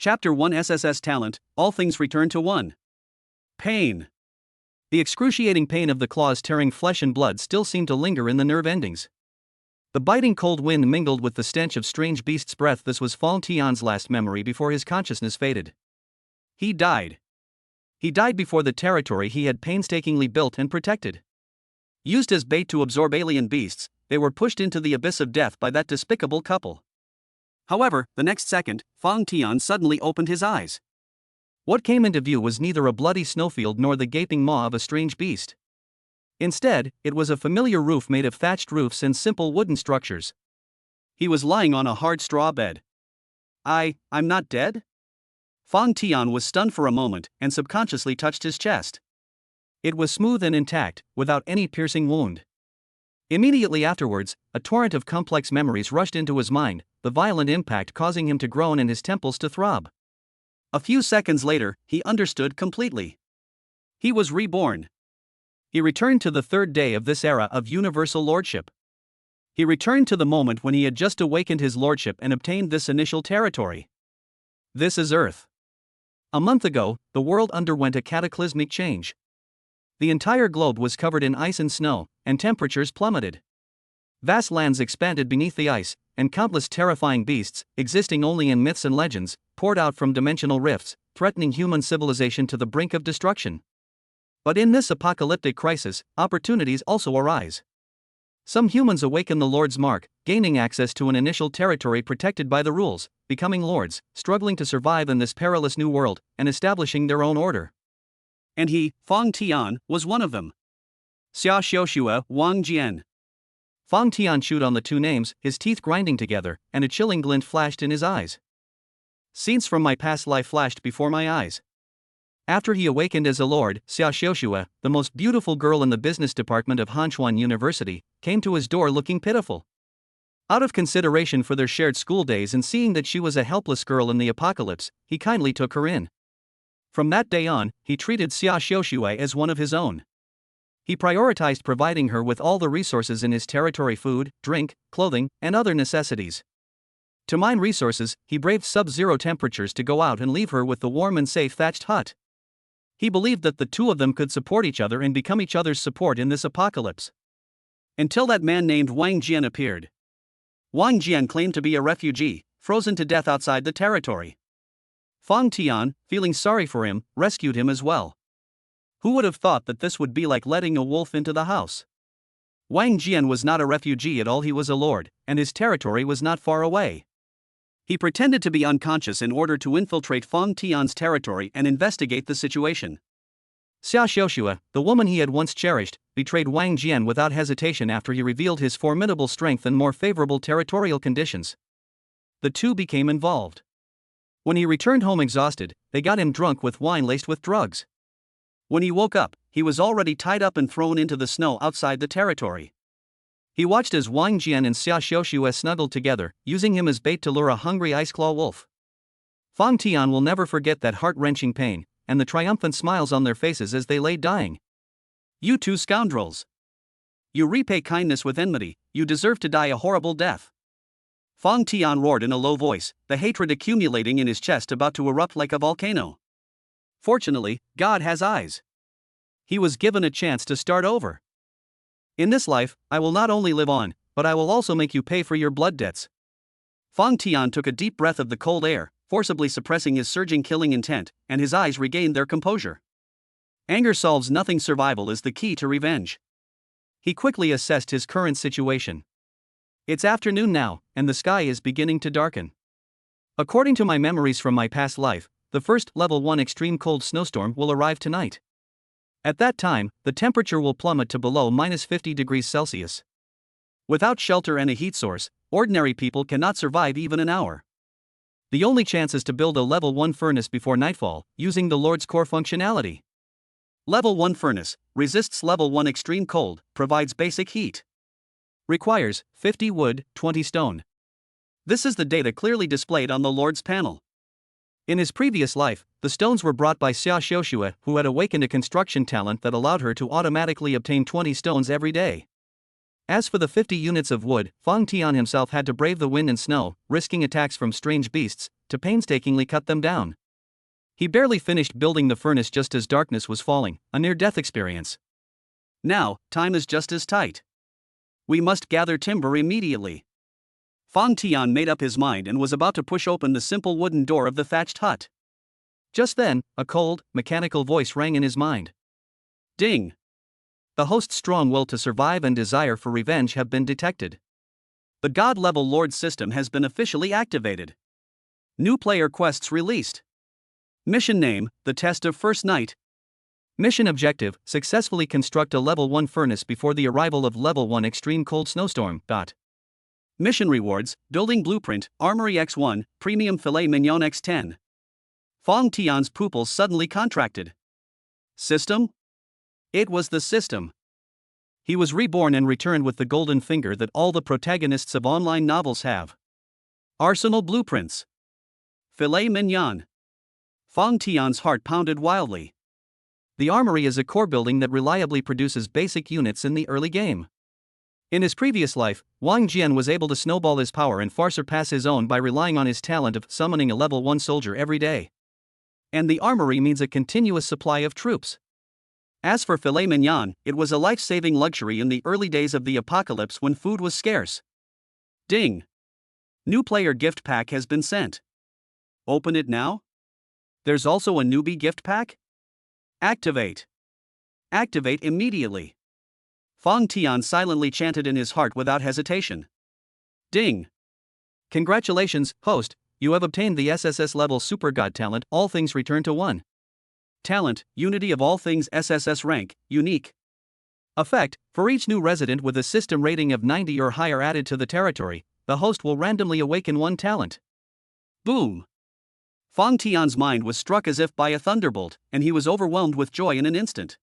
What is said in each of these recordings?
Chapter 1 SSS Talent, All Things Return to 1. Pain. The excruciating pain of the claws tearing flesh and blood still seemed to linger in the nerve endings. The biting cold wind mingled with the stench of strange beast's breath. This was Fong Tian's last memory before his consciousness faded. He died. He died before the territory he had painstakingly built and protected. Used as bait to absorb alien beasts, they were pushed into the abyss of death by that despicable couple. However, the next second, Fong Tian suddenly opened his eyes. What came into view was neither a bloody snowfield nor the gaping maw of a strange beast. Instead, it was a familiar roof made of thatched roofs and simple wooden structures. He was lying on a hard straw bed. I'm not dead? Fong Tian was stunned for a moment and subconsciously touched his chest. It was smooth and intact, without any piercing wound. Immediately afterwards, a torrent of complex memories rushed into his mind, the violent impact causing him to groan and his temples to throb. A few seconds later, he understood completely. He was reborn. He returned to the third day of this era of universal lordship. He returned to the moment when he had just awakened his lordship and obtained this initial territory. This is Earth. A month ago, the world underwent a cataclysmic change. The entire globe was covered in ice and snow, and temperatures plummeted. Vast lands expanded beneath the ice, and countless terrifying beasts, existing only in myths and legends, poured out from dimensional rifts, threatening human civilization to the brink of destruction. But in this apocalyptic crisis, opportunities also arise. Some humans awaken the Lord's mark, gaining access to an initial territory protected by the rules, becoming lords, struggling to survive in this perilous new world, and establishing their own order. And he, Fong Tian, was one of them. Xia Xiuxue Wang Jian. Fong Tian chewed on the two names, his teeth grinding together, and a chilling glint flashed in his eyes. Scenes from my past life flashed before my eyes. After he awakened as a lord, Xia Xiuxue, the most beautiful girl in the business department of Hanchuan University, came to his door looking pitiful. Out of consideration for their shared school days and seeing that she was a helpless girl in the apocalypse, he kindly took her in. From that day on, he treated Xia Xiuxue as one of his own. He prioritized providing her with all the resources in his territory: food, drink, clothing, and other necessities. To mine resources, he braved sub-zero temperatures to go out and leave her with the warm and safe thatched hut. He believed that the two of them could support each other and become each other's support in this apocalypse. Until that man named Wang Jian appeared. Wang Jian claimed to be a refugee, frozen to death outside the territory. Fong Tian, feeling sorry for him, rescued him as well. Who would have thought that this would be like letting a wolf into the house? Wang Jian was not a refugee at all, he was a lord, and his territory was not far away. He pretended to be unconscious in order to infiltrate Fong Tian's territory and investigate the situation. Xia Xiuxue, the woman he had once cherished, betrayed Wang Jian without hesitation after he revealed his formidable strength and more favorable territorial conditions. The two became involved. When he returned home exhausted, they got him drunk with wine laced with drugs. When he woke up, he was already tied up and thrown into the snow outside the territory. He watched as Wang Jian and Xia Xiuxue snuggled together, using him as bait to lure a hungry ice-claw wolf. Fong Tian will never forget that heart-wrenching pain, and the triumphant smiles on their faces as they lay dying. You two scoundrels! You repay kindness with enmity, you deserve to die a horrible death. Fong Tian roared in a low voice, the hatred accumulating in his chest about to erupt like a volcano. Fortunately, God has eyes. He was given a chance to start over. In this life, I will not only live on, but I will also make you pay for your blood debts. Fong Tian took a deep breath of the cold air, forcibly suppressing his surging killing intent, and his eyes regained their composure. Anger solves nothing. Survival is the key to revenge. He quickly assessed his current situation. It's afternoon now, and the sky is beginning to darken. According to my memories from my past life, the first level 1 extreme cold snowstorm will arrive tonight. At that time, the temperature will plummet to below -50 degrees Celsius. Without shelter and a heat source, ordinary people cannot survive even an hour. The only chance is to build a level 1 furnace before nightfall, using the Lord's core functionality. Level 1 furnace resists level 1 extreme cold, provides basic heat. Requires 50 wood, 20 stone. This is the data clearly displayed on the Lord's panel. In his previous life, the stones were brought by Xia Xiuxue, who had awakened a construction talent that allowed her to automatically obtain 20 stones every day. As for the 50 units of wood, Fang Tian himself had to brave the wind and snow, risking attacks from strange beasts, to painstakingly cut them down. He barely finished building the furnace just as darkness was falling, a near-death experience. Now, time is just as tight. We must gather timber immediately. Fang Tian made up his mind and was about to push open the simple wooden door of the thatched hut. Just then, a cold, mechanical voice rang in his mind. Ding! The host's strong will to survive and desire for revenge have been detected. The God-level Lord system has been officially activated. New player quests released. Mission name, The Test of First Night. Mission objective, successfully construct a level 1 furnace before the arrival of level 1 extreme cold snowstorm. Mission rewards, building blueprint, armory X1, premium filet mignon X10. Fang Tian's pupils suddenly contracted. System? It was the system. He was reborn and returned with the golden finger that all the protagonists of online novels have. Arsenal blueprints. Filet mignon. Fang Tian's heart pounded wildly. The armory is a core building that reliably produces basic units in the early game. In his previous life, Wang Jian was able to snowball his power and far surpass his own by relying on his talent of summoning a level 1 soldier every day. And the armory means a continuous supply of troops. As for filet mignon, it was a life-saving luxury in the early days of the apocalypse when food was scarce. Ding! New player gift pack has been sent. Open it now? There's also a newbie gift pack? Activate. Activate immediately. Fang Tian silently chanted in his heart without hesitation. Ding! Congratulations, host, you have obtained the SSS level Super God talent, All Things Return to 1. Talent, Unity of All Things SSS rank, Unique. Effect, for each new resident with a system rating of 90 or higher added to the territory, the host will randomly awaken 1 talent. Boom! Fang Tian's mind was struck as if by a thunderbolt, and he was overwhelmed with joy in an instant.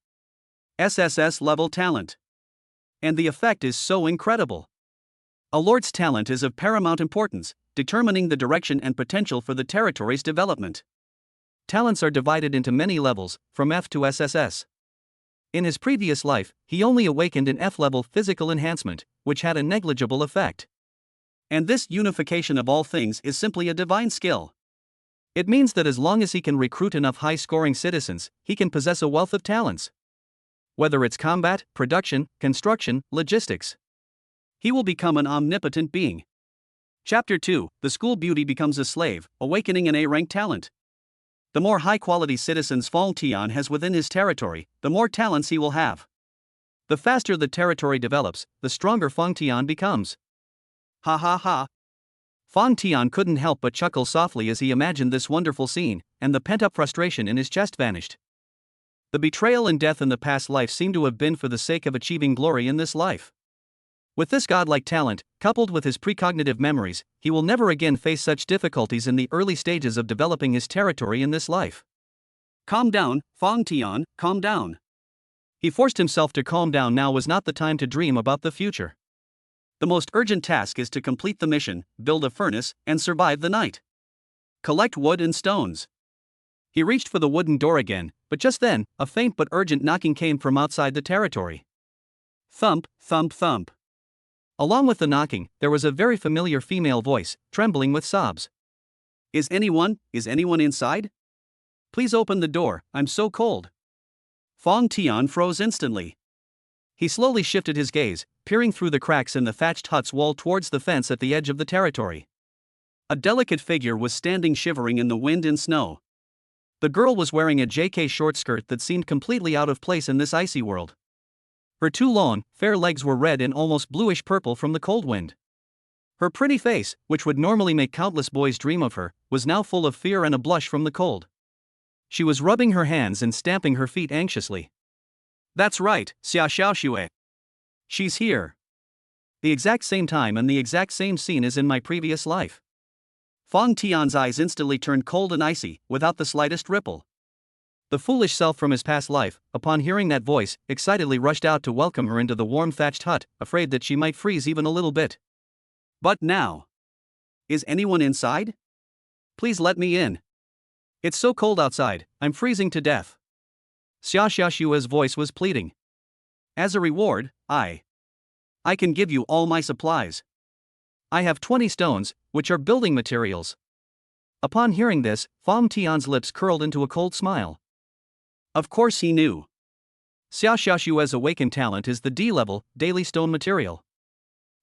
SSS level talent. And the effect is so incredible. A lord's talent is of paramount importance, determining the direction and potential for the territory's development. Talents are divided into many levels, from F to SSS. In his previous life, he only awakened an F-level physical enhancement, which had a negligible effect. And this unification of all things is simply a divine skill. It means that as long as he can recruit enough high-scoring citizens, he can possess a wealth of talents. Whether it's combat, production, construction, logistics. He will become an omnipotent being. Chapter 2, The School Beauty Becomes a Slave, Awakening an A-rank talent. The more high-quality citizens Fang Tian has within his territory, the more talents he will have. The faster the territory develops, the stronger Fang Tian becomes. Ha ha ha. Fang Tian couldn't help but chuckle softly as he imagined this wonderful scene, and the pent-up frustration in his chest vanished. The betrayal and death in the past life seemed to have been for the sake of achieving glory in this life. With this godlike talent, coupled with his precognitive memories, he will never again face such difficulties in the early stages of developing his territory in this life. Calm down, Fang Tian, calm down. He forced himself to calm down. Now was not the time to dream about the future. The most urgent task is to complete the mission, build a furnace, and survive the night. Collect wood and stones. He reached for the wooden door again, but just then, a faint but urgent knocking came from outside the territory. Thump, thump, thump. Along with the knocking, there was a very familiar female voice, trembling with sobs. Is anyone inside? Please open the door, I'm so cold. Fang Tian froze instantly. He slowly shifted his gaze, peering through the cracks in the thatched hut's wall towards the fence at the edge of the territory. A delicate figure was standing shivering in the wind and snow. The girl was wearing a JK short skirt that seemed completely out of place in this icy world. Her 2 long, fair legs were red and almost bluish-purple from the cold wind. Her pretty face, which would normally make countless boys dream of her, was now full of fear and a blush from the cold. She was rubbing her hands and stamping her feet anxiously. That's right, Xia Xiaoxue. She's here. The exact same time and the exact same scene as in my previous life. Fang Tian's eyes instantly turned cold and icy, without the slightest ripple. The foolish self from his past life, upon hearing that voice, excitedly rushed out to welcome her into the warm thatched hut, afraid that she might freeze even a little bit. But now. Is anyone inside? Please let me in. It's so cold outside, I'm freezing to death. Xia Xiaoxue's voice was pleading. As a reward, I I can give you all my supplies. I have 20 stones, which are building materials. Upon hearing this, Fong Tian's lips curled into a cold smile. Of course he knew. Xia Xiaoshue's awakened talent is the D-level, daily stone material.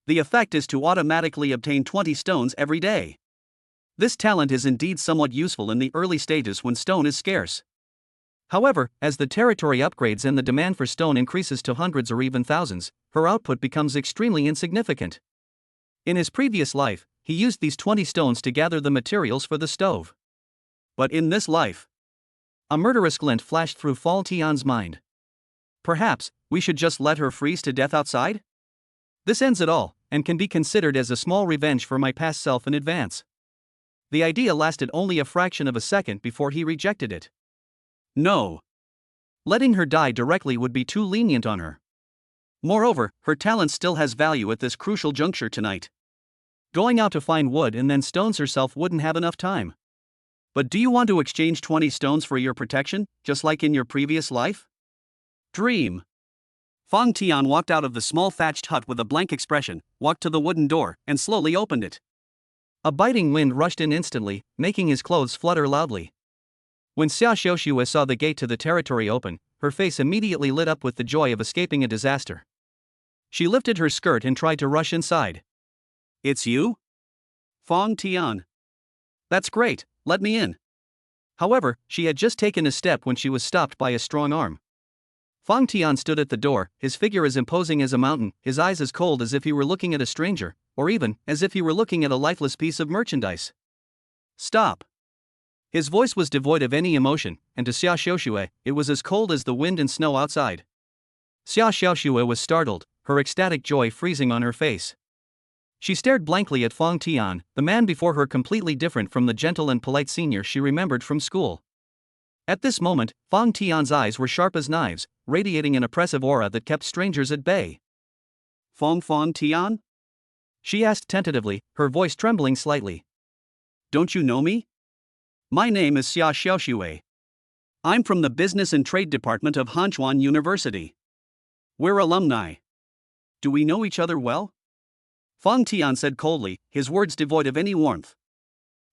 The effect is to automatically obtain 20 stones every day. This talent is indeed somewhat useful in the early stages when stone is scarce. However, as the territory upgrades and the demand for stone increases to hundreds or even thousands, her output becomes extremely insignificant. In his previous life, he used these 20 stones to gather the materials for the stove. But in this life, a murderous glint flashed through Fong Tian's mind. Perhaps, we should just let her freeze to death outside? This ends it all, and can be considered as a small revenge for my past self in advance. The idea lasted only a fraction of a second before he rejected it. No. Letting her die directly would be too lenient on her. Moreover, her talent still has value at this crucial juncture tonight. Going out to find wood and then stones herself wouldn't have enough time. But do you want to exchange 20 stones for your protection, just like in your previous life? Dream. Fong Tian walked out of the small thatched hut with a blank expression, walked to the wooden door, and slowly opened it. A biting wind rushed in instantly, making his clothes flutter loudly. When Xia Xiaoxue saw the gate to the territory open, her face immediately lit up with the joy of escaping a disaster. She lifted her skirt and tried to rush inside. It's you? Fong Tian. That's great, let me in. However, she had just taken a step when she was stopped by a strong arm. Fong Tian stood at the door, his figure as imposing as a mountain, his eyes as cold as if he were looking at a stranger, or even as if he were looking at a lifeless piece of merchandise. Stop. His voice was devoid of any emotion, and to Xia Xiaoxue, it was as cold as the wind and snow outside. Xia Xiaoxue was startled, her ecstatic joy freezing on her face. She stared blankly at Fong Tian, the man before her completely different from the gentle and polite senior she remembered from school. At this moment, Fong Tian's eyes were sharp as knives, radiating an oppressive aura that kept strangers at bay. Fong Tian? She asked tentatively, her voice trembling slightly. Don't you know me? My name is Xia Xiaoxue. I'm from the Business and Trade Department of Hanchuan University. We're alumni. Do we know each other well? Fong Tian said coldly, his words devoid of any warmth.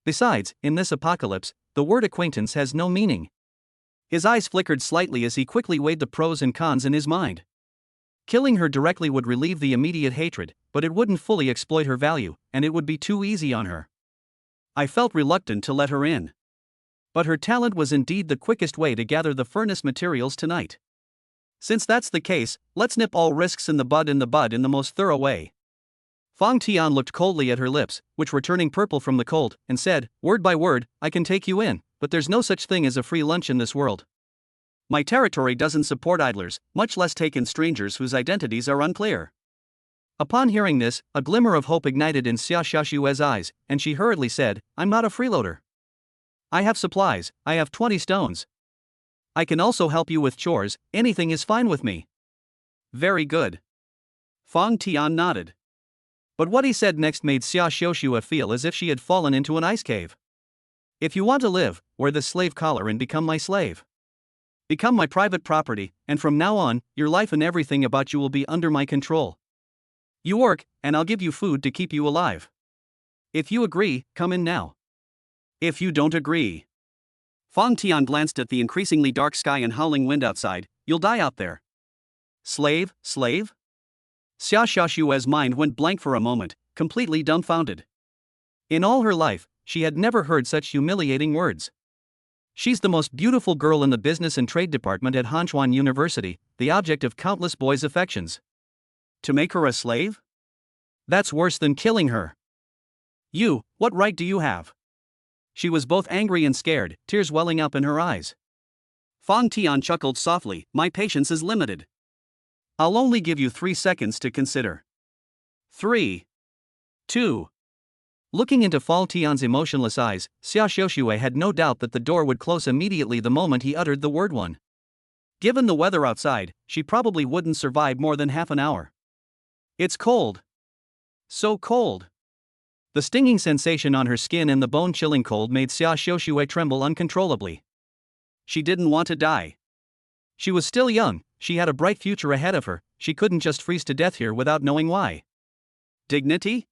Besides, in this apocalypse, the word acquaintance has no meaning. His eyes flickered slightly as he quickly weighed the pros and cons in his mind. Killing her directly would relieve the immediate hatred, but it wouldn't fully exploit her value, and it would be too easy on her. I felt reluctant to let her in. But her talent was indeed the quickest way to gather the furnace materials tonight. Since that's the case, let's nip all risks in the bud in the most thorough way. Fong Tian looked coldly at her lips, which were turning purple from the cold, and said, word by word, I can take you in, but there's no such thing as a free lunch in this world. My territory doesn't support idlers, much less take in strangers whose identities are unclear. Upon hearing this, a glimmer of hope ignited in Xia Xiaoshue's eyes, and she hurriedly said, I'm not a freeloader. I have supplies, I have 20 stones. I can also help you with chores, anything is fine with me. Very good. Fong Tian nodded. But what he said next made Xia Xiaoxue feel as if she had fallen into an ice cave. If you want to live, wear the slave collar and become my slave. Become my private property, and from now on, your life and everything about you will be under my control. You work, and I'll give you food to keep you alive. If you agree, come in now. If you don't agree. Fong Tian glanced at the increasingly dark sky and howling wind outside. You'll die out there. Slave? Xia Xiaoshue's mind went blank for a moment, completely dumbfounded. In all her life, she had never heard such humiliating words. She's the most beautiful girl in the Business and Trade Department at Hanchuan University, the object of countless boys' affections. To make her a slave? That's worse than killing her. You, what right do you have? She was both angry and scared, tears welling up in her eyes. Fong Tian chuckled softly, my patience is limited. I'll only give you 3 seconds to consider. 3. 2. Looking into Fong Tian's emotionless eyes, Xia Xiaoxue had no doubt that the door would close immediately the moment he uttered the word one. Given the weather outside, she probably wouldn't survive more than half an hour. It's cold. So cold. The stinging sensation on her skin and the bone-chilling cold made Xia Xiaoxue tremble uncontrollably. She didn't want to die. She was still young, she had a bright future ahead of her, she couldn't just freeze to death here without knowing why. Dignity?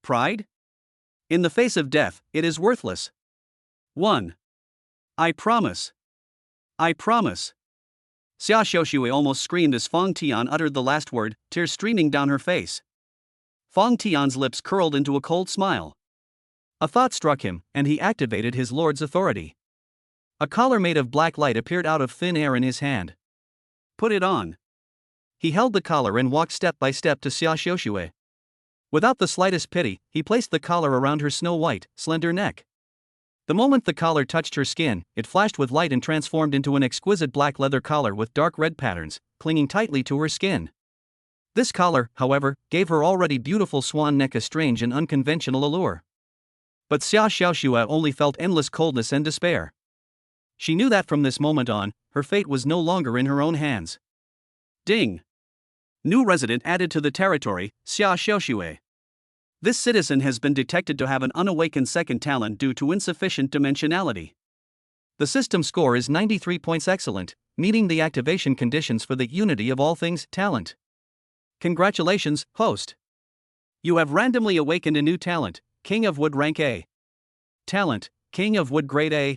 Pride? In the face of death, it is worthless. 1. I promise. I promise. Xia Xiaoxue almost screamed as Fang Tian uttered the last word, tears streaming down her face. Fang Tian's lips curled into a cold smile. A thought struck him, and he activated his lord's authority. A collar made of black light appeared out of thin air in his hand. Put it on. He held the collar and walked step by step to Xia Xiaoxue. Without the slightest pity, he placed the collar around her snow-white, slender neck. The moment the collar touched her skin, it flashed with light and transformed into an exquisite black leather collar with dark red patterns, clinging tightly to her skin. This collar, however, gave her already beautiful swan neck a strange and unconventional allure. But Xia Xiaoxue only felt endless coldness and despair. She knew that from this moment on, her fate was no longer in her own hands. Ding! New resident added to the territory, Xia Xiaoxue. This citizen has been detected to have an unawakened second talent due to insufficient dimensionality. The system score is 93 points, excellent, meeting the activation conditions for the unity of all things talent. Congratulations, host. You have randomly awakened a new talent, King of Wood rank A. Talent, King of Wood grade A.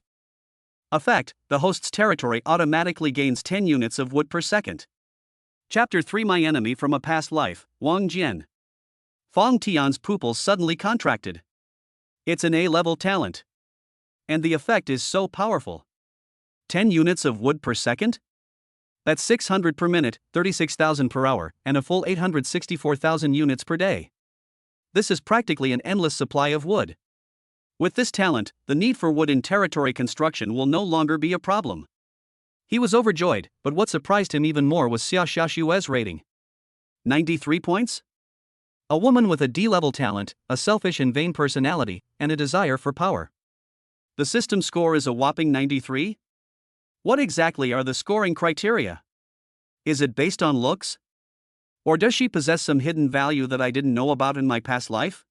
Effect, the host's territory automatically gains 10 units of wood per second. Chapter 3 My Enemy from a Past Life, Wang Jian. Fang Tian's pupils suddenly contracted. It's an A-level talent. And the effect is so powerful. 10 units of wood per second? That's 600 per minute, 36,000 per hour, and a full 864,000 units per day. This is practically an endless supply of wood. With this talent, the need for wood in territory construction will no longer be a problem. He was overjoyed, but what surprised him even more was Xia Xiaoxue's rating. 93 points? A woman with a D-level talent, a selfish and vain personality, and a desire for power. The system score is a whopping 93? What exactly are the scoring criteria? Is it based on looks? Or does she possess some hidden value that I didn't know about in my past life?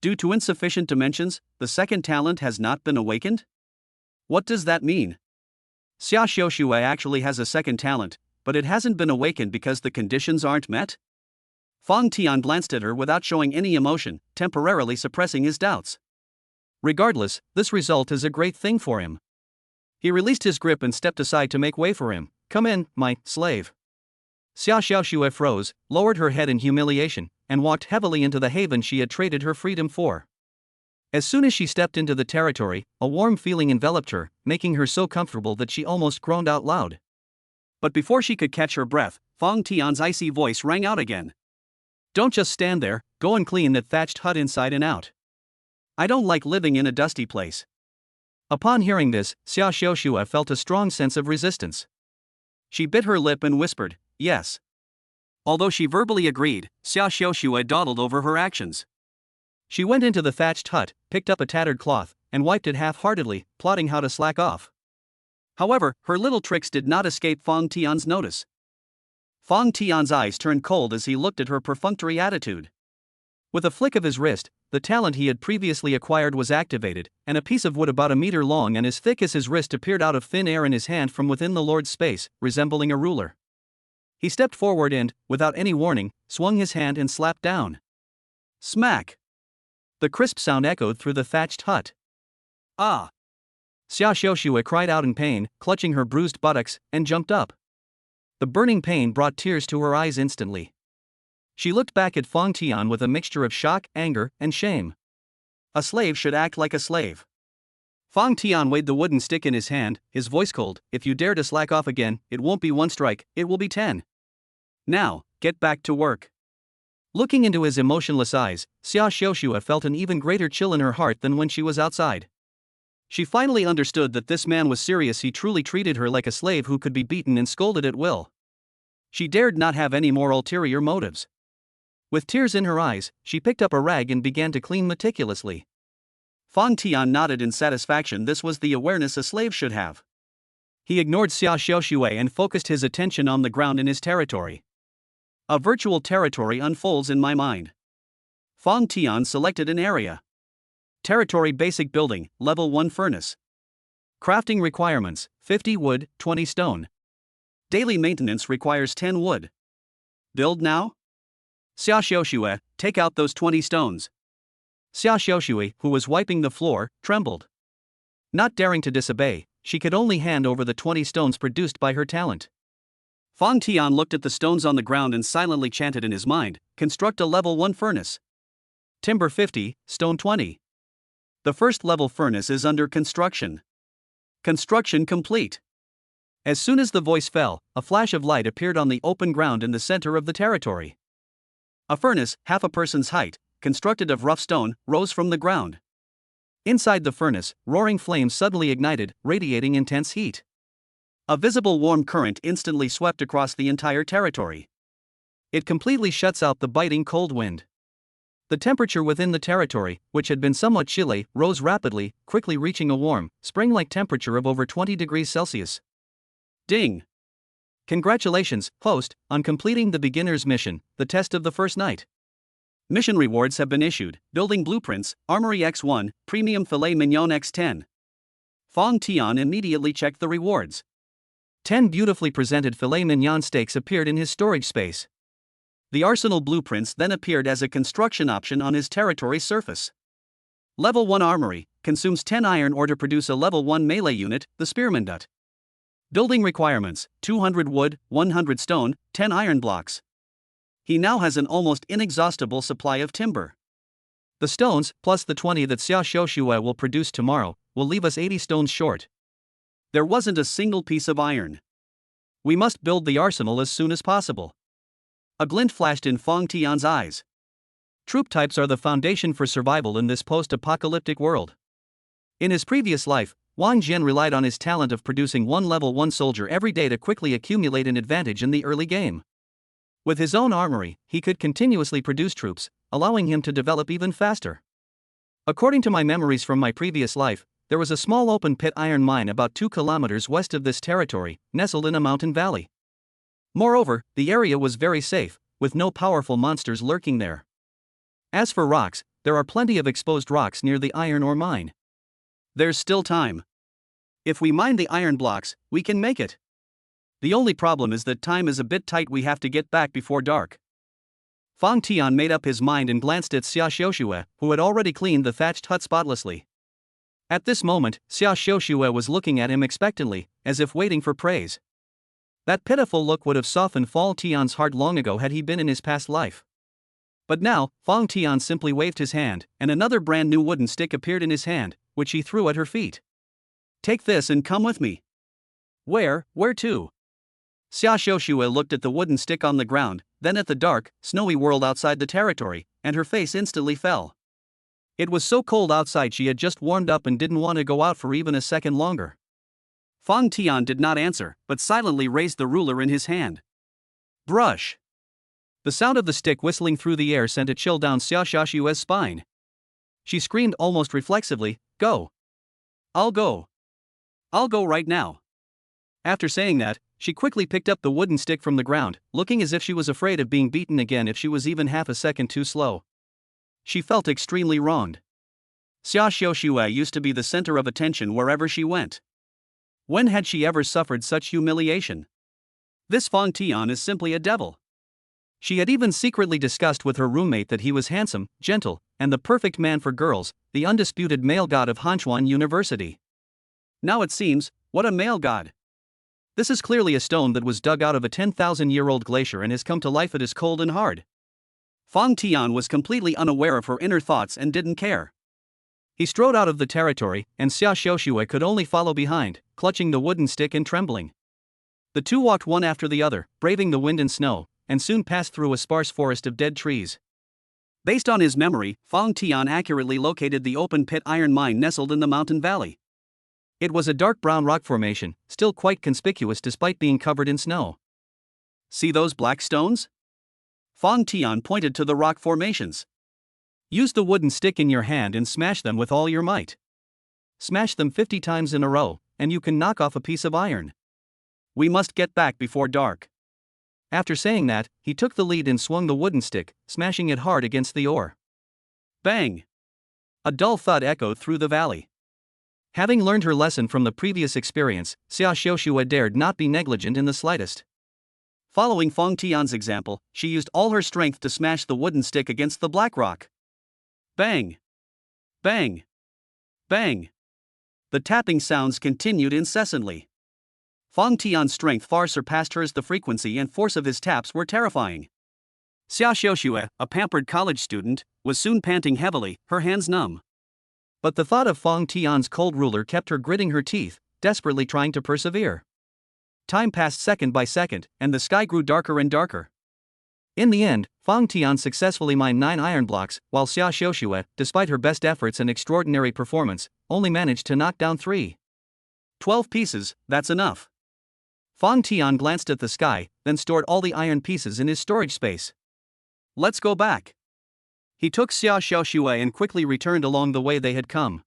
Due to insufficient dimensions, the second talent has not been awakened? What does that mean? Xia Xiaoxue actually has a second talent, but it hasn't been awakened because the conditions aren't met? Fang Tian glanced at her without showing any emotion, temporarily suppressing his doubts. Regardless, this result is a great thing for him. He released his grip and stepped aside to make way for him. Come in, my slave. Xia Xiaoxue froze, lowered her head in humiliation, and walked heavily into the haven she had traded her freedom for. As soon as she stepped into the territory, a warm feeling enveloped her, making her so comfortable that she almost groaned out loud. But before she could catch her breath, Fang Tian's icy voice rang out again. Don't just stand there, go and clean that thatched hut inside and out. I don't like living in a dusty place. Upon hearing this, Xia Xiaoxue felt a strong sense of resistance. She bit her lip and whispered, yes. Although she verbally agreed, Xia Xiaoxue dawdled over her actions. She went into the thatched hut, picked up a tattered cloth, and wiped it half-heartedly, plotting how to slack off. However, her little tricks did not escape Fang Tian's notice. Fang Tian's eyes turned cold as he looked at her perfunctory attitude. With a flick of his wrist, the talent he had previously acquired was activated, and a piece of wood about a meter long and as thick as his wrist appeared out of thin air in his hand from within the lord's space, resembling a ruler. He stepped forward and, without any warning, swung his hand and slapped down. Smack! The crisp sound echoed through the thatched hut. Ah! Xia Xiaoxue cried out in pain, clutching her bruised buttocks, and jumped up. The burning pain brought tears to her eyes instantly. She looked back at Fang Tian with a mixture of shock, anger, and shame. A slave should act like a slave. Fang Tian weighed the wooden stick in his hand, his voice cold. If you dare to slack off again, it won't be 1 strike, it will be 10. Now, get back to work. Looking into his emotionless eyes, Xia Xiaoxue felt an even greater chill in her heart than when she was outside. She finally understood that this man was serious. He truly treated her like a slave who could be beaten and scolded at will. She dared not have any more ulterior motives. With tears in her eyes, she picked up a rag and began to clean meticulously. Fang Tian nodded in satisfaction. This was the awareness a slave should have. He ignored Xia Xiaoxue and focused his attention on the ground in his territory. A virtual territory unfolds in my mind. Fang Tian selected an area. Territory basic building, level 1 furnace. Crafting requirements, 50 wood, 20 stone. Daily maintenance requires 10 wood. Build now? Xia Xiaoxue, take out those 20 stones. Xia Xiaoxue, who was wiping the floor, trembled. Not daring to disobey, she could only hand over the 20 stones produced by her talent. Fang Tian looked at the stones on the ground and silently chanted in his mind, construct a level 1 furnace. Timber 50, stone 20. The first level furnace is under construction. Construction complete. As soon as the voice fell, a flash of light appeared on the open ground in the center of the territory. A furnace, half a person's height, constructed of rough stone, rose from the ground. Inside the furnace, roaring flames suddenly ignited, radiating intense heat. A visible warm current instantly swept across the entire territory. It completely shuts out the biting cold wind. The temperature within the territory, which had been somewhat chilly, rose rapidly, quickly reaching a warm, spring-like temperature of over 20 degrees Celsius. Ding! Congratulations, host, on completing the beginner's mission, the test of the first night. Mission rewards have been issued: Building Blueprints, Armory X1, Premium Filet Mignon X10. Fang Tian immediately checked the rewards. 10 beautifully presented filet mignon steaks appeared in his storage space. The arsenal blueprints then appeared as a construction option on his territory's surface. Level 1 Armory, consumes 10 iron ore to produce a level 1 melee unit, the Spearman Dut. Building requirements: 200 wood, 100 stone, 10 iron blocks. He now has an almost inexhaustible supply of timber. The stones, plus the 20 that Xia Xiaoxue will produce tomorrow, will leave us 80 stones short. There wasn't a single piece of iron. We must build the arsenal as soon as possible. A glint flashed in Fang Tian's eyes. Troop types are the foundation for survival in this post-apocalyptic world. In his previous life, Wang Jian relied on his talent of producing one level 1 soldier every day to quickly accumulate an advantage in the early game. With his own armory, he could continuously produce troops, allowing him to develop even faster. According to my memories from my previous life, there was a small open-pit iron mine about 2 kilometers west of this territory, nestled in a mountain valley. Moreover, the area was very safe, with no powerful monsters lurking there. As for rocks, there are plenty of exposed rocks near the iron ore mine. There's still time. If we mine the iron blocks, we can make it. The only problem is that time is a bit tight. We have to get back before dark. Fang Tian made up his mind and glanced at Xia Xiaoxue, who had already cleaned the thatched hut spotlessly. At this moment, Xia Xiaoxue was looking at him expectantly, as if waiting for praise. That pitiful look would have softened Fang Tian's heart long ago had he been in his past life. But now, Fang Tian simply waved his hand, and another brand new wooden stick appeared in his hand, which he threw at her feet. Take this and come with me. Where to? Xia Xiaoxue looked at the wooden stick on the ground, then at the dark, snowy world outside the territory, and her face instantly fell. It was so cold outside she had just warmed up and didn't want to go out for even a second longer. Fang Tian did not answer, but silently raised the ruler in his hand. Brush. The sound of the stick whistling through the air sent a chill down Xia Xiaoxue's spine. She screamed almost reflexively, "Go! I'll go! I'll go right now!" After saying that, she quickly picked up the wooden stick from the ground, looking as if she was afraid of being beaten again if she was even half a second too slow. She felt extremely wronged. Xia Xiaoxue used to be the center of attention wherever she went. When had she ever suffered such humiliation? This Fang Tian is simply a devil. She had even secretly discussed with her roommate that he was handsome, gentle, and the perfect man for girls, the undisputed male god of Hanchuan University. Now it seems, what a male god! This is clearly a stone that was dug out of a 10,000-year-old glacier and has come to life. It is cold and hard. Fang Tian was completely unaware of her inner thoughts and didn't care. He strode out of the territory, and Xia Xiaoxue could only follow behind, clutching the wooden stick and trembling. The two walked one after the other, braving the wind and snow, and soon passed through a sparse forest of dead trees. Based on his memory, Fang Tian accurately located the open-pit iron mine nestled in the mountain valley. It was a dark brown rock formation, still quite conspicuous despite being covered in snow. See those black stones? Fang Tian pointed to the rock formations. Use the wooden stick in your hand and smash them with all your might. Smash them 50 times in a row, and you can knock off a piece of iron. We must get back before dark. After saying that, he took the lead and swung the wooden stick, smashing it hard against the ore. Bang! A dull thud echoed through the valley. Having learned her lesson from the previous experience, Xia Xiuxue dared not be negligent in the slightest. Following Feng Tian's example, she used all her strength to smash the wooden stick against the black rock. Bang! Bang! Bang! The tapping sounds continued incessantly. Feng Tian's strength far surpassed hers. The frequency and force of his taps were terrifying. Xia Xiuxue, a pampered college student, was soon panting heavily, her hands numb. But the thought of Feng Tian's cold ruler kept her gritting her teeth, desperately trying to persevere. Time passed second by second, and the sky grew darker and darker. In the end, Feng Tian successfully mined 9 iron blocks, while Xia Xiuxue, despite her best efforts and extraordinary performance, only managed to knock down 3. 12 pieces, that's enough. Feng Tian glanced at the sky, then stored all the iron pieces in his storage space. Let's go back. He took Xia Xiuxue and quickly returned along the way they had come.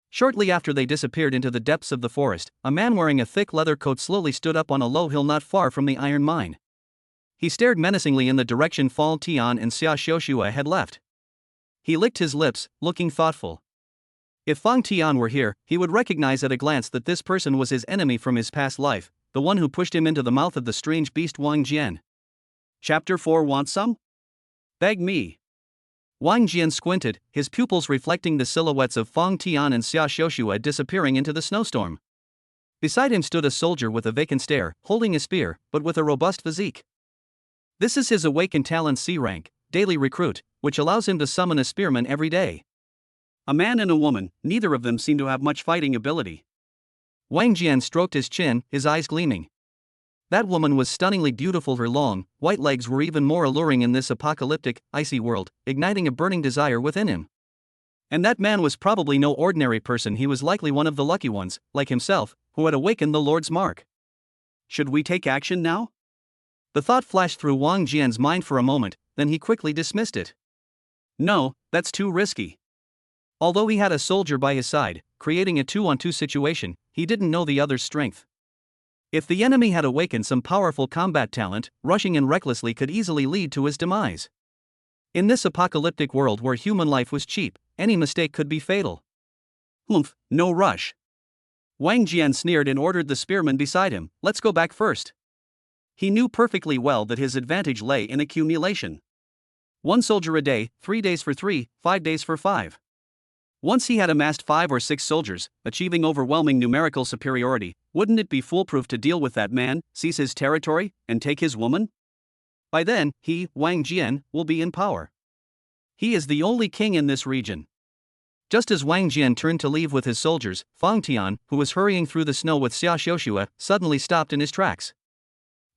Shortly after they disappeared into the depths of the forest, a man wearing a thick leather coat slowly stood up on a low hill not far from the iron mine. He stared menacingly in the direction Feng Tian and Xia Xiuxue had left. He licked his lips, looking thoughtful. If Feng Tian were here, he would recognize at a glance that this person was his enemy from his past life, the one who pushed him into the mouth of the strange beast Wang Jian. Chapter 4. Want some? Beg me. Wang Jian squinted, his pupils reflecting the silhouettes of Feng Tian and Xia Xiuxue disappearing into the snowstorm. Beside him stood a soldier with a vacant stare, holding a spear, but with a robust physique. This is his awakened talent C rank, daily recruit, which allows him to summon a spearman every day. A man and a woman, neither of them seem to have much fighting ability. Wang Jian stroked his chin, his eyes gleaming. That woman was stunningly beautiful. Her long, white legs were even more alluring in this apocalyptic, icy world, igniting a burning desire within him. And that man was probably no ordinary person. He was likely one of the lucky ones, like himself, who had awakened the Lord's mark. Should we take action now? The thought flashed through Wang Jian's mind for a moment, then he quickly dismissed it. No, that's too risky. Although he had a soldier by his side, creating a 2-on-2 situation, he didn't know the other's strength. If the enemy had awakened some powerful combat talent, rushing in recklessly could easily lead to his demise. In this apocalyptic world where human life was cheap, any mistake could be fatal. Humph, no rush. Wang Jian sneered and ordered the spearman beside him, let's go back first. He knew perfectly well that his advantage lay in accumulation. 1 soldier a day, 3 days for 3, 5 days for 5. Once he had amassed 5 or 6 soldiers, achieving overwhelming numerical superiority, wouldn't it be foolproof to deal with that man, seize his territory, and take his woman? By then, he, Wang Jian, will be in power. He is the only king in this region. Just as Wang Jian turned to leave with his soldiers, Feng Tian, who was hurrying through the snow with Xia Xiuxue, suddenly stopped in his tracks.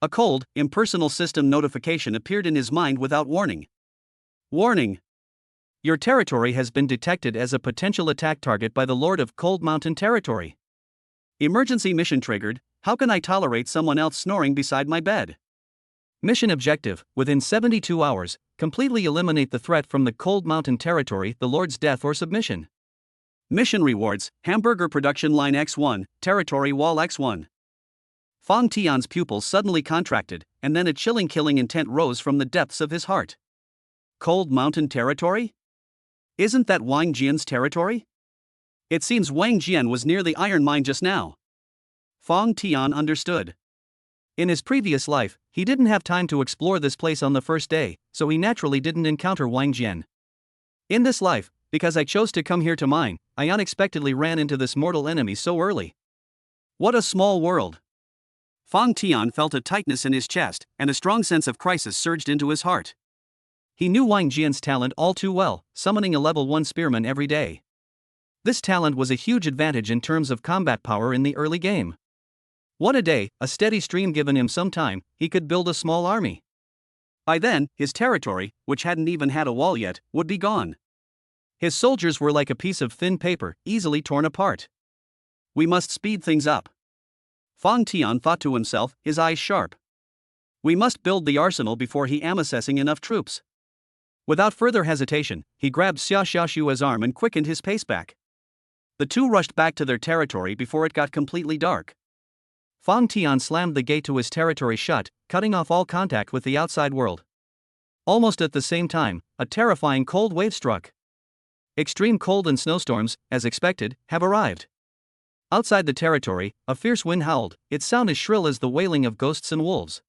A cold, impersonal system notification appeared in his mind without warning. Warning! Your territory has been detected as a potential attack target by the Lord of Cold Mountain Territory. Emergency mission triggered. How can I tolerate someone else snoring beside my bed? Mission objective: within 72 hours, completely eliminate the threat from the Cold Mountain Territory, the Lord's death or submission. Mission rewards: Hamburger Production Line X1, Territory Wall X1. Feng Tian's pupils suddenly contracted, and then a chilling killing intent rose from the depths of his heart. Cold Mountain Territory? Isn't that Wang Jian's territory? It seems Wang Jian was near the iron mine just now. Feng Tian understood. In his previous life, he didn't have time to explore this place on the first day, so he naturally didn't encounter Wang Jian. In this life, because I chose to come here to mine, I unexpectedly ran into this mortal enemy so early. What a small world. Feng Tian felt a tightness in his chest, and a strong sense of crisis surged into his heart. He knew Wang Jian's talent all too well, summoning a level 1 spearman every day. This talent was a huge advantage in terms of combat power in the early game. One a day, a steady stream given him some time, he could build a small army. By then, his territory, which hadn't even had a wall yet, would be gone. His soldiers were like a piece of thin paper, easily torn apart. We must speed things up. Feng Tian thought to himself, his eyes sharp. We must build the arsenal before he am assessing enough troops. Without further hesitation, he grabbed Xia Xiuxue's arm and quickened his pace back. The two rushed back to their territory before it got completely dark. Feng Tian slammed the gate to his territory shut, cutting off all contact with the outside world. Almost at the same time, a terrifying cold wave struck. Extreme cold and snowstorms, as expected, have arrived. Outside the territory, a fierce wind howled, its sound as shrill as the wailing of ghosts and wolves.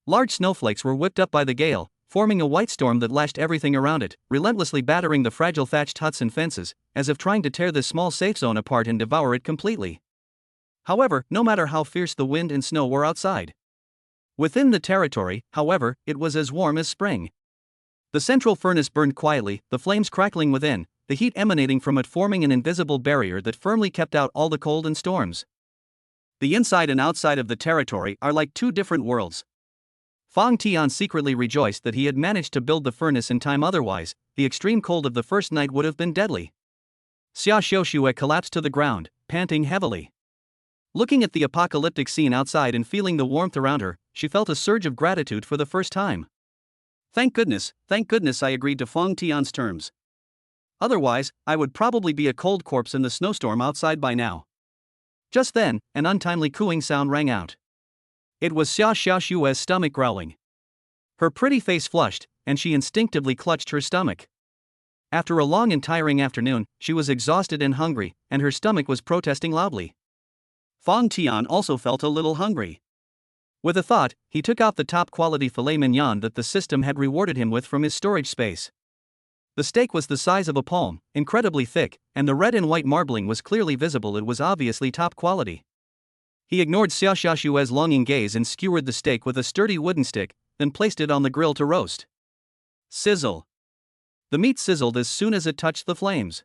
Large snowflakes were whipped up by the gale, forming a white storm that lashed everything around it, relentlessly battering the fragile thatched huts and fences, as if trying to tear this small safe zone apart and devour it completely. However, no matter how fierce the wind and snow were outside, within the territory, however, it was as warm as spring. The central furnace burned quietly, the flames crackling within, the heat emanating from it forming an invisible barrier that firmly kept out all the cold and storms. The inside and outside of the territory are like two different worlds. Fang Tian secretly rejoiced that he had managed to build the furnace in time, otherwise, the extreme cold of the first night would have been deadly. Xia Xiuxue collapsed to the ground, panting heavily. Looking at the apocalyptic scene outside and feeling the warmth around her, she felt a surge of gratitude for the first time. Thank goodness I agreed to Fang Tian's terms. Otherwise, I would probably be a cold corpse in the snowstorm outside by now. Just then, an untimely cooing sound rang out. It was Xia Xiaoxue's stomach growling. Her pretty face flushed, and she instinctively clutched her stomach. After a long and tiring afternoon, she was exhausted and hungry, and her stomach was protesting loudly. Fang Tian also felt a little hungry. With a thought, he took out the top-quality filet mignon that the system had rewarded him with from his storage space. The steak was the size of a palm, incredibly thick, and the red and white marbling was clearly visible. It was obviously top quality. He ignored Xia Xiaoxue's longing gaze and skewered the steak with a sturdy wooden stick, then placed it on the grill to roast. Sizzle. The meat sizzled as soon as it touched the flames.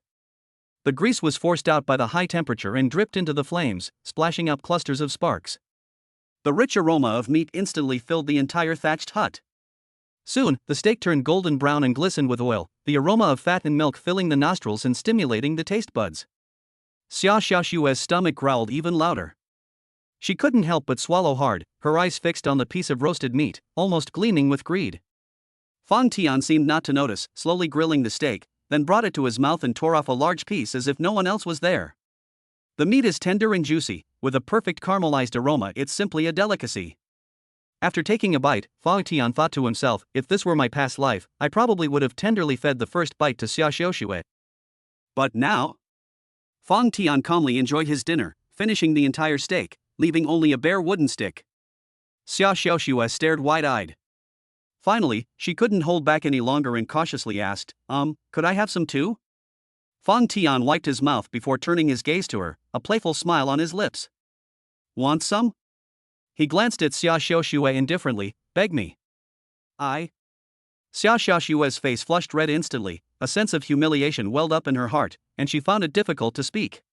The grease was forced out by the high temperature and dripped into the flames, splashing up clusters of sparks. The rich aroma of meat instantly filled the entire thatched hut. Soon, the steak turned golden brown and glistened with oil, the aroma of fat and milk filling the nostrils and stimulating the taste buds. Xia Xiaoxue's stomach growled even louder. She couldn't help but swallow hard, her eyes fixed on the piece of roasted meat, almost gleaming with greed. Fang Tian seemed not to notice, slowly grilling the steak, then brought it to his mouth and tore off a large piece as if no one else was there. The meat is tender and juicy, with a perfect caramelized aroma. It's simply a delicacy. After taking a bite, Fang Tian thought to himself, if this were my past life, I probably would have tenderly fed the first bite to Xia Xiaoxue. But now? Fang Tian calmly enjoyed his dinner, finishing the entire steak, leaving only a bare wooden stick. Xia Xiaoxue stared wide-eyed. Finally, she couldn't hold back any longer and cautiously asked, could I have some too? Fang Tian wiped his mouth before turning his gaze to her, a playful smile on his lips. Want some? He glanced at Xia Xiaoxue indifferently. Beg me. Xia Xiaoxue's face flushed red instantly, a sense of humiliation welled up in her heart, and she found it difficult to speak.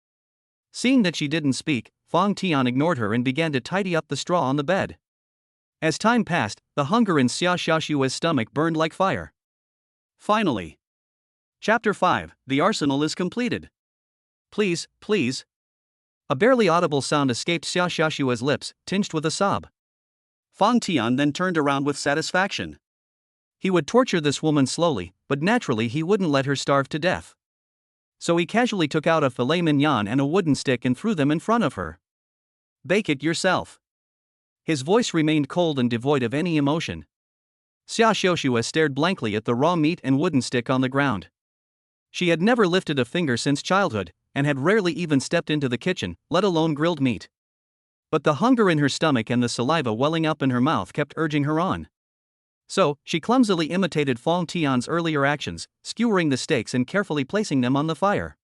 Seeing that she didn't speak, Fang Tian ignored her and began to tidy up the straw on the bed. As time passed, the hunger in Xia Xiaoxue's stomach burned like fire. Finally. Chapter 5, The Arsenal is completed. Please. A barely audible sound escaped Xia Xiaoxue's lips, tinged with a sob. Fang Tian then turned around with satisfaction. He would torture this woman slowly, but naturally he wouldn't let her starve to death. So he casually took out a filet mignon and a wooden stick and threw them in front of her. Bake it yourself. His voice remained cold and devoid of any emotion. Xia Xiaoxue stared blankly at the raw meat and wooden stick on the ground. She had never lifted a finger since childhood, and had rarely even stepped into the kitchen, let alone grilled meat. But the hunger in her stomach and the saliva welling up in her mouth kept urging her on. So, she clumsily imitated Fang Tian's earlier actions, skewering the steaks and carefully placing them on the fire.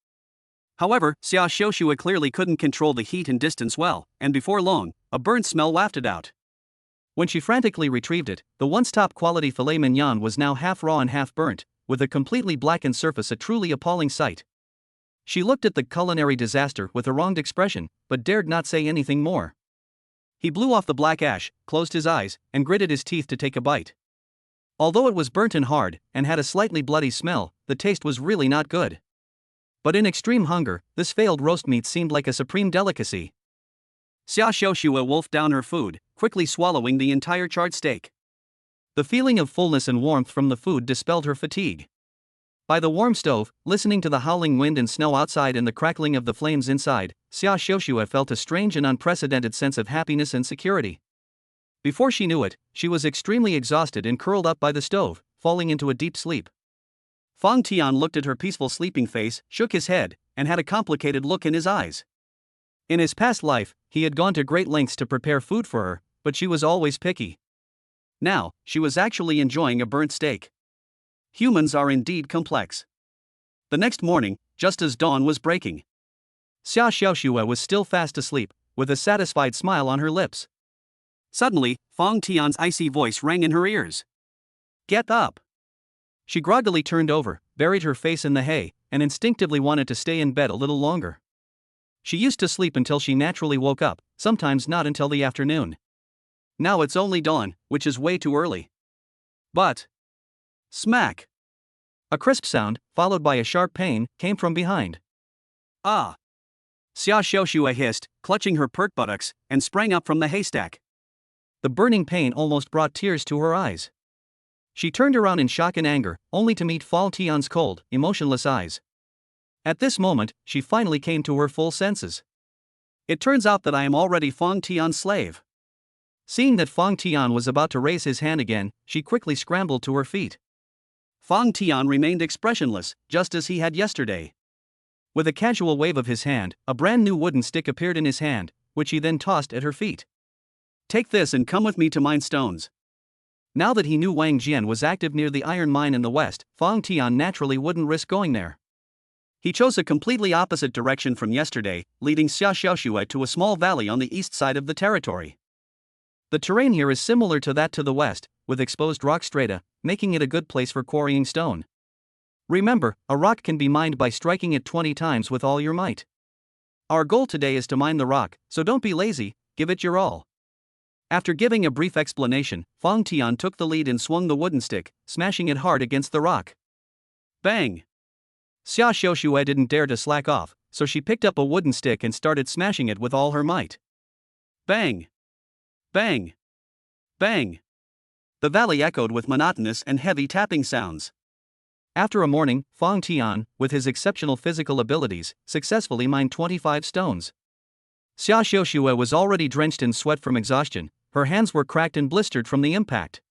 However, Xia Xiaoxue clearly couldn't control the heat and distance well, and before long, a burnt smell wafted out. When she frantically retrieved it, the once top-quality filet mignon was now half raw and half burnt, with a completely blackened surface, a truly appalling sight. She looked at the culinary disaster with a wronged expression, but dared not say anything more. He blew off the black ash, closed his eyes, and gritted his teeth to take a bite. Although it was burnt and hard, and had a slightly bloody smell, the taste was really not good. But in extreme hunger, this failed roast meat seemed like a supreme delicacy. Xia Xiaoxue wolfed down her food, quickly swallowing the entire charred steak. The feeling of fullness and warmth from the food dispelled her fatigue. By the warm stove, listening to the howling wind and snow outside and the crackling of the flames inside, Xia Xiaoxue felt a strange and unprecedented sense of happiness and security. Before she knew it, she was extremely exhausted and curled up by the stove, falling into a deep sleep. Fang Tian looked at her peaceful sleeping face, shook his head, and had a complicated look in his eyes. In his past life, he had gone to great lengths to prepare food for her, but she was always picky. Now, she was actually enjoying a burnt steak. Humans are indeed complex. The next morning, just as dawn was breaking, Xia Xiaoxue was still fast asleep, with a satisfied smile on her lips. Suddenly, Fang Tian's icy voice rang in her ears. "Get up!" She groggily turned over, buried her face in the hay, and instinctively wanted to stay in bed a little longer. She used to sleep until she naturally woke up, sometimes not until the afternoon. Now it's only dawn, which is way too early. But smack! A crisp sound, followed by a sharp pain, came from behind. "Ah!" Xia Xiaoxue hissed, clutching her pert buttocks, and sprang up from the haystack. The burning pain almost brought tears to her eyes. She turned around in shock and anger, only to meet Fang Tian's cold, emotionless eyes. At this moment, she finally came to her full senses. "It turns out that I am already Fang Tian's slave." Seeing that Fang Tian was about to raise his hand again, she quickly scrambled to her feet. Fang Tian remained expressionless, just as he had yesterday. With a casual wave of his hand, a brand new wooden stick appeared in his hand, which he then tossed at her feet. "Take this and come with me to mine stones." Now that he knew Wang Jian was active near the iron mine in the west, Fang Tian naturally wouldn't risk going there. He chose a completely opposite direction from yesterday, leading Xia Xiaoxue to a small valley on the east side of the territory. The terrain here is similar to that to the west, with exposed rock strata, making it a good place for quarrying stone. Remember, a rock can be mined by striking it 20 times with all your might. Our goal today is to mine the rock, so don't be lazy, give it your all. After giving a brief explanation, Fang Tian took the lead and swung the wooden stick, smashing it hard against the rock. Bang! Xia Xiaoxue didn't dare to slack off, so she picked up a wooden stick and started smashing it with all her might. Bang! Bang! Bang! The valley echoed with monotonous and heavy tapping sounds. After a morning, Fang Tian, with his exceptional physical abilities, successfully mined 25 stones. Xia Xiaoxue was already drenched in sweat from exhaustion, her hands were cracked and blistered from the impact.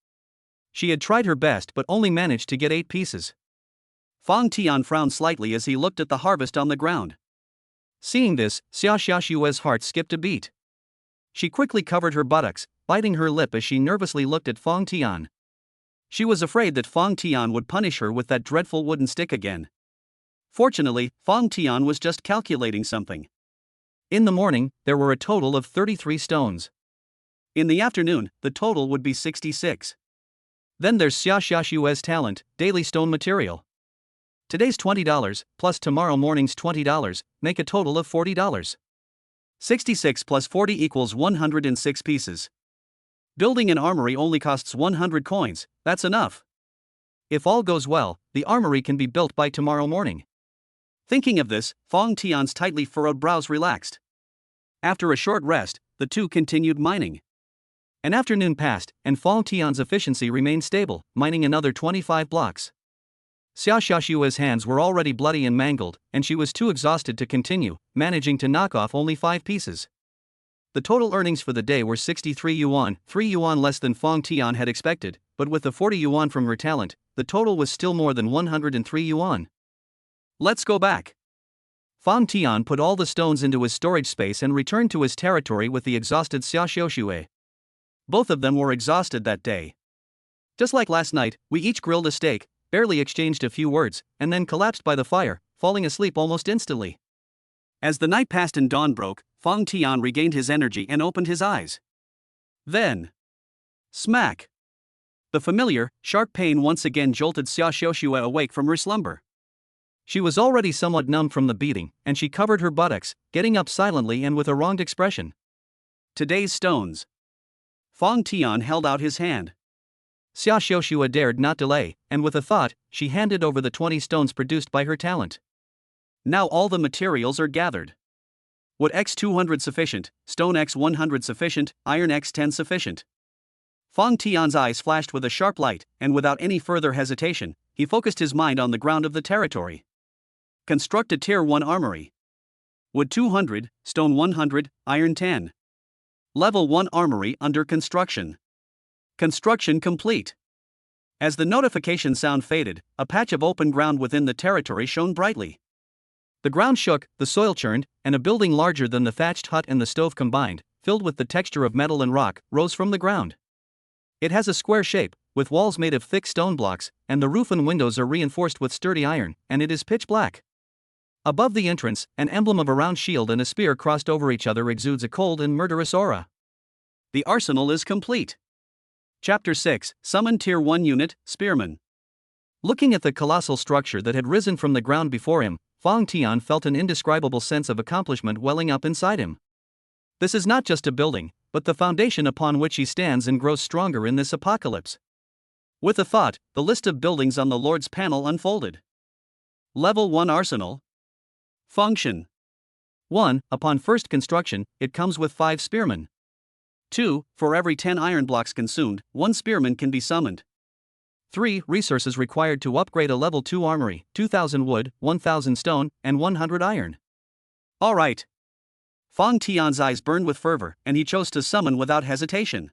She had tried her best but only managed to get 8 pieces. Fang Tian frowned slightly as he looked at the harvest on the ground. Seeing this, Xia Xiaoxue's heart skipped a beat. She quickly covered her buttocks, biting her lip as she nervously looked at Fang Tian. She was afraid that Fang Tian would punish her with that dreadful wooden stick again. Fortunately, Fang Tian was just calculating something. In the morning, there were a total of 33 stones. In the afternoon, the total would be 66. Then there's Xia Xiaoxue's talent, daily stone material. Today's $20, plus tomorrow morning's $20, make a total of $40. 66 plus 40 equals 106 pieces. Building an armory only costs 100 coins, that's enough. If all goes well, the armory can be built by tomorrow morning. Thinking of this, Fang Tian's tightly furrowed brows relaxed. After a short rest, the two continued mining. An afternoon passed, and Fang Tian's efficiency remained stable, mining another 25 blocks. Xia Xiaoxue's hands were already bloody and mangled, and she was too exhausted to continue, managing to knock off only 5 pieces. The total earnings for the day were 63 yuan, 3 yuan less than Fang Tian had expected, but with the 40 yuan from her talent, the total was still more than 103 yuan. Let's go back. Fang Tian put all the stones into his storage space and returned to his territory with the exhausted Xia Xiaoxue. Both of them were exhausted that day. Just like last night, we each grilled a steak, barely exchanged a few words, and then collapsed by the fire, falling asleep almost instantly. As the night passed and dawn broke, Fang Tian regained his energy and opened his eyes. Then, smack! The familiar, sharp pain once again jolted Xia Xiaoxue awake from her slumber. She was already somewhat numb from the beating, and she covered her buttocks, getting up silently and with a wronged expression. Today's stones. Fang Tian held out his hand. Xia Xiaoxue dared not delay, and with a thought, she handed over the 20 stones produced by her talent. Now all the materials are gathered. Wood X200 sufficient, stone X100 sufficient, iron X10 sufficient. Fang Tian's eyes flashed with a sharp light, and without any further hesitation, he focused his mind on the ground of the territory. Construct a Tier 1 armory. Wood 200, stone 100, iron 10. Level 1 armory under construction. Construction complete. As the notification sound faded, a patch of open ground within the territory shone brightly. The ground shook, the soil churned, and a building larger than the thatched hut and the stove combined, filled with the texture of metal and rock, rose from the ground. It has a square shape, with walls made of thick stone blocks, and the roof and windows are reinforced with sturdy iron, and it is pitch black. Above the entrance, an emblem of a round shield and a spear crossed over each other exudes a cold and murderous aura. The arsenal is complete. Chapter 6, Summon Tier 1 Unit, Spearman. Looking at the colossal structure that had risen from the ground before him, Fong Tian felt an indescribable sense of accomplishment welling up inside him. This is not just a building, but the foundation upon which he stands and grows stronger in this apocalypse. With a thought, the list of buildings on the Lord's panel unfolded. Level 1 Arsenal. Function. 1. Upon first construction, it comes with 5 spearmen. 2. For every 10 iron blocks consumed, 1 spearman can be summoned. 3. Resources required to upgrade a level 2 armory: 2,000 wood, 1,000 stone, and 100 iron. Alright. Fong Tian's eyes burned with fervor, and he chose to summon without hesitation.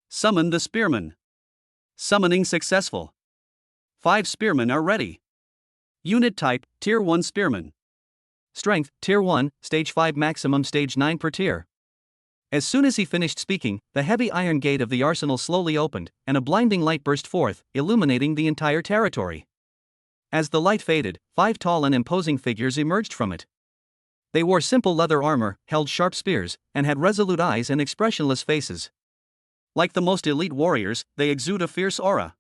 Summon the spearman. Summoning successful. 5 spearmen are ready. Unit type, Tier 1 spearman. Strength, Tier 1, Stage 5 maximum, Stage 9 per tier. As soon as he finished speaking, the heavy iron gate of the arsenal slowly opened, and a blinding light burst forth, illuminating the entire territory. As the light faded, 5 tall and imposing figures emerged from it. They wore simple leather armor, held sharp spears, and had resolute eyes and expressionless faces. Like the most elite warriors, they exude a fierce aura.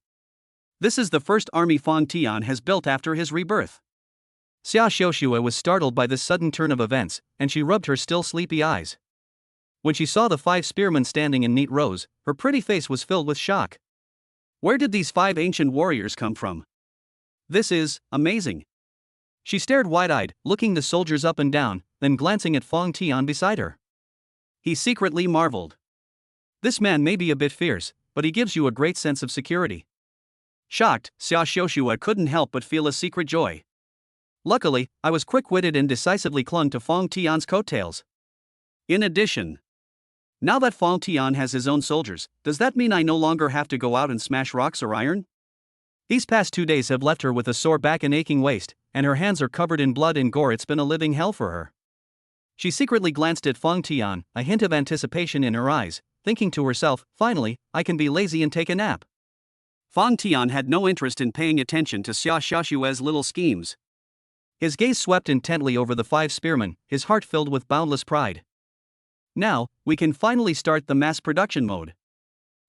This is the first army Fong Tian has built after his rebirth. Xia Xiuxue was startled by this sudden turn of events, and she rubbed her still sleepy eyes. When she saw the 5 spearmen standing in neat rows, her pretty face was filled with shock. Where did these 5 ancient warriors come from? This is amazing. She stared wide-eyed, looking the soldiers up and down, then glancing at Fong Tian beside her. He secretly marveled. This man may be a bit fierce, but he gives you a great sense of security. Shocked, Xia Xiuxue couldn't help but feel a secret joy. Luckily, I was quick-witted and decisively clung to Fong Tian's coattails. In addition, now that Fong Tian has his own soldiers, does that mean I no longer have to go out and smash rocks or iron? These past 2 days have left her with a sore back and aching waist, and her hands are covered in blood and gore. It's been a living hell for her. She secretly glanced at Fong Tian, a hint of anticipation in her eyes, thinking to herself, finally, I can be lazy and take a nap. Fong Tian had no interest in paying attention to Xia Xiuxue's little schemes. His gaze swept intently over the 5 spearmen, his heart filled with boundless pride. Now, we can finally start the mass production mode.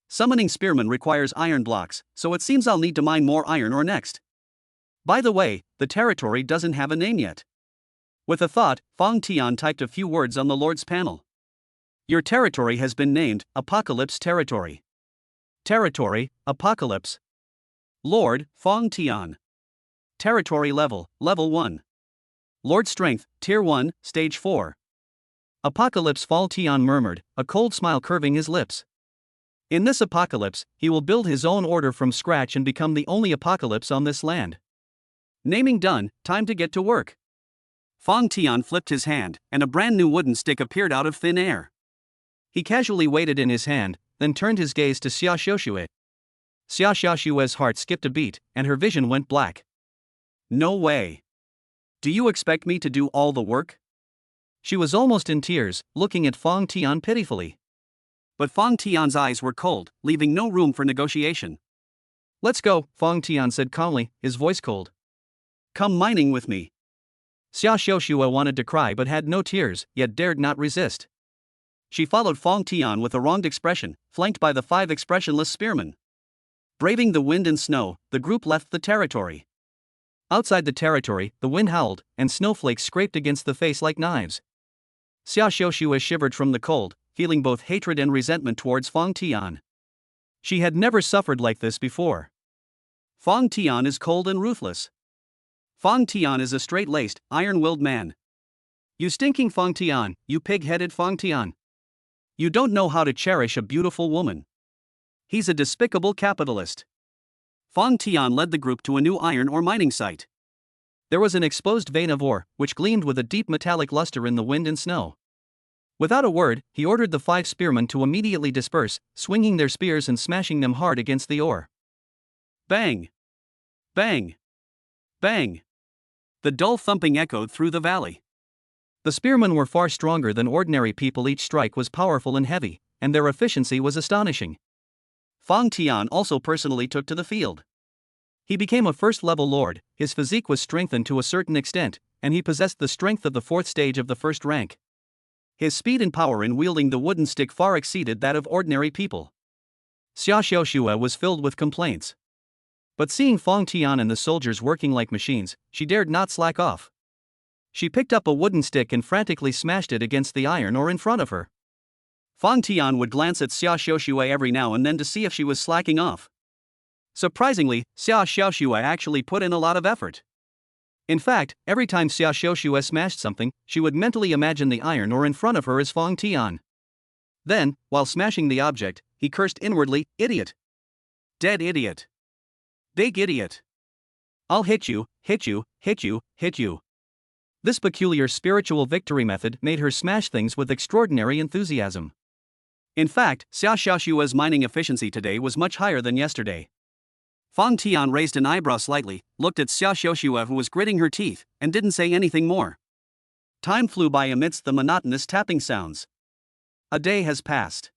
Summoning spearmen requires iron blocks, so it seems I'll need to mine more iron ore next. By the way, the territory doesn't have a name yet. With a thought, Fong Tian typed a few words on the Lord's panel. Your territory has been named Apocalypse Territory. Territory, Apocalypse. Lord, Fong Tian. Territory level, Level 1. Lord Strength, Tier 1, Stage 4. Apocalypse. Fong Tian murmured, a cold smile curving his lips. In this apocalypse, he will build his own order from scratch and become the only apocalypse on this land. Naming done, time to get to work. Fong Tian flipped his hand, and a brand new wooden stick appeared out of thin air. He casually weighed it in his hand, then turned his gaze to Xia Xiuxue. Xia Xiuxue's heart skipped a beat, and her vision went black. No way. Do you expect me to do all the work? She was almost in tears, looking at Fong Tian pitifully. But Fong Tian's eyes were cold, leaving no room for negotiation. Let's go, Fong Tian said calmly, his voice cold. Come mining with me. Xia Xiuxue wanted to cry but had no tears, yet dared not resist. She followed Fong Tian with a wronged expression, flanked by the 5 expressionless spearmen. Braving the wind and snow, the group left the territory. Outside the territory, the wind howled, and snowflakes scraped against the face like knives. Xia Xiuxue shivered from the cold, feeling both hatred and resentment towards Fong Tian. She had never suffered like this before. Fong Tian is cold and ruthless. Fong Tian is a straight-laced, iron-willed man. You stinking Fong Tian, you pig-headed Fong Tian. You don't know how to cherish a beautiful woman. He's a despicable capitalist. Fong Tian led the group to a new iron ore mining site. There was an exposed vein of ore, which gleamed with a deep metallic luster in the wind and snow. Without a word, he ordered the 5 spearmen to immediately disperse, swinging their spears and smashing them hard against the ore. Bang! Bang! Bang! The dull thumping echoed through the valley. The spearmen were far stronger than ordinary people. Each strike was powerful and heavy, and their efficiency was astonishing. Fang Tian also personally took to the field. He became a first-level lord, his physique was strengthened to a certain extent, and he possessed the strength of the fourth stage of the first rank. His speed and power in wielding the wooden stick far exceeded that of ordinary people. Xia Xiaoxue was filled with complaints. But seeing Fang Tian and the soldiers working like machines, she dared not slack off. She picked up a wooden stick and frantically smashed it against the iron ore in front of her. Fang Tian would glance at Xia Xiaoxue every now and then to see if she was slacking off. Surprisingly, Xia Xiaoxue actually put in a lot of effort. In fact, every time Xia Xiaoxue smashed something, she would mentally imagine the iron ore in front of her as Fang Tian. Then, while smashing the object, he cursed inwardly, "Idiot! Dead idiot! Big idiot! I'll hit you, hit you, hit you, hit you." This peculiar spiritual victory method made her smash things with extraordinary enthusiasm. In fact, Xia Xiaoxue's mining efficiency today was much higher than yesterday. Fang Tian raised an eyebrow slightly, looked at Xia Xiaoxue, who was gritting her teeth, and didn't say anything more. Time flew by amidst the monotonous tapping sounds. A day has passed.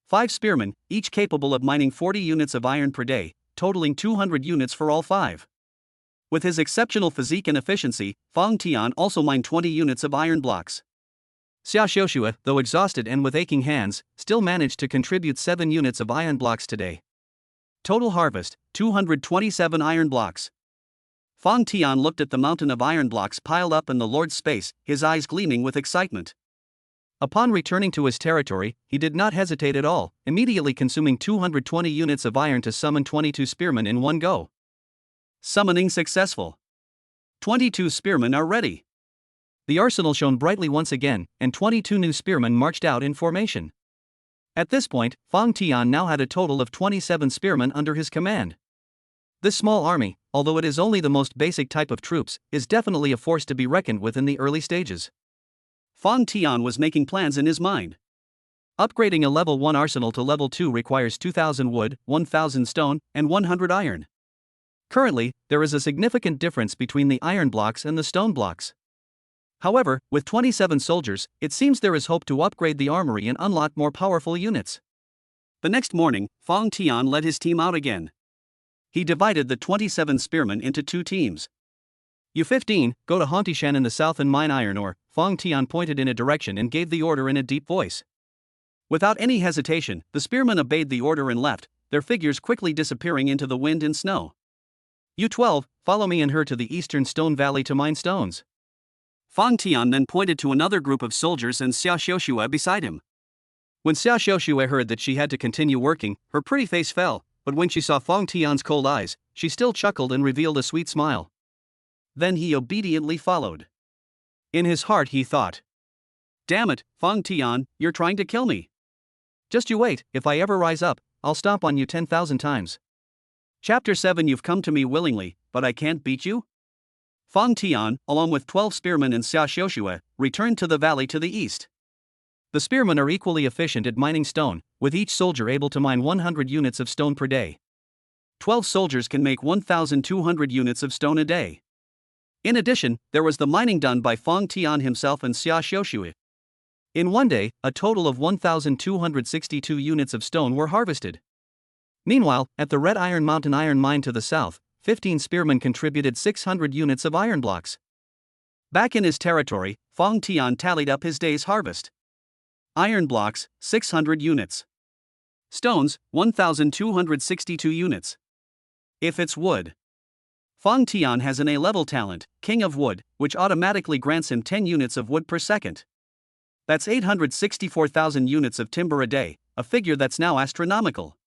5 spearmen, each capable of mining 40 units of iron per day, totaling 200 units for all 5. With his exceptional physique and efficiency, Fang Tian also mined 20 units of iron blocks. Xia Xiaoxue, though exhausted and with aching hands, still managed to contribute 7 units of iron blocks today. Total harvest, 227 iron blocks. Fang Tian looked at the mountain of iron blocks piled up in the Lord's space, his eyes gleaming with excitement. Upon returning to his territory, he did not hesitate at all, immediately consuming 220 units of iron to summon 22 spearmen in one go. Summoning successful. 22 spearmen are ready. The arsenal shone brightly once again, and 22 new spearmen marched out in formation. At this point, Fang Tian now had a total of 27 spearmen under his command. This small army, although it is only the most basic type of troops, is definitely a force to be reckoned with in the early stages. Fang Tian was making plans in his mind. Upgrading a level 1 arsenal to level 2 requires 2,000 wood, 1,000 stone, and 100 iron. Currently, there is a significant difference between the iron blocks and the stone blocks. However, with 27 soldiers, it seems there is hope to upgrade the armory and unlock more powerful units. The next morning, Fang Tian led his team out again. He divided the 27 spearmen into 2 teams. You 15, go to Hontishan in the south and mine iron ore. Fang Tian pointed in a direction and gave the order in a deep voice. Without any hesitation, the spearmen obeyed the order and left, their figures quickly disappearing into the wind and snow. You 12, follow me and her to the eastern stone valley to mine stones. Fang Tian then pointed to another group of soldiers and Xia Xiaoxue beside him. When Xia Xiaoxue heard that she had to continue working, her pretty face fell, but when she saw Fang Tian's cold eyes, she still chuckled and revealed a sweet smile. Then he obediently followed. In his heart he thought, "Damn it, Fang Tian, you're trying to kill me. Just you wait, if I ever rise up, I'll stomp on you 10,000 times." Chapter 7. You've come to me willingly, but I can't beat you? Fang Tian, along with 12 spearmen and Xia Xiaoxue, returned to the valley to the east. The spearmen are equally efficient at mining stone, with each soldier able to mine 100 units of stone per day. 12 soldiers can make 1,200 units of stone a day. In addition, there was the mining done by Fang Tian himself and Xia Xiaoxue. In one day, a total of 1,262 units of stone were harvested. Meanwhile, at the Red Iron Mountain iron mine to the south, 15 spearmen contributed 600 units of iron blocks. Back in his territory, Fang Tian tallied up his day's harvest. Iron blocks, 600 units. Stones, 1,262 units. If it's wood. Fang Tian has an A-level talent, King of Wood, which automatically grants him 10 units of wood per second. That's 864,000 units of timber a day, a figure that's now astronomical.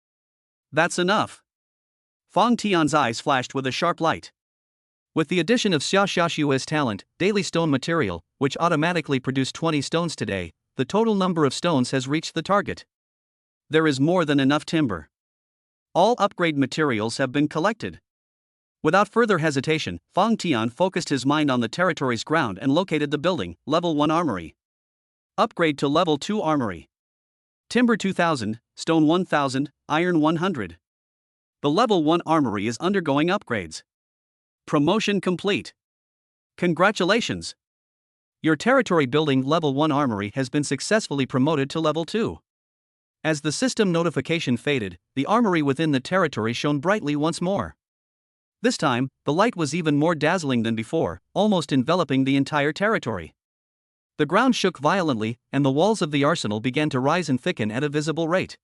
That's enough. Fang Tian's eyes flashed with a sharp light. With the addition of Xia Xiaoxue's talent, daily stone material, which automatically produced 20 stones today, the total number of stones has reached the target. There is more than enough timber. All upgrade materials have been collected. Without further hesitation, Fang Tian focused his mind on the territory's ground and located the building, Level 1 Armory. Upgrade to Level 2 Armory. Timber 2,000, stone 1,000, iron 100. The Level 1 Armory is undergoing upgrades. Promotion complete. Congratulations! Your territory building level 1 armory has been successfully promoted to level 2. As the system notification faded, the armory within the territory shone brightly once more. This time, the light was even more dazzling than before, almost enveloping the entire territory. The ground shook violently, and the walls of the arsenal began to rise and thicken at a visible rate.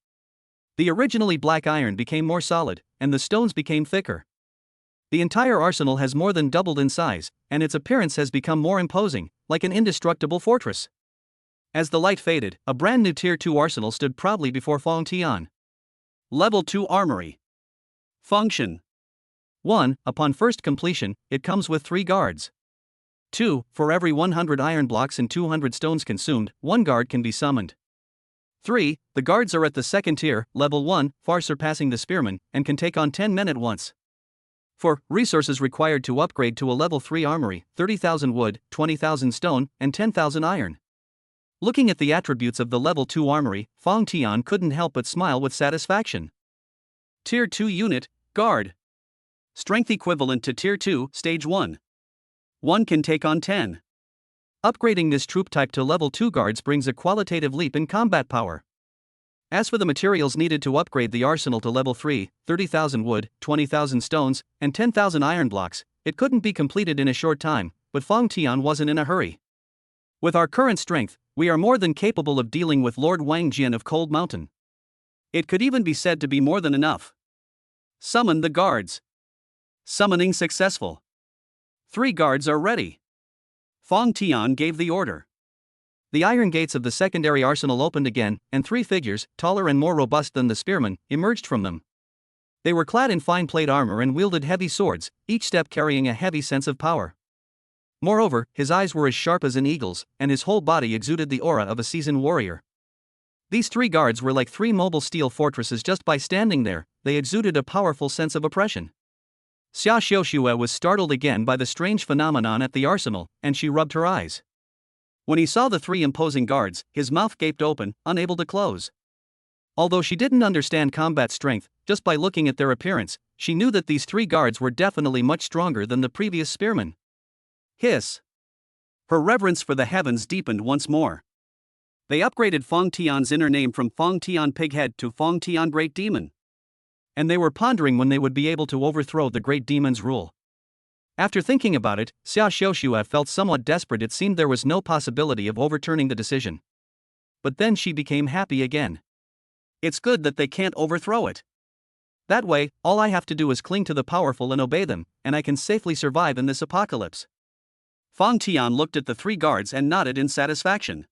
The originally black iron became more solid, and the stones became thicker. The entire arsenal has more than doubled in size, and its appearance has become more imposing, like an indestructible fortress. As the light faded, a brand new Tier 2 arsenal stood proudly before Fong Tian. Level 2 Armory. Function. 1. Upon first completion, it comes with 3 guards. 2. For every 100 iron blocks and 200 stones consumed, 1 guard can be summoned. 3. The guards are at the second tier, level 1, far surpassing the spearmen, and can take on 10 men at once. 4. Resources required to upgrade to a level 3 armory: 30,000 wood, 20,000 stone, and 10,000 iron. Looking at the attributes of the level 2 armory, Fong Tian couldn't help but smile with satisfaction. Tier 2 unit, guard. Strength equivalent to Tier 2, Stage 1. 1 can take on 10. Upgrading this troop type to level 2 guards brings a qualitative leap in combat power. As for the materials needed to upgrade the arsenal to level 3, 30,000 wood, 20,000 stones, and 10,000 iron blocks, it couldn't be completed in a short time, but Fong Tian wasn't in a hurry. With our current strength, we are more than capable of dealing with Lord Wang Jian of Cold Mountain. It could even be said to be more than enough. Summon the guards. Summoning successful. 3 guards are ready. Fong Tian gave the order. The iron gates of the secondary arsenal opened again, and 3 figures, taller and more robust than the spearmen, emerged from them. They were clad in fine plate armor and wielded heavy swords, each step carrying a heavy sense of power. Moreover, his eyes were as sharp as an eagle's, and his whole body exuded the aura of a seasoned warrior. These 3 guards were like 3 mobile steel fortresses. Just by standing there, they exuded a powerful sense of oppression. Xia Xiuxue was startled again by the strange phenomenon at the arsenal, and she rubbed her eyes. When he saw the 3 imposing guards, his mouth gaped open, unable to close. Although she didn't understand combat strength, just by looking at their appearance, she knew that these 3 guards were definitely much stronger than the previous spearmen. Hiss. Her reverence for the heavens deepened once more. They upgraded Fong Tian's inner name from Fong Tian Pighead to Fong Tian Great Demon. And they were pondering when they would be able to overthrow the Great Demon's rule. After thinking about it, Xia Xiuxue felt somewhat desperate. It seemed there was no possibility of overturning the decision. But then she became happy again. It's good that they can't overthrow it. That way, all I have to do is cling to the powerful and obey them, and I can safely survive in this apocalypse. Fong Tian looked at the 3 guards and nodded in satisfaction.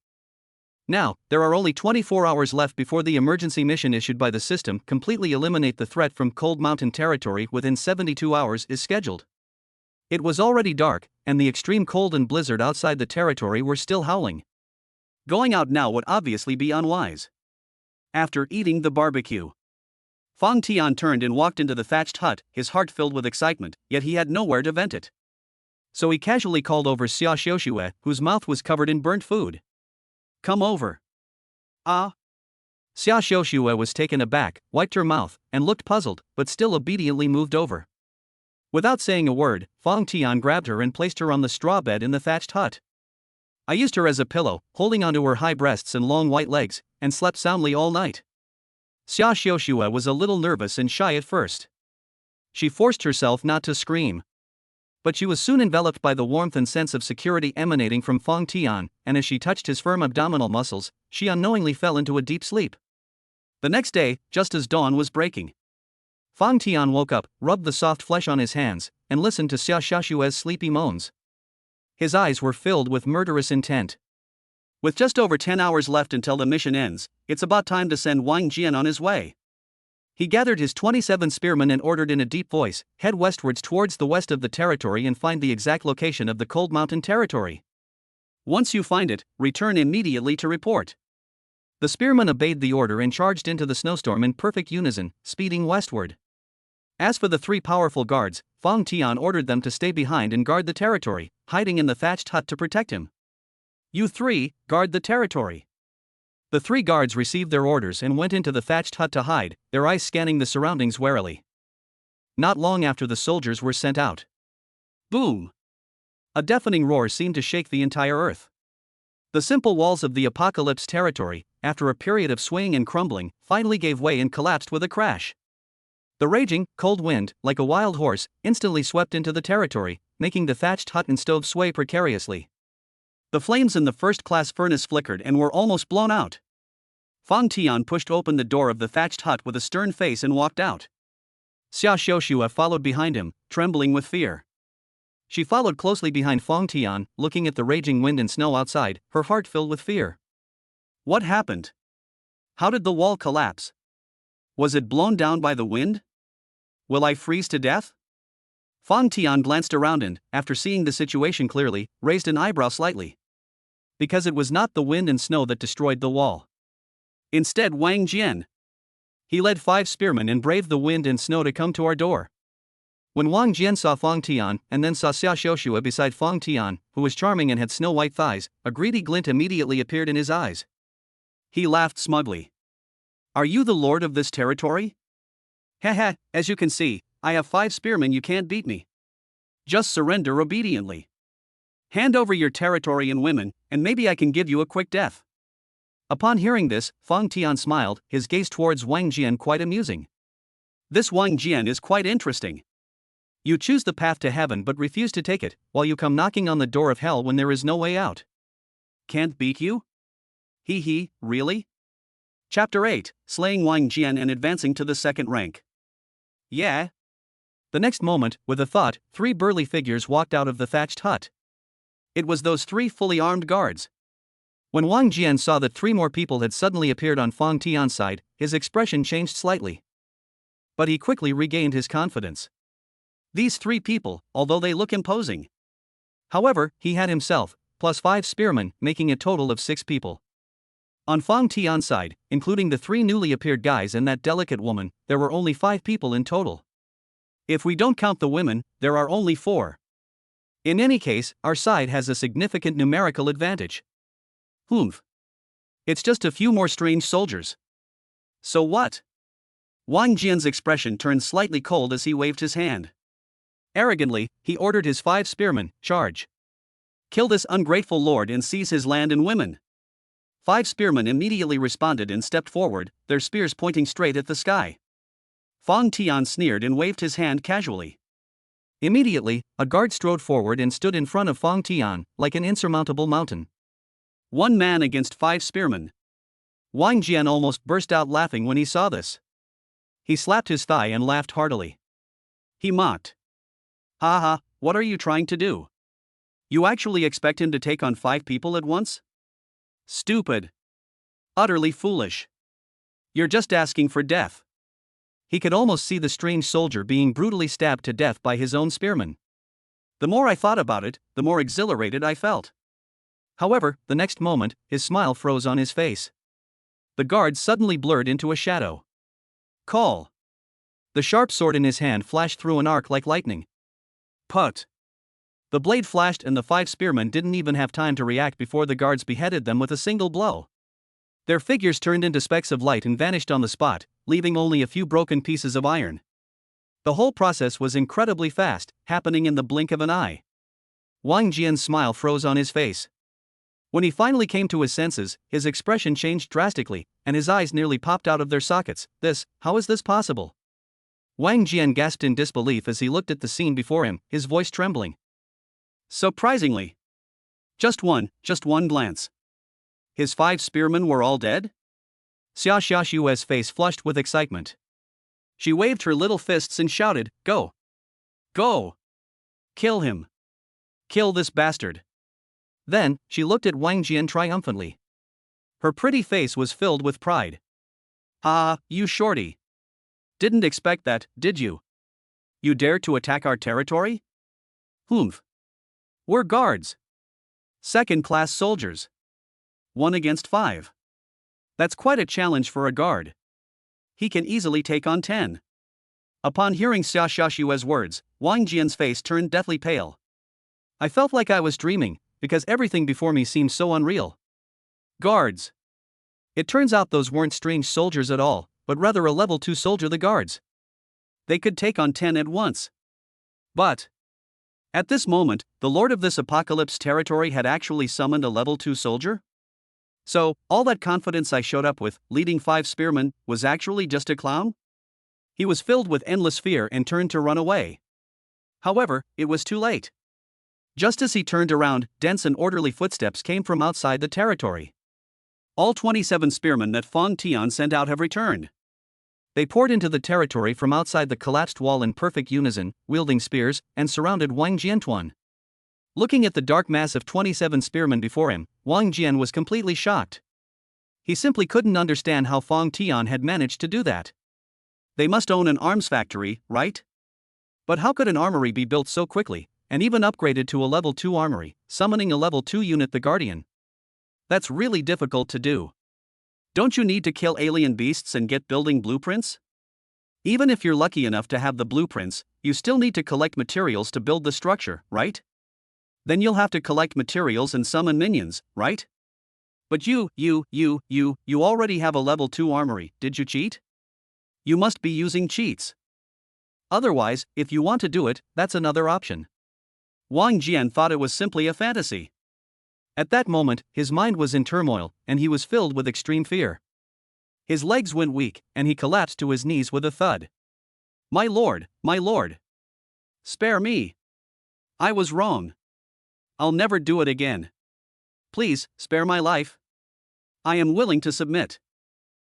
Now, there are only 24 hours left before the emergency mission issued by the system, completely eliminate the threat from Cold Mountain territory within 72 hours, is scheduled. It was already dark, and the extreme cold and blizzard outside the territory were still howling. Going out now would obviously be unwise. After eating the barbecue, Fong Tian turned and walked into the thatched hut, his heart filled with excitement, yet he had nowhere to vent it. So he casually called over Xia Xiuxue, whose mouth was covered in burnt food. Come over. Ah. Xia Xiuxue was taken aback, wiped her mouth, and looked puzzled, but still obediently moved over. Without saying a word, Fong Tian grabbed her and placed her on the straw bed in the thatched hut. I used her as a pillow, holding onto her high breasts and long white legs, and slept soundly all night. Xia Xiuxue was a little nervous and shy at first. She forced herself not to scream. But she was soon enveloped by the warmth and sense of security emanating from Fong Tian, and as she touched his firm abdominal muscles, she unknowingly fell into a deep sleep. The next day, just as dawn was breaking, Fong Tian woke up, rubbed the soft flesh on his hands, and listened to Xia Xiuxue's sleepy moans. His eyes were filled with murderous intent. With just over 10 hours left until the mission ends, it's about time to send Wang Jian on his way. He gathered his 27 spearmen and ordered in a deep voice, head westwards towards the west of the territory and find the exact location of the Cold Mountain territory. Once you find it, return immediately to report. The spearmen obeyed the order and charged into the snowstorm in perfect unison, speeding westward. As for the 3 powerful guards, Fong Tian ordered them to stay behind and guard the territory, hiding in the thatched hut to protect him. You 3, guard the territory. The 3 guards received their orders and went into the thatched hut to hide, their eyes scanning the surroundings warily. Not long after, the soldiers were sent out. Boom! A deafening roar seemed to shake the entire earth. The simple walls of the apocalypse territory, after a period of swaying and crumbling, finally gave way and collapsed with a crash. The raging, cold wind, like a wild horse, instantly swept into the territory, making the thatched hut and stove sway precariously. The flames in the first-class furnace flickered and were almost blown out. Fang Tian pushed open the door of the thatched hut with a stern face and walked out. Xia Xiuxue followed behind him, trembling with fear. She followed closely behind Fang Tian, looking at the raging wind and snow outside, her heart filled with fear. What happened? How did the wall collapse? Was it blown down by the wind? Will I freeze to death? Fang Tian glanced around and, after seeing the situation clearly, raised an eyebrow slightly. Because it was not the wind and snow that destroyed the wall. Instead, Wang Jian. He led 5 spearmen and braved the wind and snow to come to our door. When Wang Jian saw Fang Tian and then saw Xia Xiuxue beside Fang Tian, who was charming and had snow-white thighs, a greedy glint immediately appeared in his eyes. He laughed smugly. Are you the lord of this territory? Haha, as you can see, I have 5 spearmen, you can't beat me. Just surrender obediently. Hand over your territory and women, and maybe I can give you a quick death. Upon hearing this, Fang Tian smiled, his gaze towards Wang Jian quite amusing. This Wang Jian is quite interesting. You choose the path to heaven but refuse to take it, while you come knocking on the door of hell when there is no way out. Can't beat you? Hee, really? Chapter 8, Slaying Wang Jian and Advancing to the Second Rank. Yeah. The next moment, with a thought, 3 burly figures walked out of the thatched hut. It was those 3 fully armed guards. When Wang Jian saw that 3 more people had suddenly appeared on Fang Tian's side, his expression changed slightly. But he quickly regained his confidence. These 3 people, although they look imposing. However, he had himself, plus 5 spearmen, making a total of 6 people. On Fang Tian's side, including the 3 newly appeared guys and that delicate woman, there were only 5 people in total. If we don't count the women, there are only 4. In any case, our side has a significant numerical advantage. Humph. It's just a few more strange soldiers. So what? Wang Jian's expression turned slightly cold as he waved his hand. Arrogantly, he ordered his 5 spearmen, charge. Kill this ungrateful lord and seize his land and women. 5 spearmen immediately responded and stepped forward, their spears pointing straight at the sky. Fang Tian sneered and waved his hand casually. Immediately, a guard strode forward and stood in front of Fang Tian, like an insurmountable mountain. 1 man against 5 spearmen. Wang Jian almost burst out laughing when he saw this. He slapped his thigh and laughed heartily. He mocked. Haha, what are you trying to do? You actually expect him to take on 5 people at once? Stupid. Utterly foolish. You're just asking for death. He could almost see the strange soldier being brutally stabbed to death by his own spearmen. The more I thought about it, the more exhilarated I felt. However, the next moment, his smile froze on his face. The guard suddenly blurred into a shadow. Call. The sharp sword in his hand flashed through an arc like lightning. Put. The blade flashed and the 5 spearmen didn't even have time to react before the guards beheaded them with a single blow. Their figures turned into specks of light and vanished on the spot, leaving only a few broken pieces of iron. The whole process was incredibly fast, happening in the blink of an eye. Wang Jian's smile froze on his face. When he finally came to his senses, his expression changed drastically, and his eyes nearly popped out of their sockets. How is this possible? Wang Jian gasped in disbelief as he looked at the scene before him, his voice trembling. Surprisingly. Just one glance. His 5 spearmen were all dead? Xia Xiuxue's face flushed with excitement. She waved her little fists and shouted, Go! Go! Kill him! Kill this bastard! Then, she looked at Wang Jian triumphantly. Her pretty face was filled with pride. Ah, you shorty! Didn't expect that, did you? You dared to attack our territory? Humph. We're guards. Second-class soldiers. 1 against 5. That's quite a challenge for a guard. He can easily take on 10. Upon hearing Xia Xiuxue's words, Wang Jian's face turned deathly pale. I felt like I was dreaming, because everything before me seemed so unreal. Guards. It turns out those weren't strange soldiers at all, but rather a level 2 soldier, the guards. They could take on 10 at once. But At this moment, the lord of this apocalypse territory had actually summoned a level 2 soldier? So, all that confidence I showed up with, leading 5 spearmen, was actually just a clown? He was filled with endless fear and turned to run away. However, it was too late. Just as he turned around, dense and orderly footsteps came from outside the territory. All 27 spearmen that Fong Tian sent out have returned. They poured into the territory from outside the collapsed wall in perfect unison, wielding spears, and surrounded Wang Jiantuan. Looking at the dark mass of 27 spearmen before him, Wang Jian was completely shocked. He simply couldn't understand how Fong Tian had managed to do that. They must own an arms factory, right? But how could an armory be built so quickly, and even upgraded to a level 2 armory, summoning a level 2 unit, the Guardian? That's really difficult to do. Don't you need to kill alien beasts and get building blueprints? Even if you're lucky enough to have the blueprints, you still need to collect materials to build the structure, right? Then you'll have to collect materials and summon minions, right? But you already have a level 2 armory, did you cheat? You must be using cheats. Otherwise, if you want to do it, that's another option. Wang Jian thought it was simply a fantasy. At that moment, his mind was in turmoil, and he was filled with extreme fear. His legs went weak, and he collapsed to his knees with a thud. My lord, spare me. I was wrong. I'll never do it again. Please, spare my life. I am willing to submit.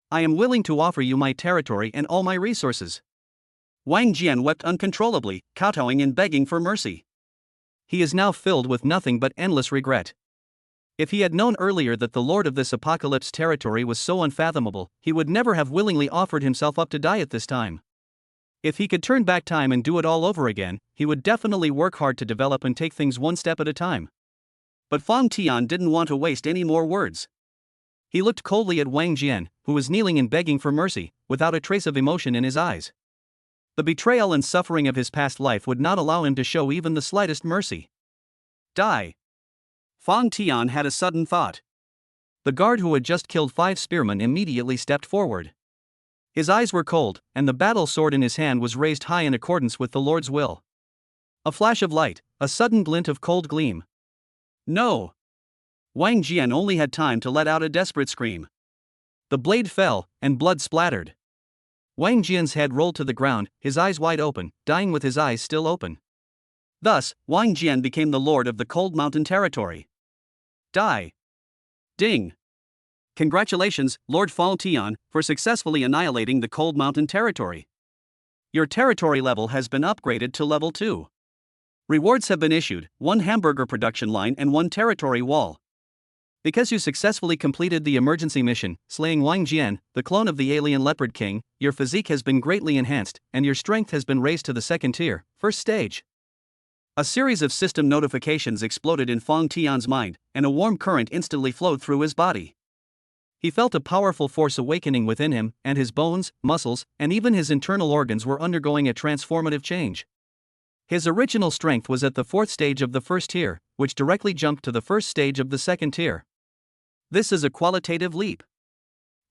I am willing to offer you my territory and all my resources. Wang Jian wept uncontrollably, kowtowing and begging for mercy. He is now filled with nothing but endless regret. If he had known earlier that the lord of this apocalypse territory was so unfathomable, he would never have willingly offered himself up to die at this time. If he could turn back time and do it all over again, he would definitely work hard to develop and take things one step at a time. But Fong Tian didn't want to waste any more words. He looked coldly at Wang Jian, who was kneeling and begging for mercy, without a trace of emotion in his eyes. The betrayal and suffering of his past life would not allow him to show even the slightest mercy. Die. Fong Tian had a sudden thought. The guard who had just killed 5 spearmen immediately stepped forward. His eyes were cold, and the battle sword in his hand was raised high in accordance with the Lord's will. A flash of light, a sudden glint of cold gleam. No! Wang Jian only had time to let out a desperate scream. The blade fell, and blood splattered. Wang Jian's head rolled to the ground, his eyes wide open, dying with his eyes still open. Thus, Wang Jian became the lord of the Cold Mountain territory. Die! Ding! Congratulations, Lord Fong Tian, for successfully annihilating the Cold Mountain territory. Your territory level has been upgraded to level 2. Rewards have been issued, 1 hamburger production line and 1 territory wall. Because you successfully completed the emergency mission, slaying Wang Jian, the clone of the alien leopard king, your physique has been greatly enhanced, and your strength has been raised to the 2nd tier, 1st stage. A series of system notifications exploded in Fong Tian's mind, and a warm current instantly flowed through his body. He felt a powerful force awakening within him, and his bones, muscles, and even his internal organs were undergoing a transformative change. His original strength was at the 4th stage of the 1st tier, which directly jumped to the 1st stage of the 2nd tier. This is a qualitative leap.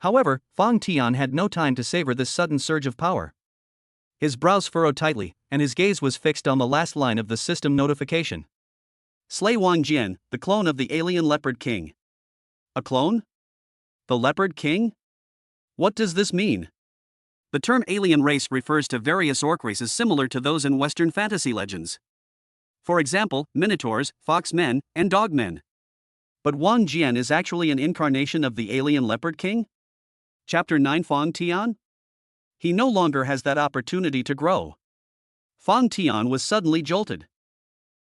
However, Fong Tian had no time to savor this sudden surge of power. His brows furrowed tightly, and his gaze was fixed on the last line of the system notification. Slay Wang Jian, the clone of the alien leopard king. A clone? The leopard king? What does this mean? The term alien race refers to various orc races similar to those in Western fantasy legends. For example, minotaurs, foxmen, and dogmen. But Wang Jian is actually an incarnation of the alien leopard king? Chapter 9 Fong Tian? He no longer has that opportunity to grow. Fong Tian was suddenly jolted.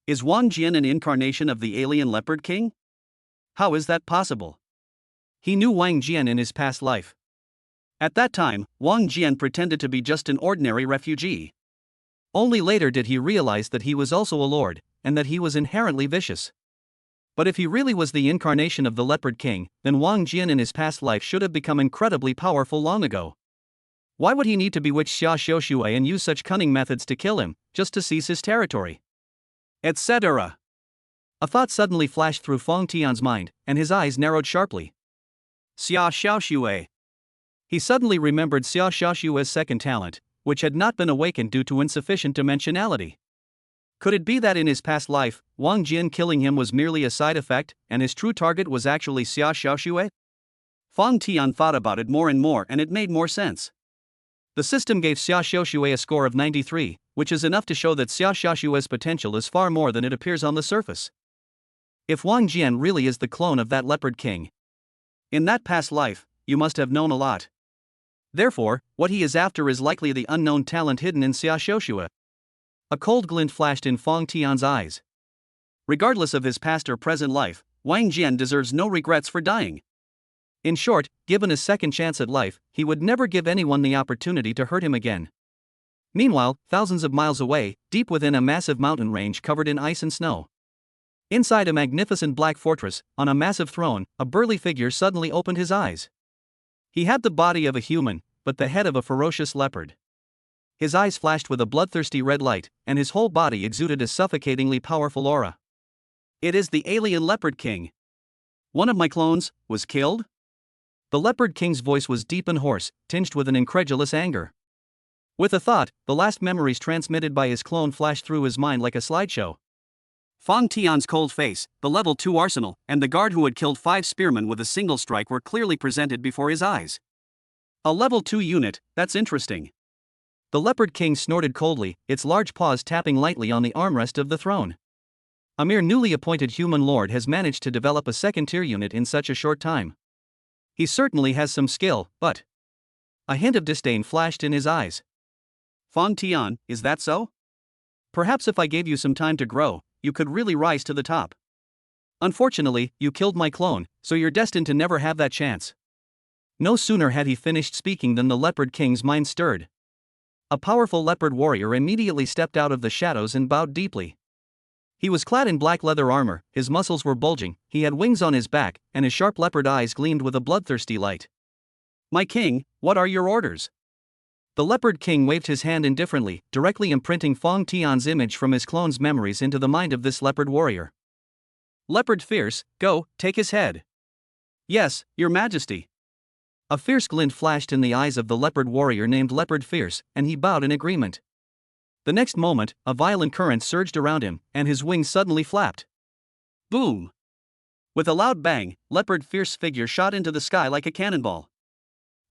Is Wang Jian an incarnation of the alien leopard king? How is that possible? He knew Wang Jian in his past life. At that time, Wang Jian pretended to be just an ordinary refugee. Only later did he realize that he was also a lord, and that he was inherently vicious. But if he really was the incarnation of the Leopard King, then Wang Jian in his past life should have become incredibly powerful long ago. Why would he need to bewitch Xia Xiaoshui and use such cunning methods to kill him, just to seize his territory? Etc. A thought suddenly flashed through Fong Tian's mind, and his eyes narrowed sharply. Xia Xiaoshui. He suddenly remembered Xia Xiaoshui's second talent, which had not been awakened due to insufficient dimensionality. Could it be that in his past life, Wang Jian killing him was merely a side effect, and his true target was actually Xia Xiaoxue? Fang Tian thought about it more and more, and it made more sense. The system gave Xia Xiaoxue a score of 93, which is enough to show that Xia Xiaoxue's potential is far more than it appears on the surface. If Wang Jian really is the clone of that Leopard King, in that past life, you must have known a lot. Therefore, what he is after is likely the unknown talent hidden in Xia Xiaoxue. A cold glint flashed in Fang Tian's eyes. Regardless of his past or present life, Wang Jian deserves no regrets for dying. In short, given a second chance at life, he would never give anyone the opportunity to hurt him again. Meanwhile, thousands of miles away, deep within a massive mountain range covered in ice and snow, inside a magnificent black fortress, on a massive throne, a burly figure suddenly opened his eyes. He had the body of a human, but the head of a ferocious leopard. His eyes flashed with a bloodthirsty red light, and his whole body exuded a suffocatingly powerful aura. It is the alien Leopard King. One of my clones was killed? The Leopard King's voice was deep and hoarse, tinged with an incredulous anger. With a thought, the last memories transmitted by his clone flashed through his mind like a slideshow. Fang Tian's cold face, the level 2 arsenal, and the guard who had killed 5 spearmen with a single strike were clearly presented before his eyes. A level 2 unit, that's interesting. The Leopard King snorted coldly, its large paws tapping lightly on the armrest of the throne. A mere newly appointed human lord has managed to develop a second-tier unit in such a short time. He certainly has some skill, but... A hint of disdain flashed in his eyes. Fang Tian, is that so? Perhaps if I gave you some time to grow, you could really rise to the top. Unfortunately, you killed my clone, so you're destined to never have that chance. No sooner had he finished speaking than the Leopard King's mind stirred. A powerful leopard warrior immediately stepped out of the shadows and bowed deeply. He was clad in black leather armor, his muscles were bulging, he had wings on his back, and his sharp leopard eyes gleamed with a bloodthirsty light. My king, what are your orders? The Leopard King waved his hand indifferently, directly imprinting Fang Tian's image from his clone's memories into the mind of this leopard warrior. Leopard Fierce, go, take his head. Yes, your majesty. A fierce glint flashed in the eyes of the leopard warrior named Leopard Fierce, and he bowed in agreement. The next moment, a violent current surged around him, and his wings suddenly flapped. Boom! With a loud bang, Leopard Fierce's figure shot into the sky like a cannonball.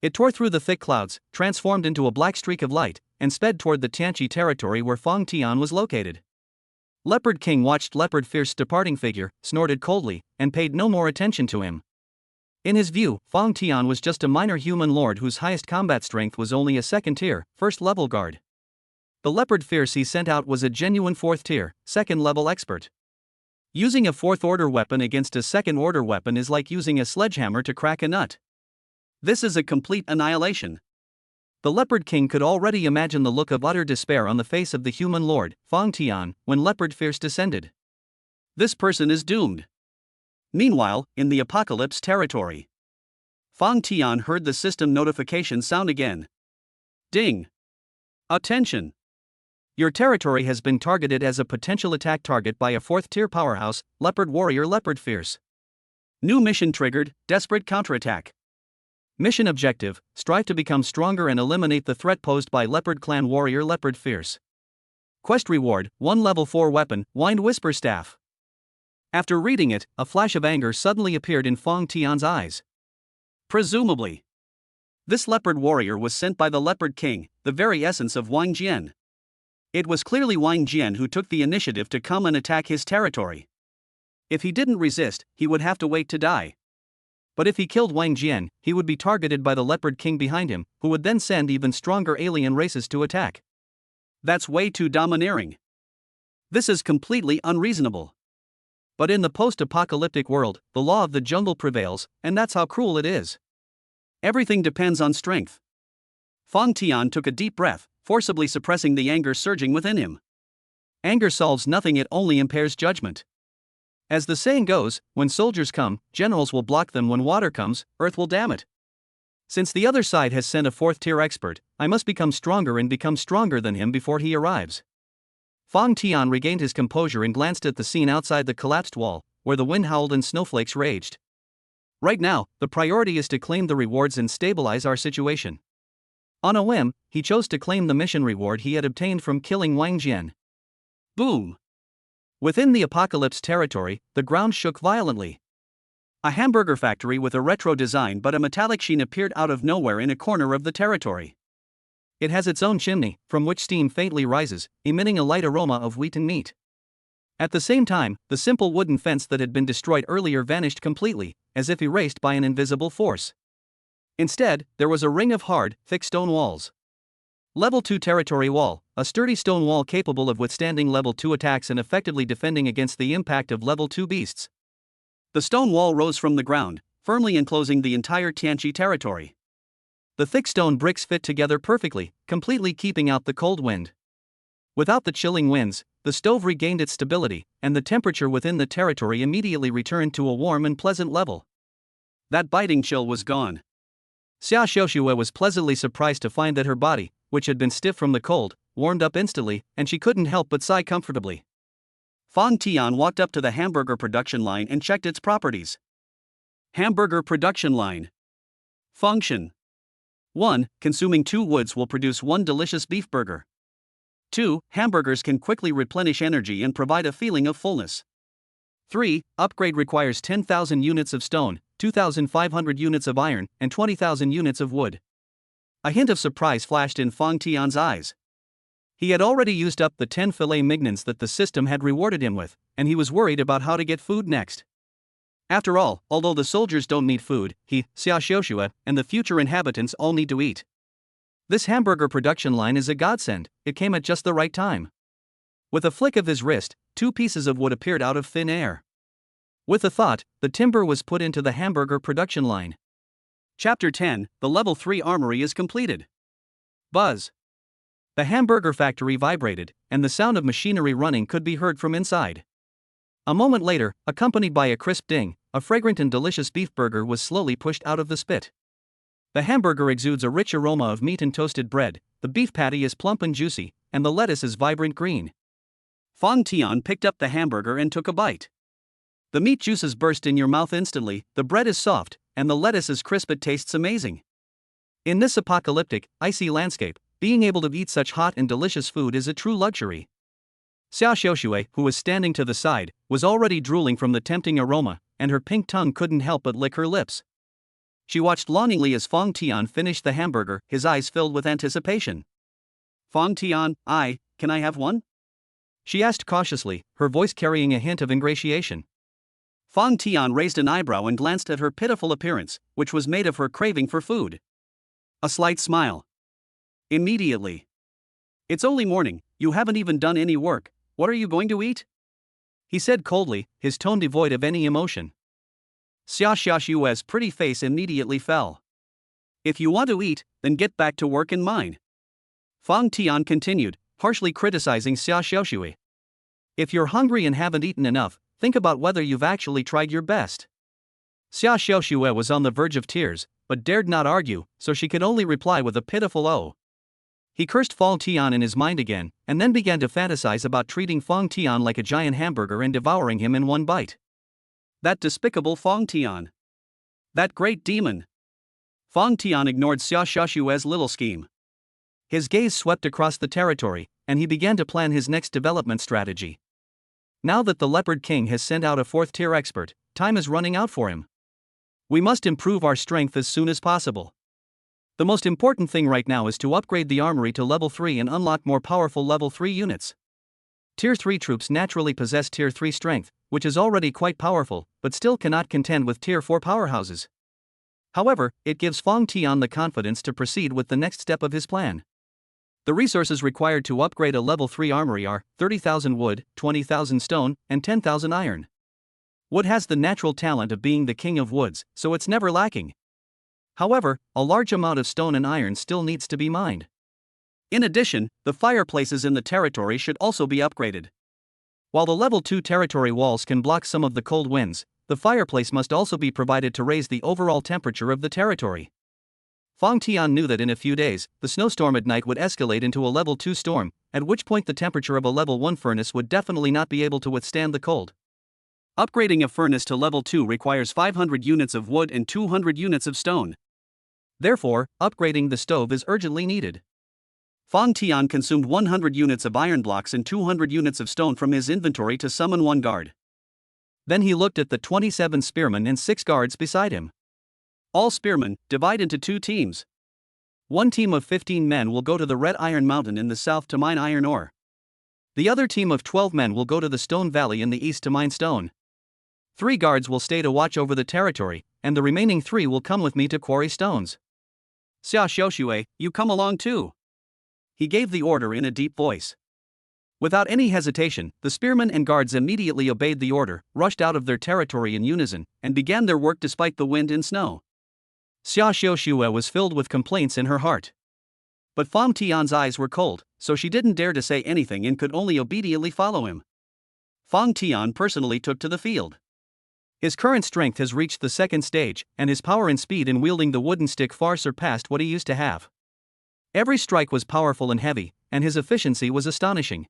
It tore through the thick clouds, transformed into a black streak of light, and sped toward the Tianqi territory where Fang Tian was located. Leopard King watched Leopard Fierce's departing figure, snorted coldly, and paid no more attention to him. In his view, Fang Tian was just a minor human lord whose highest combat strength was only a second-tier, first-level guard. The Leopard Fierce he sent out was a genuine 4th-tier, second-level expert. Using a 4th-order weapon against a 2nd-order weapon is like using a sledgehammer to crack a nut. This is a complete annihilation. The Leopard King could already imagine the look of utter despair on the face of the human lord, Fang Tian, when Leopard Fierce descended. This person is doomed. Meanwhile, in the Apocalypse territory, Fang Tian heard the system notification sound again. Ding! Attention! Your territory has been targeted as a potential attack target by a 4th-tier powerhouse, Leopard Warrior Leopard Fierce. New mission triggered, desperate counterattack. Mission objective, strive to become stronger and eliminate the threat posed by Leopard Clan Warrior Leopard Fierce. Quest reward, 1 level 4 weapon, Wind Whisper Staff. After reading it, a flash of anger suddenly appeared in Fang Tian's eyes. Presumably, this leopard warrior was sent by the Leopard King, the very essence of Wang Jian. It was clearly Wang Jian who took the initiative to come and attack his territory. If he didn't resist, he would have to wait to die. But if he killed Wang Jian, he would be targeted by the Leopard King behind him, who would then send even stronger alien races to attack. That's way too domineering. This is completely unreasonable. But in the post-apocalyptic world, the law of the jungle prevails, and that's how cruel it is. Everything depends on strength. Fang Tian took a deep breath, forcibly suppressing the anger surging within him. Anger solves nothing, it only impairs judgment. As the saying goes, when soldiers come, generals will block them. When water comes, earth will dam it. Since the other side has sent a 4th-tier expert, I must become stronger and become stronger than him before he arrives. Fang Tian regained his composure and glanced at the scene outside the collapsed wall, where the wind howled and snowflakes raged. Right now, the priority is to claim the rewards and stabilize our situation. On a whim, he chose to claim the mission reward he had obtained from killing Wang Jian. Boom! Within the Apocalypse territory, the ground shook violently. A hamburger factory with a retro design but a metallic sheen appeared out of nowhere in a corner of the territory. It has its own chimney, from which steam faintly rises, emitting a light aroma of wheat and meat. At the same time, the simple wooden fence that had been destroyed earlier vanished completely, as if erased by an invisible force. Instead, there was a ring of hard, thick stone walls. Level 2 Territory Wall, a sturdy stone wall capable of withstanding Level 2 attacks and effectively defending against the impact of Level 2 beasts. The stone wall rose from the ground, firmly enclosing the entire Tianqi territory. The thick stone bricks fit together perfectly, completely keeping out the cold wind. Without the chilling winds, the stove regained its stability, and the temperature within the territory immediately returned to a warm and pleasant level. That biting chill was gone. Xia Xiaoxue was pleasantly surprised to find that her body, which had been stiff from the cold, warmed up instantly, and she couldn't help but sigh comfortably. Fang Tian walked up to the hamburger production line and checked its properties. Hamburger production line. Function. 1. Consuming 2 woods will produce 1 delicious beef burger. 2. Hamburgers can quickly replenish energy and provide a feeling of fullness. 3. Upgrade requires 10,000 units of stone, 2,500 units of iron, and 20,000 units of wood. A hint of surprise flashed in Fang Tian's eyes. He had already used up the 10 filet mignons that the system had rewarded him with, and he was worried about how to get food next. After all, although the soldiers don't need food, he, Xia Xiaoxue, and the future inhabitants all need to eat. This hamburger production line is a godsend, it came at just the right time. With a flick of his wrist, 2 pieces of wood appeared out of thin air. With a thought, the timber was put into the hamburger production line. Chapter 10, the Level 3 Armory is completed. Buzz. The hamburger factory vibrated, and the sound of machinery running could be heard from inside. A moment later, accompanied by a crisp ding, a fragrant and delicious beef burger was slowly pushed out of the spit. The hamburger exudes a rich aroma of meat and toasted bread, the beef patty is plump and juicy, and the lettuce is vibrant green. Fang Tian picked up the hamburger and took a bite. The meat juices burst in your mouth instantly, the bread is soft, and the lettuce is crisp. It tastes amazing. In this apocalyptic, icy landscape, being able to eat such hot and delicious food is a true luxury. Xia Xiaoxue, who was standing to the side, was already drooling from the tempting aroma, and her pink tongue couldn't help but lick her lips. She watched longingly as Fang Tian finished the hamburger, his eyes filled with anticipation. Fang Tian, can I have one? She asked cautiously, her voice carrying a hint of ingratiation. Fang Tian raised an eyebrow and glanced at her pitiful appearance, which was made of her craving for food. A slight smile. Immediately. It's only morning, you haven't even done any work, what are you going to eat? He said coldly, his tone devoid of any emotion. Xia Xiaoxue's pretty face immediately fell. If you want to eat, then get back to work in mine. Fang Tian continued, harshly criticizing Xia Xiaoxue. If you're hungry and haven't eaten enough, think about whether you've actually tried your best. Xia Xiaoxue was on the verge of tears, but dared not argue, so she could only reply with a pitiful "oh." He cursed Fang Tian in his mind again, and then began to fantasize about treating Fang Tian like a giant hamburger and devouring him in one bite. That despicable Fang Tian. That great demon. Fang Tian ignored Xia Xiaoxue's little scheme. His gaze swept across the territory, and he began to plan his next development strategy. Now that the Leopard King has sent out a 4th-tier expert, time is running out for him. We must improve our strength as soon as possible. The most important thing right now is to upgrade the armory to level 3 and unlock more powerful level 3 units. Tier 3 troops naturally possess Tier 3 strength, which is already quite powerful, but still cannot contend with Tier 4 powerhouses. However, it gives Fang Tian the confidence to proceed with the next step of his plan. The resources required to upgrade a level 3 armory are 30,000 wood, 20,000 stone, and 10,000 iron. Wood has the natural talent of being the king of woods, so it's never lacking. However, a large amount of stone and iron still needs to be mined. In addition, the fireplaces in the territory should also be upgraded. While the level 2 territory walls can block some of the cold winds, the fireplace must also be provided to raise the overall temperature of the territory. Fang Tian knew that in a few days, the snowstorm at night would escalate into a level 2 storm, at which point the temperature of a level 1 furnace would definitely not be able to withstand the cold. Upgrading a furnace to level 2 requires 500 units of wood and 200 units of stone. Therefore, upgrading the stove is urgently needed. Fang Tian consumed 100 units of iron blocks and 200 units of stone from his inventory to summon one guard. Then he looked at the 27 spearmen and 6 guards beside him. All spearmen, divide into 2 teams. One team of 15 men will go to the Red Iron Mountain in the south to mine iron ore. The other team of 12 men will go to the Stone Valley in the east to mine stone. 3 guards will stay to watch over the territory, and the remaining 3 will come with me to quarry stones. Xia Xiuxue, you come along too. He gave the order in a deep voice. Without any hesitation, the spearmen and guards immediately obeyed the order, rushed out of their territory in unison, and began their work despite the wind and snow. Xia Xiuxue was filled with complaints in her heart. But Fang Tian's eyes were cold, so she didn't dare to say anything and could only obediently follow him. Fang Tian personally took to the field. His current strength has reached the 2nd stage, and his power and speed in wielding the wooden stick far surpassed what he used to have. Every strike was powerful and heavy, and his efficiency was astonishing.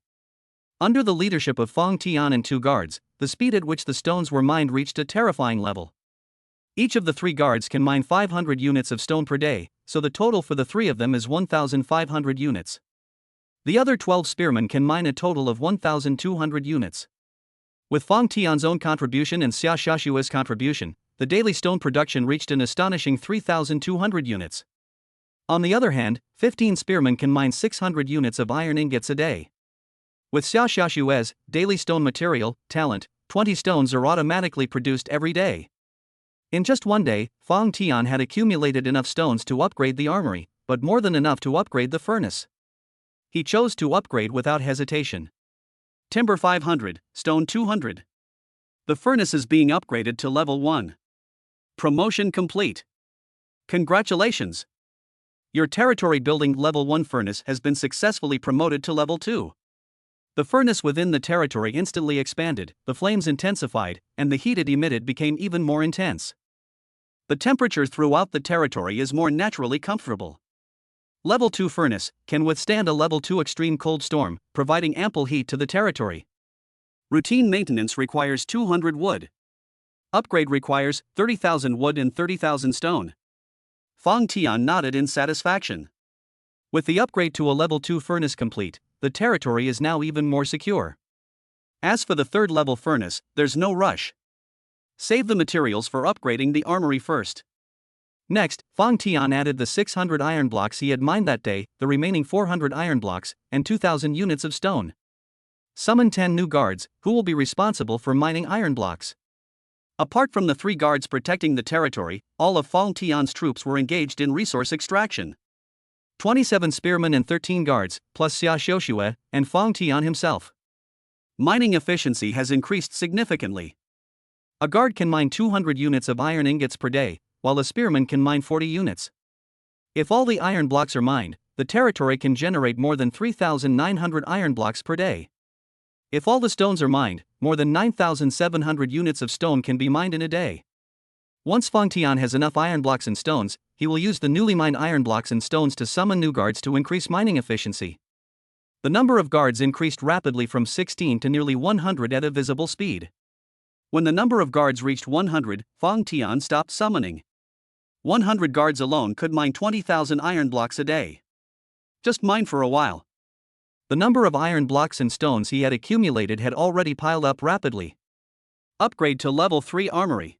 Under the leadership of Fang Tian and 2 guards, the speed at which the stones were mined reached a terrifying level. Each of the 3 guards can mine 500 units of stone per day, so the total for the 3 of them is 1,500 units. The other 12 spearmen can mine a total of 1,200 units. With Fang Tian's own contribution and Xia Xiuxue's contribution, the daily stone production reached an astonishing 3,200 units. On the other hand, 15 spearmen can mine 600 units of iron ingots a day. With Xia Xiuxue's daily stone material talent, 20 stones are automatically produced every day. In just one day, Fang Tian had accumulated enough stones to upgrade the armory, but more than enough to upgrade the furnace. He chose to upgrade without hesitation. Timber 500, stone 200. The furnace is being upgraded to level 1. Promotion complete. Congratulations! Your territory building level 1 furnace has been successfully promoted to level 2. The furnace within the territory instantly expanded, the flames intensified, and the heat it emitted became even more intense. The temperature throughout the territory is more naturally comfortable. Level 2 furnace can withstand a level 2 extreme cold storm, providing ample heat to the territory. Routine maintenance requires 200 wood. Upgrade requires 30,000 wood and 30,000 stone. Fang Tian nodded in satisfaction. With the upgrade to a level 2 furnace complete, the territory is now even more secure. As for the 3rd level furnace, there's no rush. Save the materials for upgrading the armory first. Next, Fang Tian added the 600 iron blocks he had mined that day, the remaining 400 iron blocks, and 2,000 units of stone. Summon 10 new guards, who will be responsible for mining iron blocks. Apart from the 3 guards protecting the territory, all of Fang Tian's troops were engaged in resource extraction. 27 spearmen and 13 guards, plus Xia Xiuxue, and Fang Tian himself. Mining efficiency has increased significantly. A guard can mine 200 units of iron ingots per day, while a spearman can mine 40 units. If all the iron blocks are mined, the territory can generate more than 3,900 iron blocks per day. If all the stones are mined, more than 9,700 units of stone can be mined in a day. Once Fang Tian has enough iron blocks and stones, he will use the newly mined iron blocks and stones to summon new guards to increase mining efficiency. The number of guards increased rapidly from 16 to nearly 100 at a visible speed. When the number of guards reached 100, Fang Tian stopped summoning. 100 guards alone could mine 20,000 iron blocks a day. Just mine for a while. The number of iron blocks and stones he had accumulated had already piled up rapidly. Upgrade to level 3 armory.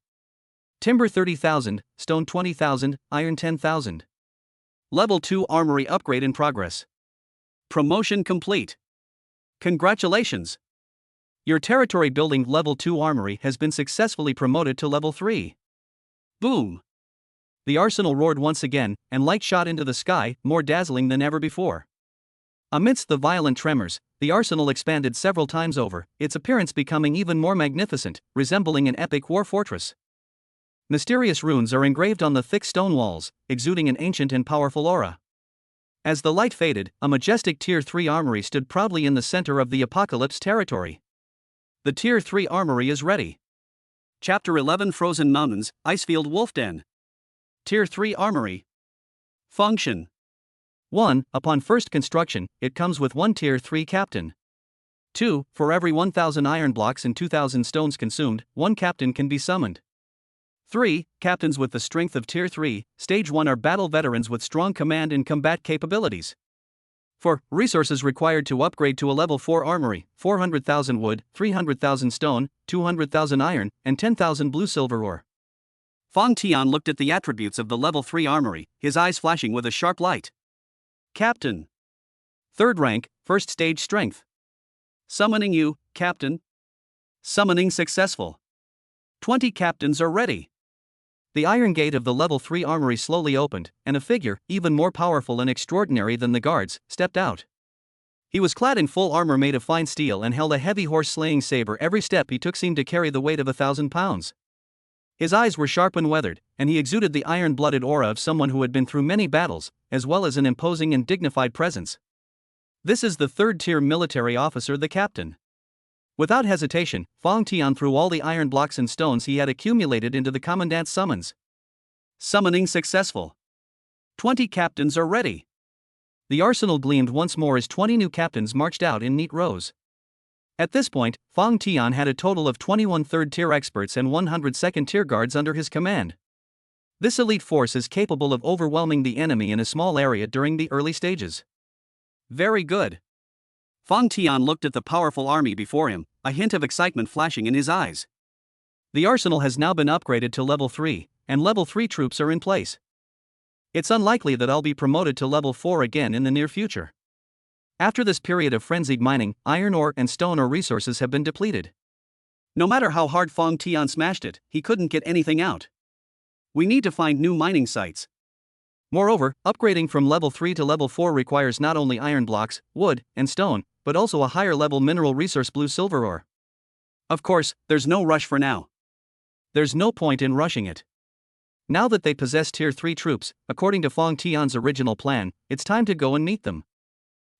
Timber 30,000, stone 20,000, iron 10,000. Level 2 armory upgrade in progress. Promotion complete. Congratulations! Your territory building level 2 armory has been successfully promoted to level 3. Boom! The arsenal roared once again, and light shot into the sky, more dazzling than ever before. Amidst the violent tremors, the arsenal expanded several times over, its appearance becoming even more magnificent, resembling an epic war fortress. Mysterious runes are engraved on the thick stone walls, exuding an ancient and powerful aura. As the light faded, a majestic Tier 3 armory stood proudly in the center of the Apocalypse territory. The Tier 3 armory is ready. Chapter 11 Frozen Mountains, Icefield Wolf Den. Tier 3 Armory. Function 1. Upon first construction, it comes with 1 Tier 3 captain. 2. For every 1,000 iron blocks and 2,000 stones consumed, 1 captain can be summoned. 3. Captains with the strength of Tier 3, Stage 1 are battle veterans with strong command and combat capabilities. For resources required to upgrade to a level 4 armory, 400,000 wood, 300,000 stone, 200,000 iron, and 10,000 blue silver ore. Fang Tian looked at the attributes of the level 3 armory, his eyes flashing with a sharp light. Captain. 3rd rank, 1st stage strength. Summoning you, Captain. Summoning successful. 20 captains are ready. The iron gate of the level 3 armory slowly opened, and a figure, even more powerful and extraordinary than the guards, stepped out. He was clad in full armor made of fine steel and held a heavy horse-slaying saber. Every step he took seemed to carry the weight of 1,000 pounds. His eyes were sharp and weathered, and he exuded the iron-blooded aura of someone who had been through many battles, as well as an imposing and dignified presence. This is the 3rd-tier military officer, the captain. Without hesitation, Fang Tian threw all the iron blocks and stones he had accumulated into the commandant's summons. Summoning successful. 20 captains are ready. The arsenal gleamed once more as 20 new captains marched out in neat rows. At this point, Fang Tian had a total of 21 3rd-tier experts and 100 2nd-tier guards under his command. This elite force is capable of overwhelming the enemy in a small area during the early stages. Very good. Fang Tian looked at the powerful army before him, a hint of excitement flashing in his eyes. The arsenal has now been upgraded to level 3, and level 3 troops are in place. It's unlikely that I'll be promoted to level 4 again in the near future. After this period of frenzied mining, iron ore and stone ore resources have been depleted. No matter how hard Fang Tian smashed it, he couldn't get anything out. We need to find new mining sites. Moreover, upgrading from level 3 to level 4 requires not only iron blocks, wood, and stone, but also a higher level mineral resource, blue silver ore. Of course, there's no rush for now. There's no point in rushing it. Now that they possess tier 3 troops, according to Fang Tian's original plan, it's time to go and meet them.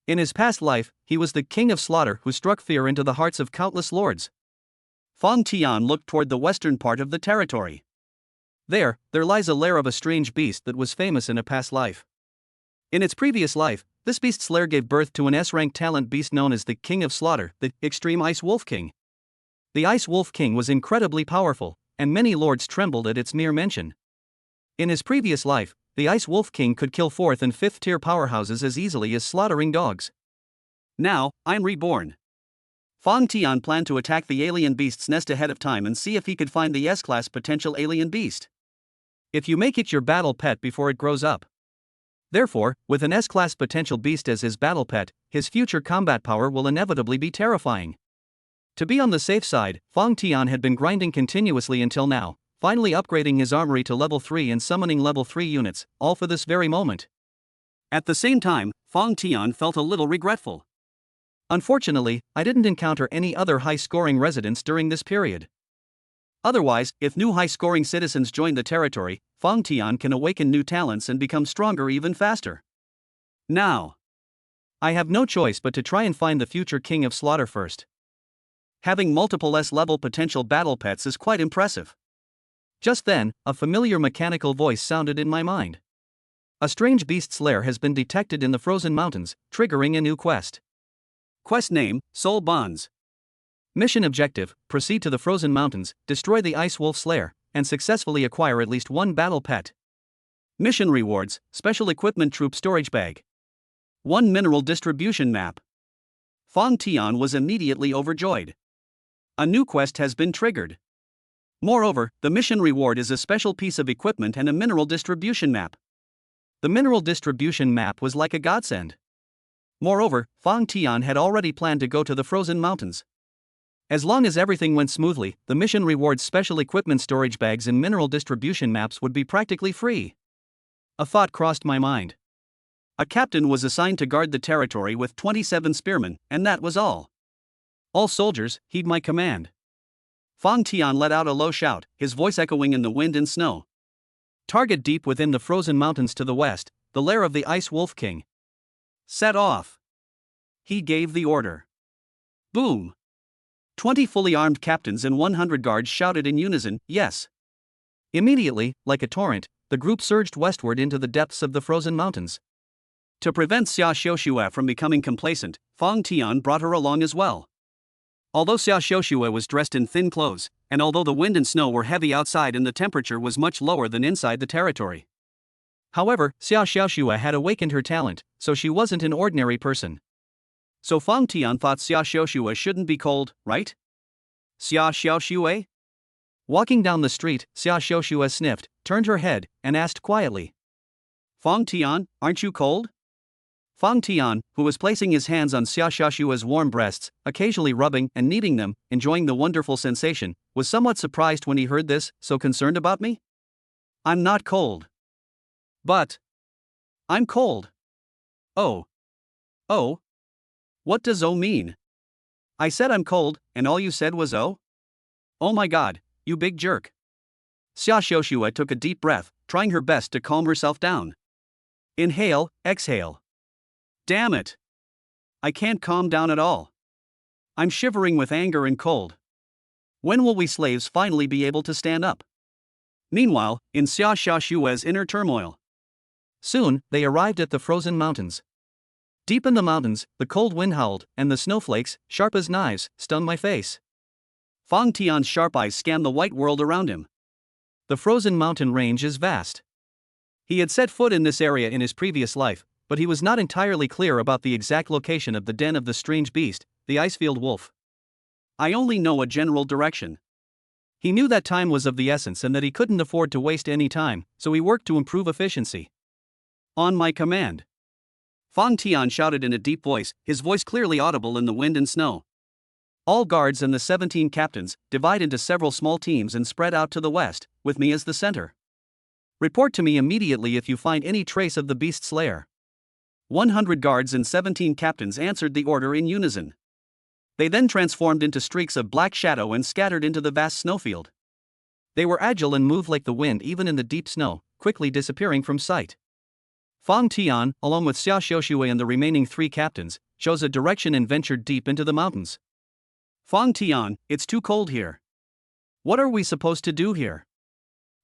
In his past life, he was the king of slaughter who struck fear into the hearts of countless lords. Fang Tian looked toward the western part of the territory. There lies a lair of a strange beast that was famous in a past life. In its previous life, this beast's lair gave birth to an S-rank talent beast known as the King of Slaughter, the Extreme Ice Wolf King. The Ice Wolf King was incredibly powerful, and many lords trembled at its mere mention. In his previous life, the Ice Wolf King could kill 4th and 5th tier powerhouses as easily as slaughtering dogs. Now, I'm reborn. Fang Tian planned to attack the alien beast's nest ahead of time and see if he could find the S-class potential alien beast. If you make it your battle pet before it grows up. Therefore, with an S-class potential beast as his battle pet, his future combat power will inevitably be terrifying. To be on the safe side, Fang Tian had been grinding continuously until now, finally upgrading his armory to level 3 and summoning level 3 units, all for this very moment. At the same time, Fang Tian felt a little regretful. Unfortunately, I didn't encounter any other high-scoring residents during this period. Otherwise, if new high-scoring citizens join the territory, Fang Tian can awaken new talents and become stronger even faster. Now, I have no choice but to try and find the future King of Slaughter first. Having multiple S-level potential battle pets is quite impressive. Just then, a familiar mechanical voice sounded in my mind. A strange beast's lair has been detected in the frozen mountains, triggering a new quest. Quest name, Soul Bonds. Mission objective, proceed to the frozen mountains, destroy the Ice Wolf's lair, and successfully acquire at least one battle pet. Mission rewards, special equipment troop storage bag. 1 mineral distribution map. Fang Tian was immediately overjoyed. A new quest has been triggered. Moreover, the mission reward is a special piece of equipment and a mineral distribution map. The mineral distribution map was like a godsend. Moreover, Fang Tian had already planned to go to the frozen mountains. As long as everything went smoothly, the mission rewards special equipment storage bags and mineral distribution maps would be practically free. A thought crossed my mind. A captain was assigned to guard the territory with 27 spearmen, and that was all. All soldiers, heed my command. Fang Tian let out a low shout, his voice echoing in the wind and snow. Target deep within the frozen mountains to the west, the lair of the Ice Wolf King. Set off. He gave the order. Boom. 20 fully armed captains and 100 guards shouted in unison, yes. Immediately, like a torrent, the group surged westward into the depths of the frozen mountains. To prevent Xia Xiuxue from becoming complacent, Fang Tian brought her along as well. Although Xia Xiuxue was dressed in thin clothes, and although the wind and snow were heavy outside and the temperature was much lower than inside the territory. However, Xia Xiaoxue had awakened her talent, so she wasn't an ordinary person. So Fang Tian thought Xia Xiaoxue shouldn't be cold, right? Xia Xiaoxue? Walking down the street, Xia Xiaoxue sniffed, turned her head, and asked quietly. Fang Tian, aren't you cold? Fang Tian, who was placing his hands on Xia Xiaoxue's warm breasts, occasionally rubbing and kneading them, enjoying the wonderful sensation, was somewhat surprised when he heard this. So concerned about me? I'm not cold. But I'm cold. Oh. Oh? What does "oh" mean? I said I'm cold, and all you said was "oh"? Oh my god, you big jerk. Xia Xiaoxue took a deep breath, trying her best to calm herself down. Inhale, exhale. Damn it. I can't calm down at all. I'm shivering with anger and cold. When will we slaves finally be able to stand up? Meanwhile, in Xia Xiaoxue's inner turmoil. Soon, they arrived at the frozen mountains. Deep in the mountains, the cold wind howled, and the snowflakes, sharp as knives, stung my face. Fang Tian's sharp eyes scanned the white world around him. The frozen mountain range is vast. He had set foot in this area in his previous life, but he was not entirely clear about the exact location of the den of the strange beast, the Icefield Wolf. I only know a general direction. He knew that time was of the essence and that he couldn't afford to waste any time, so he worked to improve efficiency. On my command. Fang Tian shouted in a deep voice, his voice clearly audible in the wind and snow. All guards and the 17 captains divide into several small teams and spread out to the west, with me as the center. Report to me immediately if you find any trace of the beast's lair. 100 guards and 17 captains answered the order in unison. They then transformed into streaks of black shadow and scattered into the vast snowfield. They were agile and moved like the wind even in the deep snow, quickly disappearing from sight. Fang Tian, along with Xia Xiaoxue and the remaining 3 captains, chose a direction and ventured deep into the mountains. Fang Tian, it's too cold here. What are we supposed to do here?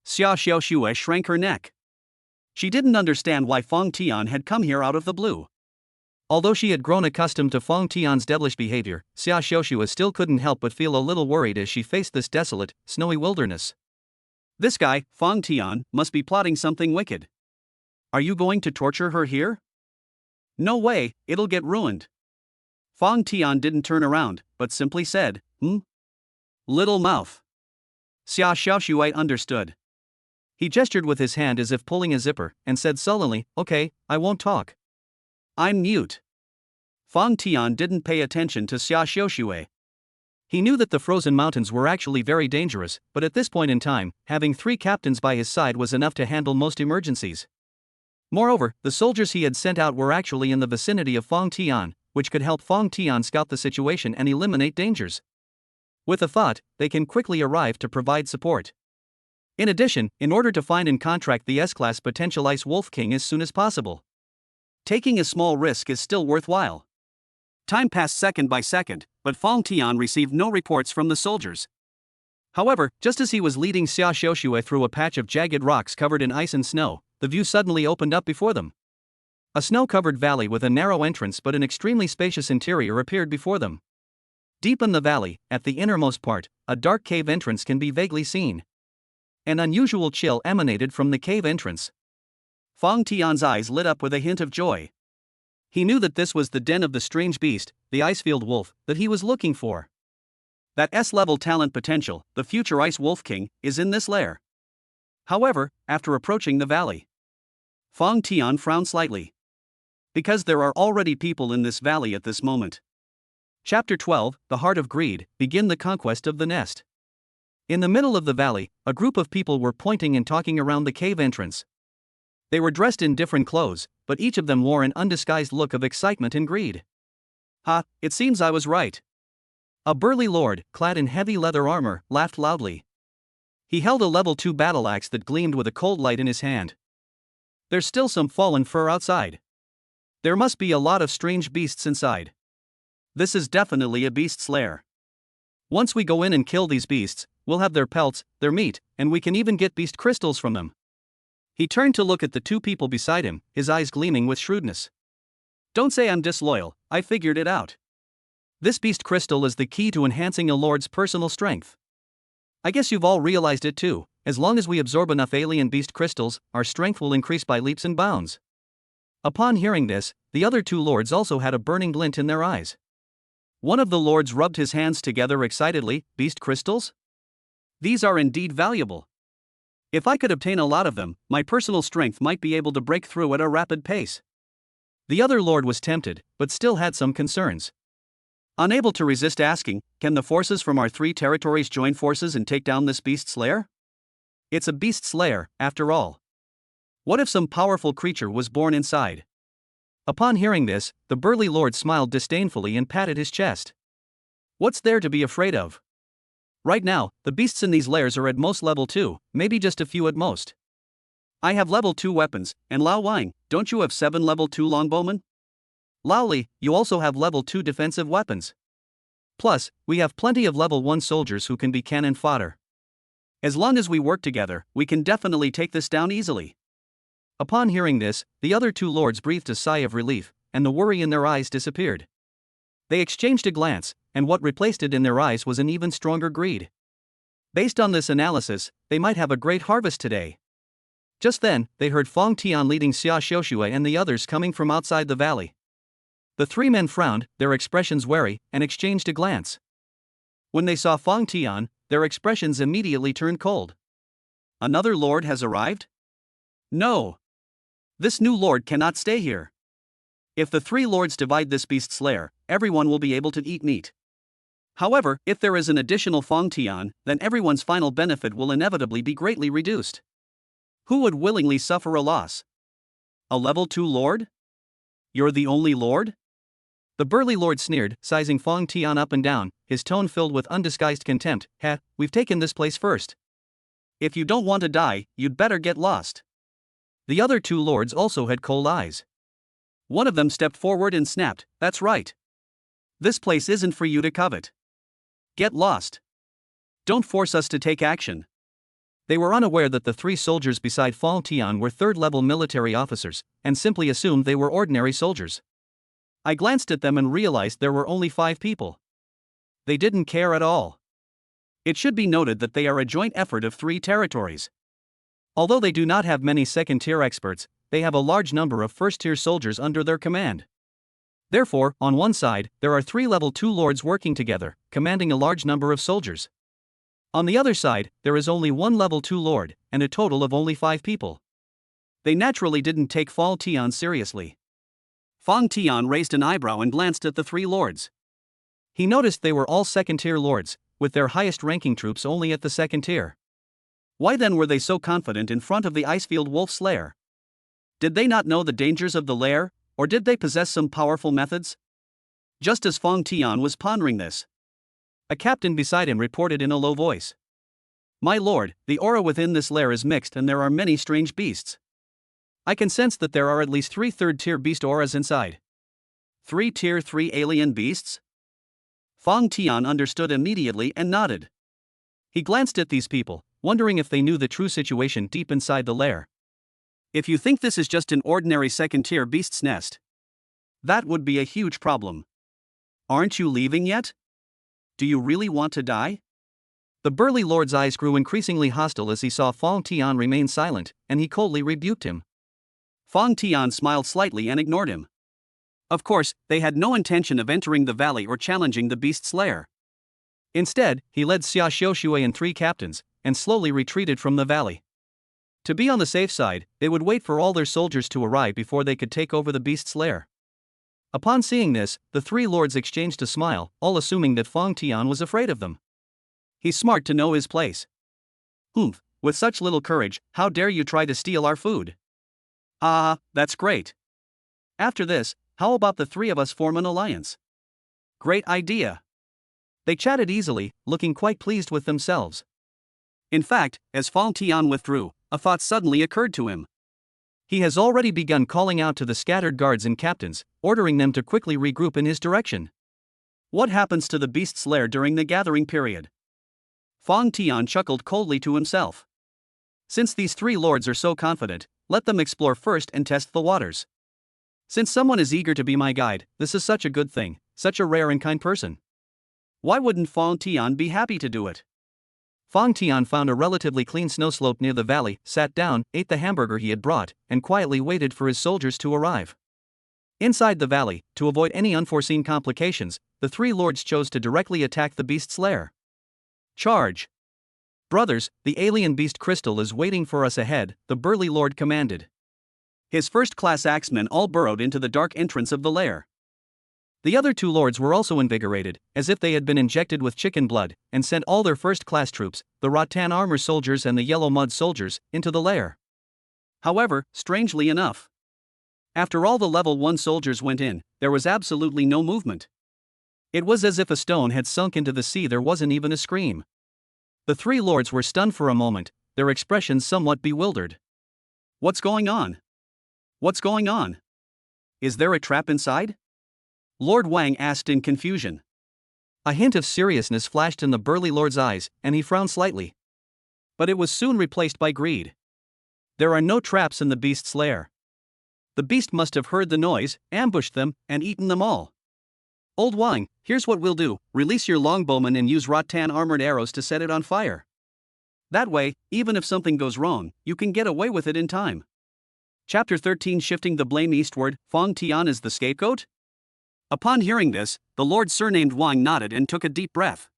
Xia Xiaoxue shrank her neck. She didn't understand why Fang Tian had come here out of the blue. Although she had grown accustomed to Fang Tian's devilish behavior, Xia Xiaoxue still couldn't help but feel a little worried as she faced this desolate, snowy wilderness. This guy, Fang Tian, must be plotting something wicked. Are you going to torture her here? No way, it'll get ruined. Fang Tian didn't turn around, but simply said, Little mouth. Xia Xiaoxue understood. He gestured with his hand as if pulling a zipper, and said sullenly, okay, I won't talk. I'm mute. Fang Tian didn't pay attention to Xia Xiaoxue. He knew that the frozen mountains were actually very dangerous, but at this point in time, having 3 captains by his side was enough to handle most emergencies. Moreover, the soldiers he had sent out were actually in the vicinity of Fang Tian, which could help Fang Tian scout the situation and eliminate dangers. With a thought, they can quickly arrive to provide support. In addition, in order to find and contract the S-Class potential Ice Wolf King as soon as possible. Taking a small risk is still worthwhile. Time passed second by second, but Fang Tian received no reports from the soldiers. However, just as he was leading Xia Xiaoxue through a patch of jagged rocks covered in ice and snow, the view suddenly opened up before them. A snow-covered valley with a narrow entrance but an extremely spacious interior appeared before them. Deep in the valley, at the innermost part, a dark cave entrance can be vaguely seen. An unusual chill emanated from the cave entrance. Fang Tian's eyes lit up with a hint of joy. He knew that this was the den of the strange beast, the Icefield Wolf, that he was looking for. That S-level talent potential, the future Ice Wolf King, is in this lair. However, after approaching the valley, Fang Tian frowned slightly. Because there are already people in this valley at this moment. Chapter 12, The Heart of Greed, Begin the Conquest of the Nest. In the middle of the valley, a group of people were pointing and talking around the cave entrance. They were dressed in different clothes, but each of them wore an undisguised look of excitement and greed. Ha, it seems I was right. A burly lord, clad in heavy leather armor, laughed loudly. He held a level 2 battle axe that gleamed with a cold light in his hand. There's still some fallen fur outside. There must be a lot of strange beasts inside. This is definitely a beast's lair. Once we go in and kill these beasts, we'll have their pelts, their meat, and we can even get beast crystals from them. He turned to look at the 2 people beside him, his eyes gleaming with shrewdness. Don't say I'm disloyal, I figured it out. This beast crystal is the key to enhancing a lord's personal strength. I guess you've all realized it too, as long as we absorb enough alien beast crystals, our strength will increase by leaps and bounds. Upon hearing this, the other two lords also had a burning glint in their eyes. One of the lords rubbed his hands together excitedly. Beast crystals? These are indeed valuable. If I could obtain a lot of them, my personal strength might be able to break through at a rapid pace. The other lord was tempted, but still had some concerns. Unable to resist asking, can the forces from our 3 territories join forces and take down this beast slayer? It's a beast slayer, after all. What if some powerful creature was born inside? Upon hearing this, the burly lord smiled disdainfully and patted his chest. What's there to be afraid of? Right now, the beasts in these lairs are at most level 2, maybe just a few at most. I have level 2 weapons, and Lao Wang, don't you have 7 level 2 longbowmen? Lao Li, you also have level 2 defensive weapons. Plus, we have plenty of level 1 soldiers who can be cannon fodder. As long as we work together, we can definitely take this down easily. Upon hearing this, the other two lords breathed a sigh of relief, and the worry in their eyes disappeared. They exchanged a glance, and what replaced it in their eyes was an even stronger greed. Based on this analysis, they might have a great harvest today. Just then, they heard Fong Tian leading Xia Xiuxue and the others coming from outside the valley. The 3 men frowned, their expressions wary, and exchanged a glance. When they saw Fong Tian, their expressions immediately turned cold. Another lord has arrived? No. This new lord cannot stay here. If the 3 lords divide this beast's lair, everyone will be able to eat meat. However, if there is an additional Fong Tian, then everyone's final benefit will inevitably be greatly reduced. Who would willingly suffer a loss? A level 2 lord? You're the only lord? The burly lord sneered, sizing Fong Tian up and down, his tone filled with undisguised contempt. We've taken this place first. If you don't want to die, you'd better get lost. The other 2 lords also had cold eyes. One of them stepped forward and snapped, that's right. This place isn't for you to covet. Get lost. Don't force us to take action. They were unaware that the 3 soldiers beside Fong Tian were 3rd-level military officers, and simply assumed they were ordinary soldiers. I glanced at them and realized there were only 5 people. They didn't care at all. It should be noted that they are a joint effort of 3 territories. Although they do not have many second-tier experts, they have a large number of first-tier soldiers under their command. Therefore, on one side, there are 3 level 2 lords working together, commanding a large number of soldiers. On the other side, there is only 1 level 2 lord, and a total of only 5 people. They naturally didn't take Fong Tian seriously. Fong Tian raised an eyebrow and glanced at the 3 lords. He noticed they were all second-tier lords, with their highest-ranking troops only at the 2nd tier. Why then were they so confident in front of the Icefield Wolf's lair? Did they not know the dangers of the lair, or did they possess some powerful methods? Just as Fong Tian was pondering this, a captain beside him reported in a low voice. My lord, the aura within this lair is mixed and there are many strange beasts. I can sense that there are at least 3 third-tier beast auras inside. 3 tier 3 alien beasts? Fong Tian understood immediately and nodded. He glanced at these people, wondering if they knew the true situation deep inside the lair. If you think this is just an ordinary second-tier beast's nest, that would be a huge problem. Aren't you leaving yet? Do you really want to die? The burly lord's eyes grew increasingly hostile as he saw Fong Tian remain silent, and he coldly rebuked him. Fong Tian smiled slightly and ignored him. Of course, they had no intention of entering the valley or challenging the beast's lair. Instead, he led Xia Xiuxue and 3 captains, and slowly retreated from the valley. To be on the safe side, they would wait for all their soldiers to arrive before they could take over the beast's lair. Upon seeing this, the 3 lords exchanged a smile, all assuming that Fong Tian was afraid of them. He's smart to know his place. Humph, with such little courage, how dare you try to steal our food? Ah, that's great. After this, how about the 3 of us form an alliance? Great idea. They chatted easily, looking quite pleased with themselves. In fact, as Fong Tian withdrew, a thought suddenly occurred to him. He has already begun calling out to the scattered guards and captains, ordering them to quickly regroup in his direction. What happens to the beast's lair during the gathering period? Fong Tian chuckled coldly to himself. Since these 3 lords are so confident, let them explore first and test the waters. Since someone is eager to be my guide, this is such a good thing, such a rare and kind person. Why wouldn't Fong Tian be happy to do it? Fong Tian found a relatively clean snow slope near the valley, sat down, ate the hamburger he had brought, and quietly waited for his soldiers to arrive. Inside the valley, to avoid any unforeseen complications, the three lords chose to directly attack the beast's lair. Charge! Brothers, the alien beast crystal is waiting for us ahead, the burly lord commanded. His first-class axemen all burrowed into the dark entrance of the lair. The other two lords were also invigorated, as if they had been injected with chicken blood, and sent all their first-class troops, the rattan armor soldiers and the yellow mud soldiers, into the lair. However, strangely enough, after all the level 1 soldiers went in, there was absolutely no movement. It was as if a stone had sunk into the sea. There wasn't even a scream. The three lords were stunned for a moment, their expressions somewhat bewildered. What's going on? What's going on? Is there a trap inside? Lord Wang asked in confusion. A hint of seriousness flashed in the burly lord's eyes, and he frowned slightly. But it was soon replaced by greed. There are no traps in the beast's lair. The beast must have heard the noise, ambushed them, and eaten them all. Old Wang, here's what we'll do: release your longbowman and use rattan armored arrows to set it on fire. That way, even if something goes wrong, you can get away with it in time. Chapter 13: Shifting the blame eastward. Fong Tian is the scapegoat? Upon hearing this, the lord surnamed Wang nodded and took a deep breath.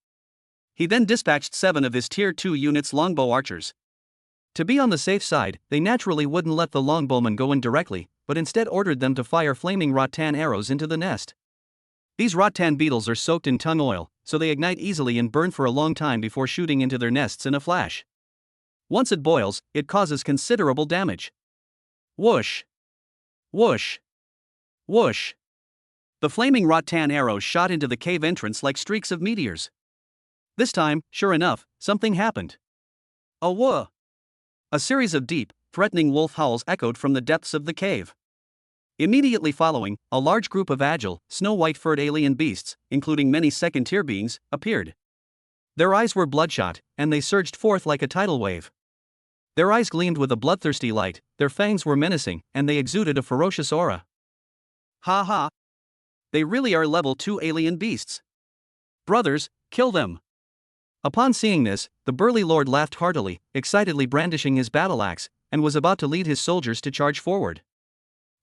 He then dispatched 7 of his Tier 2 units longbow archers. To be on the safe side, they naturally wouldn't let the longbowmen go in directly, but instead ordered them to fire flaming rattan arrows into the nest. These rattan beetles are soaked in tung oil, so they ignite easily and burn for a long time before shooting into their nests in a flash. Once it boils, it causes considerable damage. Whoosh! Whoosh! Whoosh! The flaming rattan arrows shot into the cave entrance like streaks of meteors. This time, sure enough, something happened. A whoa! A series of deep, threatening wolf howls echoed from the depths of the cave. Immediately following, a large group of agile, snow-white furred alien beasts, including many second-tier beings, appeared. Their eyes were bloodshot, and they surged forth like a tidal wave. Their eyes gleamed with a bloodthirsty light, their fangs were menacing, and they exuded a ferocious aura. Ha ha! They really are level 2 alien beasts. Brothers, kill them! Upon seeing this, the burly lord laughed heartily, excitedly brandishing his battle axe, and was about to lead his soldiers to charge forward.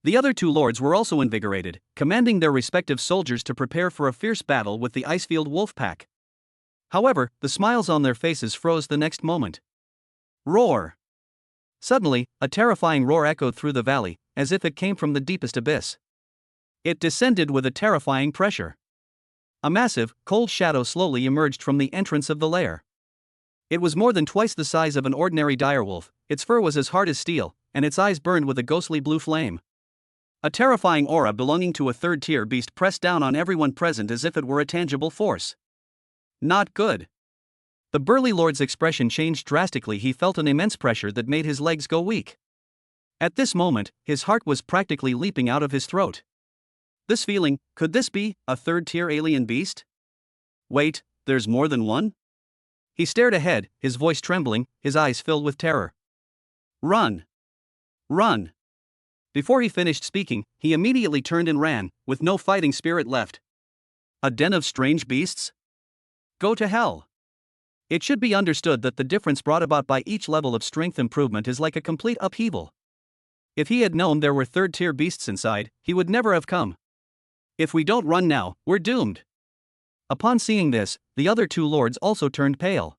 The other two lords were also invigorated, commanding their respective soldiers to prepare for a fierce battle with the Icefield wolf pack. However, the smiles on their faces froze the next moment. Roar! Suddenly, a terrifying roar echoed through the valley, as if it came from the deepest abyss. It descended with a terrifying pressure. A massive, cold shadow slowly emerged from the entrance of the lair. It was more than twice the size of an ordinary direwolf, its fur was as hard as steel, and its eyes burned with a ghostly blue flame. A terrifying aura belonging to a third-tier beast pressed down on everyone present as if it were a tangible force. Not good. The burly lord's expression changed drastically. He felt an immense pressure that made his legs go weak. At this moment, his heart was practically leaping out of his throat. This feeling, could this be a third-tier alien beast? Wait, there's more than one? He stared ahead, his voice trembling, his eyes filled with terror. Run! Run! Before he finished speaking, he immediately turned and ran, with no fighting spirit left. A den of strange beasts? Go to hell! It should be understood that the difference brought about by each level of strength improvement is like a complete upheaval. If he had known there were third-tier beasts inside, he would never have come. If we don't run now, we're doomed. Upon seeing this, the other two lords also turned pale.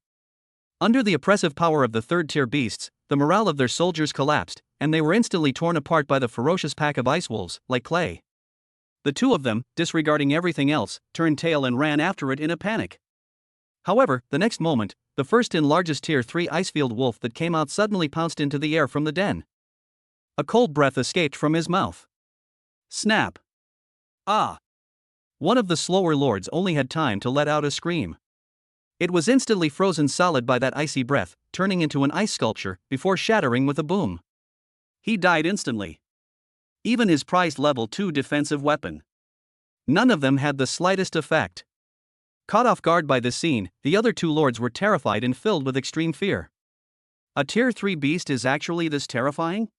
Under the oppressive power of the third-tier beasts, the morale of their soldiers collapsed, and they were instantly torn apart by the ferocious pack of ice wolves, like clay. The two of them, disregarding everything else, turned tail and ran after it in a panic. However, the next moment, the first and largest Tier 3 Icefield wolf that came out suddenly pounced into the air from the den. A cold breath escaped from his mouth. Snap! Ah! One of the slower lords only had time to let out a scream. It was instantly frozen solid by that icy breath, turning into an ice sculpture, before shattering with a boom. He died instantly. Even his prized level 2 defensive weapon. None of them had the slightest effect. Caught off guard by this scene, the other two lords were terrified and filled with extreme fear. A Tier 3 beast is actually this terrifying?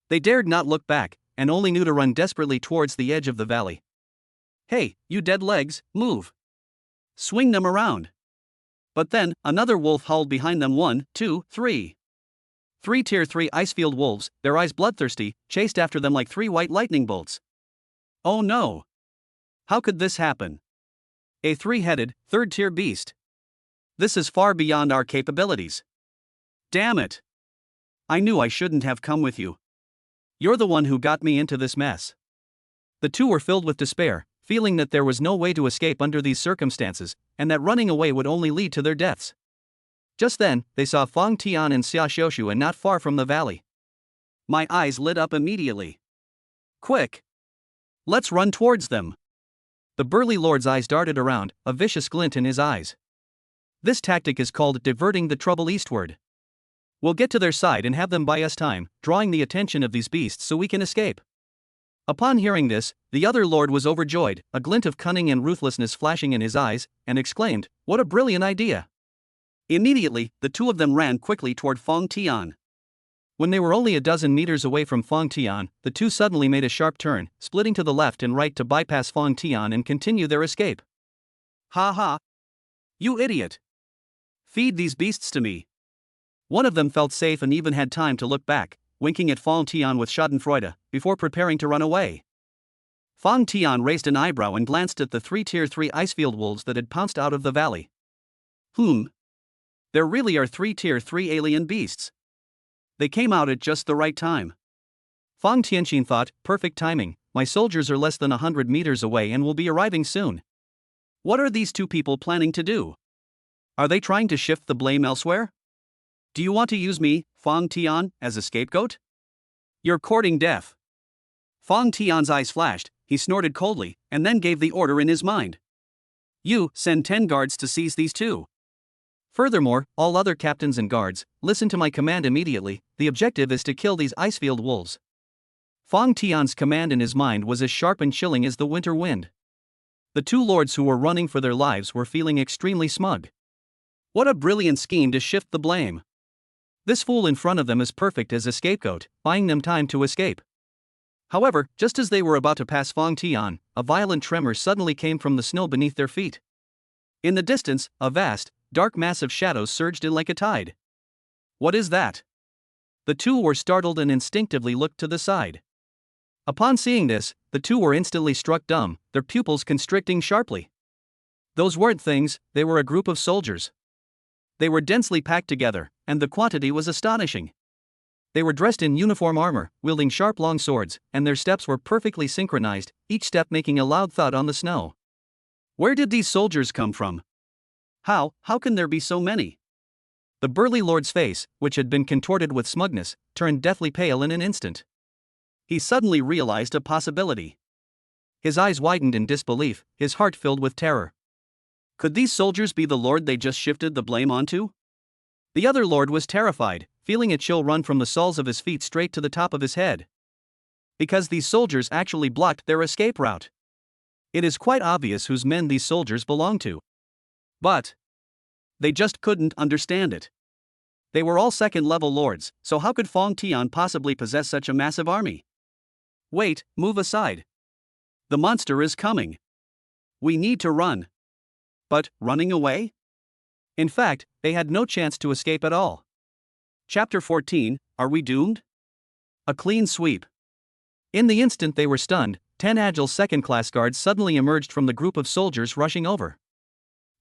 They dared not look back, and only knew to run desperately towards the edge of the valley. Hey, you dead legs, move! Swing them around! But then, another wolf howled behind them. 1, 2, 3. 3 Tier 3 Icefield wolves, their eyes bloodthirsty, chased after them like 3 white lightning bolts. Oh no! How could this happen? A 3-headed, 3rd-tier beast. This is far beyond our capabilities. Damn it! I knew I shouldn't have come with you. You're the one who got me into this mess. The two were filled with despair, feeling that there was no way to escape under these circumstances, and that running away would only lead to their deaths. Just then, they saw Fang Tian and Xia Xiaoshu and not far from the valley. My eyes lit up immediately. Quick! Let's run towards them. The burly lord's eyes darted around, a vicious glint in his eyes. This tactic is called diverting the trouble eastward. We'll get to their side and have them buy us time, drawing the attention of these beasts so we can escape. Upon hearing this, the other lord was overjoyed, a glint of cunning and ruthlessness flashing in his eyes, and exclaimed, "What a brilliant idea!" Immediately, the two of them ran quickly toward Fang Tian. When they were only a dozen meters away from Fang Tian, the two suddenly made a sharp turn, splitting to the left and right to bypass Fang Tian and continue their escape. Ha ha! You idiot! Feed these beasts to me. One of them felt safe and even had time to look back, winking at Fang Tian with schadenfreude, before preparing to run away. Fang Tian raised an eyebrow and glanced at the 3 Tier 3 Icefield wolves that had pounced out of the valley. There really are 3 Tier 3 alien beasts. They came out at just the right time. Fang Tianqin thought, perfect timing, my soldiers are less than 100 meters away and will be arriving soon. What are these two people planning to do? Are they trying to shift the blame elsewhere? Do you want to use me, Fang Tian, as a scapegoat? You're courting death. Fang Tian's eyes flashed, he snorted coldly, and then gave the order in his mind. You, send 10 guards to seize these two. Furthermore, all other captains and guards, listen to my command immediately, the objective is to kill these Icefield wolves. Fang Tian's command in his mind was as sharp and chilling as the winter wind. The two lords who were running for their lives were feeling extremely smug. What a brilliant scheme to shift the blame. This fool in front of them is perfect as a scapegoat, buying them time to escape. However, just as they were about to pass Fang Tian, a violent tremor suddenly came from the snow beneath their feet. In the distance, a vast, dark mass of shadows surged in like a tide. What is that? The two were startled and instinctively looked to the side. Upon seeing this, the two were instantly struck dumb, their pupils constricting sharply. Those weren't things, they were a group of soldiers. They were densely packed together, and the quantity was astonishing. They were dressed in uniform armor, wielding sharp long swords, and their steps were perfectly synchronized, each step making a loud thud on the snow. Where did these soldiers come from? How can there be so many? The burly lord's face, which had been contorted with smugness, turned deathly pale in an instant. He suddenly realized a possibility. His eyes widened in disbelief, his heart filled with terror. Could these soldiers be the lord they just shifted the blame onto? The other lord was terrified, feeling a chill run from the soles of his feet straight to the top of his head. Because these soldiers actually blocked their escape route. It is quite obvious whose men these soldiers belong to. But they just couldn't understand it. They were all second-level lords, so how could Fang Tian possibly possess such a massive army? Wait, move aside. The monster is coming. We need to run. But, running away? In fact, they had no chance to escape at all. Chapter 14, Are We Doomed? A clean sweep. In the instant they were stunned, 10 agile second-class guards suddenly emerged from the group of soldiers rushing over.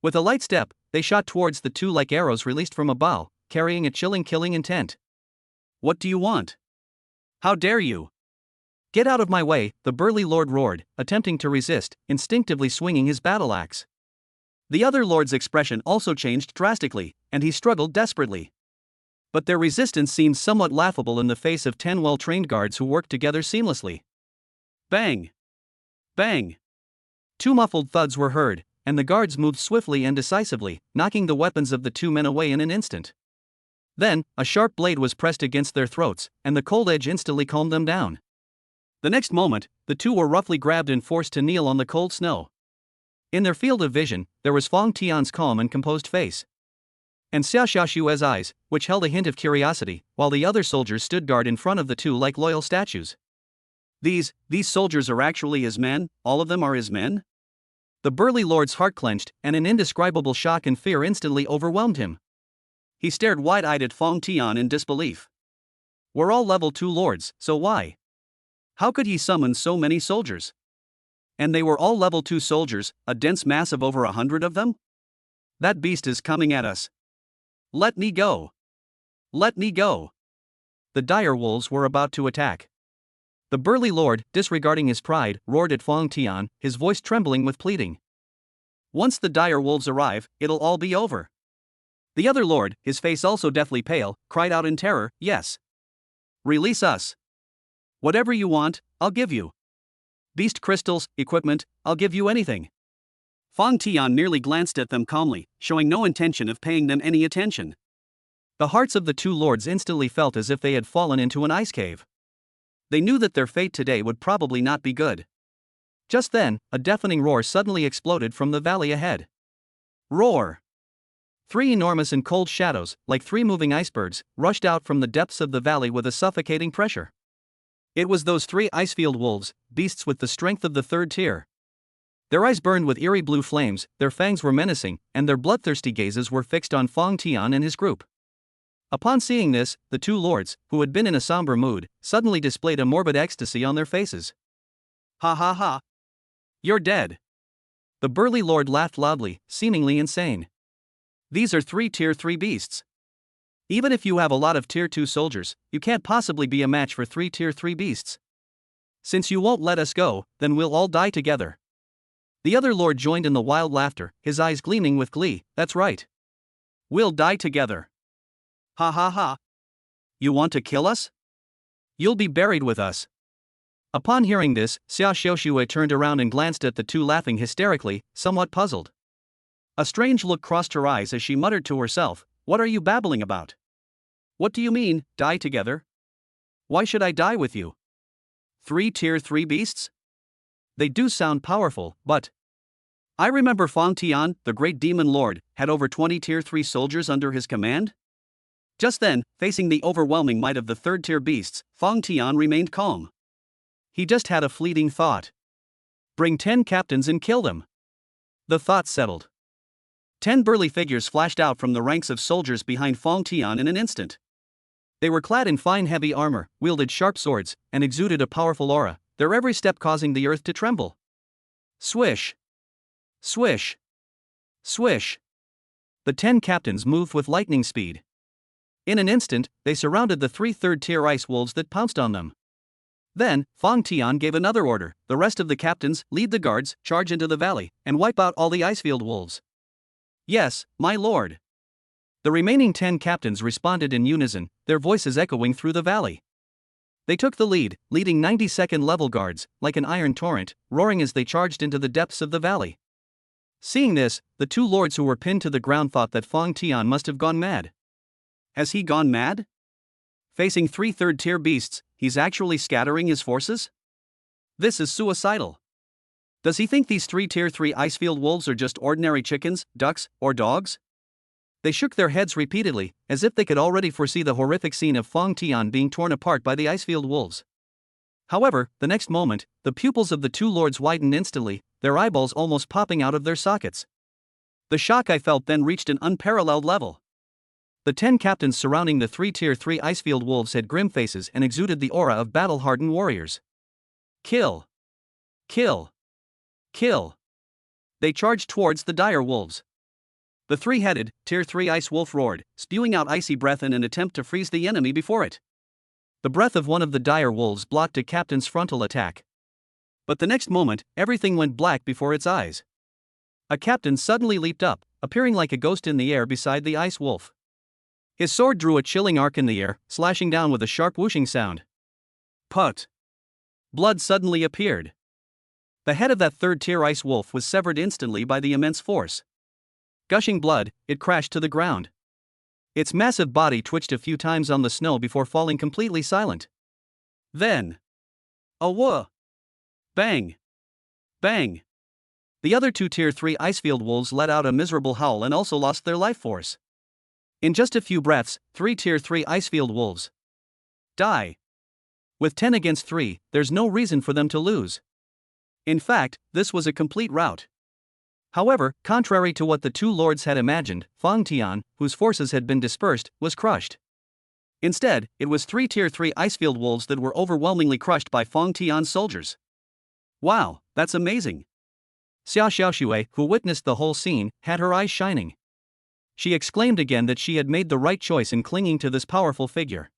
With a light step, they shot towards the two like arrows released from a bow, carrying a chilling killing intent. What do you want? How dare you? Get out of my way, the burly lord roared, attempting to resist, instinctively swinging his battle axe. The other lord's expression also changed drastically, and he struggled desperately. But their resistance seemed somewhat laughable in the face of 10 well-trained guards who worked together seamlessly. Bang! Bang! 2 muffled thuds were heard, and the guards moved swiftly and decisively, knocking the weapons of the 2 men away in an instant. Then, a sharp blade was pressed against their throats, and the cold edge instantly calmed them down. The next moment, the 2 were roughly grabbed and forced to kneel on the cold snow. In their field of vision, there was Fang Tian's calm and composed face. And Xia Xiaoshu's eyes, which held a hint of curiosity, while the other soldiers stood guard in front of the 2 like loyal statues. These soldiers are actually his men? All of them are his men? The burly lord's heart clenched, and an indescribable shock and fear instantly overwhelmed him. He stared wide-eyed at Fong Tian in disbelief. We're all level 2 lords, so why? How could he summon so many soldiers? And they were all level 2 soldiers, a dense mass of over 100 of them? That beast is coming at us. Let me go. Let me go. The dire wolves were about to attack. The burly lord, disregarding his pride, roared at Fong Tian, his voice trembling with pleading. Once the dire wolves arrive, it'll all be over. The other lord, his face also deathly pale, cried out in terror, yes. Release us. Whatever you want, I'll give you. Beast crystals, equipment, I'll give you anything. Fong Tian merely glanced at them calmly, showing no intention of paying them any attention. The hearts of the two lords instantly felt as if they had fallen into an ice cave. They knew that their fate today would probably not be good. Just then, a deafening roar suddenly exploded from the valley ahead. Roar! 3 enormous and cold shadows, like 3 moving icebergs, rushed out from the depths of the valley with a suffocating pressure. It was those 3 icefield wolves, beasts with the strength of the 3rd tier. Their eyes burned with eerie blue flames, their fangs were menacing, and their bloodthirsty gazes were fixed on Fong Tian and his group. Upon seeing this, the 2 lords, who had been in a somber mood, suddenly displayed a morbid ecstasy on their faces. Ha ha ha! You're dead! The burly lord laughed loudly, seemingly insane. These are 3 tier 3 beasts. Even if you have a lot of tier 2 soldiers, you can't possibly be a match for 3 tier 3 beasts. Since you won't let us go, then we'll all die together. The other lord joined in the wild laughter, his eyes gleaming with glee. That's right. We'll die together. Ha ha ha. You want to kill us? You'll be buried with us. Upon hearing this, Xia Xiaoxue turned around and glanced at the 2 laughing hysterically, somewhat puzzled. A strange look crossed her eyes as she muttered to herself, what are you babbling about? What do you mean, die together? Why should I die with you? 3 tier 3 beasts? They do sound powerful, but... I remember Fong Tian, the great demon lord, had over 20 tier 3 soldiers under his command? Just then, facing the overwhelming might of the 3rd tier beasts, Fong Tian remained calm. He just had a fleeting thought. Bring 10 captains and kill them. The thought settled. 10 burly figures flashed out from the ranks of soldiers behind Fong Tian in an instant. They were clad in fine heavy armor, wielded sharp swords, and exuded a powerful aura, their every step causing the earth to tremble. Swish! Swish! Swish! The 10 captains moved with lightning speed. In an instant, they surrounded the 3 third-tier ice wolves that pounced on them. Then, Fong Tian gave another order, the rest of the captains, lead the guards, charge into the valley, and wipe out all the icefield wolves. Yes, my lord. The remaining 10 captains responded in unison, their voices echoing through the valley. They took the lead, leading 92nd level guards, like an iron torrent, roaring as they charged into the depths of the valley. Seeing this, the 2 lords who were pinned to the ground thought that Fong Tian must have gone mad. Has he gone mad? Facing 3 third-tier beasts, he's actually scattering his forces? This is suicidal. Does he think these 3 tier 3 icefield wolves are just ordinary chickens, ducks, or dogs? They shook their heads repeatedly, as if they could already foresee the horrific scene of Fong Tian being torn apart by the icefield wolves. However, the next moment, the pupils of the 2 lords widened instantly, their eyeballs almost popping out of their sockets. The shock I felt then reached an unparalleled level. The 10 captains surrounding the 3 tier 3 icefield wolves had grim faces and exuded the aura of battle-hardened warriors. Kill! Kill! Kill! They charged towards the dire wolves. The 3-headed, tier 3 ice wolf roared, spewing out icy breath in an attempt to freeze the enemy before it. The breath of one of the dire wolves blocked a captain's frontal attack. But the next moment, everything went black before its eyes. A captain suddenly leaped up, appearing like a ghost in the air beside the ice wolf. His sword drew a chilling arc in the air, slashing down with a sharp whooshing sound. Put! Blood suddenly appeared. The head of that 3rd-tier ice wolf was severed instantly by the immense force. Gushing blood, it crashed to the ground. Its massive body twitched a few times on the snow before falling completely silent. Then... Awah! Bang! Bang! The other 2 tier 3 icefield wolves let out a miserable howl and also lost their life force. In just a few breaths, 3 tier 3 icefield wolves die. With 10 against 3, there's no reason for them to lose. In fact, this was a complete rout. However, contrary to what the two lords had imagined, Fang Tian, whose forces had been dispersed, was crushed. Instead, it was three Tier 3 Icefield wolves that were overwhelmingly crushed by Fang Tian's soldiers. Wow, that's amazing! Xia Xiaoxue, who witnessed the whole scene, had her eyes shining. She exclaimed again that she had made the right choice in clinging to this powerful figure.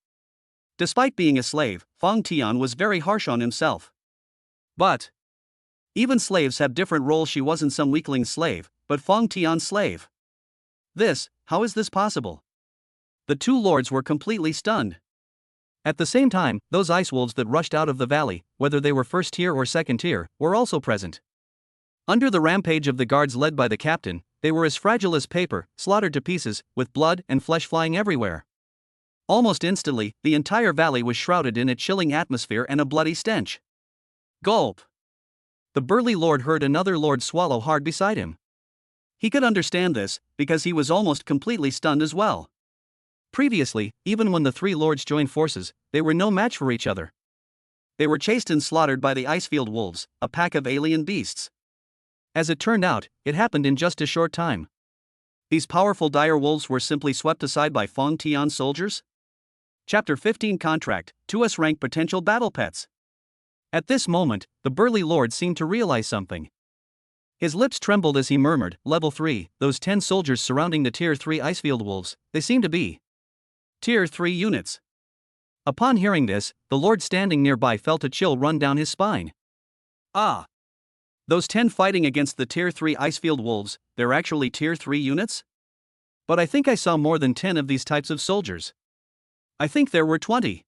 Despite being a slave, Fang Tian was very harsh on himself. But even slaves have different roles. She wasn't some weakling's slave, but Fang Tian's slave. How is this possible? The two lords were completely stunned. At the same time, those ice wolves that rushed out of the valley, whether they were first tier or second tier, were also present. Under the rampage of the guards led by the captain, they were as fragile as paper, slaughtered to pieces, with blood and flesh flying everywhere. Almost instantly, the entire valley was shrouded in a chilling atmosphere and a bloody stench. Gulp! The burly lord heard another lord swallow hard beside him. He could understand this, because he was almost completely stunned as well. Previously, even when the three lords joined forces, they were no match for each other. They were chased and slaughtered by the Icefield wolves, a pack of alien beasts. As it turned out, it happened in just a short time. These powerful dire wolves were simply swept aside by Fang Tian's soldiers? Chapter 15 Contract, 2S Rank Potential Battle Pets. At this moment, the burly lord seemed to realize something. His lips trembled as he murmured, Level 3, those 10 soldiers surrounding the Tier 3 Icefield wolves, they seem to be Tier 3 units. Upon hearing this, the lord standing nearby felt a chill run down his spine. Ah! Those 10 fighting against the Tier 3 Icefield wolves, they're actually Tier 3 units? But I think I saw more than 10 of these types of soldiers. I think there were 20.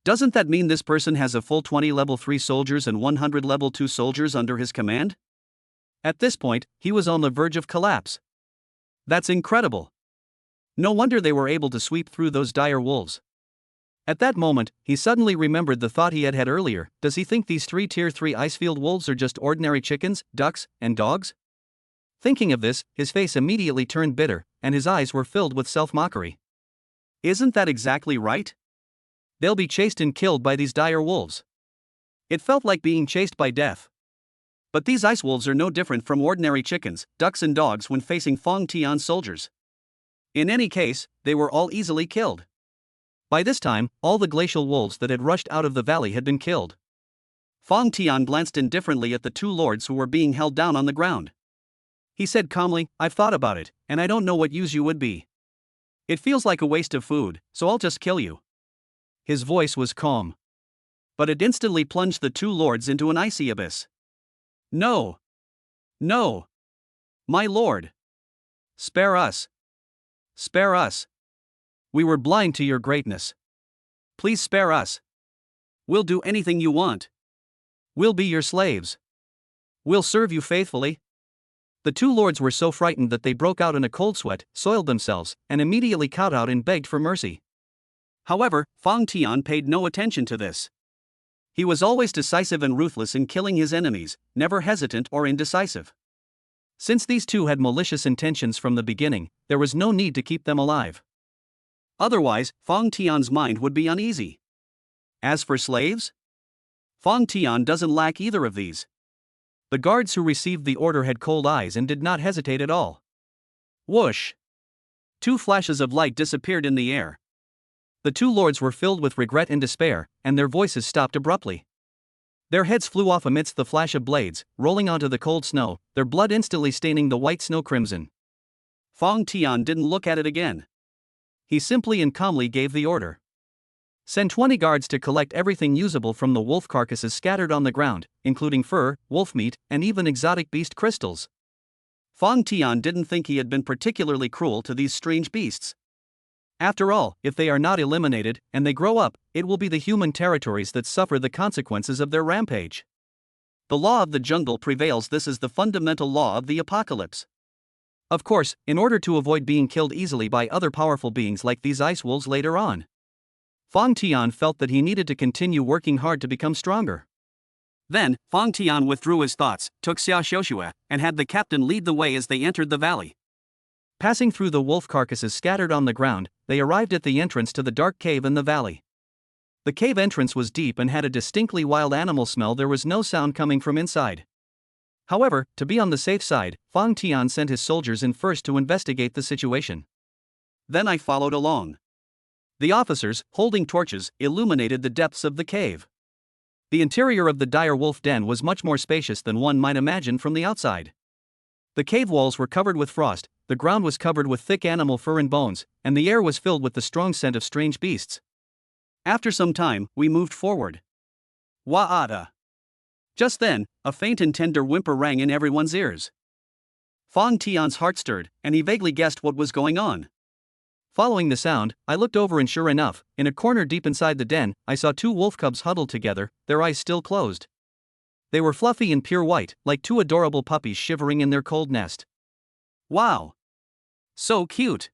Doesn't that mean this person has a full 20 level 3 soldiers and 100 level 2 soldiers under his command? At this point, he was on the verge of collapse. That's incredible. No wonder they were able to sweep through those dire wolves. At that moment, he suddenly remembered the thought he had had earlier. Does he think these three Tier 3 Icefield wolves are just ordinary chickens, ducks, and dogs? Thinking of this, his face immediately turned bitter, and his eyes were filled with self-mockery. Isn't that exactly right? They'll be chased and killed by these dire wolves. It felt like being chased by death. But these ice wolves are no different from ordinary chickens, ducks and dogs when facing Fang Tian's soldiers. In any case, they were all easily killed. By this time, all the glacial wolves that had rushed out of the valley had been killed. Fang Tian glanced indifferently at the two lords who were being held down on the ground. He said calmly, I've thought about it, and I don't know what use you would be. It feels like a waste of food, so I'll just kill you. His voice was calm. But it instantly plunged the two lords into an icy abyss. No! No! My lord! Spare us! Spare us! We were blind to your greatness. Please spare us. We'll do anything you want. We'll be your slaves. We'll serve you faithfully. The two lords were so frightened that they broke out in a cold sweat, soiled themselves, and immediately kowtowed and begged for mercy. However, Fang Tian paid no attention to this. He was always decisive and ruthless in killing his enemies, never hesitant or indecisive. Since these two had malicious intentions from the beginning, there was no need to keep them alive. Otherwise, Fang Tian's mind would be uneasy. As for slaves? Fang Tian doesn't lack either of these. The guards who received the order had cold eyes and did not hesitate at all. Whoosh! 2 flashes of light disappeared in the air. The two lords were filled with regret and despair, and their voices stopped abruptly. Their heads flew off amidst the flash of blades, rolling onto the cold snow, their blood instantly staining the white snow crimson. Fang Tian didn't look at it again. He simply and calmly gave the order. Send 20 guards to collect everything usable from the wolf carcasses scattered on the ground, including fur, wolf meat, and even exotic beast crystals. Fang Tian didn't think he had been particularly cruel to these strange beasts. After all, if they are not eliminated, and they grow up, it will be the human territories that suffer the consequences of their rampage. The law of the jungle prevails. This is the fundamental law of the apocalypse. Of course, in order to avoid being killed easily by other powerful beings like these ice wolves later on, Fang Tian felt that he needed to continue working hard to become stronger. Then, Fang Tian withdrew his thoughts, took Xia Xiaoxue, and had the captain lead the way as they entered the valley. Passing through the wolf carcasses scattered on the ground, they arrived at the entrance to the dark cave in the valley. The cave entrance was deep and had a distinctly wild animal smell. There was no sound coming from inside. However, to be on the safe side, Fang Tian sent his soldiers in first to investigate the situation. Then I followed along. The officers, holding torches, illuminated the depths of the cave. The interior of the dire wolf den was much more spacious than one might imagine from the outside. The cave walls were covered with frost, the ground was covered with thick animal fur and bones, and the air was filled with the strong scent of strange beasts. After some time, we moved forward. Wa'ada! Just then, a faint and tender whimper rang in everyone's ears. Fang Tian's heart stirred, and he vaguely guessed what was going on. Following the sound, I looked over and sure enough, in a corner deep inside the den, I saw two wolf cubs huddled together, their eyes still closed. They were fluffy and pure white, like two adorable puppies shivering in their cold nest. Wow! So cute!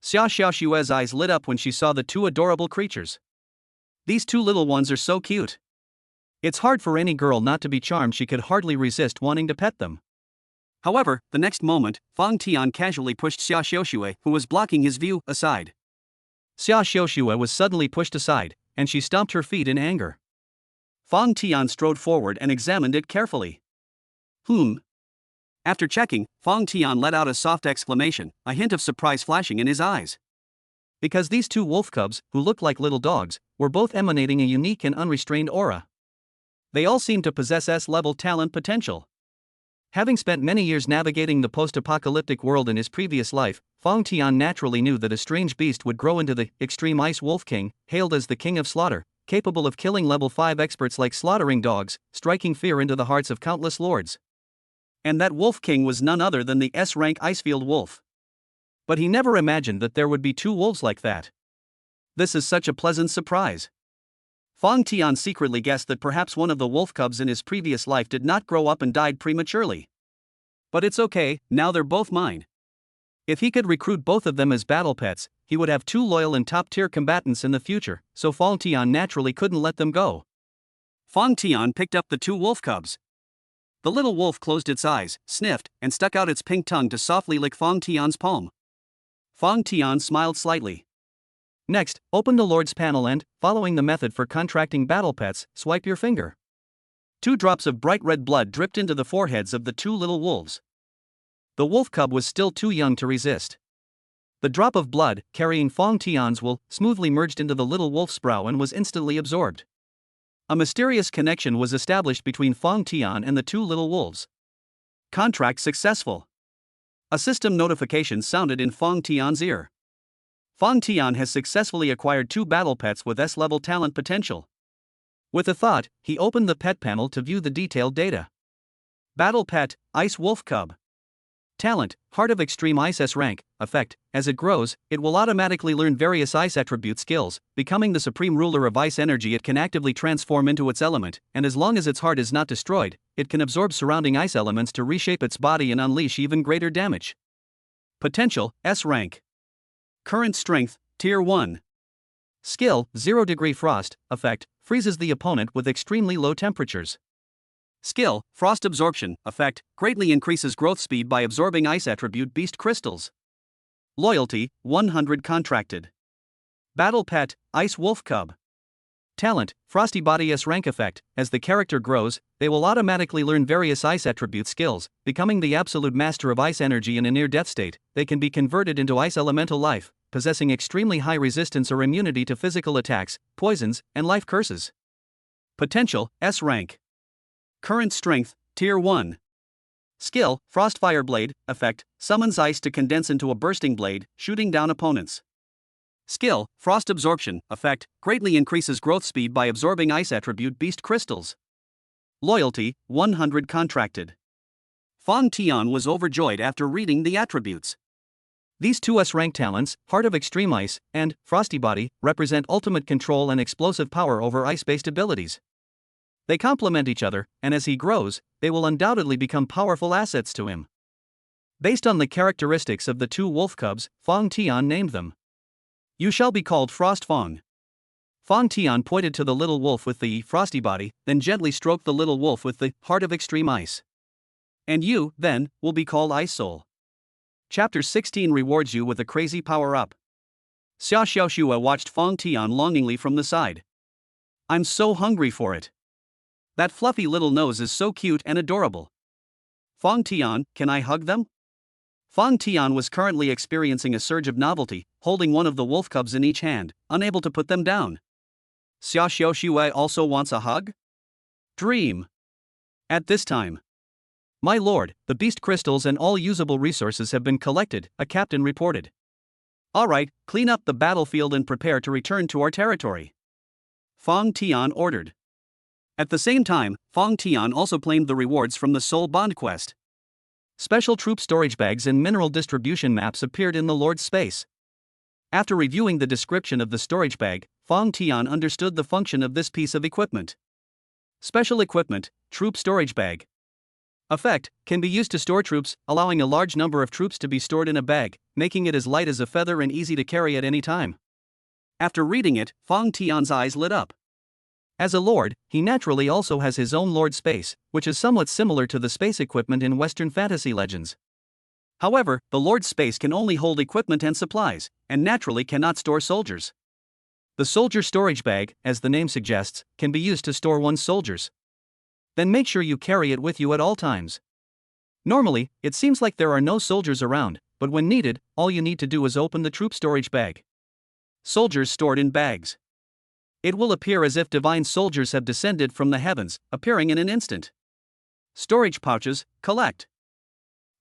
Xia Xiaoxue's eyes lit up when she saw the two adorable creatures. These two little ones are so cute. It's hard for any girl not to be charmed. She could hardly resist wanting to pet them. However, the next moment, Fang Tian casually pushed Xia Xiaoxue, who was blocking his view, aside. Xia Xiaoxue was suddenly pushed aside, and she stomped her feet in anger. Fang Tian strode forward and examined it carefully. After checking, Fang Tian let out a soft exclamation, a hint of surprise flashing in his eyes. Because these two wolf cubs, who looked like little dogs, were both emanating a unique and unrestrained aura. They all seemed to possess S-level talent potential. Having spent many years navigating the post-apocalyptic world in his previous life, Fang Tian naturally knew that a strange beast would grow into the Extreme Ice Wolf King, hailed as the King of Slaughter, capable of killing level 5 experts like slaughtering dogs, striking fear into the hearts of countless lords. And that Wolf King was none other than the S-rank Icefield Wolf. But he never imagined that there would be two wolves like that. This is such a pleasant surprise. Fang Tian secretly guessed that perhaps one of the wolf cubs in his previous life did not grow up and died prematurely. But it's okay, now they're both mine. If he could recruit both of them as battle pets, he would have two loyal and top-tier combatants in the future, so Fang Tian naturally couldn't let them go. Fang Tian picked up the two wolf cubs. The little wolf closed its eyes, sniffed, and stuck out its pink tongue to softly lick Fang Tian's palm. Fang Tian smiled slightly. Next, open the Lord's panel and, following the method for contracting battle pets, swipe your finger. 2 drops of bright red blood dripped into the foreheads of the two little wolves. The wolf cub was still too young to resist. The drop of blood, carrying Fang Tian's will, smoothly merged into the little wolf's brow and was instantly absorbed. A mysterious connection was established between Fang Tian and the two little wolves. Contract successful. A system notification sounded in Fang Tian's ear. Fang Tian has successfully acquired 2 battle pets with S-level talent potential. With a thought, he opened the pet panel to view the detailed data. Battle pet, Ice Wolf Cub. Talent, Heart of Extreme Ice S rank. Effect, as it grows, it will automatically learn various ice attribute skills, becoming the supreme ruler of ice energy. It can actively transform into its element, and as long as its heart is not destroyed, it can absorb surrounding ice elements to reshape its body and unleash even greater damage. Potential, S rank. Current strength, Tier 1. Skill, 0 degree frost. Effect, freezes the opponent with extremely low temperatures. Skill, Frost Absorption. Effect, greatly increases growth speed by absorbing ice attribute beast crystals. Loyalty, 100 contracted. Battle pet, Ice Wolf Cub. Talent, Frosty Body S rank. Effect, as the character grows, they will automatically learn various ice attribute skills, becoming the absolute master of ice energy. In a near-death state, they can be converted into ice elemental life, possessing extremely high resistance or immunity to physical attacks, poisons, and life curses. Potential, S rank. Current strength, Tier 1. Skill, Frostfire Blade. Effect, summons ice to condense into a bursting blade, shooting down opponents. Skill, Frost Absorption. Effect, greatly increases growth speed by absorbing ice attribute beast crystals. Loyalty, 100 contracted. Fang Tian was overjoyed after reading the attributes. These 2 S-rank talents, Heart of Extreme Ice and Frosty Body, represent ultimate control and explosive power over ice-based abilities. They complement each other, and as he grows, they will undoubtedly become powerful assets to him. Based on the characteristics of the 2 wolf cubs, Fang Tian named them. You shall be called Frost Fang. Fang Tian pointed to the little wolf with the frosty body, then gently stroked the little wolf with the Heart of Extreme Ice. And you, then, will be called Ice Soul. Chapter 16 rewards you with a crazy power-up. Xia Xiaoxue watched Fang Tian longingly from the side. I'm so hungry for it. That fluffy little nose is so cute and adorable. Fong Tian, can I hug them? Fong Tian was currently experiencing a surge of novelty, holding one of the wolf cubs in each hand, unable to put them down. Xia Xiaoshui also wants a hug? Dream. At this time. My lord, the beast crystals and all usable resources have been collected, a captain reported. Alright, clean up the battlefield and prepare to return to our territory. Fong Tian ordered. At the same time, Fong Tian also claimed the rewards from the Soul Bond quest. Special troop storage bags and mineral distribution maps appeared in the Lord's space. After reviewing the description of the storage bag, Fong Tian understood the function of this piece of equipment. Special equipment, troop storage bag. Effect, can be used to store troops, allowing a large number of troops to be stored in a bag, making it as light as a feather and easy to carry at any time. After reading it, Fong Tian's eyes lit up. As a lord, he naturally also has his own lord space, which is somewhat similar to the space equipment in Western fantasy legends. However, the lord's space can only hold equipment and supplies, and naturally cannot store soldiers. The soldier storage bag, as the name suggests, can be used to store one's soldiers. Then make sure you carry it with you at all times. Normally, it seems like there are no soldiers around, but when needed, all you need to do is open the troop storage bag. Soldiers stored in bags. It will appear as if divine soldiers have descended from the heavens, appearing in an instant. Storage pouches, collect.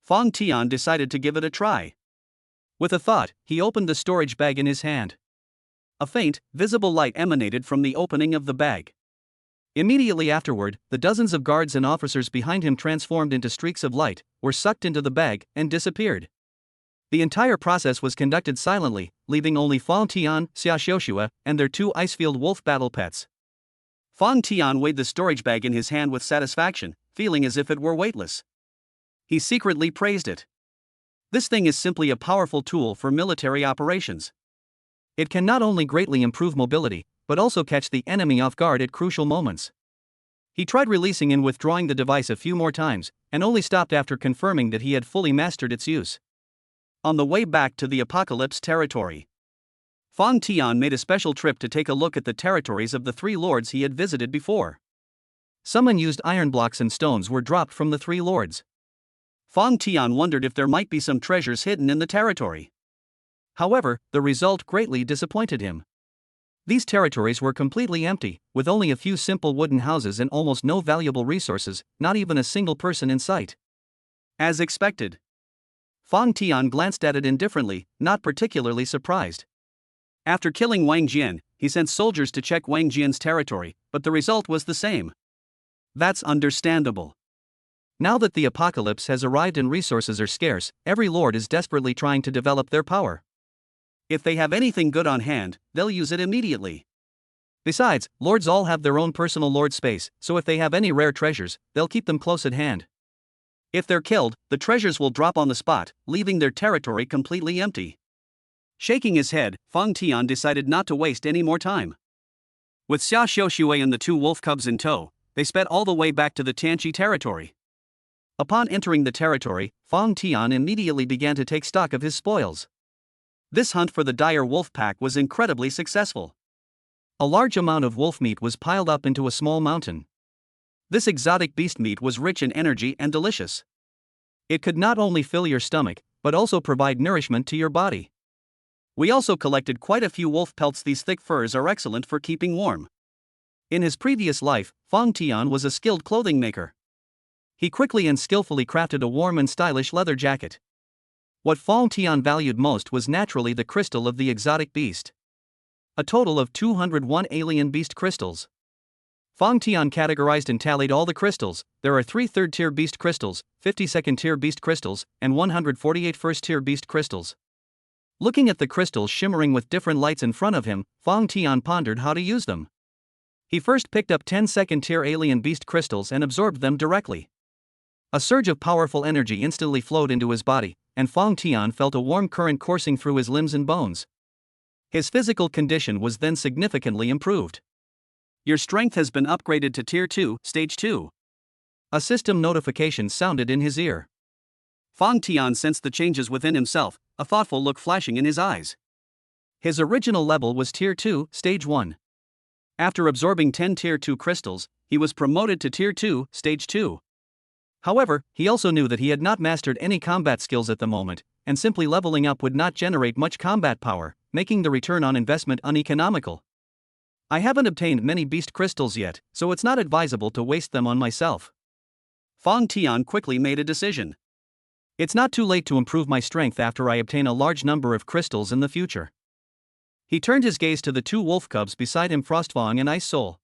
Fong Tian decided to give it a try. With a thought, he opened the storage bag in his hand. A faint, visible light emanated from the opening of the bag. Immediately afterward, the dozens of guards and officers behind him transformed into streaks of light, were sucked into the bag, and disappeared. The entire process was conducted silently, leaving only Fong Tian, Xia Xiaoxue, and their two Icefield wolf battle pets. Fong Tian weighed the storage bag in his hand with satisfaction, feeling as if it were weightless. He secretly praised it. This thing is simply a powerful tool for military operations. It can not only greatly improve mobility, but also catch the enemy off guard at crucial moments. He tried releasing and withdrawing the device a few more times, and only stopped after confirming that he had fully mastered its use. On the way back to the Apocalypse territory, Fong Tian made a special trip to take a look at the territories of the three lords he had visited before. Some unused iron blocks and stones were dropped from the three lords. Fong Tian wondered if there might be some treasures hidden in the territory. However, the result greatly disappointed him. These territories were completely empty, with only a few simple wooden houses and almost no valuable resources, not even a single person in sight. As expected. Fong Tian glanced at it indifferently, not particularly surprised. After killing Wang Jian, he sent soldiers to check Wang Jian's territory, but the result was the same. That's understandable. Now that the apocalypse has arrived and resources are scarce, every lord is desperately trying to develop their power. If they have anything good on hand, they'll use it immediately. Besides, lords all have their own personal lord space, so if they have any rare treasures, they'll keep them close at hand. If they're killed, the treasures will drop on the spot, leaving their territory completely empty. Shaking his head, Fong Tian decided not to waste any more time. With Xia Xiaoxue and the two wolf cubs in tow, they sped all the way back to the Tianqi territory. Upon entering the territory, Fong Tian immediately began to take stock of his spoils. This hunt for the dire wolf pack was incredibly successful. A large amount of wolf meat was piled up into a small mountain. This exotic beast meat was rich in energy and delicious. It could not only fill your stomach, but also provide nourishment to your body. We also collected quite a few wolf pelts. These thick furs are excellent for keeping warm. In his previous life, Fong Tian was a skilled clothing maker. He quickly and skillfully crafted a warm and stylish leather jacket. What Fong Tian valued most was naturally the crystal of the exotic beast. A total of 201 alien beast crystals. Fong Tian categorized and tallied all the crystals. There are 3 third-tier beast crystals, 50 second-tier beast crystals, and 148 first-tier beast crystals. Looking at the crystals shimmering with different lights in front of him, Fong Tian pondered how to use them. He first picked up 10 second-tier alien beast crystals and absorbed them directly. A surge of powerful energy instantly flowed into his body, and Fong Tian felt a warm current coursing through his limbs and bones. His physical condition was then significantly improved. Your strength has been upgraded to Tier 2, Stage 2. A system notification sounded in his ear. Fong Tian sensed the changes within himself, a thoughtful look flashing in his eyes. His original level was Tier 2, Stage 1. After absorbing 10 Tier 2 crystals, he was promoted to Tier 2, Stage 2. However, he also knew that he had not mastered any combat skills at the moment, and simply leveling up would not generate much combat power, making the return on investment uneconomical. I haven't obtained many beast crystals yet, so it's not advisable to waste them on myself. Fang Tian quickly made a decision. It's not too late to improve my strength after I obtain a large number of crystals in the future. He turned his gaze to the two wolf cubs beside him, Frostfang and Ice Soul.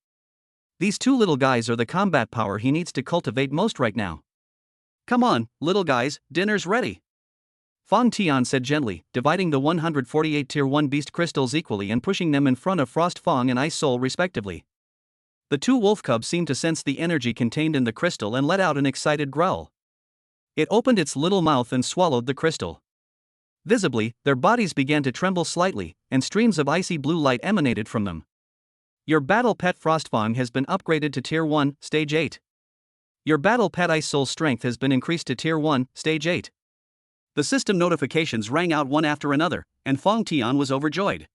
These two little guys are the combat power he needs to cultivate most right now. Come on, little guys, dinner's ready. Fang Tian said gently, dividing the 148 Tier 1 beast crystals equally and pushing them in front of Frostfang and Ice Soul respectively. The two wolf cubs seemed to sense the energy contained in the crystal and let out an excited growl. It opened its little mouth and swallowed the crystal. Visibly, their bodies began to tremble slightly, and streams of icy blue light emanated from them. Your battle pet Frostfang has been upgraded to Tier 1, Stage 8. Your battle pet Ice Soul strength has been increased to Tier 1, Stage 8. The system notifications rang out one after another, and Fang Tian was overjoyed.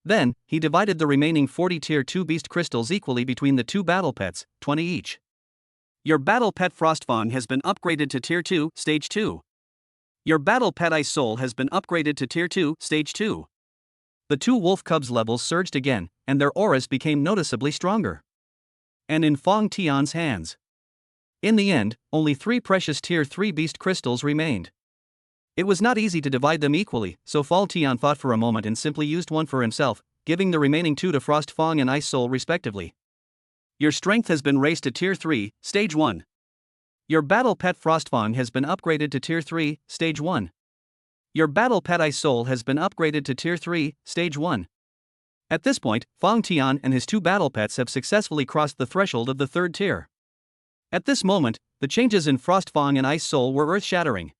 Then, he divided the remaining 40 Tier 2 beast crystals equally between the two battle pets, 20 each. Your battle pet Frostfang has been upgraded to Tier 2, Stage 2. Your battle pet Ice Soul has been upgraded to Tier 2, Stage 2. The two wolf cubs' levels surged again, and their auras became noticeably stronger. And in Fang Tian's hands. In the end, only 3 precious Tier 3 beast crystals remained. It was not easy to divide them equally, so Fang Tian thought for a moment and simply used one for himself, giving the remaining 2 to Frostfang and Ice Soul respectively. Your strength has been raised to Tier 3, Stage 1. Your battle pet Frostfang has been upgraded to Tier 3, Stage 1. Your battle pet Ice Soul has been upgraded to Tier 3, Stage 1. At this point, Fang Tian and his two battle pets have successfully crossed the threshold of the 3rd tier. At this moment, the changes in Frostfang and Ice Soul were earth-shattering.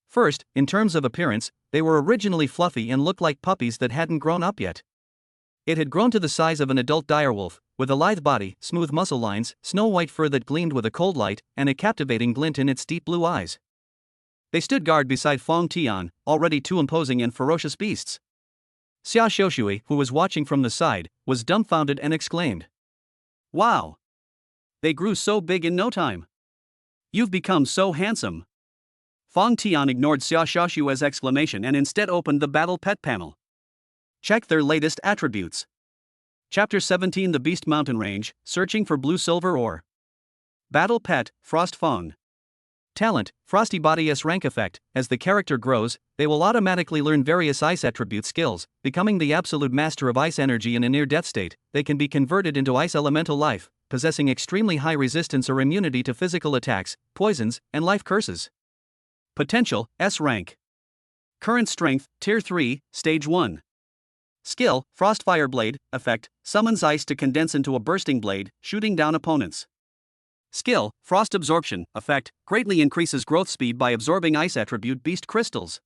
First, in terms of appearance, they were originally fluffy and looked like puppies that hadn't grown up yet. It had grown to the size of an adult direwolf, with a lithe body, smooth muscle lines, snow-white fur that gleamed with a cold light, and a captivating glint in its deep blue eyes. They stood guard beside Fang Tian, already two imposing and ferocious beasts. Xia Xiushui, who was watching from the side, was dumbfounded and exclaimed, "Wow! They grew so big in no time. You've become so handsome." Fang Tian ignored Xia Xiushui's exclamation and instead opened the battle pet panel. Check their latest attributes. Chapter 17, The Beast Mountain Range, Searching for Blue Silver Ore. Battle Pet, Frostfang. Talent, Frosty Body S rank effect. As the character grows, they will automatically learn various ice attribute skills, becoming the absolute master of ice energy in a near-death state. They can be converted into ice elemental life, possessing extremely high resistance or immunity to physical attacks, poisons, and life curses. Potential, S rank. Current strength, Tier 3, Stage 1. Skill, Frostfire Blade, effect, summons ice to condense into a bursting blade, shooting down opponents. Skill, Frost Absorption, effect, greatly increases growth speed by absorbing ice attribute beast crystals.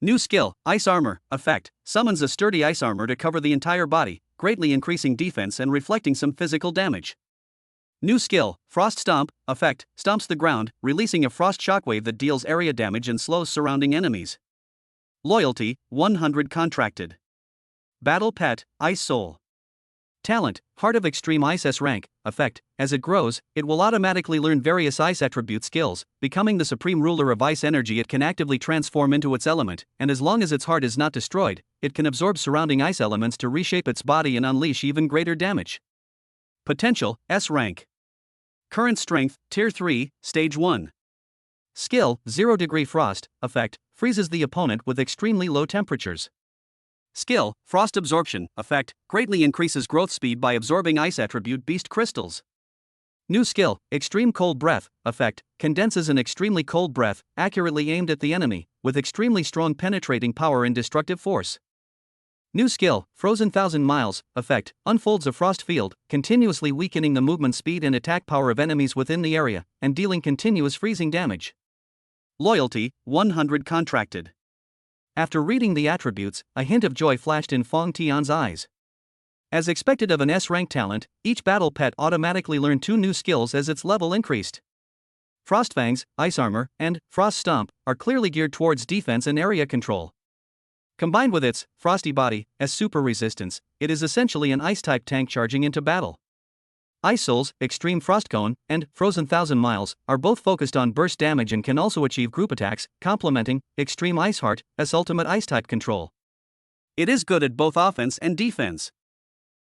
New skill, Ice Armor, effect, summons a sturdy ice armor to cover the entire body, greatly increasing defense and reflecting some physical damage. New skill, Frost Stomp, effect, stomps the ground, releasing a frost shockwave that deals area damage and slows surrounding enemies. Loyalty, 100 contracted. Battle Pet, Ice Soul. Talent, Heart of Extreme Ice S rank, effect, as it grows, it will automatically learn various ice attribute skills, becoming the supreme ruler of ice energy. It can actively transform into its element, and as long as its heart is not destroyed, it can absorb surrounding ice elements to reshape its body and unleash even greater damage. Potential, S rank. Current strength, Tier 3, Stage 1. Skill, 0 degree frost, effect, freezes the opponent with extremely low temperatures. Skill, Frost Absorption, effect, greatly increases growth speed by absorbing ice attribute beast crystals. New skill, Extreme Cold Breath, effect, condenses an extremely cold breath, accurately aimed at the enemy, with extremely strong penetrating power and destructive force. New skill, Frozen 1000 Miles, effect, unfolds a frost field, continuously weakening the movement speed and attack power of enemies within the area, and dealing continuous freezing damage. Loyalty, 100 contracted. After reading the attributes, a hint of joy flashed in Fang Tian's eyes. As expected of an S-rank talent, each battle pet automatically learned 2 new skills as its level increased. Frostfangs, Ice Armor, and Frost Stomp are clearly geared towards defense and area control. Combined with its Frosty Body as super resistance, it is essentially an ice-type tank charging into battle. Ice Souls, Extreme Frostcone, and Frozen 1000 Miles are both focused on burst damage and can also achieve group attacks, complementing Extreme Iceheart as ultimate Ice-type control. It is good at both offense and defense.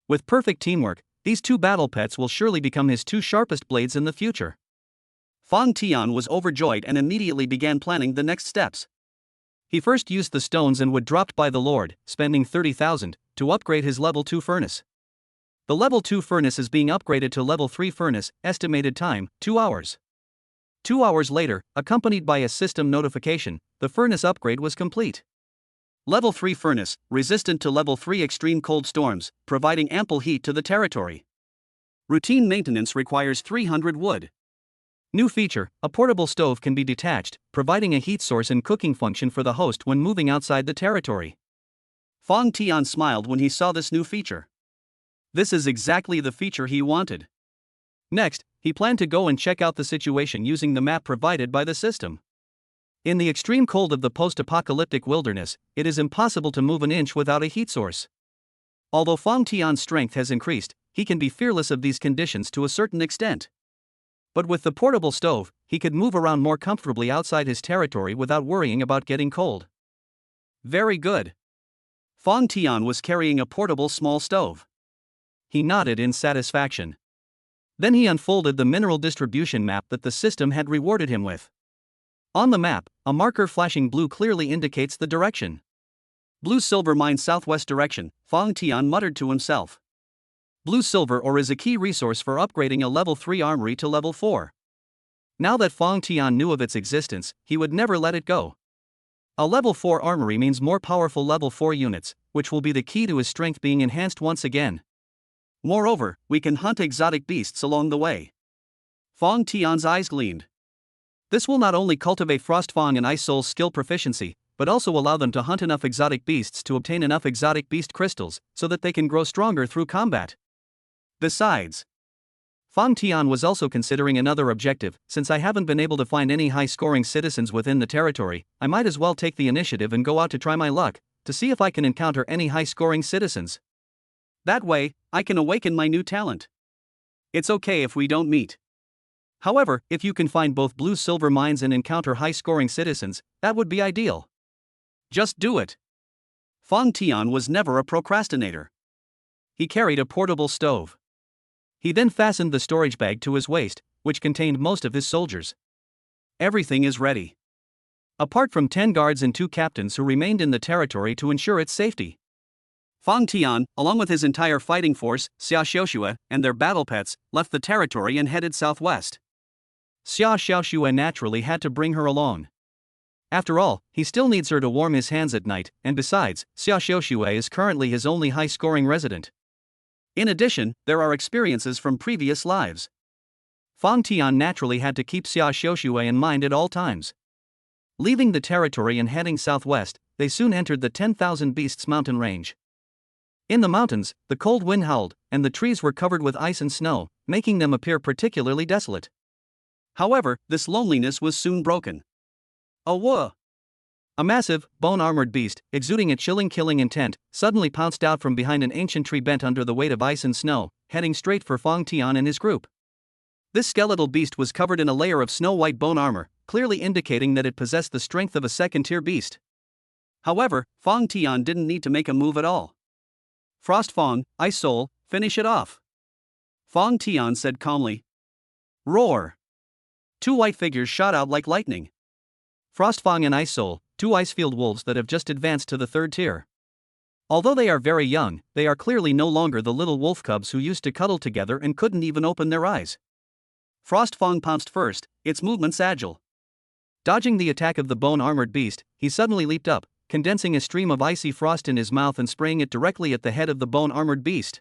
With perfect teamwork, these two battle pets will surely become his two sharpest blades in the future. Fang Tian was overjoyed and immediately began planning the next steps. He first used the stones and wood dropped by the Lord, spending 30,000, to upgrade his level 2 furnace. The level 2 furnace is being upgraded to level 3 furnace, estimated time, 2 hours. 2 hours later, accompanied by a system notification, the furnace upgrade was complete. Level 3 furnace, resistant to level 3 extreme cold storms, providing ample heat to the territory. Routine maintenance requires 300 wood. New feature, a portable stove can be detached, providing a heat source and cooking function for the host when moving outside the territory. Fang Tian smiled when he saw this new feature. This is exactly the feature he wanted. Next, he planned to go and check out the situation using the map provided by the system. In the extreme cold of the post-apocalyptic wilderness, it is impossible to move an inch without a heat source. Although Fang Tian's strength has increased, he can be fearless of these conditions to a certain extent. But with the portable stove, he could move around more comfortably outside his territory without worrying about getting cold. Very good. Fang Tian was carrying a portable small stove. He nodded in satisfaction. Then he unfolded the mineral distribution map that the system had rewarded him with. On the map, a marker flashing blue clearly indicates the direction. Blue silver mine southwest direction, Fang Tian muttered to himself. Blue silver ore is a key resource for upgrading a level 3 armory to level 4. Now that Fang Tian knew of its existence, he would never let it go. A level 4 armory means more powerful level 4 units, which will be the key to his strength being enhanced once again. Moreover, we can hunt exotic beasts along the way. Fang Tian's eyes gleamed. This will not only cultivate Frostfang and Ice Soul's skill proficiency, but also allow them to hunt enough exotic beasts to obtain enough exotic beast crystals, so that they can grow stronger through combat. Besides, Fang Tian was also considering another objective. Since I haven't been able to find any high-scoring citizens within the territory, I might as well take the initiative and go out to try my luck, to see if I can encounter any high-scoring citizens. That way, I can awaken my new talent. It's okay if we don't meet. However, if you can find both blue-silver mines and encounter high-scoring citizens, that would be ideal. Just do it. Fang Tian was never a procrastinator. He carried a portable stove. He then fastened the storage bag to his waist, which contained most of his soldiers. Everything is ready. Apart from 10 guards and 2 captains who remained in the territory to ensure its safety. Fang Tian, along with his entire fighting force, Xia Xiaoxue, and their battle pets, left the territory and headed southwest. Xia Xiaoxue naturally had to bring her along. After all, he still needs her to warm his hands at night, and besides, Xia Xiaoxue is currently his only high-scoring resident. In addition, there are experiences from previous lives. Fang Tian naturally had to keep Xia Xiaoxue in mind at all times. Leaving the territory and heading southwest, they soon entered the 10,000 Beasts mountain range. In the mountains, the cold wind howled, and the trees were covered with ice and snow, making them appear particularly desolate. However, this loneliness was soon broken. A massive, bone-armored beast, exuding a chilling killing intent, suddenly pounced out from behind an ancient tree bent under the weight of ice and snow, heading straight for Fang Tian and his group. This skeletal beast was covered in a layer of snow-white bone armor, clearly indicating that it possessed the strength of a second-tier beast. However, Fang Tian didn't need to make a move at all. Frostfang, Ice Soul, finish it off. Fang Tian said calmly. Roar! 2 white figures shot out like lightning. Frostfang and Ice Soul, 2 icefield wolves that have just advanced to the 3rd tier. Although they are very young, they are clearly no longer the little wolf cubs who used to cuddle together and couldn't even open their eyes. Frostfang pounced first, its movements agile. Dodging the attack of the bone-armored beast, he suddenly leaped up, condensing a stream of icy frost in his mouth and spraying it directly at the head of the bone-armored beast.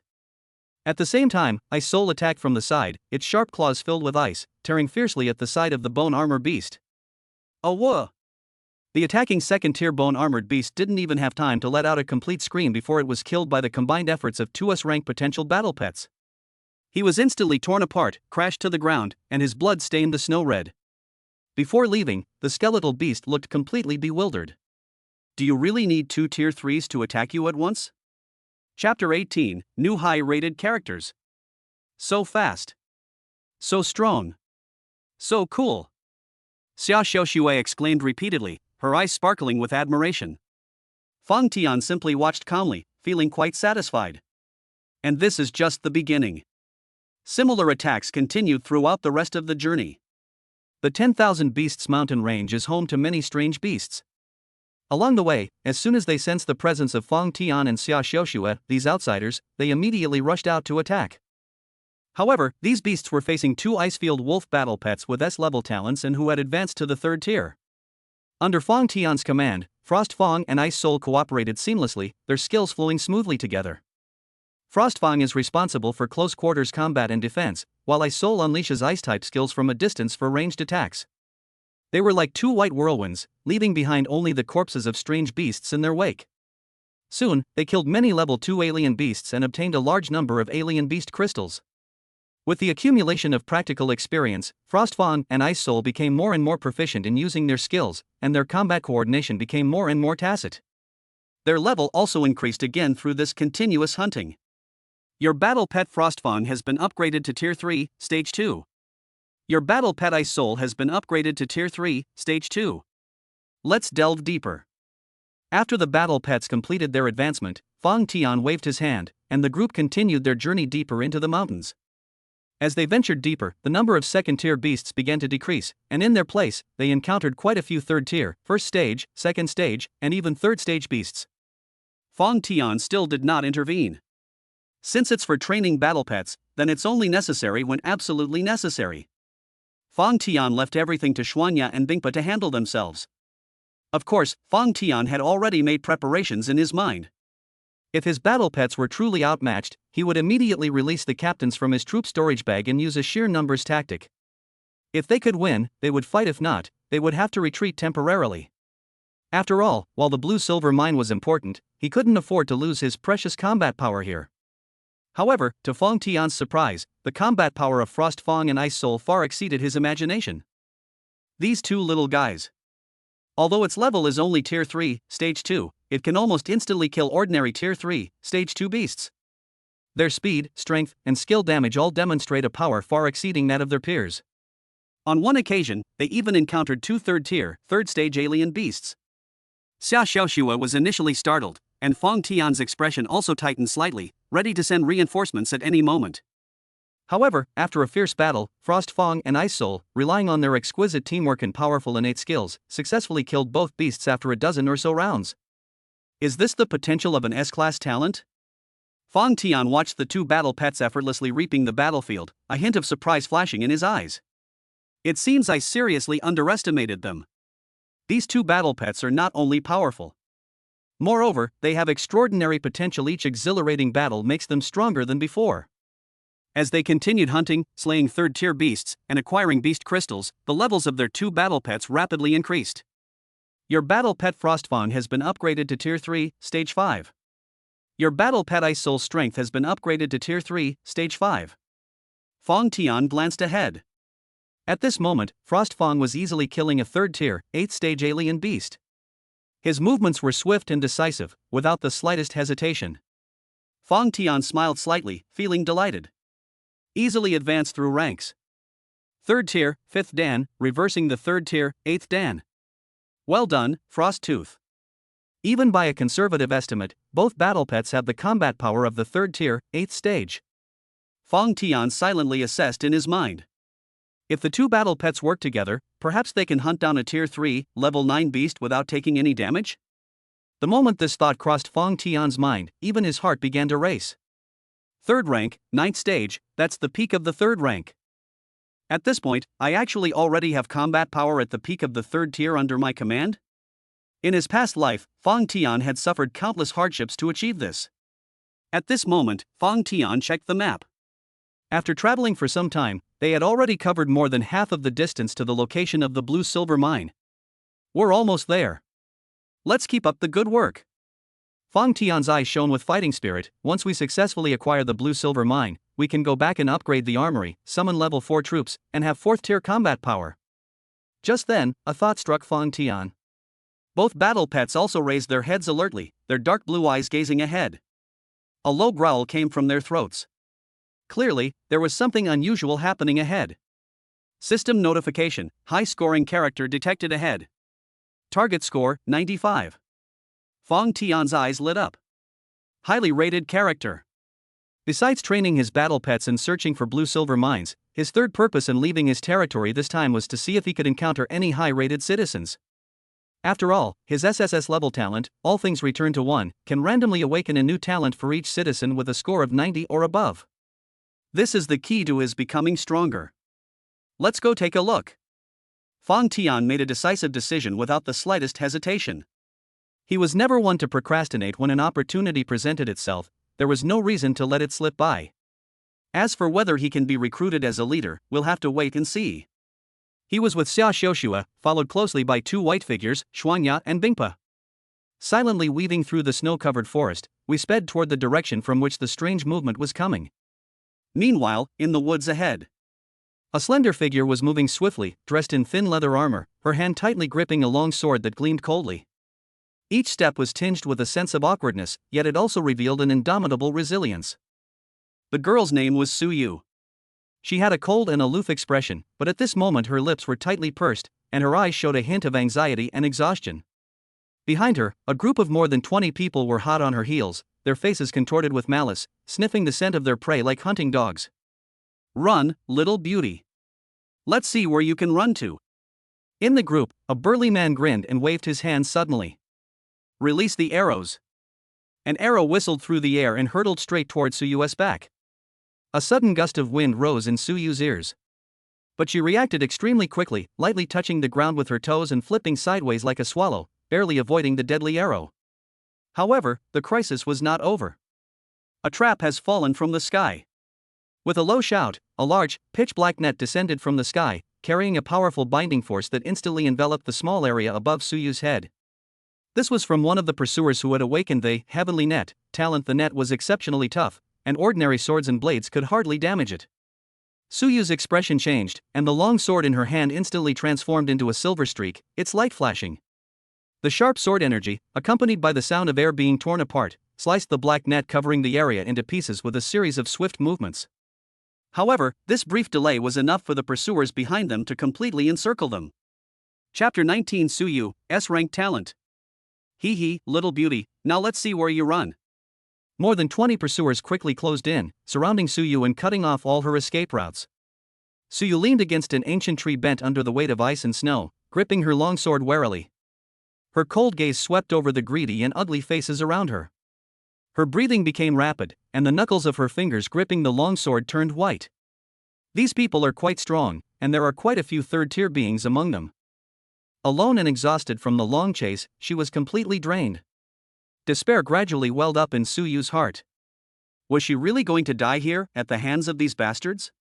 At the same time, Ice Soul attacked from the side, its sharp claws filled with ice, tearing fiercely at the side of the bone-armored beast. The attacking second-tier bone-armored beast didn't even have time to let out a complete scream before it was killed by the combined efforts of 2 S-rank potential battle pets. He was instantly torn apart, crashed to the ground, and his blood stained the snow red. Before leaving, the skeletal beast looked completely bewildered. Do you really need 2 tier 3s to attack you at once? Chapter 18, New High-Rated Characters. So fast. So strong. So cool. Xia Xiaoxue exclaimed repeatedly, her eyes sparkling with admiration. Fang Tian simply watched calmly, feeling quite satisfied. And this is just the beginning. Similar attacks continued throughout the rest of the journey. The 10,000 Beasts mountain range is home to many strange beasts. Along the way, as soon as they sensed the presence of Fang Tian and Xia Xiaoxue, these outsiders, they immediately rushed out to attack. However, these beasts were facing two Icefield wolf battle pets with S-level talents and who had advanced to the third tier. Under Fang Tian's command, Frost Fang and Ice Soul cooperated seamlessly, their skills flowing smoothly together. Frost Fang is responsible for close quarters combat and defense, while Ice Soul unleashes ice-type skills from a distance for ranged attacks. They were like two white whirlwinds, leaving behind only the corpses of strange beasts in their wake. Soon, they killed many level 2 alien beasts and obtained a large number of alien beast crystals. With the accumulation of practical experience, Frost Fang and Ice Soul became more and more proficient in using their skills, and their combat coordination became more and more tacit. Their level also increased again through this continuous hunting. Your battle pet Frost Fang has been upgraded to Tier 3, Stage 2. Your battle pet Ice Soul has been upgraded to Tier 3, Stage 2. Let's delve deeper. After the battle pets completed their advancement, Fang Tian waved his hand, and the group continued their journey deeper into the mountains. As they ventured deeper, the number of second-tier beasts began to decrease, and in their place, they encountered quite a few third-tier, first stage, second stage, and even third-stage beasts. Fang Tian still did not intervene. Since it's for training battle pets, then it's only necessary when absolutely necessary. Fang Tian left everything to Xuanya and Bingpa to handle themselves. Of course, Fang Tian had already made preparations in his mind. If his battle pets were truly outmatched, he would immediately release the captains from his troop storage bag and use a sheer numbers tactic. If they could win, they would fight; if not, they would have to retreat temporarily. After all, while the blue-silver mine was important, he couldn't afford to lose his precious combat power here. However, to Fang Tian's surprise, the combat power of Frost Fang and Ice Soul far exceeded his imagination. These two little guys. Although its level is only Tier 3, Stage 2, it can almost instantly kill ordinary Tier 3, Stage 2 beasts. Their speed, strength, and skill damage all demonstrate a power far exceeding that of their peers. On one occasion, they even encountered two third-tier, third-stage alien beasts. Xia Xiaoxue was initially startled, and Fang Tian's expression also tightened slightly, ready to send reinforcements at any moment. However, after a fierce battle, Frost Fang and Ice Soul, relying on their exquisite teamwork and powerful innate skills, successfully killed both beasts after a dozen or so rounds. Is this the potential of an S-class talent? Fang Tian watched the two battle pets effortlessly reaping the battlefield, a hint of surprise flashing in his eyes. It seems I seriously underestimated them. These two battle pets are not only powerful. Moreover, they have extraordinary potential. Each exhilarating battle makes them stronger than before. As they continued hunting, slaying third-tier beasts, and acquiring beast crystals, the levels of their two battle pets rapidly increased. Your battle pet Frost Fang has been upgraded to Tier 3, Stage 5. Your battle pet Ice Soul's strength has been upgraded to Tier 3, Stage 5. Fang Tian glanced ahead. At this moment, Frost Fang was easily killing a third-tier, 8th-stage alien beast. His movements were swift and decisive, without the slightest hesitation. Fang Tian smiled slightly, feeling delighted. Easily advanced through ranks. 3rd tier, 5th Dan, reversing the 3rd tier, 8th Dan. Well done, Frost Tooth. Even by a conservative estimate, both battle pets have the combat power of the 3rd tier, 8th stage. Fang Tian silently assessed in his mind. If the two battle pets work together, perhaps they can hunt down a Tier 3, level 9 beast without taking any damage? The moment this thought crossed Fang Tian's mind, even his heart began to race. 3rd rank, 9th stage, that's the peak of the 3rd rank. At this point, I actually already have combat power at the peak of the 3rd tier under my command? In his past life, Fang Tian had suffered countless hardships to achieve this. At this moment, Fang Tian checked the map. After traveling for some time, they had already covered more than half of the distance to the location of the blue-silver mine. We're almost there. Let's keep up the good work. Fang Tian's eyes shone with fighting spirit. Once we successfully acquire the blue-silver mine, we can go back and upgrade the armory, summon level 4 troops, and have 4th-tier combat power. Just then, a thought struck Fang Tian. Both battle pets also raised their heads alertly, their dark blue eyes gazing ahead. A low growl came from their throats. Clearly, there was something unusual happening ahead. System notification, high-scoring character detected ahead. Target score, 95. Fong Tian's eyes lit up. Highly rated character. Besides training his battle pets and searching for blue-silver mines, his third purpose in leaving his territory this time was to see if he could encounter any high-rated citizens. After all, his SSS level talent, all things return to 1, can randomly awaken a new talent for each citizen with a score of 90 or above. This is the key to his becoming stronger. Let's go take a look. Fong Tian made a decisive decision without the slightest hesitation. He was never one to procrastinate when an opportunity presented itself. There was no reason to let it slip by. As for whether he can be recruited as a leader, we'll have to wait and see. He was with Xia Xiuxua, followed closely by two white figures, Shuangya and Bingpa. Silently weaving through the snow-covered forest, we sped toward the direction from which the strange movement was coming. Meanwhile, in the woods ahead, a slender figure was moving swiftly, dressed in thin leather armor, her hand tightly gripping a long sword that gleamed coldly. Each step was tinged with a sense of awkwardness, yet it also revealed an indomitable resilience. The girl's name was Su Yu. She had a cold and aloof expression, but at this moment her lips were tightly pursed, and her eyes showed a hint of anxiety and exhaustion. Behind her, a group of more than 20 people were hot on her heels, their faces contorted with malice, sniffing the scent of their prey like hunting dogs. Run, little beauty. Let's see where you can run to. In the group, a burly man grinned and waved his hands suddenly. Release the arrows. An arrow whistled through the air and hurtled straight toward Su Yu's back. A sudden gust of wind rose in Su Yu's ears. But she reacted extremely quickly, lightly touching the ground with her toes and flipping sideways like a swallow, barely avoiding the deadly arrow. However, the crisis was not over. A trap has fallen from the sky. With a low shout, a large, pitch-black net descended from the sky, carrying a powerful binding force that instantly enveloped the small area above Su Yu's head. This was from one of the pursuers who had awakened the heavenly net talent. The net was exceptionally tough, and ordinary swords and blades could hardly damage it. Su Yu's expression changed, and the long sword in her hand instantly transformed into a silver streak, its light flashing. The sharp sword energy, accompanied by the sound of air being torn apart, sliced the black net covering the area into pieces with a series of swift movements. However, this brief delay was enough for the pursuers behind them to completely encircle them. Chapter 19 Su Yu, S-rank talent. Hee hee, little beauty, now let's see where you run. More than 20 pursuers quickly closed in, surrounding Su Yu and cutting off all her escape routes. Su Yu leaned against an ancient tree bent under the weight of ice and snow, gripping her long sword warily. Her cold gaze swept over the greedy and ugly faces around her. Her breathing became rapid, and the knuckles of her fingers gripping the long sword turned white. These people are quite strong, and there are quite a few third-tier beings among them. Alone and exhausted from the long chase, she was completely drained. Despair gradually welled up in Su Yu's heart. Was she really going to die here, at the hands of these bastards?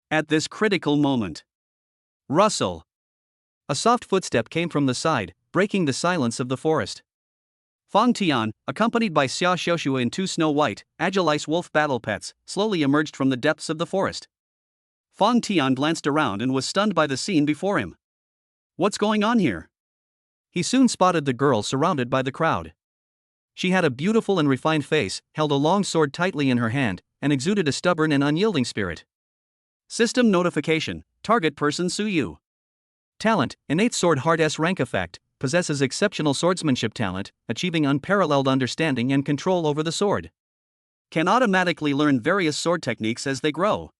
At this critical moment. Rustle! A soft footstep came from the side, breaking the silence of the forest. Fong Tian, accompanied by Xia Xiuxua and two snow-white, agile ice wolf battle pets, slowly emerged from the depths of the forest. Fong Tian glanced around and was stunned by the scene before him. What's going on here? He soon spotted the girl surrounded by the crowd. She had a beautiful and refined face, held a long sword tightly in her hand, and exuded a stubborn and unyielding spirit. System notification, target person Su Yu. Talent, innate sword hard S-rank effect, possesses exceptional swordsmanship talent, achieving unparalleled understanding and control over the sword. Can automatically learn various sword techniques as they grow.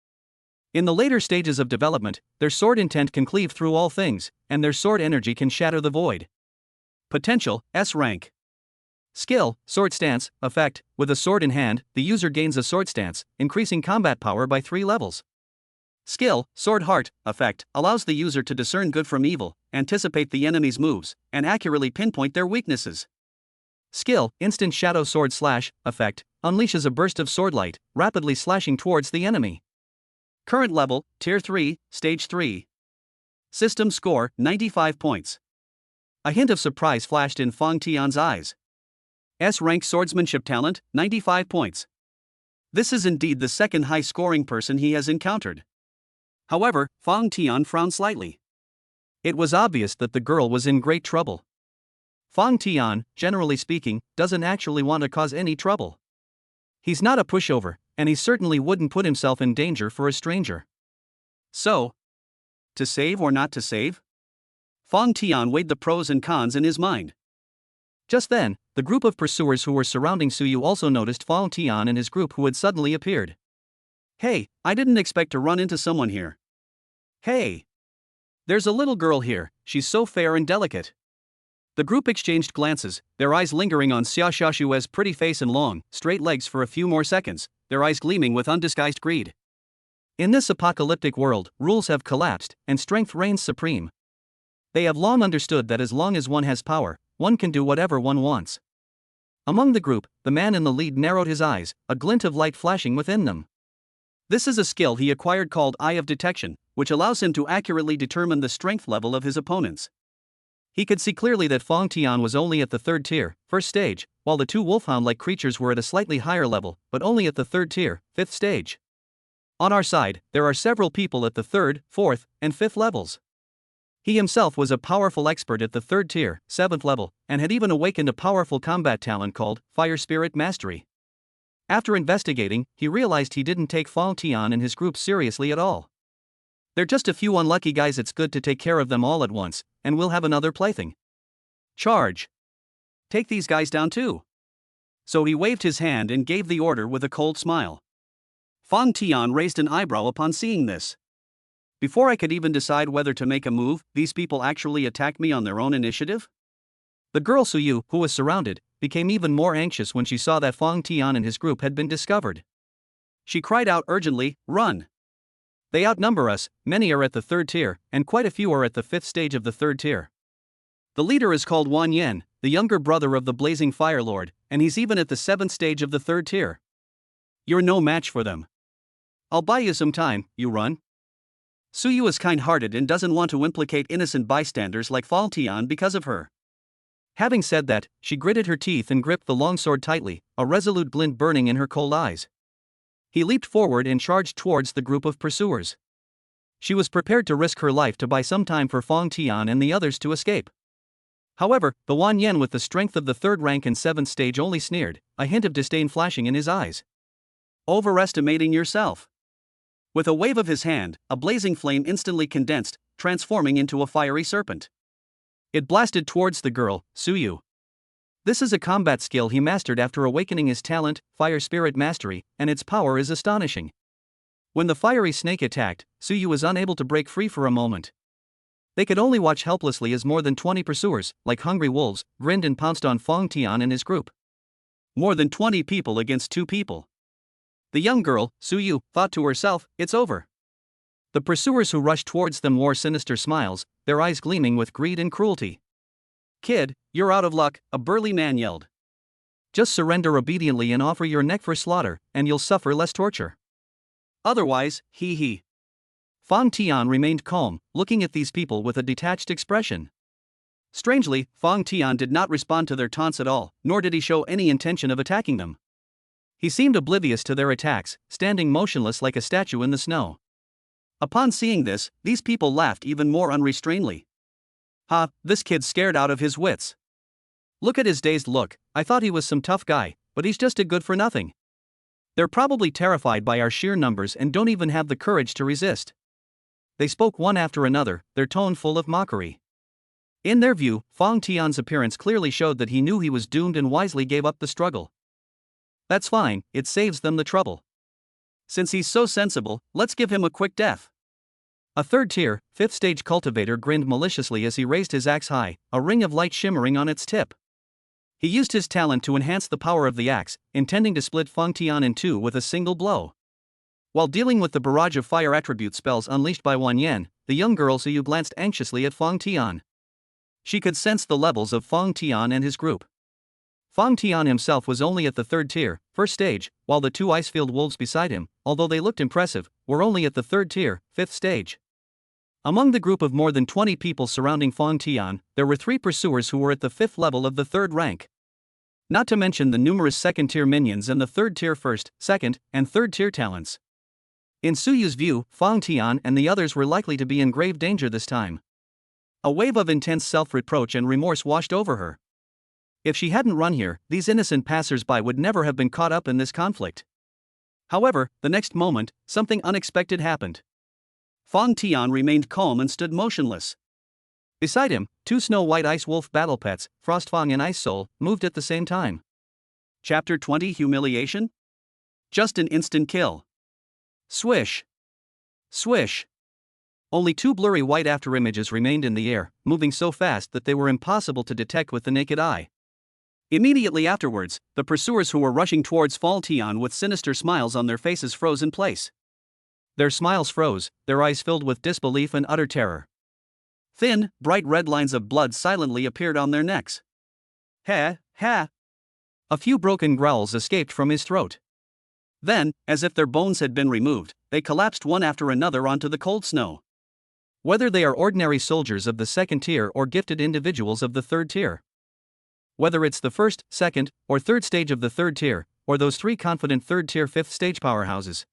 In the later stages of development, their sword intent can cleave through all things, and their sword energy can shatter the void. Potential, S-rank. Skill, sword stance, effect, with a sword in hand, the user gains a sword stance, increasing combat power by 3 levels. Skill, sword heart, effect, allows the user to discern good from evil, anticipate the enemy's moves, and accurately pinpoint their weaknesses. Skill, instant shadow sword slash, effect, unleashes a burst of sword light, rapidly slashing towards the enemy. Current level, Tier 3, Stage 3. System score, 95 points. A hint of surprise flashed in Fong Tian's eyes. S-rank swordsmanship talent, 95 points. This is indeed the second high-scoring person he has encountered. However, Fong Tian frowned slightly. It was obvious that the girl was in great trouble. Fong Tian, generally speaking, doesn't actually want to cause any trouble. He's not a pushover, and he certainly wouldn't put himself in danger for a stranger. So, to save or not to save? Fang Tian weighed the pros and cons in his mind. Just then, the group of pursuers who were surrounding Suyu also noticed Fang Tian and his group who had suddenly appeared. Hey, I didn't expect to run into someone here. Hey! There's a little girl here, she's so fair and delicate. The group exchanged glances, their eyes lingering on Xia Xiaoshue's pretty face and long, straight legs for a few more seconds, their eyes gleaming with undisguised greed. In this apocalyptic world, rules have collapsed, and strength reigns supreme. They have long understood that as long as one has power, one can do whatever one wants. Among the group, the man in the lead narrowed his eyes, a glint of light flashing within them. This is a skill he acquired called Eye of Detection, which allows him to accurately determine the strength level of his opponents. He could see clearly that Fang Tian was only at the third tier, first stage, while the two wolfhound-like creatures were at a slightly higher level, but only at the third tier, fifth stage. On our side, there are several people at the third, fourth, and fifth levels. He himself was a powerful expert at the third tier, seventh level, and had even awakened a powerful combat talent called Fire Spirit Mastery. After investigating, he realized he didn't take Fang Tian and his group seriously at all. They're just a few unlucky guys, it's good to take care of them all at once, and we'll have another plaything. Charge! Take these guys down too. So he waved his hand and gave the order with a cold smile. Fang Tian raised an eyebrow upon seeing this. Before I could even decide whether to make a move, these people actually attacked me on their own initiative? The girl Suyu, who was surrounded, became even more anxious when she saw that Fang Tian and his group had been discovered. She cried out urgently, "Run! They outnumber us, many are at the third tier, and quite a few are at the fifth stage of the third tier. The leader is called Wan Yen, the younger brother of the Blazing Fire Lord, and he's even at the seventh stage of the third tier. You're no match for them. I'll buy you some time, you run." Suyu is kind-hearted and doesn't want to implicate innocent bystanders like Fang Tian because of her. Having said that, she gritted her teeth and gripped the longsword tightly, a resolute glint burning in her cold eyes. He leaped forward and charged towards the group of pursuers. She was prepared to risk her life to buy some time for Fang Tian and the others to escape. However, the Wan Yen with the strength of the third rank and seventh stage only sneered, a hint of disdain flashing in his eyes. Overestimating yourself. With a wave of his hand, a blazing flame instantly condensed, transforming into a fiery serpent. It blasted towards the girl, Suyu. This is a combat skill he mastered after awakening his talent, Fire Spirit Mastery, and its power is astonishing. When the fiery snake attacked, Suyu was unable to break free for a moment. They could only watch helplessly as more than 20 pursuers, like hungry wolves, grinned and pounced on Fang Tian and his group. More than 20 people against 2 people. The young girl, Suyu, thought to herself, "It's over." The pursuers who rushed towards them wore sinister smiles, their eyes gleaming with greed and cruelty. "Kid, you're out of luck," a burly man yelled. "Just surrender obediently and offer your neck for slaughter, and you'll suffer less torture. Otherwise, hee." Fang Tian remained calm, looking at these people with a detached expression. Strangely, Fang Tian did not respond to their taunts at all, nor did he show any intention of attacking them. He seemed oblivious to their attacks, standing motionless like a statue in the snow. Upon seeing this, these people laughed even more unrestrainedly. "Ha, this kid's scared out of his wits. Look at his dazed look, I thought he was some tough guy, but he's just a good-for-nothing. They're probably terrified by our sheer numbers and don't even have the courage to resist." They spoke one after another, their tone full of mockery. In their view, Fang Tian's appearance clearly showed that he knew he was doomed and wisely gave up the struggle. That's fine, it saves them the trouble. Since he's so sensible, let's give him a quick death. A third-tier, fifth-stage cultivator grinned maliciously as he raised his axe high, a ring of light shimmering on its tip. He used his talent to enhance the power of the axe, intending to split Fang Tian in two with a single blow. While dealing with the barrage of fire attribute spells unleashed by Wan Yen, the young girl Suyu glanced anxiously at Fang Tian. She could sense the levels of Fang Tian and his group. Fang Tian himself was only at the third tier, first stage, while the 2 ice-field wolves beside him, although they looked impressive, were only at the third tier, fifth stage. Among the group of more than 20 people surrounding Fang Tian, there were 3 pursuers who were at the 5th level of the 3rd rank. Not to mention the numerous second-tier minions and the 3rd-tier 1st, 2nd, and 3rd-tier talents. In Suyu's view, Fang Tian and the others were likely to be in grave danger this time. A wave of intense self-reproach and remorse washed over her. If she hadn't run here, these innocent passers-by would never have been caught up in this conflict. However, the next moment, something unexpected happened. Fang Tian remained calm and stood motionless. Beside him, two snow-white ice wolf battle pets, Frostfang and Ice Soul, moved at the same time. Chapter 20 Humiliation? Just an instant kill. Swish. Swish. Only two blurry white afterimages remained in the air, moving so fast that they were impossible to detect with the naked eye. Immediately afterwards, the pursuers who were rushing towards Fang Tian with sinister smiles on their faces froze in place. Their smiles froze, their eyes filled with disbelief and utter terror. Thin, bright red lines of blood silently appeared on their necks. Ha, ha. A few broken growls escaped from his throat. Then, as if their bones had been removed, they collapsed one after another onto the cold snow. Whether they are ordinary soldiers of the second tier or gifted individuals of the third tier. Whether it's the first, second, or third stage of the third tier, or those three confident third tier fifth stage powerhouses.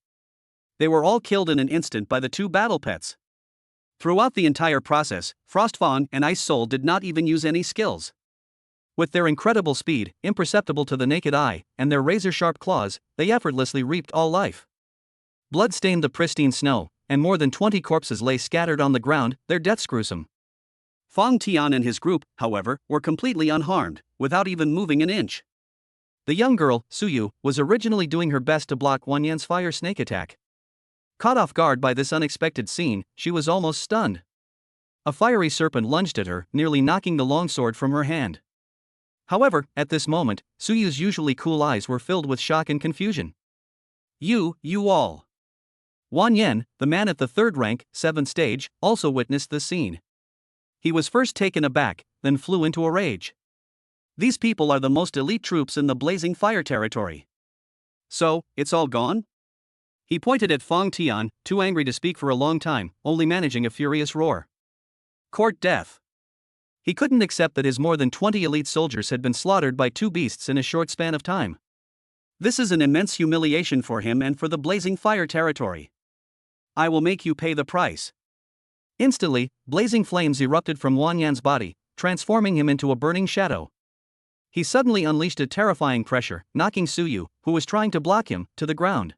They were all killed in an instant by the two battle pets. Throughout the entire process, Frostfang and Ice Soul did not even use any skills. With their incredible speed, imperceptible to the naked eye, and their razor-sharp claws, they effortlessly reaped all life. Blood stained the pristine snow, and more than 20 corpses lay scattered on the ground, their deaths gruesome. Fang Tian and his group, however, were completely unharmed, without even moving an inch. The young girl, Suyu, was originally doing her best to block Wan Yan's fire snake attack. Caught off guard by this unexpected scene, she was almost stunned. A fiery serpent lunged at her, nearly knocking the longsword from her hand. However, at this moment, Suyu's usually cool eyes were filled with shock and confusion. You all. Wan Yan, the man at the third rank, 7th stage, also witnessed this scene. He was first taken aback, then flew into a rage. These people are the most elite troops in the blazing fire territory. So, it's all gone? He pointed at Fang Tian, too angry to speak for a long time, only managing a furious roar. Court death. He couldn't accept that his more than 20 elite soldiers had been slaughtered by two beasts in a short span of time. This is an immense humiliation for him and for the blazing fire territory. I will make you pay the price. Instantly, blazing flames erupted from Wan Yan's body, transforming him into a burning shadow. He suddenly unleashed a terrifying pressure, knocking Suyu, who was trying to block him, to the ground.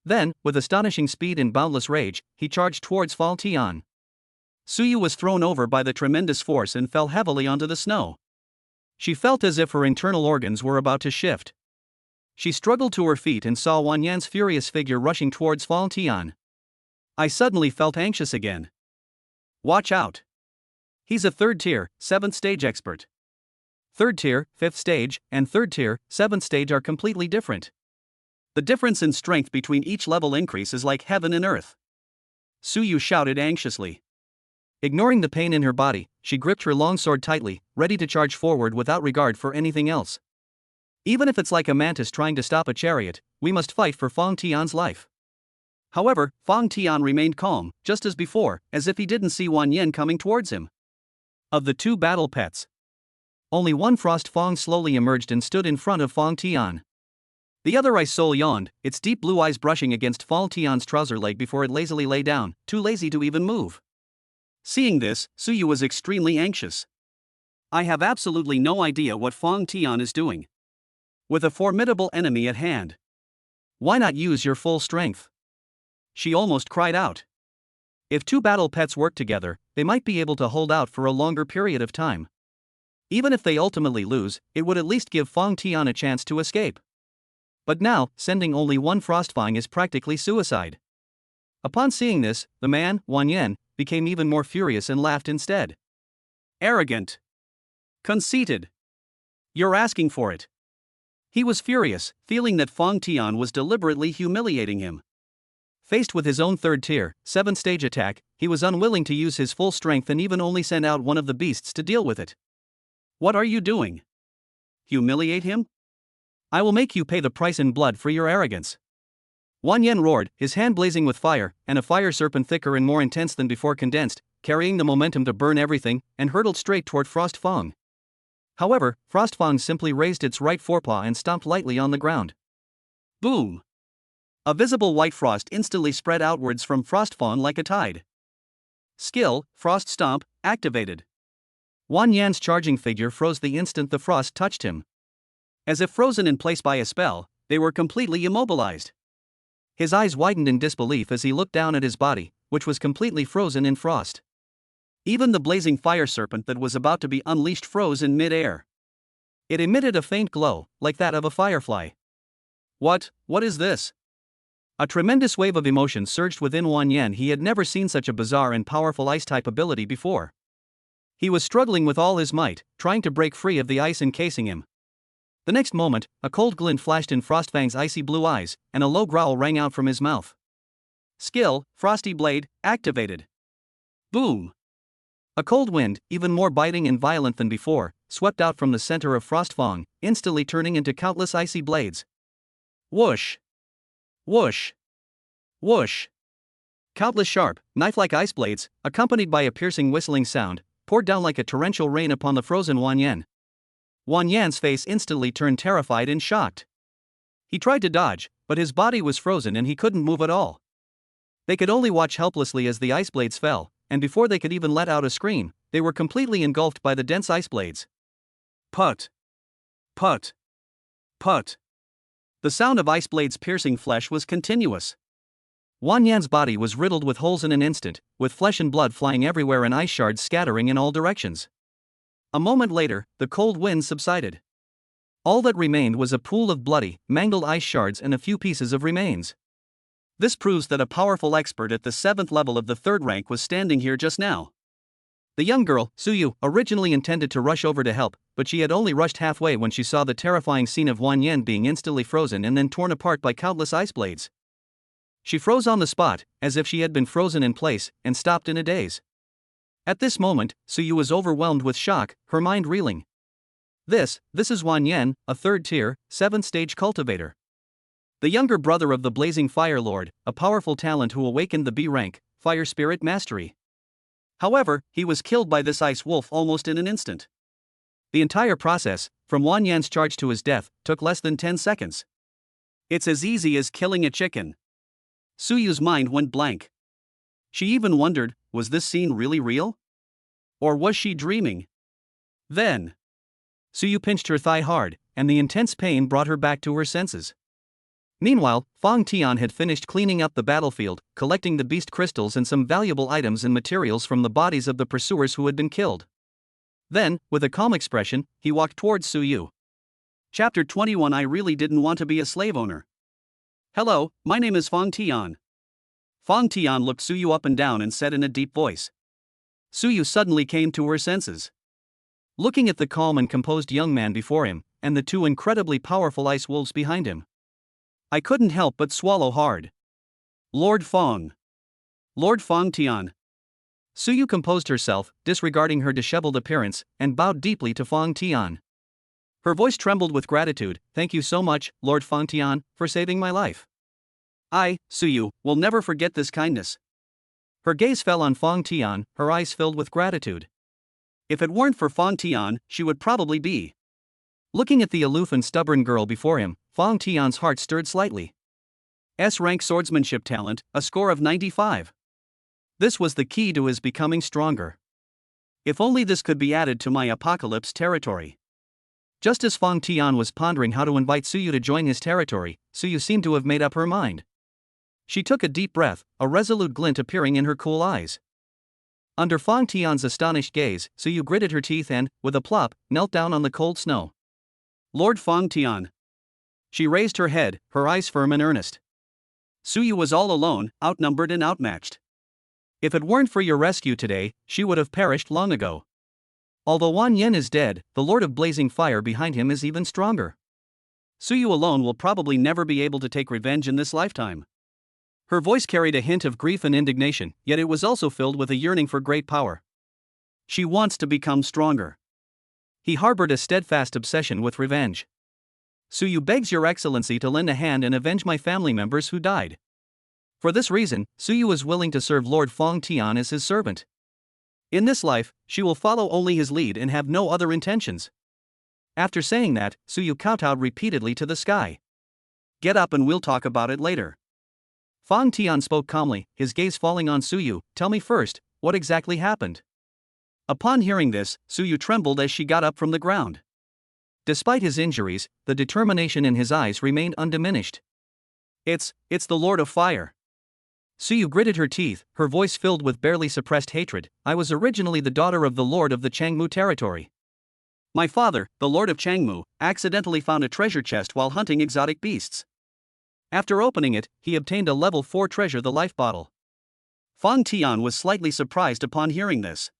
Then, with astonishing speed and boundless rage, he charged towards Fang Tian. Suyu was thrown over by the tremendous force and fell heavily onto the snow. She felt as if her internal organs were about to shift. She struggled to her feet and saw Wan Yan's furious figure rushing towards Fang Tian. I suddenly felt anxious again. Watch out. He's a third tier, 7th stage expert. Third tier, 5th stage, and third tier, 7th stage are completely different. The difference in strength between each level increase is like heaven and earth. Suyu shouted anxiously. Ignoring the pain in her body, she gripped her longsword tightly, ready to charge forward without regard for anything else. Even if it's like a mantis trying to stop a chariot, we must fight for Fang Tian's life. However, Fang Tian remained calm, just as before, as if he didn't see Wan Yan coming towards him. Of the two battle pets, only one Frostfang slowly emerged and stood in front of Fang Tian. The other Ice Soul yawned, its deep blue eyes brushing against Fang Tian's trouser leg before it lazily lay down, too lazy to even move. Seeing this, Suyu was extremely anxious. I have absolutely no idea what Fang Tian is doing. With a formidable enemy at hand, why not use your full strength? She almost cried out. If two battle pets work together, they might be able to hold out for a longer period of time. Even if they ultimately lose, it would at least give Fang Tian a chance to escape. But now, sending only one Frostfang is practically suicide. Upon seeing this, the man, Wan Yan, became even more furious and laughed instead. Arrogant. Conceited. You're asking for it. He was furious, feeling that Fang Tian was deliberately humiliating him. Faced with his own third tier, 7th stage attack, he was unwilling to use his full strength and even only send out one of the beasts to deal with it. What are you doing? Humiliate him? I will make you pay the price in blood for your arrogance. Wan Yan roared, his hand blazing with fire, and a fire serpent thicker and more intense than before condensed, carrying the momentum to burn everything, and hurtled straight toward Frostfang. However, Frostfang simply raised its right forepaw and stomped lightly on the ground. Boom! A visible white frost instantly spread outwards from Frostfang like a tide. Skill, Frost Stomp, activated. Wan Yan's charging figure froze the instant the frost touched him. As if frozen in place by a spell, they were completely immobilized. His eyes widened in disbelief as he looked down at his body, which was completely frozen in frost. Even the blazing fire serpent that was about to be unleashed froze in mid-air. It emitted a faint glow, like that of a firefly. What is this? A tremendous wave of emotion surged within Wang Yan. He had never seen such a bizarre and powerful ice-type ability before. He was struggling with all his might, trying to break free of the ice encasing him. The next moment, a cold glint flashed in Frostfang's icy blue eyes, and a low growl rang out from his mouth. Skill, Frosty Blade, activated. Boom! A cold wind, even more biting and violent than before, swept out from the center of Frostfang, instantly turning into countless icy blades. Whoosh! Whoosh! Whoosh! Countless sharp, knife-like ice blades, accompanied by a piercing whistling sound, poured down like a torrential rain upon the frozen Wang Yan. Wang Yan's face instantly turned terrified and shocked. He tried to dodge, but his body was frozen and he couldn't move at all. They could only watch helplessly as the ice blades fell, and before they could even let out a scream, they were completely engulfed by the dense ice blades. Put! Put! Put! The sound of ice blades piercing flesh was continuous. Wang Yan's body was riddled with holes in an instant, with flesh and blood flying everywhere and ice shards scattering in all directions. A moment later, the cold wind subsided. All that remained was a pool of bloody, mangled ice shards and a few pieces of remains. This proves that a powerful expert at the 7th level of the 3rd rank was standing here just now. The young girl, Suyu, originally intended to rush over to help, but she had only rushed halfway when she saw the terrifying scene of Wang Yan being instantly frozen and then torn apart by countless ice blades. She froze on the spot, as if she had been frozen in place, and stopped in a daze. At this moment, Suyu was overwhelmed with shock, her mind reeling. This is Wang Yan, a 3rd tier, 7th stage cultivator. The younger brother of the Blazing Fire Lord, a powerful talent who awakened the B rank, Fire Spirit Mastery. However, he was killed by this ice wolf almost in an instant. The entire process, from Wang Yan's charge to his death, took less than 10 seconds. It's as easy as killing a chicken. Suyu's mind went blank. She even wondered, was this scene really real? Or was she dreaming? Then, Suyu pinched her thigh hard, and the intense pain brought her back to her senses. Meanwhile, Fang Tian had finished cleaning up the battlefield, collecting the beast crystals and some valuable items and materials from the bodies of the pursuers who had been killed. Then, with a calm expression, he walked towards Suyu. Chapter 21. I really didn't want to be a slave owner. Hello, my name is Fang Tian. Fang Tian looked Suyu up and down and said in a deep voice. Suyu suddenly came to her senses. Looking at the calm and composed young man before him, and the 2 incredibly powerful ice wolves behind him, I couldn't help but swallow hard. Lord Fang. Lord Fang Tian. Suyu composed herself, disregarding her disheveled appearance, and bowed deeply to Fang Tian. Her voice trembled with gratitude. Thank you so much, Lord Fang Tian, for saving my life. I, Suyu, will never forget this kindness. Her gaze fell on Fang Tian, her eyes filled with gratitude. If it weren't for Fang Tian, she would probably be. Looking at the aloof and stubborn girl before him, Fang Tian's heart stirred slightly. S-rank swordsmanship talent, a score of 95. This was the key to his becoming stronger. If only this could be added to my apocalypse territory. Just as Fang Tian was pondering how to invite Suyu to join his territory, Suyu seemed to have made up her mind. She took a deep breath, a resolute glint appearing in her cool eyes. Under Fang Tian's astonished gaze, Suyu gritted her teeth and, with a plop, knelt down on the cold snow. Lord Fang Tian. She raised her head, her eyes firm and earnest. Suyu was all alone, outnumbered and outmatched. If it weren't for your rescue today, she would have perished long ago. Although Wang Yan is dead, the Lord of Blazing Fire behind him is even stronger. Suyu alone will probably never be able to take revenge in this lifetime. Her voice carried a hint of grief and indignation, yet it was also filled with a yearning for great power. She wants to become stronger. He harbored a steadfast obsession with revenge. Suyu begs your excellency to lend a hand and avenge my family members who died. For this reason, Suyu is willing to serve Lord Fang Tian as his servant. In this life, she will follow only his lead and have no other intentions. After saying that, Suyu kowtowed repeatedly to the sky. Get up and we'll talk about it later. Fang Tian spoke calmly, his gaze falling on Suyu. Tell me first, what exactly happened? Upon hearing this, Suyu trembled as she got up from the ground. Despite his injuries, the determination in his eyes remained undiminished. It's the Lord of Fire. Suyu gritted her teeth, her voice filled with barely suppressed hatred. I was originally the daughter of the Lord of the Changmu territory. My father, the Lord of Changmu, accidentally found a treasure chest while hunting exotic beasts. After opening it, he obtained a level 4 treasure, the life bottle. Fang Tian was slightly surprised upon hearing this.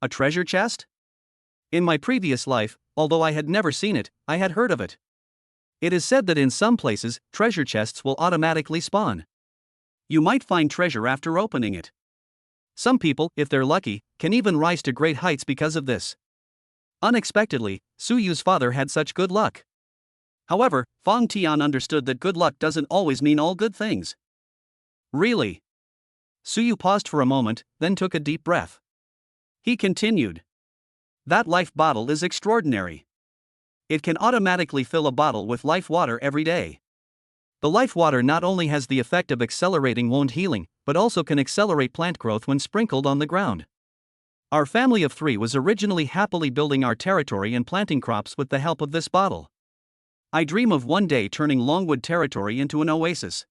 A treasure chest? In my previous life, although I had never seen it, I had heard of it. It is said that in some places, treasure chests will automatically spawn. You might find treasure after opening it. Some people, if they're lucky, can even rise to great heights because of this. Unexpectedly, Suyu's father had such good luck. However, Fang Tian understood that good luck doesn't always mean all good things. Really? Suyu paused for a moment, then took a deep breath. He continued. That life bottle is extraordinary. It can automatically fill a bottle with life water every day. The life water not only has the effect of accelerating wound healing, but also can accelerate plant growth when sprinkled on the ground. Our family of 3 was originally happily building our territory and planting crops with the help of this bottle. I dream of one day turning Longwood territory into an oasis.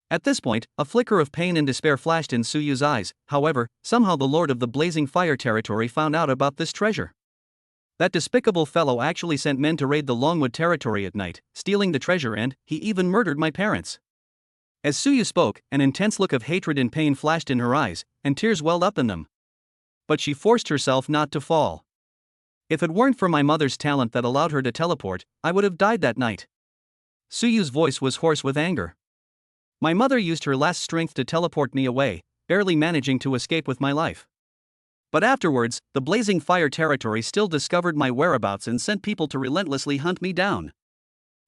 At this point, a flicker of pain and despair flashed in Suyu's eyes. However, somehow the Lord of the Blazing Fire territory found out about this treasure. That despicable fellow actually sent men to raid the Longwood territory at night, stealing the treasure, and he even murdered my parents. As Suyu spoke, an intense look of hatred and pain flashed in her eyes, and tears welled up in them. But she forced herself not to fall. If it weren't for my mother's talent that allowed her to teleport, I would have died that night. Suyu's voice was hoarse with anger. My mother used her last strength to teleport me away, barely managing to escape with my life. But afterwards, the Blazing Fire territory still discovered my whereabouts and sent people to relentlessly hunt me down.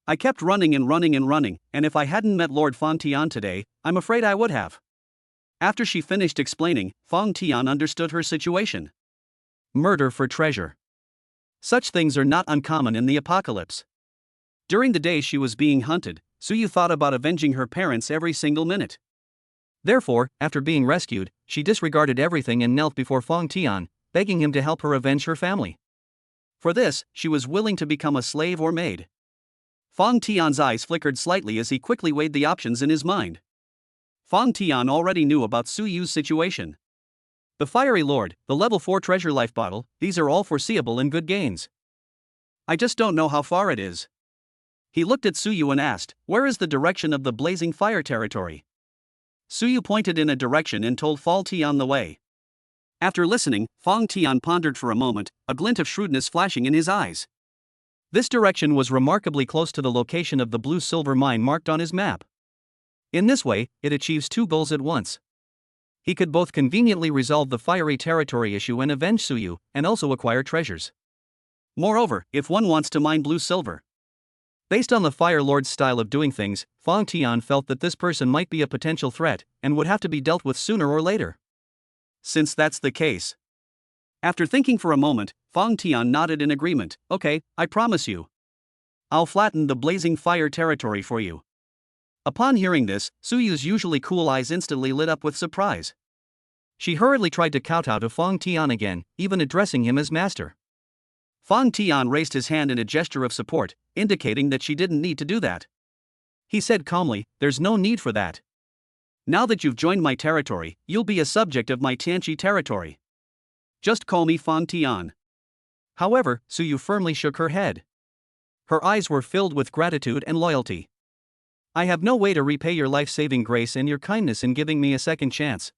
I kept running and running and running, and if I hadn't met Lord Fang Tian today, I'm afraid I would have. After she finished explaining, Fang Tian understood her situation. Murder for treasure. Such things are not uncommon in the apocalypse. During the day she was being hunted, Suyu thought about avenging her parents every single minute. Therefore, after being rescued, she disregarded everything and knelt before Fang Tian, begging him to help her avenge her family. For this, she was willing to become a slave or maid. Fang Tian's eyes flickered slightly as he quickly weighed the options in his mind. Fang Tian already knew about Suyu's situation. The Fiery Lord, the level 4 treasure life bottle, these are all foreseeable and good gains. I just don't know how far it is. He looked at Suyu and asked, where is the direction of the Blazing Fire territory? Suyu pointed in a direction and told Fang Tian the way. After listening, Fang Tian pondered for a moment, a glint of shrewdness flashing in his eyes. This direction was remarkably close to the location of the blue-silver mine marked on his map. In this way, it achieves 2 goals at once. He could both conveniently resolve the fiery territory issue and avenge Suyu, and also acquire treasures. Moreover, if one wants to mine blue-silver. Based on the Fire Lord's style of doing things, Fang Tian felt that this person might be a potential threat, and would have to be dealt with sooner or later. Since that's the case. After thinking for a moment, Fang Tian nodded in agreement. Okay, I promise you. I'll flatten the Blazing Fire territory for you. Upon hearing this, Suyu's usually cool eyes instantly lit up with surprise. She hurriedly tried to kowtow to Fang Tian again, even addressing him as master. Fang Tian raised his hand in a gesture of support, indicating that she didn't need to do that. He said calmly, there's no need for that. Now that you've joined my territory, you'll be a subject of my Tianqi territory. Just call me Fang Tian. However, Suyu firmly shook her head. Her eyes were filled with gratitude and loyalty. I have no way to repay your life-saving grace and your kindness in giving me a second chance.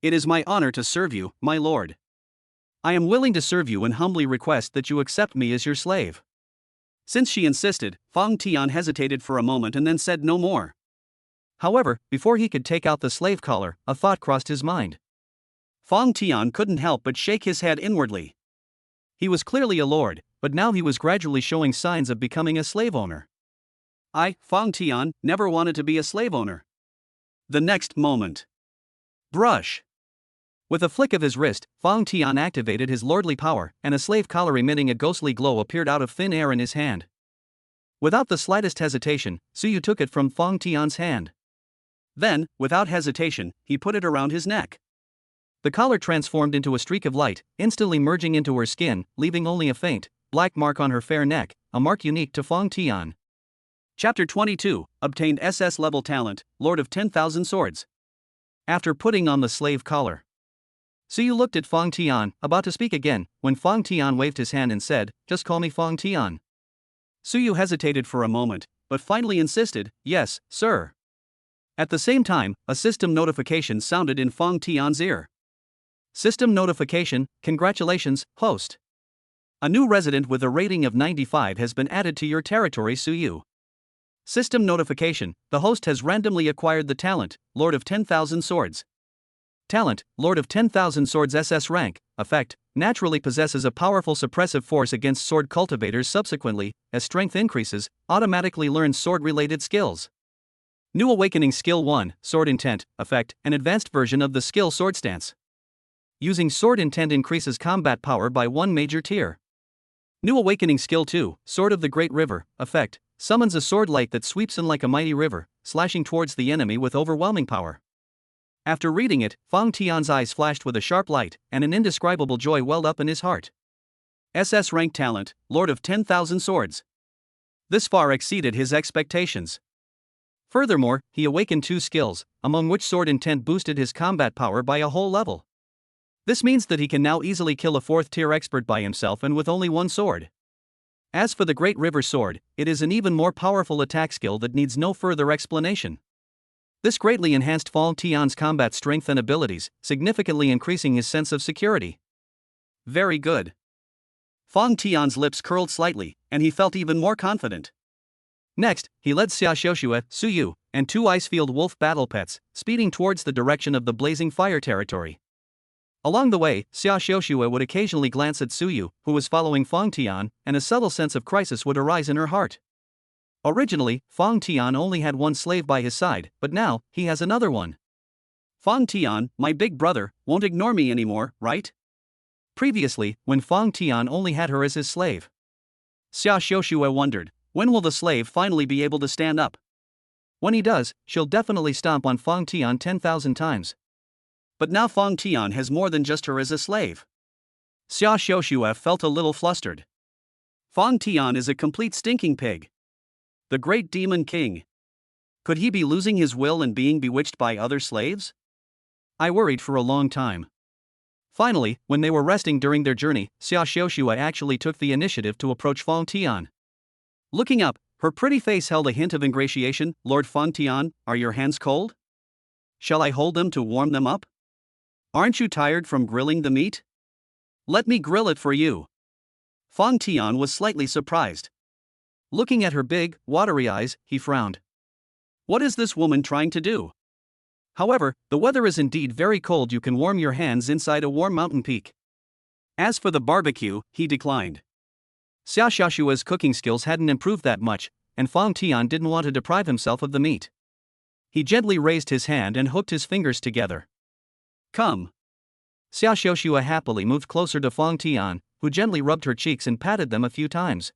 It is my honor to serve you, my lord. I am willing to serve you and humbly request that you accept me as your slave. Since she insisted, Fang Tian hesitated for a moment and then said no more. However, before he could take out the slave collar, a thought crossed his mind. Fang Tian couldn't help but shake his head inwardly. He was clearly a lord, but now he was gradually showing signs of becoming a slave owner. I, Fang Tian, never wanted to be a slave owner. The next moment. Brush. With a flick of his wrist, Fang Tian activated his lordly power, and a slave collar emitting a ghostly glow appeared out of thin air in his hand. Without the slightest hesitation, Suyu took it from Fang Tian's hand. Then, without hesitation, he put it around his neck. The collar transformed into a streak of light, instantly merging into her skin, leaving only a faint, black mark on her fair neck, a mark unique to Fang Tian. Chapter 22, obtained SS level talent, Lord of 10,000 Swords. After putting on the slave collar, Suyu looked at Feng Tian, about to speak again, when Feng Tian waved his hand and said, "Just call me Feng Tian." Suyu hesitated for a moment, but finally insisted, "Yes, sir." At the same time, a system notification sounded in Feng Tian's ear. System notification, congratulations, host. A new resident with a rating of 95 has been added to your territory, Suyu. System notification, the host has randomly acquired the talent, Lord of 10,000 Swords. Talent, Lord of 10,000 Swords SS rank, effect, naturally possesses a powerful suppressive force against sword cultivators. Subsequently, as strength increases, automatically learns sword-related skills. New Awakening Skill 1, Sword Intent, effect, an advanced version of the skill Sword Stance. Using Sword Intent increases combat power by 1 major tier. New Awakening Skill 2, Sword of the Great River, effect, summons a sword light that sweeps in like a mighty river, slashing towards the enemy with overwhelming power. After reading it, Feng Tian's eyes flashed with a sharp light, and an indescribable joy welled up in his heart. SS rank talent, Lord of 10,000 Swords. This far exceeded his expectations. Furthermore, he awakened 2 skills, among which Sword Intent boosted his combat power by a whole level. This means that he can now easily kill a 4th tier expert by himself and with only 1 sword. As for the Great River Sword, it is an even more powerful attack skill that needs no further explanation. This greatly enhanced Feng Tian's combat strength and abilities, significantly increasing his sense of security. Very good. Feng Tian's lips curled slightly, and he felt even more confident. Next, he led Xia Xiuxue, Suyu, and 2 Icefield Wolf battle pets, speeding towards the direction of the blazing fire territory. Along the way, Xia Xiuxue would occasionally glance at Suyu, who was following Feng Tian, and a subtle sense of crisis would arise in her heart. Originally, Feng Tian only had 1 slave by his side, but now, he has another one. Feng Tian, my big brother, won't ignore me anymore, right? Previously, when Feng Tian only had her as his slave. Xia Xiuxue wondered, when will the slave finally be able to stand up? When he does, she'll definitely stomp on Feng Tian 10,000 times. But now Feng Tian has more than just her as a slave. Xia Xiuxue felt a little flustered. Feng Tian is a complete stinking pig. The great demon king. Could he be losing his will and being bewitched by other slaves? I worried for a long time. Finally, when they were resting during their journey, Xia Xiuxue actually took the initiative to approach Feng Tian. Looking up, her pretty face held a hint of ingratiation. Lord Feng Tian, are your hands cold? Shall I hold them to warm them up? Aren't you tired from grilling the meat? Let me grill it for you. Feng Tian was slightly surprised. Looking at her big, watery eyes, he frowned. What is this woman trying to do? However, the weather is indeed very cold. You can warm your hands inside a warm mountain peak. As for the barbecue, he declined. Xia Xiuxue's cooking skills hadn't improved that much, and Feng Tian didn't want to deprive himself of the meat. He gently raised his hand and hooked his fingers together. Come. Xia Xiuxue happily moved closer to Feng Tian, who gently rubbed her cheeks and patted them a few times.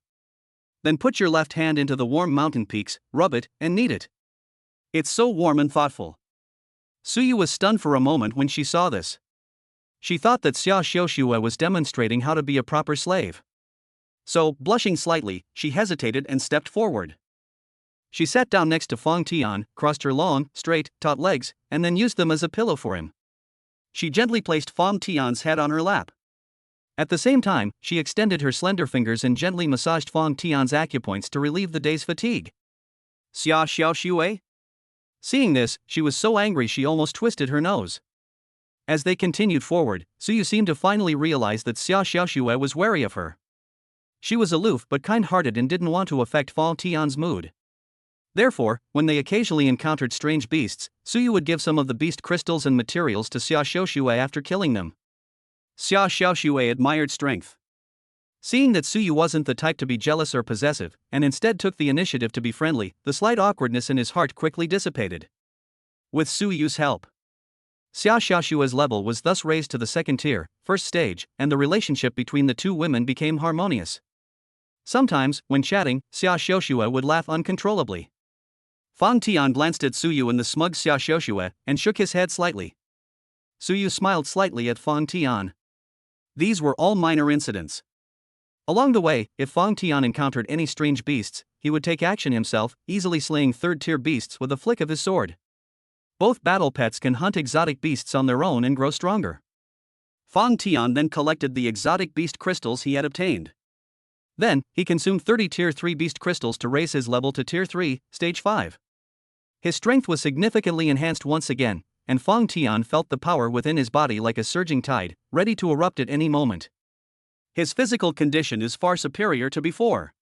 Then put your left hand into the warm mountain peaks, rub it, and knead it. It's so warm and thoughtful. Suyu was stunned for a moment when she saw this. She thought that Xia Xiuxue was demonstrating how to be a proper slave. So, blushing slightly, she hesitated and stepped forward. She sat down next to Feng Tian, crossed her long, straight, taut legs, and then used them as a pillow for him. She gently placed Feng Tian's head on her lap. At the same time, she extended her slender fingers and gently massaged Feng Tian's acupoints to relieve the day's fatigue. Xia Xiuxue? Seeing this, she was so angry she almost twisted her nose. As they continued forward, Suyu seemed to finally realize that Xia Xiuxue was wary of her. She was aloof but kind-hearted and didn't want to affect Feng Tian's mood. Therefore, when they occasionally encountered strange beasts, Suyu would give some of the beast crystals and materials to Xia Xiuxue after killing them. Xia Xiuxue admired strength. Seeing that Suyu wasn't the type to be jealous or possessive, and instead took the initiative to be friendly, the slight awkwardness in his heart quickly dissipated. With Suyu's help, Xia Xiuxue's level was thus raised to the 2nd tier, 1st stage, and the relationship between the 2 women became harmonious. Sometimes, when chatting, Xia Xiuxue would laugh uncontrollably. Feng Tian glanced at Suyu and the smug Xia Xiuxue, and shook his head slightly. Suyu smiled slightly at Feng Tian. These were all minor incidents. Along the way, if Fang Tian encountered any strange beasts, he would take action himself, easily slaying third-tier beasts with a flick of his sword. Both battle pets can hunt exotic beasts on their own and grow stronger. Fang Tian then collected the exotic beast crystals he had obtained. Then, he consumed 30 Tier 3 beast crystals to raise his level to Tier 3, Stage 5. His strength was significantly enhanced once again, and Fang Tian felt the power within his body like a surging tide, ready to erupt at any moment. His physical condition is far superior to before.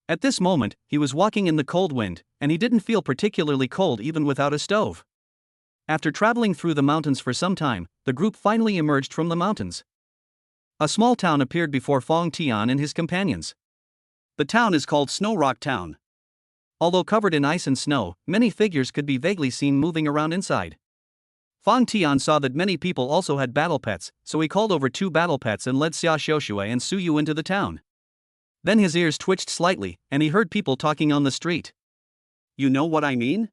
At this moment, he was walking in the cold wind, and he didn't feel particularly cold even without a stove. After traveling through the mountains for some time, the group finally emerged from the mountains. A small town appeared before Fang Tian and his companions. The town is called Snow Rock Town. Although covered in ice and snow, many figures could be vaguely seen moving around inside. Fang Tian saw that many people also had battle pets, so he called over 2 battle pets and led Xia Xiuxue and Su Yu into the town. Then his ears twitched slightly, and he heard people talking on the street. You know what I mean?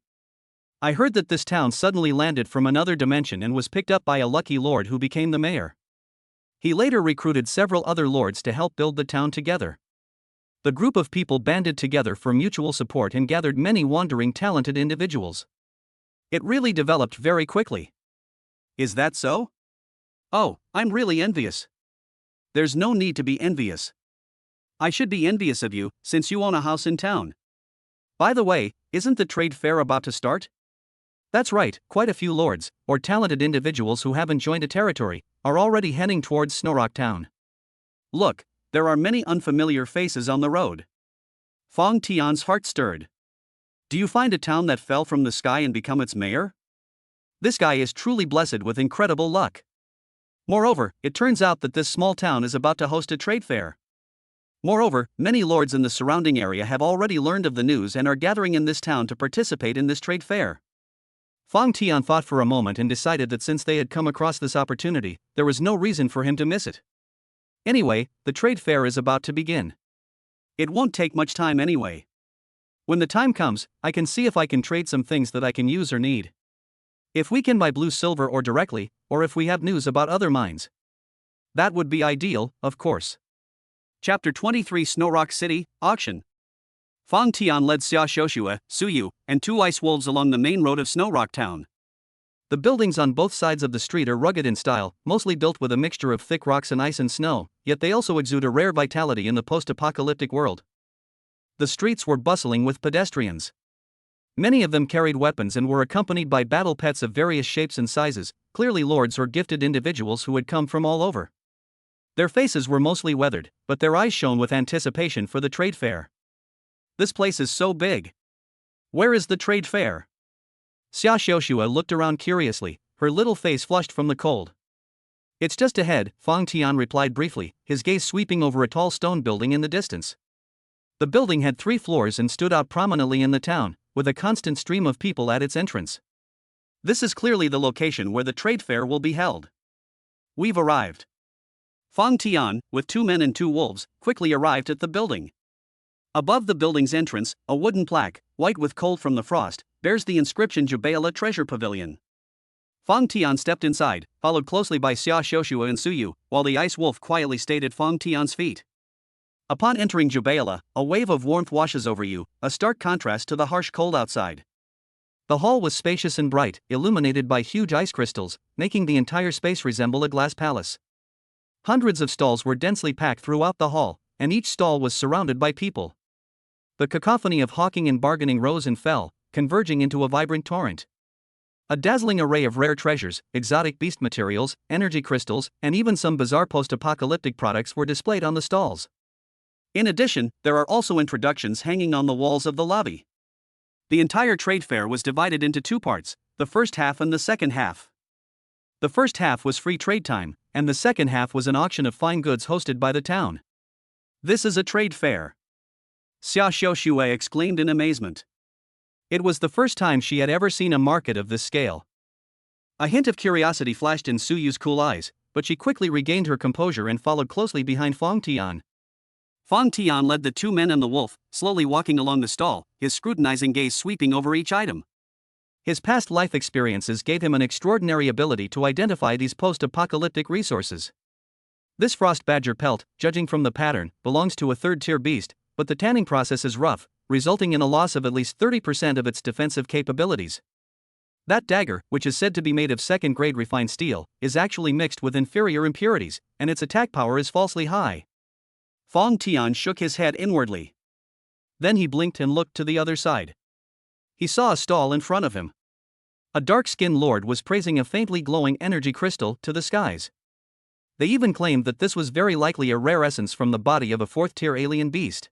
I heard that this town suddenly landed from another dimension and was picked up by a lucky lord who became the mayor. He later recruited several other lords to help build the town together. The group of people banded together for mutual support and gathered many wandering talented individuals. It really developed very quickly. Is that so? Oh, I'm really envious. There's no need to be envious. I should be envious of you, since you own a house in town. By the way, isn't the trade fair about to start? That's right, quite a few lords, or talented individuals who haven't joined a territory, are already heading towards Snowrock Town. Look, there are many unfamiliar faces on the road. Fang Tian's heart stirred. Do you find a town that fell from the sky and become its mayor? This guy is truly blessed with incredible luck. Moreover, it turns out that this small town is about to host a trade fair. Moreover, many lords in the surrounding area have already learned of the news and are gathering in this town to participate in this trade fair. Fang Tian thought for a moment and decided that since they had come across this opportunity, there was no reason for him to miss it. Anyway, the trade fair is about to begin. It won't take much time anyway. When the time comes, I can see if I can trade some things that I can use or need. If we can buy blue silver or directly, or if we have news about other mines. That would be ideal, of course. Chapter 23 Snowrock City, Auction. Fang Tian led Xia Xiuxue, Su Yu, and 2 ice wolves along the main road of Snowrock Town. The buildings on both sides of the street are rugged in style, mostly built with a mixture of thick rocks and ice and snow, yet they also exude a rare vitality in the post-apocalyptic world. The streets were bustling with pedestrians. Many of them carried weapons and were accompanied by battle pets of various shapes and sizes, clearly lords or gifted individuals who had come from all over. Their faces were mostly weathered, but their eyes shone with anticipation for the trade fair. This place is so big. Where is the trade fair? Xia Xiuxue looked around curiously, her little face flushed from the cold. It's just ahead, Fang Tian replied briefly, his gaze sweeping over a tall stone building in the distance. The building had 3 floors and stood out prominently in the town, with a constant stream of people at its entrance. This is clearly the location where the trade fair will be held. We've arrived. Fang Tian, with 2 men and 2 wolves, quickly arrived at the building. Above the building's entrance, a wooden plaque, white with cold from the frost, bears the inscription Jubaila Treasure Pavilion. Fang Tian stepped inside, followed closely by Xia Xiuxue and Su Yu, while the ice wolf quietly stayed at Fang Tian's feet. Upon entering Jubaila, a wave of warmth washes over you, a stark contrast to the harsh cold outside. The hall was spacious and bright, illuminated by huge ice crystals, making the entire space resemble a glass palace. Hundreds of stalls were densely packed throughout the hall, and each stall was surrounded by people. The cacophony of hawking and bargaining rose and fell, converging into a vibrant torrent. A dazzling array of rare treasures, exotic beast materials, energy crystals, and even some bizarre post-apocalyptic products were displayed on the stalls. In addition, there are also introductions hanging on the walls of the lobby. The entire trade fair was divided into 2 parts, the first half and the second half. The first half was free trade time, and the second half was an auction of fine goods hosted by the town. This is a trade fair. Xia Xiuxue exclaimed in amazement. It was the first time she had ever seen a market of this scale. A hint of curiosity flashed in Su Yu's cool eyes, but she quickly regained her composure and followed closely behind Fang Tian. Fang Tian led the 2 men and the wolf, slowly walking along the stall, his scrutinizing gaze sweeping over each item. His past life experiences gave him an extraordinary ability to identify these post-apocalyptic resources. This frost badger pelt, judging from the pattern, belongs to a third-tier beast, but the tanning process is rough, resulting in a loss of at least 30% of its defensive capabilities. That dagger, which is said to be made of second-grade refined steel, is actually mixed with inferior impurities, and its attack power is falsely high. Fong Tian shook his head inwardly. Then he blinked and looked to the other side. He saw a stall in front of him. A dark-skinned lord was praising a faintly glowing energy crystal to the skies. They even claimed that this was very likely a rare essence from the body of a fourth-tier alien beast.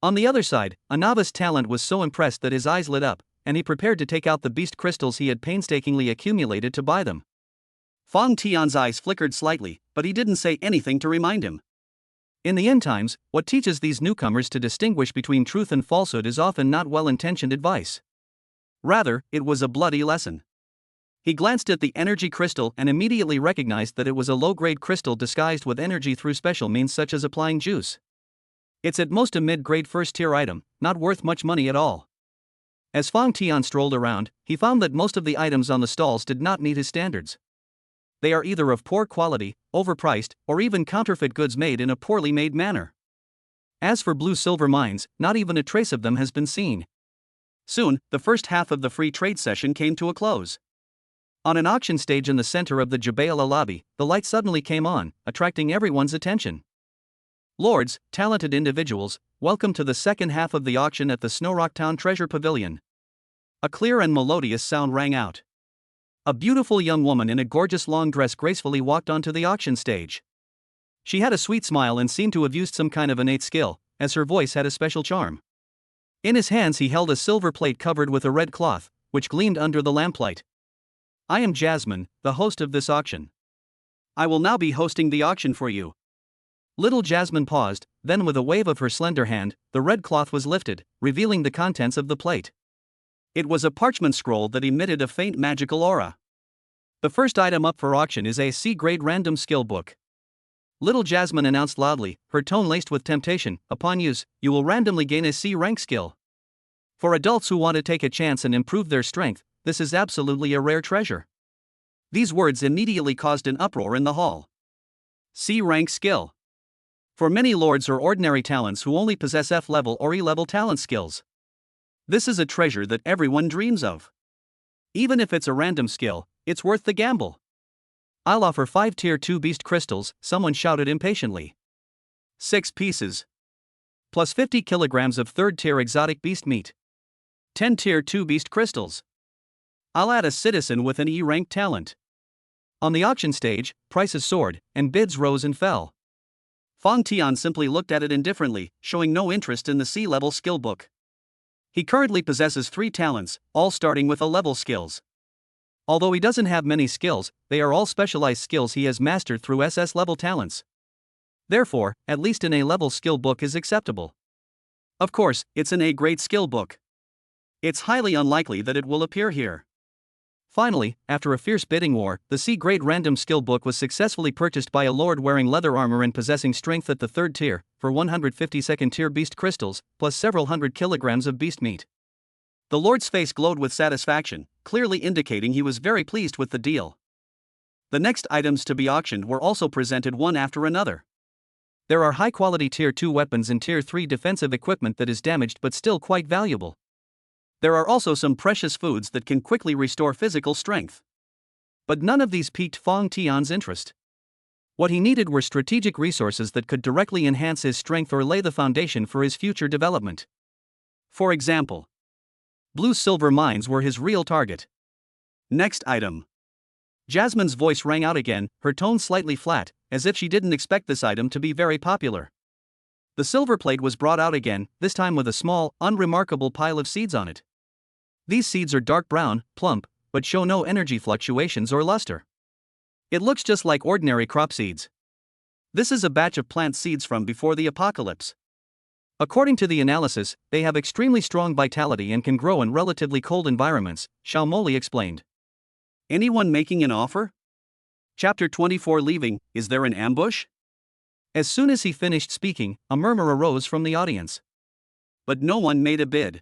On the other side, a novice talent was so impressed that his eyes lit up, and he prepared to take out the beast crystals he had painstakingly accumulated to buy them. Fong Tian's eyes flickered slightly, but he didn't say anything to remind him. In the end times, what teaches these newcomers to distinguish between truth and falsehood is often not well-intentioned advice. Rather, it was a bloody lesson. He glanced at the energy crystal and immediately recognized that it was a low-grade crystal disguised with energy through special means such as applying juice. It's at most a mid-grade first-tier item, not worth much money at all. As Fong Tian strolled around, he found that most of the items on the stalls did not meet his standards. They are either of poor quality, overpriced, or even counterfeit goods made in a poorly made manner. As for blue-silver mines, not even a trace of them has been seen. Soon, the first half of the free trade session came to a close. On an auction stage in the center of the Jabala lobby, the light suddenly came on, attracting everyone's attention. Lords, talented individuals, welcome to the second half of the auction at the Snowrock Town Treasure Pavilion. A clear and melodious sound rang out. A beautiful young woman in a gorgeous long dress gracefully walked onto the auction stage. She had a sweet smile and seemed to have used some kind of innate skill, as her voice had a special charm. In his hands he held a silver plate covered with a red cloth, which gleamed under the lamplight. I am Jasmine, the host of this auction. I will now be hosting the auction for you. Little Jasmine paused, then with a wave of her slender hand, the red cloth was lifted, revealing the contents of the plate. It was a parchment scroll that emitted a faint magical aura. The first item up for auction is a C-grade random skill book. Little Jasmine announced loudly, her tone laced with temptation. Upon use, you will randomly gain a C-rank skill. For adults who want to take a chance and improve their strength, this is absolutely a rare treasure. These words immediately caused an uproar in the hall. C-rank skill. For many lords or ordinary talents who only possess F-level or E-level talent skills. This is a treasure that everyone dreams of. Even if it's a random skill, it's worth the gamble. I'll offer 5 Tier 2 Beast Crystals, someone shouted impatiently. 6 pieces. Plus 50 kilograms of 3rd Tier Exotic Beast Meat. 10 Tier 2 Beast Crystals. I'll add a citizen with an E-rank talent. On the auction stage, prices soared, and bids rose and fell. Fong Tian simply looked at it indifferently, showing no interest in the C-level skill book. He currently possesses 3 talents, all starting with A-level skills. Although he doesn't have many skills, they are all specialized skills he has mastered through SS-level talents. Therefore, at least an A-level skill book is acceptable. Of course, it's an A-grade skill book. It's highly unlikely that it will appear here. Finally, after a fierce bidding war, the C-grade random skill book was successfully purchased by a lord wearing leather armor and possessing strength at the 3rd tier, for 150 second-tier beast crystals, plus several hundred kilograms of beast meat. The lord's face glowed with satisfaction, clearly indicating he was very pleased with the deal. The next items to be auctioned were also presented one after another. There are high-quality Tier 2 weapons and Tier 3 defensive equipment that is damaged but still quite valuable. There are also some precious foods that can quickly restore physical strength. But none of these piqued Fong Tian's interest. What he needed were strategic resources that could directly enhance his strength or lay the foundation for his future development. For example, blue-silver mines were his real target. Next item. Jasmine's voice rang out again, her tone slightly flat, as if she didn't expect this item to be very popular. The silver plate was brought out again, this time with a small, unremarkable pile of seeds on it. These seeds are dark brown, plump, but show no energy fluctuations or luster. It looks just like ordinary crop seeds. This is a batch of plant seeds from before the apocalypse. According to the analysis, they have extremely strong vitality and can grow in relatively cold environments, Xiao Moli explained. Anyone making an offer? Chapter 24 Leaving, is there an ambush? As soon as he finished speaking, a murmur arose from the audience. But no one made a bid.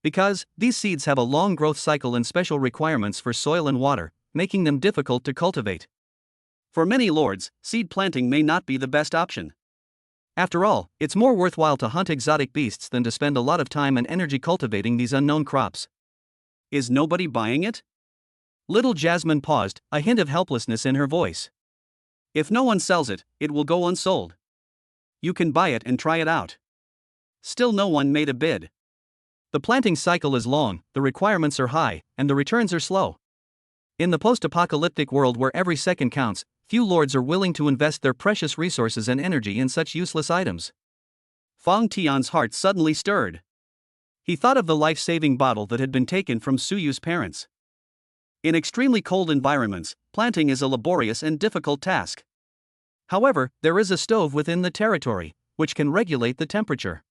Because, these seeds have a long growth cycle and special requirements for soil and water, making them difficult to cultivate. For many lords, seed planting may not be the best option. After all, it's more worthwhile to hunt exotic beasts than to spend a lot of time and energy cultivating these unknown crops. Is nobody buying it? Little Jasmine paused, a hint of helplessness in her voice. If no one sells it, it will go unsold. You can buy it and try it out. Still no one made a bid. The planting cycle is long, the requirements are high, and the returns are slow. In the post-apocalyptic world where every second counts, few lords are willing to invest their precious resources and energy in such useless items. Fang Tian's heart suddenly stirred. He thought of the life-saving bottle that had been taken from Suyu's parents. In extremely cold environments, planting is a laborious and difficult task. However, there is a stove within the territory, which can regulate the temperature.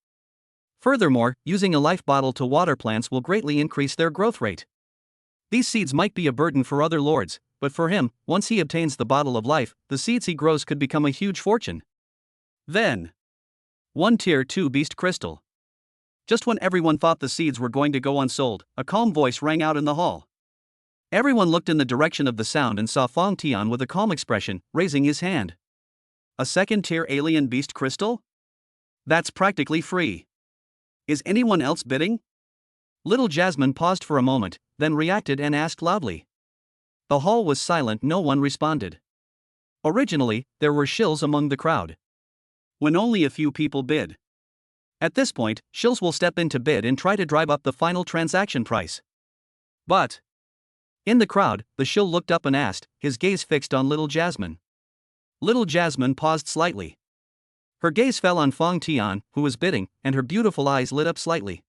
Furthermore, using a life bottle to water plants will greatly increase their growth rate. These seeds might be a burden for other lords, but for him, once he obtains the bottle of life, the seeds he grows could become a huge fortune. Then, 1 Tier 2 Beast Crystal. Just when everyone thought the seeds were going to go unsold, a calm voice rang out in the hall. Everyone looked in the direction of the sound and saw Fang Tian with a calm expression, raising his hand. A 2nd tier alien beast crystal? That's practically free. Is anyone else bidding? Little Jasmine paused for a moment, then reacted and asked loudly. The hall was silent, no one responded. Originally, there were shills among the crowd. When only a few people bid. At this point, shills will step in to bid and try to drive up the final transaction price. But in the crowd, the shill looked up and asked, his gaze fixed on Little Jasmine. Little Jasmine paused slightly. Her gaze fell on Fang Tian, who was bidding, and her beautiful eyes lit up slightly.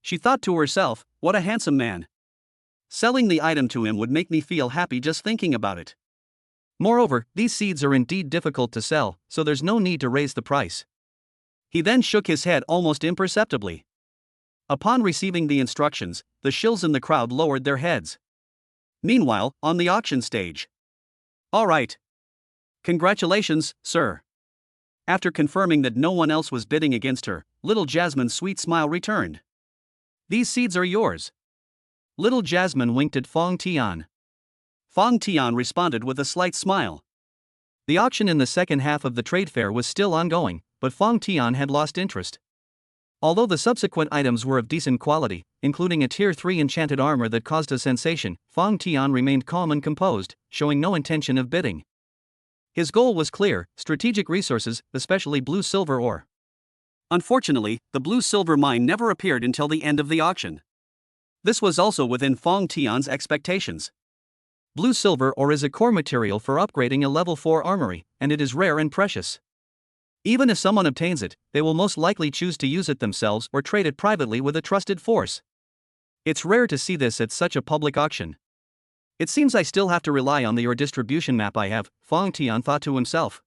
She thought to herself, what a handsome man. Selling the item to him would make me feel happy just thinking about it. Moreover, these seeds are indeed difficult to sell, so there's no need to raise the price. He then shook his head almost imperceptibly. Upon receiving the instructions, the shills in the crowd lowered their heads. Meanwhile, on the auction stage. All right. Congratulations, sir. After confirming that no one else was bidding against her, Little Jasmine's sweet smile returned. These seeds are yours. Little Jasmine winked at Fang Tian. Fang Tian responded with a slight smile. The auction in the second half of the trade fair was still ongoing, but Fang Tian had lost interest. Although the subsequent items were of decent quality, including a Tier 3 enchanted armor that caused a sensation, Fang Tian remained calm and composed, showing no intention of bidding. His goal was clear: strategic resources, especially blue-silver ore. Unfortunately, the blue-silver mine never appeared until the end of the auction. This was also within Fang Tian's expectations. Blue-silver ore is a core material for upgrading a level 4 armory, and it is rare and precious. Even if someone obtains it, they will most likely choose to use it themselves or trade it privately with a trusted force. It's rare to see this at such a public auction. It seems I still have to rely on the ore distribution map I have, Fang Tian thought to himself.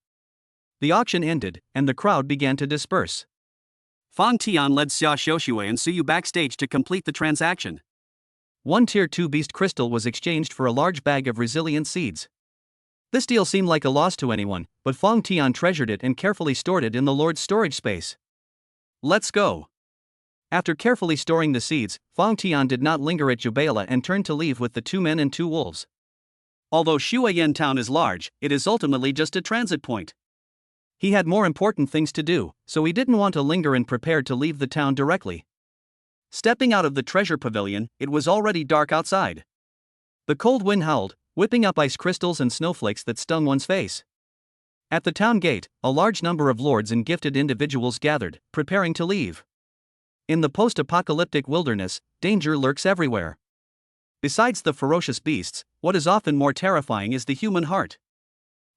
The auction ended, and the crowd began to disperse. Fang Tian led Xia Xiuxue and Suyu backstage to complete the transaction. 1 Tier 2 Beast Crystal was exchanged for a large bag of resilient seeds. This deal seemed like a loss to anyone, but Fang Tian treasured it and carefully stored it in the Lord's storage space. Let's go. After carefully storing the seeds, Fang Tian did not linger at Jubela and turned to leave with the 2 men and 2 wolves. Although Shuayan town is large, it is ultimately just a transit point. He had more important things to do, so he didn't want to linger and prepared to leave the town directly. Stepping out of the treasure pavilion, it was already dark outside. The cold wind howled, whipping up ice crystals and snowflakes that stung one's face. At the town gate, a large number of lords and gifted individuals gathered, preparing to leave. In the post-apocalyptic wilderness, danger lurks everywhere. Besides the ferocious beasts, what is often more terrifying is the human heart.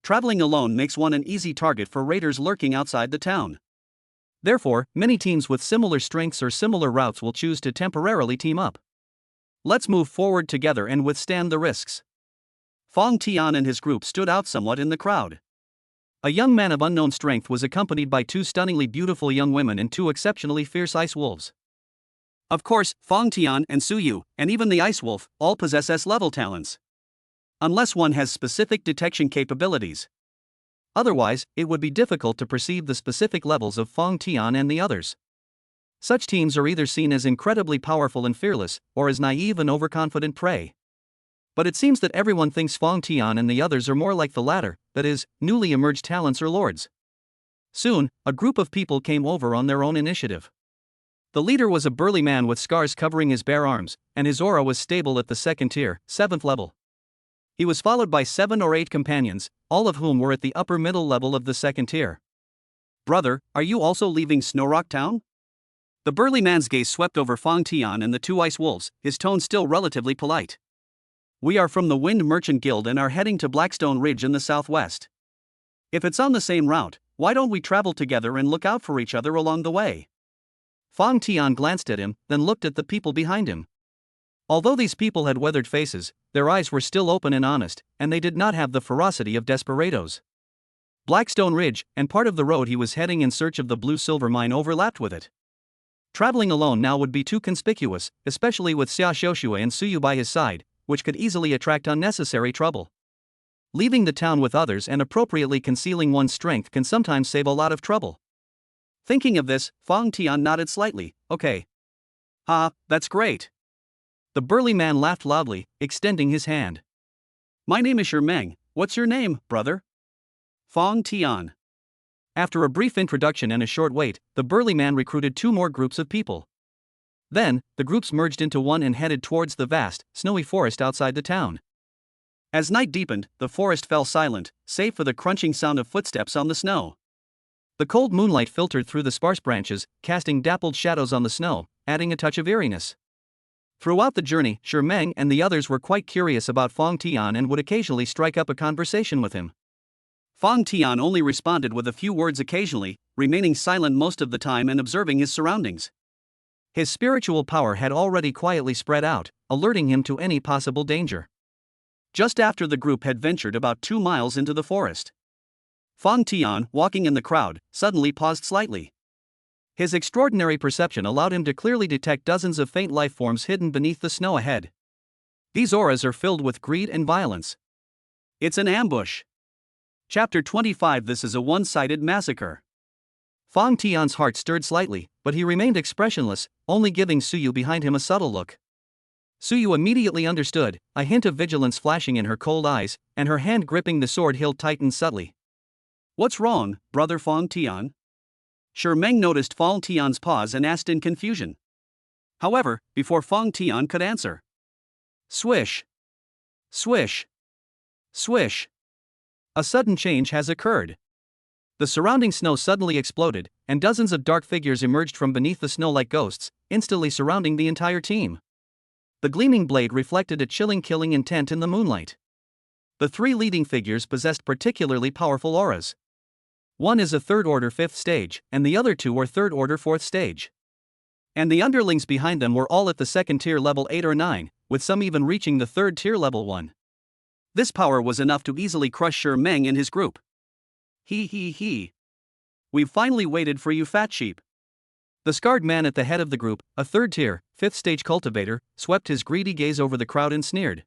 Traveling alone makes one an easy target for raiders lurking outside the town. Therefore, many teams with similar strengths or similar routes will choose to temporarily team up. Let's move forward together and withstand the risks. Fang Tian and his group stood out somewhat in the crowd. A young man of unknown strength was accompanied by 2 stunningly beautiful young women and 2 exceptionally fierce ice wolves. Of course, Fang Tian and Suyu, and even the ice wolf, all possess S-level talents. Unless one has specific detection capabilities. Otherwise, it would be difficult to perceive the specific levels of Fang Tian and the others. Such teams are either seen as incredibly powerful and fearless, or as naive and overconfident prey. But it seems that everyone thinks Fong Tian and the others are more like the latter, that is, newly emerged talents or lords. Soon, a group of people came over on their own initiative. The leader was a burly man with scars covering his bare arms, and his aura was stable at the second tier, 7th level. He was followed by 7 or 8 companions, all of whom were at the upper middle level of the second tier. "Brother, are you also leaving Snowrock Town?" The burly man's gaze swept over Fong Tian and the 2 ice wolves, his tone still relatively polite. "We are from the Wind Merchant Guild and are heading to Blackstone Ridge in the southwest. If it's on the same route, why don't we travel together and look out for each other along the way?" Fong Tian glanced at him, then looked at the people behind him. Although these people had weathered faces, their eyes were still open and honest, and they did not have the ferocity of desperados. Blackstone Ridge, and part of the road he was heading in search of the blue silver mine overlapped with it. Traveling alone now would be too conspicuous, especially with Xia Xiaoxue and Suyu by his side, which could easily attract unnecessary trouble. Leaving the town with others and appropriately concealing one's strength can sometimes save a lot of trouble. Thinking of this, Fong Tian nodded slightly. "Okay. That's great." The burly man laughed loudly, extending his hand. "My name is Meng. What's your name, brother?" "Fong Tian." After a brief introduction and a short wait, the burly man recruited 2 more groups of people. Then, the groups merged into one and headed towards the vast, snowy forest outside the town. As night deepened, the forest fell silent, save for the crunching sound of footsteps on the snow. The cold moonlight filtered through the sparse branches, casting dappled shadows on the snow, adding a touch of eeriness. Throughout the journey, Meng and the others were quite curious about Fong Tian and would occasionally strike up a conversation with him. Fong Tian only responded with a few words occasionally, remaining silent most of the time and observing his surroundings. His spiritual power had already quietly spread out, alerting him to any possible danger. Just after the group had ventured about 2 miles into the forest, Fong Tian, walking in the crowd, suddenly paused slightly. His extraordinary perception allowed him to clearly detect dozens of faint life forms hidden beneath the snow ahead. These auras are filled with greed and violence. It's an ambush. Chapter 25. This is a one-sided massacre. Fong Tian's heart stirred slightly, but he remained expressionless, only giving Suyu behind him a subtle look. Suyu immediately understood, a hint of vigilance flashing in her cold eyes, and her hand gripping the sword hilt tightened subtly. "What's wrong, brother Fong Tian?" Meng noticed Fong Tian's pause and asked in confusion. However, before Fong Tian could answer, swish, swish, swish. A sudden change has occurred. The surrounding snow suddenly exploded, and dozens of dark figures emerged from beneath the snow like ghosts, instantly surrounding the entire team. The gleaming blade reflected a chilling killing intent in the moonlight. The 3 leading figures possessed particularly powerful auras. One is a 3rd order 5th stage, and the other 2 are 3rd order 4th stage. And the underlings behind them were all at the 2nd tier level 8 or 9, with some even reaching the 3rd tier level 1. This power was enough to easily crush Meng and his group. He. "We've finally waited for you, fat sheep." The scarred man at the head of the group, a 3rd tier, 5th stage cultivator, swept his greedy gaze over the crowd and sneered.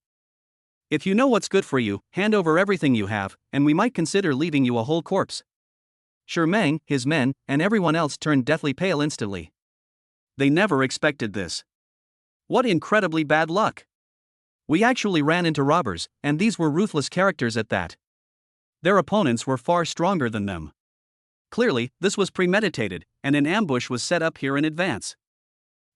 "If you know what's good for you, hand over everything you have, and we might consider leaving you a whole corpse." Meng, his men, and everyone else turned deathly pale instantly. They never expected this. What incredibly bad luck! We actually ran into robbers, and these were ruthless characters at that. Their opponents were far stronger than them. Clearly, this was premeditated, and an ambush was set up here in advance.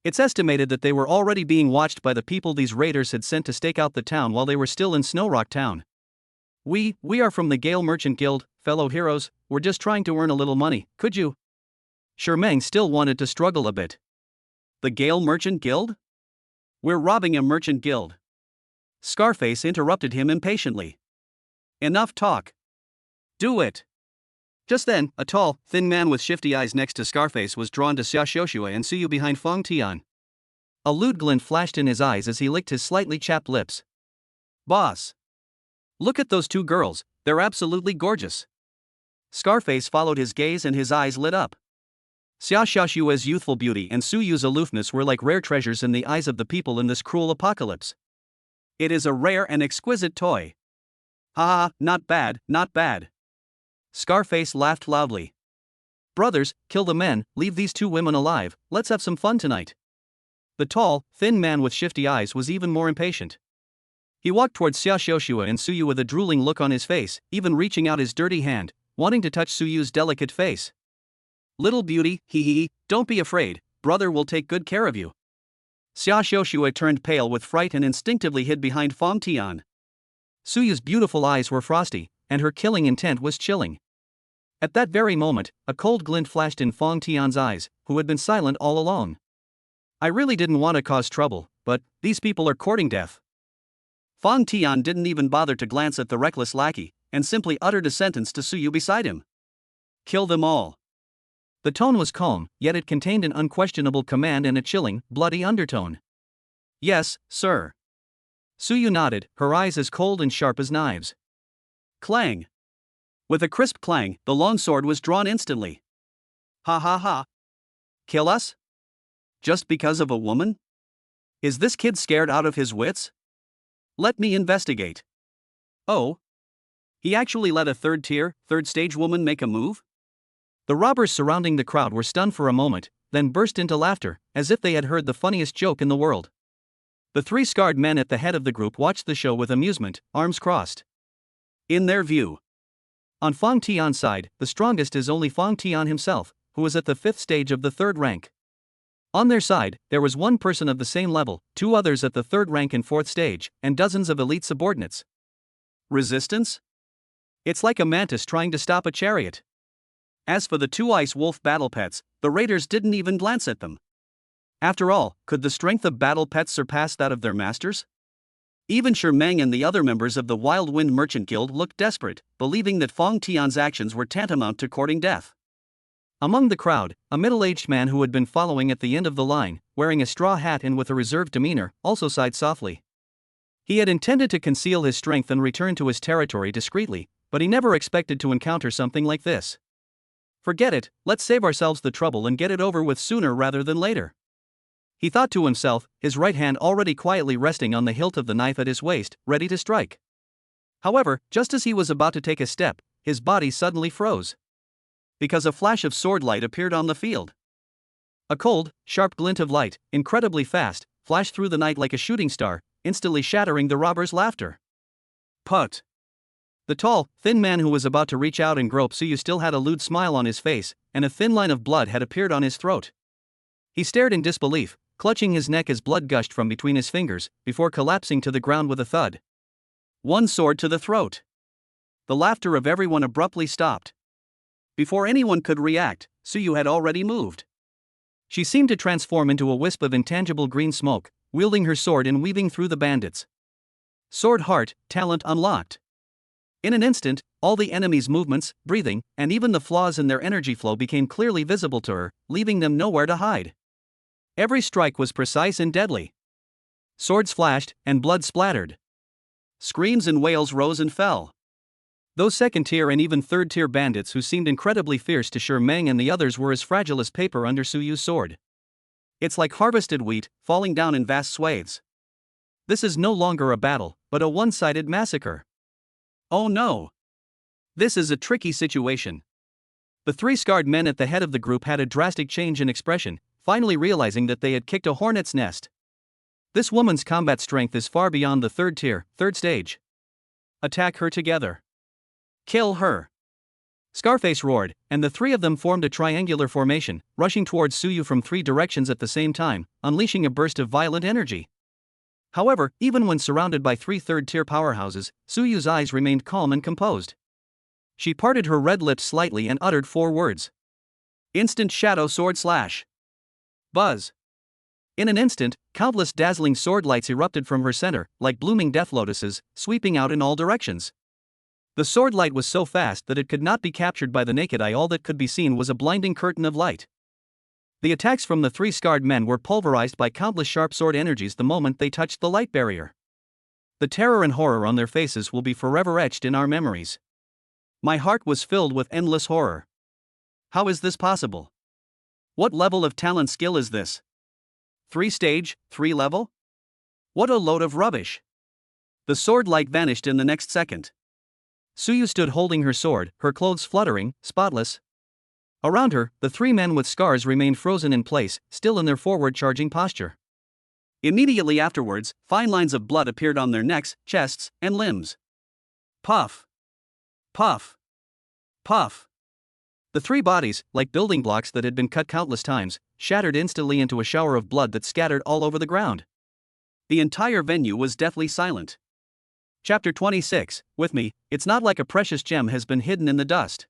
It's estimated that they were already being watched by the people these raiders had sent to stake out the town while they were still in Snowrock Town. We are from the Gale Merchant Guild, fellow heroes, we're just trying to earn a little money, could you?" Meng still wanted to struggle a bit. "The Gale Merchant Guild? We're robbing a merchant guild." Scarface interrupted him impatiently. "Enough talk. Do it." Just then, a tall, thin man with shifty eyes next to Scarface was drawn to Xia Xiaoxue and Suyu behind Fong Tian. A lewd glint flashed in his eyes as he licked his slightly chapped lips. "Boss. Look at those 2 girls, they're absolutely gorgeous." Scarface followed his gaze and his eyes lit up. Xia Xiaoxue's youthful beauty and Suyu's aloofness were like rare treasures in the eyes of the people in this cruel apocalypse. "It is a rare and exquisite toy." "Ha, not bad, not bad." Scarface laughed loudly. "Brothers, kill the men, leave these 2 women alive, let's have some fun tonight." The tall, thin man with shifty eyes was even more impatient. He walked towards Xiaoxiuxue and Suyu with a drooling look on his face, even reaching out his dirty hand, wanting to touch Suyu's delicate face. Little beauty, hee, don't be afraid, brother will take good care of you. Xiaoxiuxue turned pale with fright and instinctively hid behind Fang Tian. Suyu's beautiful eyes were frosty, and her killing intent was chilling. At that very moment, a cold glint flashed in Fang Tian's eyes, who had been silent all along. I really didn't want to cause trouble, but these people are courting death. Fang Tian didn't even bother to glance at the reckless lackey, and simply uttered a sentence to Suyu beside him. Kill them all. The tone was calm, yet it contained an unquestionable command and a chilling, bloody undertone. Yes, sir. Suyu nodded, her eyes as cold and sharp as knives. Clang. With a crisp clang, the long sword was drawn instantly. Ha ha ha. Kill us? Just because of a woman? Is this kid scared out of his wits? Let me investigate. Oh? He actually let a third stage woman make a move? The robbers surrounding the crowd were stunned for a moment, then burst into laughter, as if they had heard the funniest joke in the world. The three scarred men at the head of the group watched the show with amusement, arms crossed. In their view, on Fang Tian's side, the strongest is only Fang Tian himself, who is at the 5th stage of the 3rd rank. On their side, there was one person of the same level, 2 others at the 3rd rank and 4th stage, and dozens of elite subordinates. Resistance? It's like a mantis trying to stop a chariot. As for the 2 ice wolf battle pets, the raiders didn't even glance at them. After all, could the strength of battle pets surpass that of their masters? Even Shi Meng and the other members of the Wild Wind Merchant Guild looked desperate, believing that Fang Tian's actions were tantamount to courting death. Among the crowd, a middle-aged man who had been following at the end of the line, wearing a straw hat and with a reserved demeanor, also sighed softly. He had intended to conceal his strength and return to his territory discreetly, but he never expected to encounter something like this. Forget it, let's save ourselves the trouble and get it over with sooner rather than later. He thought to himself, his right hand already quietly resting on the hilt of the knife at his waist, ready to strike. However, just as he was about to take a step, his body suddenly froze. Because a flash of sword light appeared on the field. A cold, sharp glint of light, incredibly fast, flashed through the night like a shooting star, instantly shattering the robbers' laughter. Put! The tall, thin man who was about to reach out and grope Suyu still had a lewd smile on his face, and a thin line of blood had appeared on his throat. He stared in disbelief, clutching his neck as blood gushed from between his fingers, before collapsing to the ground with a thud. One sword to the throat. The laughter of everyone abruptly stopped. Before anyone could react, Suyu had already moved. She seemed to transform into a wisp of intangible green smoke, wielding her sword and weaving through the bandits. Sword heart, talent unlocked. In an instant, all the enemy's movements, breathing, and even the flaws in their energy flow became clearly visible to her, leaving them nowhere to hide. Every strike was precise and deadly. Swords flashed, and blood splattered. Screams and wails rose and fell. Those second-tier and even third-tier bandits who seemed incredibly fierce to Shi Meng and the others were as fragile as paper under Suyu's sword. It's like harvested wheat, falling down in vast swathes. This is no longer a battle, but a one-sided massacre. Oh no! This is a tricky situation. The 3 scarred men at the head of the group had a drastic change in expression, finally realizing that they had kicked a hornet's nest. This woman's combat strength is far beyond the 3rd tier, 3rd stage. Attack her together. Kill her. Scarface roared, and the 3 of them formed a triangular formation, rushing towards Suyu from 3 directions at the same time, unleashing a burst of violent energy. However, even when surrounded by 3 third-tier powerhouses, Suyu's eyes remained calm and composed. She parted her red lips slightly and uttered 4 words. Instant shadow sword slash. Buzz. In an instant, countless dazzling sword lights erupted from her center, like blooming death lotuses, sweeping out in all directions. The sword light was so fast that it could not be captured by the naked eye. All that could be seen was a blinding curtain of light. The attacks from the 3 scarred men were pulverized by countless sharp sword energies the moment they touched the light barrier. The terror and horror on their faces will be forever etched in our memories. My heart was filled with endless horror. How is this possible? What level of talent skill is this? 3 stage, 3 level? What a load of rubbish. The sword light vanished in the next second. Suyu stood holding her sword, her clothes fluttering, spotless. Around her, the 3 men with scars remained frozen in place, still in their forward-charging posture. Immediately afterwards, fine lines of blood appeared on their necks, chests, and limbs. Puff! Puff! Puff! The three bodies, like building blocks that had been cut countless times, shattered instantly into a shower of blood that scattered all over the ground. The entire venue was deathly silent. Chapter 26, with me, it's not like a precious gem has been hidden in the dust.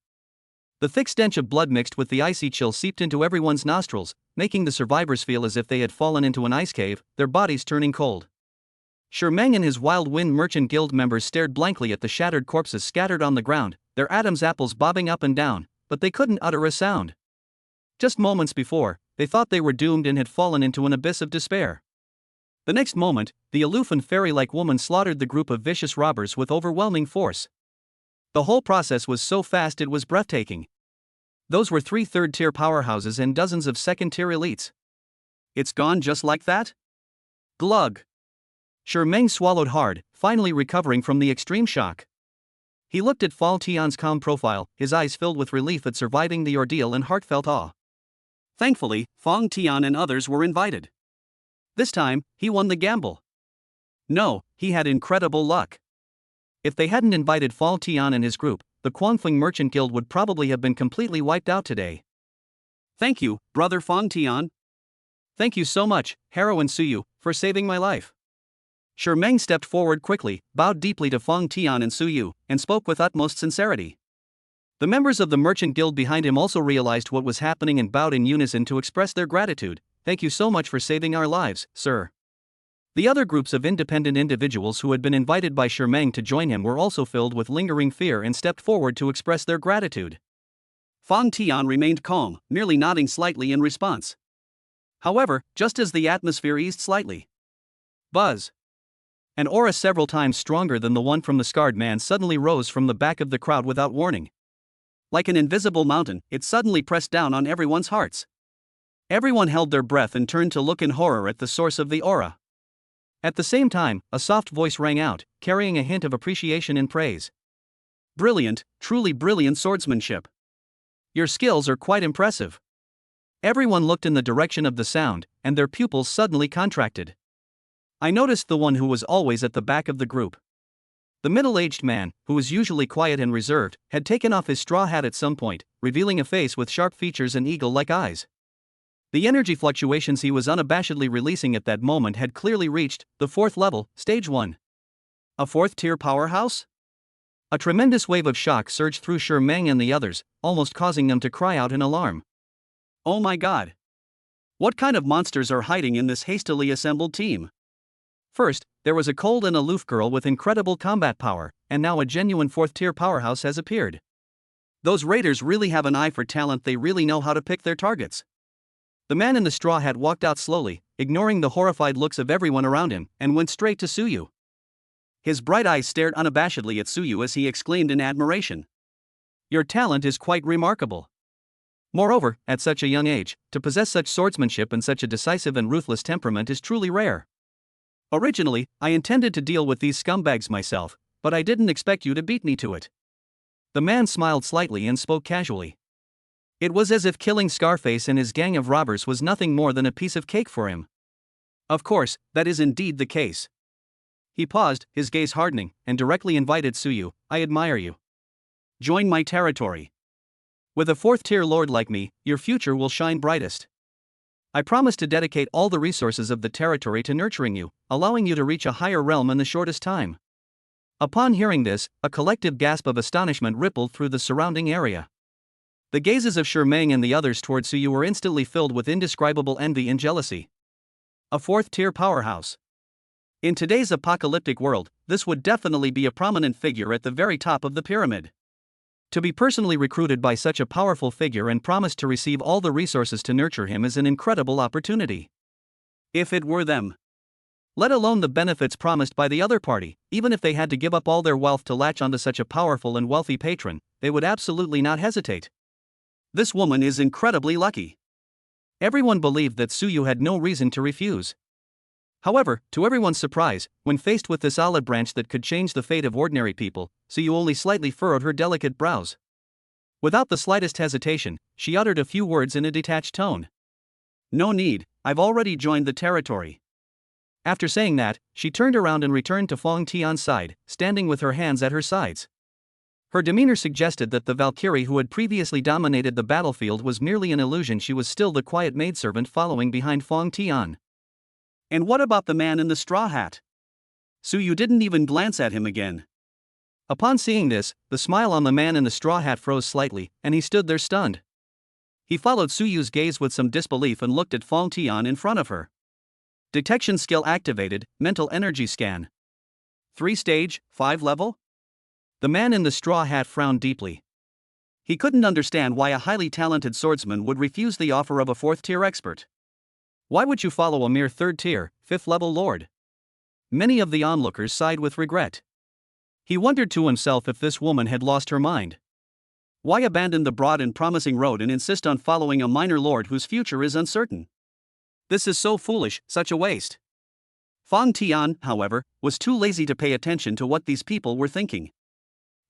The thick stench of blood mixed with the icy chill seeped into everyone's nostrils, making the survivors feel as if they had fallen into an ice cave, their bodies turning cold. Shermeng and his Wild Wind Merchant Guild members stared blankly at the shattered corpses scattered on the ground, their Adam's apples bobbing up and down, but they couldn't utter a sound. Just moments before, they thought they were doomed and had fallen into an abyss of despair. The next moment, the aloof and fairy-like woman slaughtered the group of vicious robbers with overwhelming force. The whole process was so fast it was breathtaking. Those were 3 third-tier powerhouses and dozens of second-tier elites. It's gone just like that? Glug. Shermeng swallowed hard, finally recovering from the extreme shock. He looked at Fal Tian's calm profile, his eyes filled with relief at surviving the ordeal and heartfelt awe. Thankfully, Fang Tian and others were invited. This time, he won the gamble. No, he had incredible luck. If they hadn't invited Fal Tian and his group, the Quangfeng Merchant Guild would probably have been completely wiped out today. Thank you, brother Fang Tian. Thank you so much, Haro and Suyu, for saving my life. Shermeng stepped forward quickly, bowed deeply to Fang Tian and Suyu, and spoke with utmost sincerity. The members of the Merchant Guild behind him also realized what was happening and bowed in unison to express their gratitude. Thank you so much for saving our lives, sir. The other groups of independent individuals who had been invited by Shermeng to join him were also filled with lingering fear and stepped forward to express their gratitude. Fang Tian remained calm, merely nodding slightly in response. However, just as the atmosphere eased slightly, buzz! An aura several times stronger than the one from the scarred man suddenly rose from the back of the crowd without warning. Like an invisible mountain, it suddenly pressed down on everyone's hearts. Everyone held their breath and turned to look in horror at the source of the aura. At the same time, a soft voice rang out, carrying a hint of appreciation and praise. Brilliant, truly brilliant swordsmanship. Your skills are quite impressive. Everyone looked in the direction of the sound, and their pupils suddenly contracted. I noticed the one who was always at the back of the group. The middle-aged man, who was usually quiet and reserved, had taken off his straw hat at some point, revealing a face with sharp features and eagle-like eyes. The energy fluctuations he was unabashedly releasing at that moment had clearly reached the 4th level, stage 1. A 4th-tier powerhouse? A tremendous wave of shock surged through Shermeng and the others, almost causing them to cry out in alarm. Oh my god! What kind of monsters are hiding in this hastily assembled team? First, there was a cold and aloof girl with incredible combat power, and now a genuine 4th-tier powerhouse has appeared. Those raiders really have an eye for talent. They really know how to pick their targets. The man in the straw hat walked out slowly, ignoring the horrified looks of everyone around him, and went straight to Suyu. His bright eyes stared unabashedly at Suyu as he exclaimed in admiration. Your talent is quite remarkable. Moreover, at such a young age, to possess such swordsmanship and such a decisive and ruthless temperament is truly rare. Originally, I intended to deal with these scumbags myself, but I didn't expect you to beat me to it. The man smiled slightly and spoke casually. It was as if killing Scarface and his gang of robbers was nothing more than a piece of cake for him. Of course, that is indeed the case. He paused, his gaze hardening, and directly invited Suyu. I admire you. Join my territory. With a 4th-tier lord like me, your future will shine brightest. I promise to dedicate all the resources of the territory to nurturing you, allowing you to reach a higher realm in the shortest time. Upon hearing this, a collective gasp of astonishment rippled through the surrounding area. The gazes of Shermeng and the others toward Suyu were instantly filled with indescribable envy and jealousy. A 4th-tier powerhouse. In today's apocalyptic world, this would definitely be a prominent figure at the very top of the pyramid. To be personally recruited by such a powerful figure and promised to receive all the resources to nurture him is an incredible opportunity. If it were them. Let alone the benefits promised by the other party, even if they had to give up all their wealth to latch onto such a powerful and wealthy patron, they would absolutely not hesitate. This woman is incredibly lucky. Everyone believed that Suyu had no reason to refuse. However, to everyone's surprise, when faced with this olive branch that could change the fate of ordinary people, Suyu only slightly furrowed her delicate brows. Without the slightest hesitation, she uttered a few words in a detached tone. No need, I've already joined the territory. After saying that, she turned around and returned to Fong Tian's side, standing with her hands at her sides. Her demeanor suggested that the Valkyrie who had previously dominated the battlefield was merely an illusion. She was still the quiet maidservant following behind Fong Tian. And what about the man in the straw hat? Su Yu didn't even glance at him again. Upon seeing this, the smile on the man in the straw hat froze slightly, and he stood there stunned. He followed Su Yu's gaze with some disbelief and looked at Fong Tian in front of her. Detection skill activated, mental energy scan. 3 stage, 5 level? The man in the straw hat frowned deeply. He couldn't understand why a highly talented swordsman would refuse the offer of a 4th-tier expert. Why would you follow a mere 3rd-tier, 5th-level lord? Many of the onlookers sighed with regret. He wondered to himself if this woman had lost her mind. Why abandon the broad and promising road and insist on following a minor lord whose future is uncertain? This is so foolish, such a waste. Fong Tian, however, was too lazy to pay attention to what these people were thinking.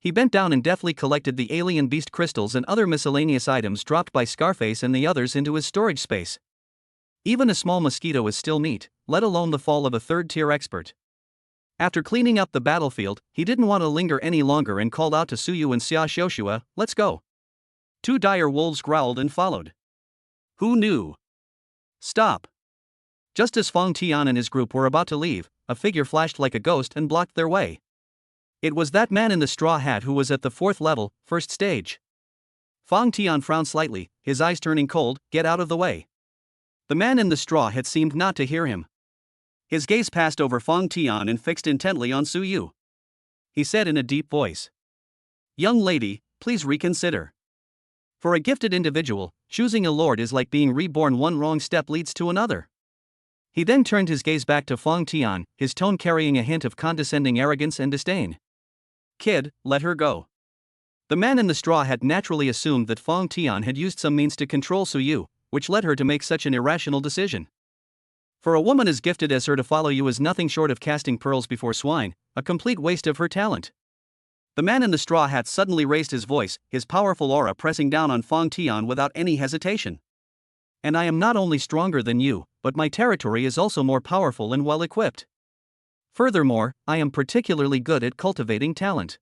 He bent down and deftly collected the alien beast crystals and other miscellaneous items dropped by Scarface and the others into his storage space. Even a small mosquito is still meat, let alone the fall of a 3rd-tier expert. After cleaning up the battlefield, he didn't want to linger any longer and called out to Su Yu and Xia Xiuxua, "Let's go." 2 dire wolves growled and followed. Who knew? Stop. Just as Fong Tian and his group were about to leave, a figure flashed like a ghost and blocked their way. It was that man in the straw hat who was at the 4th level, 1st stage. Fong Tian frowned slightly, his eyes turning cold. "Get out of the way." The man in the straw hat seemed not to hear him. His gaze passed over Fong Tian and fixed intently on Su Yu. He said in a deep voice, "Young lady, please reconsider. For a gifted individual, choosing a lord is like being reborn. One wrong step leads to another." He then turned his gaze back to Fong Tian, his tone carrying a hint of condescending arrogance and disdain. "Kid, let her go." The man in the straw hat naturally assumed that Fong Tian had used some means to control Su Yu, which led her to make such an irrational decision. For a woman as gifted as her to follow you is nothing short of casting pearls before swine, a complete waste of her talent. The man in the straw hat suddenly raised his voice, his powerful aura pressing down on Fong Tian without any hesitation. "And I am not only stronger than you, but my territory is also more powerful and well equipped. Furthermore, I am particularly good at cultivating talent.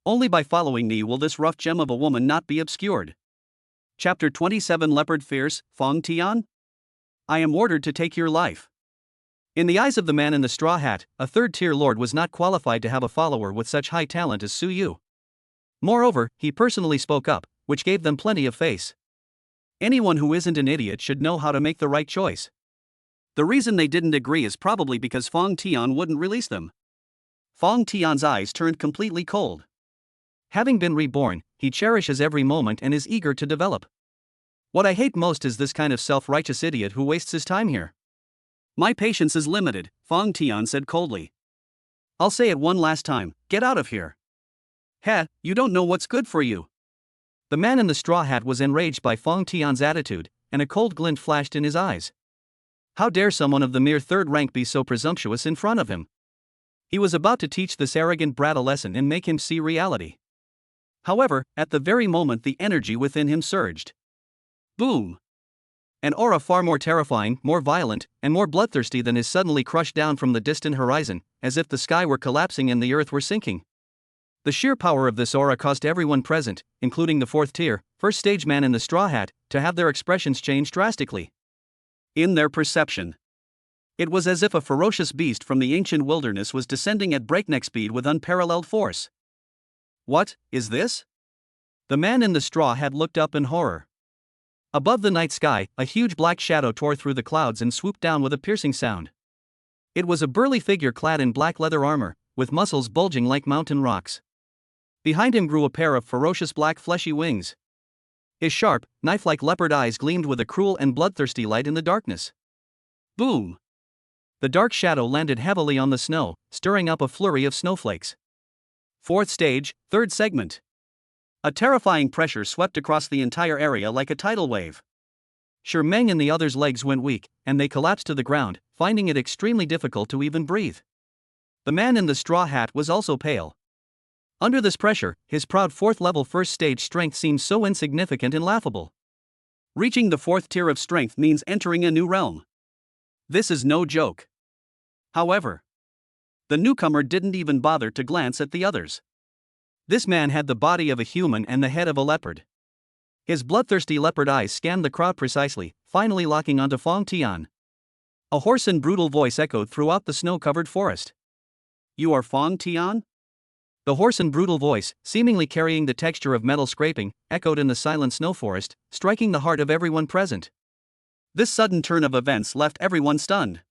Only by following me will this rough gem of a woman not be obscured." Chapter 27 Leopard Fears, Fong Tian? I am ordered to take your life. In the eyes of the man in the straw hat, a 3rd-tier lord was not qualified to have a follower with such high talent as Su Yu. Moreover, he personally spoke up, which gave them plenty of face. Anyone who isn't an idiot should know how to make the right choice. The reason they didn't agree is probably because Fong Tian wouldn't release them. Fong Tian's eyes turned completely cold. Having been reborn, he cherishes every moment and is eager to develop. What I hate most is this kind of self-righteous idiot who wastes his time here. My patience is limited, Fong Tian said coldly. I'll say it one last time, get out of here. Heh, you don't know what's good for you. The man in the straw hat was enraged by Fong Tian's attitude, and a cold glint flashed in his eyes. How dare someone of the mere 3rd rank be so presumptuous in front of him? He was about to teach this arrogant brat a lesson and make him see reality. However, at the very moment the energy within him surged. Boom! An aura far more terrifying, more violent, and more bloodthirsty than his suddenly crushed down from the distant horizon, as if the sky were collapsing and the earth were sinking. The sheer power of this aura caused everyone present, including the 4th-tier, 1st-stage man in the straw hat, to have their expressions change drastically. In their perception, it was as if a ferocious beast from the ancient wilderness was descending at breakneck speed with unparalleled force. What is this? The man in the straw hat looked up in horror. Above the night sky, a huge black shadow tore through the clouds and swooped down with a piercing sound. It was a burly figure clad in black leather armor, with muscles bulging like mountain rocks. Behind him grew a pair of ferocious black fleshy wings. His sharp, knife-like leopard eyes gleamed with a cruel and bloodthirsty light in the darkness. Boom! The dark shadow landed heavily on the snow, stirring up a flurry of snowflakes. 4th stage, 3rd segment. A terrifying pressure swept across the entire area like a tidal wave. Shi Meng and the others' legs went weak, and they collapsed to the ground, finding it extremely difficult to even breathe. The man in the straw hat was also pale. Under this pressure, his proud 4th-level 1st-stage strength seemed so insignificant and laughable. Reaching the 4th tier of strength means entering a new realm. This is no joke. However, the newcomer didn't even bother to glance at the others. This man had the body of a human and the head of a leopard. His bloodthirsty leopard eyes scanned the crowd precisely, finally locking onto Fong Tian. A hoarse and brutal voice echoed throughout the snow-covered forest. "You are Fong Tian?" The hoarse and brutal voice, seemingly carrying the texture of metal scraping, echoed in the silent snow forest, striking the heart of everyone present. This sudden turn of events left everyone stunned.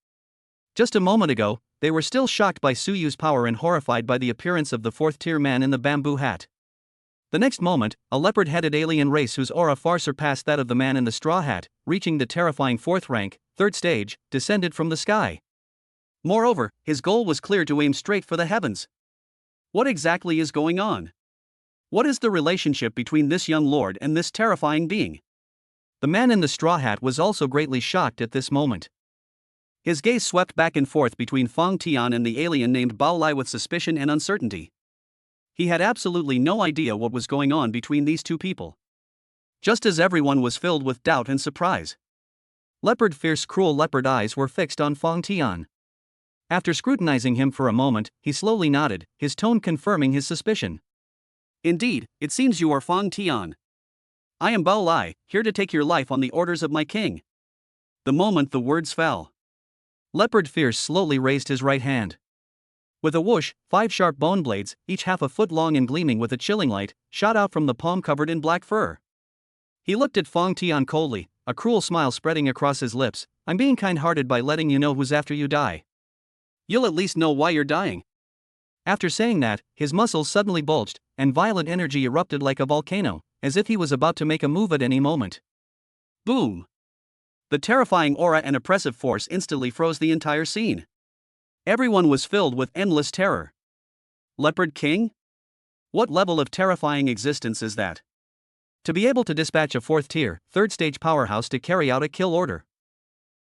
Just a moment ago, they were still shocked by Su Yu's power and horrified by the appearance of the fourth-tier man in the bamboo hat. The next moment, a leopard-headed alien race whose aura far surpassed that of the man in the straw hat, reaching the terrifying fourth rank, third stage, descended from the sky. Moreover, his goal was clear: to aim straight for the heavens. What exactly is going on? What is the relationship between this young lord and this terrifying being? The man in the straw hat was also greatly shocked at this moment. His gaze swept back and forth between Fong Tian and the alien named Bao Lai with suspicion and uncertainty. He had absolutely no idea what was going on between these two people. Just as everyone was filled with doubt and surprise. Fierce cruel leopard eyes were fixed on Fong Tian. After scrutinizing him for a moment, he slowly nodded, his tone confirming his suspicion. "Indeed, it seems you are Fong Tian. I am Bao Lai, here to take your life on the orders of my king." The moment the words fell, Leopard Fierce slowly raised his right hand. With a whoosh, 5 sharp bone blades, each half a foot long and gleaming with a chilling light, shot out from the palm covered in black fur. He looked at Fong Tian coldly, a cruel smile spreading across his lips. "I'm being kind-hearted by letting you know who's after you die. You'll at least know why you're dying." After saying that, his muscles suddenly bulged, and violent energy erupted like a volcano, as if he was about to make a move at any moment. Boom! The terrifying aura and oppressive force instantly froze the entire scene. Everyone was filled with endless terror. Leopard King? What level of terrifying existence is that? To be able to dispatch a fourth-tier, third-stage powerhouse to carry out a kill order.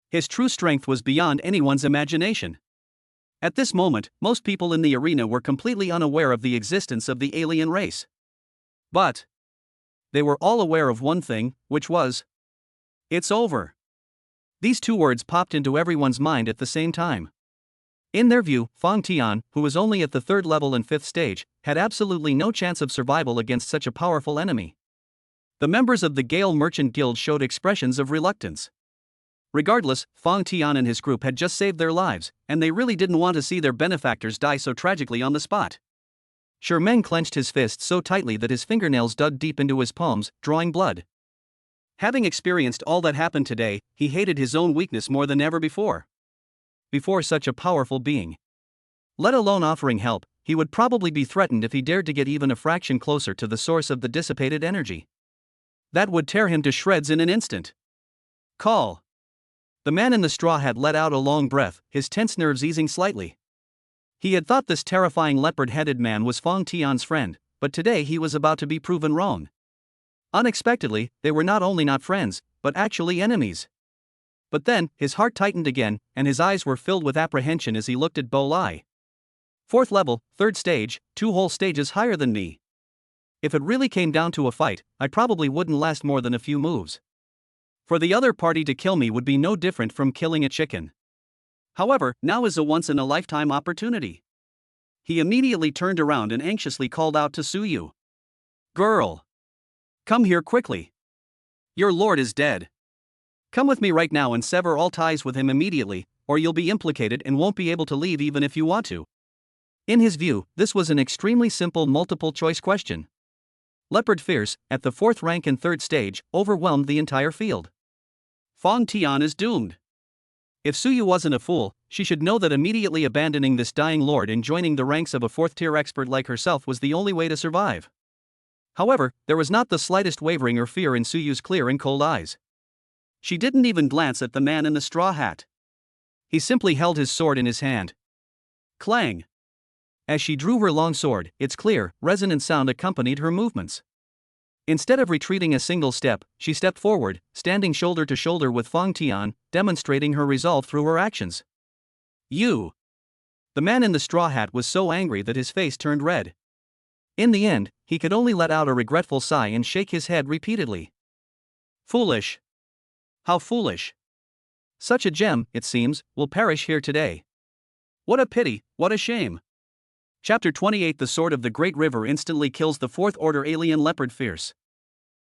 His true strength was beyond anyone's imagination. At this moment, most people in the arena were completely unaware of the existence of the alien race. But they were all aware of one thing, which was, "It's over." These two words popped into everyone's mind at the same time. In their view, Fong Tian, who was only at the third level and fifth stage, had absolutely no chance of survival against such a powerful enemy. The members of the Gale Merchant Guild showed expressions of reluctance. Regardless, Fong Tian and his group had just saved their lives, and they really didn't want to see their benefactors die so tragically on the spot. Shermeng clenched his fists so tightly that his fingernails dug deep into his palms, drawing blood. Having experienced all that happened today, he hated his own weakness more than ever before. Before such a powerful being. Let alone offering help, he would probably be threatened if he dared to get even a fraction closer to the source of the dissipated energy. That would tear him to shreds in an instant. Call. The man in the straw hat let out a long breath, his tense nerves easing slightly. He had thought this terrifying leopard-headed man was Fong Tian's friend, but today he was about to be proven wrong. Unexpectedly, they were not only not friends, but actually enemies. But then, his heart tightened again, and his eyes were filled with apprehension as he looked at Bao Lai. "Fourth level, third stage, 2 whole stages higher than me. If it really came down to a fight, I probably wouldn't last more than a few moves. For the other party to kill me would be no different from killing a chicken. However, now is a once-in-a-lifetime opportunity." He immediately turned around and anxiously called out to Su Yu. "Girl! Come here quickly. Your lord is dead. Come with me right now and sever all ties with him immediately, or you'll be implicated and won't be able to leave even if you want to." In his view, this was an extremely simple multiple-choice question. Leopard Fierce, at the 4th rank and 3rd stage, overwhelmed the entire field. Fong Tian is doomed. If Su Yu wasn't a fool, she should know that immediately abandoning this dying lord and joining the ranks of a 4th-tier expert like herself was the only way to survive. However, there was not the slightest wavering or fear in Su Yu's clear and cold eyes. She didn't even glance at the man in the straw hat. He simply held his sword in his hand. Clang! As she drew her long sword, its clear, resonant sound accompanied her movements. Instead of retreating a single step, she stepped forward, standing shoulder to shoulder with Fong Tian, demonstrating her resolve through her actions. "You!" The man in the straw hat was so angry that his face turned red. In the end, he could only let out a regretful sigh and shake his head repeatedly. Foolish! How foolish! Such a gem, it seems, will perish here today. What a pity, what a shame. Chapter 28. The Sword of the Great River instantly kills the Fourth Order alien leopard fierce.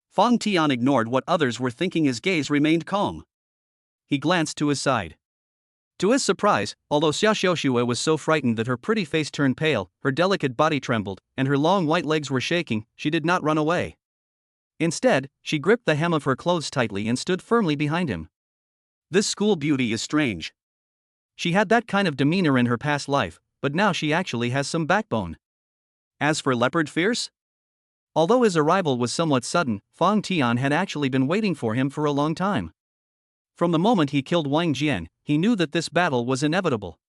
Fang Tian ignored what others were thinking. His gaze remained calm. He glanced to his side. To his surprise, although Xia Xiaoxue was so frightened that her pretty face turned pale, her delicate body trembled, and her long white legs were shaking, she did not run away. Instead, she gripped the hem of her clothes tightly and stood firmly behind him. This school beauty is strange. She had that kind of demeanor in her past life, but now she actually has some backbone. As for Leopard Fierce? Although his arrival was somewhat sudden, Fang Tian had actually been waiting for him for a long time. From the moment he killed Wang Jian, he knew that this battle was inevitable.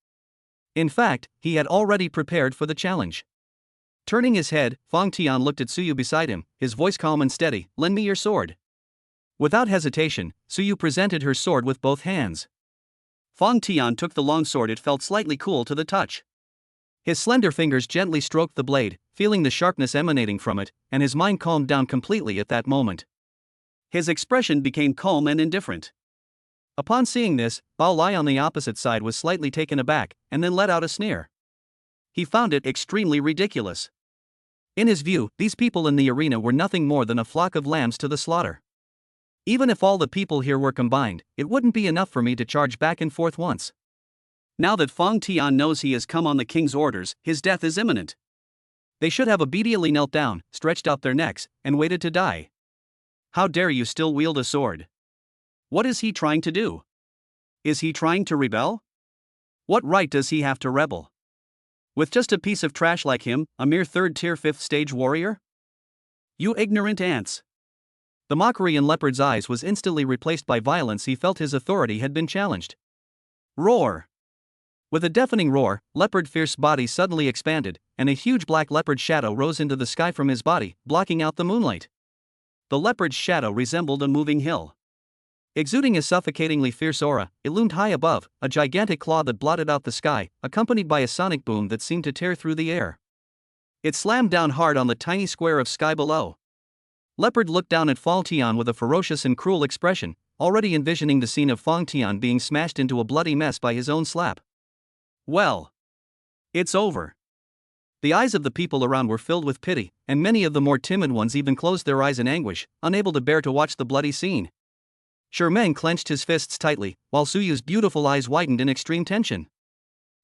In fact, he had already prepared for the challenge. Turning his head, Fang Tian looked at Suyu beside him, his voice calm and steady. "Lend me your sword." Without hesitation, Suyu presented her sword with both hands. Fang Tian took the long sword. It felt slightly cool to the touch. His slender fingers gently stroked the blade, feeling the sharpness emanating from it, and his mind calmed down completely at that moment. His expression became calm and indifferent. Upon seeing this, Bao Lai on the opposite side was slightly taken aback, and then let out a sneer. He found it extremely ridiculous. In his view, these people in the arena were nothing more than a flock of lambs to the slaughter. Even if all the people here were combined, it wouldn't be enough for me to charge back and forth once. Now that Fang Tian knows he has come on the king's orders, his death is imminent. They should have obediently knelt down, stretched out their necks, and waited to die. How dare you still wield a sword? What is he trying to do? Is he trying to rebel? What right does he have to rebel? With just a piece of trash like him, a mere third-tier fifth-stage warrior? You ignorant ants! The mockery in Leopard's eyes was instantly replaced by violence. He felt his authority had been challenged. Roar! With a deafening roar, Leopard Fierce's body suddenly expanded, and a huge black leopard shadow rose into the sky from his body, blocking out the moonlight. The leopard's shadow resembled a moving hill. Exuding a suffocatingly fierce aura, it loomed high above, a gigantic claw that blotted out the sky, accompanied by a sonic boom that seemed to tear through the air. It slammed down hard on the tiny square of sky below. Leopard looked down at Fang Tian with a ferocious and cruel expression, already envisioning the scene of Fang Tian being smashed into a bloody mess by his own slap. Well, it's over. The eyes of the people around were filled with pity, and many of the more timid ones even closed their eyes in anguish, unable to bear to watch the bloody scene. Shermeng clenched his fists tightly, while Suyu's beautiful eyes widened in extreme tension.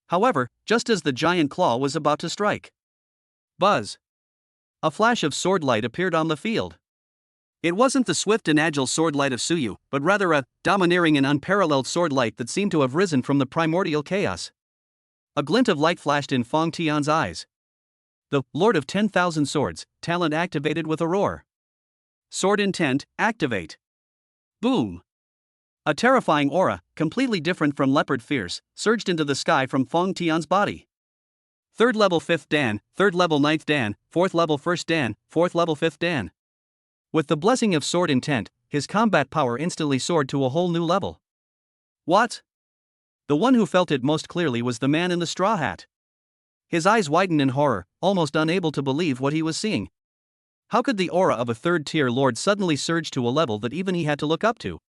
However, just as the giant claw was about to strike, buzz! A flash of sword light appeared on the field. It wasn't the swift and agile sword light of Suyu, but rather a domineering and unparalleled sword light that seemed to have risen from the primordial chaos. A glint of light flashed in Fang Tian's eyes. The Lord of 10,000 Swords talent activated with a roar. Sword intent, activate. Boom! A terrifying aura, completely different from Leopard Fierce, surged into the sky from Fang Tian's body. 3rd level 5th Dan, 3rd level 9th Dan, 4th level 1st Dan, 4th level 5th Dan. With the blessing of sword intent, his combat power instantly soared to a whole new level. What? The one who felt it most clearly was the man in the straw hat. His eyes widened in horror, almost unable to believe what he was seeing. How could the aura of a third-tier lord suddenly surge to a level that even he had to look up to?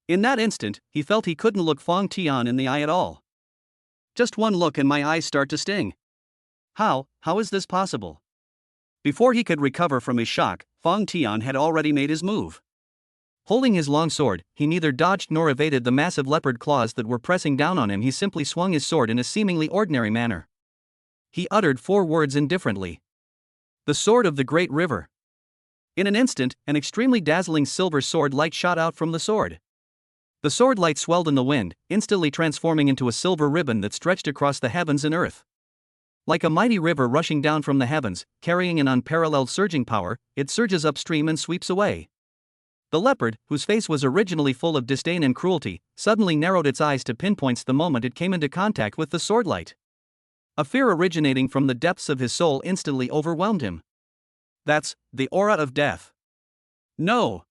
In that instant, he felt he couldn't look Fang Tian in the eye at all. Just one look and my eyes start to sting. How is this possible? Before he could recover from his shock, Fang Tian had already made his move. Holding his long sword, he neither dodged nor evaded the massive leopard claws that were pressing down on him. He simply swung his sword in a seemingly ordinary manner. He uttered 4 words indifferently. The Sword of the Great River. In an instant, an extremely dazzling silver sword light shot out from the sword. The sword light swelled in the wind, instantly transforming into a silver ribbon that stretched across the heavens and earth. Like a mighty river rushing down from the heavens, carrying an unparalleled surging power, it surges upstream and sweeps away. The leopard, whose face was originally full of disdain and cruelty, suddenly narrowed its eyes to pinpoints the moment it came into contact with the sword light. A fear originating from the depths of his soul instantly overwhelmed him. That's the aura of death. No!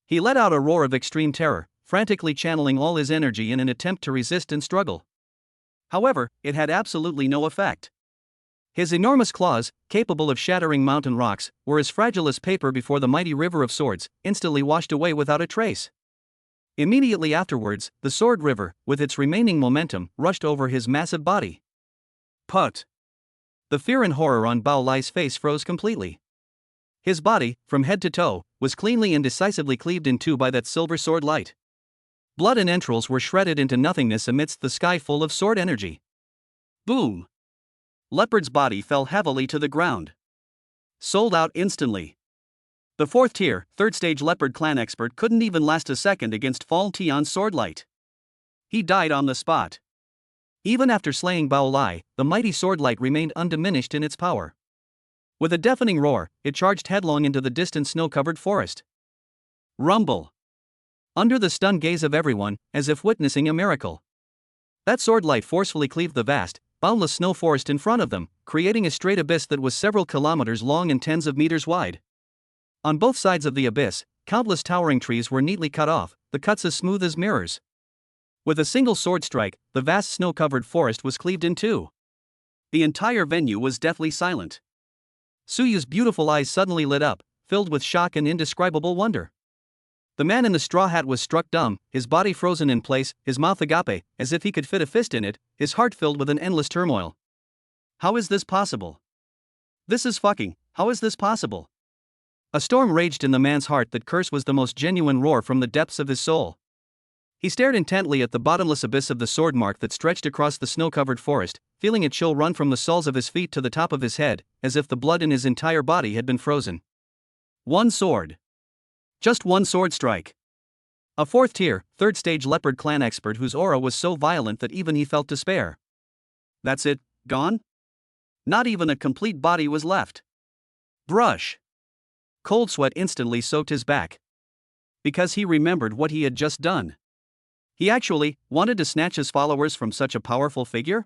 He let out a roar of extreme terror, frantically channeling all his energy in an attempt to resist and struggle. However, it had absolutely no effect. His enormous claws, capable of shattering mountain rocks, were as fragile as paper before the mighty river of swords, instantly washed away without a trace. Immediately afterwards, the sword river, with its remaining momentum, rushed over his massive body. Put. The fear and horror on Bao Lai's face froze completely. His body, from head to toe, was cleanly and decisively cleaved in two by that silver sword light. Blood and entrails were shredded into nothingness amidst the sky full of sword energy. Boom! Leopard's body fell heavily to the ground. Sold out instantly. The 4th tier, 3rd stage Leopard clan expert couldn't even last a second against Fong Tian's sword light. He died on the spot. Even after slaying Bao Lai, the mighty sword light remained undiminished in its power. With a deafening roar, it charged headlong into the distant snow-covered forest. Rumble! Under the stunned gaze of everyone, as if witnessing a miracle. That sword light forcefully cleaved the vast, boundless snow forest in front of them, creating a straight abyss that was several kilometers long and tens of meters wide. On both sides of the abyss, countless towering trees were neatly cut off, the cuts as smooth as mirrors. With a single sword strike, the vast snow-covered forest was cleaved in two. The entire venue was deathly silent. Suyu's beautiful eyes suddenly lit up, filled with shock and indescribable wonder. The man in the straw hat was struck dumb, his body frozen in place, his mouth agape, as if he could fit a fist in it, his heart filled with an endless turmoil. How is this possible? How is this possible? A storm raged in the man's heart. That curse was the most genuine roar from the depths of his soul. He stared intently at the bottomless abyss of the sword mark that stretched across the snow-covered forest, feeling a chill run from the soles of his feet to the top of his head, as if the blood in his entire body had been frozen. One sword. Just one sword strike. A 4th tier, 3rd stage Leopard clan expert whose aura was so violent that even he felt despair. That's it, gone? Not even a complete body was left. Brush. Cold sweat instantly soaked his back. Because he remembered what he had just done. He actually wanted to snatch his followers from such a powerful figure?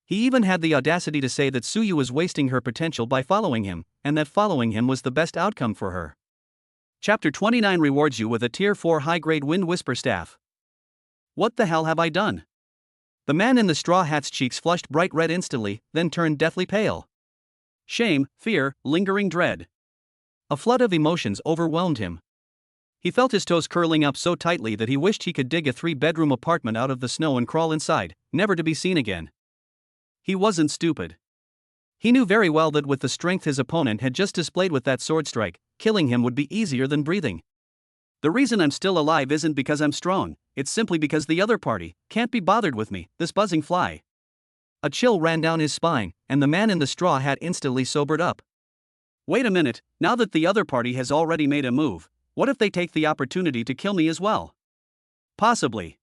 He even had the audacity to say that Suyu was wasting her potential by following him, and that following him was the best outcome for her. Chapter 29 rewards you with a Tier 4 high-grade Wind Whisper Staff. What the hell have I done? The man in the straw hat's cheeks flushed bright red instantly, then turned deathly pale. Shame, fear, lingering dread. A flood of emotions overwhelmed him. He felt his toes curling up so tightly that he wished he could dig a 3-bedroom apartment out of the snow and crawl inside, never to be seen again. He wasn't stupid. He knew very well that with the strength his opponent had just displayed with that sword strike, killing him would be easier than breathing. The reason I'm still alive isn't because I'm strong, it's simply because the other party can't be bothered with me, this buzzing fly. A chill ran down his spine, and the man in the straw hat instantly sobered up. Wait a minute, now that the other party has already made a move, what if they take the opportunity to kill me as well? Possibly.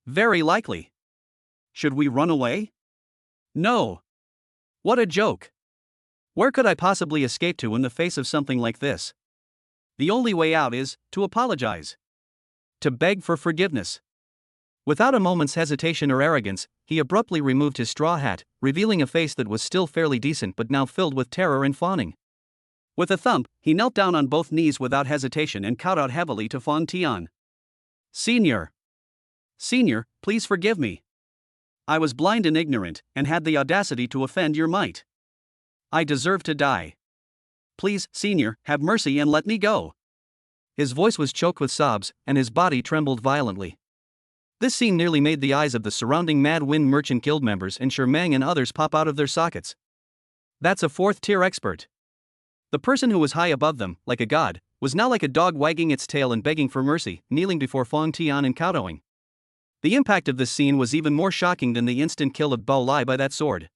Very likely. Should we run away? No. What a joke. Where could I possibly escape to in the face of something like this? The only way out is to apologize. To beg for forgiveness. Without a moment's hesitation or arrogance, he abruptly removed his straw hat, revealing a face that was still fairly decent but now filled with terror and fawning. With a thump, he knelt down on both knees without hesitation and kowtowed heavily to Fong Tian. Senior, please forgive me. I was blind and ignorant, and had the audacity to offend your might. I deserve to die. Please, Senior, have mercy and let me go. His voice was choked with sobs, and his body trembled violently. This scene nearly made the eyes of the surrounding Mad Wind Merchant Guild members and Shermang and others pop out of their sockets. That's a 4th tier expert. The person who was high above them, like a god, was now like a dog wagging its tail and begging for mercy, kneeling before Fong Tian and kowtowing. The impact of this scene was even more shocking than the instant kill of Bao Lai by that sword.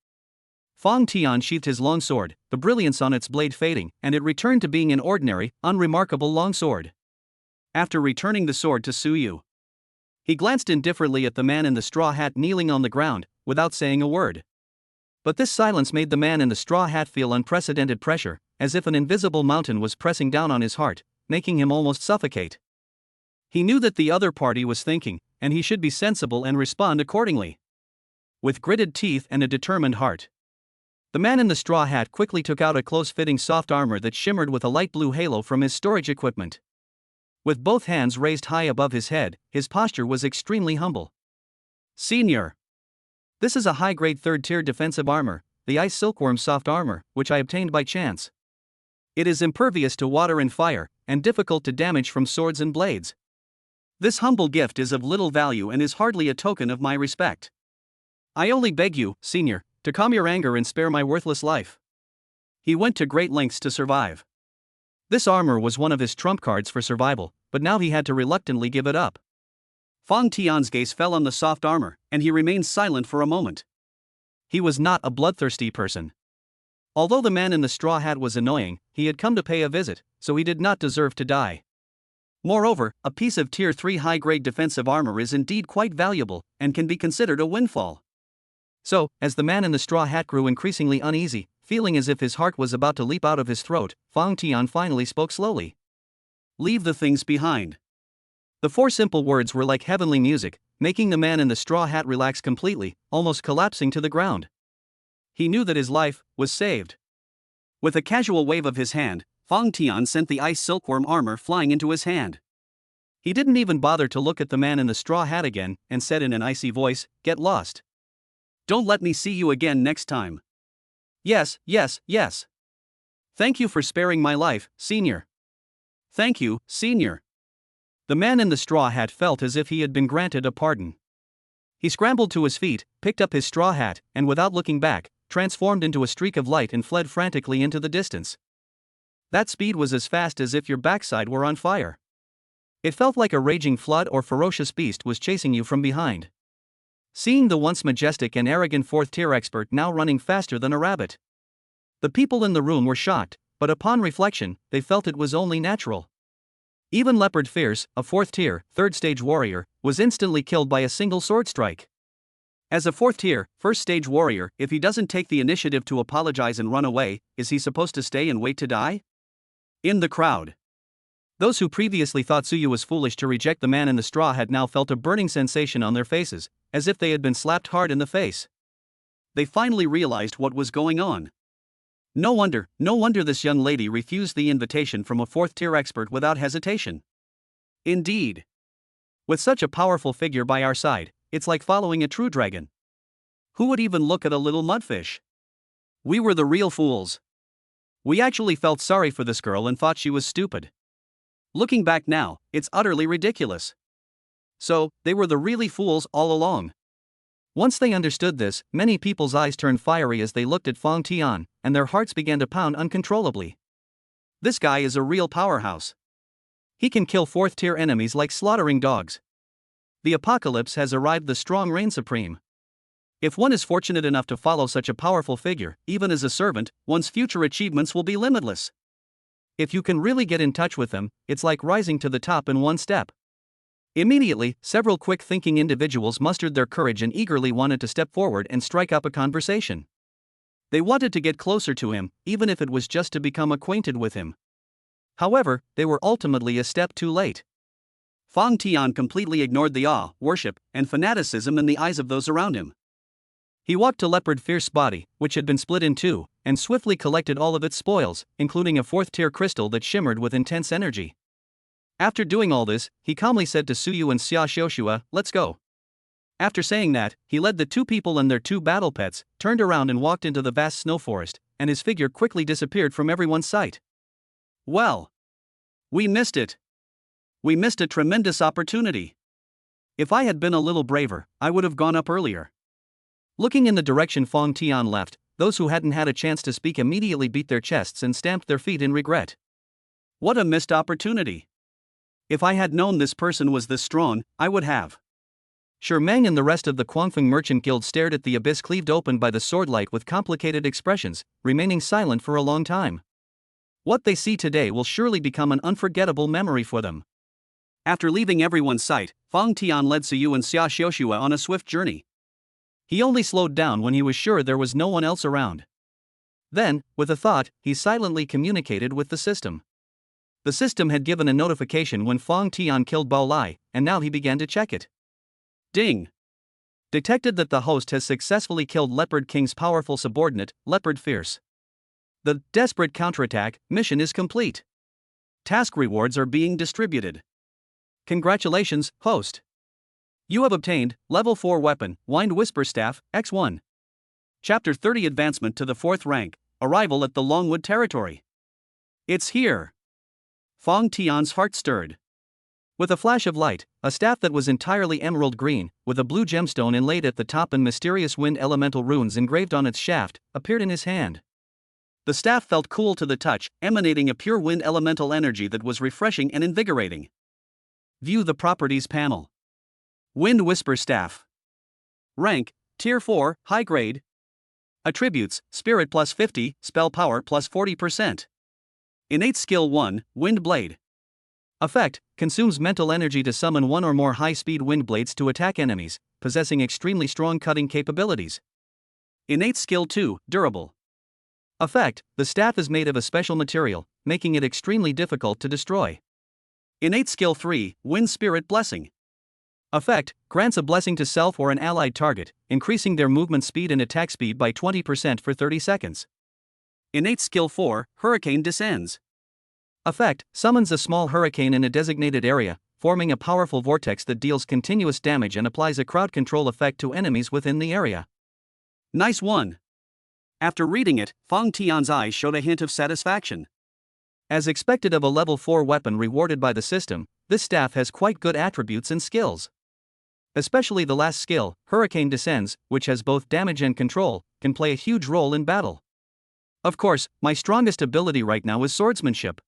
Fong Tian sheathed his long sword, the brilliance on its blade fading, and it returned to being an ordinary, unremarkable long sword. After returning the sword to Suyu, he glanced indifferently at the man in the straw hat kneeling on the ground, without saying a word. But this silence made the man in the straw hat feel unprecedented pressure, as if an invisible mountain was pressing down on his heart, making him almost suffocate. He knew that the other party was thinking, and he should be sensible and respond accordingly. With gritted teeth and a determined heart, the man in the straw hat quickly took out a close-fitting soft armor that shimmered with a light blue halo from his storage equipment. With both hands raised high above his head, his posture was extremely humble. Senior, this is a high-grade 3rd-tier defensive armor, the Ice Silkworm soft armor, which I obtained by chance. It is impervious to water and fire, and difficult to damage from swords and blades. This humble gift is of little value and is hardly a token of my respect. I only beg you, Senior, to calm your anger and spare my worthless life. He went to great lengths to survive. This armor was one of his trump cards for survival, but now he had to reluctantly give it up. Fang Tian's gaze fell on the soft armor, and he remained silent for a moment. He was not a bloodthirsty person. Although the man in the straw hat was annoying, he had come to pay a visit, so he did not deserve to die. Moreover, a piece of Tier 3 high-grade defensive armor is indeed quite valuable, and can be considered a windfall. So, as the man in the straw hat grew increasingly uneasy, feeling as if his heart was about to leap out of his throat, Fang Tian finally spoke slowly. Leave the things behind. The 4 simple words were like heavenly music, making the man in the straw hat relax completely, almost collapsing to the ground. He knew that his life was saved. With a casual wave of his hand, Fang Tian sent the ice silkworm armor flying into his hand. He didn't even bother to look at the man in the straw hat again, and said in an icy voice, "Get lost. Don't let me see you again next time." Yes, yes, yes. Thank you for sparing my life, Senior. Thank you, Senior. The man in the straw hat felt as if he had been granted a pardon. He scrambled to his feet, picked up his straw hat, and without looking back, transformed into a streak of light and fled frantically into the distance. That speed was as fast as if your backside were on fire. It felt like a raging flood or ferocious beast was chasing you from behind. Seeing the once majestic and arrogant 4th-tier expert now running faster than a rabbit. The people in the room were shocked, but upon reflection, they felt it was only natural. Even Leopard Fierce, a 4th-tier, 3rd-stage warrior, was instantly killed by a single sword strike. As a 4th-tier, 1st-stage warrior, if he doesn't take the initiative to apologize and run away, is he supposed to stay and wait to die? In the crowd, those who previously thought Suyu was foolish to reject the man in the straw had now felt a burning sensation on their faces, as if they had been slapped hard in the face. They finally realized what was going on. No wonder this young lady refused the invitation from a 4th-tier expert without hesitation. Indeed. With such a powerful figure by our side, it's like following a true dragon. Who would even look at a little mudfish? We were the real fools. We actually felt sorry for this girl and thought she was stupid. Looking back now, it's utterly ridiculous. So, they were the really fools all along. Once they understood this, many people's eyes turned fiery as they looked at Fang Tian, and their hearts began to pound uncontrollably. This guy is a real powerhouse. He can kill 4th-tier enemies like slaughtering dogs. The apocalypse has arrived, the strong reign supreme. If one is fortunate enough to follow such a powerful figure, even as a servant, one's future achievements will be limitless. If you can really get in touch with them, it's like rising to the top in one step. Immediately, several quick-thinking individuals mustered their courage and eagerly wanted to step forward and strike up a conversation. They wanted to get closer to him, even if it was just to become acquainted with him. However, they were ultimately a step too late. Fang Tian completely ignored the awe, worship, and fanaticism in the eyes of those around him. He walked to Leopard Fierce's body, which had been split in two, and swiftly collected all of its spoils, including a 4th-tier crystal that shimmered with intense energy. After doing all this, he calmly said to Suyu and Xia Xiuxua, "Let's go." After saying that, he led the 2 people and their 2 battle pets, turned around and walked into the vast snow forest, and his figure quickly disappeared from everyone's sight. Well, we missed it. We missed a tremendous opportunity. If I had been a little braver, I would have gone up earlier. Looking in the direction Fang Tian left, those who hadn't had a chance to speak immediately beat their chests and stamped their feet in regret. What a missed opportunity. If I had known this person was this strong, I would have. Sure Meng and the rest of the Quangfeng Merchant Guild stared at the abyss cleaved open by the swordlight with complicated expressions, remaining silent for a long time. What they see today will surely become an unforgettable memory for them. After leaving everyone's sight, Fang Tian led Suyu and Xia Xiuxua on a swift journey. He only slowed down when he was sure there was no one else around. Then, with a thought, he silently communicated with the system. The system had given a notification when Fang Tian killed Bao Lai, and now he began to check it. Ding! Detected that the host has successfully killed Leopard King's powerful subordinate, Leopard Fierce. The desperate counterattack mission is complete. Task rewards are being distributed. Congratulations, host. You have obtained Level 4 Weapon, Wind Whisper Staff, X1. Chapter 30 Advancement to the 4th rank, Arrival at the Longwood Territory. It's here. Fang Tian's heart stirred. With a flash of light, a staff that was entirely emerald green, with a blue gemstone inlaid at the top and mysterious wind elemental runes engraved on its shaft, appeared in his hand. The staff felt cool to the touch, emanating a pure wind elemental energy that was refreshing and invigorating. View the Properties panel. Wind Whisper Staff. Rank, Tier 4, High Grade. Attributes, Spirit plus 50, Spell Power plus 40%. Innate Skill 1, Wind Blade. Effect, consumes mental energy to summon one or more high-speed wind blades to attack enemies, possessing extremely strong cutting capabilities. Innate Skill 2, Durable. Effect, the staff is made of a special material, making it extremely difficult to destroy. Innate Skill 3, Wind Spirit Blessing. Effect, grants a blessing to self or an allied target, increasing their movement speed and attack speed by 20% for 30 seconds. Innate Skill 4, Hurricane Descends. Effect, summons a small hurricane in a designated area, forming a powerful vortex that deals continuous damage and applies a crowd control effect to enemies within the area. Nice one. After reading it, Fang Tian's eyes showed a hint of satisfaction. As expected of a level 4 weapon rewarded by the system, this staff has quite good attributes and skills. Especially the last skill, Hurricane Descends, which has both damage and control, can play a huge role in battle. Of course, my strongest ability right now is swordsmanship.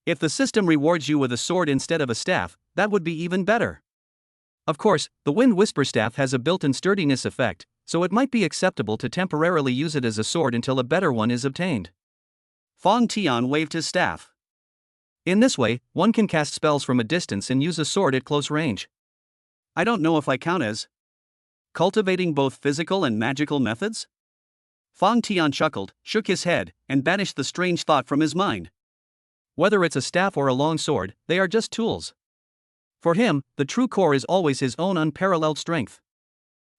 If the system rewards you with a sword instead of a staff, that would be even better. Of course, the Wind Whisper Staff has a built-in sturdiness effect, so it might be acceptable to temporarily use it as a sword until a better one is obtained. Fang Tian waved his staff. In this way, one can cast spells from a distance and use a sword at close range. I don't know if I count as cultivating both physical and magical methods? Fang Tian chuckled, shook his head, and banished the strange thought from his mind. Whether it's a staff or a long sword, they are just tools. For him, the true core is always his own unparalleled strength.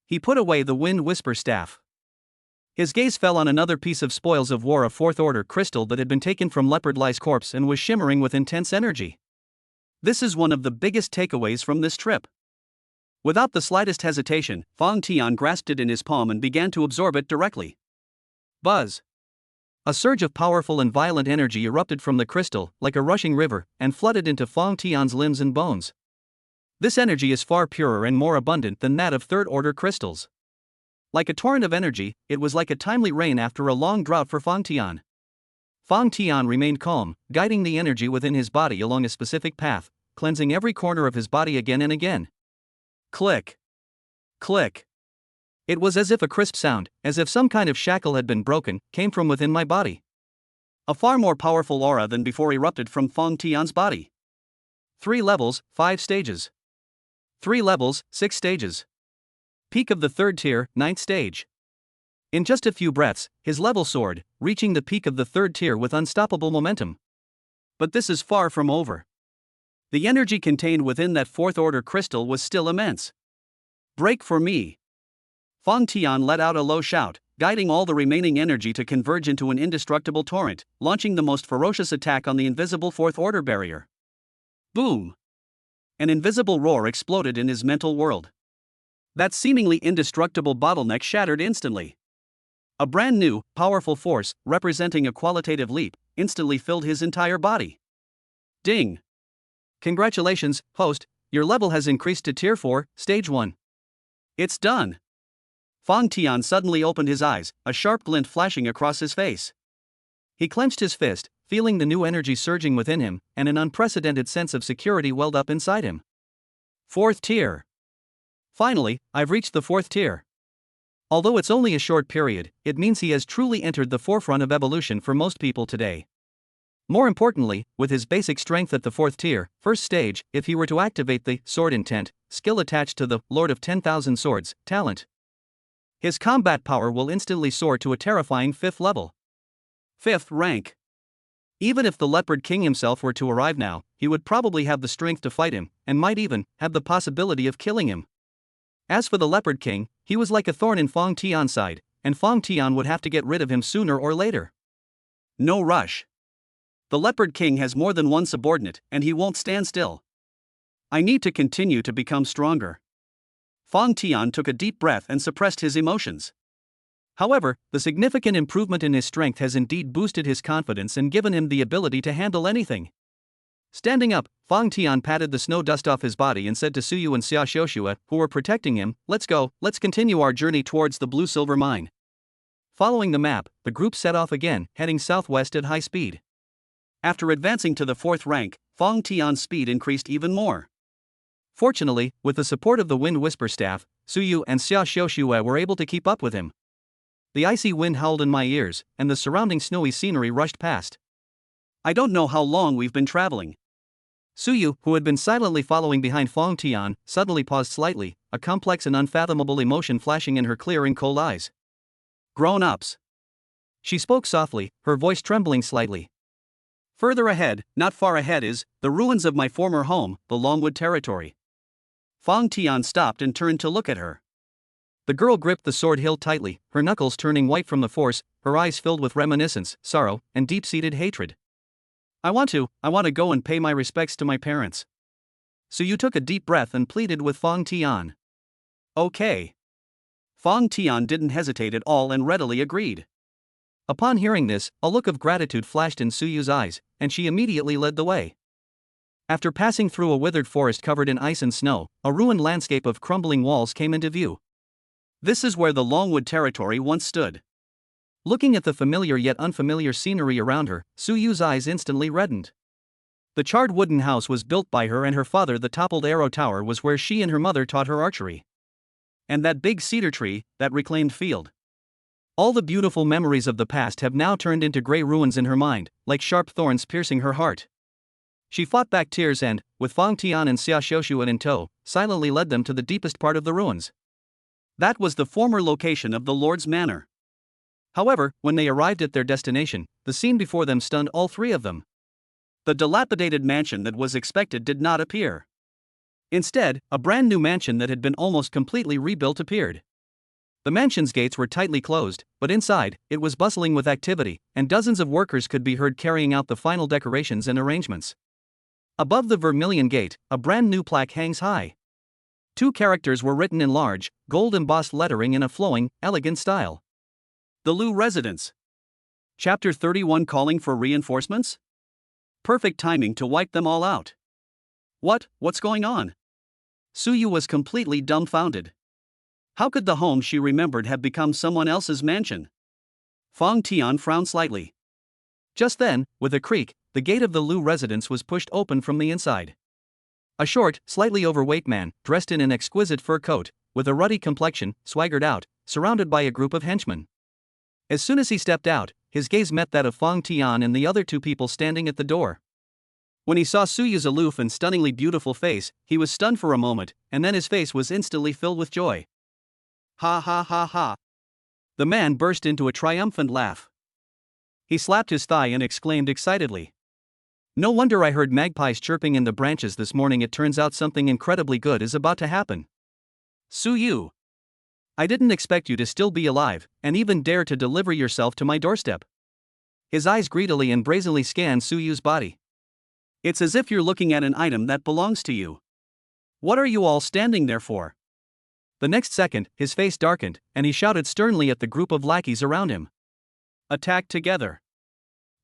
He put away the Wind Whisper Staff. His gaze fell on another piece of spoils of war, a 4th order crystal that had been taken from Leopard Lie's corpse and was shimmering with intense energy. This is one of the biggest takeaways from this trip. Without the slightest hesitation, Fang Tian grasped it in his palm and began to absorb it directly. Buzz! A surge of powerful and violent energy erupted from the crystal, like a rushing river, and flooded into Fang Tian's limbs and bones. This energy is far purer and more abundant than that of 3rd order crystals. Like a torrent of energy, it was like a timely rain after a long drought for Fang Tian. Fang Tian remained calm, guiding the energy within his body along a specific path, cleansing every corner of his body again and again. Click! Click! It was as if a crisp sound, as if some kind of shackle had been broken, came from within my body. A far more powerful aura than before erupted from Fang Tian's body. 3 levels, 5 stages. 3 levels, 6 stages. Peak of the 3rd tier, 9th stage. In just a few breaths, his level soared, reaching the peak of the 3rd tier with unstoppable momentum. But this is far from over. The energy contained within that 4th order crystal was still immense. Break for me! Fang Tian let out a low shout, guiding all the remaining energy to converge into an indestructible torrent, launching the most ferocious attack on the invisible 4th order barrier. Boom! An invisible roar exploded in his mental world. That seemingly indestructible bottleneck shattered instantly. A brand new, powerful force, representing a qualitative leap, instantly filled his entire body. Ding! Congratulations, host, your level has increased to Tier 4, Stage 1. It's done! Fang Tian suddenly opened his eyes, a sharp glint flashing across his face. He clenched his fist, feeling the new energy surging within him, and an unprecedented sense of security welled up inside him. 4th tier. Finally, I've reached the 4th tier. Although it's only a short period, it means he has truly entered the forefront of evolution for most people today. More importantly, with his basic strength at the 4th tier, 1st stage, if he were to activate the Sword Intent skill attached to the Lord of 10,000 Swords talent, his combat power will instantly soar to a terrifying 5th level. 5th rank. Even if the Leopard King himself were to arrive now, he would probably have the strength to fight him, and might even have the possibility of killing him. As for the Leopard King, he was like a thorn in Fang Tian's side, and Fang Tian would have to get rid of him sooner or later. No rush. The Leopard King has more than one subordinate, and he won't stand still. I need to continue to become stronger. Fang Tian took a deep breath and suppressed his emotions. However, the significant improvement in his strength has indeed boosted his confidence and given him the ability to handle anything. Standing up, Fang Tian patted the snow dust off his body and said to Suyu and Xia Xiuxue, who were protecting him, "Let's go, let's continue our journey towards the blue silver mine." Following the map, the group set off again, heading southwest at high speed. After advancing to the 4th rank, Fang Tian's speed increased even more. Fortunately, with the support of the Wind Whisper staff, Suyu and Xia Xiuxue were able to keep up with him. The icy wind howled in my ears, and the surrounding snowy scenery rushed past. I don't know how long we've been traveling. Suyu, who had been silently following behind Fang Tian, suddenly paused slightly, a complex and unfathomable emotion flashing in her clear and cold eyes. Grown-ups. She spoke softly, her voice trembling slightly. Further ahead, not far ahead is, the ruins of my former home, the Longwood territory. Fang Tian stopped and turned to look at her. The girl gripped the sword hilt tightly, her knuckles turning white from the force, her eyes filled with reminiscence, sorrow, and deep-seated hatred. I want to go and pay my respects to my parents. Suyu took a deep breath and pleaded with Fang Tian. Okay. Fang Tian didn't hesitate at all and readily agreed. Upon hearing this, a look of gratitude flashed in Suyu's eyes, and she immediately led the way. After passing through a withered forest covered in ice and snow, a ruined landscape of crumbling walls came into view. This is where the Longwood territory once stood. Looking at the familiar yet unfamiliar scenery around her, Suyu's eyes instantly reddened. The charred wooden house was built by her and her father. The toppled arrow tower was where she and her mother taught her archery. And that big cedar tree, that reclaimed field. All the beautiful memories of the past have now turned into gray ruins in her mind, like sharp thorns piercing her heart. She fought back tears and, with Fang Tian and Xia Xiuxue in tow, silently led them to the deepest part of the ruins. That was the former location of the Lord's Manor. However, when they arrived at their destination, the scene before them stunned all three of them. The dilapidated mansion that was expected did not appear. Instead, a brand new mansion that had been almost completely rebuilt appeared. The mansion's gates were tightly closed, but inside, it was bustling with activity, and dozens of workers could be heard carrying out the final decorations and arrangements. Above the vermilion gate, a brand new plaque hangs high. 2 characters were written in large, gold-embossed lettering in a flowing, elegant style. The Lu Residence. Chapter 31 Calling for Reinforcements? Perfect timing to wipe them all out. What's going on? Suyu was completely dumbfounded. How could the home she remembered have become someone else's mansion? Fang Tian frowned slightly. Just then, with a creak, the gate of the Lu residence was pushed open from the inside. A short, slightly overweight man, dressed in an exquisite fur coat, with a ruddy complexion, swaggered out, surrounded by a group of henchmen. As soon as he stepped out, his gaze met that of Fang Tian and the other 2 people standing at the door. When he saw Suyu's aloof and stunningly beautiful face, he was stunned for a moment, and then his face was instantly filled with joy. Ha ha ha ha. The man burst into a triumphant laugh. He slapped his thigh and exclaimed excitedly. No wonder I heard magpies chirping in the branches this morning. It turns out something incredibly good is about to happen. Suyu. I didn't expect you to still be alive, and even dare to deliver yourself to my doorstep. His eyes greedily and brazenly scanned Suyu's body. It's as if you're looking at an item that belongs to you. What are you all standing there for? The next second, his face darkened, and he shouted sternly at the group of lackeys around him. Attack together.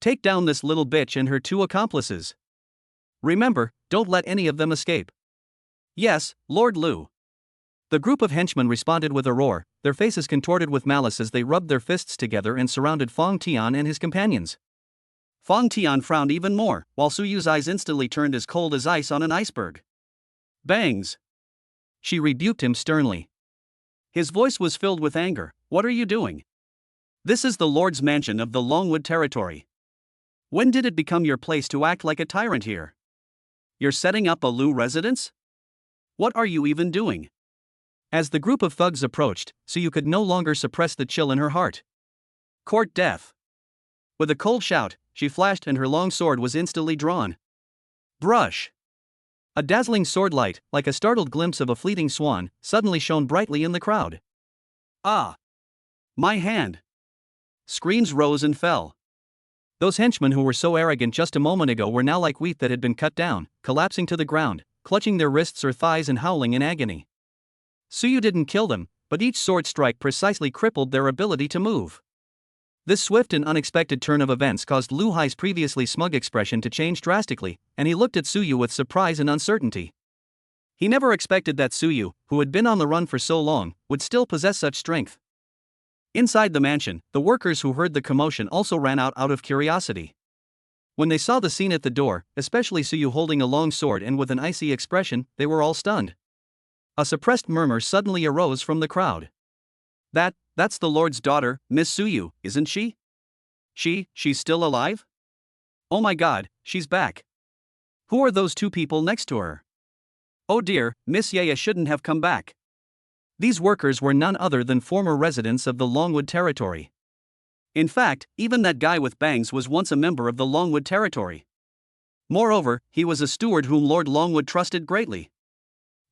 Take down this little bitch and her 2 accomplices. Remember, don't let any of them escape. Yes, Lord Lu. The group of henchmen responded with a roar, their faces contorted with malice as they rubbed their fists together and surrounded Fang Tian and his companions. Fang Tian frowned even more, while Suyu's eyes instantly turned as cold as ice on an iceberg. Bangs! She rebuked him sternly. His voice was filled with anger. What are you doing? This is the Lord's mansion of the Longwood territory. When did it become your place to act like a tyrant here? You're setting up a Lu residence? What are you even doing? As the group of thugs approached, Suyu could no longer suppress the chill in her heart. Court death. With a cold shout, she flashed and her long sword was instantly drawn. Brush. A dazzling sword light, like a startled glimpse of a fleeting swan, suddenly shone brightly in the crowd. Ah! My hand! Screams rose and fell. Those henchmen who were so arrogant just a moment ago were now like wheat that had been cut down, collapsing to the ground, clutching their wrists or thighs and howling in agony. Suyu didn't kill them, but each sword strike precisely crippled their ability to move. This swift and unexpected turn of events caused Lu Hai's previously smug expression to change drastically, and he looked at Suyu with surprise and uncertainty. He never expected that Suyu, who had been on the run for so long, would still possess such strength. Inside the mansion, the workers who heard the commotion also ran out of curiosity. When they saw the scene at the door, especially Suyu holding a long sword and with an icy expression, they were all stunned. A suppressed murmur suddenly arose from the crowd. That's the Lord's daughter, Miss Suyu, isn't she? She's still alive? Oh my god, she's back. Who are those two people next to her? Oh dear, Miss Yaya shouldn't have come back. These workers were none other than former residents of the Longwood territory. In fact, even that guy with bangs was once a member of the Longwood territory. Moreover, he was a steward whom Lord Longwood trusted greatly.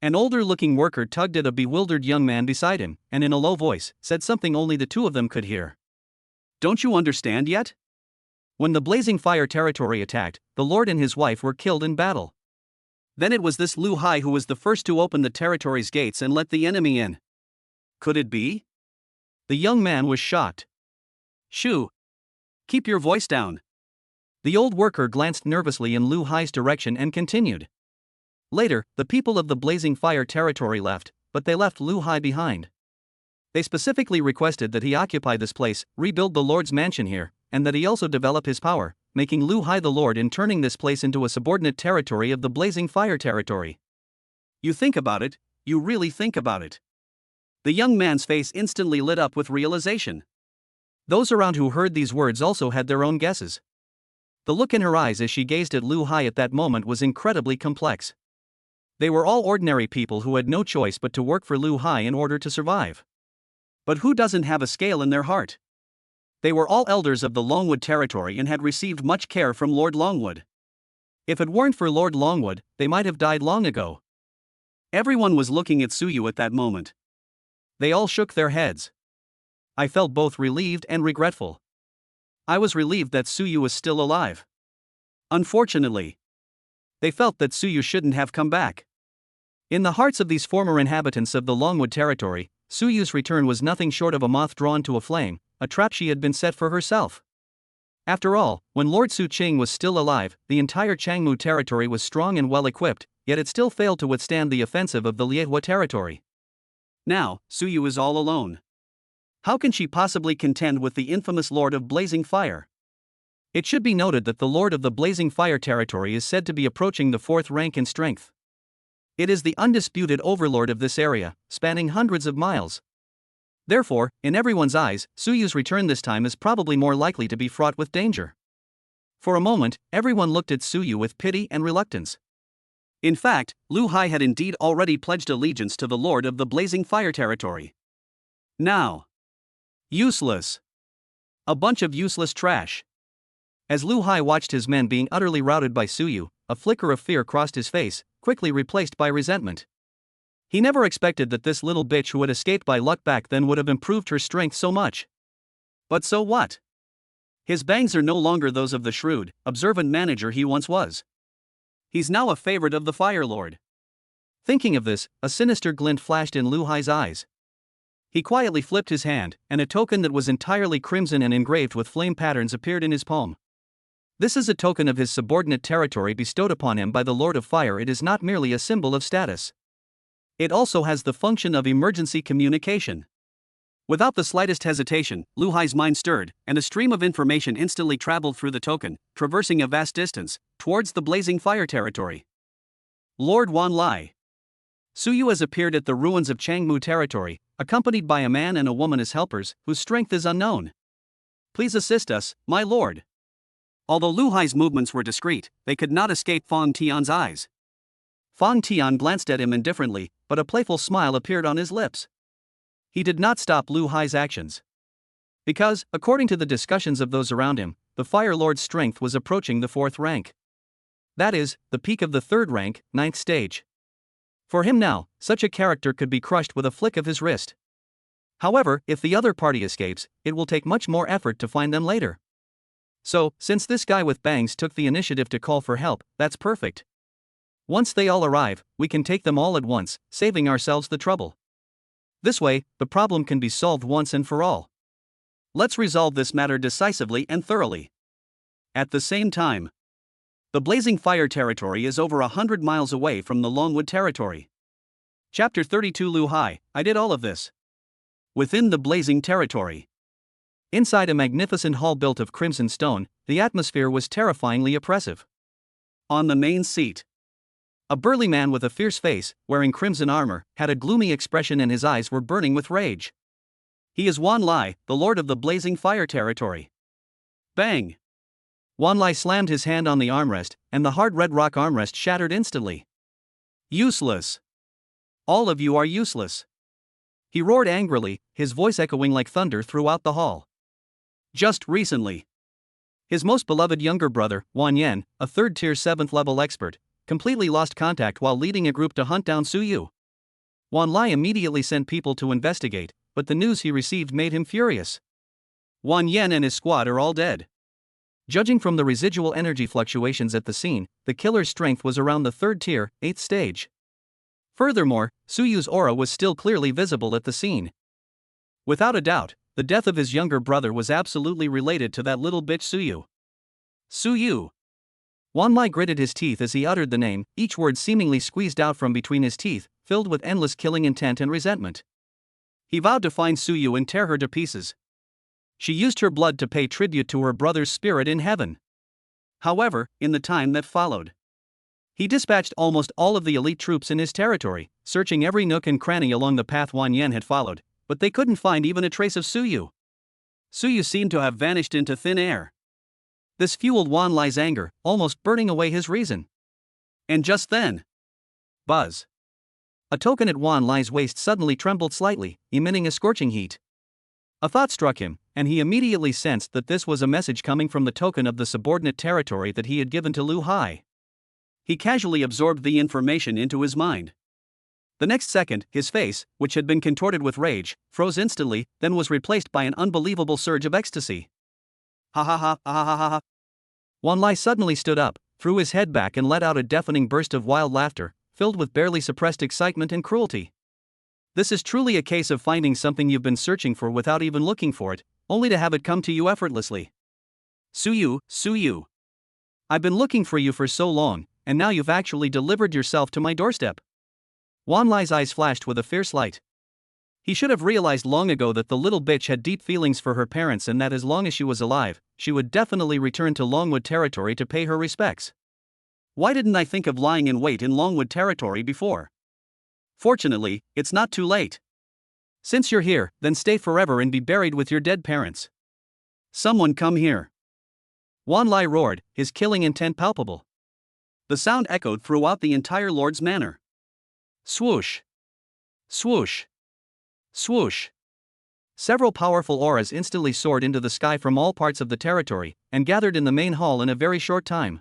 An older-looking worker tugged at a bewildered young man beside him, and in a low voice, said something only the two of them could hear. Don't you understand yet? When the Blazing Fire territory attacked, the Lord and his wife were killed in battle. Then it was this Lu Hai who was the first to open the territory's gates and let the enemy in. Could it be? The young man was shocked. Shoo! Keep your voice down. The old worker glanced nervously in Lu Hai's direction and continued. Later, the people of the Blazing Fire territory left, but they left Lu Hai behind. They specifically requested that he occupy this place, rebuild the Lord's mansion here, and that he also develop his power, making Lu Hai the Lord in turning this place into a subordinate territory of the Blazing Fire territory. You think about it, you really think about it. The young man's face instantly lit up with realization. Those around who heard these words also had their own guesses. The look in her eyes as she gazed at Lu Hai at that moment was incredibly complex. They were all ordinary people who had no choice but to work for Lu Hai in order to survive. But who doesn't have a scale in their heart? They were all elders of the Longwood territory and had received much care from Lord Longwood. If it weren't for Lord Longwood, they might have died long ago. Everyone was looking at Suyu at that moment. They all shook their heads. I felt both relieved and regretful. I was relieved that Suyu was still alive. Unfortunately, they felt that Suyu shouldn't have come back. In the hearts of these former inhabitants of the Longwood territory, Suyu's return was nothing short of a moth drawn to a flame, a trap she had been set for herself. After all, when Lord Su Qing was still alive, the entire Changmu territory was strong and well equipped, yet it still failed to withstand the offensive of the Liehua territory. Now, Suyu is all alone. How can she possibly contend with the infamous Lord of Blazing Fire? It should be noted that the Lord of the Blazing Fire territory is said to be approaching the 4th rank in strength. It is the undisputed overlord of this area, spanning hundreds of miles. Therefore, in everyone's eyes, Suyu's return this time is probably more likely to be fraught with danger. For a moment, everyone looked at Suyu with pity and reluctance. In fact, Lu Hai had indeed already pledged allegiance to the Lord of the Blazing Fire territory. Now. Useless. A bunch of useless trash. As Lu Hai watched his men being utterly routed by Suyu, a flicker of fear crossed his face, quickly replaced by resentment. He never expected that this little bitch who had escaped by luck back then would have improved her strength so much. But so what? His bangs are no longer those of the shrewd, observant manager he once was. He's now a favorite of the Fire Lord. Thinking of this, a sinister glint flashed in Lu Hai's eyes. He quietly flipped his hand, and a token that was entirely crimson and engraved with flame patterns appeared in his palm. This is a token of his subordinate territory bestowed upon him by the Lord of Fire. It is not merely a symbol of status. It also has the function of emergency communication. Without the slightest hesitation, Lu Hai's mind stirred, and a stream of information instantly traveled through the token, traversing a vast distance, towards the Blazing Fire territory. Lord Wan Lai. Suyu has appeared at the ruins of Changmu territory, accompanied by a man and a woman as helpers, whose strength is unknown. Please assist us, my lord. Although Lu Hai's movements were discreet, they could not escape Fang Tian's eyes. Fang Tian glanced at him indifferently, but a playful smile appeared on his lips. He did not stop Lu Hai's actions. Because, according to the discussions of those around him, the Fire Lord's strength was approaching the 4th rank. That is, the peak of the 3rd rank, 9th stage. For him now, such a character could be crushed with a flick of his wrist. However, if the other party escapes, it will take much more effort to find them later. So, since this guy with bangs took the initiative to call for help, that's perfect. Once they all arrive, we can take them all at once, saving ourselves the trouble. This way, the problem can be solved once and for all. Let's resolve this matter decisively and thoroughly. At the same time, the Blazing Fire territory is over 100 miles away from the Longwood territory. Chapter 32 Lu Hai, I did all of this. Within the Blazing territory. Inside a magnificent hall built of crimson stone, the atmosphere was terrifyingly oppressive. On the main seat, a burly man with a fierce face, wearing crimson armor, had a gloomy expression and his eyes were burning with rage. He is Wan Lai, the lord of the Blazing Fire territory. Bang! Wan Lai slammed his hand on the armrest, and the hard red rock armrest shattered instantly. Useless! All of you are useless! He roared angrily, his voice echoing like thunder throughout the hall. Just recently, his most beloved younger brother, Wan Yen, a third-tier 7th-level expert, completely lost contact while leading a group to hunt down Su Yu. Wan Lai immediately sent people to investigate, but the news he received made him furious. Wan Yen and his squad are all dead. Judging from the residual energy fluctuations at the scene, the killer's strength was around the 3rd tier, 8th stage. Furthermore, Su Yu's aura was still clearly visible at the scene. Without a doubt, the death of his younger brother was absolutely related to that little bitch Su Yu. Su Yu! Wan Lai gritted his teeth as he uttered the name, each word seemingly squeezed out from between his teeth, filled with endless killing intent and resentment. He vowed to find Su Yu and tear her to pieces. She used her blood to pay tribute to her brother's spirit in heaven. However, in the time that followed, he dispatched almost all of the elite troops in his territory, searching every nook and cranny along the path Wan Yen had followed, but they couldn't find even a trace of Su Yu. Su Yu seemed to have vanished into thin air. This fueled Wan Lai's anger, almost burning away his reason. And just then, buzz! A token at Wan Lai's waist suddenly trembled slightly, emitting a scorching heat. A thought struck him, and he immediately sensed that this was a message coming from the token of the subordinate territory that he had given to Lu Hai. He casually absorbed the information into his mind. The next second, his face, which had been contorted with rage, froze instantly, then was replaced by an unbelievable surge of ecstasy. Ha ha ha ha ha ha ha. Wan Lai suddenly stood up, threw his head back and let out a deafening burst of wild laughter, filled with barely suppressed excitement and cruelty. This is truly a case of finding something you've been searching for without even looking for it, only to have it come to you effortlessly. Su Yu, Su Yu. I've been looking for you for so long, and now you've actually delivered yourself to my doorstep. Wan Lai's eyes flashed with a fierce light. He should have realized long ago that the little bitch had deep feelings for her parents and that as long as she was alive, she would definitely return to Longwood territory to pay her respects. Why didn't I think of lying in wait in Longwood territory before? Fortunately, it's not too late. Since you're here, then stay forever and be buried with your dead parents. Someone come here. Wan Lai roared, his killing intent palpable. The sound echoed throughout the entire lord's manor. Swoosh! Swoosh! Swoosh! Several powerful auras instantly soared into the sky from all parts of the territory, and gathered in the main hall in a very short time.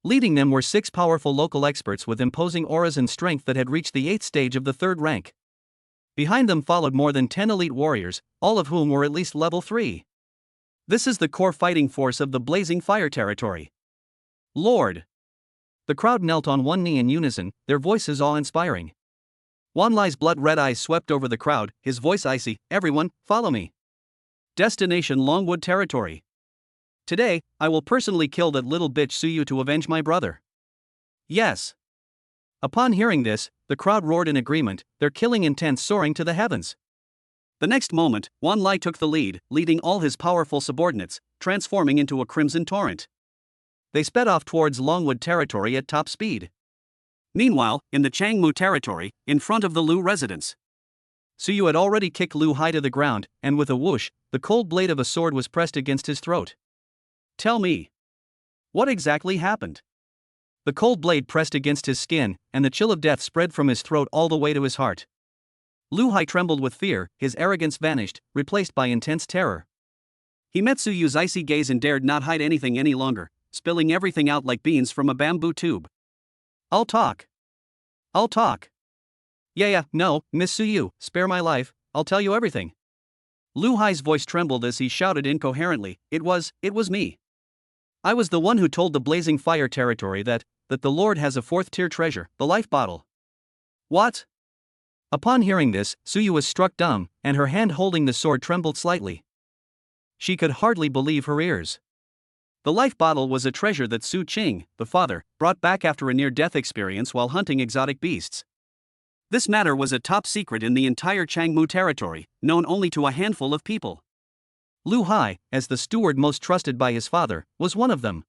Leading them were 6 powerful local experts with imposing auras and strength that had reached the 8th stage of the 3rd rank. Behind them followed more than 10 elite warriors, all of whom were at least level 3. This is the core fighting force of the Blazing Fire territory. Lord! The crowd knelt on one knee in unison, their voices awe-inspiring. Wan Lai's blood-red eyes swept over the crowd, his voice icy, "Everyone, follow me. Destination Longwood territory. Today, I will personally kill that little bitch Su Yu to avenge my brother." Yes. Upon hearing this, the crowd roared in agreement, their killing intent soaring to the heavens. The next moment, Wan Lai took the lead, leading all his powerful subordinates, transforming into a crimson torrent. They sped off towards Longwood territory at top speed. Meanwhile, in the Changmu territory, in front of the Lu residence, Su Yu had already kicked Lu Hai to the ground, and with a whoosh, the cold blade of a sword was pressed against his throat. Tell me, what exactly happened? The cold blade pressed against his skin, and the chill of death spread from his throat all the way to his heart. Lu Hai trembled with fear, his arrogance vanished, replaced by intense terror. He met Su Yu's icy gaze and dared not hide anything any longer, spilling everything out like beans from a bamboo tube. I'll talk. I'll talk. Yeah, no, Miss Su Yu, spare my life, I'll tell you everything. Lu Hai's voice trembled as he shouted incoherently, It was me. I was the one who told the Blazing Fire territory that the Lord has a 4th-tier treasure, the life bottle. What? Upon hearing this, Su Yu was struck dumb, and her hand holding the sword trembled slightly. She could hardly believe her ears. The life bottle was a treasure that Su Qing, the father, brought back after a near-death experience while hunting exotic beasts. This matter was a top secret in the entire Changmu territory, known only to a handful of people. Lu Hai, as the steward most trusted by his father, was one of them.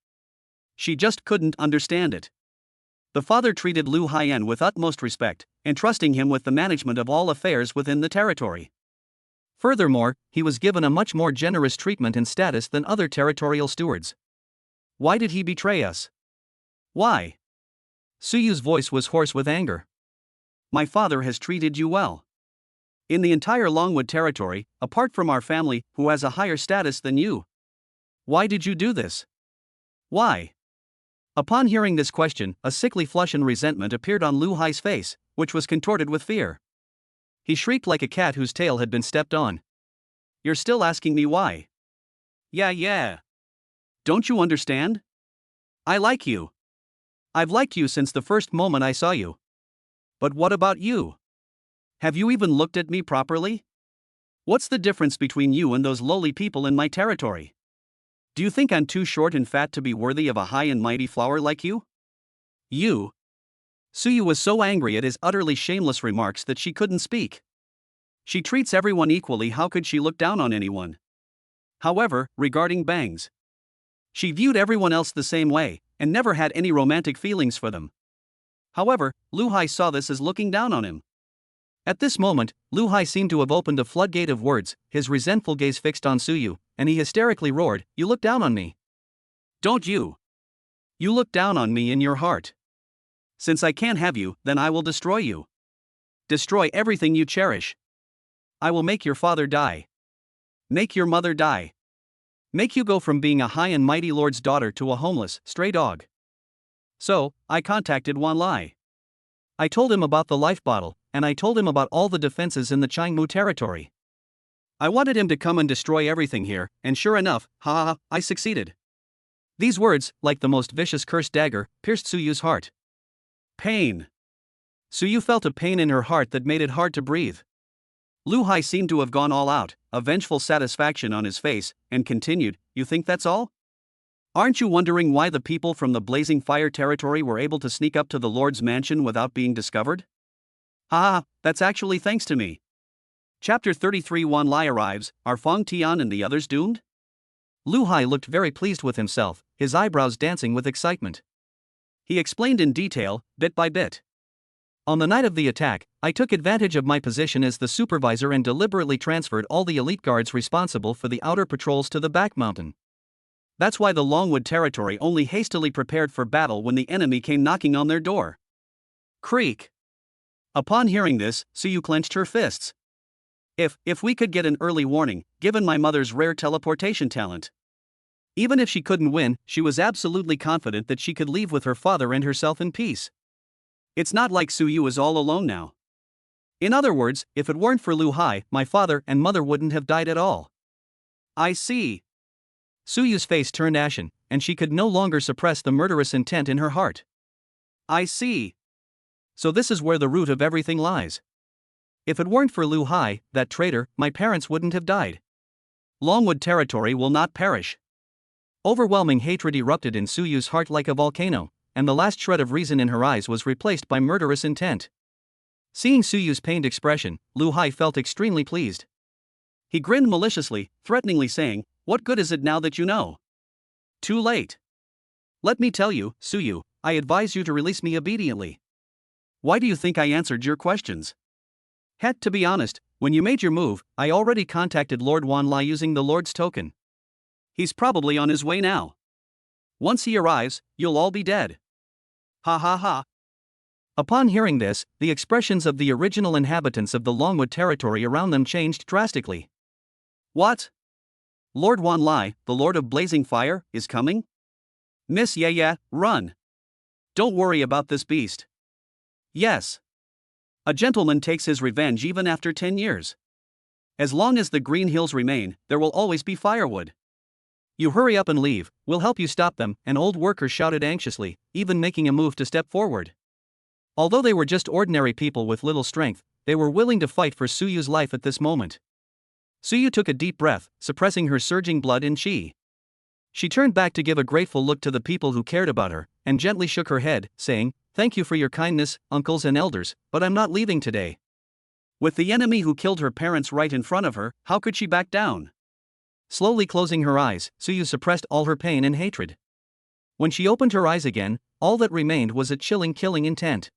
She just couldn't understand it. The father treated Lu Haiyan with utmost respect, entrusting him with the management of all affairs within the territory. Furthermore, he was given a much more generous treatment and status than other territorial stewards. Why did he betray us? Why? Suyu's voice was hoarse with anger. My father has treated you well. In the entire Longwood territory, apart from our family, who has a higher status than you. Why did you do this? Why? Upon hearing this question, a sickly flush and resentment appeared on Lu Hai's face, which was contorted with fear. He shrieked like a cat whose tail had been stepped on. You're still asking me why? Yeah. Don't you understand? I like you. I've liked you since the first moment I saw you. But what about you? Have you even looked at me properly? What's the difference between you and those lowly people in my territory? Do you think I'm too short and fat to be worthy of a high and mighty flower like you? You? Suyu was so angry at his utterly shameless remarks that she couldn't speak. She treats everyone equally, how could she look down on anyone? However, regarding Bangs, she viewed everyone else the same way, and never had any romantic feelings for them. However, Lu Hai saw this as looking down on him. At this moment, Lu Hai seemed to have opened a floodgate of words, his resentful gaze fixed on Suyu, and he hysterically roared, You look down on me. Don't you? You look down on me in your heart. Since I can't have you, then I will destroy you. Destroy everything you cherish. I will make your father die. Make your mother die. Make you go from being a high and mighty lord's daughter to a homeless, stray dog. So, I contacted Wan Lai. I told him about the life bottle, and I told him about all the defenses in the Changmu territory. I wanted him to come and destroy everything here, and sure enough, I succeeded. These words, like the most vicious cursed dagger, pierced Suyu's heart. Pain. Suyu felt a pain in her heart that made it hard to breathe. Lu Hai seemed to have gone all out, a vengeful satisfaction on his face, and continued, You think that's all? Aren't you wondering why the people from the Blazing Fire territory were able to sneak up to the Lord's mansion without being discovered? That's actually thanks to me. Chapter 33 Wan Lai arrives, are Fong Tian and the others doomed? Lu Hai looked very pleased with himself, his eyebrows dancing with excitement. He explained in detail, bit by bit. On the night of the attack, I took advantage of my position as the supervisor and deliberately transferred all the elite guards responsible for the outer patrols to the back mountain. That's why the Longwood territory only hastily prepared for battle when the enemy came knocking on their door. Creak. Upon hearing this, Suyu clenched her fists. If we could get an early warning, given my mother's rare teleportation talent. Even if she couldn't win, she was absolutely confident that she could leave with her father and herself in peace. It's not like Suyu is all alone now. In other words, if it weren't for Lu Hai, my father and mother wouldn't have died at all. I see. Suyu's face turned ashen, and she could no longer suppress the murderous intent in her heart. I see. So this is where the root of everything lies. If it weren't for Lu Hai, that traitor, my parents wouldn't have died. Longwood territory will not perish. Overwhelming hatred erupted in Suyu's heart like a volcano, and the last shred of reason in her eyes was replaced by murderous intent. Seeing Suyu's pained expression, Lu Hai felt extremely pleased. He grinned maliciously, threateningly saying, What good is it now that you know? Too late. Let me tell you, Suyu, I advise you to release me obediently. Why do you think I answered your questions? Heck, to be honest, when you made your move, I already contacted Lord Wan Lai using the Lord's token. He's probably on his way now. Once he arrives, you'll all be dead. Ha. Upon hearing this, the expressions of the original inhabitants of the Longwood territory around them changed drastically. What? Lord Wan Lai, the Lord of Blazing Fire, is coming? Miss run. Don't worry about this beast. Yes. A gentleman takes his revenge even after 10 years. As long as the Green Hills remain, there will always be firewood. You hurry up and leave, we'll help you stop them, an old worker shouted anxiously, even making a move to step forward. Although they were just ordinary people with little strength, they were willing to fight for Suyu's life at this moment. Suyu took a deep breath, suppressing her surging blood and chi. She turned back to give a grateful look to the people who cared about her, and gently shook her head, saying, "Thank you for your kindness, uncles and elders, but I'm not leaving today." With the enemy who killed her parents right in front of her, how could she back down? Slowly closing her eyes, Suyu suppressed all her pain and hatred. When she opened her eyes again, all that remained was a chilling killing intent.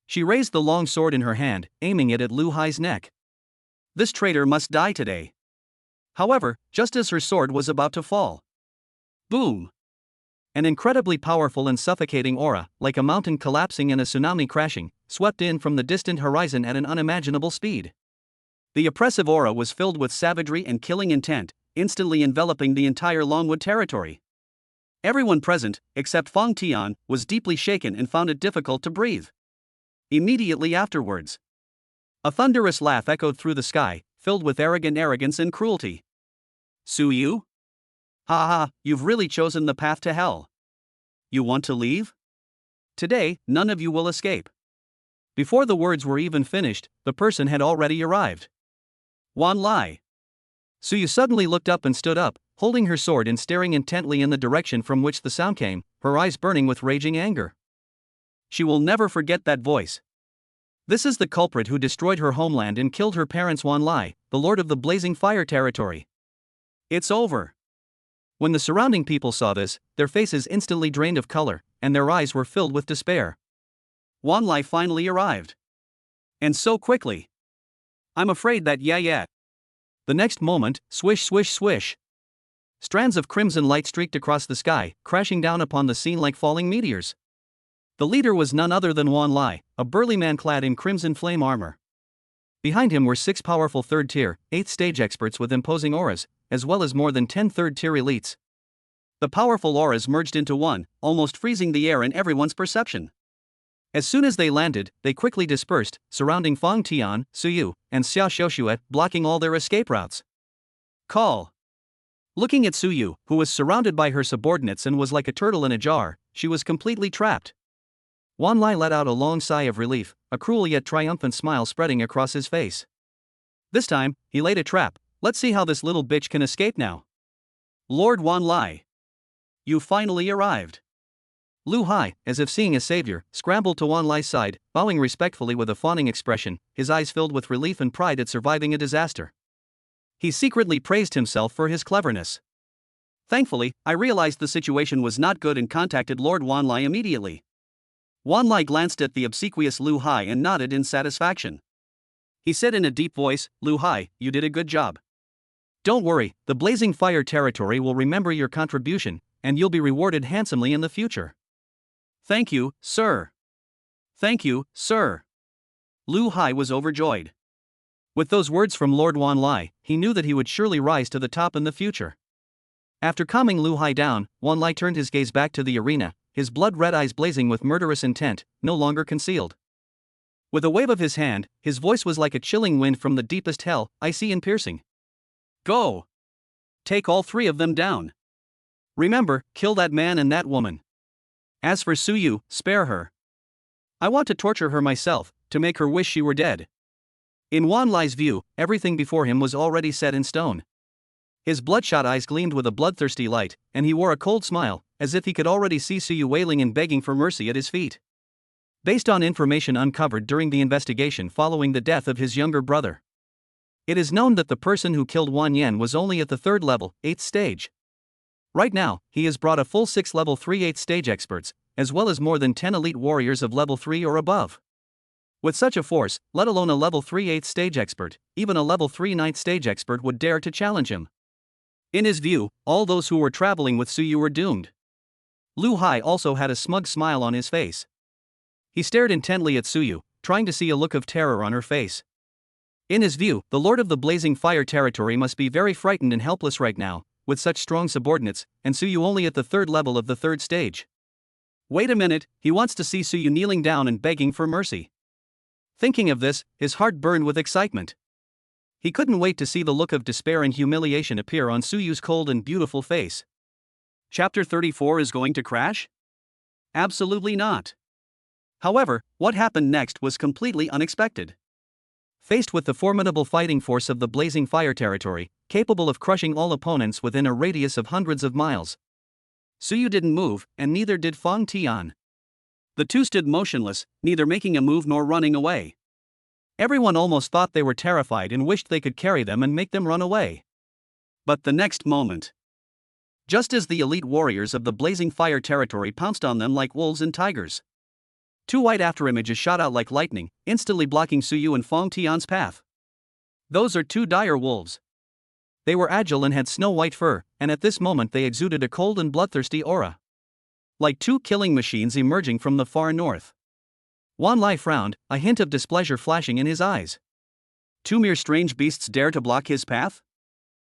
She raised the long sword in her hand, aiming it at Lu Hai's neck. This traitor must die today. However, just as her sword was about to fall, boom! An incredibly powerful and suffocating aura, like a mountain collapsing and a tsunami crashing, swept in from the distant horizon at an unimaginable speed. The oppressive aura was filled with savagery and killing intent, instantly enveloping the entire Longwood territory. Everyone present, except Fong Tian, was deeply shaken and found it difficult to breathe. Immediately afterwards, a thunderous laugh echoed through the sky, filled with arrogance and cruelty. "Suyu? Ha ha, you've really chosen the path to hell. You want to leave? Today, none of you will escape." Before the words were even finished, the person had already arrived. Wan Lai. Suyu suddenly looked up and stood up, holding her sword and staring intently in the direction from which the sound came, her eyes burning with raging anger. She will never forget that voice. This is the culprit who destroyed her homeland and killed her parents. Wan Lai, the lord of the blazing fire territory. It's over. When the surrounding people saw this, their faces instantly drained of color, and their eyes were filled with despair. Wan Lai finally arrived. And so quickly. I'm afraid that yeah. The next moment, swish swish swish. Strands of crimson light streaked across the sky, crashing down upon the scene like falling meteors. The leader was none other than Wan Lai, a burly man clad in crimson flame armor. Behind him were 6 powerful 3rd tier, 8th stage experts with imposing auras, as well as more than 10 3rd tier elites. The powerful auras merged into one, almost freezing the air in everyone's perception. As soon as they landed, they quickly dispersed, surrounding Fong Tian, Suyu, and Xia Shoshuet, blocking all their escape routes. Call. Looking at Suyu, who was surrounded by her subordinates and was like a turtle in a jar, she was completely trapped. Wan Lai let out a long sigh of relief, a cruel yet triumphant smile spreading across his face. This time, he laid a trap. Let's see how this little bitch can escape now. Lord Wan Lai. You finally arrived. Lu Hai, as if seeing a savior, scrambled to Wan Lai's side, bowing respectfully with a fawning expression, his eyes filled with relief and pride at surviving a disaster. He secretly praised himself for his cleverness. Thankfully, I realized the situation was not good and contacted Lord Wan Lai immediately. Wan Lai glanced at the obsequious Lu Hai and nodded in satisfaction. He said in a deep voice, "Lu Hai, you did a good job. Don't worry, the Blazing Fire territory will remember your contribution, and you'll be rewarded handsomely in the future." "Thank you, sir. Thank you, sir." Lu Hai was overjoyed. With those words from Lord Wan Lai, he knew that he would surely rise to the top in the future. After calming Lu Hai down, Wan Lai turned his gaze back to the arena, his blood-red eyes blazing with murderous intent, no longer concealed. With a wave of his hand, his voice was like a chilling wind from the deepest hell, icy and piercing. "Go! Take all 3 of them down. Remember, kill that man and that woman. As for Suyu, spare her. I want to torture her myself, to make her wish she were dead." In Wan Lai's view, everything before him was already set in stone. His bloodshot eyes gleamed with a bloodthirsty light, and he wore a cold smile, as if he could already see Suyu wailing and begging for mercy at his feet. Based on information uncovered during the investigation following the death of his younger brother, it is known that the person who killed Wan Yen was only at the 3rd level, 8th stage. Right now, he has brought a full 6 level 3 8th stage experts, as well as more than 10 elite warriors of level 3 or above. With such a force, let alone a level 3 8th stage expert, even a level 3 9th stage expert would dare to challenge him. In his view, all those who were traveling with Suyu were doomed. Lu Hai also had a smug smile on his face. He stared intently at Suyu, trying to see a look of terror on her face. In his view, the Lord of the Blazing Fire territory must be very frightened and helpless right now, with such strong subordinates, and Suyu only at the 3rd level of the 3rd stage. Wait a minute, he wants to see Suyu kneeling down and begging for mercy. Thinking of this, his heart burned with excitement. He couldn't wait to see the look of despair and humiliation appear on Suyu's cold and beautiful face. Chapter 34 is going to crash? Absolutely not. However, what happened next was completely unexpected. Faced with the formidable fighting force of the blazing fire territory, capable of crushing all opponents within a radius of hundreds of miles, Suyu didn't move, and neither did Fang Tian. The two stood motionless, neither making a move nor running away. Everyone almost thought they were terrified and wished they could carry them and make them run away. But the next moment, just as the elite warriors of the blazing fire territory pounced on them like wolves and tigers, two white afterimages shot out like lightning, instantly blocking Suyu and Fang Tian's path. Those are two dire wolves. They were agile and had snow-white fur, and at this moment they exuded a cold and bloodthirsty aura, like two killing machines emerging from the far north. Wan Lai frowned, a hint of displeasure flashing in his eyes. Two mere strange beasts dare to block his path?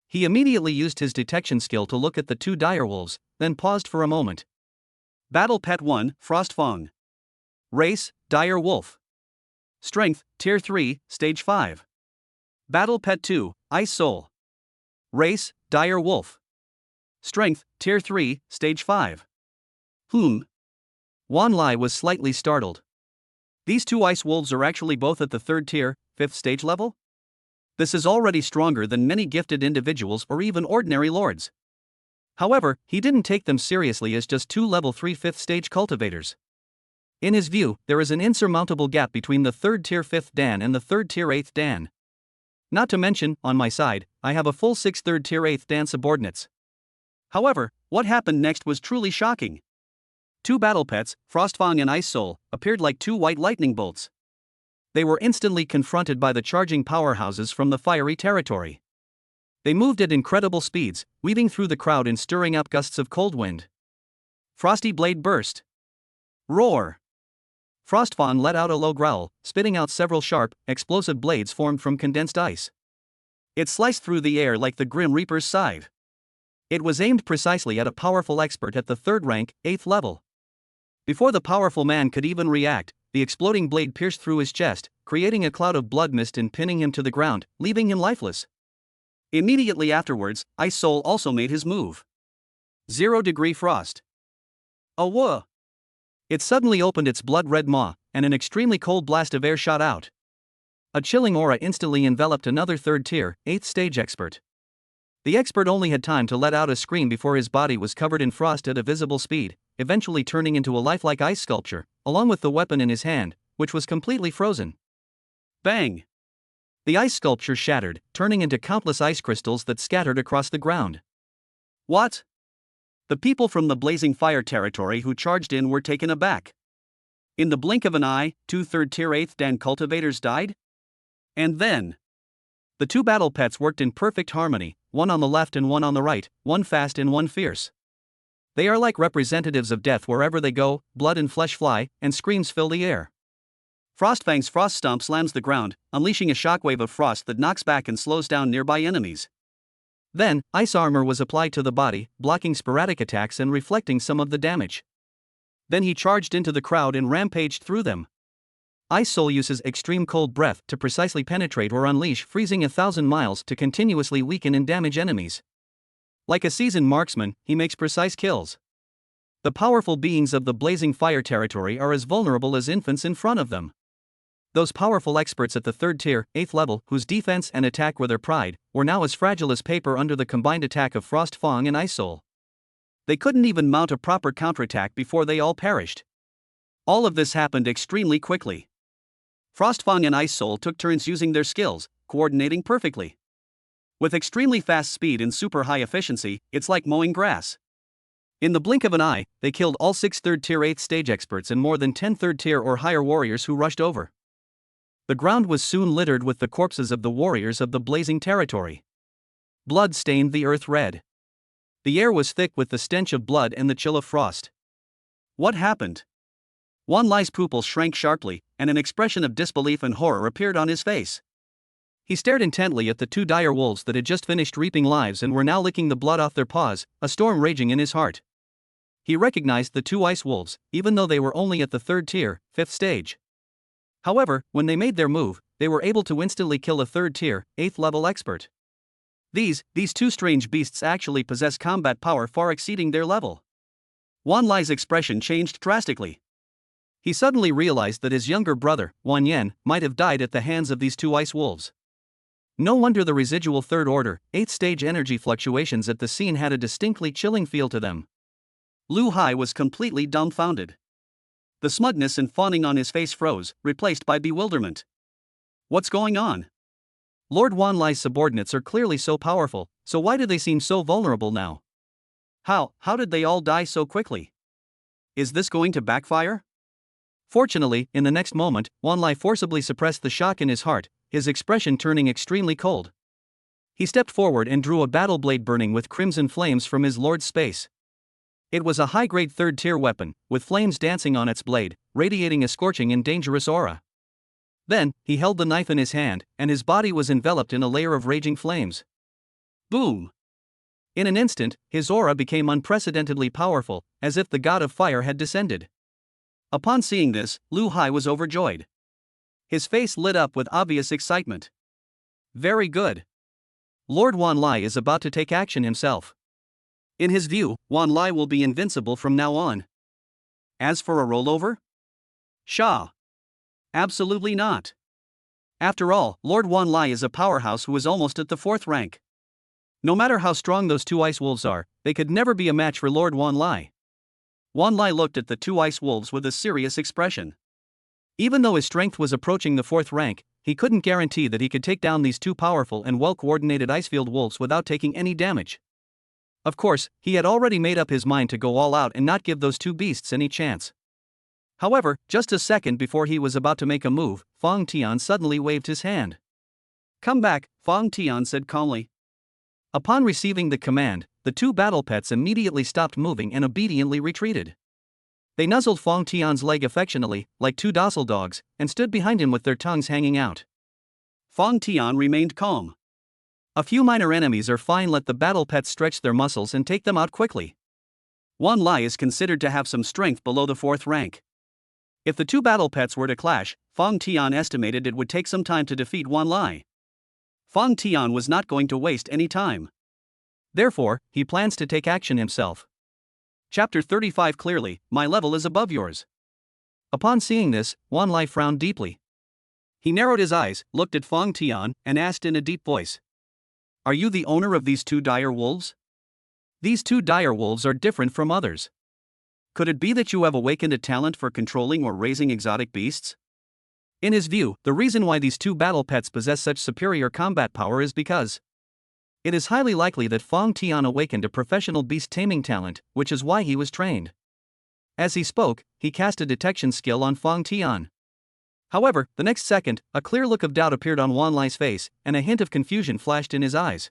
He immediately used his detection skill to look at the two direwolves, then paused for a moment. Battle Pet 1, Frost Fang. Race, Dire Wolf. Strength, Tier 3, Stage 5. Battle Pet 2, Ice Soul. Race, Dire Wolf. Strength, Tier 3, Stage 5. Wan Lai was slightly startled. These two ice wolves are actually both at the 3rd tier, 5th stage level? This is already stronger than many gifted individuals or even ordinary lords. However, he didn't take them seriously as just two level 3 5th stage cultivators. In his view, there is an insurmountable gap between the 3rd tier 5th Dan and the 3rd tier 8th Dan. Not to mention, on my side, I have a full 6 3rd tier 8th Dan subordinates. However, what happened next was truly shocking. Two battle pets, Frostfang and Ice Soul, appeared like two white lightning bolts. They were instantly confronted by the charging powerhouses from the fiery territory. They moved at incredible speeds, weaving through the crowd and stirring up gusts of cold wind. Frosty Blade burst. Roar! Frostfang let out a low growl, spitting out several sharp, explosive blades formed from condensed ice. It sliced through the air like the Grim Reaper's scythe. It was aimed precisely at a powerful expert at the 3rd rank, 8th level. Before the powerful man could even react, the exploding blade pierced through his chest, creating a cloud of blood mist and pinning him to the ground, leaving him lifeless. Immediately afterwards, Ice Soul also made his move. 0-degree frost. Awah! It suddenly opened its blood-red maw, and an extremely cold blast of air shot out. A chilling aura instantly enveloped another 3rd tier, 8th stage expert. The expert only had time to let out a scream before his body was covered in frost at a visible speed, eventually turning into a lifelike ice sculpture, along with the weapon in his hand, which was completely frozen. Bang! The ice sculpture shattered, turning into countless ice crystals that scattered across the ground. What? The people from the blazing fire territory who charged in were taken aback. In the blink of an eye, two 3rd tier 8th Dan cultivators died? And then the two battle pets worked in perfect harmony, one on the left and one on the right, one fast and one fierce. They are like representatives of death wherever they go, blood and flesh fly, and screams fill the air. Frostfang's frost stomp slams the ground, unleashing a shockwave of frost that knocks back and slows down nearby enemies. Then, ice armor was applied to the body, blocking sporadic attacks and reflecting some of the damage. Then he charged into the crowd and rampaged through them. Ice Soul uses extreme cold breath to precisely penetrate or unleash, freezing 1,000 miles to continuously weaken and damage enemies. Like a seasoned marksman, he makes precise kills. The powerful beings of the blazing fire territory are as vulnerable as infants in front of them. Those powerful experts at the 3rd tier, 8th level, whose defense and attack were their pride, were now as fragile as paper under the combined attack of Frostfang and Ice Soul. They couldn't even mount a proper counterattack before they all perished. All of this happened extremely quickly. Frostfang and Ice Soul took turns using their skills, coordinating perfectly. With extremely fast speed and super high efficiency, it's like mowing grass. In the blink of an eye, they killed all 6 3rd tier 8th stage experts and more than 10 3rd tier or higher warriors who rushed over. The ground was soon littered with the corpses of the warriors of the blazing territory. Blood stained the earth red. The air was thick with the stench of blood and the chill of frost. What happened? Wan Lai's pupils shrank sharply, and an expression of disbelief and horror appeared on his face. He stared intently at the two dire wolves that had just finished reaping lives and were now licking the blood off their paws, a storm raging in his heart. He recognized the two ice wolves, even though they were only at the 3rd tier, 5th stage. However, when they made their move, they were able to instantly kill a 3rd tier, 8th level expert. These two strange beasts actually possess combat power far exceeding their level. Wan Lai's expression changed drastically. He suddenly realized that his younger brother, Wan Yan, might have died at the hands of these two ice wolves. No wonder the residual third order, 8th stage energy fluctuations at the scene had a distinctly chilling feel to them. Lu Hai was completely dumbfounded. The smugness and fawning on his face froze, replaced by bewilderment. What's going on? Lord Wanlai's subordinates are clearly so powerful, so why do they seem so vulnerable now? How did they all die so quickly? Is this going to backfire? Fortunately, in the next moment, Wanlai forcibly suppressed the shock in his heart, his expression turning extremely cold. He stepped forward and drew a battle blade burning with crimson flames from his lord's space. It was a high-grade third-tier weapon, with flames dancing on its blade, radiating a scorching and dangerous aura. Then, he held the knife in his hand, and his body was enveloped in a layer of raging flames. Boom! In an instant, his aura became unprecedentedly powerful, as if the god of fire had descended. Upon seeing this, Lu Hai was overjoyed. His face lit up with obvious excitement. Very good. Lord Wanlai is about to take action himself. In his view, Wanlai will be invincible from now on. As for a rollover? Shah. Absolutely not. After all, Lord Wanlai is a powerhouse who is almost at the 4th rank. No matter how strong those two ice wolves are, they could never be a match for Lord Wanlai. Wanlai looked at the two ice wolves with a serious expression. Even though his strength was approaching the 4th rank, he couldn't guarantee that he could take down these two powerful and well-coordinated icefield wolves without taking any damage. Of course, he had already made up his mind to go all out and not give those two beasts any chance. However, just a second before he was about to make a move, Fong Tian suddenly waved his hand. Come back, Fong Tian said calmly. Upon receiving the command, the two battle pets immediately stopped moving and obediently retreated. They nuzzled Fong Tian's leg affectionately, like two docile dogs, and stood behind him with their tongues hanging out. Fong Tian remained calm. A few minor enemies are fine, let the battle pets stretch their muscles and take them out quickly. Wanlai is considered to have some strength below the 4th rank. If the two battle pets were to clash, Fong Tian estimated it would take some time to defeat Wanlai. Fong Tian was not going to waste any time. Therefore, he plans to take action himself. Chapter 35 Clearly, my level is above yours. Upon seeing this, Wanlai frowned deeply. He narrowed his eyes, looked at Fong Tian, and asked in a deep voice. Are you the owner of these two dire wolves? These two dire wolves are different from others. Could it be that you have awakened a talent for controlling or raising exotic beasts? In his view, the reason why these two battle pets possess such superior combat power is because it is highly likely that Fong Tian awakened a professional beast taming talent, which is why he was trained. As he spoke, he cast a detection skill on Fong Tian. However, the next second, a clear look of doubt appeared on Wanlai's face, and a hint of confusion flashed in his eyes.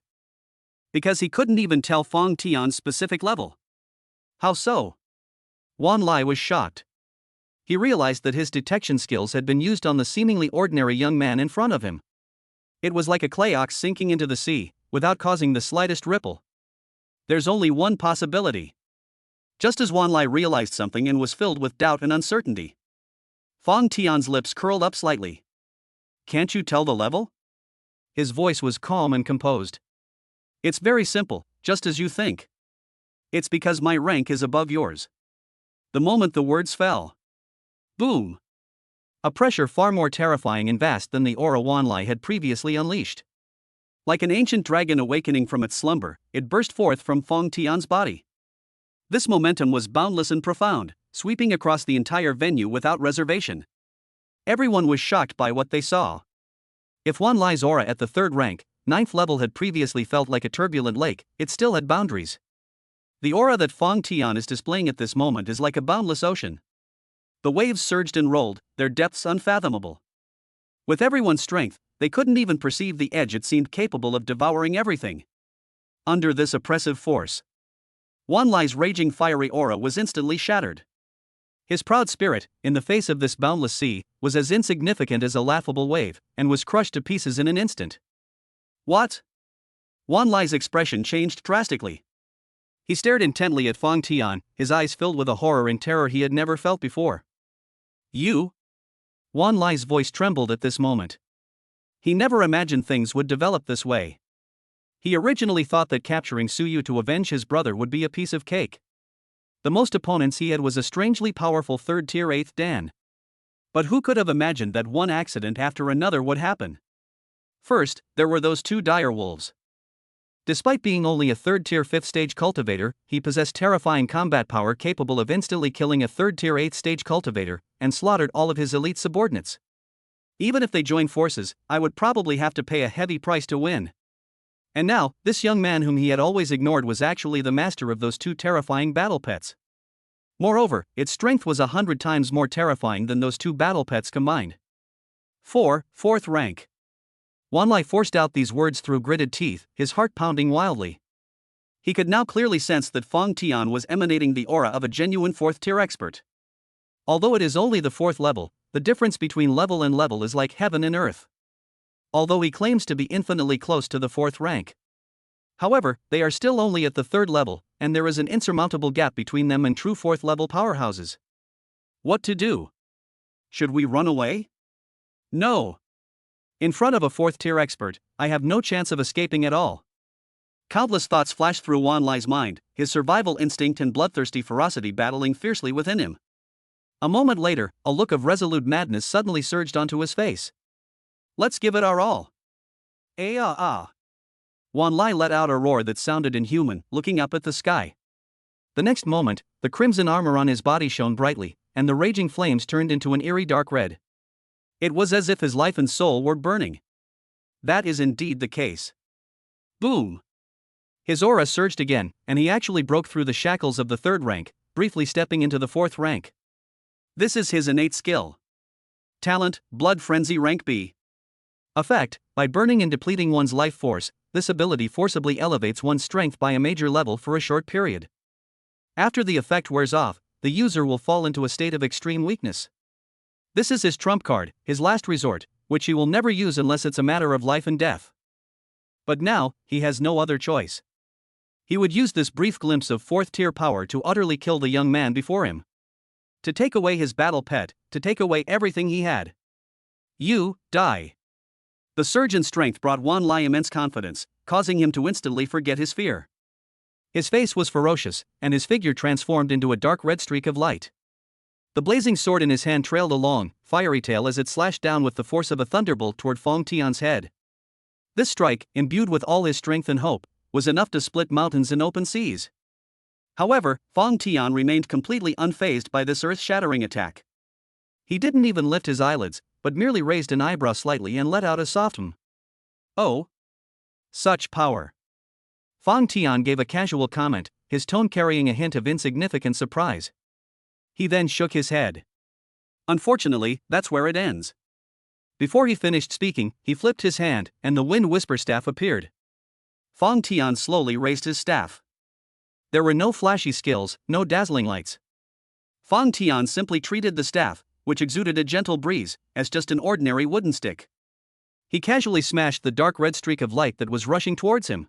Because he couldn't even tell Fong Tian's specific level. How so? Wanlai was shocked. He realized that his detection skills had been used on the seemingly ordinary young man in front of him. It was like a clay ox sinking into the sea, without causing the slightest ripple. There's only one possibility. Just as Wanlai realized something and was filled with doubt and uncertainty, Fong Tian's lips curled up slightly. Can't you tell the level? His voice was calm and composed. It's very simple, just as you think. It's because my rank is above yours. The moment the words fell. Boom! A pressure far more terrifying and vast than the aura Wanlai had previously unleashed. Like an ancient dragon awakening from its slumber, it burst forth from Fong Tian's body. This momentum was boundless and profound, sweeping across the entire venue without reservation. Everyone was shocked by what they saw. If Wanlai's aura at the 3rd rank, 9th level had previously felt like a turbulent lake, it still had boundaries. The aura that Fong Tian is displaying at this moment is like a boundless ocean. The waves surged and rolled, their depths unfathomable. With everyone's strength, they couldn't even perceive the edge it seemed capable of devouring everything. Under this oppressive force, Wanlai's raging fiery aura was instantly shattered. His proud spirit, in the face of this boundless sea, was as insignificant as a laughable wave, and was crushed to pieces in an instant. What? Wanlai's expression changed drastically. He stared intently at Fong Tian, his eyes filled with a horror and terror he had never felt before. You? Wanlai's voice trembled at this moment. He never imagined things would develop this way. He originally thought that capturing Suyu to avenge his brother would be a piece of cake. The most opponents he had was a strangely powerful 3rd-tier 8th Dan. But who could have imagined that one accident after another would happen? First, there were those two dire wolves. Despite being only a third-tier 5th-stage cultivator, he possessed terrifying combat power capable of instantly killing a third-tier 8th-stage cultivator, and slaughtered all of his elite subordinates. Even if they joined forces, I would probably have to pay a heavy price to win. And now, this young man whom he had always ignored was actually the master of those two terrifying battle pets. Moreover, its strength was 100 times more terrifying than those two battle pets combined. 4th rank. Wanlai forced out these words through gritted teeth, his heart pounding wildly. He could now clearly sense that Fong Tian was emanating the aura of a genuine 4th-tier expert. Although it is only the 4th level, the difference between level and level is like heaven and earth. Although he claims to be infinitely close to the 4th rank. However, they are still only at the 3rd level, and there is an insurmountable gap between them and true 4th level powerhouses. What to do? Should we run away? No. In front of a 4th-tier expert, I have no chance of escaping at all. Countless thoughts flashed through Wanlai's mind, his survival instinct and bloodthirsty ferocity battling fiercely within him. A moment later, a look of resolute madness suddenly surged onto his face. Let's give it our all. Wanlai let out a roar that sounded inhuman, looking up at the sky. The next moment, the crimson armor on his body shone brightly, and the raging flames turned into an eerie dark red. It was as if his life and soul were burning. That is indeed the case. Boom! His aura surged again, and he actually broke through the shackles of the 3rd rank, briefly stepping into the 4th rank. This is his innate skill. Talent, Blood Frenzy rank B. Effect: by burning and depleting one's life force, this ability forcibly elevates one's strength by a major level for a short period. After the effect wears off, the user will fall into a state of extreme weakness. This is his trump card, his last resort, which he will never use unless it's a matter of life and death. But now, he has no other choice. He would use this brief glimpse of 4th-tier power to utterly kill the young man before him. To take away his battle pet, to take away everything he had. You, die. The surge in strength brought Wanlai immense confidence, causing him to instantly forget his fear. His face was ferocious, and his figure transformed into a dark red streak of light. The blazing sword in his hand trailed a long, fiery tail as it slashed down with the force of a thunderbolt toward Fong Tian's head. This strike, imbued with all his strength and hope, was enough to split mountains and open seas. However, Fong Tian remained completely unfazed by this earth-shattering attack. He didn't even lift his eyelids, but merely raised an eyebrow slightly and let out a soft "Hmm." Oh! Such power! Fong Tian gave a casual comment, his tone carrying a hint of insignificant surprise. He then shook his head. Unfortunately, that's where it ends. Before he finished speaking, he flipped his hand, and the Wind Whisper staff appeared. Fong Tian slowly raised his staff. There were no flashy skills, no dazzling lights. Fong Tian simply treated the staff, which exuded a gentle breeze, as just an ordinary wooden stick. He casually smashed the dark red streak of light that was rushing towards him.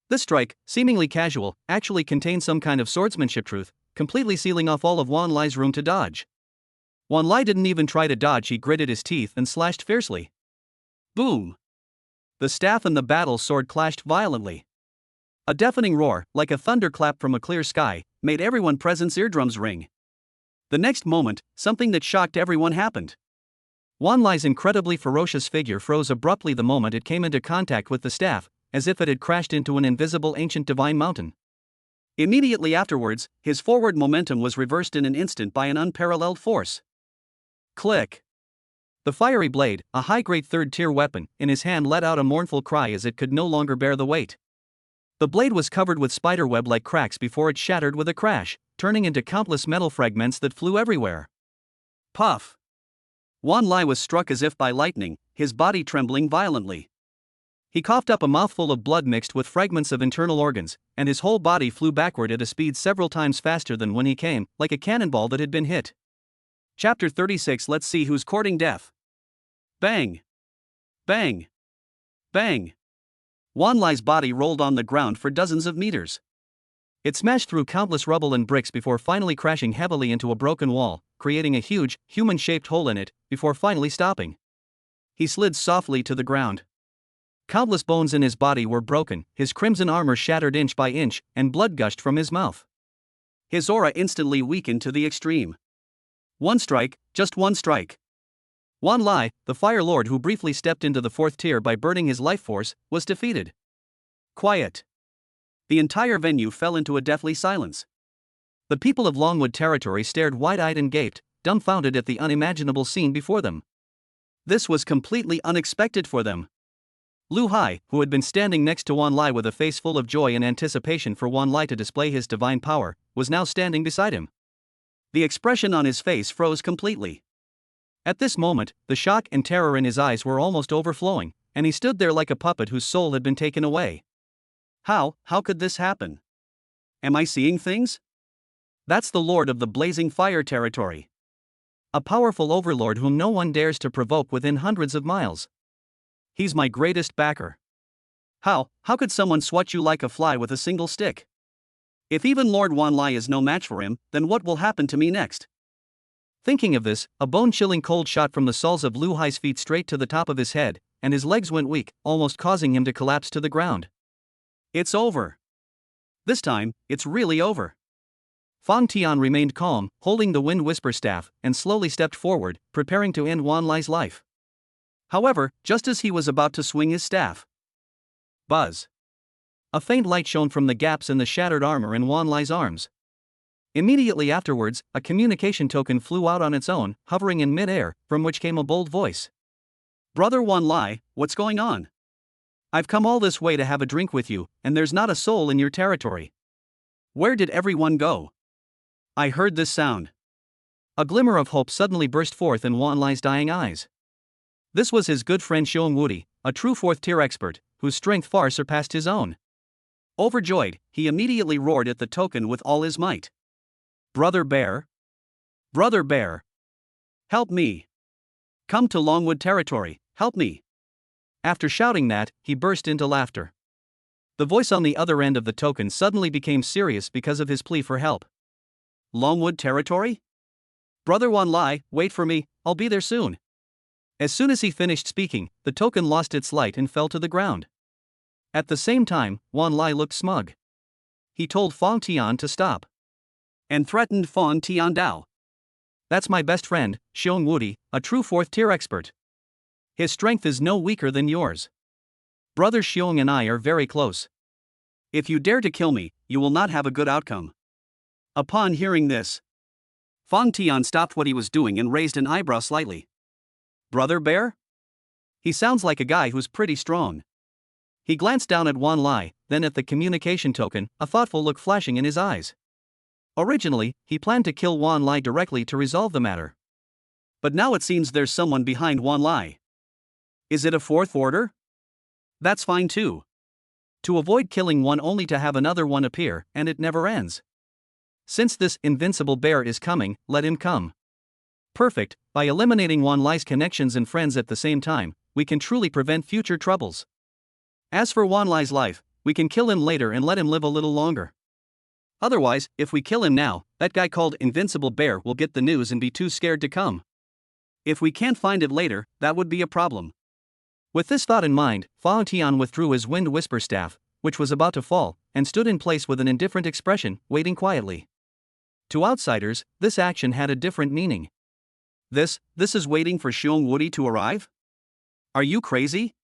This strike, seemingly casual, actually contained some kind of swordsmanship truth, completely sealing off all of Wanlai's room to dodge. Wanlai didn't even try to dodge, he gritted his teeth and slashed fiercely. Boom! The staff and the battle sword clashed violently. A deafening roar, like a thunderclap from a clear sky, made everyone present's eardrums ring. The next moment, something that shocked everyone happened. Wanlai's incredibly ferocious figure froze abruptly the moment it came into contact with the staff, as if it had crashed into an invisible ancient divine mountain. Immediately afterwards, his forward momentum was reversed in an instant by an unparalleled force. Click! The fiery blade, a high-grade 3rd-tier weapon, in his hand let out a mournful cry as it could no longer bear the weight. The blade was covered with spiderweb-like cracks before it shattered with a crash, turning into countless metal fragments that flew everywhere. Puff! Wanlai was struck as if by lightning, his body trembling violently. He coughed up a mouthful of blood mixed with fragments of internal organs, and his whole body flew backward at a speed several times faster than when he came, like a cannonball that had been hit. Chapter 36. Let's see who's courting death. Bang! Bang! Bang! Wanlai's body rolled on the ground for dozens of meters. It smashed through countless rubble and bricks before finally crashing heavily into a broken wall, creating a huge, human-shaped hole in it, before finally stopping. He slid softly to the ground. Countless bones in his body were broken, his crimson armor shattered inch by inch, and blood gushed from his mouth. His aura instantly weakened to the extreme. One strike, just one strike. Wan Lai, the Fire Lord who briefly stepped into the fourth tier by burning his life force, was defeated. Quiet. The entire venue fell into a deathly silence. The people of Longwood Territory stared wide-eyed and gaped, dumbfounded at the unimaginable scene before them. This was completely unexpected for them. Lu Hai, who had been standing next to Wan Lai with a face full of joy and anticipation for Wan Lai to display his divine power, was now standing beside him. The expression on his face froze completely. At this moment, the shock and terror in his eyes were almost overflowing, and he stood there like a puppet whose soul had been taken away. How could this happen? Am I seeing things? That's the Lord of the Blazing Fire Territory. A powerful overlord whom no one dares to provoke within hundreds of miles. He's my greatest backer. How could someone swat you like a fly with a single stick? If even Lord Wan Lai is no match for him, then what will happen to me next? Thinking of this, a bone-chilling cold shot from the soles of Lu Hai's feet straight to the top of his head, and his legs went weak, almost causing him to collapse to the ground. It's over. This time, it's really over. Fang Tian remained calm, holding the Wind Whisper staff, and slowly stepped forward, preparing to end Wan Lai's life. However, just as he was about to swing his staff, buzz! A faint light shone from the gaps in the shattered armor in Wan Lai's arms. Immediately afterwards, a communication token flew out on its own, hovering in mid-air, from which came a bold voice. Brother Wan Lai, what's going on? I've come all this way to have a drink with you, and there's not a soul in your territory. Where did everyone go? I heard this sound. A glimmer of hope suddenly burst forth in Wan Lai's dying eyes. This was his good friend Xiong Wudi, a true fourth-tier expert, whose strength far surpassed his own. Overjoyed, he immediately roared at the token with all his might. Brother Bear? Brother Bear! Help me! Come to Longwood Territory, help me! After shouting that, he burst into laughter. The voice on the other end of the token suddenly became serious because of his plea for help. Longwood Territory? Brother Wan Lai, wait for me, I'll be there soon. As soon as he finished speaking, the token lost its light and fell to the ground. At the same time, Wan Lai looked smug. He told Fang Tian to stop. And threatened Fang Tian Dao. That's my best friend, Xiong Wudi, a true fourth-tier expert. His strength is no weaker than yours. Brother Xiong and I are very close. If you dare to kill me, you will not have a good outcome. Upon hearing this, Fang Tian stopped what he was doing and raised an eyebrow slightly. Brother Bear? He sounds like a guy who's pretty strong. He glanced down at Wan Lai, then at the communication token, a thoughtful look flashing in his eyes. Originally, he planned to kill Wan Lai directly to resolve the matter. But now it seems there's someone behind Wan Lai. Is it a fourth order? That's fine too. To avoid killing one only to have another one appear, and it never ends. Since this invincible bear is coming, let him come. Perfect, by eliminating Wan Lai's connections and friends at the same time, we can truly prevent future troubles. As for Wan Lai's life, we can kill him later and let him live a little longer. Otherwise, if we kill him now, that guy called Invincible Bear will get the news and be too scared to come. If we can't find it later, that would be a problem. With this thought in mind, Fang Tian withdrew his Wind Whisper staff, which was about to fall, and stood in place with an indifferent expression, waiting quietly. To outsiders, this action had a different meaning. This is waiting for Xiong Wudi to arrive? Are you crazy?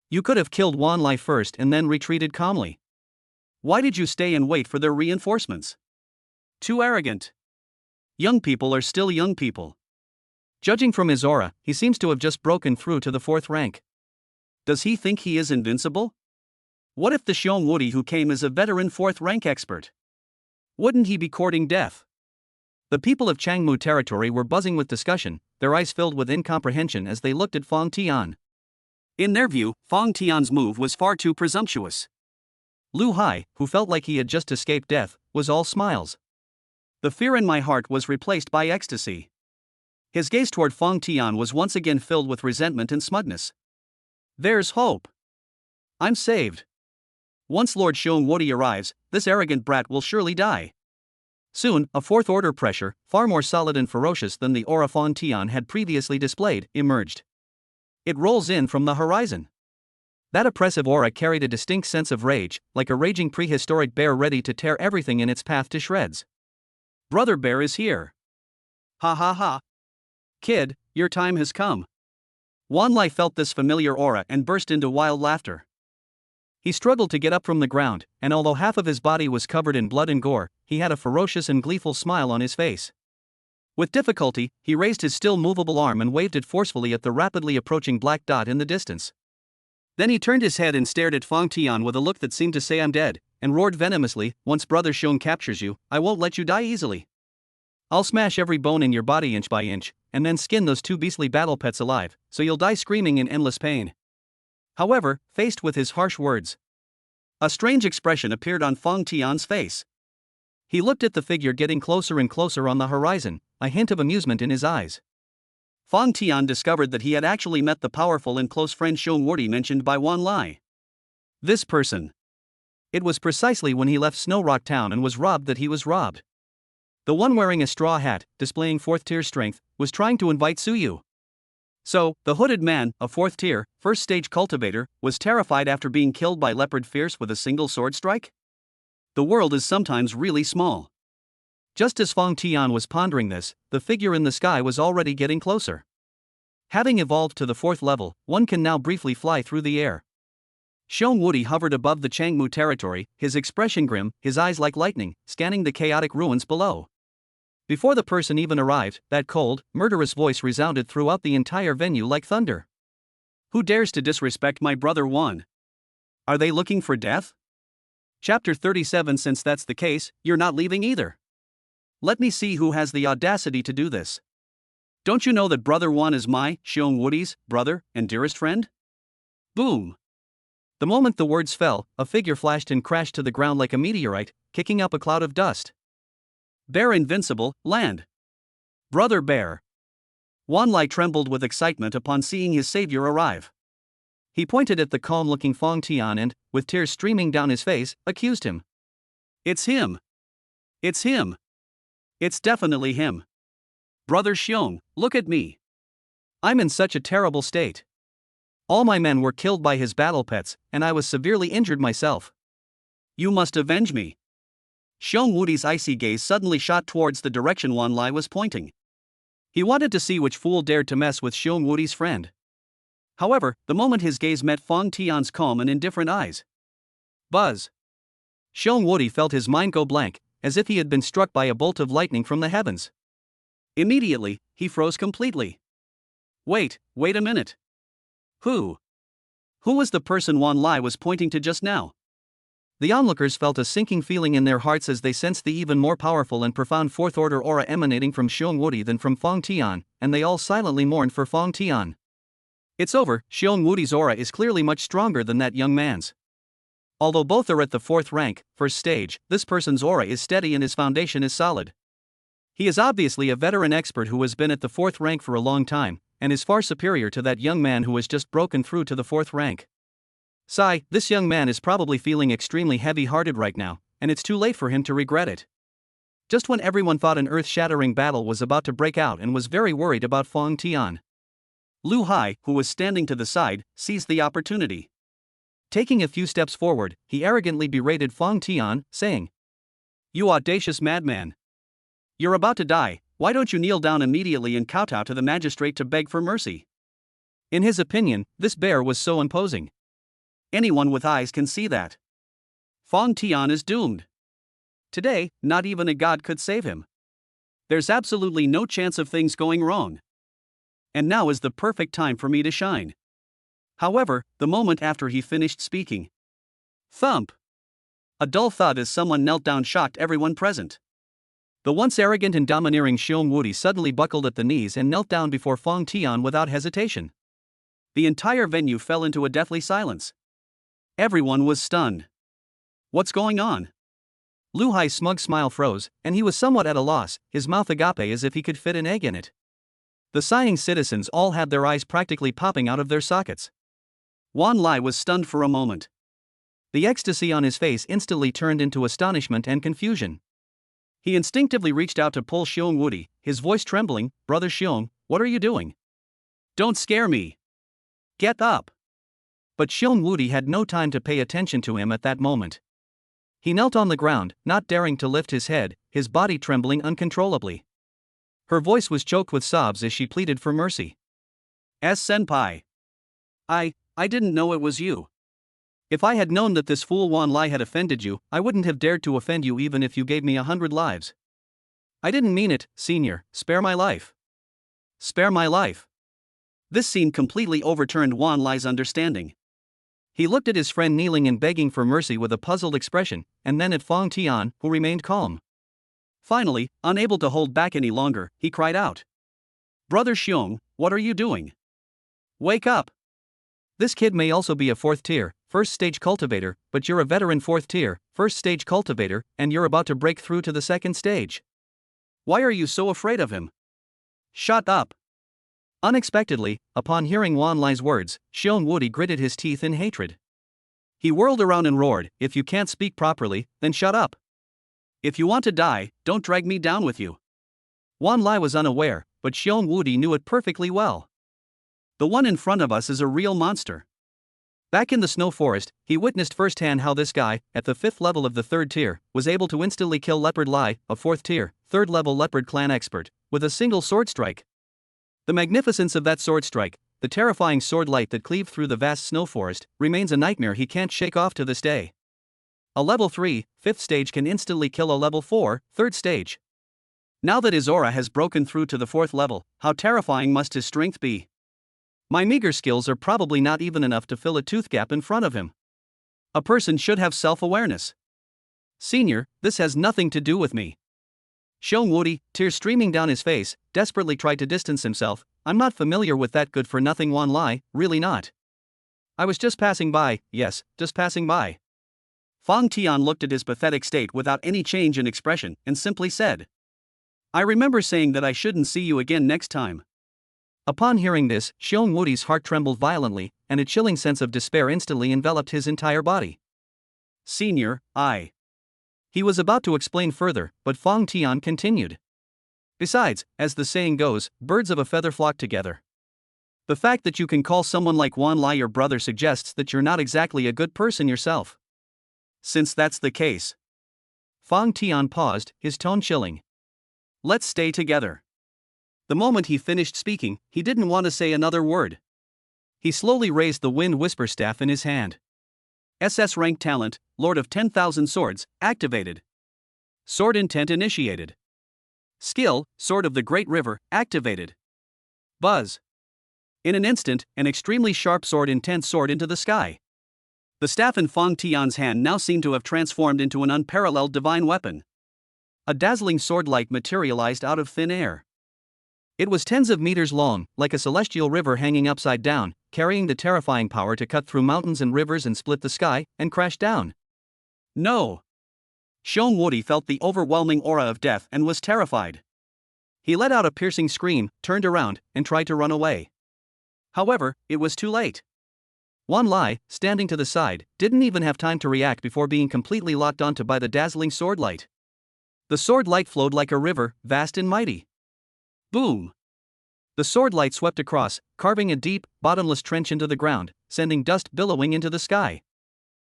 You could have killed Wan Lai first and then retreated calmly. Why did you stay and wait for their reinforcements? Too arrogant. Young people are still young people. Judging from his aura, he seems to have just broken through to the fourth rank. Does he think he is invincible? What if the Xiong Wudi who came is a veteran fourth rank expert? Wouldn't he be courting death? The people of Changmu Territory were buzzing with discussion, their eyes filled with incomprehension as they looked at Fang Tian. In their view, Fang Tian's move was far too presumptuous. Lu Hai, who felt like he had just escaped death, was all smiles. The fear in my heart was replaced by ecstasy. His gaze toward Fang Tian was once again filled with resentment and smugness. There's hope. I'm saved. Once Lord Xiong Wudi arrives, this arrogant brat will surely die. Soon, a fourth-order pressure, far more solid and ferocious than the aura Fang Tian had previously displayed, emerged. It rolls in from the horizon. That oppressive aura carried a distinct sense of rage, like a raging prehistoric bear ready to tear everything in its path to shreds. Brother Bear is here. Ha ha ha. Kid, your time has come. Wan Lai felt this familiar aura and burst into wild laughter. He struggled to get up from the ground, and although half of his body was covered in blood and gore, he had a ferocious and gleeful smile on his face. With difficulty, he raised his still movable arm and waved it forcefully at the rapidly approaching black dot in the distance. Then he turned his head and stared at Fang Tian with a look that seemed to say I'm dead, and roared venomously, once Brother Xiong captures you, I won't let you die easily. I'll smash every bone in your body inch by inch, and then skin those two beastly battle pets alive, so you'll die screaming in endless pain. However, faced with his harsh words, a strange expression appeared on Fang Tian's face. He looked at the figure getting closer and closer on the horizon, a hint of amusement in his eyes. Fang Tian discovered that he had actually met the powerful and close friend Xiong Wudi mentioned by Wan Lai. This person. It was precisely when he left Snow Rock Town and was robbed that he was robbed. The one wearing a straw hat, displaying 4th tier strength, was trying to invite Suyu. So, the hooded man, a 4th tier, first stage cultivator, was terrified after being killed by Leopard Fierce with a single sword strike? The world is sometimes really small. Just as Fang Tian was pondering this, the figure in the sky was already getting closer. Having evolved to the 4th level, one can now briefly fly through the air. Xiong Wudi hovered above the Changmu territory, his expression grim, his eyes like lightning, scanning the chaotic ruins below. Before the person even arrived, that cold, murderous voice resounded throughout the entire venue like thunder. Who dares to disrespect my brother Wan? Are they looking for death? Chapter 37. Since that's the case, you're not leaving either. Let me see who has the audacity to do this. Don't you know that Brother Wan is my, Xiong Wudi's, brother and dearest friend? Boom. The moment the words fell, a figure flashed and crashed to the ground like a meteorite, kicking up a cloud of dust. Bear Invincible, land. Brother Bear. Wan Lai trembled with excitement upon seeing his savior arrive. He pointed at the calm-looking Fang Tian and, with tears streaming down his face, accused him. It's him. It's him. It's definitely him. Brother Xiong, look at me. I'm in such a terrible state. All my men were killed by his battle pets, and I was severely injured myself. You must avenge me. Xiong Wudi's icy gaze suddenly shot towards the direction Wan Lai was pointing. He wanted to see which fool dared to mess with Xiong Wudi's friend. However, the moment his gaze met Fang Tian's calm and indifferent eyes. Buzz. Xiong Wudi felt his mind go blank, as if he had been struck by a bolt of lightning from the heavens. Immediately, he froze completely. Wait a minute. Who was the person Wan Lai was pointing to just now? The onlookers felt a sinking feeling in their hearts as they sensed the even more powerful and profound 4th order aura emanating from Xiong Wudi than from Fang Tian, and they all silently mourned for Fang Tian. It's over, Xiong Wudi's aura is clearly much stronger than that young man's. Although both are at the 4th rank, 1st stage, this person's aura is steady and his foundation is solid. He is obviously a veteran expert who has been at the 4th rank for a long time, and is far superior to that young man who has just broken through to the 4th rank. Sigh, this young man is probably feeling extremely heavy-hearted right now, and it's too late for him to regret it. Just when everyone thought an earth-shattering battle was about to break out and was very worried about Fang Tian, Lu Hai, who was standing to the side, seized the opportunity. Taking a few steps forward, he arrogantly berated Fang Tian, saying, You audacious madman! You're about to die, why don't you kneel down immediately and kowtow to the magistrate to beg for mercy? In his opinion, this bear was so imposing. Anyone with eyes can see that. Fang Tian is doomed. Today, not even a god could save him. There's absolutely no chance of things going wrong. And now is the perfect time for me to shine. However, the moment after he finished speaking, thump! A dull thud as someone knelt down shocked everyone present. The once arrogant and domineering Xiong Wudi suddenly buckled at the knees and knelt down before Fang Tian without hesitation. The entire venue fell into a deathly silence. Everyone was stunned. What's going on? Lu Hai's smug smile froze, and he was somewhat at a loss, his mouth agape as if he could fit an egg in it. The sighing citizens all had their eyes practically popping out of their sockets. Wan Lai was stunned for a moment. The ecstasy on his face instantly turned into astonishment and confusion. He instinctively reached out to pull Xiong Wudi, his voice trembling, Brother Xiong, what are you doing? Don't scare me. Get up. But Xiong Wudi had no time to pay attention to him at that moment. He knelt on the ground, not daring to lift his head, his body trembling uncontrollably. Her voice was choked with sobs as she pleaded for mercy. Senpai. I didn't know it was you. If I had known that this fool Wan Lai had offended you, I wouldn't have dared to offend you even if you gave me 100 lives. I didn't mean it, senior, spare my life. Spare my life. This scene completely overturned Wan Lai's understanding. He looked at his friend kneeling and begging for mercy with a puzzled expression, and then at Fong Tian, who remained calm. Finally, unable to hold back any longer, he cried out. Brother Xiong, what are you doing? Wake up! This kid may also be a 4th tier, 1st stage cultivator, but you're a veteran 4th tier, 1st stage cultivator, and you're about to break through to the 2nd stage. Why are you so afraid of him? Shut up! Unexpectedly, upon hearing Wan Lai's words, Xiong Wudi gritted his teeth in hatred. He whirled around and roared, if you can't speak properly, then shut up. If you want to die, don't drag me down with you. Wan Lai was unaware, but Xiong Wudi knew it perfectly well. The one in front of us is a real monster. Back in the snow forest, he witnessed firsthand how this guy, at the 5th level of the 3rd tier, was able to instantly kill Leopard Lai, a 4th tier, 3rd level Leopard clan expert, with a single sword strike. The magnificence of that sword strike, the terrifying sword light that cleaved through the vast snow forest, remains a nightmare he can't shake off to this day. A level 3, 5th stage can instantly kill a level 4, 3rd stage. Now that his aura has broken through to the 4th level, how terrifying must his strength be? My meager skills are probably not even enough to fill a tooth gap in front of him. A person should have self-awareness. Senior, this has nothing to do with me. Xiong Wudi, tears streaming down his face, desperately tried to distance himself. I'm not familiar with that good-for-nothing Wan Lai, really not. I was just passing by, yes, just passing by. Fong Tian looked at his pathetic state without any change in expression, and simply said, I remember saying that I shouldn't see you again next time. Upon hearing this, Xiong Wudi's heart trembled violently, and a chilling sense of despair instantly enveloped his entire body. Senior, He was about to explain further, but Fong Tian continued. Besides, as the saying goes, birds of a feather flock together. The fact that you can call someone like Wan Lai your brother suggests that you're not exactly a good person yourself. Since that's the case. Fong Tian paused, his tone chilling. Let's stay together. The moment he finished speaking, he didn't want to say another word. He slowly raised the Wind Whisper staff in his hand. SS rank talent, Lord of 10,000 Swords, activated. Sword intent initiated. Skill, Sword of the Great River, activated. Buzz. In an instant, an extremely sharp sword intent soared into the sky. The staff in Fong Tian's hand now seemed to have transformed into an unparalleled divine weapon. A dazzling sword-like materialized out of thin air. It was tens of meters long, like a celestial river hanging upside down, carrying the terrifying power to cut through mountains and rivers and split the sky, and crash down. No! Xiong Wudi felt the overwhelming aura of death and was terrified. He let out a piercing scream, turned around, and tried to run away. However, it was too late. Wan Lai, standing to the side, didn't even have time to react before being completely locked onto by the dazzling sword light. The sword light flowed like a river, vast and mighty. Boom! The sword light swept across, carving a deep, bottomless trench into the ground, sending dust billowing into the sky.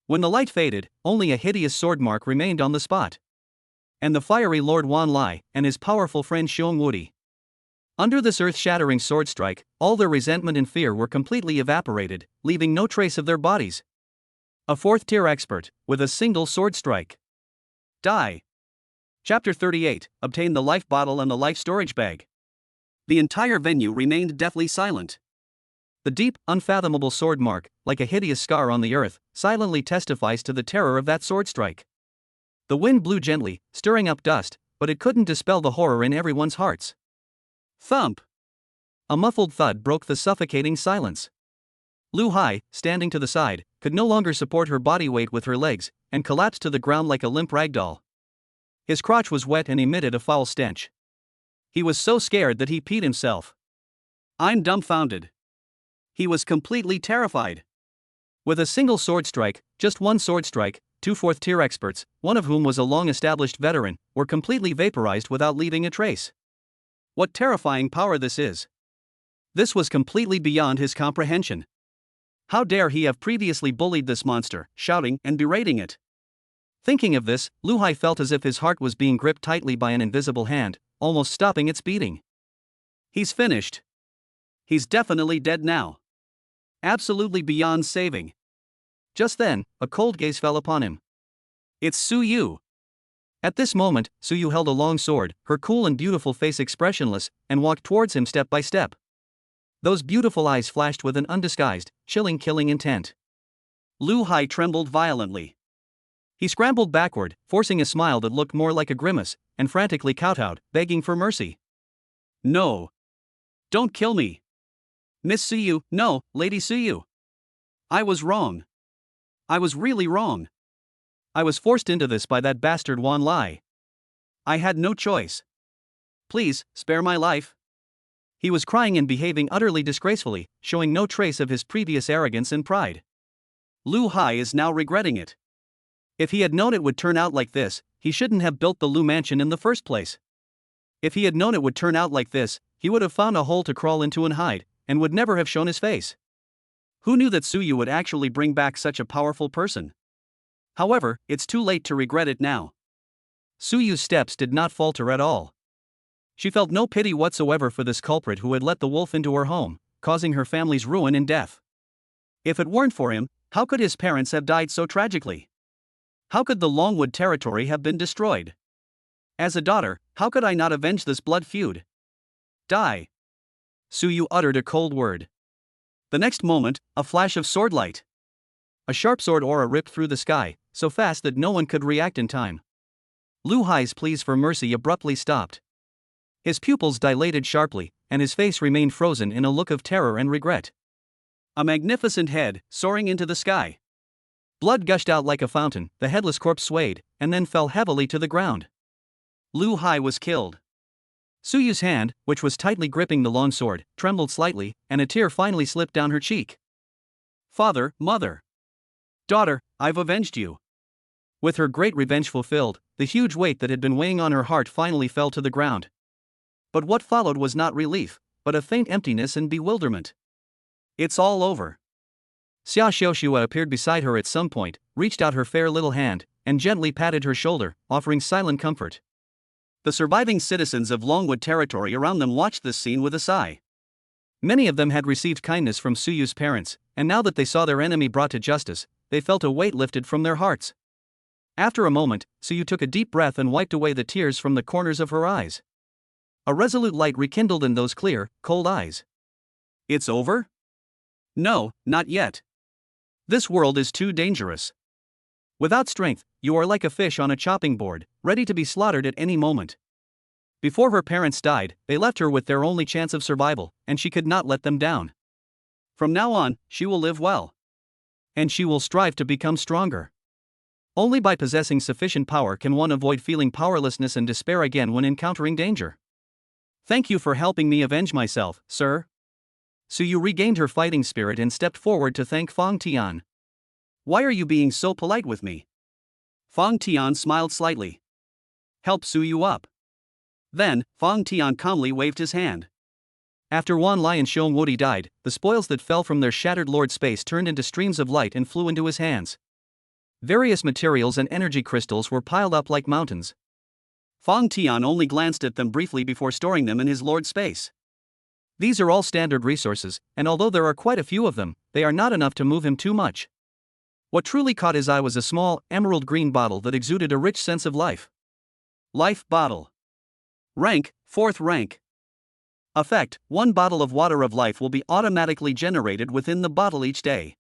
When the light faded, only a hideous sword mark remained on the spot. And the fiery Lord Wan Lai, and his powerful friend Xiong Wudi. Under this earth-shattering sword strike, all their resentment and fear were completely evaporated, leaving no trace of their bodies. A 4th-tier expert, with a single sword strike. Die. Chapter 38, Obtain the life bottle and the life storage bag. The entire venue remained deathly silent. The deep, unfathomable sword mark, like a hideous scar on the earth, silently testifies to the terror of that sword strike. The wind blew gently, stirring up dust, but it couldn't dispel the horror in everyone's hearts. Thump! A muffled thud broke the suffocating silence. Lu Hai, standing to the side, could no longer support her body weight with her legs, and collapsed to the ground like a limp ragdoll. His crotch was wet and emitted a foul stench. He was so scared that he peed himself. I'm dumbfounded. He was completely terrified. With a single sword strike, just one sword strike, 2 4th-tier experts, one of whom was a long-established veteran, were completely vaporized without leaving a trace. What terrifying power this is! This was completely beyond his comprehension. How dare he have previously bullied this monster, shouting and berating it? Thinking of this, Lu Hai felt as if his heart was being gripped tightly by an invisible hand, almost stopping its beating. He's finished. He's definitely dead now. Absolutely beyond saving. Just then, a cold gaze fell upon him. It's Su Yu. At this moment, Su Yu held a long sword, her cool and beautiful face expressionless, and walked towards him step by step. Those beautiful eyes flashed with an undisguised, chilling killing intent. Lu Hai trembled violently. He scrambled backward, forcing a smile that looked more like a grimace, and frantically kowtowed, begging for mercy. No. Don't kill me. Miss Su Yu, no, Lady Su Yu. I was wrong. I was really wrong. I was forced into this by that bastard Wan Lai. I had no choice. Please, spare my life. He was crying and behaving utterly disgracefully, showing no trace of his previous arrogance and pride. Lu Hai is now regretting it. If he had known it would turn out like this, he shouldn't have built the Lu mansion in the first place. If he had known it would turn out like this, he would have found a hole to crawl into and hide, and would never have shown his face. Who knew that Su Yu would actually bring back such a powerful person? However, it's too late to regret it now. Su Yu's steps did not falter at all. She felt no pity whatsoever for this culprit who had let the wolf into her home, causing her family's ruin and death. If it weren't for him, how could his parents have died so tragically? How could the Longwood territory have been destroyed? As a daughter, how could I not avenge this blood feud? Die. Su Yu uttered a cold word. The next moment, a flash of sword light. A sharp sword aura ripped through the sky, so fast that no one could react in time. Lu Hai's pleas for mercy abruptly stopped. His pupils dilated sharply, and his face remained frozen in a look of terror and regret. A magnificent head, soaring into the sky. Blood gushed out like a fountain, the headless corpse swayed, and then fell heavily to the ground. Lu Hai was killed. Su Yu's hand, which was tightly gripping the long sword, trembled slightly, and a tear finally slipped down her cheek. Father, mother. Daughter, I've avenged you. With her great revenge fulfilled, the huge weight that had been weighing on her heart finally fell to the ground. But what followed was not relief, but a faint emptiness and bewilderment. It's all over. Xia Xiaoxua appeared beside her at some point, reached out her fair little hand, and gently patted her shoulder, offering silent comfort. The surviving citizens of Longwood territory around them watched this scene with a sigh. Many of them had received kindness from Su Yu's parents, and now that they saw their enemy brought to justice, they felt a weight lifted from their hearts. After a moment, Su Yu took a deep breath and wiped away the tears from the corners of her eyes. A resolute light rekindled in those clear, cold eyes. It's over? No, not yet. This world is too dangerous. Without strength, you are like a fish on a chopping board, ready to be slaughtered at any moment. Before her parents died, they left her with their only chance of survival, and she could not let them down. From now on, she will live well. And she will strive to become stronger. Only by possessing sufficient power can one avoid feeling powerlessness and despair again when encountering danger. Thank you for helping me avenge myself, sir. Su Yu regained her fighting spirit and stepped forward to thank Fang Tian. Why are you being so polite with me? Fang Tian smiled slightly. Help Su Yu up. Then, Fang Tian calmly waved his hand. After Wan Lai and Xiong Wudi died, the spoils that fell from their shattered lord's space turned into streams of light and flew into his hands. Various materials and energy crystals were piled up like mountains. Fang Tian only glanced at them briefly before storing them in his lord's space. These are all standard resources, and although there are quite a few of them, they are not enough to move him too much. What truly caught his eye was a small, emerald green bottle that exuded a rich sense of life. Life bottle. Rank, 4th rank. Effect, 1 bottle of water of life will be automatically generated within the bottle each day.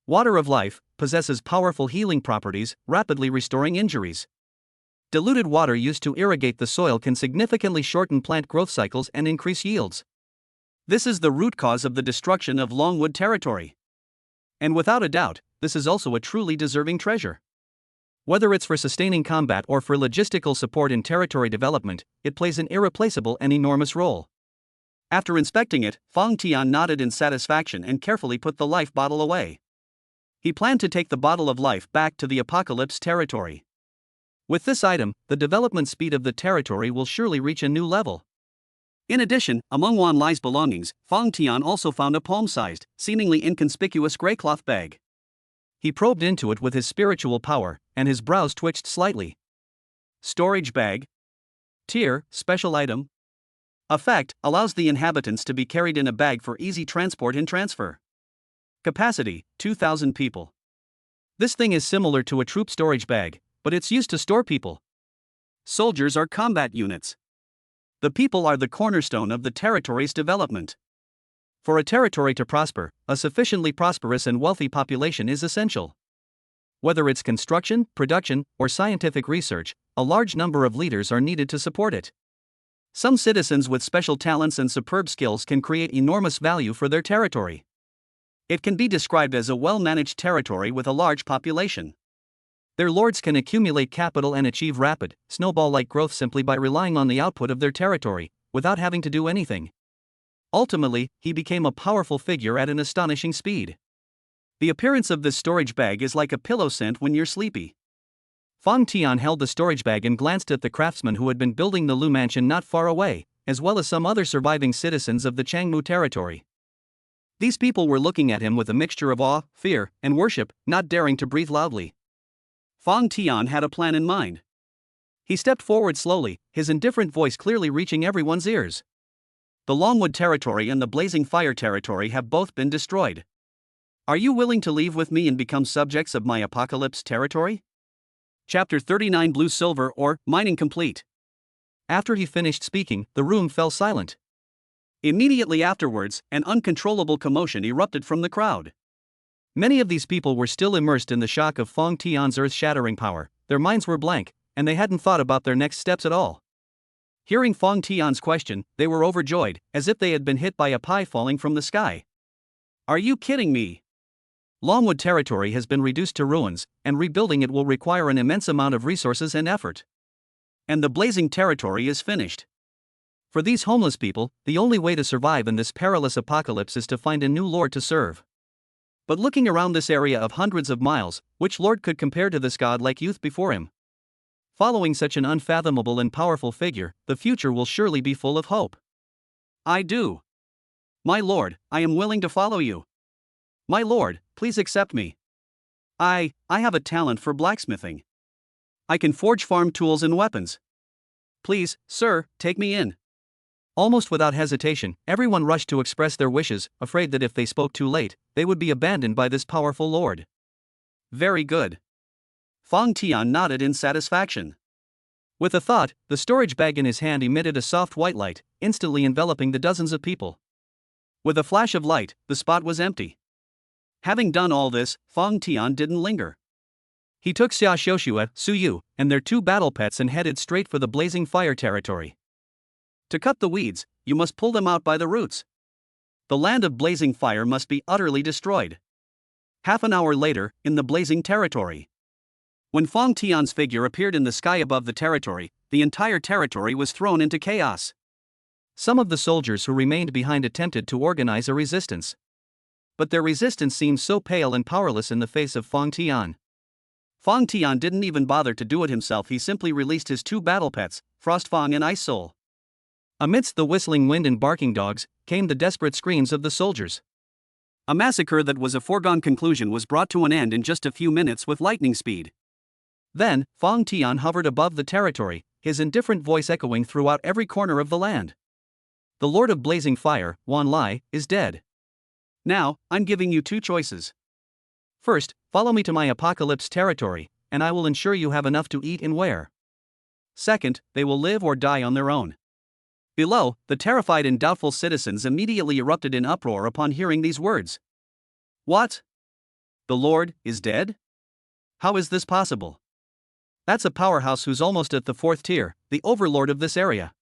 Water of life possesses powerful healing properties, rapidly restoring injuries. Diluted water used to irrigate the soil can significantly shorten plant growth cycles and increase yields. This is the root cause of the destruction of Longwood territory. And without a doubt, this is also a truly deserving treasure. Whether it's for sustaining combat or for logistical support in territory development, it plays an irreplaceable and enormous role. After inspecting it, Fang Tian nodded in satisfaction and carefully put the life bottle away. He planned to take the bottle of life back to the Apocalypse territory. With this item, the development speed of the territory will surely reach a new level. In addition, among Wan Lai's belongings, Fang Tian also found a palm-sized, seemingly inconspicuous gray cloth bag. He probed into it with his spiritual power, and his brows twitched slightly. Storage bag? Tier, special item? Effect allows the inhabitants to be carried in a bag for easy transport and transfer. Capacity 2,000 people. This thing is similar to a troop storage bag, but it's used to store people. Soldiers are combat units. The people are the cornerstone of the territory's development. For a territory to prosper, a sufficiently prosperous and wealthy population is essential. Whether it's construction, production, or scientific research, a large number of leaders are needed to support it. Some citizens with special talents and superb skills can create enormous value for their territory. It can be described as a well-managed territory with a large population. Their lords can accumulate capital and achieve rapid, snowball-like growth simply by relying on the output of their territory, without having to do anything. Ultimately, he became a powerful figure at an astonishing speed. The appearance of this storage bag is like a pillow scent when you're sleepy. Fang Tian held the storage bag and glanced at the craftsmen who had been building the Lu mansion not far away, as well as some other surviving citizens of the Changmu territory. These people were looking at him with a mixture of awe, fear, and worship, not daring to breathe loudly. Fang Tian had a plan in mind. He stepped forward slowly, his indifferent voice clearly reaching everyone's ears. The Longwood territory and the Blazing Fire territory have both been destroyed. Are you willing to leave with me and become subjects of my apocalypse territory? Chapter 39 Blue Silver or Mining Complete. After he finished speaking, the room fell silent. Immediately afterwards, an uncontrollable commotion erupted from the crowd. Many of these people were still immersed in the shock of Fang Tian's earth-shattering power, their minds were blank, and they hadn't thought about their next steps at all. Hearing Fang Tian's question, they were overjoyed, as if they had been hit by a pie falling from the sky. Are you kidding me? Longwood territory has been reduced to ruins, and rebuilding it will require an immense amount of resources and effort. And the Blazing territory is finished. For these homeless people, the only way to survive in this perilous apocalypse is to find a new lord to serve. But looking around this area of hundreds of miles, which lord could compare to this godlike youth before him? Following such an unfathomable and powerful figure, the future will surely be full of hope. I do. My lord, I am willing to follow you. My lord, please accept me. I have a talent for blacksmithing. I can forge farm tools and weapons. Please, sir, take me in. Almost without hesitation, everyone rushed to express their wishes, afraid that if they spoke too late, they would be abandoned by this powerful lord. Very good. Fang Tian nodded in satisfaction. With a thought, the storage bag in his hand emitted a soft white light, instantly enveloping the dozens of people. With a flash of light, the spot was empty. Having done all this, Fang Tian didn't linger. He took Xia Xiuxue, Su Yu, and their 2 battle pets and headed straight for the Blazing Fire territory. To cut the weeds, you must pull them out by the roots. The land of Blazing Fire must be utterly destroyed. Half an hour later, in the Blazing territory. When Fang Tian's figure appeared in the sky above the territory, the entire territory was thrown into chaos. Some of the soldiers who remained behind attempted to organize a resistance. But their resistance seemed so pale and powerless in the face of Fang Tian. Fang Tian didn't even bother to do it himself, he simply released his 2 battle pets, Frostfang and Ice Soul. Amidst the whistling wind and barking dogs, came the desperate screams of the soldiers. A massacre that was a foregone conclusion was brought to an end in just a few minutes with lightning speed. Then, Fang Tian hovered above the territory, his indifferent voice echoing throughout every corner of the land. The Lord of Blazing Fire, Wan Lai, is dead. Now, I'm giving you 2 choices. First, follow me to my apocalypse territory, and I will ensure you have enough to eat and wear. Second, they will live or die on their own. Below, the terrified and doubtful citizens immediately erupted in uproar upon hearing these words. What? The Lord is dead? How is this possible? That's a powerhouse who's almost at the 4th tier, the overlord of this area.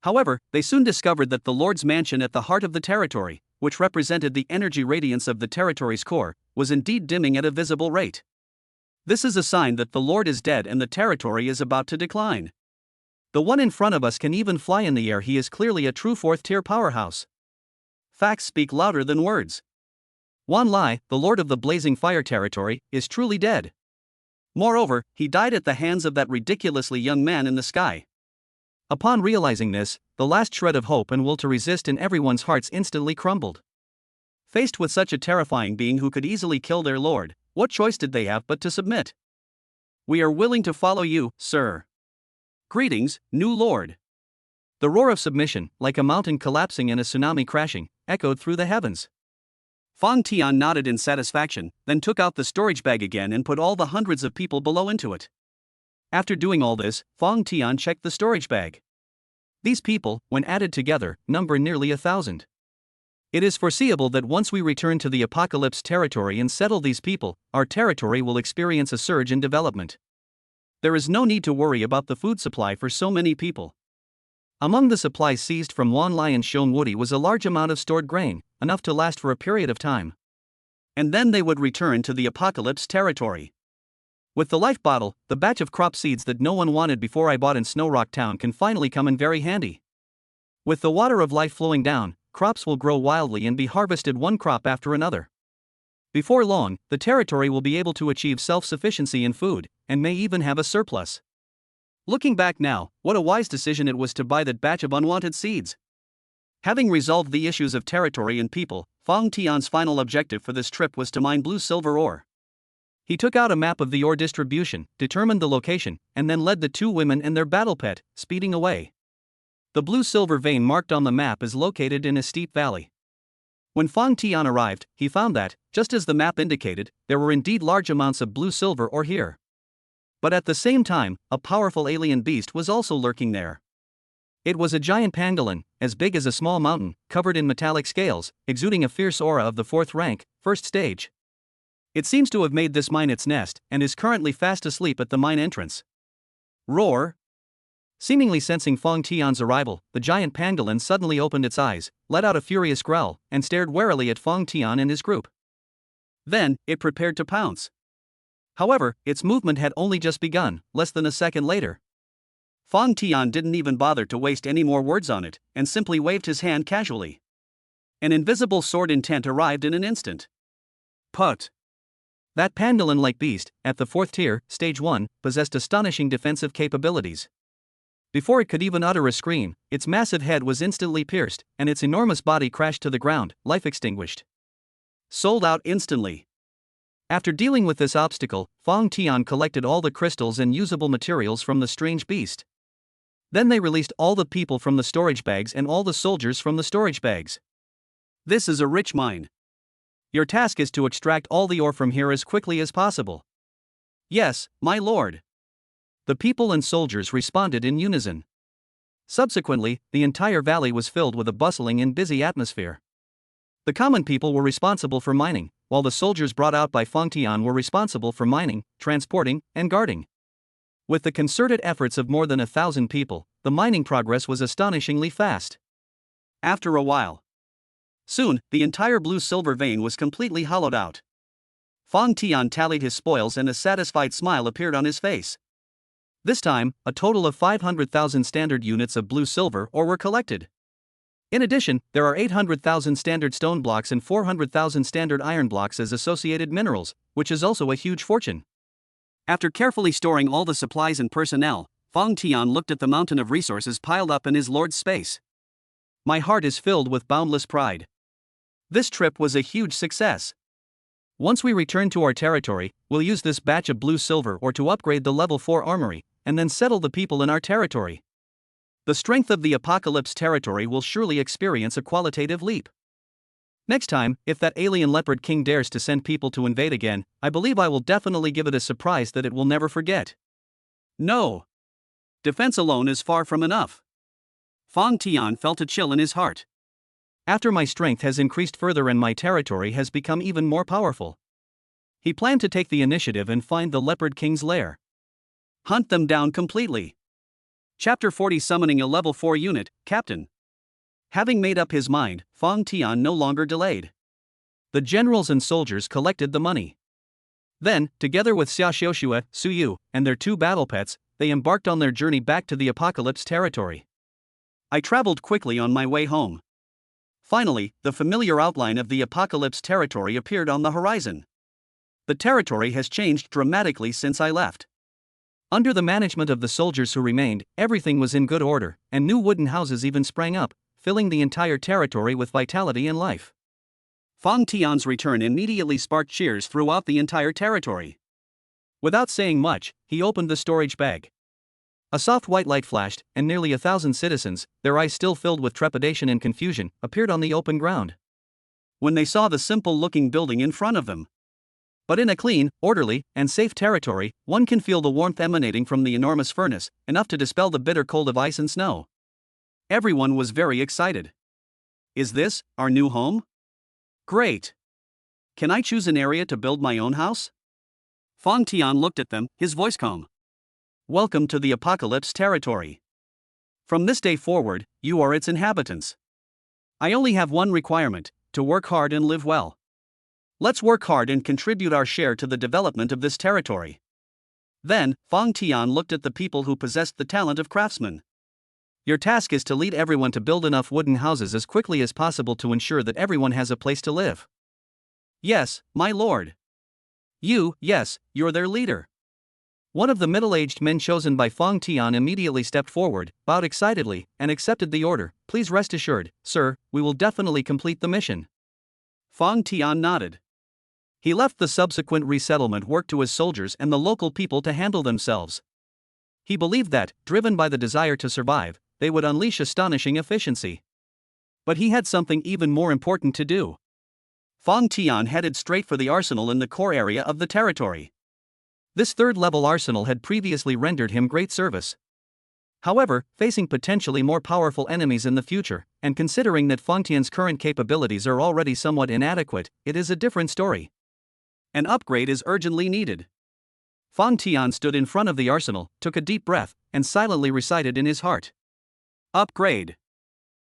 However, they soon discovered that the Lord's mansion at the heart of the territory, which represented the energy radiance of the territory's core, was indeed dimming at a visible rate. This is a sign that the Lord is dead and the territory is about to decline. The one in front of us can even fly in the air, he is clearly a true 4th-tier powerhouse. Facts speak louder than words. Wan Lai, the Lord of the Blazing Fire territory, is truly dead. Moreover, he died at the hands of that ridiculously young man in the sky. Upon realizing this, the last shred of hope and will to resist in everyone's hearts instantly crumbled. Faced with such a terrifying being who could easily kill their lord, what choice did they have but to submit? We are willing to follow you, sir. Greetings, new lord. The roar of submission, like a mountain collapsing and a tsunami crashing, echoed through the heavens. Fang Tian nodded in satisfaction, then took out the storage bag again and put all the hundreds of people below into it. After doing all this, Fang Tian checked the storage bag. These people, when added together, number nearly 1,000. It is foreseeable that once we return to the Apocalypse territory and settle these people, our territory will experience a surge in development. There is no need to worry about the food supply for so many people. Among the supplies seized from Wan Lai and Shon Woody was a large amount of stored grain, enough to last for a period of time. And then they would return to the Apocalypse territory. With the life bottle, the batch of crop seeds that no one wanted before I bought in Snow Rock Town can finally come in very handy. With the water of life flowing down, crops will grow wildly and be harvested one crop after another. Before long, the territory will be able to achieve self-sufficiency in food, and may even have a surplus. Looking back now, what a wise decision it was to buy that batch of unwanted seeds. Having resolved the issues of territory and people, Fang Tian's final objective for this trip was to mine blue-silver ore. He took out a map of the ore distribution, determined the location, and then led the two women and their battle pet, speeding away. The blue-silver vein marked on the map is located in a steep valley. When Fang Tian arrived, he found that, just as the map indicated, there were indeed large amounts of blue-silver ore here. But at the same time, a powerful alien beast was also lurking there. It was a giant pangolin, as big as a small mountain, covered in metallic scales, exuding a fierce aura of the 4th rank, 1st stage. It seems to have made this mine its nest, and is currently fast asleep at the mine entrance. Roar! Seemingly sensing Fang Tian's arrival, the giant pangolin suddenly opened its eyes, let out a furious growl, and stared warily at Fang Tian and his group. Then, it prepared to pounce. However, its movement had only just begun, less than a second later. Fang Tian didn't even bother to waste any more words on it, and simply waved his hand casually. An invisible sword intent arrived in an instant. Put! That pangolin-like beast, at the 4th tier, stage 1, possessed astonishing defensive capabilities. Before it could even utter a scream, its massive head was instantly pierced, and its enormous body crashed to the ground, life extinguished. Sold out instantly. After dealing with this obstacle, Fang Tian collected all the crystals and usable materials from the strange beast. Then they released all the people from the storage bags and all the soldiers from the storage bags. This is a rich mine. Your task is to extract all the ore from here as quickly as possible. Yes, my lord. The people and soldiers responded in unison. Subsequently, the entire valley was filled with a bustling and busy atmosphere. The common people were responsible for mining, while the soldiers brought out by Fang Tian were responsible for mining, transporting, and guarding. With the concerted efforts of more than 1,000 people, the mining progress was astonishingly fast. After a while, soon, the entire blue-silver vein was completely hollowed out. Fang Tian tallied his spoils and a satisfied smile appeared on his face. This time, a total of 500,000 standard units of blue-silver ore were collected. In addition, there are 800,000 standard stone blocks and 400,000 standard iron blocks as associated minerals, which is also a huge fortune. After carefully storing all the supplies and personnel, Fang Tian looked at the mountain of resources piled up in his lord's space. My heart is filled with boundless pride. This trip was a huge success. Once we return to our territory, we'll use this batch of blue-silver ore to upgrade the level 4 armory, and then settle the people in our territory. The strength of the Apocalypse territory will surely experience a qualitative leap. Next time, if that alien leopard king dares to send people to invade again, I believe I will definitely give it a surprise that it will never forget. No. Defense alone is far from enough. Fang Tian felt a chill in his heart. After my strength has increased further and my territory has become even more powerful, he planned to take the initiative and find the leopard king's lair. Hunt them down completely. Chapter 40 Summoning a Level 4 Unit, Captain. Having made up his mind, Fang Tian no longer delayed. The generals and soldiers collected the money. Then, together with Xia Xiuxue, Su Yu, and their two battle pets, they embarked on their journey back to the Apocalypse territory. I traveled quickly on my way home. Finally, the familiar outline of the Apocalypse territory appeared on the horizon. The territory has changed dramatically since I left. Under the management of the soldiers who remained, everything was in good order, and new wooden houses even sprang up, filling the entire territory with vitality and life. Fang Tian's return immediately sparked cheers throughout the entire territory. Without saying much, he opened the storage bag. A soft white light flashed, and nearly 1,000 citizens, their eyes still filled with trepidation and confusion, appeared on the open ground. When they saw the simple-looking building in front of them. But in a clean, orderly, and safe territory, one can feel the warmth emanating from the enormous furnace, enough to dispel the bitter cold of ice and snow. Everyone was very excited. Is this our new home? Great! Can I choose an area to build my own house? Feng Tian looked at them, his voice calm. Welcome to the Apocalypse territory. From this day forward, you are its inhabitants. I only have one requirement, to work hard and live well. Let's work hard and contribute our share to the development of this territory. Then, Feng Tian looked at the people who possessed the talent of craftsmen. Your task is to lead everyone to build enough wooden houses as quickly as possible to ensure that everyone has a place to live. Yes, my lord. Yes, you're their leader. One of the middle-aged men chosen by Feng Tian immediately stepped forward, bowed excitedly, and accepted the order. Please rest assured, sir, we will definitely complete the mission. Feng Tian nodded. He left the subsequent resettlement work to his soldiers and the local people to handle themselves. He believed that, driven by the desire to survive, they would unleash astonishing efficiency. But he had something even more important to do. Feng Tian headed straight for the arsenal in the core area of the territory. This third-level arsenal had previously rendered him great service. However, facing potentially more powerful enemies in the future, and considering that Feng Tian's current capabilities are already somewhat inadequate, it is a different story. An upgrade is urgently needed. Feng Tian stood in front of the arsenal, took a deep breath, and silently recited in his heart. Upgrade.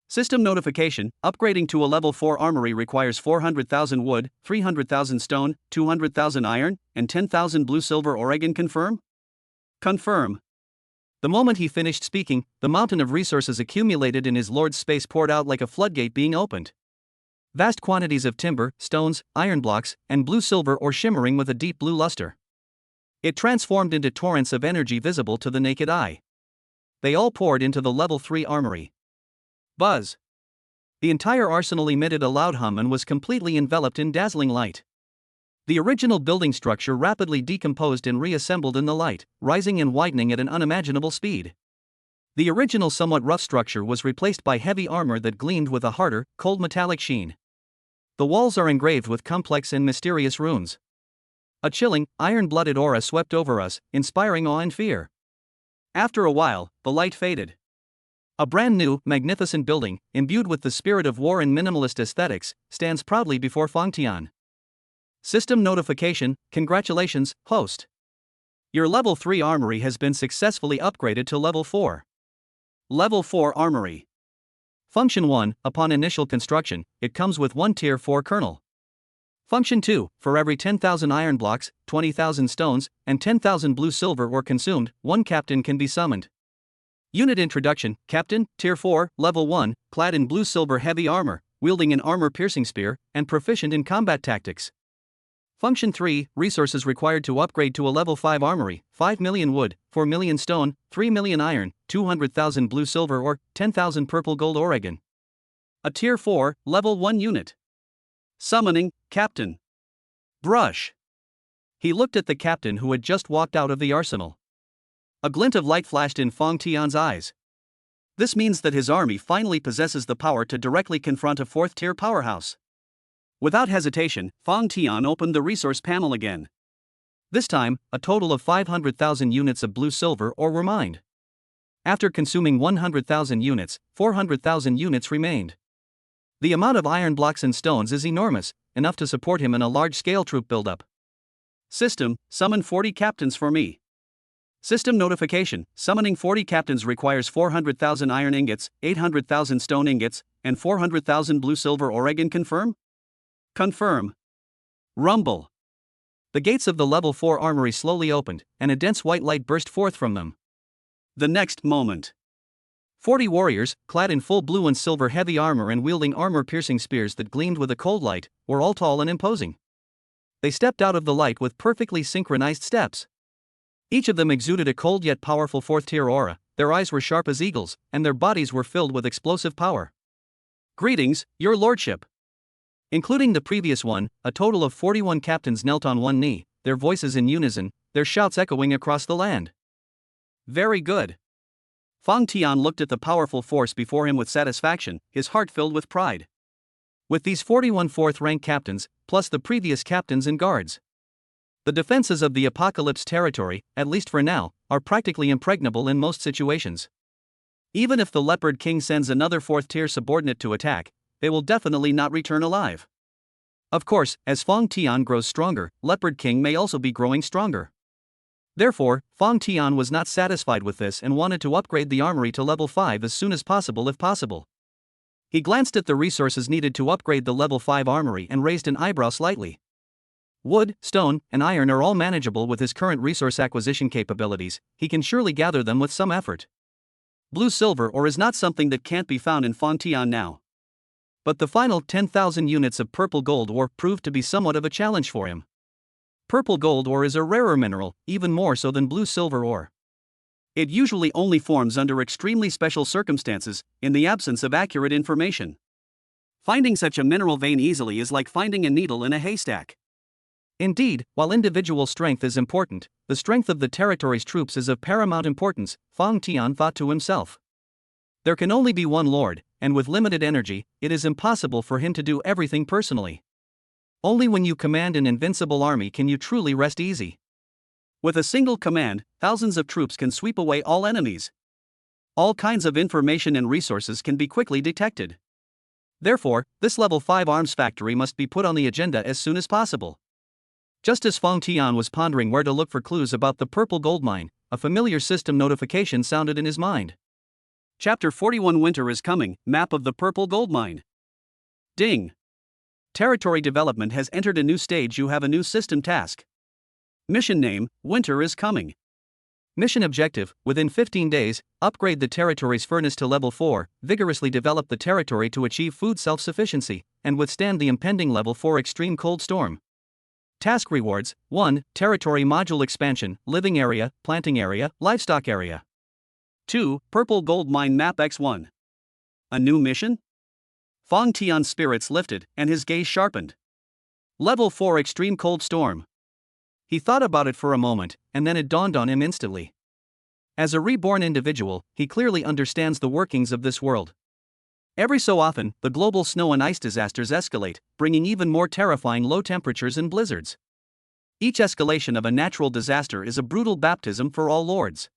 System notification: upgrading to a level 4 armory requires 400,000 wood, 300,000 stone, 200,000 iron, and 10,000 blue silver Oregon. Confirm? Confirm. The moment he finished speaking, the mountain of resources accumulated in his lord's space poured out like a floodgate being opened. Vast quantities of timber, stones, iron blocks, and blue silver ore shimmering with a deep blue luster. It transformed into torrents of energy visible to the naked eye. They all poured into the level 3 armory. Buzz! The entire arsenal emitted a loud hum and was completely enveloped in dazzling light. The original building structure rapidly decomposed and reassembled in the light, rising and widening at an unimaginable speed. The original somewhat rough structure was replaced by heavy armor that gleamed with a harder, cold metallic sheen. The walls are engraved with complex and mysterious runes. A chilling, iron-blooded aura swept over us, inspiring awe and fear. After a while, the light faded. A brand new, magnificent building, imbued with the spirit of war and minimalist aesthetics, stands proudly before Feng Tian. System notification: congratulations, host. Your level 3 armory has been successfully upgraded to level 4. Level 4 armory. Function 1: upon initial construction, it comes with 1 tier 4 kernel. Function 2: for every 10,000 iron blocks, 20,000 stones, and 10,000 blue silver ore consumed, 1 captain can be summoned. Unit introduction: Captain, Tier 4, Level 1, clad in blue silver heavy armor, wielding an armor-piercing spear, and proficient in combat tactics. Function 3: resources required to upgrade to a level 5 armory: 5 million wood, 4 million stone, 3 million iron, 200,000 blue silver ore, 10,000 purple gold Oregon. A Tier 4, Level 1 unit. Summoning: Captain. Brush. He looked at the captain who had just walked out of the arsenal. A glint of light flashed in Feng Tian's eyes. This means that his army finally possesses the power to directly confront a 4th-tier powerhouse. Without hesitation, Feng Tian opened the resource panel again. This time, a total of 500,000 units of blue silver ore were mined. After consuming 100,000 units, 400,000 units remained. The amount of iron blocks and stones is enormous, enough to support him in a large-scale troop buildup. System: summon 40 captains for me. System notification: summoning 40 captains requires 400,000 iron ingots, 800,000 stone ingots, and 400,000 blue silver Oregon. Confirm? Confirm. Rumble. The gates of the level 4 armory slowly opened, and a dense white light burst forth from them. The next moment, 40 warriors, clad in full blue and silver heavy armor and wielding armor-piercing spears that gleamed with a cold light, were all tall and imposing. They stepped out of the light with perfectly synchronized steps. Each of them exuded a cold yet powerful 4th-tier aura, their eyes were sharp as eagles, and their bodies were filled with explosive power. Greetings, your lordship. Including the previous one, a total of 41 captains knelt on one knee, their voices in unison, their shouts echoing across the land. Very good. Fang Tian looked at the powerful force before him with satisfaction, his heart filled with pride. With these 41 fourth-rank captains, plus the previous captains and guards, the defenses of the Apocalypse territory, at least for now, are practically impregnable in most situations. Even if the Leopard King sends another fourth-tier subordinate to attack, they will definitely not return alive. Of course, as Fang Tian grows stronger, Leopard King may also be growing stronger. Therefore, Fang Tian was not satisfied with this and wanted to upgrade the armory to level 5 as soon as possible if possible. He glanced at the resources needed to upgrade the level 5 armory and raised an eyebrow slightly. Wood, stone, and iron are all manageable with his current resource acquisition capabilities, he can surely gather them with some effort. Blue silver ore is not something that can't be found in Fang Tian now. But the final 10,000 units of purple gold ore proved to be somewhat of a challenge for him. Purple gold ore is a rarer mineral, even more so than blue silver ore. It usually only forms under extremely special circumstances, in the absence of accurate information. Finding such a mineral vein easily is like finding a needle in a haystack. Indeed, while individual strength is important, the strength of the territory's troops is of paramount importance, Fang Tian thought to himself. There can only be one lord, and with limited energy, it is impossible for him to do everything personally. Only when you command an invincible army can you truly rest easy. With a single command, thousands of troops can sweep away all enemies. All kinds of information and resources can be quickly detected. Therefore, this level 5 arms factory must be put on the agenda as soon as possible. Just as Fang Tian was pondering where to look for clues about the purple gold mine, a familiar system notification sounded in his mind. Chapter 41 Winter is coming, map of the purple gold mine. Ding! Territory development has entered a new stage. You have a new system task. Mission name, Winter is coming. Mission objective, within 15 days, upgrade the territory's furnace to level 4, vigorously develop the territory to achieve food self-sufficiency, and withstand the impending level 4 extreme cold storm. Task rewards, 1. Territory module expansion, living area, planting area, livestock area. 2. Purple gold mine map X1. A new mission? Fang Tian's spirits lifted, and his gaze sharpened. Level 4 extreme cold storm. He thought about it for a moment, and then it dawned on him instantly. As a reborn individual, he clearly understands the workings of this world. Every so often, the global snow and ice disasters escalate, bringing even more terrifying low temperatures and blizzards. Each escalation of a natural disaster is a brutal baptism for all lords.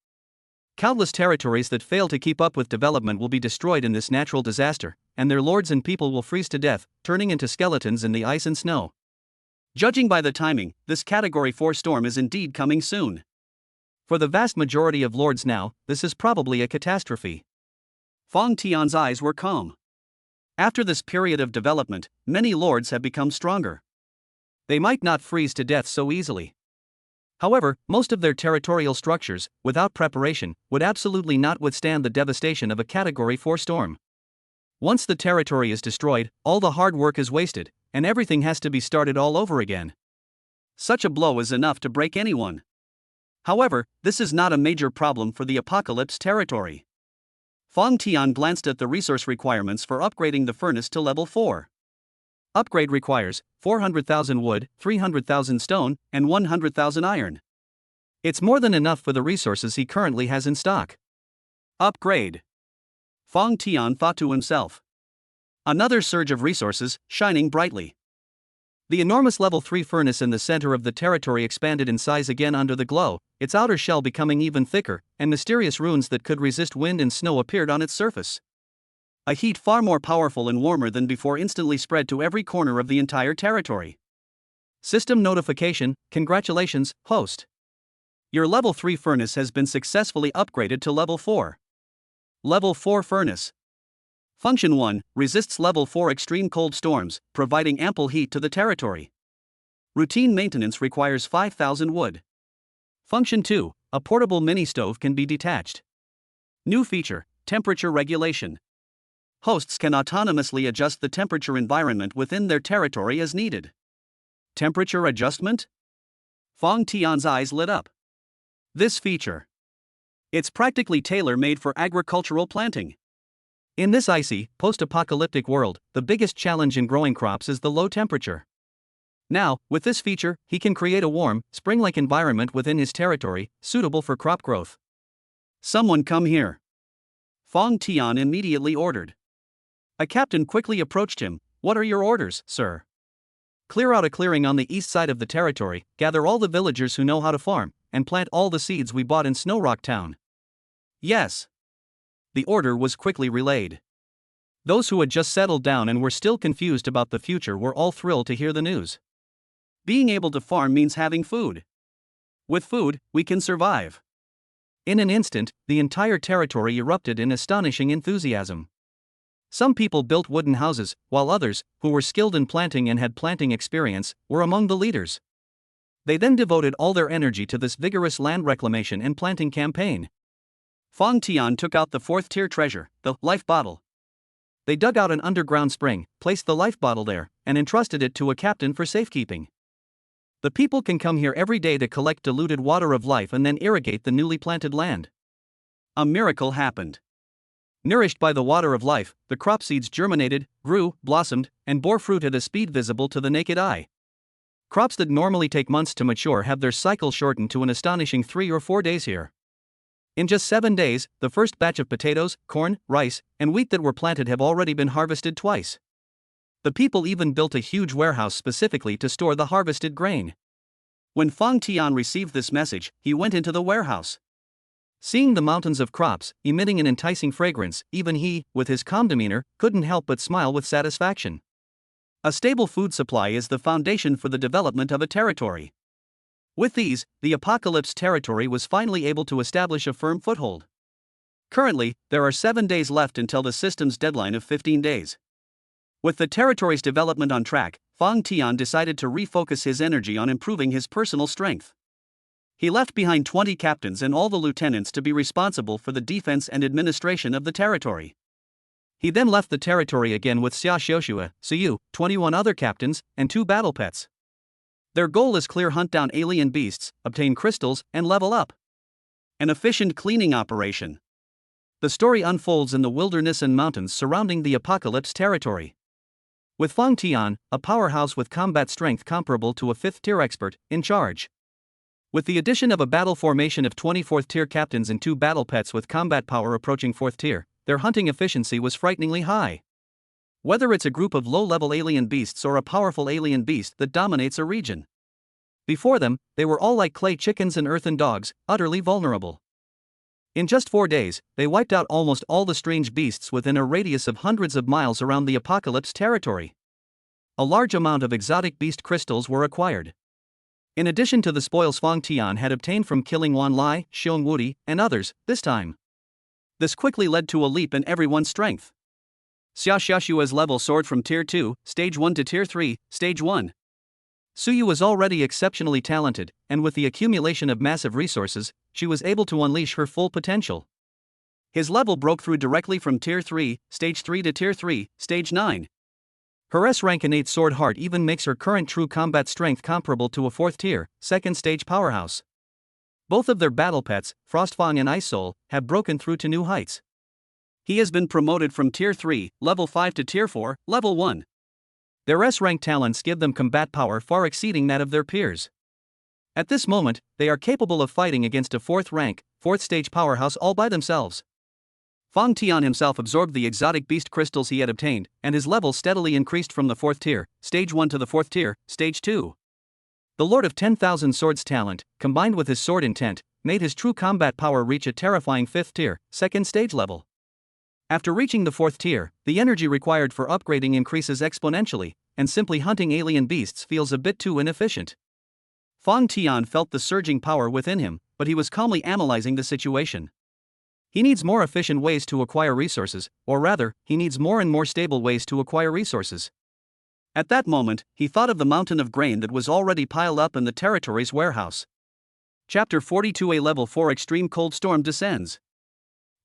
Countless territories that fail to keep up with development will be destroyed in this natural disaster, and their lords and people will freeze to death, turning into skeletons in the ice and snow. Judging by the timing, this Category 4 storm is indeed coming soon. For the vast majority of lords now, this is probably a catastrophe. Fang Tian's eyes were calm. After this period of development, many lords have become stronger. They might not freeze to death so easily. However, most of their territorial structures, without preparation, would absolutely not withstand the devastation of a Category 4 storm. Once the territory is destroyed, all the hard work is wasted, and everything has to be started all over again. Such a blow is enough to break anyone. However, this is not a major problem for the Apocalypse territory. Fang Tian glanced at the resource requirements for upgrading the furnace to level 4. Upgrade requires 400,000 wood, 300,000 stone, and 100,000 iron. It's more than enough for the resources he currently has in stock. Upgrade. Fang Tian thought to himself. Another surge of resources, shining brightly. The enormous level 3 furnace in the center of the territory expanded in size again under the glow, its outer shell becoming even thicker, and mysterious runes that could resist wind and snow appeared on its surface. A heat far more powerful and warmer than before instantly spread to every corner of the entire territory. System notification, congratulations, host. Your level 3 furnace has been successfully upgraded to level 4. Level 4 furnace. Function 1, resists level 4 extreme cold storms, providing ample heat to the territory. Routine maintenance requires 5,000 wood. Function 2, a portable mini stove can be detached. New feature, temperature regulation. Hosts can autonomously adjust the temperature environment within their territory as needed. Temperature adjustment? Fang Tian's eyes lit up. This feature. It's practically tailor-made for agricultural planting. In this icy, post-apocalyptic world, the biggest challenge in growing crops is the low temperature. Now, with this feature, he can create a warm, spring-like environment within his territory, suitable for crop growth. Someone come here. Fong Tian immediately ordered. A captain quickly approached him. "What are your orders, sir?" "Clear out a clearing on the east side of the territory, gather all the villagers who know how to farm, and plant all the seeds we bought in Snow Rock Town." "Yes." The order was quickly relayed. Those who had just settled down and were still confused about the future were all thrilled to hear the news. Being able to farm means having food. With food, we can survive. In an instant, the entire territory erupted in astonishing enthusiasm. Some people built wooden houses, while others, who were skilled in planting and had planting experience, were among the leaders. They then devoted all their energy to this vigorous land reclamation and planting campaign. Fong Tian took out the fourth-tier treasure, the life bottle. They dug out an underground spring, placed the life bottle there, and entrusted it to a captain for safekeeping. The people can come here every day to collect diluted water of life and then irrigate the newly planted land. A miracle happened. Nourished by the water of life, the crop seeds germinated, grew, blossomed, and bore fruit at a speed visible to the naked eye. Crops that normally take months to mature have their cycle shortened to an astonishing 3 or 4 days here. In just 7 days, the first batch of potatoes, corn, rice, and wheat that were planted have already been harvested twice. The people even built a huge warehouse specifically to store the harvested grain. When Fong Tian received this message, he went into the warehouse. Seeing the mountains of crops, emitting an enticing fragrance, even he, with his calm demeanor, couldn't help but smile with satisfaction. A stable food supply is the foundation for the development of a territory. With these, the Apocalypse territory was finally able to establish a firm foothold. Currently, there are 7 days left until the system's deadline of 15 days. With the territory's development on track, Fong Tian decided to refocus his energy on improving his personal strength. He left behind 20 captains and all the lieutenants to be responsible for the defense and administration of the territory. He then left the territory again with Xia Xiuxue, Siyu, 21 other captains, and 2 battle pets. Their goal is clear hunt down alien beasts, obtain crystals, and level up. An efficient cleaning operation. The story unfolds in the wilderness and mountains surrounding the Apocalypse territory. With Fong Tian, a powerhouse with combat strength comparable to a 5th-tier expert, in charge. With the addition of a battle formation of 24th-tier captains and 2 battle pets with combat power approaching 4th tier, their hunting efficiency was frighteningly high. Whether it's a group of low-level alien beasts or a powerful alien beast that dominates a region. Before them, they were all like clay chickens and earthen dogs, utterly vulnerable. In just 4 days, they wiped out almost all the strange beasts within a radius of hundreds of miles around the Apocalypse territory. A large amount of exotic beast crystals were acquired. In addition to the spoils Fong Tian had obtained from killing Wan Lai, Xiong Wudi, and others, this time. This quickly led to a leap in everyone's strength. Xia Xiaoxue's level soared from Tier 2, Stage 1 to Tier 3, Stage 1. Suyu was already exceptionally talented, and with the accumulation of massive resources, she was able to unleash her full potential. His level broke through directly from Tier 3, Stage 3 to Tier 3, Stage 9. Her S-rank innate sword heart even makes her current true combat strength comparable to a 4th tier, 2nd stage powerhouse. Both of their battle pets, Frostfang and Ice Soul, have broken through to new heights. He has been promoted from Tier 3, Level 5 to Tier 4, Level 1. Their S-rank talents give them combat power far exceeding that of their peers. At this moment, they are capable of fighting against a 4th rank, 4th stage powerhouse all by themselves. Fong Tian himself absorbed the exotic beast crystals he had obtained, and his level steadily increased from the 4th tier, Stage 1 to the 4th tier, Stage 2. The Lord of 10,000 Swords talent, combined with his sword intent, made his true combat power reach a terrifying 5th tier, 2nd stage level. After reaching the 4th tier, the energy required for upgrading increases exponentially, and simply hunting alien beasts feels a bit too inefficient. Fong Tian felt the surging power within him, but he was calmly analyzing the situation. He needs more efficient ways to acquire resources, or rather, he needs more and more stable ways to acquire resources. At that moment, he thought of the mountain of grain that was already piled up in the territory's warehouse. Chapter 42. A Level 4 Extreme Cold Storm descends.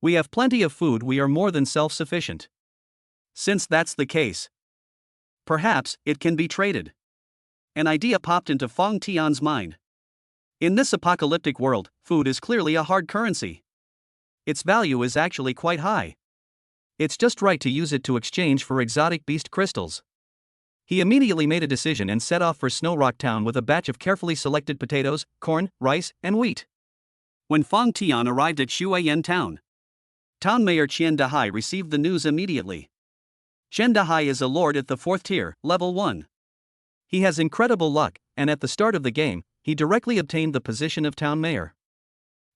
We have plenty of food, we are more than self-sufficient. Since that's the case, perhaps it can be traded. An idea popped into Fong Tian's mind. In this apocalyptic world, food is clearly a hard currency. Its value is actually quite high. It's just right to use it to exchange for exotic beast crystals. He immediately made a decision and set off for Snow Rock Town with a batch of carefully selected potatoes, corn, rice, and wheat. When Fong Tian arrived at Xueyan Town, Town Mayor Qian Dahai received the news immediately. Qian Dahai is a lord at the 4th tier, level 1. He has incredible luck, and at the start of the game, he directly obtained the position of town mayor.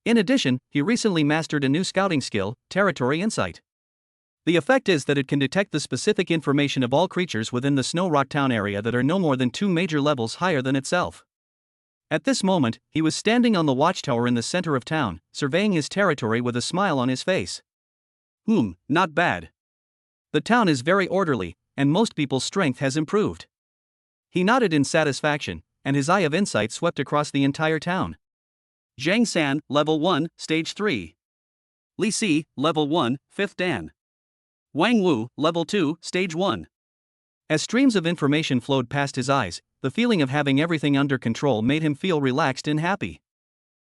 In addition, he recently mastered a new scouting skill, Territory Insight. The effect is that it can detect the specific information of all creatures within the Snow Rock Town area that are no more than 2 major levels higher than itself. At this moment, he was standing on the watchtower in the center of town, surveying his territory with a smile on his face. Not bad. The town is very orderly, and most people's strength has improved. He nodded in satisfaction, and his eye of insight swept across the entire town. Zhang San, level 1, stage 3. Li Si, level 1, 5th Dan. Wang Wu, level 2, stage 1. As streams of information flowed past his eyes, the feeling of having everything under control made him feel relaxed and happy.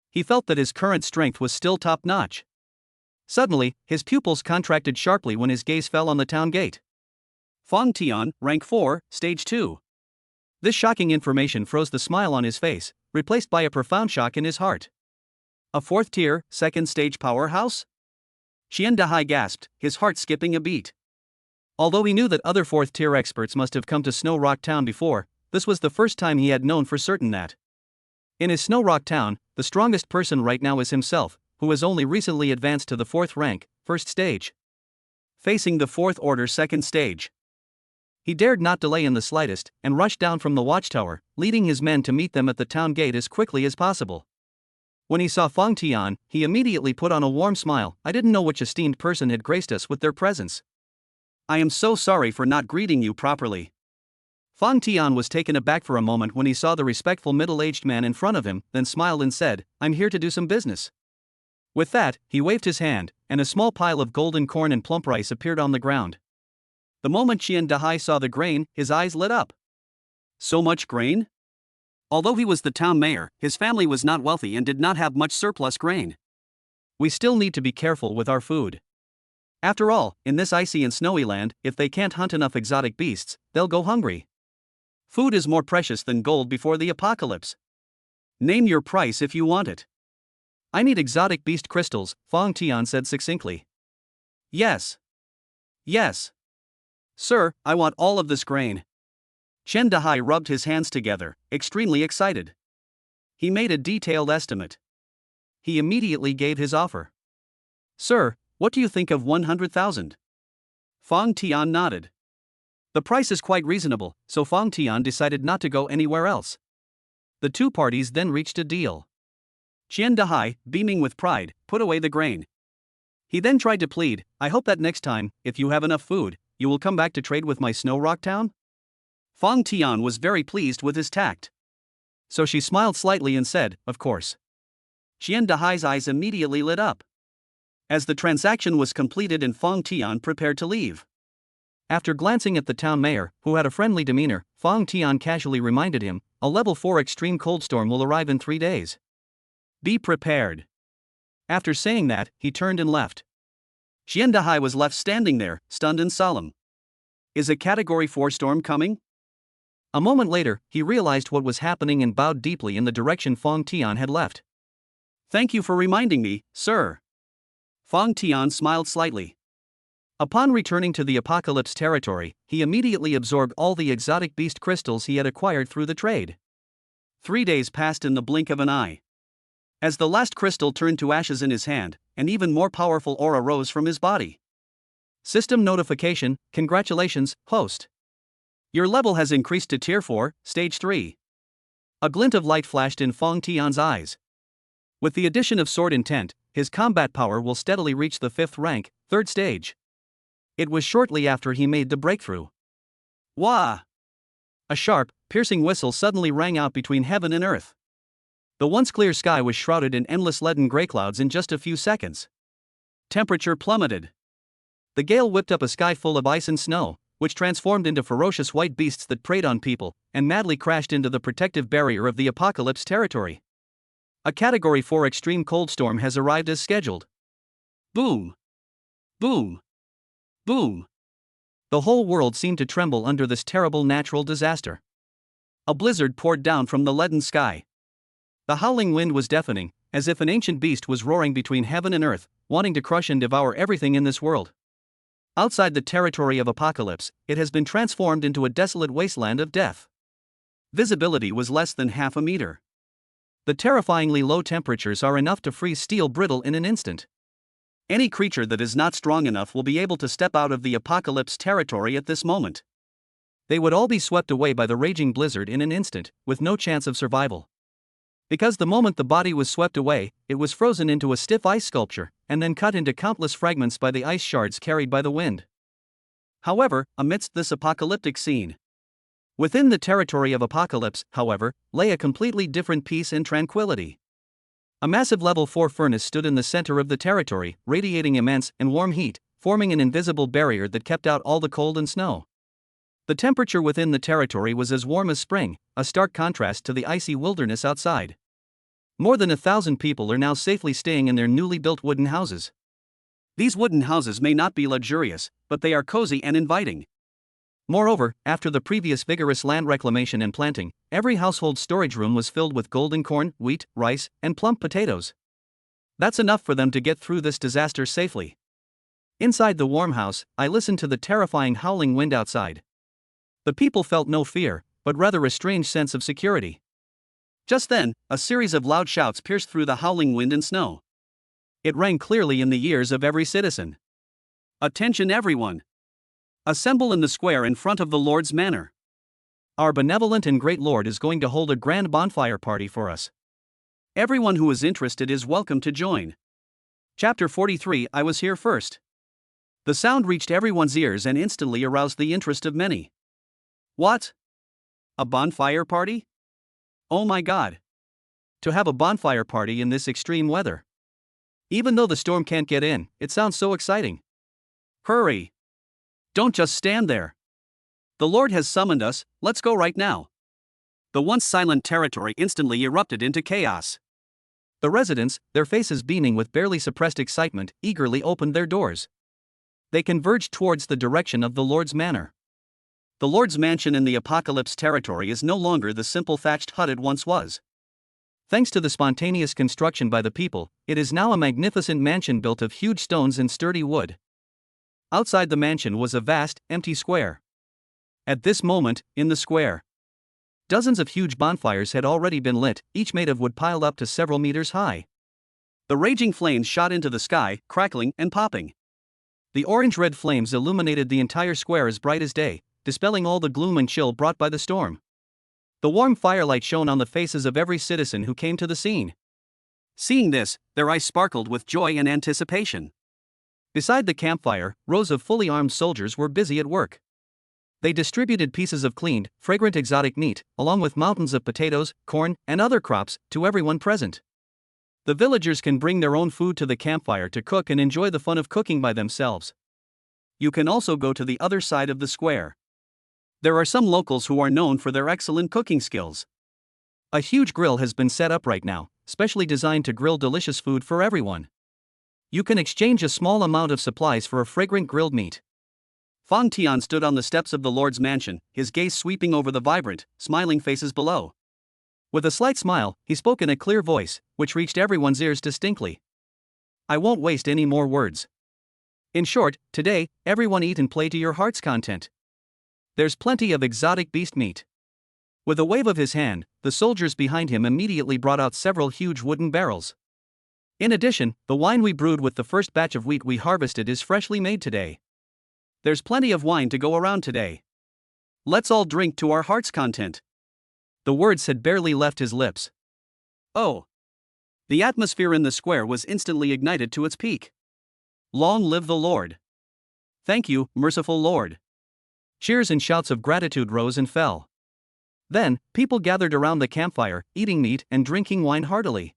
He felt that his current strength was still top-notch. Suddenly, his pupils contracted sharply when his gaze fell on the town gate. Fong Tian, rank 4, stage 2. This shocking information froze the smile on his face, replaced by a profound shock in his heart. A 4th tier, 2nd stage powerhouse? Qian Dahai gasped, his heart skipping a beat. Although he knew that other 4th tier experts must have come to Snow Rock Town before, this was the first time he had known for certain that. In his Snow Rock Town, the strongest person right now is himself, who has only recently advanced to the 4th rank, 1st stage. Facing the 4th order 2nd stage. He dared not delay in the slightest, and rushed down from the watchtower, leading his men to meet them at the town gate as quickly as possible. When he saw Fong Tian, he immediately put on a warm smile. I didn't know which esteemed person had graced us with their presence. I am so sorry for not greeting you properly. Fong Tian was taken aback for a moment when he saw the respectful middle-aged man in front of him, then smiled and said, I'm here to do some business. With that, he waved his hand, and a small pile of golden corn and plump rice appeared on the ground. The moment Qian Dahai saw the grain, his eyes lit up. So much grain? Although he was the town mayor, his family was not wealthy and did not have much surplus grain. We still need to be careful with our food. After all, in this icy and snowy land, if they can't hunt enough exotic beasts, they'll go hungry. Food is more precious than gold before the apocalypse. Name your price if you want it. I need exotic beast crystals, Fong Tian said succinctly. Yes. Yes. Sir, I want all of this grain. Qian Dahai rubbed his hands together, extremely excited. He made a detailed estimate. He immediately gave his offer. Sir, what do you think of 100,000? Fong Tian nodded. The price is quite reasonable, so Fong Tian decided not to go anywhere else. The two parties then reached a deal. Qian Dahai, beaming with pride, put away the grain. He then tried to plead, I hope that next time, if you have enough food, you will come back to trade with my Snow Rock Town? Fong Tian was very pleased with his tact. So she smiled slightly and said, of course. Qian Dahai's eyes immediately lit up. As the transaction was completed and Fong Tian prepared to leave. After glancing at the town mayor, who had a friendly demeanor, Fong Tian casually reminded him, a level 4 extreme cold storm will arrive in 3 days. Be prepared. After saying that, he turned and left. Qian Dahai was left standing there, stunned and solemn. Is a Category 4 storm coming? A moment later, he realized what was happening and bowed deeply in the direction Fong Tian had left. Thank you for reminding me, sir. Fong Tian smiled slightly. Upon returning to the Apocalypse territory, he immediately absorbed all the exotic beast crystals he had acquired through the trade. 3 days passed in the blink of an eye. As the last crystal turned to ashes in his hand, an even more powerful aura rose from his body. System notification, congratulations, host. Your level has increased to Tier 4, Stage 3. A glint of light flashed in Fong Tian's eyes. With the addition of Sword Intent, his combat power will steadily reach the 5th rank, 3rd stage. It was shortly after he made the breakthrough. Wah! A sharp, piercing whistle suddenly rang out between heaven and earth. The once clear sky was shrouded in endless leaden gray clouds in just a few seconds. Temperature plummeted. The gale whipped up a sky full of ice and snow, which transformed into ferocious white beasts that preyed on people, and madly crashed into the protective barrier of the Apocalypse territory. A Category 4 extreme cold storm has arrived as scheduled. Boom! Boom! Boom! The whole world seemed to tremble under this terrible natural disaster. A blizzard poured down from the leaden sky. The howling wind was deafening, as if an ancient beast was roaring between heaven and earth, wanting to crush and devour everything in this world. Outside the territory of Apocalypse, it has been transformed into a desolate wasteland of death. Visibility was less than half a meter. The terrifyingly low temperatures are enough to freeze steel brittle in an instant. Any creature that is not strong enough will be able to step out of the Apocalypse territory at this moment. They would all be swept away by the raging blizzard in an instant, with no chance of survival. Because the moment the body was swept away, it was frozen into a stiff ice sculpture, and then cut into countless fragments by the ice shards carried by the wind. However, amidst this apocalyptic scene, within the territory of Apocalypse, however, lay a completely different peace and tranquility. A massive level 4 furnace stood in the center of the territory, radiating immense and warm heat, forming an invisible barrier that kept out all the cold and snow. The temperature within the territory was as warm as spring, a stark contrast to the icy wilderness outside. More than 1,000 people are now safely staying in their newly built wooden houses. These wooden houses may not be luxurious, but they are cozy and inviting. Moreover, after the previous vigorous land reclamation and planting, every household storage room was filled with golden corn, wheat, rice, and plump potatoes. That's enough for them to get through this disaster safely. Inside the warm house, I listened to the terrifying howling wind outside. The people felt no fear, but rather a strange sense of security. Just then, a series of loud shouts pierced through the howling wind and snow. It rang clearly in the ears of every citizen. "Attention everyone! Assemble in the square in front of the Lord's manor. Our benevolent and great Lord is going to hold a grand bonfire party for us. Everyone who is interested is welcome to join." Chapter 43. I was here first. The sound reached everyone's ears and instantly aroused the interest of many. What? A bonfire party? Oh my God! To have a bonfire party in this extreme weather. Even though the storm can't get in, it sounds so exciting. Hurry! Don't just stand there. The Lord has summoned us, let's go right now. The once silent territory instantly erupted into chaos. The residents, their faces beaming with barely suppressed excitement, eagerly opened their doors. They converged towards the direction of the Lord's manor. The Lord's mansion in the Apocalypse territory is no longer the simple thatched hut it once was. Thanks to the spontaneous construction by the people, it is now a magnificent mansion built of huge stones and sturdy wood. Outside the mansion was a vast, empty square. At this moment, in the square, dozens of huge bonfires had already been lit, each made of wood piled up to several meters high. The raging flames shot into the sky, crackling and popping. The orange-red flames illuminated the entire square as bright as day, dispelling all the gloom and chill brought by the storm. The warm firelight shone on the faces of every citizen who came to the scene. Seeing this, their eyes sparkled with joy and anticipation. Beside the campfire, rows of fully armed soldiers were busy at work. They distributed pieces of cleaned, fragrant exotic meat, along with mountains of potatoes, corn, and other crops, to everyone present. The villagers can bring their own food to the campfire to cook and enjoy the fun of cooking by themselves. You can also go to the other side of the square. There are some locals who are known for their excellent cooking skills. A huge grill has been set up right now, specially designed to grill delicious food for everyone. You can exchange a small amount of supplies for a fragrant grilled meat. Fong Tian stood on the steps of the Lord's mansion, his gaze sweeping over the vibrant, smiling faces below. With a slight smile, he spoke in a clear voice, which reached everyone's ears distinctly. "I won't waste any more words. In short, today, everyone eat and play to your heart's content. There's plenty of exotic beast meat." With a wave of his hand, the soldiers behind him immediately brought out several huge wooden barrels. In addition, the wine we brewed with the first batch of wheat we harvested is freshly made today. There's plenty of wine to go around today. Let's all drink to our heart's content. The words had barely left his lips. Oh! The atmosphere in the square was instantly ignited to its peak. Long live the Lord! Thank you, merciful Lord! Cheers and shouts of gratitude rose and fell. Then, people gathered around the campfire, eating meat and drinking wine heartily.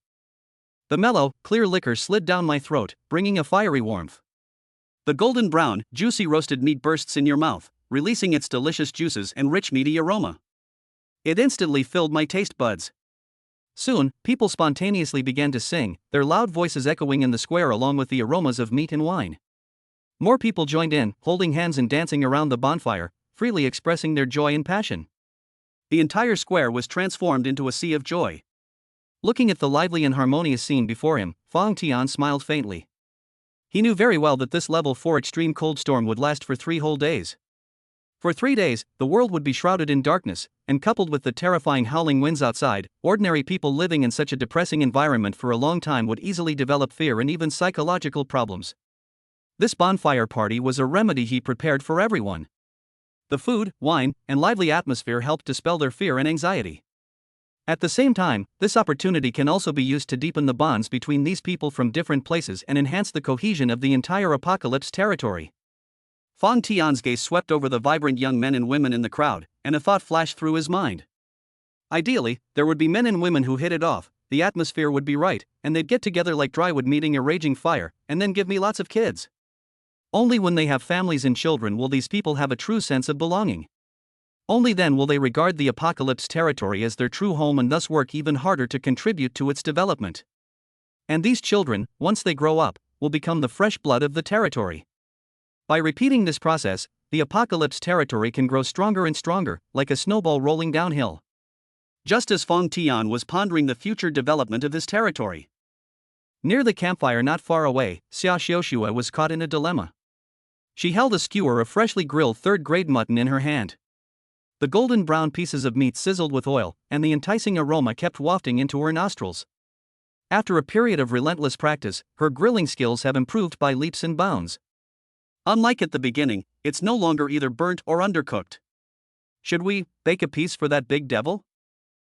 The mellow, clear liquor slid down my throat, bringing a fiery warmth. The golden brown, juicy roasted meat bursts in your mouth, releasing its delicious juices and rich meaty aroma. It instantly filled my taste buds. Soon, people spontaneously began to sing, their loud voices echoing in the square along with the aromas of meat and wine. More people joined in, holding hands and dancing around the bonfire, freely expressing their joy and passion. The entire square was transformed into a sea of joy. Looking at the lively and harmonious scene before him, Fang Tian smiled faintly. He knew very well that this level 4 extreme cold storm would last for 3 whole days. For 3 days, the world would be shrouded in darkness, and coupled with the terrifying howling winds outside, ordinary people living in such a depressing environment for a long time would easily develop fear and even psychological problems. This bonfire party was a remedy he prepared for everyone. The food, wine, and lively atmosphere helped dispel their fear and anxiety. At the same time, this opportunity can also be used to deepen the bonds between these people from different places and enhance the cohesion of the entire apocalypse territory. Fang Tian's gaze swept over the vibrant young men and women in the crowd, and a thought flashed through his mind. Ideally, there would be men and women who hit it off, the atmosphere would be right, and they'd get together like drywood meeting a raging fire, and then give me lots of kids. Only when they have families and children will these people have a true sense of belonging. Only then will they regard the apocalypse territory as their true home and thus work even harder to contribute to its development. And these children, once they grow up, will become the fresh blood of the territory. By repeating this process, the apocalypse territory can grow stronger and stronger, like a snowball rolling downhill. Just as Fang Tian was pondering the future development of his territory. Near the campfire not far away, Xia Xiaoxue was caught in a dilemma. She held a skewer of freshly grilled third-grade mutton in her hand. The golden brown pieces of meat sizzled with oil, and the enticing aroma kept wafting into her nostrils. After a period of relentless practice, her grilling skills have improved by leaps and bounds. Unlike at the beginning, it's no longer either burnt or undercooked. Should we bake a piece for that big devil?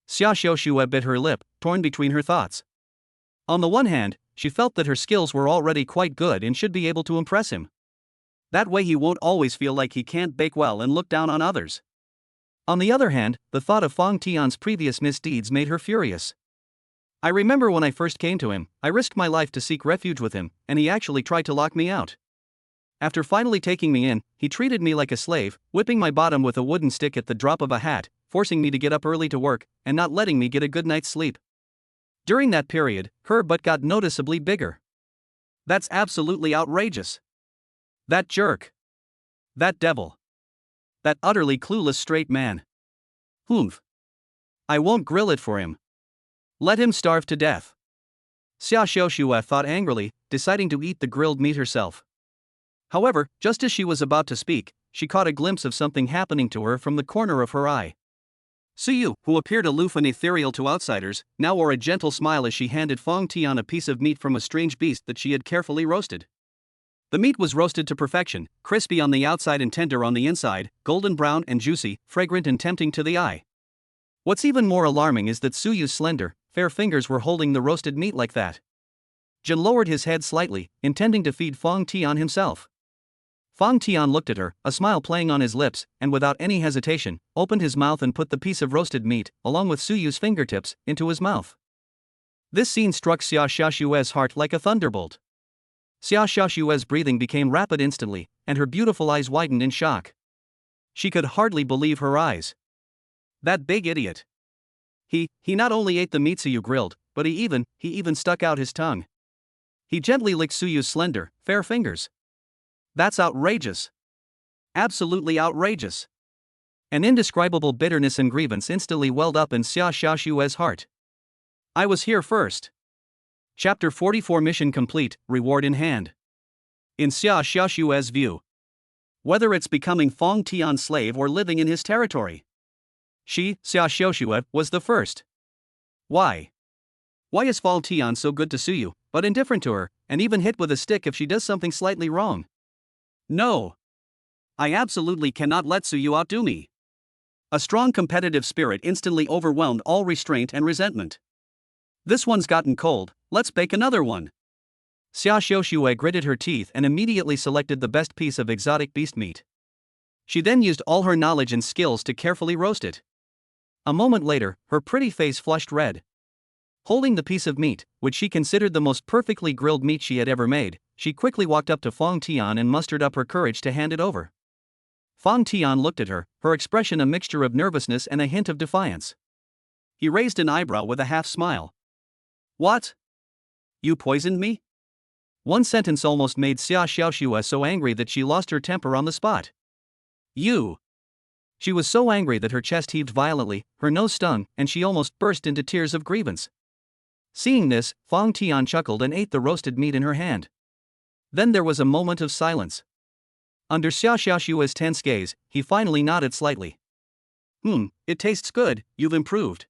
Xia Xiaoxue bit her lip, torn between her thoughts. On the one hand, she felt that her skills were already quite good and should be able to impress him. That way he won't always feel like he can't bake well and look down on others. On the other hand, the thought of Fang Tian's previous misdeeds made her furious. I remember when I first came to him, I risked my life to seek refuge with him, and he actually tried to lock me out. After finally taking me in, he treated me like a slave, whipping my bottom with a wooden stick at the drop of a hat, forcing me to get up early to work, and not letting me get a good night's sleep. During that period, her butt got noticeably bigger. That's absolutely outrageous. That jerk. That devil. That utterly clueless straight man. Humph. I won't grill it for him. Let him starve to death. Xia Xiaoxue thought angrily, deciding to eat the grilled meat herself. However, just as she was about to speak, she caught a glimpse of something happening to her from the corner of her eye. Suyu, who appeared aloof and ethereal to outsiders, now wore a gentle smile as she handed Fang Tian a piece of meat from a strange beast that she had carefully roasted. The meat was roasted to perfection, crispy on the outside and tender on the inside, golden brown and juicy, fragrant and tempting to the eye. What's even more alarming is that Suyu's slender, fair fingers were holding the roasted meat like that. Jin lowered his head slightly, intending to feed Fang Tian himself. Fang Tian looked at her, a smile playing on his lips, and without any hesitation, opened his mouth and put the piece of roasted meat, along with Suyu's fingertips, into his mouth. This scene struck Xia Xiaoxue's heart like a thunderbolt. Xia Xiaoxue's breathing became rapid instantly, and her beautiful eyes widened in shock. She could hardly believe her eyes. That big idiot. He not only ate the meat Suyu grilled, but he even stuck out his tongue. He gently licked Suyu's slender, fair fingers. That's outrageous. Absolutely outrageous. An indescribable bitterness and grievance instantly welled up in Xia Xiaoxue's heart. I was here first. Chapter 44 Mission complete, reward in hand. In Xia Xiaoxue's view. Whether it's becoming Fang Tian's slave or living in his territory. She, Xia Xiaoxue, was the first. Why? Why is Fang Tian so good to Suyu, but indifferent to her, and even hit with a stick if she does something slightly wrong? No. I absolutely cannot let Suyu outdo me. A strong competitive spirit instantly overwhelmed all restraint and resentment. This one's gotten cold, let's bake another one. Xia Xiaoxue gritted her teeth and immediately selected the best piece of exotic beast meat. She then used all her knowledge and skills to carefully roast it. A moment later, her pretty face flushed red. Holding the piece of meat, which she considered the most perfectly grilled meat she had ever made, she quickly walked up to Fang Tian and mustered up her courage to hand it over. Fang Tian looked at her, her expression a mixture of nervousness and a hint of defiance. He raised an eyebrow with a half smile. What? You poisoned me? One sentence almost made Xia Xiaoxue so angry that she lost her temper on the spot. You! She was so angry that her chest heaved violently, her nose stung, and she almost burst into tears of grievance. Seeing this, Fang Tian chuckled and ate the roasted meat in her hand. Then there was a moment of silence. Under Xia Xiaoshua's tense gaze, he finally nodded slightly. It tastes good, you've improved.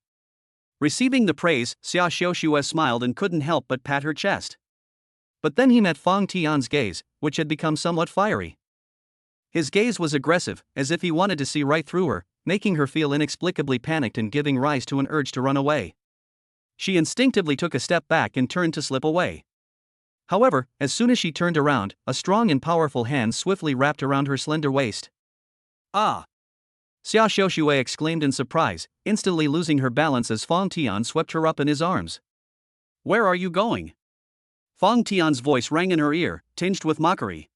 Receiving the praise, Xia Xiaoshua smiled and couldn't help but pat her chest. But then he met Fang Tian's gaze, which had become somewhat fiery. His gaze was aggressive, as if he wanted to see right through her, making her feel inexplicably panicked and giving rise to an urge to run away. She instinctively took a step back and turned to slip away. However, as soon as she turned around, a strong and powerful hand swiftly wrapped around her slender waist. Ah! Xia Xiaoxue exclaimed in surprise, instantly losing her balance as Fang Tian swept her up in his arms. Where are you going? Fang Tian's voice rang in her ear, tinged with mockery.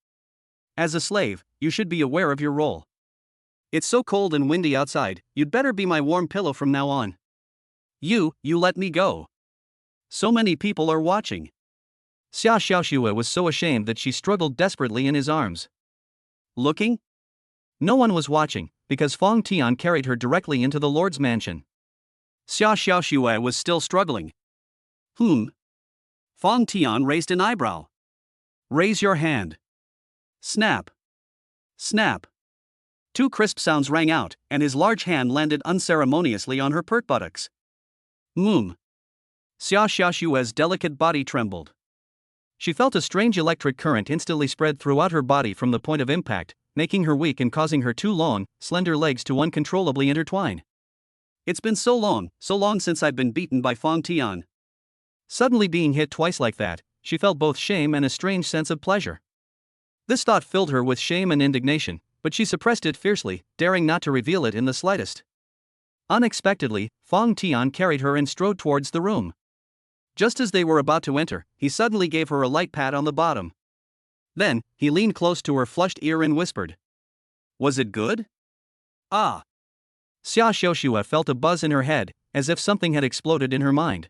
As a slave, you should be aware of your role. It's so cold and windy outside, you'd better be my warm pillow from now on. You let me go. So many people are watching. Xia Xiaoxue was so ashamed that she struggled desperately in his arms. Looking? No one was watching, because Fang Tian carried her directly into the Lord's mansion. Xia Xiaoxue was still struggling. Fang Tian raised an eyebrow. Raise your hand. Snap. Snap. Two crisp sounds rang out, and his large hand landed unceremoniously on her pert buttocks. Xia Xiaoshua's delicate body trembled. She felt a strange electric current instantly spread throughout her body from the point of impact, making her weak and causing her two long, slender legs to uncontrollably intertwine. It's been so long since I've been beaten by Fang Tian. Suddenly being hit twice like that, she felt both shame and a strange sense of pleasure. This thought filled her with shame and indignation, but she suppressed it fiercely, daring not to reveal it in the slightest. Unexpectedly, Fang Tian carried her and strode towards the room. Just as they were about to enter, he suddenly gave her a light pat on the bottom. Then, he leaned close to her flushed ear and whispered. Was it good? Ah! Xia Xiaoxue felt a buzz in her head, as if something had exploded in her mind.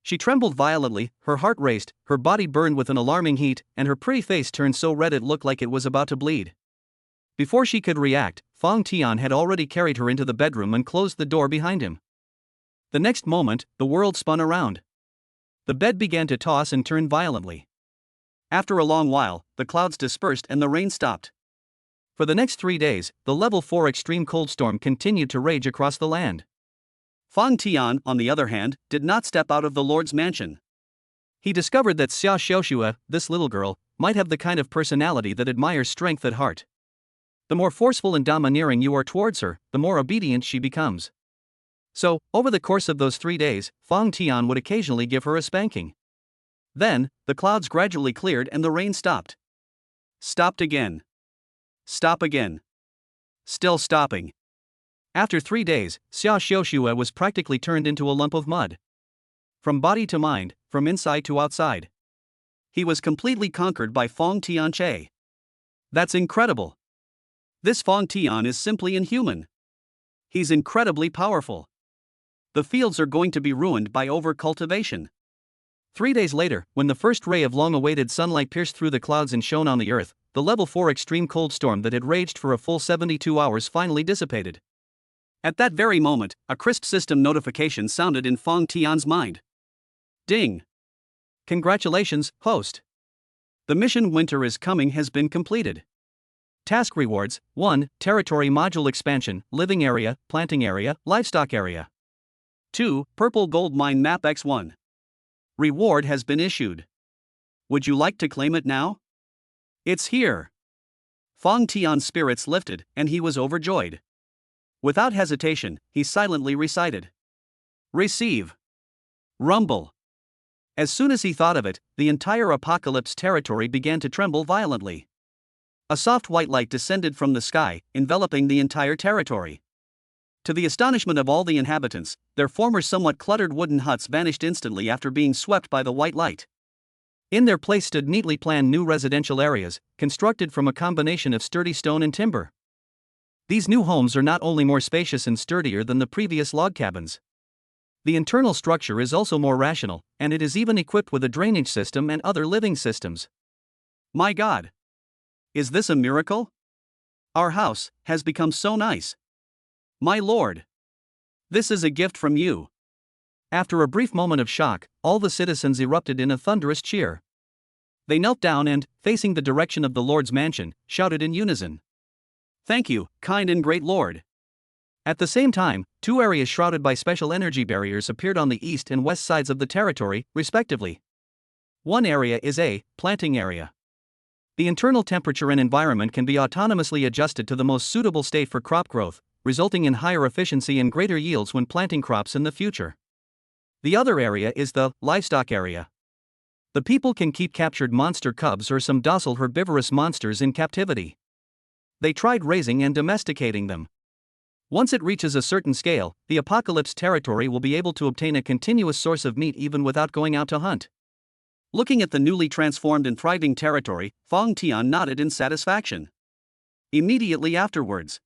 She trembled violently, her heart raced, her body burned with an alarming heat, and her pretty face turned so red it looked like it was about to bleed. Before she could react, Fang Tian had already carried her into the bedroom and closed the door behind him. The next moment, the world spun around. The bed began to toss and turn violently. After a long while, the clouds dispersed and the rain stopped. For the next 3 days, the level 4 extreme cold storm continued to rage across the land. Fang Tian, on the other hand, did not step out of the Lord's mansion. He discovered that Xia Xiaoxue, this little girl, might have the kind of personality that admires strength at heart. The more forceful and domineering you are towards her, the more obedient she becomes. So, over the course of those 3 days, Fang Tian would occasionally give her a spanking. Then, the clouds gradually cleared and the rain stopped. Stopped again. Stop again. Still stopping. After 3 days, Xia Xiaoxue was practically turned into a lump of mud. From body to mind, from inside to outside. He was completely conquered by Fang Tianche. That's incredible. This Fang Tian is simply inhuman. He's incredibly powerful. The fields are going to be ruined by over-cultivation. 3 days later, when the first ray of long-awaited sunlight pierced through the clouds and shone on the earth, the level 4 extreme cold storm that had raged for a full 72 hours finally dissipated. At that very moment, a crisp system notification sounded in Fang Tian's mind. Ding! Congratulations, host. The mission Winter is Coming has been completed. Task rewards: 1. Territory module expansion, living area, planting area, livestock area. 2. Purple gold mine map X1. Reward has been issued. Would you like to claim it now? It's here. Fang Tian's spirits lifted, and he was overjoyed. Without hesitation, he silently recited. Receive. Rumble. As soon as he thought of it, the entire apocalypse territory began to tremble violently. A soft white light descended from the sky, enveloping the entire territory. To the astonishment of all the inhabitants, their former somewhat cluttered wooden huts vanished instantly after being swept by the white light. In their place stood neatly planned new residential areas, constructed from a combination of sturdy stone and timber. These new homes are not only more spacious and sturdier than the previous log cabins. The internal structure is also more rational, and it is even equipped with a drainage system and other living systems. My God! Is this a miracle? Our house has become so nice. My lord! This is a gift from you. After a brief moment of shock, all the citizens erupted in a thunderous cheer. They knelt down and, facing the direction of the Lord's mansion, shouted in unison, "Thank you, kind and great Lord." At the same time, two areas shrouded by special energy barriers appeared on the east and west sides of the territory, respectively. One area is a planting area. The internal temperature and environment can be autonomously adjusted to the most suitable state for crop growth, resulting in higher efficiency and greater yields when planting crops in the future. The other area is the livestock area. The people can keep captured monster cubs or some docile herbivorous monsters in captivity. They tried raising and domesticating them. Once it reaches a certain scale, the apocalypse territory will be able to obtain a continuous source of meat even without going out to hunt. Looking at the newly transformed and thriving territory, Fong Tian nodded in satisfaction. Immediately afterwards,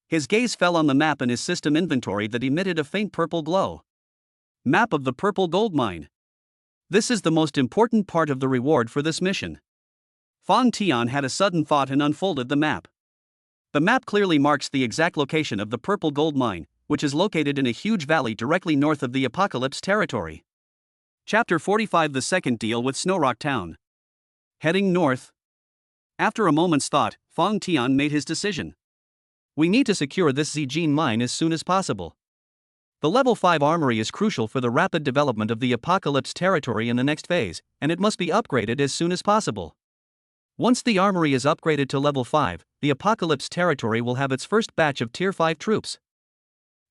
his gaze fell on the map in his system inventory that emitted a faint purple glow. Map of the Purple Gold Mine. This is the most important part of the reward for this mission. Fong Tian had a sudden thought and unfolded the map. The map clearly marks the exact location of the Purple Gold Mine, which is located in a huge valley directly north of the Apocalypse territory. Chapter 45 The Second Deal with Snowrock Town. Heading north. After a moment's thought, Fong Tian made his decision. We need to secure this Zijin mine as soon as possible. The Level 5 armory is crucial for the rapid development of the Apocalypse territory in the next phase, and it must be upgraded as soon as possible. Once the armory is upgraded to Level 5, the Apocalypse territory will have its first batch of Tier 5 troops.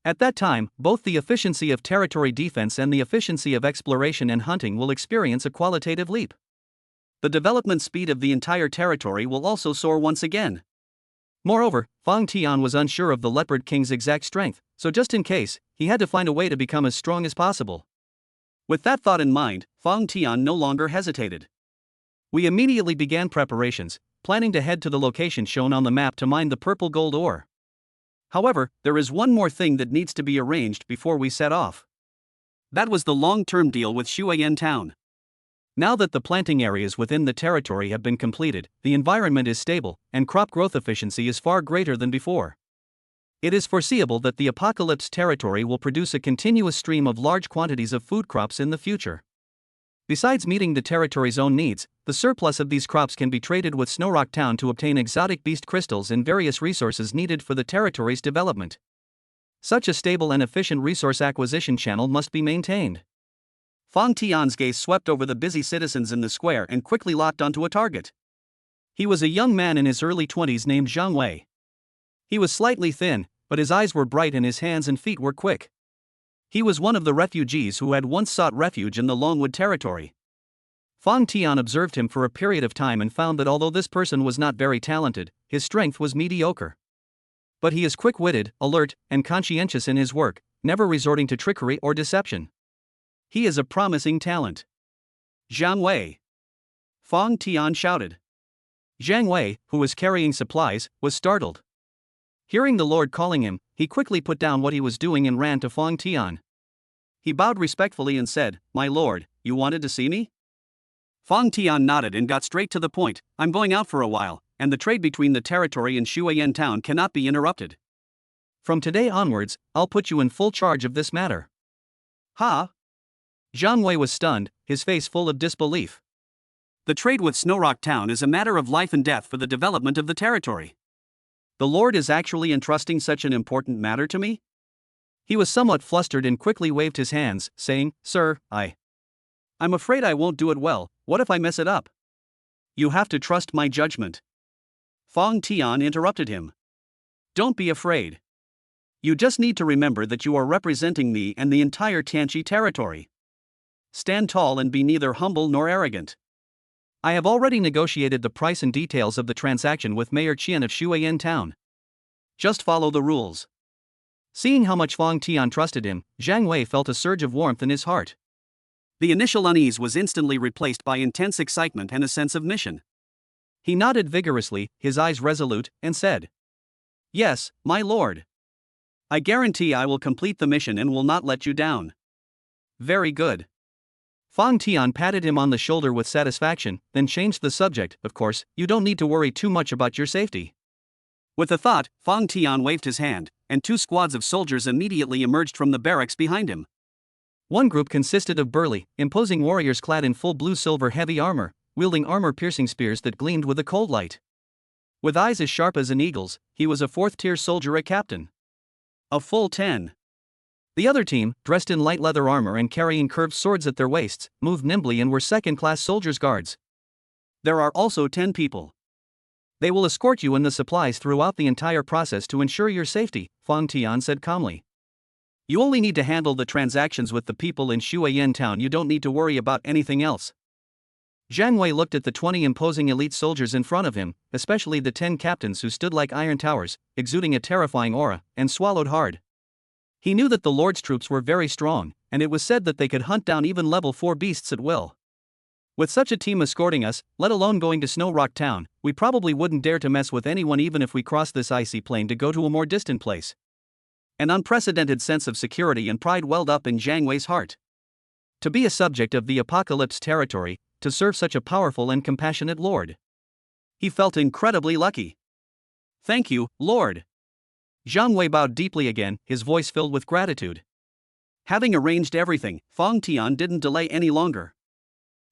At that time, both the efficiency of territory defense and the efficiency of exploration and hunting will experience a qualitative leap. The development speed of the entire territory will also soar once again. Moreover, Fong Tian was unsure of the Leopard King's exact strength, so just in case, he had to find a way to become as strong as possible. With that thought in mind, Fong Tian no longer hesitated. We immediately began preparations, planning to head to the location shown on the map to mine the purple gold ore. However, there is one more thing that needs to be arranged before we set off. That was the long-term deal with Shuayan Town. Now that the planting areas within the territory have been completed, the environment is stable, and crop growth efficiency is far greater than before. It is foreseeable that the Apocalypse territory will produce a continuous stream of large quantities of food crops in the future. Besides meeting the territory's own needs, the surplus of these crops can be traded with Snowrock Town to obtain exotic beast crystals and various resources needed for the territory's development. Such a stable and efficient resource acquisition channel must be maintained. Fong Tian's gaze swept over the busy citizens in the square and quickly locked onto a target. He was a young man in his early 20s named Zhang Wei. He was slightly thin, but his eyes were bright and his hands and feet were quick. He was one of the refugees who had once sought refuge in the Longwood territory. Fong Tian observed him for a period of time and found that although this person was not very talented, his strength was mediocre. But he is quick-witted, alert, and conscientious in his work, never resorting to trickery or deception. He is a promising talent. Zhang Wei! Fong Tian shouted. Zhang Wei, who was carrying supplies, was startled. Hearing the Lord calling him, he quickly put down what he was doing and ran to Fong Tian. He bowed respectfully and said, "My lord, you wanted to see me?" Fong Tian nodded and got straight to the point. "I'm going out for a while, and the trade between the territory and Shuayan Town cannot be interrupted. From today onwards, I'll put you in full charge of this matter." "Ha?" Zhang Wei was stunned, his face full of disbelief. "The trade with Snowrock Town is a matter of life and death for the development of the territory. The Lord is actually entrusting such an important matter to me?" He was somewhat flustered and quickly waved his hands, saying, "Sir, I'm afraid I won't do it well. What if I mess it up?" "You have to trust my judgment." Fong Tian interrupted him. "Don't be afraid. You just need to remember that you are representing me and the entire Tianqi territory. Stand tall and be neither humble nor arrogant. I have already negotiated the price and details of the transaction with Mayor Qian of Shuayan Town. Just follow the rules." Seeing how much Fong Tian trusted him, Zhang Wei felt a surge of warmth in his heart. The initial unease was instantly replaced by intense excitement and a sense of mission. He nodded vigorously, his eyes resolute, and said, "Yes, my lord. I guarantee I will complete the mission and will not let you down." "Very good." Fong Tian patted him on the shoulder with satisfaction, then changed the subject. "Of course, you don't need to worry too much about your safety." With a thought, Fong Tian waved his hand, and two squads of soldiers immediately emerged from the barracks behind him. One group consisted of burly, imposing warriors clad in full blue-silver heavy armor, wielding armor-piercing spears that gleamed with the cold light. With eyes as sharp as an eagle's, he was a fourth-tier soldier, a captain. A full 10. The other team, dressed in light leather armor and carrying curved swords at their waists, moved nimbly and were second-class soldiers' guards. There are also 10 people. They will escort you and the supplies throughout the entire process to ensure your safety, Fang Tian said calmly. You only need to handle the transactions with the people in Shuayan town. You don't need to worry about anything else. Zhang Wei looked at the 20 imposing elite soldiers in front of him, especially the 10 captains who stood like iron towers, exuding a terrifying aura, and swallowed hard. He knew that the Lord's troops were very strong, and it was said that they could hunt down even level 4 beasts at will. With such a team escorting us, let alone going to Snow Rock Town, we probably wouldn't dare to mess with anyone even if we crossed this icy plain to go to a more distant place. An unprecedented sense of security and pride welled up in Zhang Wei's heart. To be a subject of the Apocalypse territory, to serve such a powerful and compassionate Lord. He felt incredibly lucky. Thank you, Lord. Zhang Wei bowed deeply again, his voice filled with gratitude. Having arranged everything, Fang Tian didn't delay any longer.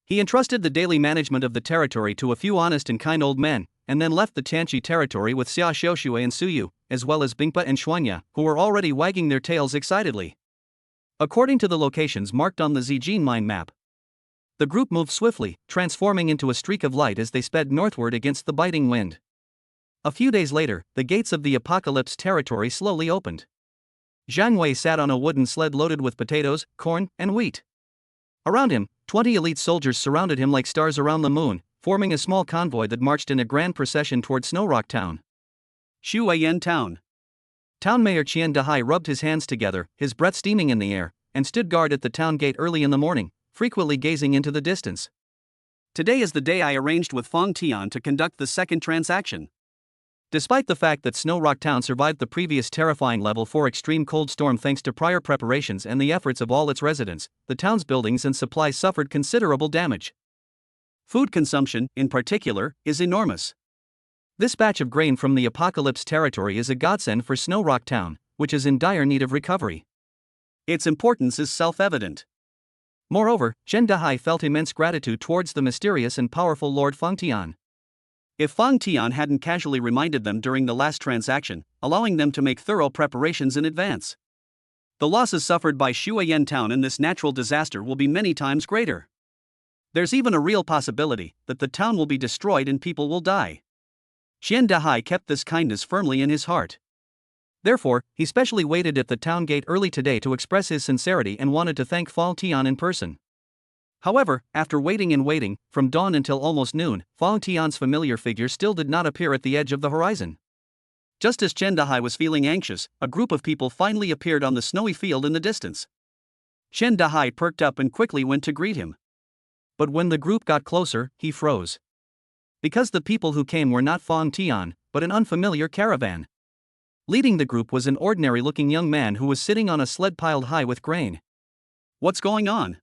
He entrusted the daily management of the territory to a few honest and kind old men, and then left the Tianqi territory with Xia Xiaoshui and Suyu, as well as Bingpa and Xuanya, who were already wagging their tails excitedly. According to the locations marked on the Zijin mind map, the group moved swiftly, transforming into a streak of light as they sped northward against the biting wind. A few days later, the gates of the Apocalypse territory slowly opened. Zhang Wei sat on a wooden sled loaded with potatoes, corn, and wheat. Around him, 20 elite soldiers surrounded him like stars around the moon, forming a small convoy that marched in a grand procession toward Snow Rock Town. Shuayan Town. Town Mayor Qian Dahai rubbed his hands together, his breath steaming in the air, and stood guard at the town gate early in the morning, frequently gazing into the distance. Today is the day I arranged with Fang Tian to conduct the second transaction. Despite the fact that Snow Rock Town survived the previous terrifying level 4 extreme cold storm thanks to prior preparations and the efforts of all its residents, the town's buildings and supplies suffered considerable damage. Food consumption, in particular, is enormous. This batch of grain from the Apocalypse territory is a godsend for Snow Rock Town, which is in dire need of recovery. Its importance is self-evident. Moreover, Chen Dahai felt immense gratitude towards the mysterious and powerful Lord Fang Tian. If Fang Tian hadn't casually reminded them during the last transaction, allowing them to make thorough preparations in advance, the losses suffered by Shuayan Town in this natural disaster will be many times greater. There's even a real possibility that the town will be destroyed and people will die. Qian Dahai kept this kindness firmly in his heart. Therefore, he specially waited at the town gate early today to express his sincerity and wanted to thank Fang Tian in person. However, after waiting and waiting, from dawn until almost noon, Fang Tian's familiar figure still did not appear at the edge of the horizon. Just as Chen Dahai was feeling anxious, a group of people finally appeared on the snowy field in the distance. Chen Dahai perked up and quickly went to greet him. But when the group got closer, he froze. Because the people who came were not Fang Tian, but an unfamiliar caravan. Leading the group was an ordinary-looking young man who was sitting on a sled piled high with grain. What's going on?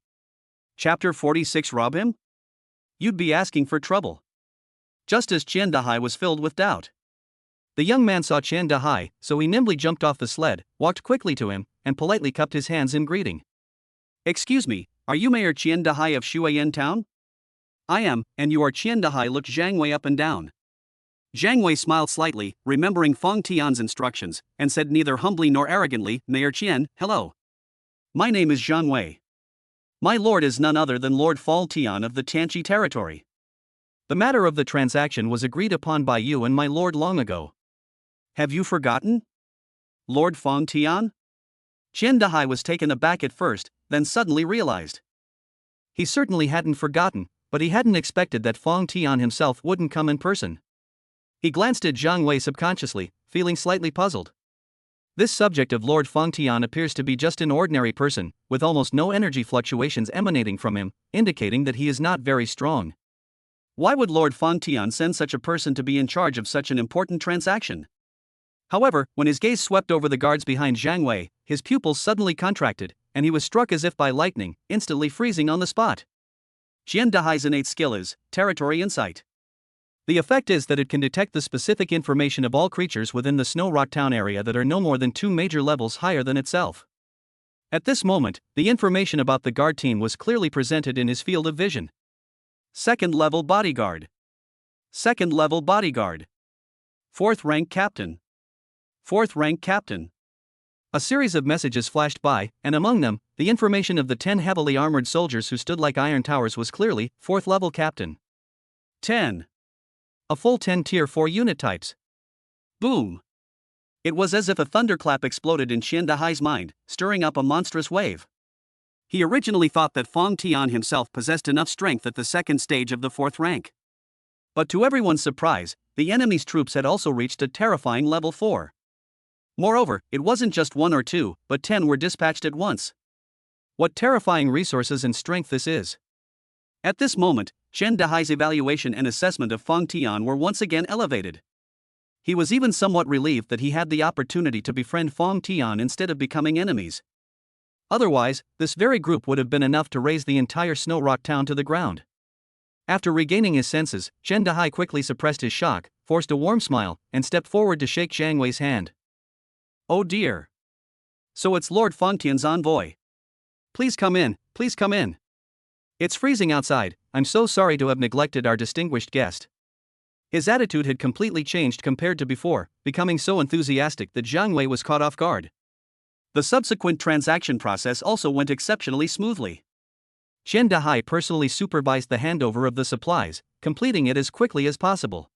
Chapter 46 Rob him? You'd be asking for trouble. Just as Qian Dahai was filled with doubt. The young man saw Qian Dahai, so he nimbly jumped off the sled, walked quickly to him, and politely cupped his hands in greeting. Excuse me, are you Mayor Qian Dahai of Shuayan Town? I am, and you are Qian Dahai. Looked Zhang Wei up and down. Zhang Wei smiled slightly, remembering Fang Tian's instructions, and said neither humbly nor arrogantly, Mayor Qian, hello. My name is Zhang Wei. My lord is none other than Lord Fang Tian of the Tianqi territory. The matter of the transaction was agreed upon by you and my lord long ago. Have you forgotten? Lord Fang Tian? Qian Dahai was taken aback at first, then suddenly realized. He certainly hadn't forgotten, but he hadn't expected that Fang Tian himself wouldn't come in person. He glanced at Zhang Wei subconsciously, feeling slightly puzzled. This subject of Lord Fang Tian appears to be just an ordinary person, with almost no energy fluctuations emanating from him, indicating that he is not very strong. Why would Lord Fang Tian send such a person to be in charge of such an important transaction? However, when his gaze swept over the guards behind Zhang Wei, his pupils suddenly contracted, and he was struck as if by lightning, instantly freezing on the spot. Qian Dahai's innate skill is territory insight. The effect is that it can detect the specific information of all creatures within the Snow Rock Town area that are no more than 2 major levels higher than itself. At this moment, the information about the guard team was clearly presented in his field of vision. Second level bodyguard. Second level bodyguard. Fourth rank captain. Fourth rank captain. A series of messages flashed by, and among them, the information of the 10 heavily armored soldiers who stood like iron towers was clearly, 4th level captain. 10. A full 10 tier 4 unit types. Boom. It was as if a thunderclap exploded in Qian Dahai's mind, stirring up a monstrous wave. He originally thought that Feng Tian himself possessed enough strength at the second stage of the 4th rank. But to everyone's surprise, the enemy's troops had also reached a terrifying level 4. Moreover, it wasn't just 1 or 2, but 10 were dispatched at once. What terrifying resources and strength this is. At this moment, Qian Dahai's evaluation and assessment of Feng Tian were once again elevated. He was even somewhat relieved that he had the opportunity to befriend Feng Tian instead of becoming enemies. Otherwise, this very group would have been enough to raise the entire Snow Rock town to the ground. After regaining his senses, Qian Dahai quickly suppressed his shock, forced a warm smile, and stepped forward to shake Zhang Wei's hand. Oh dear. So it's Lord Feng Tian's envoy. Please come in, please come in. It's freezing outside, I'm so sorry to have neglected our distinguished guest. His attitude had completely changed compared to before, becoming so enthusiastic that Zhang Wei was caught off guard. The subsequent transaction process also went exceptionally smoothly. Qian Dahai personally supervised the handover of the supplies, completing it as quickly as possible.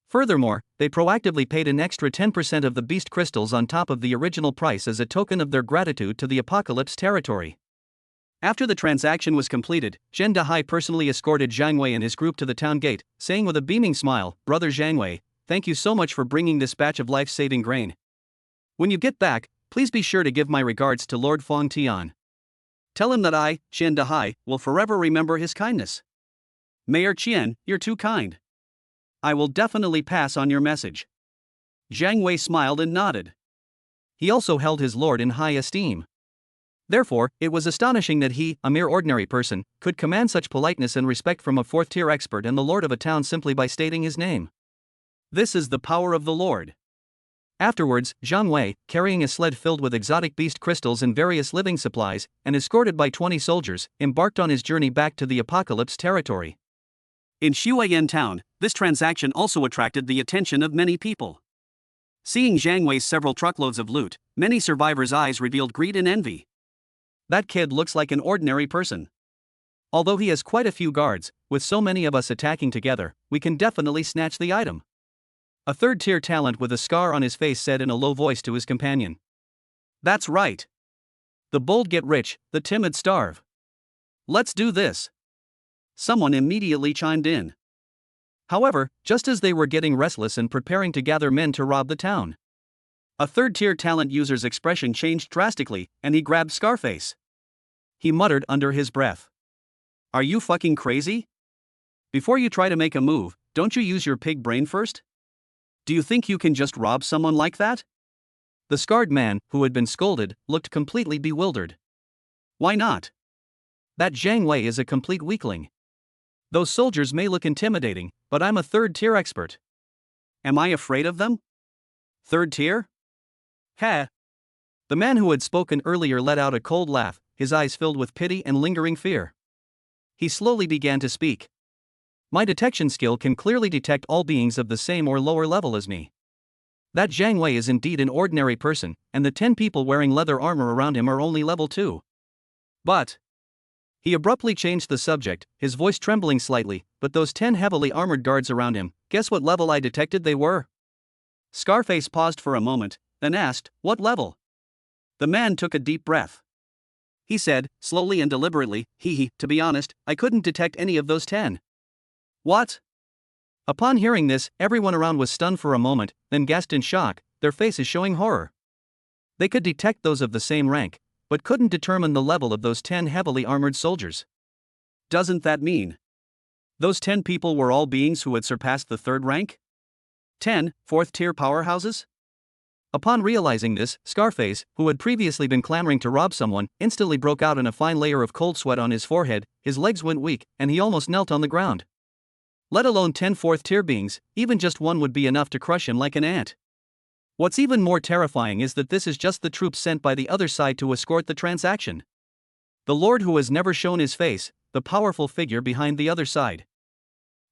Furthermore, they proactively paid an extra 10% of the beast crystals on top of the original price as a token of their gratitude to the Apocalypse territory. After the transaction was completed, Qian Dahai personally escorted Zhang Wei and his group to the town gate, saying with a beaming smile, "Brother Zhang Wei, thank you so much for bringing this batch of life-saving grain. When you get back, please be sure to give my regards to Lord Feng Tian. Tell him that I, Qian Dahai, will forever remember his kindness. Mayor Qian, you're too kind. I will definitely pass on your message." Zhang Wei smiled and nodded. He also held his lord in high esteem. Therefore, it was astonishing that he, a mere ordinary person, could command such politeness and respect from a 4th-tier expert and the lord of a town simply by stating his name. This is the power of the Lord. Afterwards, Zhang Wei, carrying a sled filled with exotic beast crystals and various living supplies, and escorted by 20 soldiers, embarked on his journey back to the Apocalypse territory. In Xuayan town, this transaction also attracted the attention of many people. Seeing Zhang Wei's several truckloads of loot, many survivors' eyes revealed greed and envy. That kid looks like an ordinary person. Although he has quite a few guards, with so many of us attacking together, we can definitely snatch the item. A 3rd-tier talent with a scar on his face said in a low voice to his companion. That's right. The bold get rich, the timid starve. Let's do this. Someone immediately chimed in. However, just as they were getting restless and preparing to gather men to rob the town, a 3rd-tier talent user's expression changed drastically, and he grabbed Scarface. He muttered under his breath. Are you fucking crazy? Before you try to make a move, don't you use your pig brain first? Do you think you can just rob someone like that? The scarred man, who had been scolded, looked completely bewildered. Why not? That Zhang Wei is a complete weakling. Those soldiers may look intimidating, but I'm a 3rd-tier expert. Am I afraid of them? 3rd tier? Heh. The man who had spoken earlier let out a cold laugh, his eyes filled with pity and lingering fear. He slowly began to speak. My detection skill can clearly detect all beings of the same or lower level as me. That Zhang Wei is indeed an ordinary person, and the 10 people wearing leather armor around him are only level 2. But he abruptly changed the subject, his voice trembling slightly, but those 10 heavily armored guards around him, guess what level I detected they were? Scarface paused for a moment, then asked, what level? The man took a deep breath. He said, slowly and deliberately, to be honest, I couldn't detect any of those 10. What? Upon hearing this, everyone around was stunned for a moment, then gasped in shock, their faces showing horror. They could detect those of the same rank, but couldn't determine the level of those 10 heavily armored soldiers. Doesn't that mean those 10 people were all beings who had surpassed the 3rd rank? 10 4th-tier powerhouses? Upon realizing this, Scarface, who had previously been clamoring to rob someone, instantly broke out in a fine layer of cold sweat on his forehead, his legs went weak, and he almost knelt on the ground. Let alone 10 4th-tier beings, even just one would be enough to crush him like an ant. What's even more terrifying is that this is just the troops sent by the other side to escort the transaction. The Lord who has never shown his face, the powerful figure behind the other side.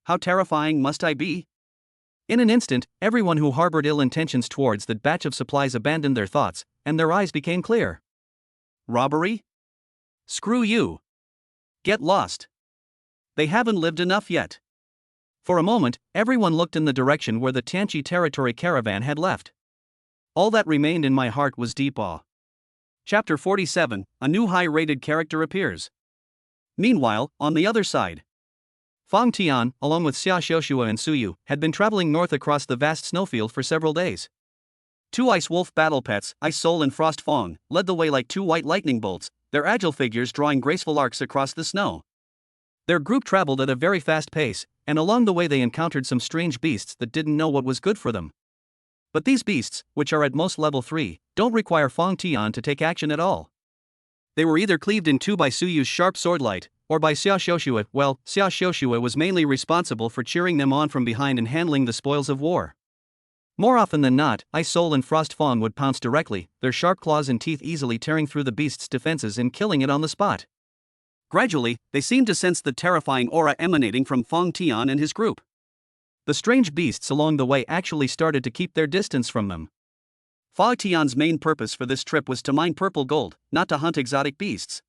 How terrifying must I be? In an instant, everyone who harbored ill intentions towards that batch of supplies abandoned their thoughts, and their eyes became clear. Robbery? Screw you. Get lost. They haven't lived enough yet. For a moment, everyone looked in the direction where the Tianchi territory caravan had left. All that remained in my heart was deep awe. Chapter 47, a new high-rated character appears. Meanwhile, on the other side, Fang Tian, along with Xia Xiuxue and Su Yu, had been traveling north across the vast snowfield for several days. Two ice wolf battle pets, Ice Soul and Frost Fong, led the way like two white lightning bolts, their agile figures drawing graceful arcs across the snow. Their group traveled at a very fast pace, and along the way they encountered some strange beasts that didn't know what was good for them. But these beasts, which are at most level 3, don't require Fang Tian to take action at all. They were either cleaved in two by Su Yu's sharp swordlight, or by Xia Xiuxue. Well, Xia Xiuxue was mainly responsible for cheering them on from behind and handling the spoils of war. More often than not, Ice Soul and Frost Fong would pounce directly, their sharp claws and teeth easily tearing through the beast's defenses and killing it on the spot. Gradually, they seemed to sense the terrifying aura emanating from Fang Tian and his group. The strange beasts along the way actually started to keep their distance from them. Fang Tian's main purpose for this trip was to mine purple gold, not to hunt exotic beasts.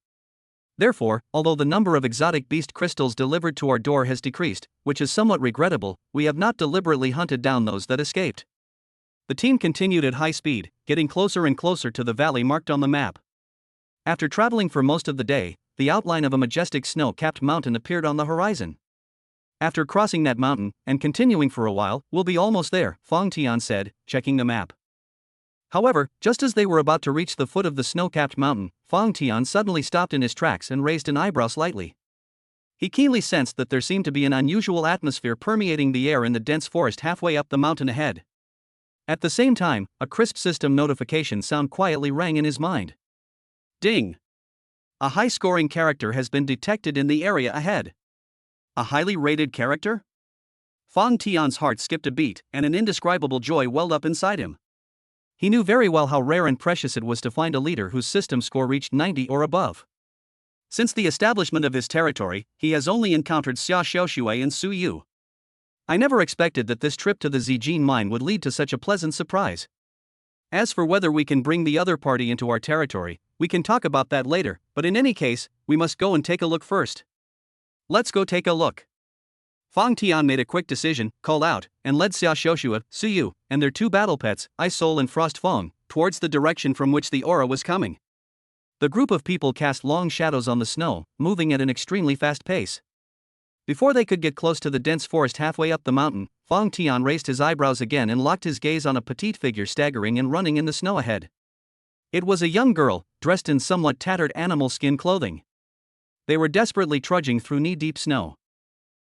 Therefore, although the number of exotic beast crystals delivered to our door has decreased, which is somewhat regrettable, we have not deliberately hunted down those that escaped. The team continued at high speed, getting closer and closer to the valley marked on the map. After traveling for most of the day, the outline of a majestic snow-capped mountain appeared on the horizon. After crossing that mountain, and continuing for a while, we'll be almost there, Fang Tian said, checking the map. However, just as they were about to reach the foot of the snow-capped mountain, Fang Tian suddenly stopped in his tracks and raised an eyebrow slightly. He keenly sensed that there seemed to be an unusual atmosphere permeating the air in the dense forest halfway up the mountain ahead. At the same time, a crisp system notification sound quietly rang in his mind. Ding! A high-scoring character has been detected in the area ahead. A highly rated character? Fang Tian's heart skipped a beat, and an indescribable joy welled up inside him. He knew very well how rare and precious it was to find a leader whose system score reached 90 or above. Since the establishment of his territory, he has only encountered Xia Xiuxue and Su Yu. I never expected that this trip to the Zijin mine would lead to such a pleasant surprise. As for whether we can bring the other party into our territory, we can talk about that later, but in any case, we must go and take a look first. Let's go take a look. Fang Tian made a quick decision, called out, and led Xia Xiuxue, Su Yu, and their two battle pets, Ice Soul and Frost Fong, towards the direction from which the aura was coming. The group of people cast long shadows on the snow, moving at an extremely fast pace. Before they could get close to the dense forest halfway up the mountain, Fang Tian raised his eyebrows again and locked his gaze on a petite figure staggering and running in the snow ahead. It was a young girl, dressed in somewhat tattered animal skin clothing. They were desperately trudging through knee-deep snow.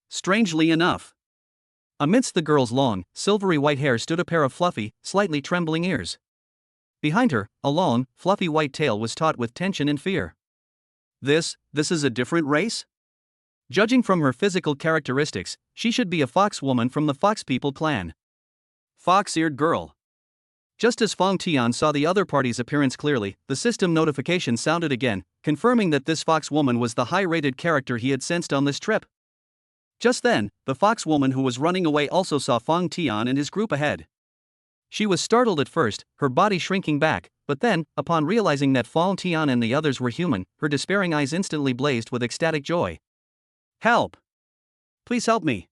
Strangely enough, amidst the girl's long, silvery white hair stood a pair of fluffy, slightly trembling ears. Behind her, a long, fluffy white tail was taut with tension and fear. This is a different race? Judging from her physical characteristics, she should be a fox woman from the Fox People clan. Fox-eared girl. Just as Fang Tian saw the other party's appearance clearly, the system notification sounded again, confirming that this fox woman was the high-rated character he had sensed on this trip. Just then, the fox woman who was running away also saw Fang Tian and his group ahead. She was startled at first, her body shrinking back, but then, upon realizing that Fang Tian and the others were human, her despairing eyes instantly blazed with ecstatic joy. Help! Please help me!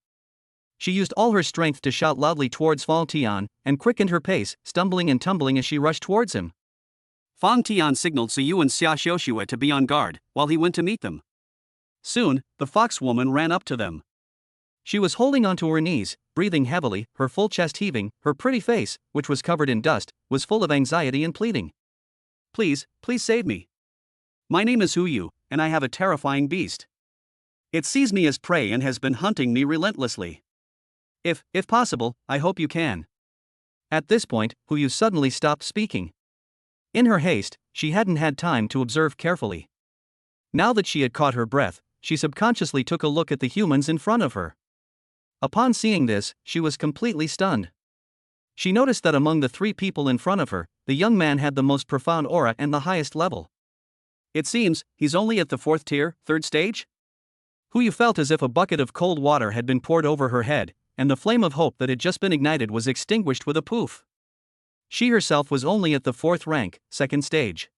She used all her strength to shout loudly towards Fang Tian, and quickened her pace, stumbling and tumbling as she rushed towards him. Fang Tian signaled Su Yu and Xia Xiuxue to be on guard, while he went to meet them. Soon, the fox woman ran up to them. She was holding onto her knees, breathing heavily, her full chest heaving, her pretty face, which was covered in dust, was full of anxiety and pleading. Please save me. My name is Su Yu, and I have a terrifying beast. It sees me as prey and has been hunting me relentlessly. If possible, I hope you can. At this point, Hu Yu suddenly stopped speaking. In her haste, she hadn't had time to observe carefully. Now that she had caught her breath, she subconsciously took a look at the humans in front of her. Upon seeing this, she was completely stunned. She noticed that among the 3 people in front of her, the young man had the most profound aura and the highest level. It seems, he's only at the 4th tier, 3rd stage? Huyu felt as if a bucket of cold water had been poured over her head, and the flame of hope that had just been ignited was extinguished with a poof. She herself was only at the 4th rank, 2nd stage.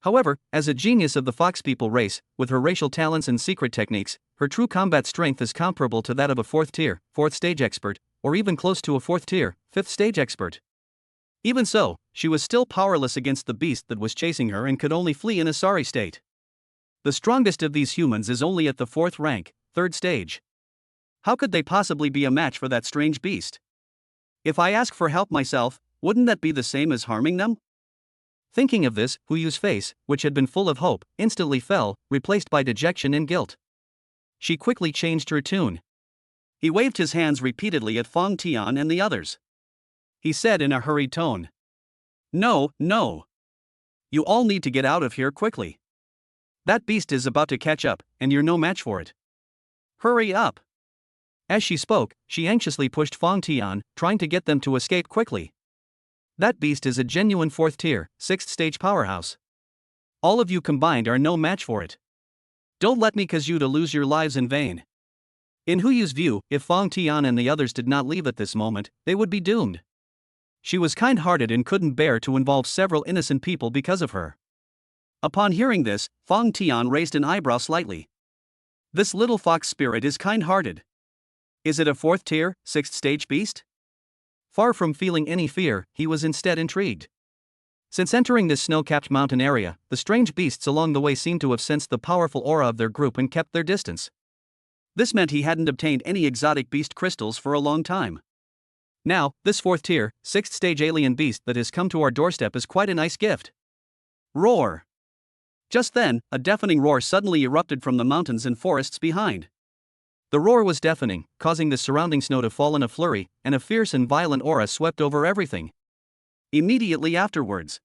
However, as a genius of the Fox people race, with her racial talents and secret techniques, her true combat strength is comparable to that of a 4th tier, 4th stage expert, or even close to a 4th tier, 5th stage expert. Even so, she was still powerless against the beast that was chasing her and could only flee in a sorry state. The strongest of these humans is only at the 4th rank, 3rd stage. How could they possibly be a match for that strange beast? If I ask for help myself, wouldn't that be the same as harming them? Thinking of this, Huyu's face, which had been full of hope, instantly fell, replaced by dejection and guilt. She quickly changed her tune. He waved his hands repeatedly at Fong Tian and the others. He said in a hurried tone, "No, no. You all need to get out of here quickly. That beast is about to catch up, and you're no match for it. Hurry up." As she spoke, she anxiously pushed Fong Tian, trying to get them to escape quickly. That beast is a genuine 4th tier, 6th stage powerhouse. All of you combined are no match for it. Don't let me cause you to lose your lives in vain. In Huyu's view, if Fong Tian and the others did not leave at this moment, they would be doomed. She was kind-hearted and couldn't bear to involve several innocent people because of her. Upon hearing this, Fong Tian raised an eyebrow slightly. This little fox spirit is kind-hearted. Is it a 4th tier, 6th stage beast? Far from feeling any fear, he was instead intrigued. Since entering this snow-capped mountain area, the strange beasts along the way seemed to have sensed the powerful aura of their group and kept their distance. This meant he hadn't obtained any exotic beast crystals for a long time. Now, this 4th tier, 6th stage alien beast that has come to our doorstep is quite a nice gift. Roar! Just then, a deafening roar suddenly erupted from the mountains and forests behind. The roar was deafening, causing the surrounding snow to fall in a flurry, and a fierce and violent aura swept over everything. Immediately afterwards,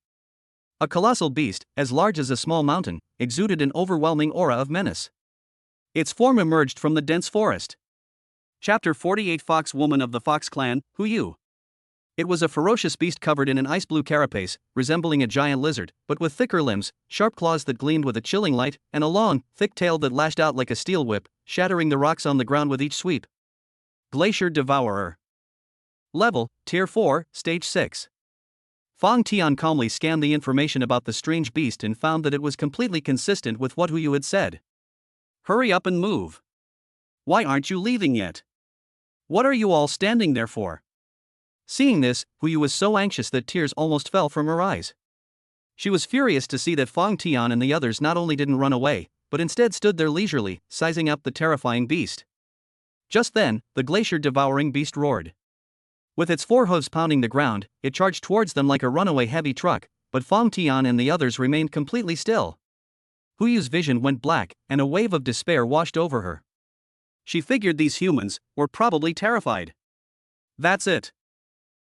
a colossal beast, as large as a small mountain, exuded an overwhelming aura of menace. Its form emerged from the dense forest. Chapter 48 Fox Woman of the Fox Clan, Huyu. It was a ferocious beast covered in an ice-blue carapace, resembling a giant lizard, but with thicker limbs, sharp claws that gleamed with a chilling light, and a long, thick tail that lashed out like a steel whip, shattering the rocks on the ground with each sweep. Glacier Devourer. Level, Tier 4, Stage 6. Fong Tian calmly scanned the information about the strange beast and found that it was completely consistent with what Huyu had said. Hurry up and move. Why aren't you leaving yet? What are you all standing there for? Seeing this, Huyu was so anxious that tears almost fell from her eyes. She was furious to see that Fong Tian and the others not only didn't run away, but instead stood there leisurely, sizing up the terrifying beast. Just then, the glacier-devouring beast roared. With its 4 hooves pounding the ground, it charged towards them like a runaway heavy truck, but Fong Tian and the others remained completely still. Huyu's vision went black, and a wave of despair washed over her. She figured these humans were probably terrified. That's it.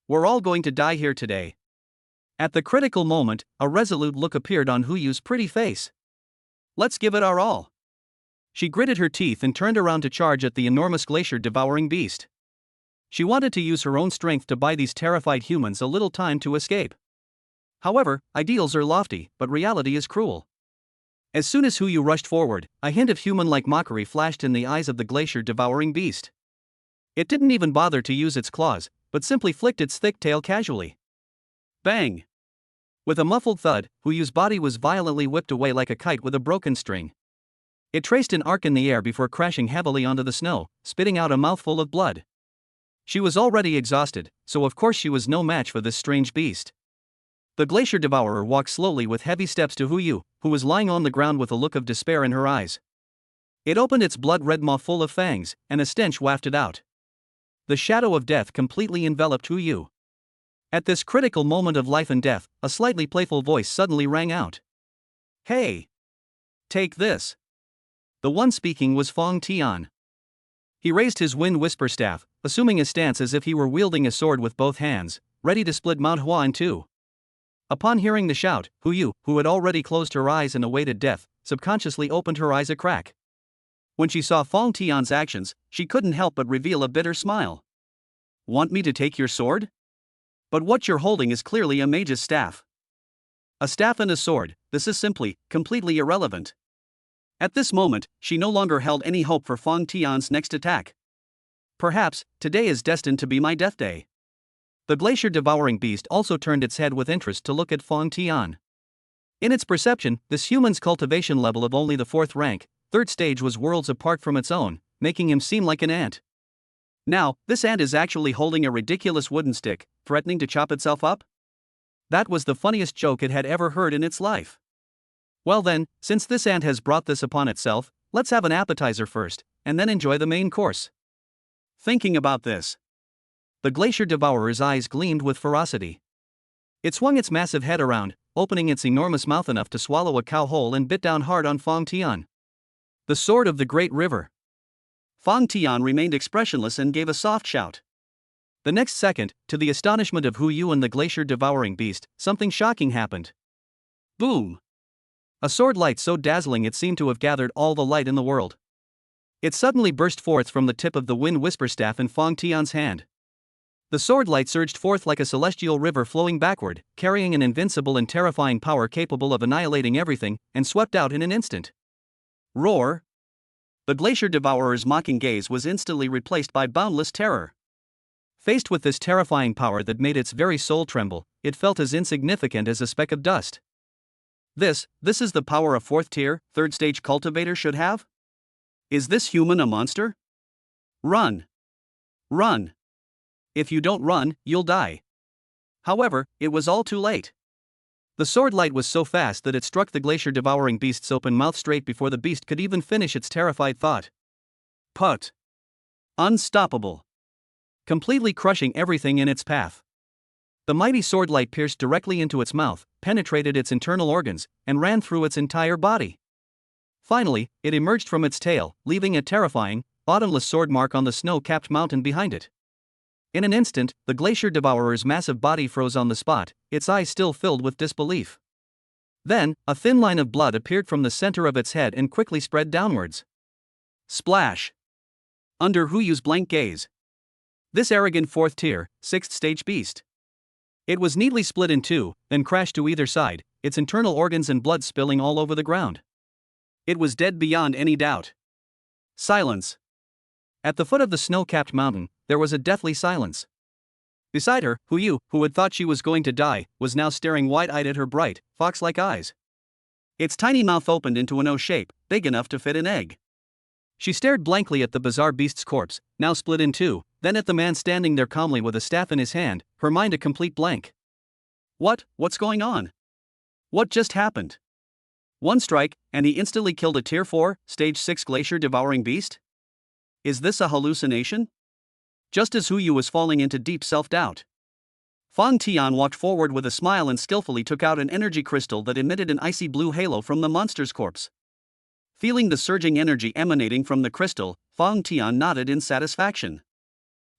We're all going to die here today. At the critical moment, a resolute look appeared on Huyu's pretty face. Let's give it our all. She gritted her teeth and turned around to charge at the enormous glacier-devouring beast. She wanted to use her own strength to buy these terrified humans a little time to escape. However, ideals are lofty, but reality is cruel. As soon as Huyu rushed forward, a hint of human-like mockery flashed in the eyes of the glacier-devouring beast. It didn't even bother to use its claws, but simply flicked its thick tail casually. Bang! With a muffled thud, Huyu's body was violently whipped away like a kite with a broken string. It traced an arc in the air before crashing heavily onto the snow, spitting out a mouthful of blood. She was already exhausted, so of course she was no match for this strange beast. The glacier devourer walked slowly with heavy steps to Huyu, who was lying on the ground with a look of despair in her eyes. It opened its blood-red maw full of fangs, and a stench wafted out. The shadow of death completely enveloped Huyu. At this critical moment of life and death, a slightly playful voice suddenly rang out. Hey! Take this! The one speaking was Fong Tian. He raised his wind whisper staff, assuming a stance as if he were wielding a sword with both hands, ready to split Mount Hua in two. Upon hearing the shout, Huyu, who had already closed her eyes and awaited death, subconsciously opened her eyes a crack. When she saw Fong Tian's actions, she couldn't help but reveal a bitter smile. Want me to take your sword? But what you're holding is clearly a mage's staff. A staff and a sword, this is simply, completely irrelevant. At this moment, she no longer held any hope for Fang Tian's next attack. Perhaps, today is destined to be my death day. The glacier-devouring beast also turned its head with interest to look at Fang Tian. In its perception, this human's cultivation level of only the 4th rank, 3rd stage was worlds apart from its own, making him seem like an ant. Now, this ant is actually holding a ridiculous wooden stick, threatening to chop itself up? That was the funniest joke it had ever heard in its life. Well then, since this ant has brought this upon itself, let's have an appetizer first, and then enjoy the main course. Thinking about this, the glacier devourer's eyes gleamed with ferocity. It swung its massive head around, opening its enormous mouth enough to swallow a cow whole, and bit down hard on Fang Tian. The sword of the great river. Fang Tian remained expressionless and gave a soft shout. The next second, to the astonishment of Hu Yu and the glacier-devouring beast, something shocking happened. Boom! A sword light so dazzling it seemed to have gathered all the light in the world. It suddenly burst forth from the tip of the wind whisper staff in Fang Tian's hand. The sword light surged forth like a celestial river flowing backward, carrying an invincible and terrifying power capable of annihilating everything, and swept out in an instant. Roar! The glacier devourer's mocking gaze was instantly replaced by boundless terror. Faced with this terrifying power that made its very soul tremble, it felt as insignificant as a speck of dust. This is the power a 4th tier, 3rd stage cultivator should have? Is this human a monster? Run! Run! If you don't run, you'll die. However, it was all too late. The sword light was so fast that it struck the glacier-devouring beast's open mouth straight before the beast could even finish its terrified thought. Put! Unstoppable! Completely crushing everything in its path. The mighty sword light pierced directly into its mouth, penetrated its internal organs, and ran through its entire body. Finally, it emerged from its tail, leaving a terrifying, bottomless sword mark on the snow-capped mountain behind it. In an instant, the glacier devourer's massive body froze on the spot, its eyes still filled with disbelief. Then, a thin line of blood appeared from the center of its head and quickly spread downwards. Splash! Under Hu Yu's blank gaze. This arrogant 4th tier, 6th stage beast. It was neatly split in two, then crashed to either side, its internal organs and blood spilling all over the ground. It was dead beyond any doubt. Silence. At the foot of the snow-capped mountain, there was a deathly silence. Beside her, Hu Yu, who had thought she was going to die, was now staring wide-eyed at her bright, fox-like eyes. Its tiny mouth opened into an O shape, big enough to fit an egg. She stared blankly at the bizarre beast's corpse, now split in two, then at the man standing there calmly with a staff in his hand, her mind a complete blank. What's going on? What just happened? One strike, and he instantly killed a tier 4, stage 6 glacier-devouring beast? Is this a hallucination? Just as Hu Yu was falling into deep self-doubt, Fang Tian walked forward with a smile and skillfully took out an energy crystal that emitted an icy blue halo from the monster's corpse. Feeling the surging energy emanating from the crystal, Fang Tian nodded in satisfaction.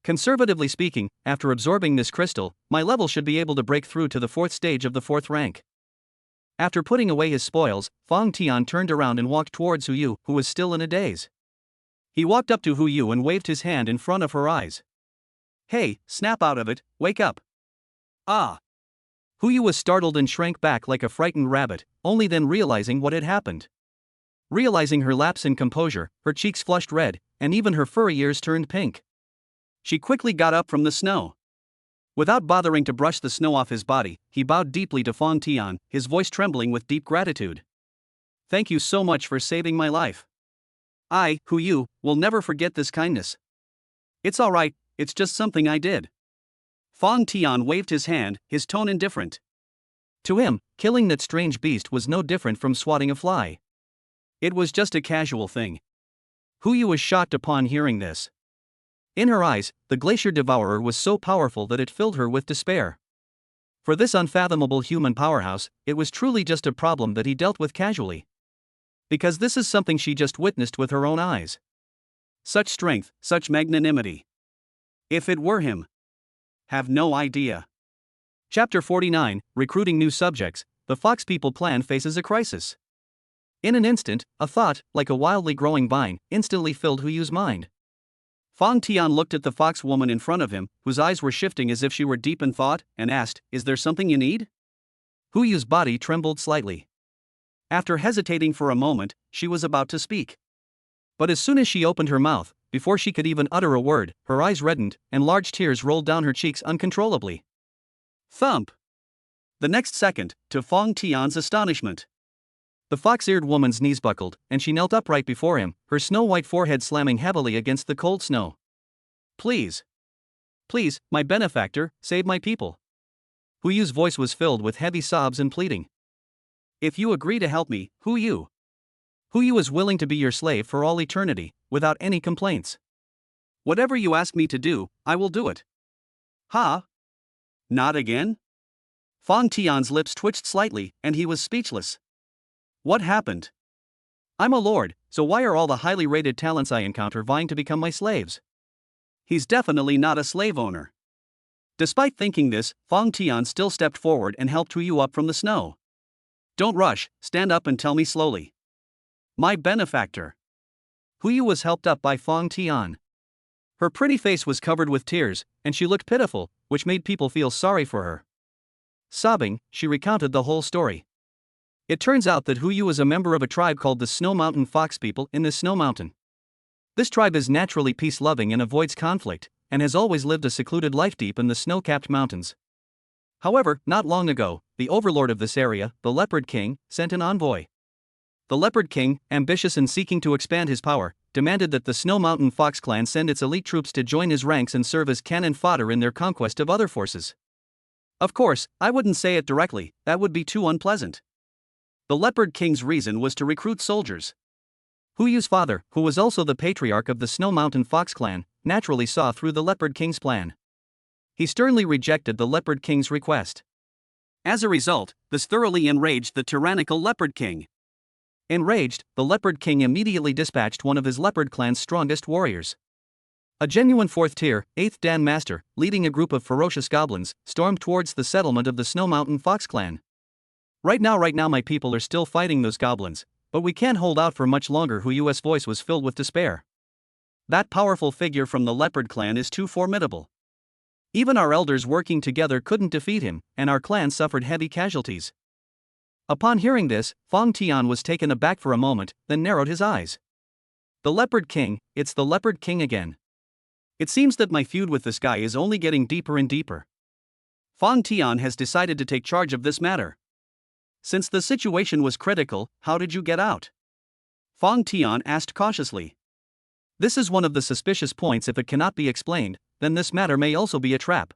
Conservatively speaking, after absorbing this crystal, my level should be able to break through to the 4th stage of the 4th rank. After putting away his spoils, Fang Tian turned around and walked towards Hu Yu, who was still in a daze. He walked up to Hu Yu and waved his hand in front of her eyes. Hey, snap out of it, wake up. Ah! Hu Yu was startled and shrank back like a frightened rabbit, only then realizing what had happened. Realizing her lapse in composure, her cheeks flushed red, and even her furry ears turned pink. She quickly got up from the snow. Without bothering to brush the snow off his body, he bowed deeply to Fang Tian, his voice trembling with deep gratitude. Thank you so much for saving my life. I, Hu Yu, will never forget this kindness. It's alright, it's just something I did. Fang Tian waved his hand, his tone indifferent. To him, killing that strange beast was no different from swatting a fly. It was just a casual thing. Hu Yu was shocked upon hearing this. In her eyes, the glacier devourer was so powerful that it filled her with despair. For this unfathomable human powerhouse, it was truly just a problem that he dealt with casually. Because this is something she just witnessed with her own eyes. Such strength, such magnanimity. If it were him. Have no idea. Chapter 49, Recruiting New Subjects, the Fox People Plan faces a crisis. In an instant, a thought, like a wildly growing vine, instantly filled Hu Yu's mind. Fang Tian looked at the fox woman in front of him, whose eyes were shifting as if she were deep in thought, and asked, "Is there something you need?" Hu Yu's body trembled slightly. After hesitating for a moment, she was about to speak. But as soon as she opened her mouth, before she could even utter a word, her eyes reddened, and large tears rolled down her cheeks uncontrollably. Thump! The next second, to Fang Tian's astonishment, the fox-eared woman's knees buckled, and she knelt upright before him, her snow-white forehead slamming heavily against the cold snow. "Please. Please, my benefactor, save my people." Hu Yu's voice was filled with heavy sobs and pleading. "If you agree to help me, Hu Yu is willing to be your slave for all eternity, without any complaints. Whatever you ask me to do, I will do it." "Ha? Not again?" Fang Tian's lips twitched slightly, and he was speechless. What happened? I'm a lord, so why are all the highly rated talents I encounter vying to become my slaves? He's definitely not a slave owner. Despite thinking this, Fang Tian still stepped forward and helped Hu Yu up from the snow. "Don't rush, stand up and tell me slowly." "My benefactor." Hu Yu was helped up by Fang Tian. Her pretty face was covered with tears, and she looked pitiful, which made people feel sorry for her. Sobbing, she recounted the whole story. It turns out that Hu Yu is a member of a tribe called the Snow Mountain Fox People in this snow mountain. This tribe is naturally peace-loving and avoids conflict, and has always lived a secluded life deep in the snow-capped mountains. However, not long ago, the overlord of this area, the Leopard King, sent an envoy. The Leopard King, ambitious and seeking to expand his power, demanded that the Snow Mountain Fox clan send its elite troops to join his ranks and serve as cannon fodder in their conquest of other forces. Of course, I wouldn't say it directly, that would be too unpleasant. The Leopard King's reason was to recruit soldiers. Hu Yu's father, who was also the patriarch of the Snow Mountain Fox clan, naturally saw through the Leopard King's plan. He sternly rejected the Leopard King's request. As a result, this thoroughly enraged the tyrannical Leopard King. Enraged, the Leopard King immediately dispatched one of his Leopard clan's strongest warriors. A genuine 4th-tier, 8th Dan Master, leading a group of ferocious goblins, stormed towards the settlement of the Snow Mountain Fox clan. Right now my people are still fighting those goblins, but we can't hold out for much longer." Hu Yu's voice was filled with despair. "That powerful figure from the Leopard clan is too formidable. Even our elders working together couldn't defeat him, and our clan suffered heavy casualties." Upon hearing this, Fang Tian was taken aback for a moment, then narrowed his eyes. "The Leopard King, it's the Leopard King again. It seems that my feud with this guy is only getting deeper and deeper. Fang Tian has decided to take charge of this matter. Since the situation was critical, how did you get out?" Fang Tian asked cautiously. This is one of the suspicious points. If it cannot be explained, then this matter may also be a trap.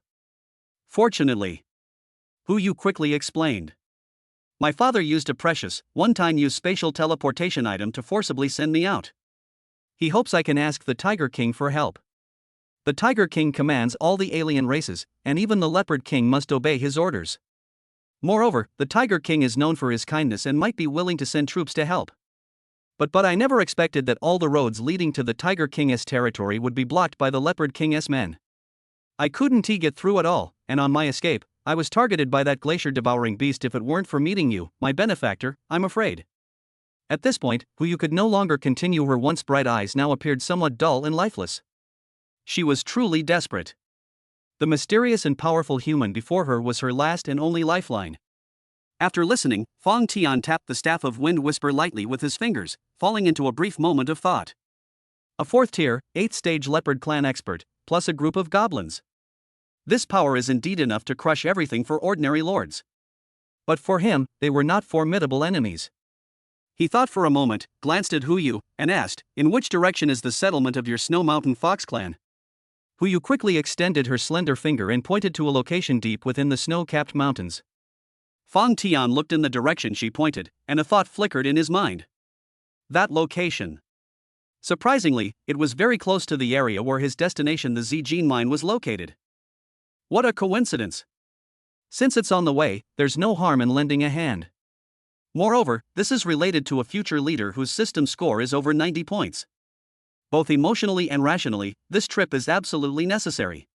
"Fortunately," Hu Yu quickly explained, "my father used a precious, one-time-use spatial teleportation item to forcibly send me out. He hopes I can ask the Tiger King for help. The Tiger King commands all the alien races, and even the Leopard King must obey his orders. Moreover, the Tiger King is known for his kindness and might be willing to send troops to help. But I never expected that all the roads leading to the Tiger King's territory would be blocked by the Leopard King's men. I couldn't get through at all, and on my escape, I was targeted by that glacier-devouring beast. If it weren't for meeting you, my benefactor, I'm afraid." At this point, Hu Yu could no longer continue. Her once bright eyes now appeared somewhat dull and lifeless. She was truly desperate. The mysterious and powerful human before her was her last and only lifeline. After listening, Fang Tian tapped the staff of Wind Whisper lightly with his fingers, falling into a brief moment of thought. A 4th-tier, 8th-stage Leopard clan expert, plus a group of goblins. This power is indeed enough to crush everything for ordinary lords. But for him, they were not formidable enemies. He thought for a moment, glanced at Hu Yu, and asked, "In which direction is the settlement of your Snow Mountain Fox clan?" Hu Yu quickly extended her slender finger and pointed to a location deep within the snow-capped mountains. Fang Tian looked in the direction she pointed, and a thought flickered in his mind. That location. Surprisingly, it was very close to the area where his destination, the Zijin mine, was located. What a coincidence! Since it's on the way, there's no harm in lending a hand. Moreover, this is related to a future leader whose system score is over 90 points. Both emotionally and rationally, this trip is absolutely necessary.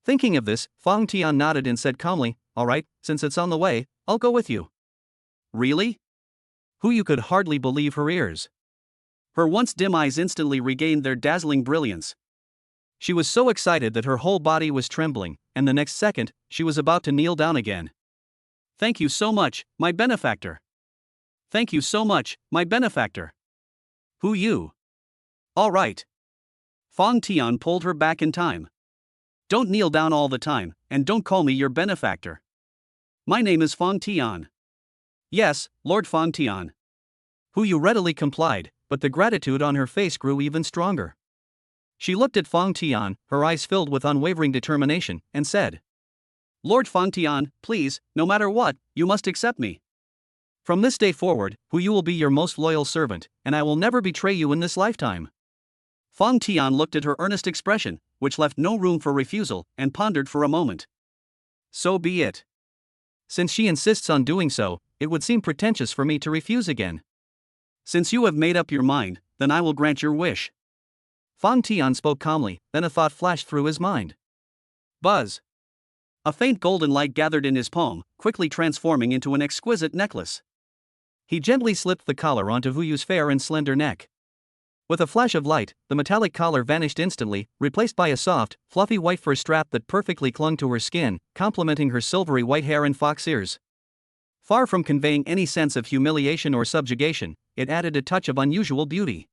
Thinking of this, Fang Tian nodded and said calmly, "All right, since it's on the way, I'll go with you." "Really?" Hu Yu could hardly believe her ears. Her once dim eyes instantly regained their dazzling brilliance. She was so excited that her whole body was trembling, and the next second, she was about to kneel down again. Thank you so much, my benefactor. Thank you so much, my benefactor. Who you? All right. Fong Tian pulled her back in time. Don't kneel down all the time, and don't call me your benefactor. My name is Fong Tian. Yes, Lord Fong Tian. Hu Yu readily complied, but the gratitude on her face grew even stronger. She looked at Fong Tian, her eyes filled with unwavering determination, and said, Lord Fong Tian, please, no matter what, you must accept me. From this day forward, Hu Yu will be your most loyal servant, and I will never betray you in this lifetime. Fong Tian looked at her earnest expression, which left no room for refusal, and pondered for a moment. So be it. Since she insists on doing so, it would seem pretentious for me to refuse again. Since you have made up your mind, then I will grant your wish. Fong Tian spoke calmly, then a thought flashed through his mind. Buzz. A faint golden light gathered in his palm, quickly transforming into an exquisite necklace. He gently slipped the collar onto Hu Yu's fair and slender neck. With a flash of light, the metallic collar vanished instantly, replaced by a soft, fluffy white fur strap that perfectly clung to her skin, complementing her silvery white hair and fox ears. Far from conveying any sense of humiliation or subjugation, it added a touch of unusual beauty.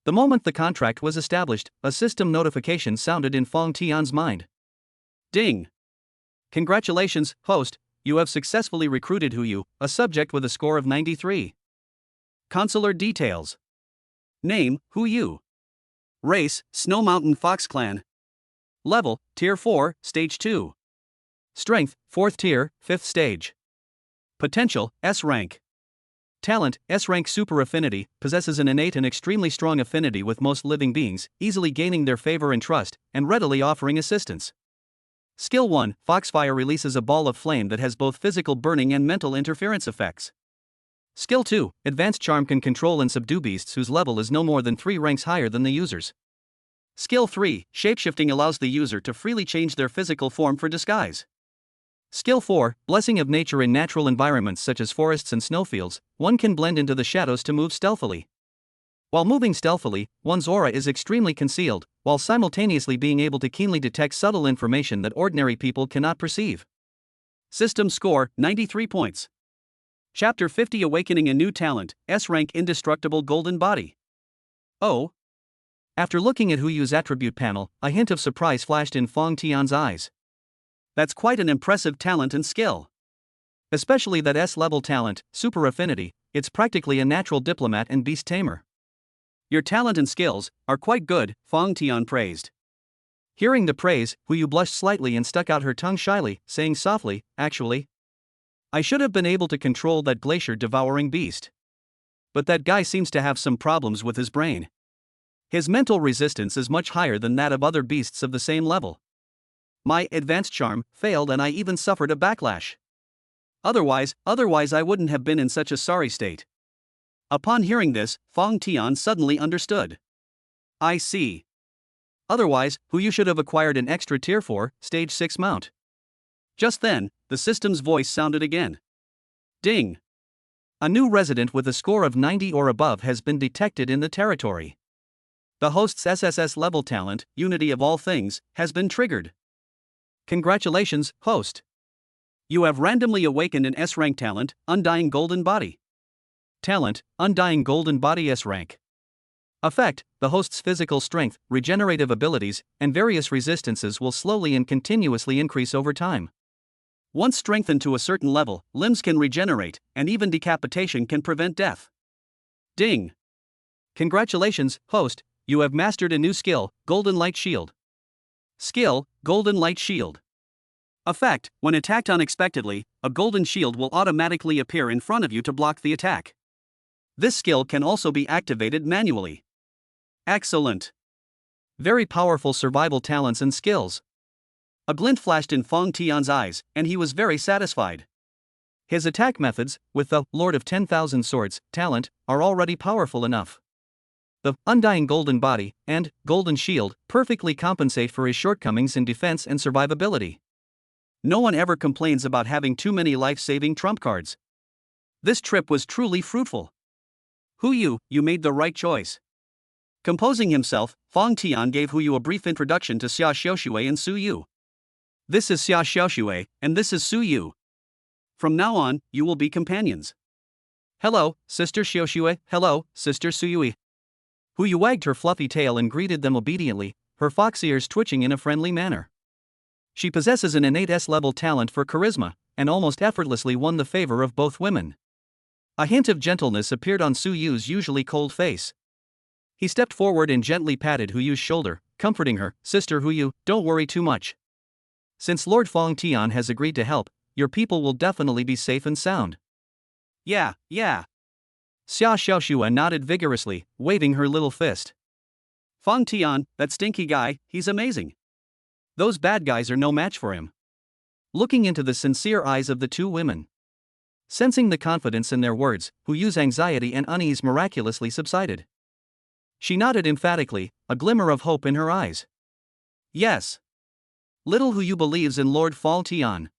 The moment the contract was established, a system notification sounded in Fong Tian's mind. Ding! Congratulations, host, you have successfully recruited Hu Yu, a subject with a score of 93. Consular details. Name, Hu Yu. Race, Snow Mountain Fox Clan. Level, Tier 4, Stage 2. Strength, 4th Tier, 5th Stage. Potential, S rank. Talent, S rank. Super affinity, possesses an innate and extremely strong affinity with most living beings, easily gaining their favor and trust, and readily offering assistance. Skill 1, Foxfire releases a ball of flame that has both physical burning and mental interference effects. Skill 2, Advanced Charm can control and subdue beasts whose level is no more than 3 ranks higher than the user's. Skill 3, Shapeshifting allows the user to freely change their physical form for disguise. Skill 4, Blessing of Nature. In natural environments such as forests and snowfields, one can blend into the shadows to move stealthily. While moving stealthily, one's aura is extremely concealed, while simultaneously being able to keenly detect subtle information that ordinary people cannot perceive. System score, 93 points. Chapter 50, Awakening a New Talent, S rank. Indestructible Golden Body. Oh. After looking at Hu Yu's attribute panel, a hint of surprise flashed in Fong Tian's eyes. That's quite an impressive talent and skill. Especially that S-level talent, Super Affinity, it's practically a natural diplomat and beast tamer. Your talent and skills are quite good, Fong Tian praised. Hearing the praise, Hu Yu blushed slightly and stuck out her tongue shyly, saying softly, actually, I should have been able to control that glacier-devouring beast. But that guy seems to have some problems with his brain. His mental resistance is much higher than that of other beasts of the same level. My advanced charm failed and I even suffered a backlash. Otherwise I wouldn't have been in such a sorry state. Upon hearing this, Fong Tian suddenly understood. I see. Otherwise, Hu Yu should have acquired an extra Tier 4, Stage 6 mount. Just then, the system's voice sounded again. Ding! A new resident with a score of 90 or above has been detected in the territory. The host's SSS level talent, Unity of All Things, has been triggered. Congratulations, host. You have randomly awakened an S-rank talent, Undying Golden Body. Talent, Undying Golden Body S rank. Effect, the host's physical strength, regenerative abilities, and various resistances will slowly and continuously increase over time. Once strengthened to a certain level, limbs can regenerate, and even decapitation can prevent death. Ding! Congratulations, host, you have mastered a new skill, Golden Light Shield. Skill, Golden Light Shield. Effect, when attacked unexpectedly, a golden shield will automatically appear in front of you to block the attack. This skill can also be activated manually. Excellent. Very powerful survival talents and skills. A glint flashed in Fong Tian's eyes, and he was very satisfied. His attack methods, with the Lord of 10,000 Swords talent, are already powerful enough. The Undying Golden Body and Golden Shield perfectly compensate for his shortcomings in defense and survivability. No one ever complains about having too many life-saving trump cards. This trip was truly fruitful. Hu Yu, you made the right choice. Composing himself, Fang Tian gave Hu Yu a brief introduction to Xia Xiaoshui and Su Yu. This is Xia Xiaoshui, and this is Su Yu. From now on, you will be companions. Hello, Sister Xiaoshui, hello, Sister Su Yu. Hu Yu wagged her fluffy tail and greeted them obediently, her fox ears twitching in a friendly manner. She possesses an innate S-level talent for charisma, and almost effortlessly won the favor of both women. A hint of gentleness appeared on Su Yu's usually cold face. He stepped forward and gently patted Hu Yu's shoulder, comforting her. Sister Hu Yu, don't worry too much. Since Lord Fang Tian has agreed to help, your people will definitely be safe and sound. Yeah. Xia Xiaoxue nodded vigorously, waving her little fist. Fang Tian, that stinky guy, he's amazing. Those bad guys are no match for him. Looking into the sincere eyes of the two women. Sensing the confidence in their words, Hu Yu's anxiety and unease miraculously subsided. She nodded emphatically, a glimmer of hope in her eyes. Yes. Little Hu Yu believes in Lord Fang Tian.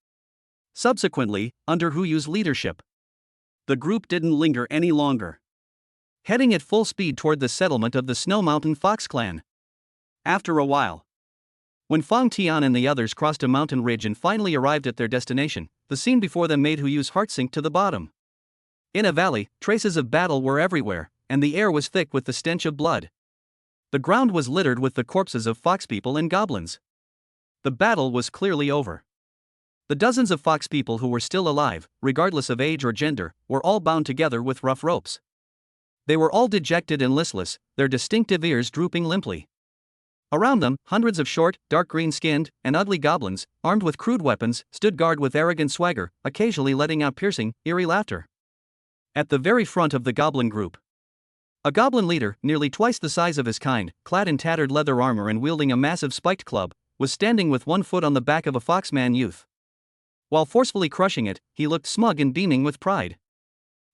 Subsequently, under Hu Yu's leadership, the group didn't linger any longer, heading at full speed toward the settlement of the Snow Mountain Fox clan. After a while, when Fang Tian and the others crossed a mountain ridge and finally arrived at their destination, the scene before them made Hu Yu's heart sink to the bottom. In a valley, traces of battle were everywhere, and the air was thick with the stench of blood. The ground was littered with the corpses of fox people and goblins. The battle was clearly over. The dozens of fox people who were still alive, regardless of age or gender, were all bound together with rough ropes. They were all dejected and listless, their distinctive ears drooping limply. Around them, hundreds of short, dark green-skinned, and ugly goblins, armed with crude weapons, stood guard with arrogant swagger, occasionally letting out piercing, eerie laughter. At the very front of the goblin group, a goblin leader, nearly twice the size of his kind, clad in tattered leather armor and wielding a massive spiked club, was standing with one foot on the back of a foxman youth. While forcefully crushing it, he looked smug and beaming with pride.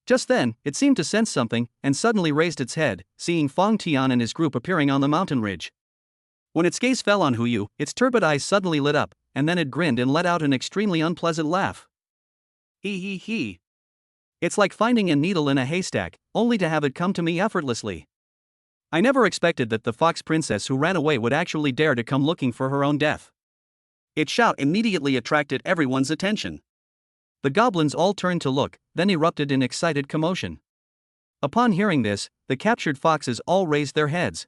Just then, it seemed to sense something, and suddenly raised its head, seeing Fang Tian and his group appearing on the mountain ridge. When its gaze fell on Hu Yu, its turbid eyes suddenly lit up, and then it grinned and let out an extremely unpleasant laugh. He. It's like finding a needle in a haystack, only to have it come to me effortlessly. I never expected that the fox princess who ran away would actually dare to come looking for her own death. Its shout immediately attracted everyone's attention. The goblins all turned to look, then erupted in excited commotion. Upon hearing this, the captured foxes all raised their heads.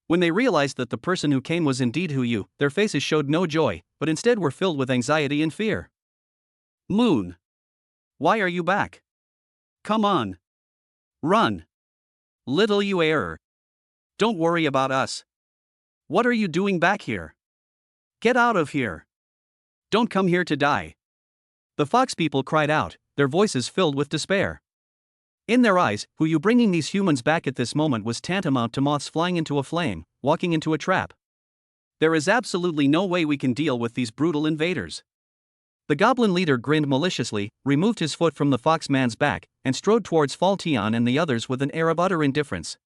When they realized that the person who came was indeed Hu Yu, their faces showed no joy, but instead were filled with anxiety and fear. Moon. Why are you back? Come on. Run. Little you error. Don't worry about us. What are you doing back here? Get out of here. Don't come here to die. The fox people cried out, their voices filled with despair. In their eyes, Hu Yu bringing these humans back at this moment was tantamount to moths flying into a flame, walking into a trap. There is absolutely no way we can deal with these brutal invaders. The goblin leader grinned maliciously, removed his foot from the foxman's back, and strode towards Fang Tian and the others with an air of utter indifference.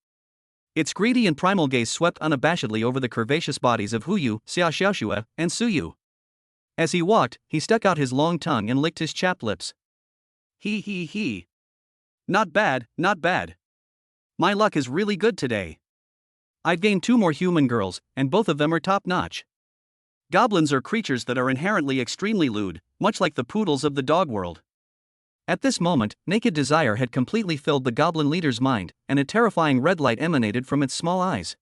Its greedy and primal gaze swept unabashedly over the curvaceous bodies of Hu Yu, Xia Xiaoxue, and Su Yu. As he walked, he stuck out his long tongue and licked his chapped lips. He. Not bad. My luck is really good today. I've gained 2 more human girls, and both of them are top-notch. Goblins are creatures that are inherently extremely lewd, much like the poodles of the dog world. At this moment, naked desire had completely filled the goblin leader's mind, and a terrifying red light emanated from its small eyes.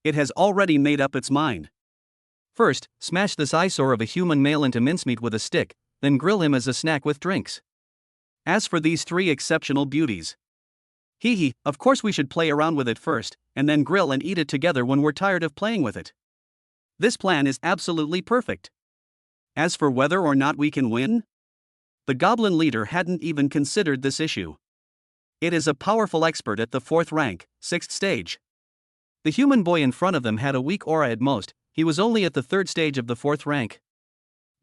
It has already made up its mind. First, smash this eyesore of a human male into mincemeat with a stick, then grill him as a snack with drinks. As for these 3 exceptional beauties, of course we should play around with it first, and then grill and eat it together when we're tired of playing with it. This plan is absolutely perfect. As for whether or not we can win, the goblin leader hadn't even considered this issue. It is a powerful expert at the 4th rank, 6th stage. The human boy in front of them had a weak aura at most, he was only at the 3rd stage of the 4th rank.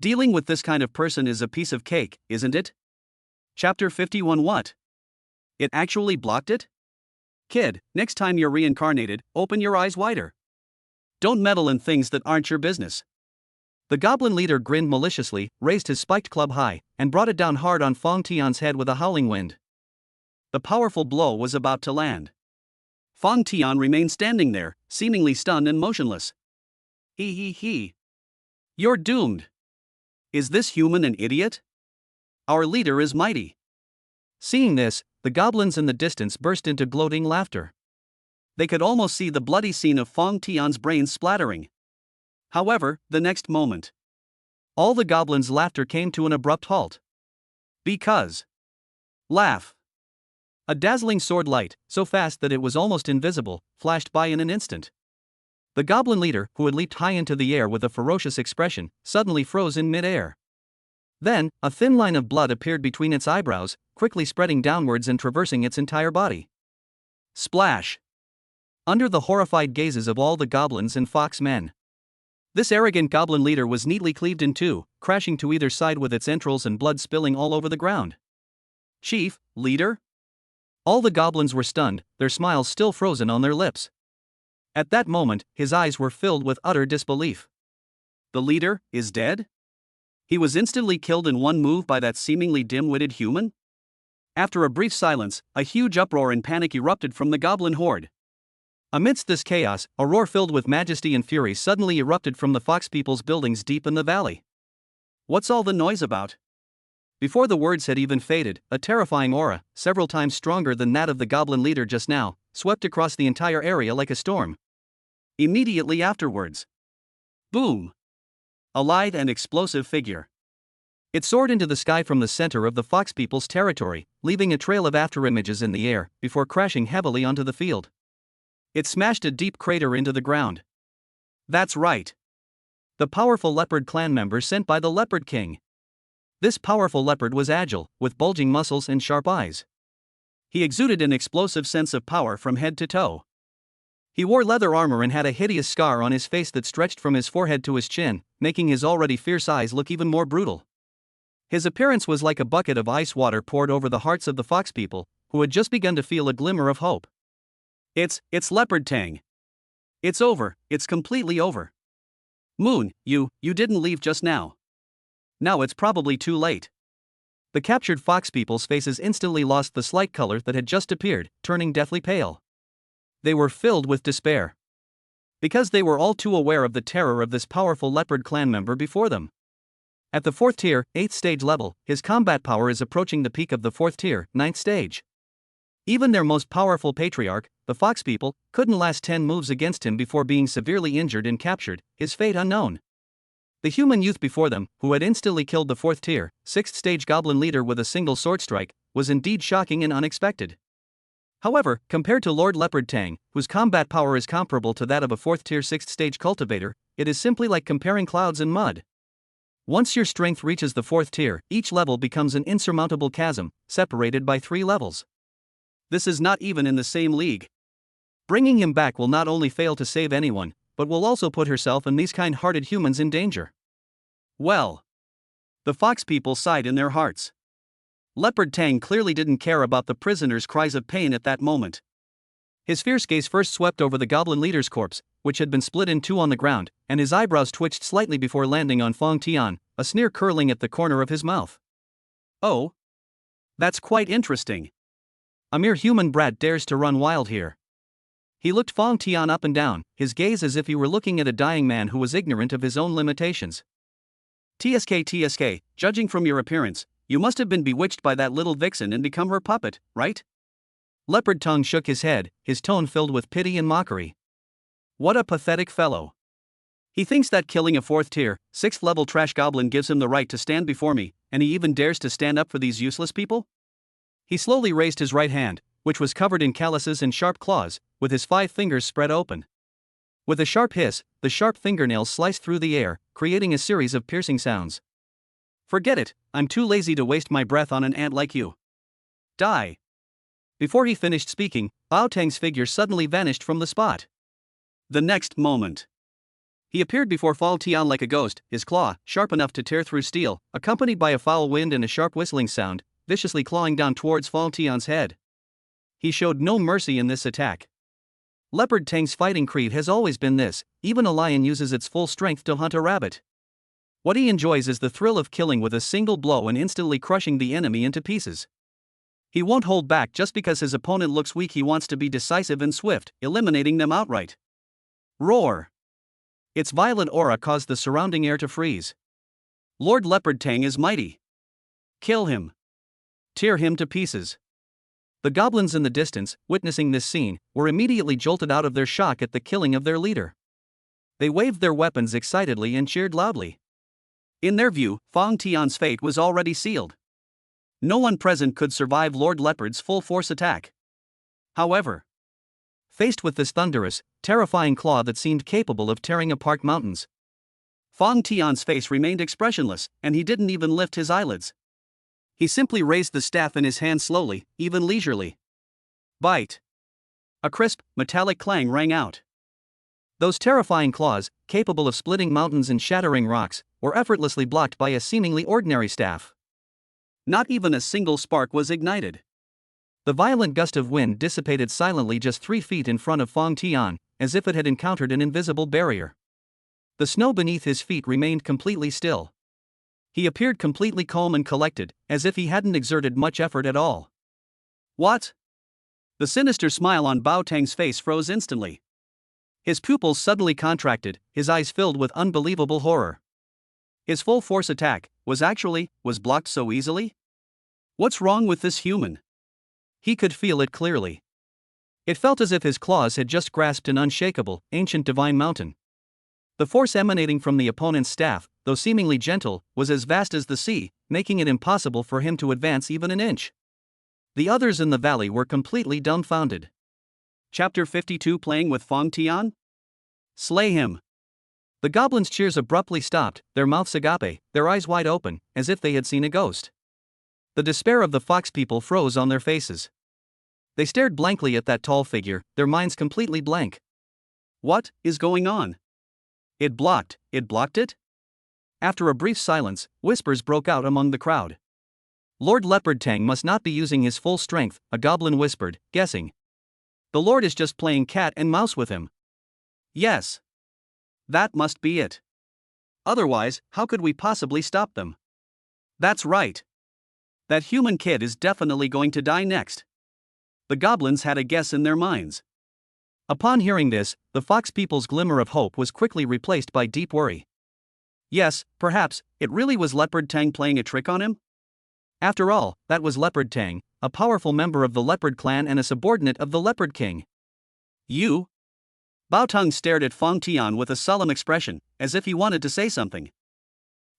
Dealing with this kind of person is a piece of cake, isn't it? Chapter 51. What? It actually blocked it? Kid, next time you're reincarnated, open your eyes wider. Don't meddle in things that aren't your business. The goblin leader grinned maliciously, raised his spiked club high, and brought it down hard on Fang Tian's head with a howling wind. The powerful blow was about to land. Fang Tian remained standing there, seemingly stunned and motionless. He. You're doomed. Is this human an idiot? Our leader is mighty. Seeing this, the goblins in the distance burst into gloating laughter. They could almost see the bloody scene of Fang Tian's brains splattering. However, the next moment, all the goblins' laughter came to an abrupt halt. Because. Laugh. A dazzling sword light, so fast that it was almost invisible, flashed by in an instant. The goblin leader, who had leaped high into the air with a ferocious expression, suddenly froze in mid-air. Then, a thin line of blood appeared between its eyebrows, quickly spreading downwards and traversing its entire body. Splash! Under the horrified gazes of all the goblins and fox men, this arrogant goblin leader was neatly cleaved in two, crashing to either side with its entrails and blood spilling all over the ground. Chief, leader? All the goblins were stunned, their smiles still frozen on their lips. At that moment, his eyes were filled with utter disbelief. The leader is dead? He was instantly killed in one move by that seemingly dim-witted human? After a brief silence, a huge uproar and panic erupted from the goblin horde. Amidst this chaos, a roar filled with majesty and fury suddenly erupted from the fox people's buildings deep in the valley. What's all the noise about? Before the words had even faded, a terrifying aura, several times stronger than that of the goblin leader just now, swept across the entire area like a storm. Immediately afterwards, boom! A lithe and explosive figure. It soared into the sky from the center of the fox people's territory, leaving a trail of afterimages in the air, before crashing heavily onto the field. It smashed a deep crater into the ground. That's right. The powerful leopard clan member sent by the Leopard King. This powerful leopard was agile, with bulging muscles and sharp eyes. He exuded an explosive sense of power from head to toe. He wore leather armor and had a hideous scar on his face that stretched from his forehead to his chin, making his already fierce eyes look even more brutal. His appearance was like a bucket of ice water poured over the hearts of the fox people, who had just begun to feel a glimmer of hope. It's Leopard Tang. It's over, it's completely over. Moon, you didn't leave just now. Now it's probably too late. The captured fox people's faces instantly lost the slight color that had just appeared, turning deathly pale. They were filled with despair. Because they were all too aware of the terror of this powerful leopard clan member before them. At the 4th tier, 8th stage level, his combat power is approaching the peak of the 4th tier, 9th stage. Even their most powerful patriarch, the fox people, couldn't last 10 moves against him before being severely injured and captured, his fate unknown. The human youth before them, who had instantly killed the 4th tier, 6th stage goblin leader with a single sword strike, was indeed shocking and unexpected. However, compared to Lord Leopard Tang, whose combat power is comparable to that of a 4th tier 6th stage cultivator, it is simply like comparing clouds and mud. Once your strength reaches the 4th tier, each level becomes an insurmountable chasm, separated by 3 levels. This is not even in the same league. Bringing him back will not only fail to save anyone, but will also put herself and these kind-hearted humans in danger. Well, the fox people sighed in their hearts. Leopard Tang clearly didn't care about the prisoner's cries of pain at that moment. His fierce gaze first swept over the goblin leader's corpse, which had been split in two on the ground, and his eyebrows twitched slightly before landing on Fang Tian, a sneer curling at the corner of his mouth. Oh? That's quite interesting. A mere human brat dares to run wild here. He looked Fang Tian up and down, his gaze as if he were looking at a dying man who was ignorant of his own limitations. TSK, judging from your appearance, you must have been bewitched by that little vixen and become her puppet, right? Leopard Tongue shook his head, his tone filled with pity and mockery. What a pathetic fellow. He thinks that killing a 4th tier, 6th level trash goblin gives him the right to stand before me, and he even dares to stand up for these useless people? He slowly raised his right hand, which was covered in calluses and sharp claws, with his 5 fingers spread open. With a sharp hiss, the sharp fingernails sliced through the air, creating a series of piercing sounds. Forget it, I'm too lazy to waste my breath on an ant like you. Die. Before he finished speaking, Bao Tang's figure suddenly vanished from the spot. The next moment, he appeared before Fang Tian like a ghost, his claw, sharp enough to tear through steel, accompanied by a foul wind and a sharp whistling sound, viciously clawing down towards Fang Tian's head. He showed no mercy in this attack. Leopard Tang's fighting creed has always been this: even a lion uses its full strength to hunt a rabbit. What he enjoys is the thrill of killing with a single blow and instantly crushing the enemy into pieces. He won't hold back just because his opponent looks weak. He wants to be decisive and swift, eliminating them outright. Roar! Its violent aura caused the surrounding air to freeze. Lord Leopard Tang is mighty. Kill him. Tear him to pieces. The goblins in the distance, witnessing this scene, were immediately jolted out of their shock at the killing of their leader. They waved their weapons excitedly and cheered loudly. In their view, Fang Tian's fate was already sealed. No one present could survive Lord Leopard's full-force attack. However, faced with this thunderous, terrifying claw that seemed capable of tearing apart mountains, Fang Tian's face remained expressionless, and he didn't even lift his eyelids. He simply raised the staff in his hand slowly, even leisurely. Bite! A crisp, metallic clang rang out. Those terrifying claws, capable of splitting mountains and shattering rocks, were effortlessly blocked by a seemingly ordinary staff. Not even a single spark was ignited. The violent gust of wind dissipated silently just 3 feet in front of Fang Tian, as if it had encountered an invisible barrier. The snow beneath his feet remained completely still. He appeared completely calm and collected, as if he hadn't exerted much effort at all. What? The sinister smile on Bao Tang's face froze instantly. His pupils suddenly contracted, his eyes filled with unbelievable horror. His full-force attack was blocked so easily? What's wrong with this human? He could feel it clearly. It felt as if his claws had just grasped an unshakable, ancient divine mountain. The force emanating from the opponent's staff, though seemingly gentle, was as vast as the sea, making it impossible for him to advance even an inch. The others in the valley were completely dumbfounded. Chapter 52 Playing with Fang Tian? Slay him! The goblins' cheers abruptly stopped, their mouths agape, their eyes wide open, as if they had seen a ghost. The despair of the fox people froze on their faces. They stared blankly at that tall figure, their minds completely blank. What is going on? It blocked it? After a brief silence, whispers broke out among the crowd. Lord Leopard Tang must not be using his full strength, a goblin whispered, guessing. The Lord is just playing cat and mouse with him. Yes. That must be it. Otherwise, how could we possibly stop them? That's right. That human kid is definitely going to die next. The goblins had a guess in their minds. Upon hearing this, the fox people's glimmer of hope was quickly replaced by deep worry. Yes, perhaps, it really was Leopard Tang playing a trick on him? After all, that was Leopard Tang, a powerful member of the Leopard clan and a subordinate of the Leopard King. You? Bao Tang stared at Fang Tian with a solemn expression, as if he wanted to say something.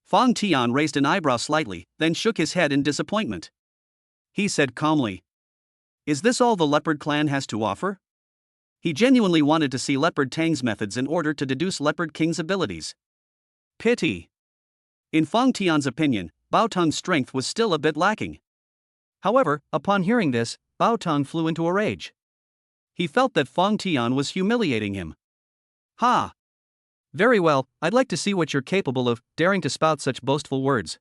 Fang Tian raised an eyebrow slightly, then shook his head in disappointment. He said calmly, "Is this all the Leopard clan has to offer?" He genuinely wanted to see Leopard Tang's methods in order to deduce Leopard King's abilities. Pity. In Fang Tian's opinion, Bao Tang's strength was still a bit lacking. However, upon hearing this, Bao Tang flew into a rage. He felt that Fang Tian was humiliating him. Ha! Very well, I'd like to see what you're capable of, daring to spout such boastful words.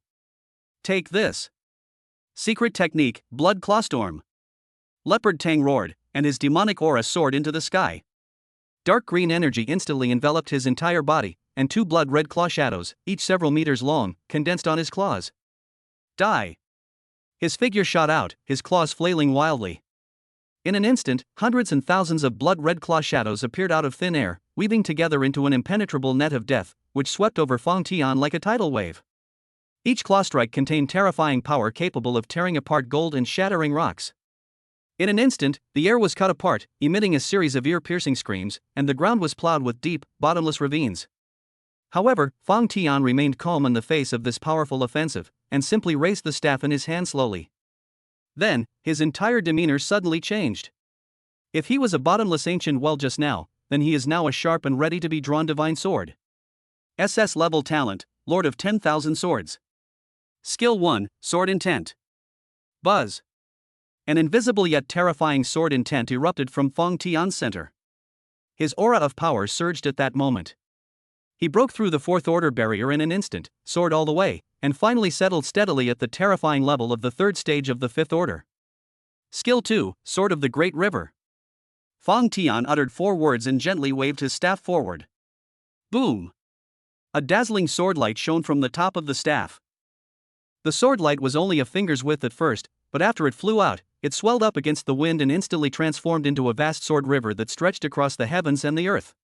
Take this. Secret technique, Blood Clawstorm. Leopard Tang roared, and his demonic aura soared into the sky. Dark green energy instantly enveloped his entire body, and 2 blood-red claw shadows, each several meters long, condensed on his claws. Die! His figure shot out, his claws flailing wildly. In an instant, hundreds and thousands of blood-red claw shadows appeared out of thin air, weaving together into an impenetrable net of death, which swept over Fang Tian like a tidal wave. Each claw strike contained terrifying power capable of tearing apart gold and shattering rocks. In an instant, the air was cut apart, emitting a series of ear-piercing screams, and the ground was plowed with deep, bottomless ravines. However, Fang Tian remained calm in the face of this powerful offensive, and simply raised the staff in his hand slowly. Then, his entire demeanor suddenly changed. If he was a bottomless ancient well just now, then he is now a sharp and ready to be drawn divine sword. SS level talent, Lord of 10,000 Swords. Skill 1, Sword Intent. Buzz. An invisible yet terrifying sword intent erupted from Fang Tian's center. His aura of power surged at that moment. He broke through the 4th order barrier in an instant, soared all the way, and finally settled steadily at the terrifying level of the 3rd stage of the 5th order. Skill 2, Sword of the Great River. Fang Tian uttered 4 words and gently waved his staff forward. Boom! A dazzling sword light shone from the top of the staff. The sword light was only a finger's width at first, but after it flew out, it swelled up against the wind and instantly transformed into a vast sword river that stretched across the heavens and the earth.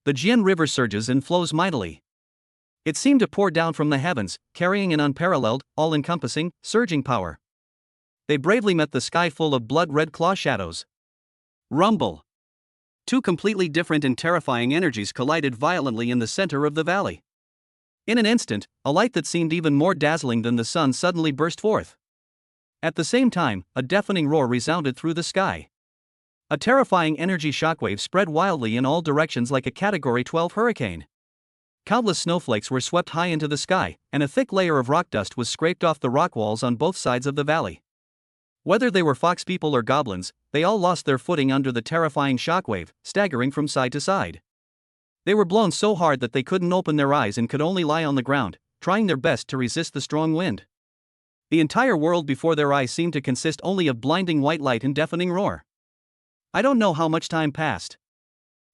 The Jian River surges and flows mightily. It seemed to pour down from the heavens, carrying an unparalleled, all-encompassing, surging power. They bravely met the sky full of blood-red claw shadows. Rumble. Two completely different and terrifying energies collided violently in the center of the valley. In an instant, a light that seemed even more dazzling than the sun suddenly burst forth. At the same time, a deafening roar resounded through the sky. A terrifying energy shockwave spread wildly in all directions like a Category 12 hurricane. Countless snowflakes were swept high into the sky, and a thick layer of rock dust was scraped off the rock walls on both sides of the valley. Whether they were fox people or goblins, they all lost their footing under the terrifying shockwave, staggering from side to side. They were blown so hard that they couldn't open their eyes and could only lie on the ground, trying their best to resist the strong wind. The entire world before their eyes seemed to consist only of blinding white light and deafening roar. I don't know how much time passed.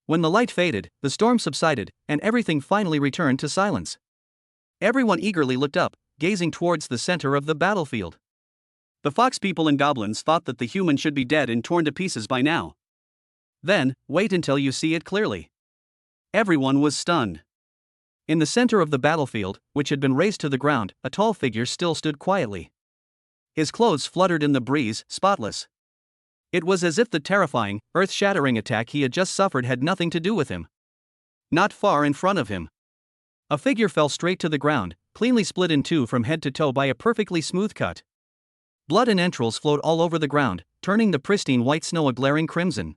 When the light faded, the storm subsided, and everything finally returned to silence. Everyone eagerly looked up, gazing towards the center of the battlefield. The fox people and goblins thought that the human should be dead and torn to pieces by now. Then, wait until you see it clearly. Everyone was stunned. In the center of the battlefield, which had been razed to the ground, a tall figure still stood quietly. His clothes fluttered in the breeze, spotless. It was as if the terrifying, earth-shattering attack he had just suffered had nothing to do with him. Not far in front of him, a figure fell straight to the ground, cleanly split in two from head to toe by a perfectly smooth cut. Blood and entrails flowed all over the ground, turning the pristine white snow a glaring crimson.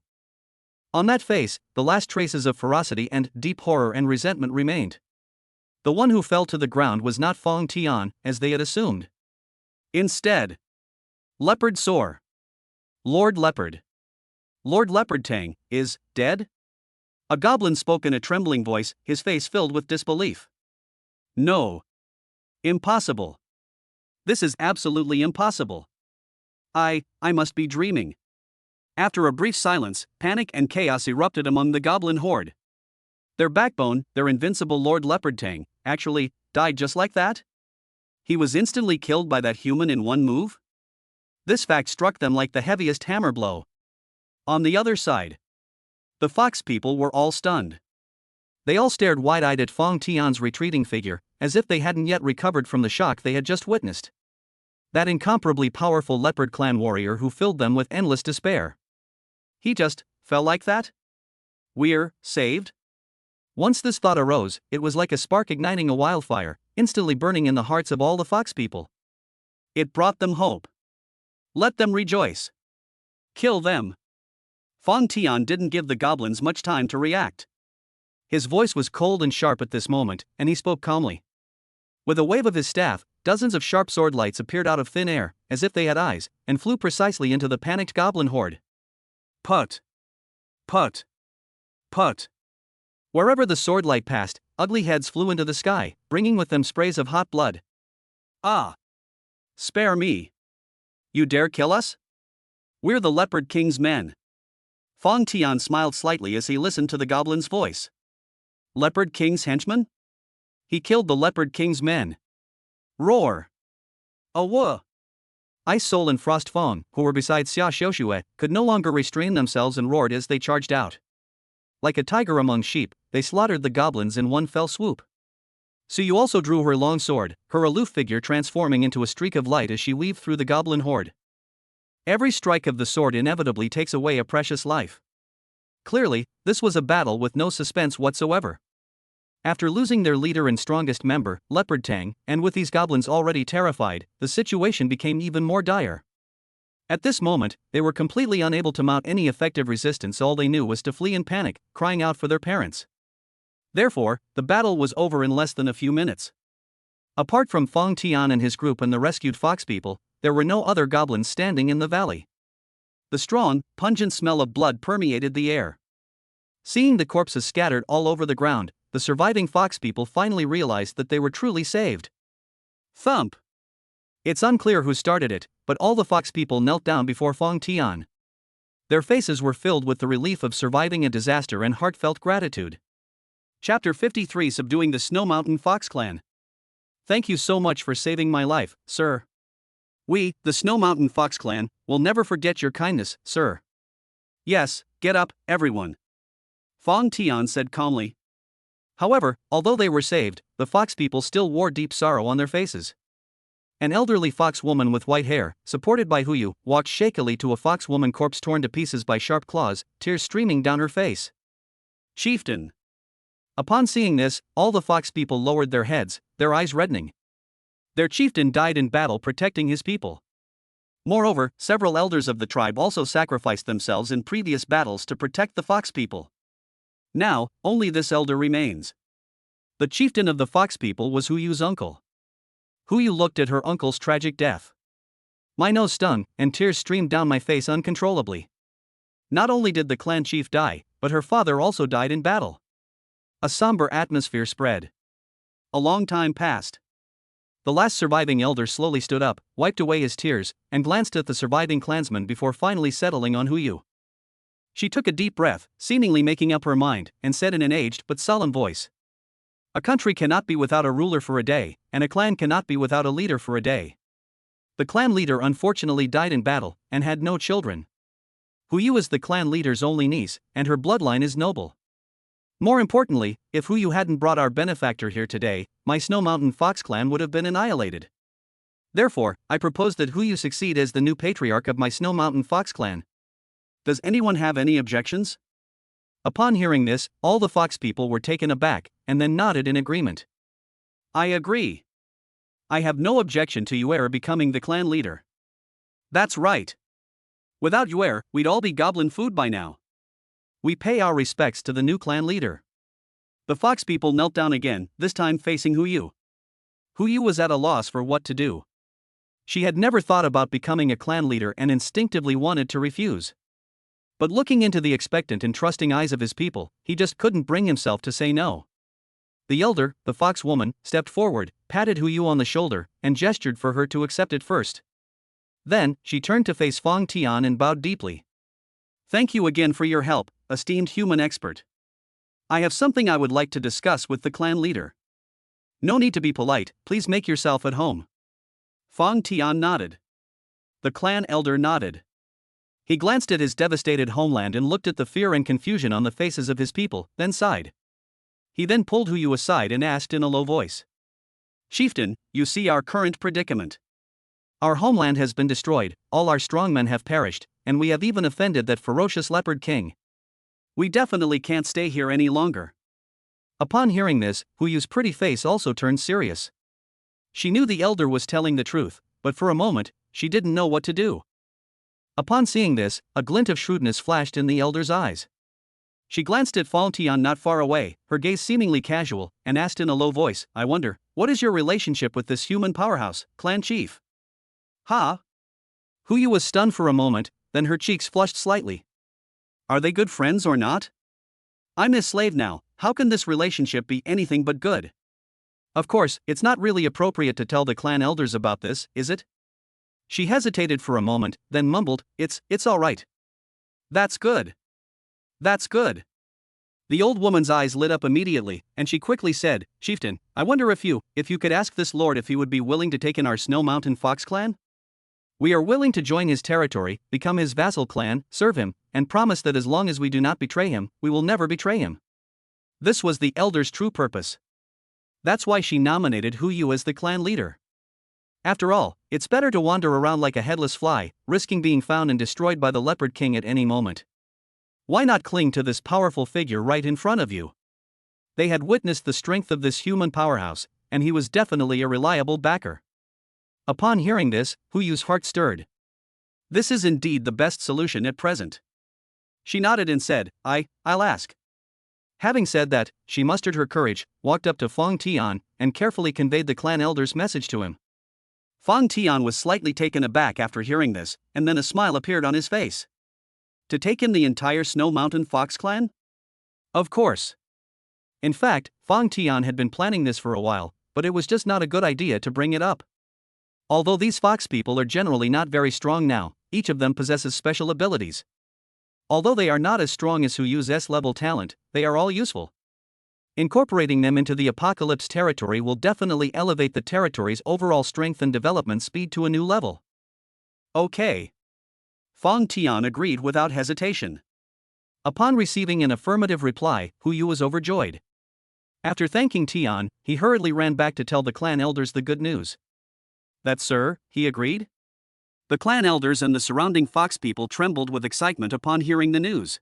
On that face, the last traces of ferocity and deep horror and resentment remained. The one who fell to the ground was not Fong Tian, as they had assumed. Instead, Leopard Soar. Lord Leopard. Lord Leopard Tang is dead? A goblin spoke in a trembling voice, his face filled with disbelief. No. Impossible. This is absolutely impossible. I must be dreaming. After a brief silence, panic and chaos erupted among the goblin horde. Their backbone, their invincible Lord Leopard Tang, actually died just like that? He was instantly killed by that human in one move? This fact struck them like the heaviest hammer blow. On the other side, the fox people were all stunned. They all stared wide-eyed at Fong Tian's retreating figure, as if they hadn't yet recovered from the shock they had just witnessed. That incomparably powerful leopard clan warrior who filled them with endless despair. He just fell like that? We're saved? Once this thought arose, it was like a spark igniting a wildfire, instantly burning in the hearts of all the fox people. It brought them hope. Let them rejoice. Kill them. Fong Tian didn't give the goblins much time to react. His voice was cold and sharp at this moment, and he spoke calmly. With a wave of his staff, dozens of sharp sword lights appeared out of thin air, as if they had eyes, and flew precisely into the panicked goblin horde. Put! Put! Put! Wherever the sword light passed, ugly heads flew into the sky, bringing with them sprays of hot blood. Ah! Spare me! You dare kill us? We're the Leopard King's men. Fong Tian smiled slightly as he listened to the goblin's voice. Leopard King's henchmen? He killed the Leopard King's men. Roar! Awah! Ice Soul and Frost Fong, who were beside Xia Xiuxue, could no longer restrain themselves and roared as they charged out. Like a tiger among sheep, they slaughtered the goblins in one fell swoop. Su also drew her long sword, her aloof figure transforming into a streak of light as she weaved through the goblin horde. Every strike of the sword inevitably takes away a precious life. Clearly, this was a battle with no suspense whatsoever. After losing their leader and strongest member, Leopard Tang, and with these goblins already terrified, the situation became even more dire. At this moment, they were completely unable to mount any effective resistance. All they knew was to flee in panic, crying out for their parents. Therefore, the battle was over in less than a few minutes. Apart from Fong Tian and his group and the rescued fox people, there were no other goblins standing in the valley. The strong, pungent smell of blood permeated the air. Seeing the corpses scattered all over the ground, the surviving fox people finally realized that they were truly saved. Thump! It's unclear who started it, but all the fox people knelt down before Fong Tian. Their faces were filled with the relief of surviving a disaster and heartfelt gratitude. Chapter 53: Subduing the Snow Mountain Fox Clan. Thank you so much for saving my life, sir. We, the Snow Mountain Fox Clan, will never forget your kindness, sir. Yes, get up, everyone, Fong Tian said calmly. However, although they were saved, the fox people still wore deep sorrow on their faces. An elderly fox woman with white hair, supported by Huyu, walked shakily to a fox woman corpse torn to pieces by sharp claws, tears streaming down her face. Chieftain. Upon seeing this, all the fox people lowered their heads, their eyes reddening. Their chieftain died in battle protecting his people. Moreover, several elders of the tribe also sacrificed themselves in previous battles to protect the fox people. Now, only this elder remains. The chieftain of the fox people was Huyu's uncle. Huyu looked at her uncle's tragic death. My nose stung, and tears streamed down my face uncontrollably. Not only did the clan chief die, but her father also died in battle. A somber atmosphere spread. A long time passed. The last surviving elder slowly stood up, wiped away his tears, and glanced at the surviving clansmen before finally settling on Huyu. She took a deep breath, seemingly making up her mind, and said in an aged but solemn voice, "A country cannot be without a ruler for a day, and a clan cannot be without a leader for a day." The clan leader unfortunately died in battle, and had no children. Huyu is the clan leader's only niece, and her bloodline is noble. More importantly, if Huyu hadn't brought our benefactor here today, my Snow Mountain Fox clan would have been annihilated. Therefore, I propose that Huyu succeed as the new patriarch of my Snow Mountain Fox clan. Does anyone have any objections? Upon hearing this, all the fox people were taken aback, and then nodded in agreement. I agree. I have no objection to Yuer becoming the clan leader. That's right. Without Yuer, we'd all be goblin food by now. We pay our respects to the new clan leader. The fox people knelt down again, this time facing Huyu. Huyu was at a loss for what to do. She had never thought about becoming a clan leader and instinctively wanted to refuse. But looking into the expectant and trusting eyes of his people, he just couldn't bring himself to say no. The elder, the fox woman, stepped forward, patted Huyu on the shoulder, and gestured for her to accept it first. Then, she turned to face Fong Tian and bowed deeply. Thank you again for your help, esteemed human expert. I have something I would like to discuss with the clan leader. No need to be polite, please make yourself at home. Fong Tian nodded. The clan elder nodded. He glanced at his devastated homeland and looked at the fear and confusion on the faces of his people, then sighed. He then pulled Huyu aside and asked in a low voice. Chieftain, you see our current predicament. Our homeland has been destroyed, all our strongmen have perished, and we have even offended that ferocious leopard king. We definitely can't stay here any longer. Upon hearing this, Huyu's pretty face also turned serious. She knew the elder was telling the truth, but for a moment, she didn't know what to do. Upon seeing this, a glint of shrewdness flashed in the elder's eyes. She glanced at Fong Tian not far away, her gaze seemingly casual, and asked in a low voice, I wonder, what is your relationship with this human powerhouse, clan chief? Ha? Huyu was stunned for a moment, then her cheeks flushed slightly. Are they good friends or not? I'm his slave now, how can this relationship be anything but good? Of course, it's not really appropriate to tell the clan elders about this, is it? She hesitated for a moment, then mumbled, It's all right. That's good. That's good. The old woman's eyes lit up immediately, and she quickly said, Chieftain, I wonder if you could ask this lord if he would be willing to take in our Snow Mountain Fox clan? We are willing to join his territory, become his vassal clan, serve him, and promise that as long as we do not betray him, we will never betray him. This was the elder's true purpose. That's why she nominated Huyu as the clan leader. After all, it's better to wander around like a headless fly, risking being found and destroyed by the Leopard King at any moment. Why not cling to this powerful figure right in front of you? They had witnessed the strength of this human powerhouse, and he was definitely a reliable backer. Upon hearing this, Huyu's heart stirred. This is indeed the best solution at present. She nodded and said, I'll ask. Having said that, she mustered her courage, walked up to Fong Tian, and carefully conveyed the clan elder's message to him. Fong Tian was slightly taken aback after hearing this, and then a smile appeared on his face. To take in the entire Snow Mountain Fox clan? Of course. In fact, Fong Tian had been planning this for a while, but it was just not a good idea to bring it up. Although these fox people are generally not very strong now, each of them possesses special abilities. Although they are not as strong as Huyu's S-level talent, they are all useful. Incorporating them into the Apocalypse territory will definitely elevate the territory's overall strength and development speed to a new level. Okay. Fong Tian agreed without hesitation. Upon receiving an affirmative reply, Hu Yu was overjoyed. After thanking Tian, he hurriedly ran back to tell the clan elders the good news. That, sir, he agreed. The clan elders and the surrounding fox people trembled with excitement upon hearing the news.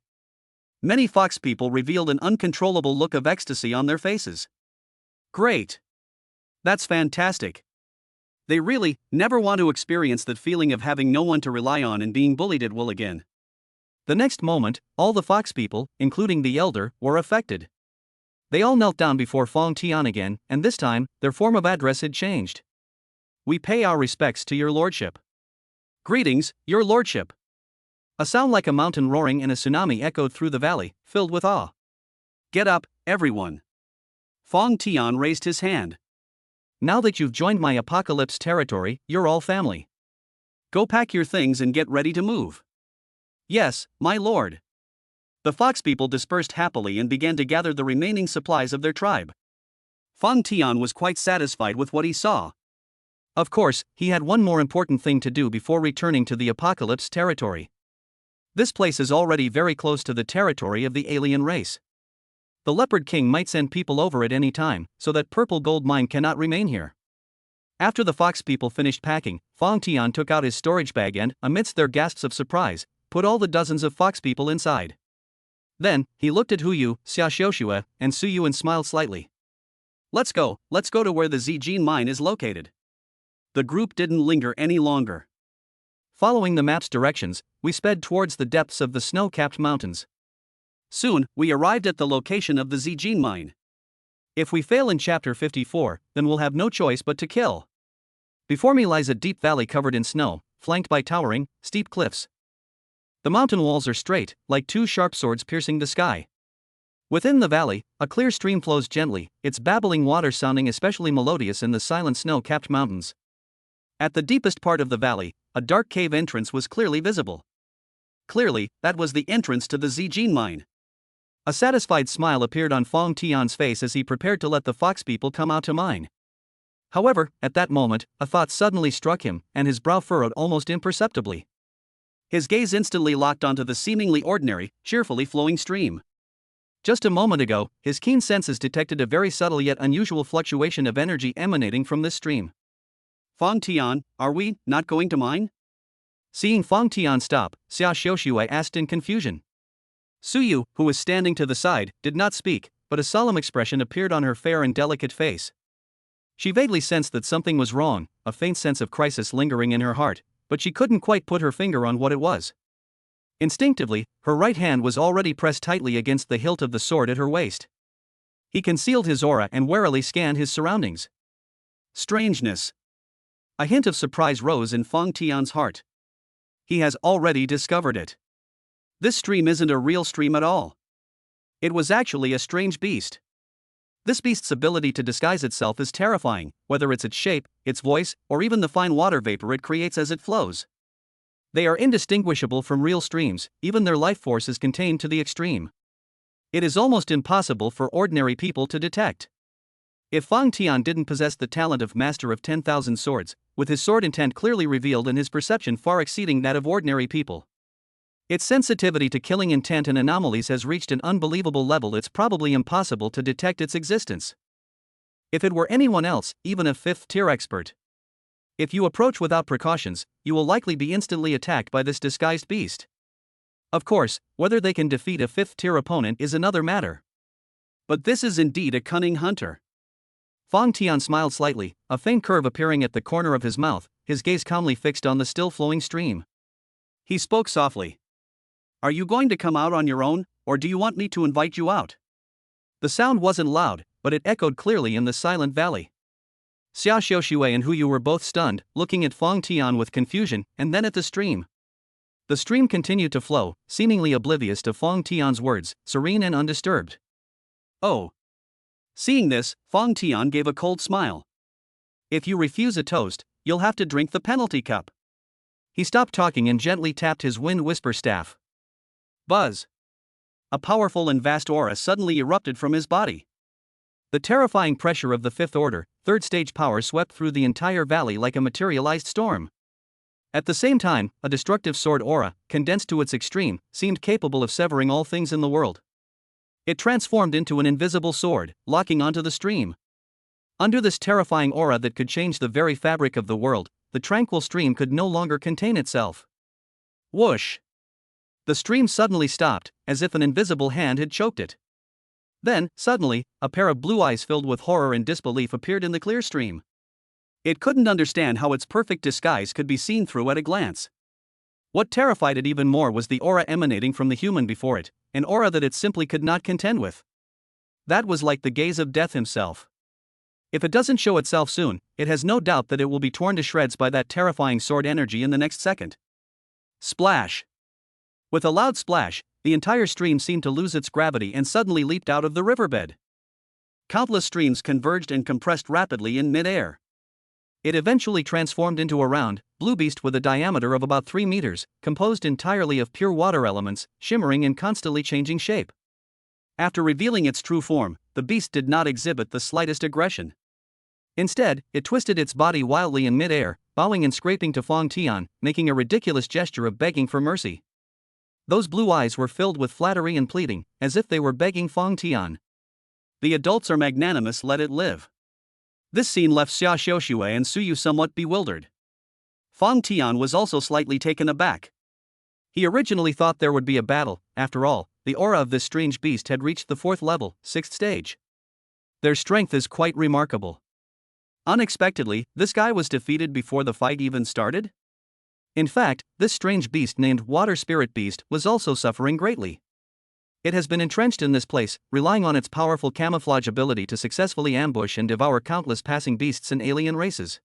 Many fox people revealed an uncontrollable look of ecstasy on their faces. Great! That's fantastic! They really never want to experience that feeling of having no one to rely on and being bullied at will again. The next moment, all the fox people, including the elder, were affected. They all knelt down before Fong Tian again, and this time, their form of address had changed. We pay our respects to your lordship. Greetings, your lordship. A sound like a mountain roaring and a tsunami echoed through the valley, filled with awe. Get up, everyone. Fong Tian raised his hand. Now that you've joined my apocalypse territory, you're all family. Go pack your things and get ready to move. Yes, my lord. The fox people dispersed happily and began to gather the remaining supplies of their tribe. Fong Tian was quite satisfied with what he saw. Of course, he had one more important thing to do before returning to the apocalypse territory. This place is already very close to the territory of the alien race. The Leopard King might send people over at any time, so that purple gold mine cannot remain here. After the fox people finished packing, Fong Tian took out his storage bag and, amidst their gasps of surprise, put all the dozens of fox people inside. Then, he looked at Hu Yu, Xia Xiuxue, and Su Yu and smiled slightly. Let's go to where the Zijin mine is located. The group didn't linger any longer. Following the map's directions, we sped towards the depths of the snow-capped mountains. Soon, we arrived at the location of the Zijin mine. If we fail in Chapter 54, then we'll have no choice but to kill. Before me lies a deep valley covered in snow, flanked by towering, steep cliffs. The mountain walls are straight, like two sharp swords piercing the sky. Within the valley, a clear stream flows gently, its babbling water sounding especially melodious in the silent snow-capped mountains. At the deepest part of the valley, a dark cave entrance was clearly visible. Clearly, that was the entrance to the Zijin mine. A satisfied smile appeared on Fong Tian's face as he prepared to let the fox people come out to mine. However, at that moment, a thought suddenly struck him, and his brow furrowed almost imperceptibly. His gaze instantly locked onto the seemingly ordinary, cheerfully flowing stream. Just a moment ago, his keen senses detected a very subtle yet unusual fluctuation of energy emanating from this stream. Fong Tian, are we not going to mine? Seeing Fong Tian stop, Xia Xiuxue asked in confusion. Su Yu, who was standing to the side, did not speak, but a solemn expression appeared on her fair and delicate face. She vaguely sensed that something was wrong, a faint sense of crisis lingering in her heart, but she couldn't quite put her finger on what it was. Instinctively, her right hand was already pressed tightly against the hilt of the sword at her waist. He concealed his aura and warily scanned his surroundings. Strangeness. A hint of surprise rose in Fong Tian's heart. He has already discovered it. This stream isn't a real stream at all. It was actually a strange beast. This beast's ability to disguise itself is terrifying, whether it's its shape, its voice, or even the fine water vapor it creates as it flows. They are indistinguishable from real streams, even their life force is contained to the extreme. It is almost impossible for ordinary people to detect. If Fong Tian didn't possess the talent of Master of 10,000 Swords, with his sword intent clearly revealed and his perception far exceeding that of ordinary people, its sensitivity to killing intent and anomalies has reached an unbelievable level. It's probably impossible to detect its existence. If it were anyone else, even a 5th-tier expert, if you approach without precautions, you will likely be instantly attacked by this disguised beast. Of course, whether they can defeat a 5th-tier opponent is another matter. But this is indeed a cunning hunter. Fong Tian smiled slightly, a faint curve appearing at the corner of his mouth, his gaze calmly fixed on the still-flowing stream. He spoke softly. Are you going to come out on your own, or do you want me to invite you out? The sound wasn't loud, but it echoed clearly in the silent valley. Xia Xiuxue and Hu Yu were both stunned, looking at Fong Tian with confusion, and then at the stream. The stream continued to flow, seemingly oblivious to Fong Tian's words, serene and undisturbed. Oh. Seeing this, Fong Tian gave a cold smile. If you refuse a toast, you'll have to drink the penalty cup. He stopped talking and gently tapped his wind whisper staff. Buzz. A powerful and vast aura suddenly erupted from his body. The terrifying pressure of the 5th order, 3rd stage power swept through the entire valley like a materialized storm. At the same time, a destructive sword aura, condensed to its extreme, seemed capable of severing all things in the world. It transformed into an invisible sword, locking onto the stream. Under this terrifying aura that could change the very fabric of the world, the tranquil stream could no longer contain itself. Whoosh! The stream suddenly stopped, as if an invisible hand had choked it. Then, suddenly, a pair of blue eyes filled with horror and disbelief appeared in the clear stream. It couldn't understand how its perfect disguise could be seen through at a glance. What terrified it even more was the aura emanating from the human before it, an aura that it simply could not contend with. That was like the gaze of death himself. If it doesn't show itself soon, it has no doubt that it will be torn to shreds by that terrifying sword energy in the next second. Splash! With a loud splash, the entire stream seemed to lose its gravity and suddenly leaped out of the riverbed. Countless streams converged and compressed rapidly in mid-air. It eventually transformed into a round, blue beast with a diameter of about 3 meters, composed entirely of pure water elements, shimmering in constantly changing shape. After revealing its true form, the beast did not exhibit the slightest aggression. Instead, it twisted its body wildly in mid-air, bowing and scraping to Fong Tian, making a ridiculous gesture of begging for mercy. Those blue eyes were filled with flattery and pleading, as if they were begging Fong Tian. The adults are magnanimous, let it live. This scene left Xia Xiaoxue and Suyu somewhat bewildered. Fong Tian was also slightly taken aback. He originally thought there would be a battle. After all, the aura of this strange beast had reached the 4th level, 6th stage. Their strength is quite remarkable. Unexpectedly, this guy was defeated before the fight even started? In fact, this strange beast named Water Spirit Beast was also suffering greatly. It has been entrenched in this place, relying on its powerful camouflage ability to successfully ambush and devour countless passing beasts and alien races.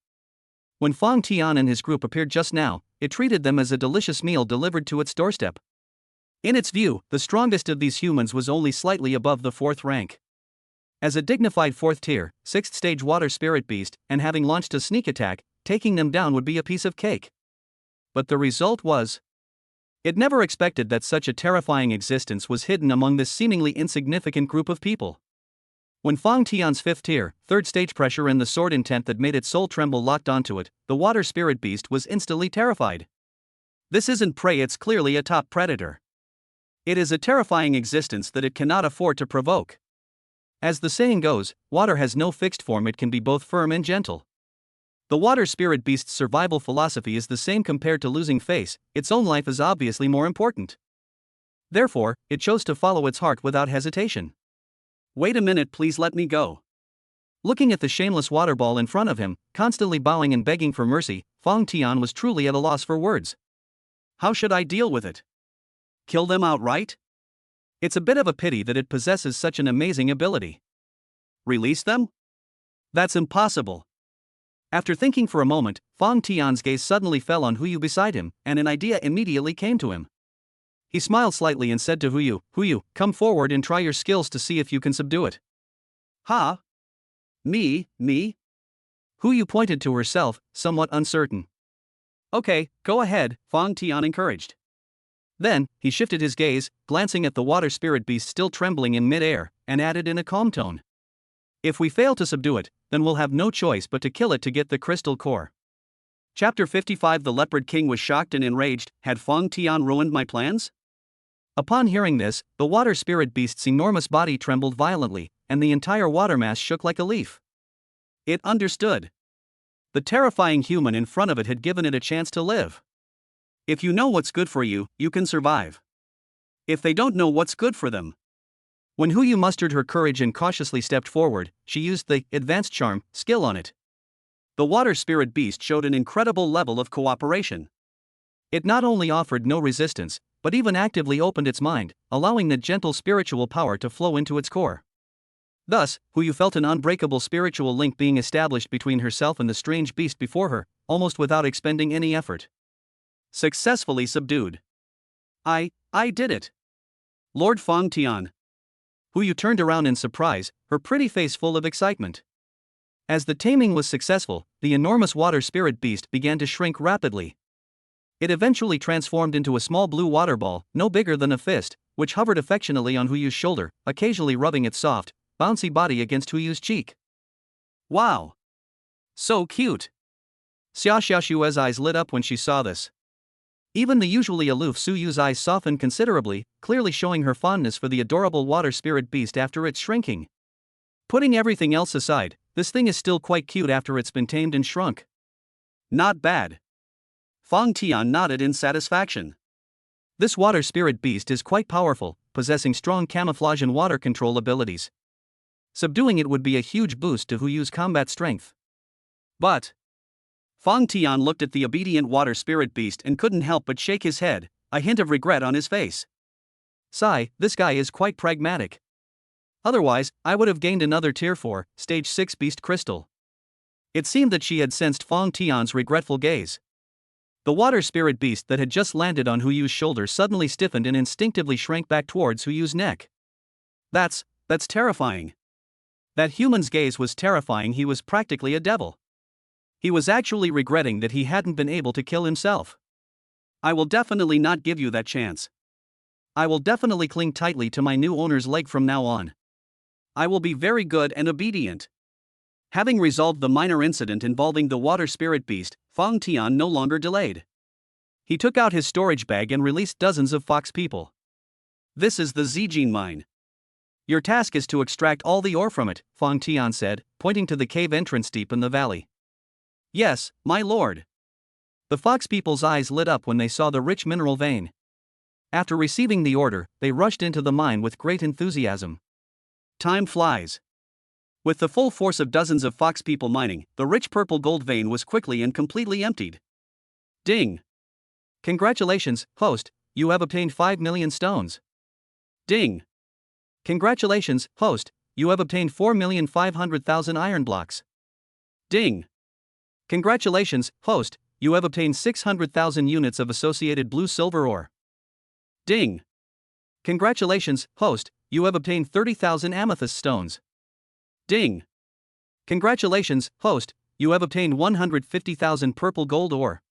When Fong Tian and his group appeared just now, it treated them as a delicious meal delivered to its doorstep. In its view, the strongest of these humans was only slightly above the 4th rank. As a dignified 4th tier, 6th stage water spirit beast, and having launched a sneak attack, taking them down would be a piece of cake. But the result was... It never expected that such a terrifying existence was hidden among this seemingly insignificant group of people. When Fong Tian's 5th tier, 3rd stage pressure and the sword intent that made its soul tremble locked onto it, the water spirit beast was instantly terrified. This isn't prey, it's clearly a top predator. It is a terrifying existence that it cannot afford to provoke. As the saying goes, water has no fixed form, it can be both firm and gentle. The water spirit beast's survival philosophy is the same compared to losing face, its own life is obviously more important. Therefore, it chose to follow its heart without hesitation. Wait a minute, please let me go. Looking at the shameless water ball in front of him, constantly bowing and begging for mercy, Fong Tian was truly at a loss for words. How should I deal with it? Kill them outright? It's a bit of a pity that it possesses such an amazing ability. Release them? That's impossible. After thinking for a moment, Fong Tian's gaze suddenly fell on Huyu beside him, and an idea immediately came to him. He smiled slightly and said to Huyu, come forward and try your skills to see if you can subdue it. Huh? Me? Huyu pointed to herself, somewhat uncertain. Okay, go ahead, Fong Tian encouraged. Then, he shifted his gaze, glancing at the water spirit beast still trembling in mid-air, and added in a calm tone. If we fail to subdue it, then we'll have no choice but to kill it to get the crystal core. Chapter 55. The Leopard King was shocked and enraged. Had Fong Tian ruined my plans? Upon hearing this, the water spirit beast's enormous body trembled violently, and the entire water mass shook like a leaf. It understood. The terrifying human in front of it had given it a chance to live. If you know what's good for you, you can survive. If they don't know what's good for them. When Huyu mustered her courage and cautiously stepped forward, she used the advanced charm skill on it. The water spirit beast showed an incredible level of cooperation. It not only offered no resistance, but even actively opened its mind, allowing the gentle spiritual power to flow into its core. Thus, Huyu felt an unbreakable spiritual link being established between herself and the strange beast before her, almost without expending any effort. Successfully subdued. I did it. Lord Fong Tian. Huyu turned around in surprise, her pretty face full of excitement. As the taming was successful, the enormous water spirit beast began to shrink rapidly. It eventually transformed into a small blue water ball, no bigger than a fist, which hovered affectionately on Huyu's shoulder, occasionally rubbing its soft, bouncy body against Huyu's cheek. Wow! So cute! Xia Xiaoshue's eyes lit up when she saw this. Even the usually aloof Su Yu's eyes softened considerably, clearly showing her fondness for the adorable water spirit beast after its shrinking. Putting everything else aside, this thing is still quite cute after it's been tamed and shrunk. Not bad. Fang Tian nodded in satisfaction. This water spirit beast is quite powerful, possessing strong camouflage and water control abilities. Subduing it would be a huge boost to Hu Yu's combat strength. But Fang Tian looked at the obedient water spirit beast and couldn't help but shake his head, a hint of regret on his face. Sigh, this guy is quite pragmatic. Otherwise, I would have gained another tier 4, stage 6 beast crystal. It seemed that she had sensed Fang Tian's regretful gaze. The water spirit beast that had just landed on Hu Yu's shoulder suddenly stiffened and instinctively shrank back towards Hu Yu's neck. That's terrifying. That human's gaze was terrifying. He was practically a devil. He was actually regretting that he hadn't been able to kill himself. I will definitely not give you that chance. I will definitely cling tightly to my new owner's leg from now on. I will be very good and obedient. Having resolved the minor incident involving the water spirit beast, Fang Tian no longer delayed. He took out his storage bag and released dozens of fox people. This is the Zijin mine. Your task is to extract all the ore from it, Fang Tian said, pointing to the cave entrance deep in the valley. Yes, my lord. The fox people's eyes lit up when they saw the rich mineral vein. After receiving the order, they rushed into the mine with great enthusiasm. Time flies. With the full force of dozens of fox people mining, the rich purple gold vein was quickly and completely emptied. Ding! Congratulations, host, you have obtained 5 million stones. Ding! Congratulations, host, you have obtained 4,500,000 iron blocks. Ding! Congratulations, host, you have obtained 600,000 units of associated blue-silver ore. Ding! Congratulations, host, you have obtained 30,000 amethyst stones. Ding! Congratulations, host, you have obtained 150,000 purple gold ore.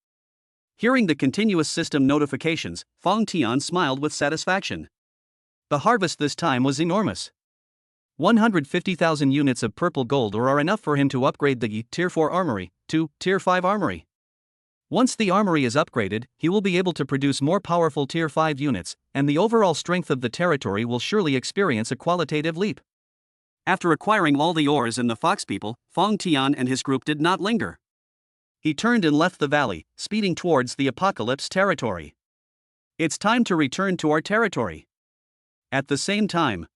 Hearing the continuous system notifications, Fang Tian smiled with satisfaction. The harvest this time was enormous. 150,000 units of purple gold ore are enough for him to upgrade the Tier 4 armory to Tier 5 armory. Once the armory is upgraded, he will be able to produce more powerful Tier 5 units, and the overall strength of the territory will surely experience a qualitative leap. After acquiring all the ores and the fox people, Fang Tian and his group did not linger. He turned and left the valley, speeding towards the Apocalypse territory. It's time to return to our territory. At the same time,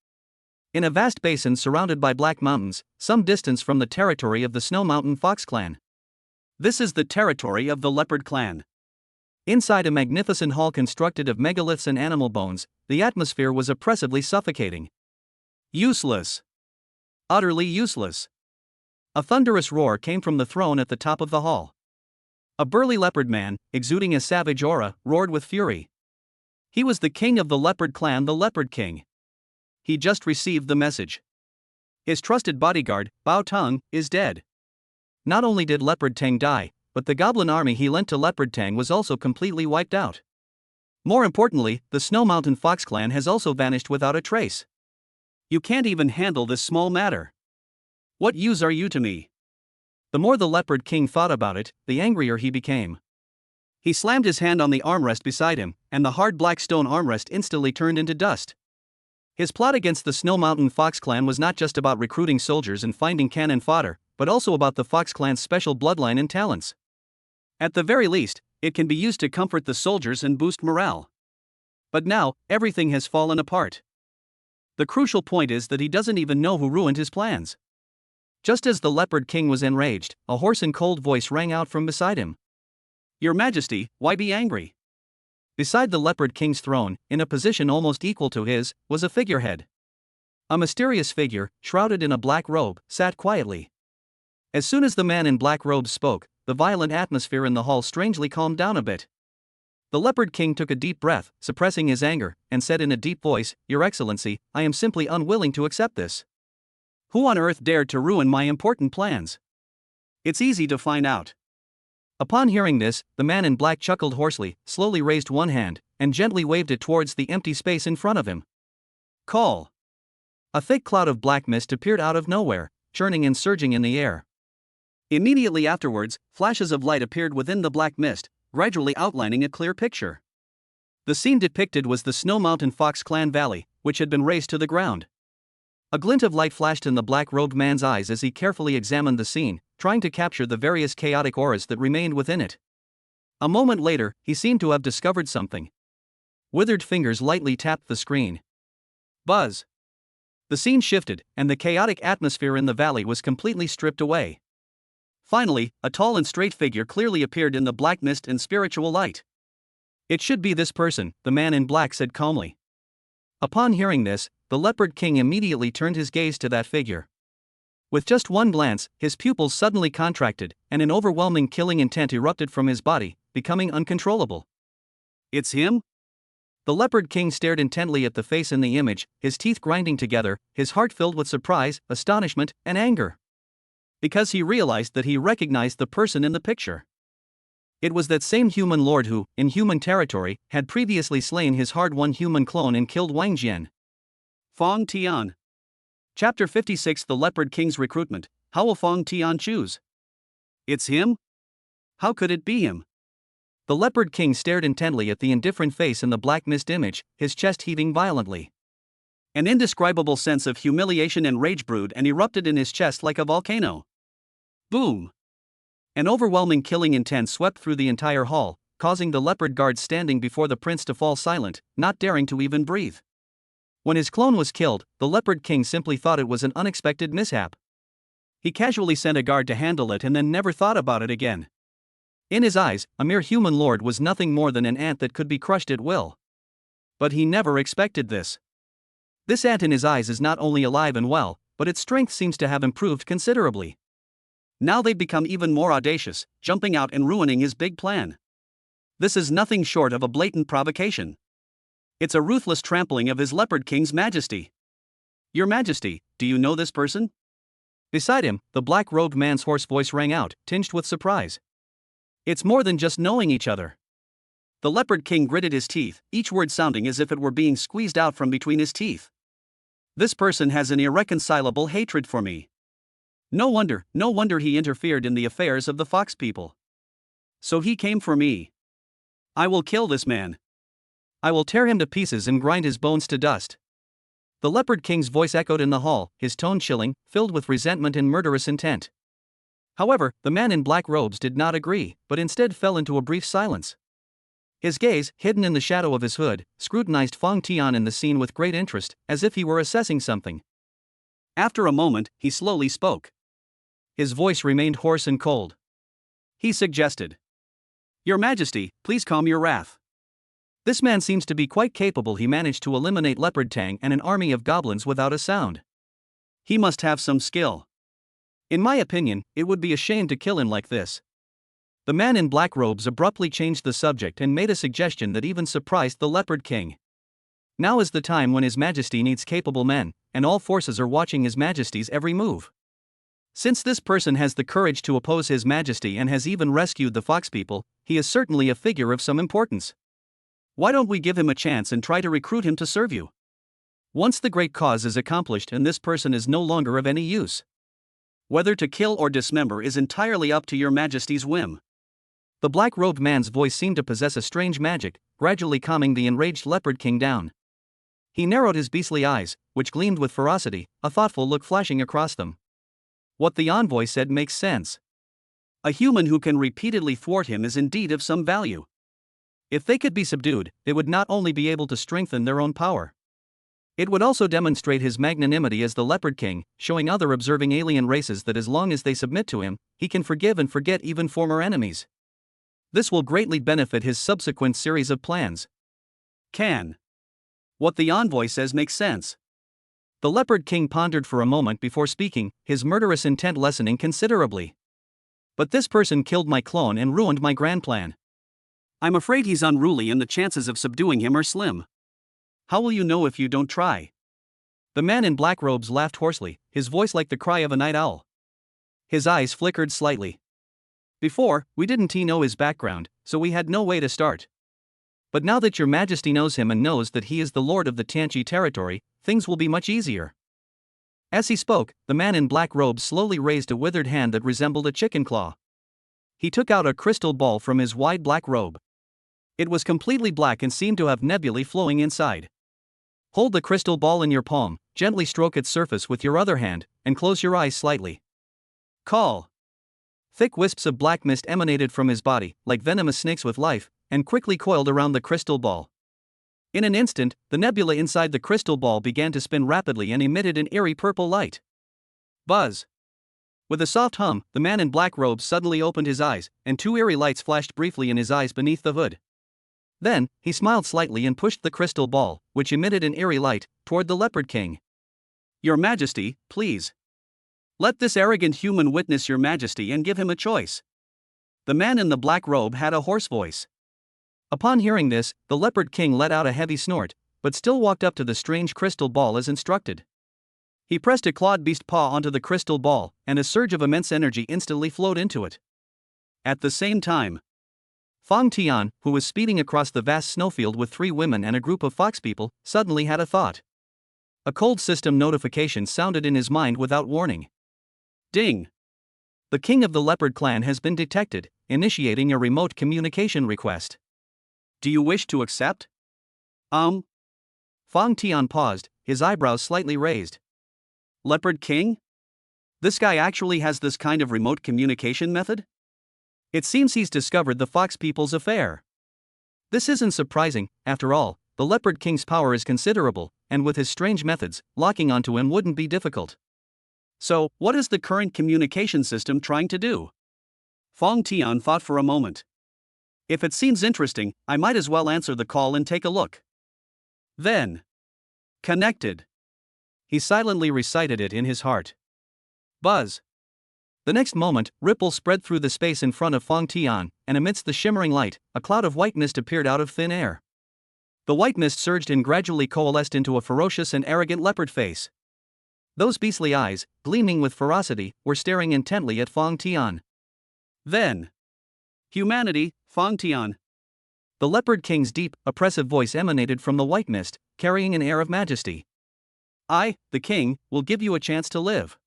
in a vast basin surrounded by black mountains, some distance from the territory of the Snow Mountain Fox clan. This is the territory of the Leopard clan. Inside a magnificent hall constructed of megaliths and animal bones, the atmosphere was oppressively suffocating. Useless. Utterly useless. A thunderous roar came from the throne at the top of the hall. A burly leopard man, exuding a savage aura, roared with fury. He was the king of the Leopard clan, the Leopard King. He just received the message. His trusted bodyguard, Bao Teng, is dead. Not only did Leopard Tang die, but the goblin army he lent to Leopard Tang was also completely wiped out. More importantly, the Snow Mountain Fox clan has also vanished without a trace. You can't even handle this small matter. What use are you to me? The more the Leopard King thought about it, the angrier he became. He slammed his hand on the armrest beside him, and the hard black stone armrest instantly turned into dust. His plot against the Snow Mountain Fox clan was not just about recruiting soldiers and finding cannon fodder, but also about the Fox clan's special bloodline and talents. At the very least, it can be used to comfort the soldiers and boost morale. But now, everything has fallen apart. The crucial point is that he doesn't even know who ruined his plans. Just as the Leopard King was enraged, a hoarse and cold voice rang out from beside him. Your Majesty, why be angry? Beside the Leopard King's throne, in a position almost equal to his, was a figurehead. A mysterious figure, shrouded in a black robe, sat quietly. As soon as the man in black robes spoke, the violent atmosphere in the hall strangely calmed down a bit. The Leopard King took a deep breath, suppressing his anger, and said in a deep voice, Your Excellency, I am simply unwilling to accept this. Who on earth dared to ruin my important plans? It's easy to find out. Upon hearing this, the man in black chuckled hoarsely, slowly raised one hand, and gently waved it towards the empty space in front of him. Call. A thick cloud of black mist appeared out of nowhere, churning and surging in the air. Immediately afterwards, flashes of light appeared within the black mist, gradually outlining a clear picture. The scene depicted was the Snow Mountain Fox Clan Valley, which had been razed to the ground. A glint of light flashed in the black-robed man's eyes as he carefully examined the scene, trying to capture the various chaotic auras that remained within it. A moment later, he seemed to have discovered something. Withered fingers lightly tapped the screen. Buzz! The scene shifted, and the chaotic atmosphere in the valley was completely stripped away. Finally, a tall and straight figure clearly appeared in the black mist and spiritual light. "It should be this person," the man in black said calmly. Upon hearing this, the Leopard King immediately turned his gaze to that figure. With just one glance, his pupils suddenly contracted, and an overwhelming killing intent erupted from his body, becoming uncontrollable. "It's him?" The Leopard King stared intently at the face in the image, his teeth grinding together, his heart filled with surprise, astonishment, and anger. Because he realized that he recognized the person in the picture. It was that same human lord who, in human territory, had previously slain his hard-won human clone and killed Wang Jian. Fong Tian. Chapter 56 The Leopard King's Recruitment. How will Fong Tian choose? It's him? How could it be him? The Leopard King stared intently at the indifferent face in the black mist image, his chest heaving violently. An indescribable sense of humiliation and rage brewed and erupted in his chest like a volcano. Boom! An overwhelming killing intent swept through the entire hall, causing the leopard guards standing before the prince to fall silent, not daring to even breathe. When his clone was killed, the Leopard King simply thought it was an unexpected mishap. He casually sent a guard to handle it and then never thought about it again. In his eyes, a mere human lord was nothing more than an ant that could be crushed at will. But he never expected this. This ant in his eyes is not only alive and well, but its strength seems to have improved considerably. Now they've become even more audacious, jumping out and ruining his big plan. This is nothing short of a blatant provocation. It's a ruthless trampling of his Leopard King's majesty. "Your Majesty, do you know this person?" Beside him, the black-robed man's hoarse voice rang out, tinged with surprise. "It's more than just knowing each other." The Leopard King gritted his teeth, each word sounding as if it were being squeezed out from between his teeth. "This person has an irreconcilable hatred for me. No wonder he interfered in the affairs of the Fox people. So he came for me. I will kill this man. I will tear him to pieces and grind his bones to dust." The Leopard King's voice echoed in the hall, his tone chilling, filled with resentment and murderous intent. However, the man in black robes did not agree, but instead fell into a brief silence. His gaze, hidden in the shadow of his hood, scrutinized Fong Tian in the scene with great interest, as if he were assessing something. After a moment, he slowly spoke. His voice remained hoarse and cold. He suggested, "Your Majesty, please calm your wrath. This man seems to be quite capable. He managed to eliminate Leopard Tang and an army of goblins without a sound. He must have some skill. In my opinion, it would be a shame to kill him like this." The man in black robes abruptly changed the subject and made a suggestion that even surprised the Leopard King. Now is the time when His Majesty needs capable men, and all forces are watching His Majesty's every move. Since this person has the courage to oppose His Majesty and has even rescued the Fox people, he is certainly a figure of some importance. Why don't we give him a chance and try to recruit him to serve you? Once the great cause is accomplished and this person is no longer of any use. Whether to kill or dismember is entirely up to your Majesty's whim. The black-robed man's voice seemed to possess a strange magic, gradually calming the enraged Leopard King down. He narrowed his beastly eyes, which gleamed with ferocity, a thoughtful look flashing across them. What the envoy said makes sense. A human who can repeatedly thwart him is indeed of some value. If they could be subdued, they would not only be able to strengthen their own power. It would also demonstrate his magnanimity as the Leopard King, showing other observing alien races that as long as they submit to him, he can forgive and forget even former enemies. This will greatly benefit his subsequent series of plans. What the envoy says makes sense. The Leopard King pondered for a moment before speaking, his murderous intent lessening considerably. But this person killed my clone and ruined my grand plan. I'm afraid he's unruly and the chances of subduing him are slim. How will you know if you don't try? The man in black robes laughed hoarsely, his voice like the cry of a night owl. His eyes flickered slightly. Before, we didn't know his background, so we had no way to start. But now that your Majesty knows him and knows that he is the lord of the Tianqi territory, things will be much easier. As he spoke, the man in black robes slowly raised a withered hand that resembled a chicken claw. He took out a crystal ball from his wide black robe. It was completely black and seemed to have nebulae flowing inside. Hold the crystal ball in your palm, gently stroke its surface with your other hand, and close your eyes slightly. Call. Thick wisps of black mist emanated from his body, like venomous snakes with life, and quickly coiled around the crystal ball. In an instant, the nebula inside the crystal ball began to spin rapidly and emitted an eerie purple light. Buzz. With a soft hum, the man in black robes suddenly opened his eyes, and two eerie lights flashed briefly in his eyes beneath the hood. Then, he smiled slightly and pushed the crystal ball, which emitted an eerie light, toward the Leopard King. Your Majesty, please. Let this arrogant human witness your Majesty and give him a choice. The man in the black robe had a hoarse voice. Upon hearing this, the Leopard King let out a heavy snort, but still walked up to the strange crystal ball as instructed. He pressed a clawed beast paw onto the crystal ball, and a surge of immense energy instantly flowed into it. At the same time, Fang Tian, who was speeding across the vast snowfield with 3 women and a group of fox people, suddenly had a thought. A cold system notification sounded in his mind without warning. Ding! The king of the Leopard clan has been detected, initiating a remote communication request. Do you wish to accept? Fang Tian paused, his eyebrows slightly raised. Leopard King? This guy actually has this kind of remote communication method? It seems he's discovered the fox people's affair. This isn't surprising, after all, the Leopard King's power is considerable, and with his strange methods, locking onto him wouldn't be difficult. So, what is the current communication system trying to do? Fang Tian thought for a moment. If it seems interesting, I might as well answer the call and take a look. Then. Connected. He silently recited it in his heart. Buzz. The next moment, ripples spread through the space in front of Fang Tian, and amidst the shimmering light, a cloud of white mist appeared out of thin air. The white mist surged and gradually coalesced into a ferocious and arrogant leopard face. Those beastly eyes, gleaming with ferocity, were staring intently at Fang Tian. Then. Humanity, Fang Tian. The Leopard King's deep, oppressive voice emanated from the white mist, carrying an air of majesty. I, the king, will give you a chance to live.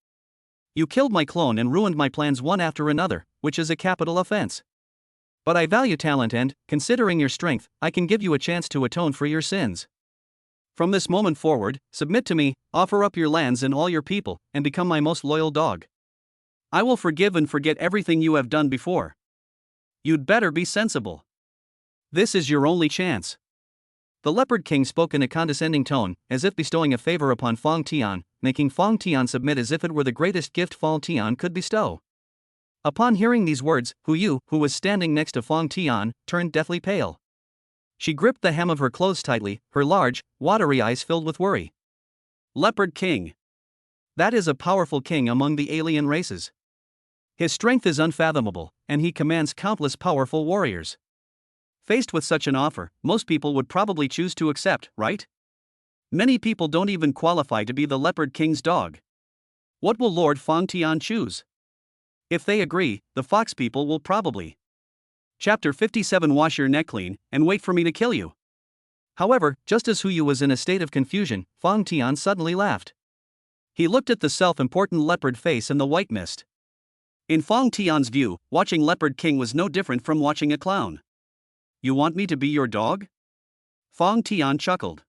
You killed my clone and ruined my plans one after another, which is a capital offense. But I value talent and, considering your strength, I can give you a chance to atone for your sins. From this moment forward, submit to me, offer up your lands and all your people, and become my most loyal dog. I will forgive and forget everything you have done before. You'd better be sensible. This is your only chance. The Leopard King spoke in a condescending tone, as if bestowing a favor upon Fang Tian, making Fang Tian submit as if it were the greatest gift Fang Tian could bestow. Upon hearing these words, Hu Yu, who was standing next to Fang Tian, turned deathly pale. She gripped the hem of her clothes tightly, her large, watery eyes filled with worry. Leopard King. That is a powerful king among the alien races. His strength is unfathomable, and he commands countless powerful warriors. Faced with such an offer, most people would probably choose to accept, right? Many people don't even qualify to be the Leopard King's dog. What will Lord Fang Tian choose? If they agree, the fox people will probably. Chapter 57. Wash your neck clean, and wait for me to kill you. However, just as Hu Yu was in a state of confusion, Fang Tian suddenly laughed. He looked at the self-important leopard face in the white mist. In Fang Tian's view, watching Leopard King was no different from watching a clown. You want me to be your dog? Fang Tian chuckled.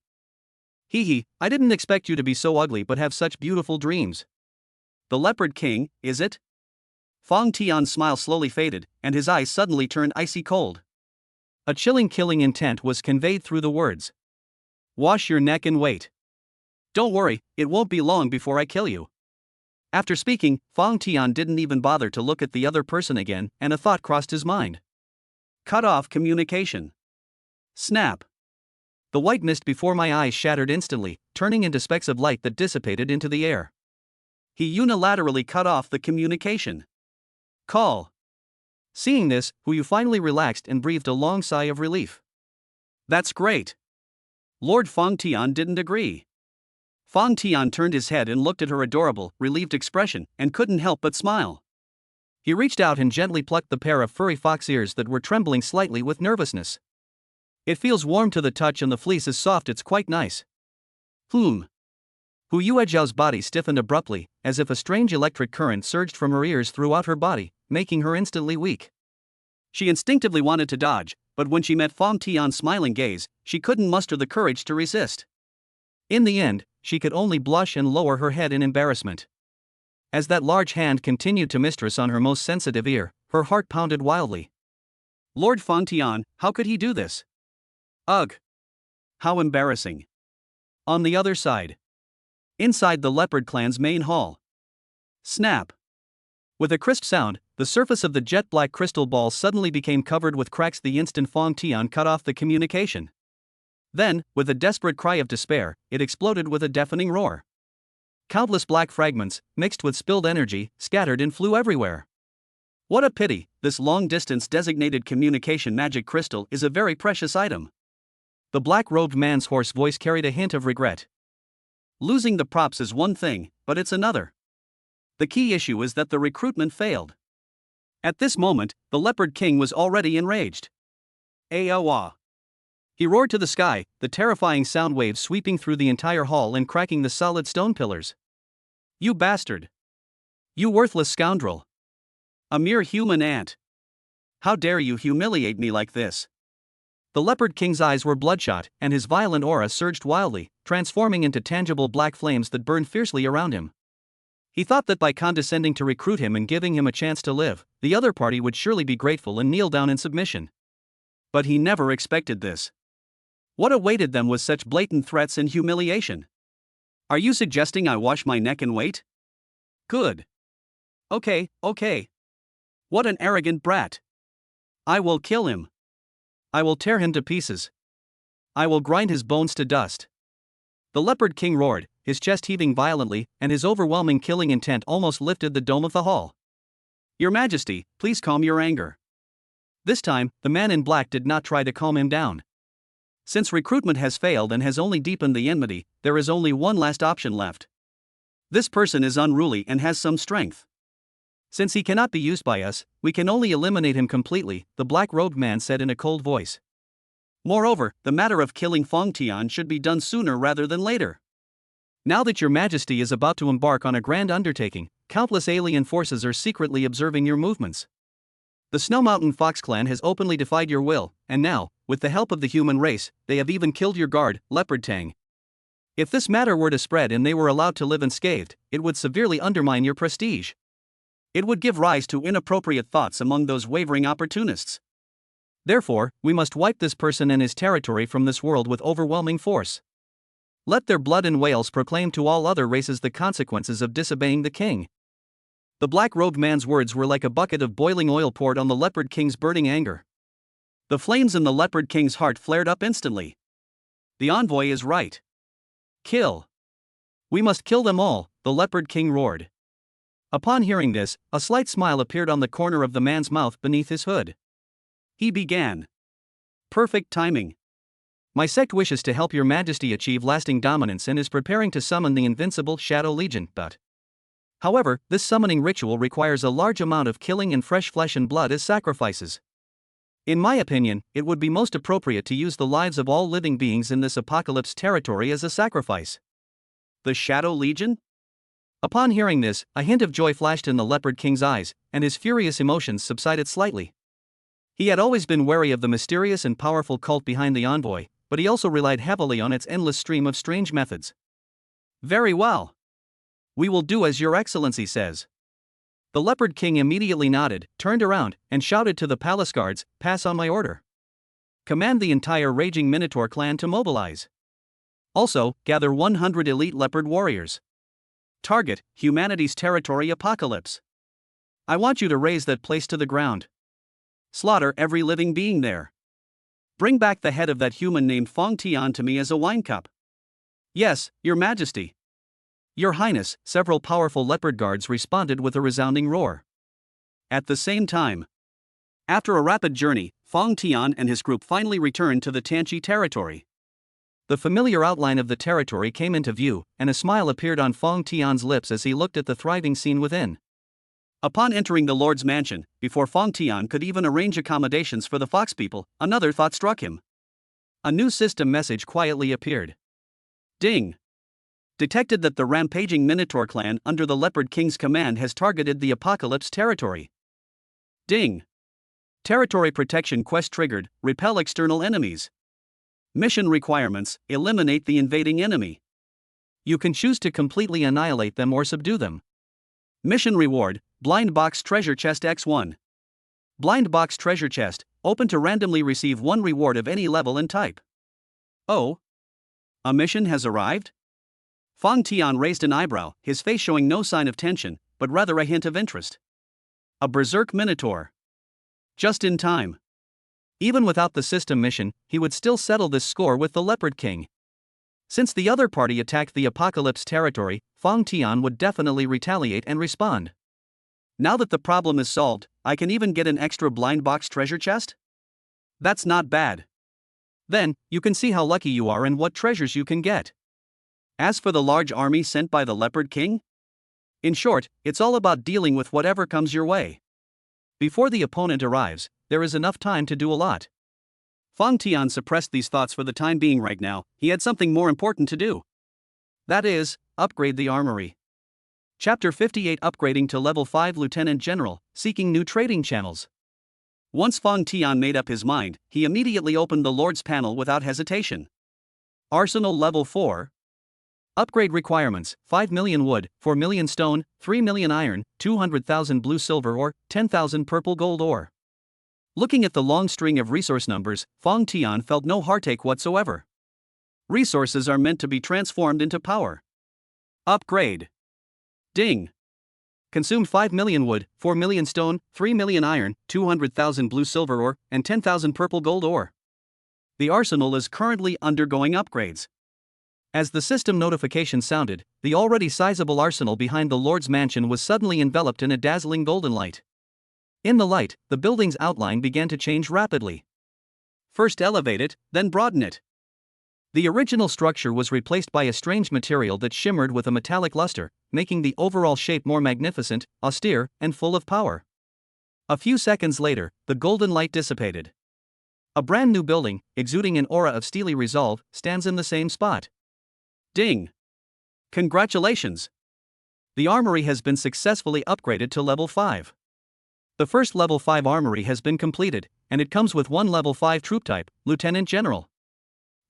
Hee, I didn't expect you to be so ugly but have such beautiful dreams. The Leopard King, is it? Fang Tian's smile slowly faded, and his eyes suddenly turned icy cold. A chilling killing intent was conveyed through the words. Wash your neck and wait. Don't worry, it won't be long before I kill you. After speaking, Fang Tian didn't even bother to look at the other person again, and a thought crossed his mind. Cut off communication. Snap. The white mist before my eyes shattered instantly, turning into specks of light that dissipated into the air. He unilaterally cut off the communication. Call. Seeing this, Hu Yu finally relaxed and breathed a long sigh of relief. That's great. Lord Fang Tian didn't agree. Fang Tian turned his head and looked at her adorable, relieved expression, and couldn't help but smile. He reached out and gently plucked the pair of furry fox ears that were trembling slightly with nervousness. It feels warm to the touch and the fleece is soft, it's quite nice. Hu Yuejiao's body stiffened abruptly, as if a strange electric current surged from her ears throughout her body, making her instantly weak. She instinctively wanted to dodge, but when she met Fong Tian's smiling gaze, she couldn't muster the courage to resist. In the end, she could only blush and lower her head in embarrassment. As that large hand continued to mistress on her most sensitive ear, her heart pounded wildly. Lord Fong Tian, how could he do this? Ugh! How embarrassing. On the other side. Inside the Leopard clan's main hall. Snap! With a crisp sound, the surface of the jet-black crystal ball suddenly became covered with cracks the instant Fong Tian cut off the communication. Then, with a desperate cry of despair, it exploded with a deafening roar. Countless black fragments, mixed with spilled energy, scattered and flew everywhere. What a pity, this long-distance designated communication magic crystal is a very precious item. The black-robed man's hoarse voice carried a hint of regret. Losing the props is one thing, but it's another. The key issue is that the recruitment failed. At this moment, the Leopard King was already enraged. Aowa! He roared to the sky, the terrifying sound waves sweeping through the entire hall and cracking the solid stone pillars. You bastard! You worthless scoundrel! A mere human ant! How dare you humiliate me like this? The Leopard King's eyes were bloodshot, and his violent aura surged wildly, transforming into tangible black flames that burned fiercely around him. He thought that by condescending to recruit him and giving him a chance to live, the other party would surely be grateful and kneel down in submission. But he never expected this. What awaited them was such blatant threats and humiliation. Are you suggesting I wash my neck and wait? Good. Okay. What an arrogant brat. I will kill him. I will tear him to pieces. I will grind his bones to dust. The Leopard King roared, his chest heaving violently, and his overwhelming killing intent almost lifted the dome of the hall. Your Majesty, please calm your anger. This time, the man in black did not try to calm him down. Since recruitment has failed and has only deepened the enmity, there is only one last option left. This person is unruly and has some strength. Since he cannot be used by us, we can only eliminate him completely, the black-robed man said in a cold voice. Moreover, the matter of killing Fong Tian should be done sooner rather than later. Now that your Majesty is about to embark on a grand undertaking, countless alien forces are secretly observing your movements. The Snow Mountain Fox clan has openly defied your will, and now, with the help of the human race, they have even killed your guard, Leopard Tang. If this matter were to spread and they were allowed to live unscathed, it would severely undermine your prestige. It would give rise to inappropriate thoughts among those wavering opportunists. Therefore, we must wipe this person and his territory from this world with overwhelming force. Let their blood and wails proclaim to all other races the consequences of disobeying the king. The black-robed man's words were like a bucket of boiling oil poured on the Leopard King's burning anger. The flames in the Leopard King's heart flared up instantly. The envoy is right. Kill. We must kill them all, the Leopard King roared. Upon hearing this, a slight smile appeared on the corner of the man's mouth beneath his hood. He began. Perfect timing. My sect wishes to help your Majesty achieve lasting dominance and is preparing to summon the invincible Shadow Legion, However, this summoning ritual requires a large amount of killing and fresh flesh and blood as sacrifices. In my opinion, it would be most appropriate to use the lives of all living beings in this apocalypse territory as a sacrifice. The Shadow Legion? Upon hearing this, a hint of joy flashed in the Leopard King's eyes, and his furious emotions subsided slightly. He had always been wary of the mysterious and powerful cult behind the envoy, but he also relied heavily on its endless stream of strange methods. Very well. We will do as your excellency says. The Leopard King immediately nodded, turned around, and shouted to the palace guards, pass on my order. Command the entire Raging Minotaur clan to mobilize. Also, gather 100 elite leopard warriors. Target, humanity's territory apocalypse. I want you to raze that place to the ground. Slaughter every living being there. Bring back the head of that human named Fong Tian to me as a wine cup. Yes, your Majesty. Your Highness, several powerful leopard guards responded with a resounding roar. At the same time, after a rapid journey, Fong Tian and his group finally returned to the Tanchi territory. The familiar outline of the territory came into view, and a smile appeared on Fong Tian's lips as he looked at the thriving scene within. Upon entering the Lord's mansion, before Fong Tian could even arrange accommodations for the fox people, another thought struck him. A new system message quietly appeared. Ding! Detected that the rampaging Minotaur clan under the Leopard King's command has targeted the Apocalypse territory. Ding. Territory protection quest triggered, repel external enemies. Mission requirements, eliminate the invading enemy. You can choose to completely annihilate them or subdue them. Mission reward, Blind Box Treasure Chest X1. Blind Box Treasure Chest, open to randomly receive one reward of any level and type. Oh? A mission has arrived? Fong Tian raised an eyebrow, his face showing no sign of tension, but rather a hint of interest. A Berserk Minotaur. Just in time. Even without the system mission, he would still settle this score with the Leopard King. Since the other party attacked the Apocalypse territory, Fong Tian would definitely retaliate and respond. Now that the problem is solved, I can even get an extra blind box treasure chest? That's not bad. Then, you can see how lucky you are and what treasures you can get. As for the large army sent by the Leopard King? In short, it's all about dealing with whatever comes your way. Before the opponent arrives, there is enough time to do a lot. Fong Tian suppressed these thoughts for the time being right now, he had something more important to do. That is, upgrade the armory. Chapter 58 Upgrading to Level 5 Lieutenant General, seeking new trading channels. Once Fong Tian made up his mind, he immediately opened the Lord's panel without hesitation. Arsenal Level 4. Upgrade requirements, 5 million wood, 4 million stone, 3 million iron, 200,000 blue silver ore, 10,000 purple gold ore. Looking at the long string of resource numbers, Fong Tian felt no heartache whatsoever. Resources are meant to be transformed into power. Upgrade. Ding. Consume 5 million wood, 4 million stone, 3 million iron, 200,000 blue silver ore, and 10,000 purple gold ore. The arsenal is currently undergoing upgrades. As the system notification sounded, the already sizable arsenal behind the Lord's mansion was suddenly enveloped in a dazzling golden light. In the light, the building's outline began to change rapidly. First elevate it, then broaden it. The original structure was replaced by a strange material that shimmered with a metallic luster, making the overall shape more magnificent, austere, and full of power. A few seconds later, the golden light dissipated. A brand new building, exuding an aura of steely resolve, stands in the same spot. Ding! Congratulations! The armory has been successfully upgraded to level 5. The first level 5 armory has been completed, and it comes with one level 5 troop type, Lieutenant General.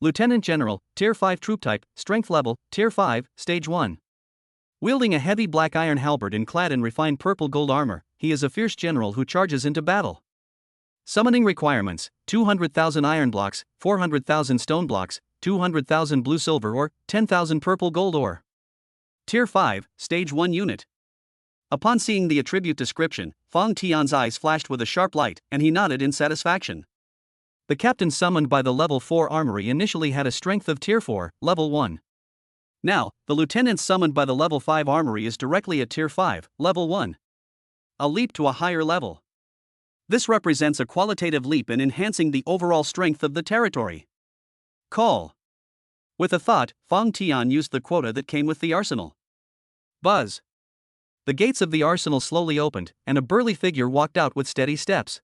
Lieutenant General, Tier 5 troop type, strength level, Tier 5, Stage 1. Wielding a heavy black iron halberd and clad in refined purple gold armor, he is a fierce general who charges into battle. Summoning requirements, 200,000 iron blocks, 400,000 stone blocks, 200,000 blue silver ore, 10,000 purple gold ore. Tier 5, Stage 1 unit. Upon seeing the attribute description, Fong Tian's eyes flashed with a sharp light, and he nodded in satisfaction. The captain summoned by the level 4 armory initially had a strength of Tier 4, level 1. Now, the lieutenant summoned by the level 5 armory is directly at Tier 5, level 1. A leap to a higher level. This represents a qualitative leap in enhancing the overall strength of the territory. Call. With a thought, Fong Tian used the quota that came with the arsenal. Buzz. The gates of the arsenal slowly opened, and a burly figure walked out with steady steps.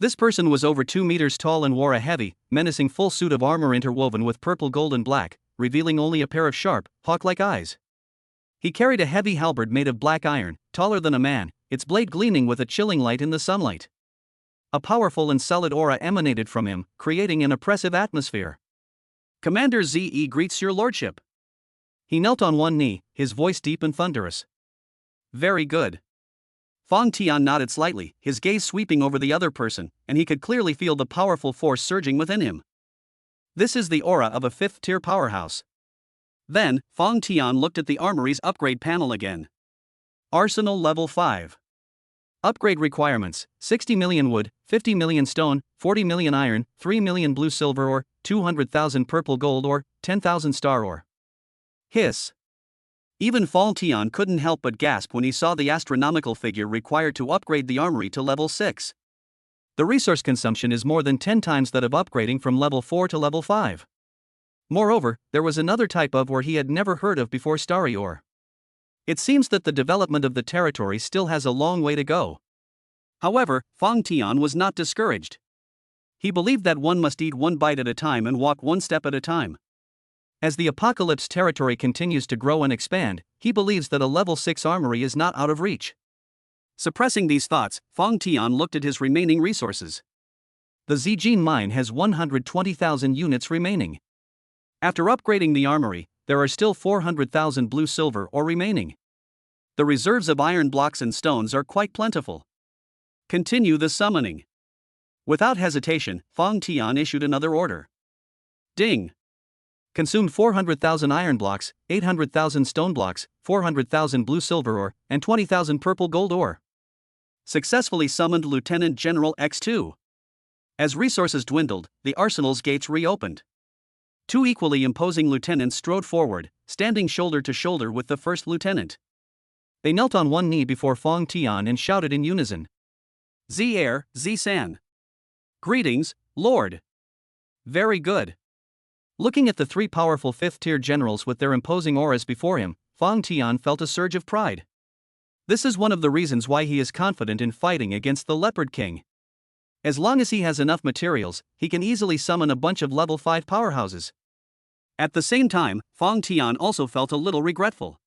This person was over 2 meters tall and wore a heavy, menacing full suit of armor interwoven with purple, gold, and black, revealing only a pair of sharp, hawk-like eyes. He carried a heavy halberd made of black iron, taller than a man, its blade gleaming with a chilling light in the sunlight. A powerful and solid aura emanated from him, creating an oppressive atmosphere. Commander ZE greets your lordship. He knelt on one knee, his voice deep and thunderous. Very good. Fong Tian nodded slightly, his gaze sweeping over the other person, and he could clearly feel the powerful force surging within him. This is the aura of a 5th-tier powerhouse. Then, Fong Tian looked at the armory's upgrade panel again. Arsenal level 5. Upgrade requirements, 60 million wood, 50 million stone, 40 million iron, 3 million blue silver ore, 200,000 purple gold ore, 10,000 star ore. Hiss. Even Fong Tian couldn't help but gasp when he saw the astronomical figure required to upgrade the armory to level 6. The resource consumption is more than 10 times that of upgrading from level 4 to level 5. Moreover, there was another type of ore he had never heard of before, starry ore. It seems that the development of the territory still has a long way to go. However, Fong Tian was not discouraged. He believed that one must eat one bite at a time and walk one step at a time. As the Apocalypse territory continues to grow and expand, he believes that a level 6 armory is not out of reach. Suppressing these thoughts, Fong Tian looked at his remaining resources. The Zijin mine has 120,000 units remaining. After upgrading the armory, there are still 400,000 blue silver ore remaining. The reserves of iron blocks and stones are quite plentiful. Continue the summoning. Without hesitation, Fong Tian issued another order. Ding! Consumed 400,000 iron blocks, 800,000 stone blocks, 400,000 blue silver ore, and 20,000 purple gold ore. Successfully summoned Lieutenant General X2. As resources dwindled, the arsenal's gates reopened. Two equally imposing lieutenants strode forward, standing shoulder to shoulder with the first lieutenant. They knelt on one knee before Fong Tian and shouted in unison. Z-Air, Z-San. Greetings, Lord. Very good. Looking at the three powerful fifth-tier generals with their imposing auras before him, Fong Tian felt a surge of pride. This is one of the reasons why he is confident in fighting against the Leopard King. As long as he has enough materials, he can easily summon a bunch of level 5 powerhouses. At the same time, Fong Tian also felt a little regretful.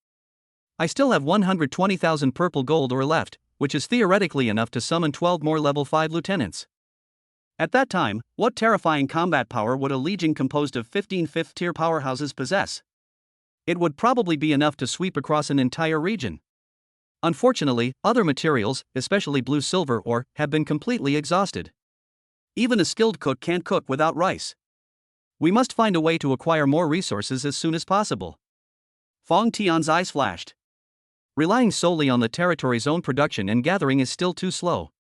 I still have 120,000 purple gold ore left, which is theoretically enough to summon 12 more level 5 lieutenants. At that time, what terrifying combat power would a legion composed of 15 fifth-tier powerhouses possess? It would probably be enough to sweep across an entire region. Unfortunately, other materials, especially blue silver ore, have been completely exhausted. Even a skilled cook can't cook without rice. We must find a way to acquire more resources as soon as possible. Fong Tian's eyes flashed. Relying solely on the territory's own production and gathering is still too slow.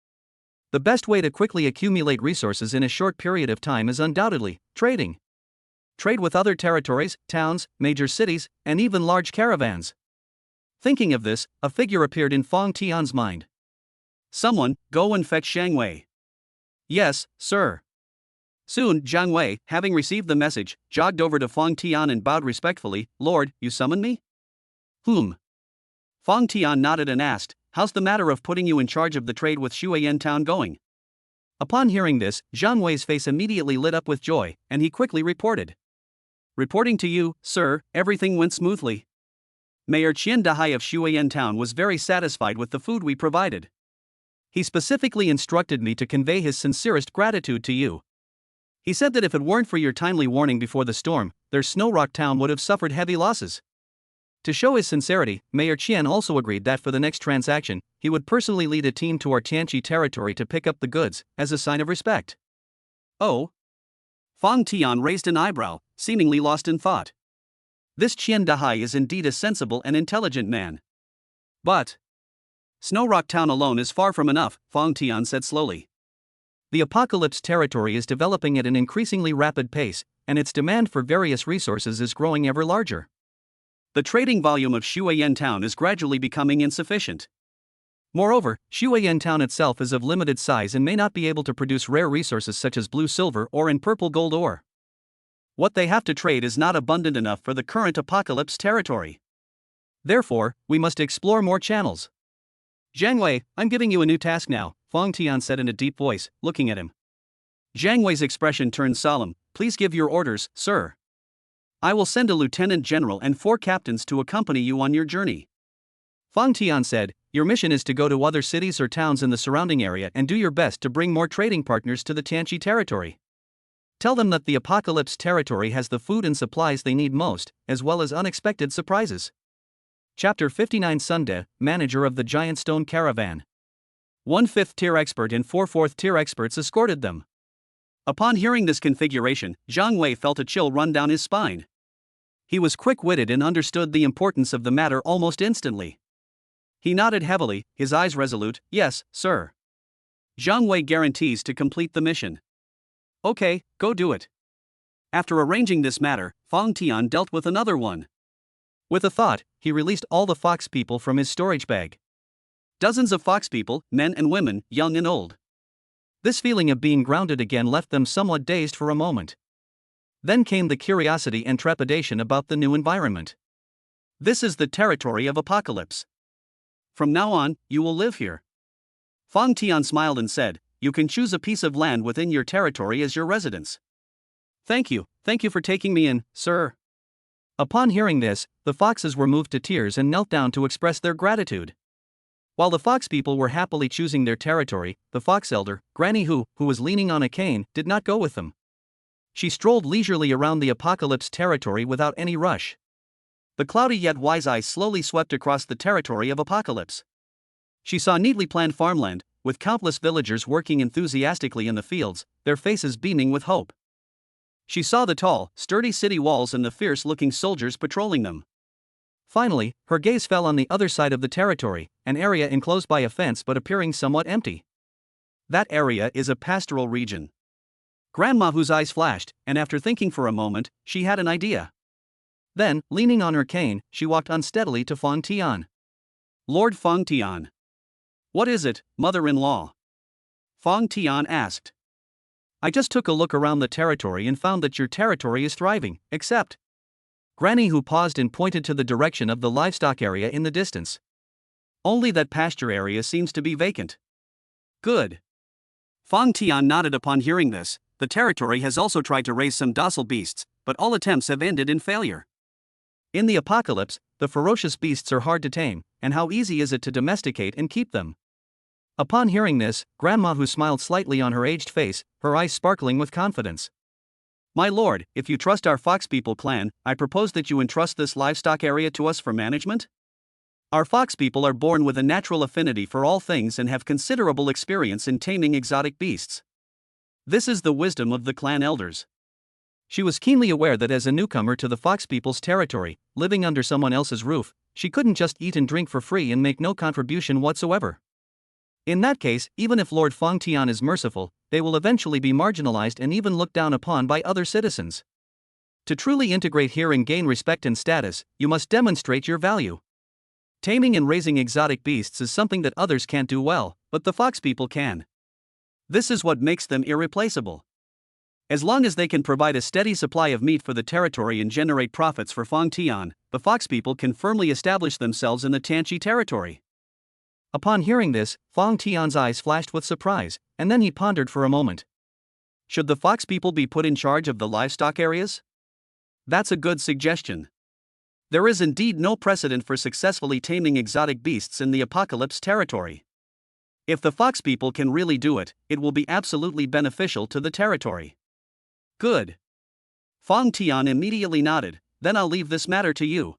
The best way to quickly accumulate resources in a short period of time is undoubtedly trading. Trade with other territories, towns, major cities, and even large caravans. Thinking of this, a figure appeared in Fong Tian's mind. Someone, go and fetch Zhang Wei. Yes, sir. Soon, Zhang Wei, having received the message, jogged over to Fong Tian and bowed respectfully. Lord, you summon me? Fong Tian nodded and asked, how's the matter of putting you in charge of the trade with Shuayan town going? Upon hearing this, Zhang Wei's face immediately lit up with joy, and he quickly reported. Reporting to you, sir, everything went smoothly. Mayor Qian Dahai of Shuayan town was very satisfied with the food we provided. He specifically instructed me to convey his sincerest gratitude to you. He said that if it weren't for your timely warning before the storm, their Snow Rock town would have suffered heavy losses. To show his sincerity, Mayor Qian also agreed that for the next transaction, he would personally lead a team to our Tianqi territory to pick up the goods, as a sign of respect. Oh? Fong Tian raised an eyebrow, seemingly lost in thought. This Qian Dahai is indeed a sensible and intelligent man. But Snow Rock town alone is far from enough, Fong Tian said slowly. The Apocalypse territory is developing at an increasingly rapid pace, and its demand for various resources is growing ever larger. The trading volume of Shuayan town is gradually becoming insufficient. Moreover, Shuayan town itself is of limited size and may not be able to produce rare resources such as blue silver ore and purple gold ore. What they have to trade is not abundant enough for the current Apocalypse territory. Therefore, we must explore more channels. Zhang Wei, I'm giving you a new task now, Fong Tian said in a deep voice, looking at him. Zhang Wei's expression turned solemn. Please give your orders, sir. I will send a lieutenant general and 4 captains to accompany you on your journey. Fong Tian said, your mission is to go to other cities or towns in the surrounding area and do your best to bring more trading partners to the Tianqi territory. Tell them that the Apocalypse territory has the food and supplies they need most, as well as unexpected surprises. Chapter 59 Sunde, manager of the Giant Stone Caravan. 1 5th-tier expert and 4 4th-tier experts escorted them. Upon hearing this configuration, Zhang Wei felt a chill run down his spine. He was quick-witted and understood the importance of the matter almost instantly. He nodded heavily, his eyes resolute. Yes, sir. Zhang Wei guarantees to complete the mission. Okay, go do it. After arranging this matter, Fong Tian dealt with another one. With a thought, he released all the fox people from his storage bag. Dozens of fox people, men and women, young and old. This feeling of being grounded again left them somewhat dazed for a moment. Then came the curiosity and trepidation about the new environment. This is the territory of Apocalypse. From now on, you will live here. Fong Tian smiled and said, you can choose a piece of land within your territory as your residence. Thank you for taking me in, sir. Upon hearing this, the foxes were moved to tears and knelt down to express their gratitude. While the fox people were happily choosing their territory, the fox elder, Granny who was leaning on a cane, did not go with them. She strolled leisurely around the apocalypse territory without any rush. The cloudy yet wise eye slowly swept across the territory of apocalypse. She saw neatly planned farmland, with countless villagers working enthusiastically in the fields, their faces beaming with hope. She saw the tall, sturdy city walls and the fierce-looking soldiers patrolling them. Finally, her gaze fell on the other side of the territory, an area enclosed by a fence but appearing somewhat empty. That area is a pastoral region. Grandma Who's eyes flashed, and after thinking for a moment, she had an idea. Then, leaning on her cane, she walked unsteadily to Fong Tian. Lord Fong Tian. What is it, mother-in-law? Fong Tian asked. I just took a look around the territory and found that your territory is thriving, except. Granny Who paused and pointed to the direction of the livestock area in the distance. Only that pasture area seems to be vacant. Good. Fong Tian nodded upon hearing this. The territory has also tried to raise some docile beasts, but all attempts have ended in failure. In the apocalypse, the ferocious beasts are hard to tame, and how easy is it to domesticate and keep them? Upon hearing this, Grandma Who smiled slightly on her aged face, her eyes sparkling with confidence. My lord, if you trust our fox people clan, I propose that you entrust this livestock area to us for management? Our fox people are born with a natural affinity for all things and have considerable experience in taming exotic beasts. This is the wisdom of the clan elders. She was keenly aware that as a newcomer to the fox people's territory, living under someone else's roof, she couldn't just eat and drink for free and make no contribution whatsoever. In that case, even if Lord Fong Tian is merciful, they will eventually be marginalized and even looked down upon by other citizens. To truly integrate here and gain respect and status, you must demonstrate your value. Taming and raising exotic beasts is something that others can't do well, but the fox people can. This is what makes them irreplaceable. As long as they can provide a steady supply of meat for the territory and generate profits for Fong Tian, the fox people can firmly establish themselves in the Tianqi territory. Upon hearing this, Fong Tian's eyes flashed with surprise, and then he pondered for a moment. Should the fox people be put in charge of the livestock areas? That's a good suggestion. There is indeed no precedent for successfully taming exotic beasts in the apocalypse territory. If the fox people can really do it, it will be absolutely beneficial to the territory. Good. Fong Tian immediately nodded, then I'll leave this matter to you.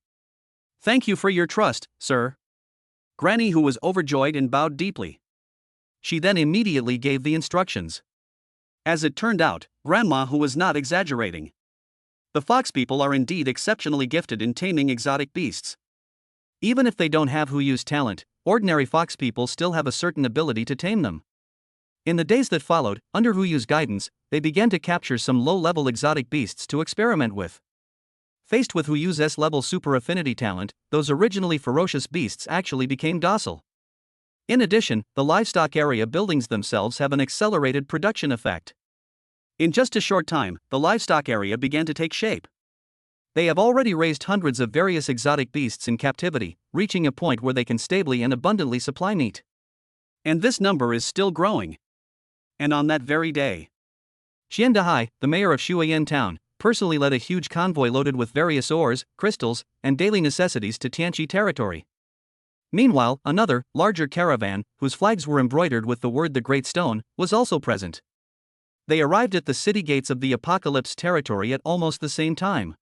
Thank you for your trust, sir. Granny Who was overjoyed and bowed deeply. She then immediately gave the instructions. As it turned out, Grandma Who was not exaggerating. The fox people are indeed exceptionally gifted in taming exotic beasts. Even if they don't have Huyu's talent, ordinary fox people still have a certain ability to tame them. In the days that followed, under Huyu's guidance, they began to capture some low-level exotic beasts to experiment with. Faced with Huyu's S-level super affinity talent, those originally ferocious beasts actually became docile. In addition, the livestock area buildings themselves have an accelerated production effect. In just a short time, the livestock area began to take shape. They have already raised hundreds of various exotic beasts in captivity, reaching a point where they can stably and abundantly supply meat. And this number is still growing. And on that very day, Xian Dahai, the mayor of Shuiyan town, personally led a huge convoy loaded with various ores, crystals, and daily necessities to Tianqi territory. Meanwhile, another, larger caravan, whose flags were embroidered with the word The Great Stone, was also present. They arrived at the city gates of the Apocalypse territory at almost the same time.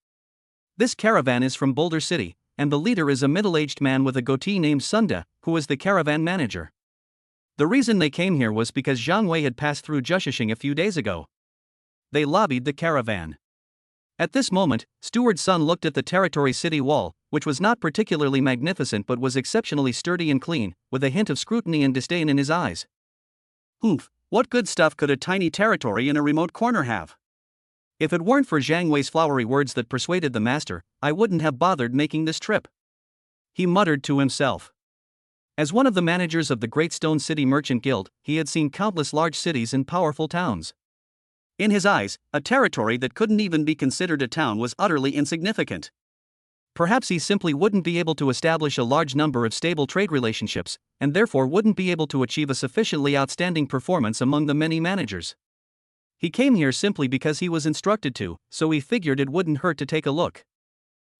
This caravan is from Boulder City, and the leader is a middle-aged man with a goatee named Sunda, who is the caravan manager. The reason they came here was because Zhang Wei had passed through Jushishing a few days ago. They lobbied the caravan. At this moment, Steward Sun looked at the territory city wall, which was not particularly magnificent but was exceptionally sturdy and clean, with a hint of scrutiny and disdain in his eyes. Humph, what good stuff could a tiny territory in a remote corner have? If it weren't for Zhang Wei's flowery words that persuaded the master, I wouldn't have bothered making this trip. He muttered to himself. As one of the managers of the Great Stone City Merchant Guild, he had seen countless large cities and powerful towns. In his eyes, a territory that couldn't even be considered a town was utterly insignificant. Perhaps he simply wouldn't be able to establish a large number of stable trade relationships, and therefore wouldn't be able to achieve a sufficiently outstanding performance among the many managers. He came here simply because he was instructed to, so he figured it wouldn't hurt to take a look.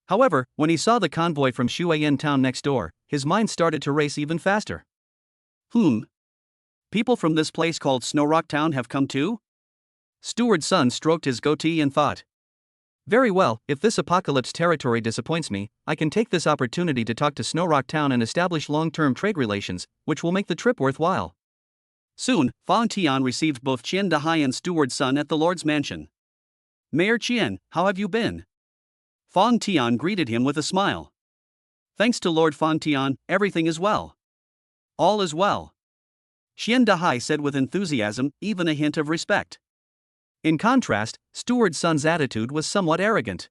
However, when he saw the convoy from Shuayan town next door, his mind started to race even faster. People from this place called Snowrock Town have come too? Steward's son stroked his goatee and thought. Very well, if this apocalypse territory disappoints me, I can take this opportunity to talk to Snowrock Town and establish long-term trade relations, which will make the trip worthwhile. Soon, Fang Tian received both Qian Dahai and Steward's son at the Lord's mansion. Mayor Qian, how have you been? Fang Tian greeted him with a smile. Thanks to Lord Fang Tian, everything is well. All is well. Qian Dahai said with enthusiasm, even a hint of respect. In contrast, Steward's son's attitude was somewhat arrogant.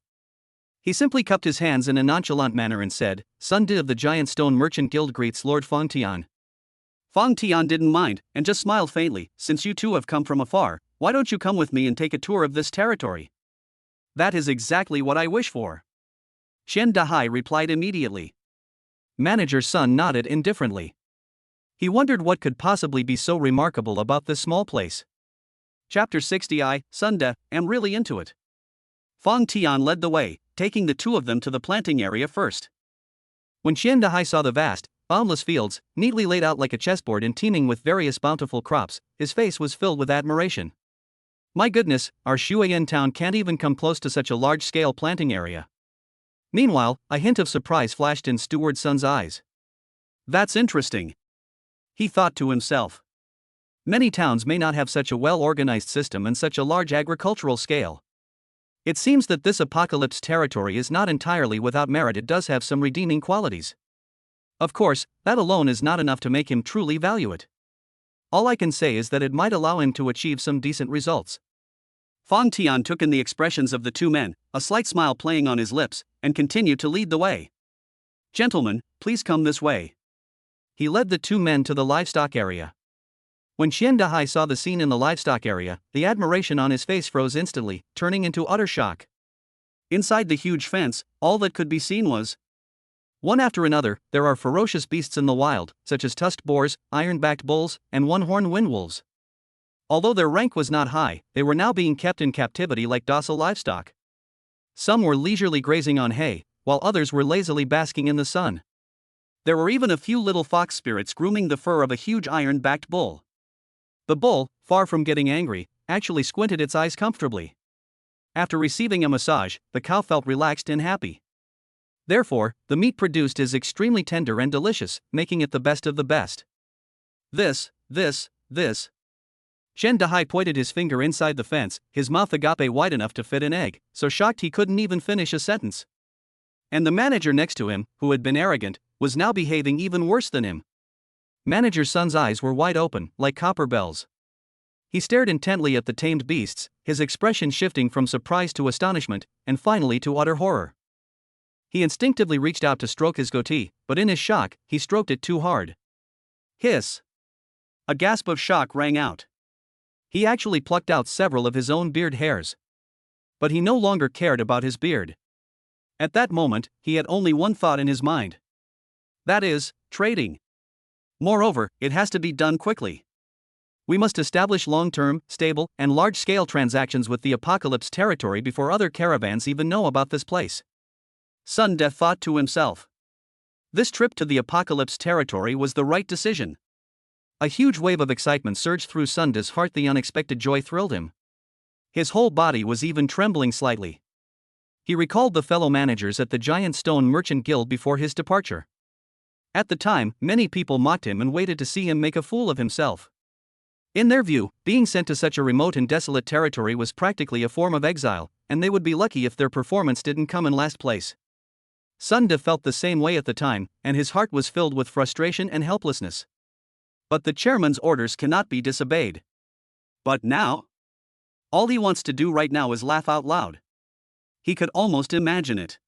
He simply cupped his hands in a nonchalant manner and said, Son of the Giant Stone Merchant Guild greets Lord Fang Tian. Fang Tian didn't mind, and just smiled faintly. Since you two have come from afar, why don't you come with me and take a tour of this territory? That is exactly what I wish for. Qian Dahai replied immediately. Manager's son nodded indifferently. He wondered what could possibly be so remarkable about this small place. Chapter 60. Sunde, am really into it. Fang Tian led the way, taking the two of them to the planting area first. When Qian Dahai saw the vast, boundless fields, neatly laid out like a chessboard and teeming with various bountiful crops, his face was filled with admiration. My goodness, our Shuayan town can't even come close to such a large-scale planting area. Meanwhile, a hint of surprise flashed in Steward's son's eyes. That's interesting, he thought to himself. Many towns may not have such a well-organized system and such a large agricultural scale. It seems that this apocalypse territory is not entirely without merit. It does have some redeeming qualities. Of course, that alone is not enough to make him truly value it. All I can say is that it might allow him to achieve some decent results. Fang Tian took in the expressions of the two men, a slight smile playing on his lips, and continued to lead the way. Gentlemen, please come this way. He led the two men to the livestock area. When Qian Dahai saw the scene in the livestock area, the admiration on his face froze instantly, turning into utter shock. Inside the huge fence, all that could be seen was one after another, there are ferocious beasts in the wild, such as tusked boars, iron-backed bulls, and one-horned windwolves. Although their rank was not high, they were now being kept in captivity like docile livestock. Some were leisurely grazing on hay, while others were lazily basking in the sun. There were even a few little fox spirits grooming the fur of a huge iron-backed bull. The bull, far from getting angry, actually squinted its eyes comfortably. After receiving a massage, the cow felt relaxed and happy. Therefore, the meat produced is extremely tender and delicious, making it the best of the best. This. Qian Dahai pointed his finger inside the fence, his mouth agape wide enough to fit an egg, so shocked he couldn't even finish a sentence. And the manager next to him, who had been arrogant, was now behaving even worse than him. Manager's son's eyes were wide open, like copper bells. He stared intently at the tamed beasts, his expression shifting from surprise to astonishment, and finally to utter horror. He instinctively reached out to stroke his goatee, but in his shock, he stroked it too hard. Hiss! A gasp of shock rang out. He actually plucked out several of his own beard hairs. But he no longer cared about his beard. At that moment, he had only one thought in his mind. That is, trading. Moreover, it has to be done quickly. We must establish long-term, stable, and large-scale transactions with the apocalypse territory before other caravans even know about this place. Sunde thought to himself. This trip to the apocalypse territory was the right decision. A huge wave of excitement surged through Sunde's heart. The unexpected joy thrilled him. His whole body was even trembling slightly. He recalled the fellow managers at the Giant Stone Merchant Guild before his departure. At the time, many people mocked him and waited to see him make a fool of himself. In their view, being sent to such a remote and desolate territory was practically a form of exile, and they would be lucky if their performance didn't come in last place. Sunde felt the same way at the time, and his heart was filled with frustration and helplessness. But the chairman's orders cannot be disobeyed. But now? All he wants to do right now is laugh out loud. He could almost imagine it.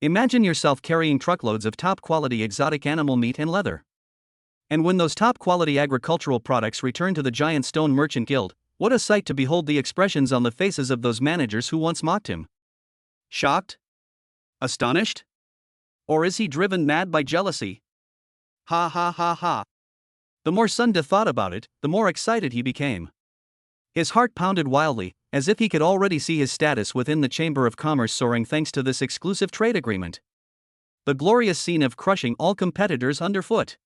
Imagine yourself carrying truckloads of top-quality exotic animal meat and leather. And when those top-quality agricultural products return to the Giant Stone Merchant Guild, what a sight to behold the expressions on the faces of those managers who once mocked him. Shocked? Astonished? Or is he driven mad by jealousy? Ha ha ha ha. The more Sunde thought about it, the more excited he became. His heart pounded wildly, as if he could already see his status within the Chamber of Commerce soaring thanks to this exclusive trade agreement. The glorious scene of crushing all competitors underfoot.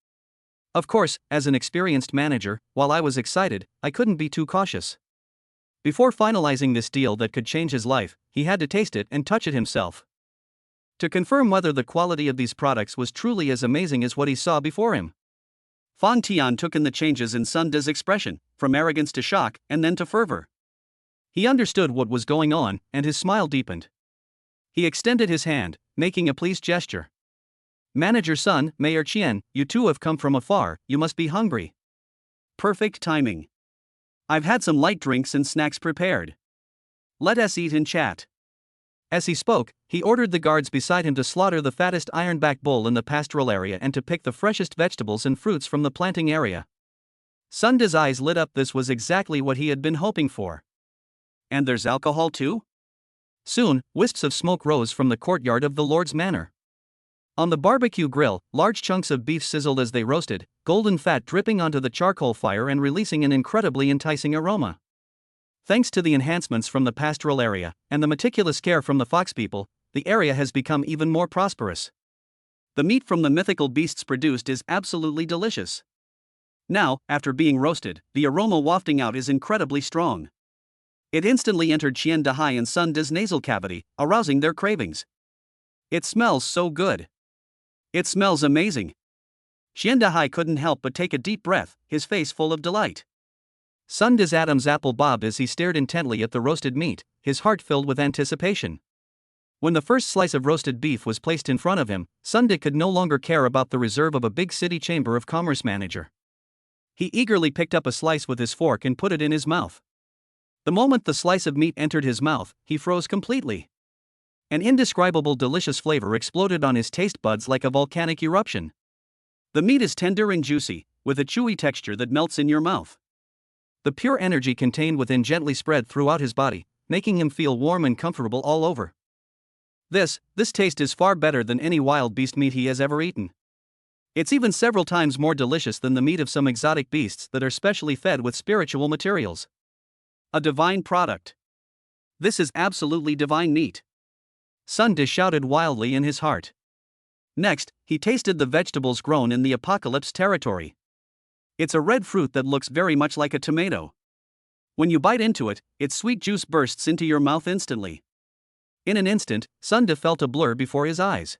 Of course, as an experienced manager, while I was excited, I couldn't be too cautious. Before finalizing this deal that could change his life, he had to taste it and touch it himself. To confirm whether the quality of these products was truly as amazing as what he saw before him. Fang Tian took in the changes in Sun De's expression, from arrogance to shock, and then to fervor. He understood what was going on, and his smile deepened. He extended his hand, making a pleased gesture. Manager Sun, Mayor Qian, you two have come from afar, you must be hungry. Perfect timing. I've had some light drinks and snacks prepared. Let us eat and chat. As he spoke, he ordered the guards beside him to slaughter the fattest ironback bull in the pastoral area and to pick the freshest vegetables and fruits from the planting area. Sun De's eyes lit up. This was exactly what he had been hoping for. And there's alcohol too? Soon, wisps of smoke rose from the courtyard of the Lord's manor. On the barbecue grill, large chunks of beef sizzled as they roasted, golden fat dripping onto the charcoal fire and releasing an incredibly enticing aroma. Thanks to the enhancements from the pastoral area, and the meticulous care from the fox people, the area has become even more prosperous. The meat from the mythical beasts produced is absolutely delicious. Now, after being roasted, the aroma wafting out is incredibly strong. It instantly entered Qian Dehai and Sun De's nasal cavity, arousing their cravings. It smells so good. It smells amazing. Qian Dehai couldn't help but take a deep breath, his face full of delight. Sun De's Adam's apple bobbed as he stared intently at the roasted meat, his heart filled with anticipation. When the first slice of roasted beef was placed in front of him, Sun De could no longer care about the reserve of a big city chamber of commerce manager. He eagerly picked up a slice with his fork and put it in his mouth. The moment the slice of meat entered his mouth, he froze completely. An indescribable delicious flavor exploded on his taste buds like a volcanic eruption. The meat is tender and juicy, with a chewy texture that melts in your mouth. The pure energy contained within gently spread throughout his body, making him feel warm and comfortable all over. This taste is far better than any wild beast meat he has ever eaten. It's even several times more delicious than the meat of some exotic beasts that are specially fed with spiritual materials. A divine product. This is absolutely divine meat. Sun De shouted wildly in his heart. Next, he tasted the vegetables grown in the apocalypse territory. It's a red fruit that looks very much like a tomato. When you bite into it, its sweet juice bursts into your mouth instantly. In an instant, Sun De felt a blur before his eyes.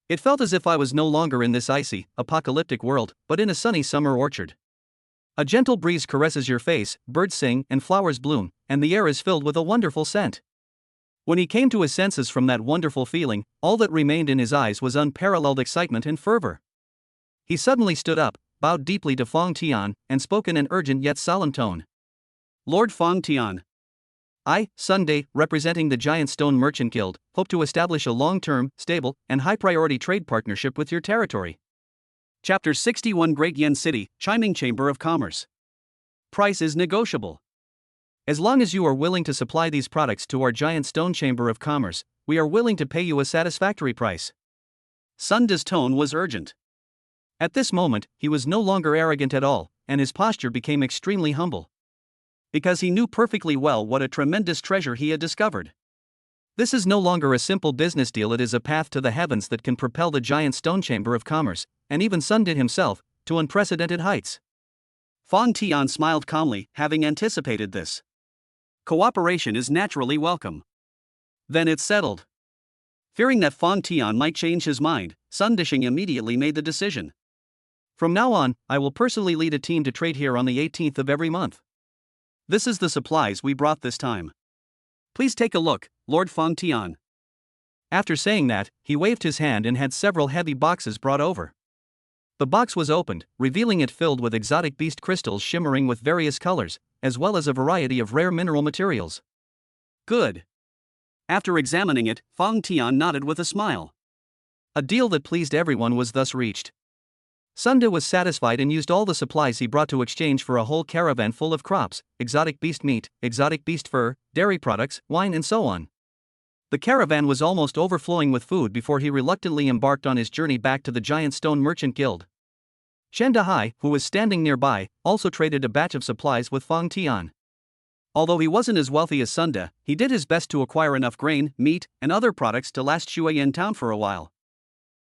It felt as if I was no longer in this icy, apocalyptic world, but in a sunny summer orchard. A gentle breeze caresses your face, birds sing, and flowers bloom, and the air is filled with a wonderful scent. When he came to his senses from that wonderful feeling, all that remained in his eyes was unparalleled excitement and fervor. He suddenly stood up, bowed deeply to Fang Tian, and spoke in an urgent yet solemn tone. Lord Fang Tian. I, Sun De, representing the Giant Stone Merchant Guild, hope to establish a long-term, stable, and high-priority trade partnership with your territory. Chapter 61 Great Yen City, Chiming Chamber of Commerce. Price is negotiable. As long as you are willing to supply these products to our Giant Stone Chamber of Commerce, we are willing to pay you a satisfactory price. Sun De's tone was urgent. At this moment, he was no longer arrogant at all, and his posture became extremely humble. Because he knew perfectly well what a tremendous treasure he had discovered. This is no longer a simple business deal, it is a path to the heavens that can propel the Giant Stone Chamber of Commerce, and even Sun De himself, to unprecedented heights. Fang Tian smiled calmly, having anticipated this. Cooperation is naturally welcome. Then it's settled. Fearing that Fang Tian might change his mind, Sun De immediately made the decision. From now on, I will personally lead a team to trade here on the 18th of every month. This is the supplies we brought this time. Please take a look, Lord Fang Tian. After saying that, he waved his hand and had several heavy boxes brought over. The box was opened, revealing it filled with exotic beast crystals shimmering with various colors, as well as a variety of rare mineral materials. Good. After examining it, Fang Tian nodded with a smile. A deal that pleased everyone was thus reached. Sun De was satisfied and used all the supplies he brought to exchange for a whole caravan full of crops, exotic beast meat, exotic beast fur, dairy products, wine and so on. The caravan was almost overflowing with food before he reluctantly embarked on his journey back to the Giant Stone Merchant Guild. Qian Dehai, who was standing nearby, also traded a batch of supplies with Fang Tian. Although he wasn't as wealthy as Sunda, he did his best to acquire enough grain, meat, and other products to last Shui in town for a while.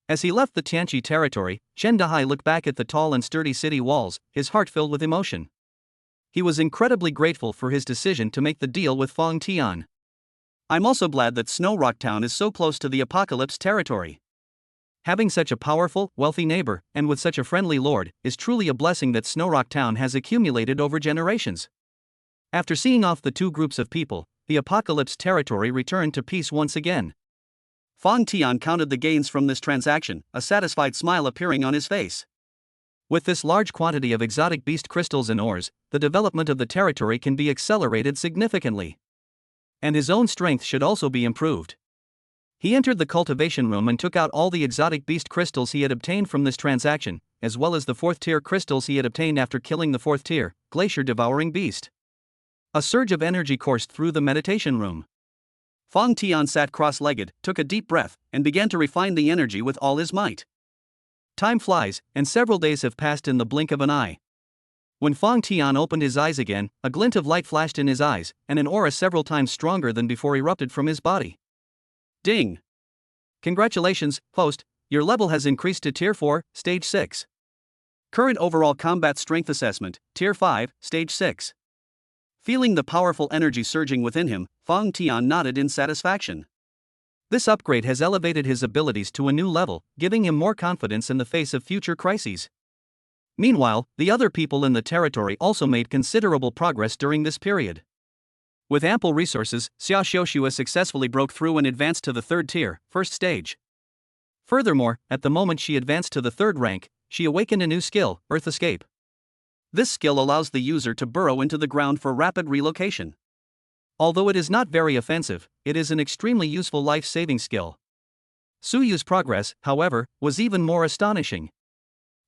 As he left the Tianqi territory, Chen Dahai looked back at the tall and sturdy city walls, his heart filled with emotion. He was incredibly grateful for his decision to make the deal with Fang Tian. I'm also glad that Snow Rock Town is so close to the Apocalypse territory. Having such a powerful, wealthy neighbor, and with such a friendly lord, is truly a blessing that Snow Rock Town has accumulated over generations. After seeing off the two groups of people, the Apocalypse territory returned to peace once again. Fang Tian counted the gains from this transaction, a satisfied smile appearing on his face. With this large quantity of exotic beast crystals and ores, the development of the territory can be accelerated significantly. And his own strength should also be improved. He entered the cultivation room and took out all the exotic beast crystals he had obtained from this transaction, as well as the 4th tier crystals he had obtained after killing the 4th tier, glacier devouring beast. A surge of energy coursed through the meditation room. Fang Tian sat cross-legged, took a deep breath, and began to refine the energy with all his might. Time flies, and several days have passed in the blink of an eye. When Fang Tian opened his eyes again, a glint of light flashed in his eyes, and an aura several times stronger than before erupted from his body. Ding! Congratulations, host, your level has increased to Tier 4, Stage 6. Current overall combat strength assessment, Tier 5, Stage 6. Feeling the powerful energy surging within him, Fang Tian nodded in satisfaction. This upgrade has elevated his abilities to a new level, giving him more confidence in the face of future crises. Meanwhile, the other people in the territory also made considerable progress during this period. With ample resources, Xia Xiuxua successfully broke through and advanced to the 3rd tier, 1st stage. Furthermore, at the moment she advanced to the 3rd rank, she awakened a new skill, Earth Escape. This skill allows the user to burrow into the ground for rapid relocation. Although it is not very offensive, it is an extremely useful life-saving skill. Suyu's progress, however, was even more astonishing.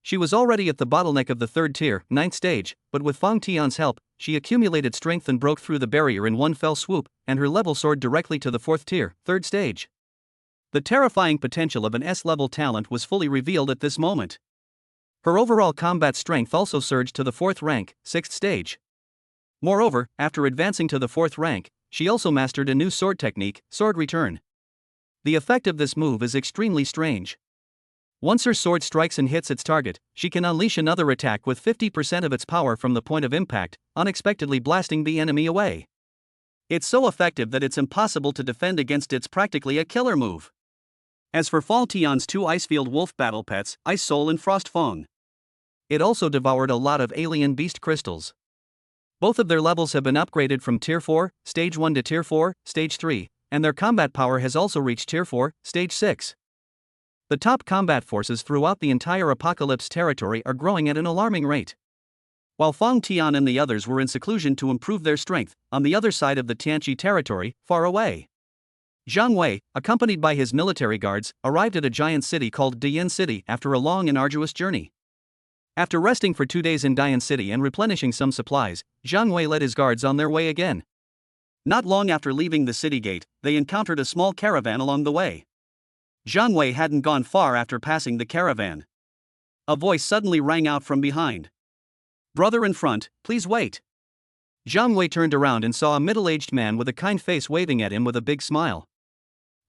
She was already at the bottleneck of the 3rd tier, 9th stage, but with Fang Tian's help, she accumulated strength and broke through the barrier in one fell swoop, and her level soared directly to the 4th tier, 3rd stage. The terrifying potential of an S-level talent was fully revealed at this moment. Her overall combat strength also surged to the 4th rank, 6th stage. Moreover, after advancing to the 4th rank, she also mastered a new sword technique, Sword Return. The effect of this move is extremely strange. Once her sword strikes and hits its target, she can unleash another attack with 50% of its power from the point of impact, unexpectedly blasting the enemy away. It's so effective that it's impossible to defend against. It's practically a killer move. As for Fang Tian's 2 Icefield Wolf battle pets, Ice Soul and Frost Fang, it also devoured a lot of alien beast crystals. Both of their levels have been upgraded from Tier 4, Stage 1 to Tier 4, Stage 3, and their combat power has also reached Tier 4, Stage 6. The top combat forces throughout the entire Apocalypse territory are growing at an alarming rate. While Fang Tian and the others were in seclusion to improve their strength, on the other side of the Tianqi territory, far away, Zhang Wei, accompanied by his military guards, arrived at a giant city called Dian City after a long and arduous journey. After resting for 2 days in Dian City and replenishing some supplies, Zhang Wei led his guards on their way again. Not long after leaving the city gate, they encountered a small caravan along the way. Zhang Wei hadn't gone far after passing the caravan. A voice suddenly rang out from behind. "Brother in front, please wait." Zhang Wei turned around and saw a middle-aged man with a kind face waving at him with a big smile.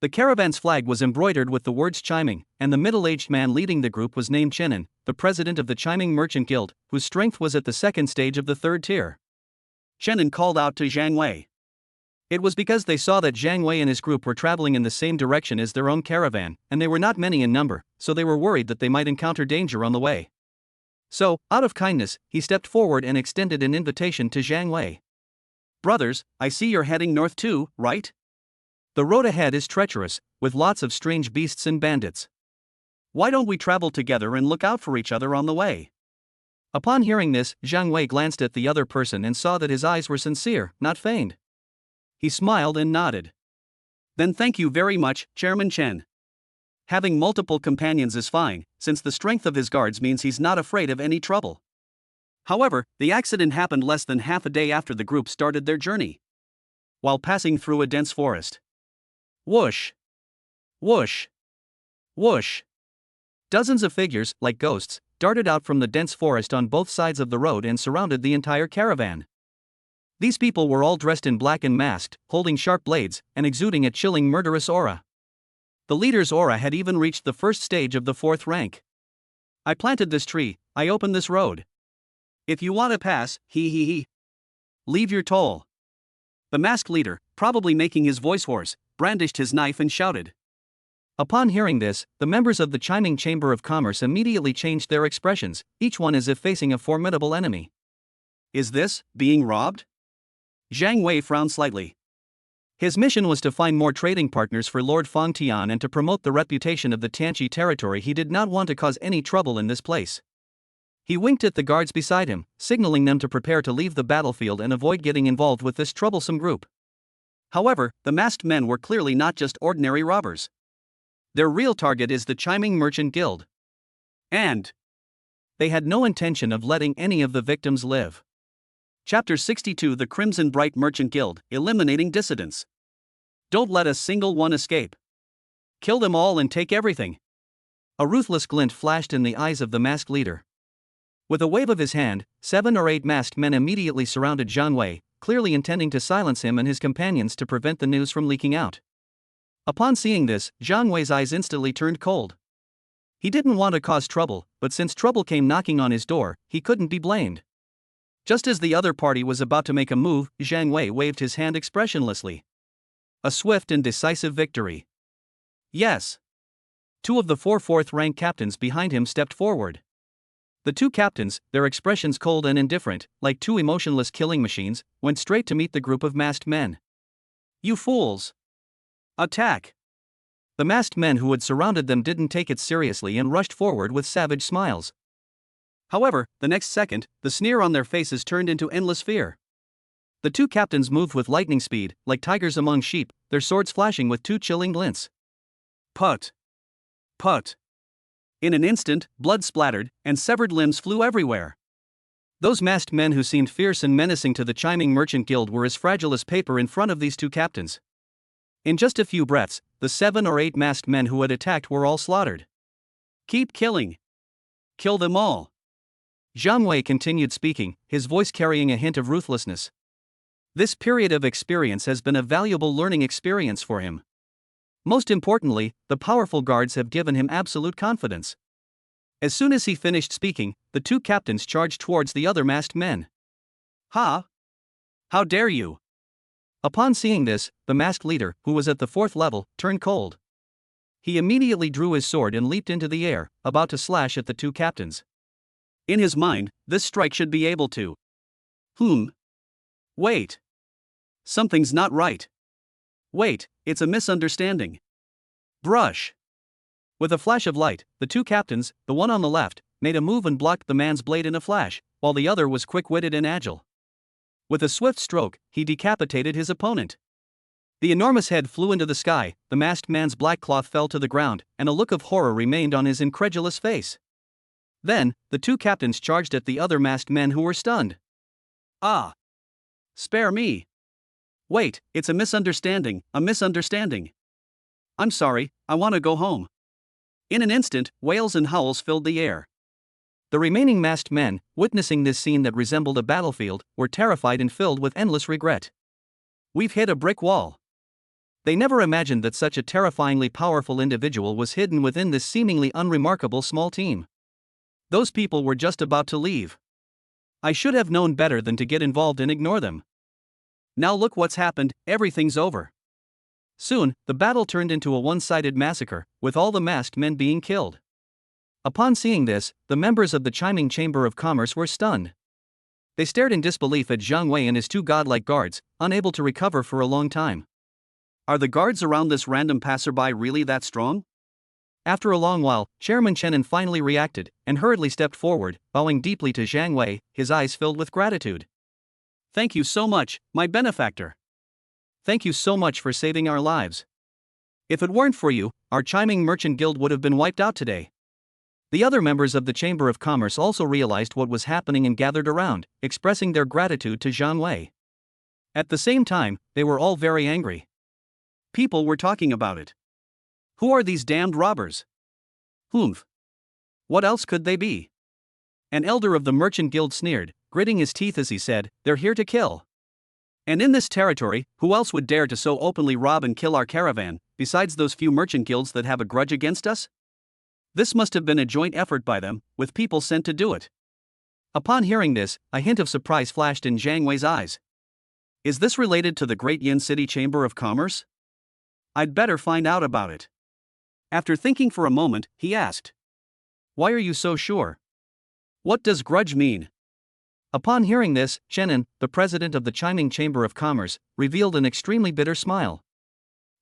The caravan's flag was embroidered with the words chiming, and the middle-aged man leading the group was named Chenin, the president of the Chiming Merchant Guild, whose strength was at the 2nd stage of the 3rd tier. Chenin called out to Zhang Wei. It was because they saw that Zhang Wei and his group were traveling in the same direction as their own caravan, and they were not many in number, so they were worried that they might encounter danger on the way. So, out of kindness, he stepped forward and extended an invitation to Zhang Wei. "Brothers, I see you're heading north too, right? The road ahead is treacherous, with lots of strange beasts and bandits. Why don't we travel together and look out for each other on the way?" Upon hearing this, Zhang Wei glanced at the other person and saw that his eyes were sincere, not feigned. He smiled and nodded. "Then thank you very much, Chairman Chen. Having multiple companions is fine, since the strength of his guards means he's not afraid of any trouble." However, the accident happened less than half a day after the group started their journey. While passing through a dense forest. Whoosh! Whoosh! Whoosh! Dozens of figures, like ghosts, darted out from the dense forest on both sides of the road and surrounded the entire caravan. These people were all dressed in black and masked, holding sharp blades, and exuding a chilling murderous aura. The leader's aura had even reached the first stage of the fourth rank. I planted this tree, I opened this road. If you want to pass, leave your toll. The masked leader, probably making his voice hoarse, brandished his knife and shouted. Upon hearing this, the members of the chiming Chamber of Commerce immediately changed their expressions, each one as if facing a formidable enemy. Is this being robbed? Zhang Wei frowned slightly. His mission was to find more trading partners for Lord Feng Tian and to promote the reputation of the Tianqi territory. He did not want to cause any trouble in this place. He winked at the guards beside him, signaling them to prepare to leave the battlefield and avoid getting involved with this troublesome group. However, the masked men were clearly not just ordinary robbers. Their real target is the Chiming Merchant Guild. And they had no intention of letting any of the victims live. Chapter 62: The Crimson Bright Merchant Guild, Eliminating Dissidents. Don't let a single one escape. Kill them all and take everything. A ruthless glint flashed in the eyes of the masked leader. With a wave of his hand, 7 or 8 masked men immediately surrounded Zhang Wei, clearly intending to silence him and his companions to prevent the news from leaking out. Upon seeing this, Zhang Wei's eyes instantly turned cold. He didn't want to cause trouble, but since trouble came knocking on his door, he couldn't be blamed. Just as the other party was about to make a move, Zhang Wei waved his hand expressionlessly. A swift and decisive victory. Yes. 2 of the 4 fourth-rank captains behind him stepped forward. The 2 captains, their expressions cold and indifferent, like 2 emotionless killing machines, went straight to meet the group of masked men. You fools! Attack! The masked men who had surrounded them didn't take it seriously and rushed forward with savage smiles. However, the next second, the sneer on their faces turned into endless fear. The 2 captains moved with lightning speed, like tigers among sheep, their swords flashing with 2 chilling glints. Put! Put! In an instant, blood splattered, and severed limbs flew everywhere. Those masked men who seemed fierce and menacing to the Chiming Merchant Guild were as fragile as paper in front of these 2 captains. In just a few breaths, the 7 or 8 masked men who had attacked were all slaughtered. Keep killing. Kill them all. Zhang Wei continued speaking, his voice carrying a hint of ruthlessness. This period of experience has been a valuable learning experience for him. Most importantly, the powerful guards have given him absolute confidence. As soon as he finished speaking, the 2 captains charged towards the other masked men. Ha! How dare you! Upon seeing this, the masked leader, who was at the 4th level, turned cold. He immediately drew his sword and leaped into the air, about to slash at the 2 captains. In his mind, this strike should be able to. Wait. Something's not right. Wait, it's a misunderstanding. Brush. With a flash of light, the 2 captains, the one on the left, made a move and blocked the man's blade in a flash, while the other was quick-witted and agile. With a swift stroke, he decapitated his opponent. The enormous head flew into the sky, the masked man's black cloth fell to the ground, and a look of horror remained on his incredulous face. Then, the 2 captains charged at the other masked men who were stunned. Ah! Spare me! Wait, it's a misunderstanding, a misunderstanding. I'm sorry, I want to go home. In an instant, wails and howls filled the air. The remaining masked men, witnessing this scene that resembled a battlefield, were terrified and filled with endless regret. We've hit a brick wall. They never imagined that such a terrifyingly powerful individual was hidden within this seemingly unremarkable small team. Those people were just about to leave. I should have known better than to get involved and ignore them. Now look what's happened, everything's over. Soon, the battle turned into a one-sided massacre, with all the masked men being killed. Upon seeing this, the members of the Chiming Chamber of Commerce were stunned. They stared in disbelief at Zhang Wei and his 2 godlike guards, unable to recover for a long time. Are the guards around this random passerby really that strong? After a long while, Chairman Chenin finally reacted, and hurriedly stepped forward, bowing deeply to Zhang Wei, his eyes filled with gratitude. Thank you so much, my benefactor. Thank you so much for saving our lives. If it weren't for you, our Chiming Merchant Guild would have been wiped out today. The other members of the Chamber of Commerce also realized what was happening and gathered around, expressing their gratitude to Zhang Wei. At the same time, they were all very angry. People were talking about it. Who are these damned robbers? What else could they be? An elder of the Merchant Guild sneered, gritting his teeth as he said, they're here to kill. And in this territory, who else would dare to so openly rob and kill our caravan, besides those few merchant guilds that have a grudge against us? This must have been a joint effort by them, with people sent to do it. Upon hearing this, a hint of surprise flashed in Jiang Wei's eyes. Is this related to the Great Yin City Chamber of Commerce? I'd better find out about it. After thinking for a moment, he asked, "Why are you so sure? What does grudge mean?" Upon hearing this, Chenin, the president of the Chiming Chamber of Commerce, revealed an extremely bitter smile.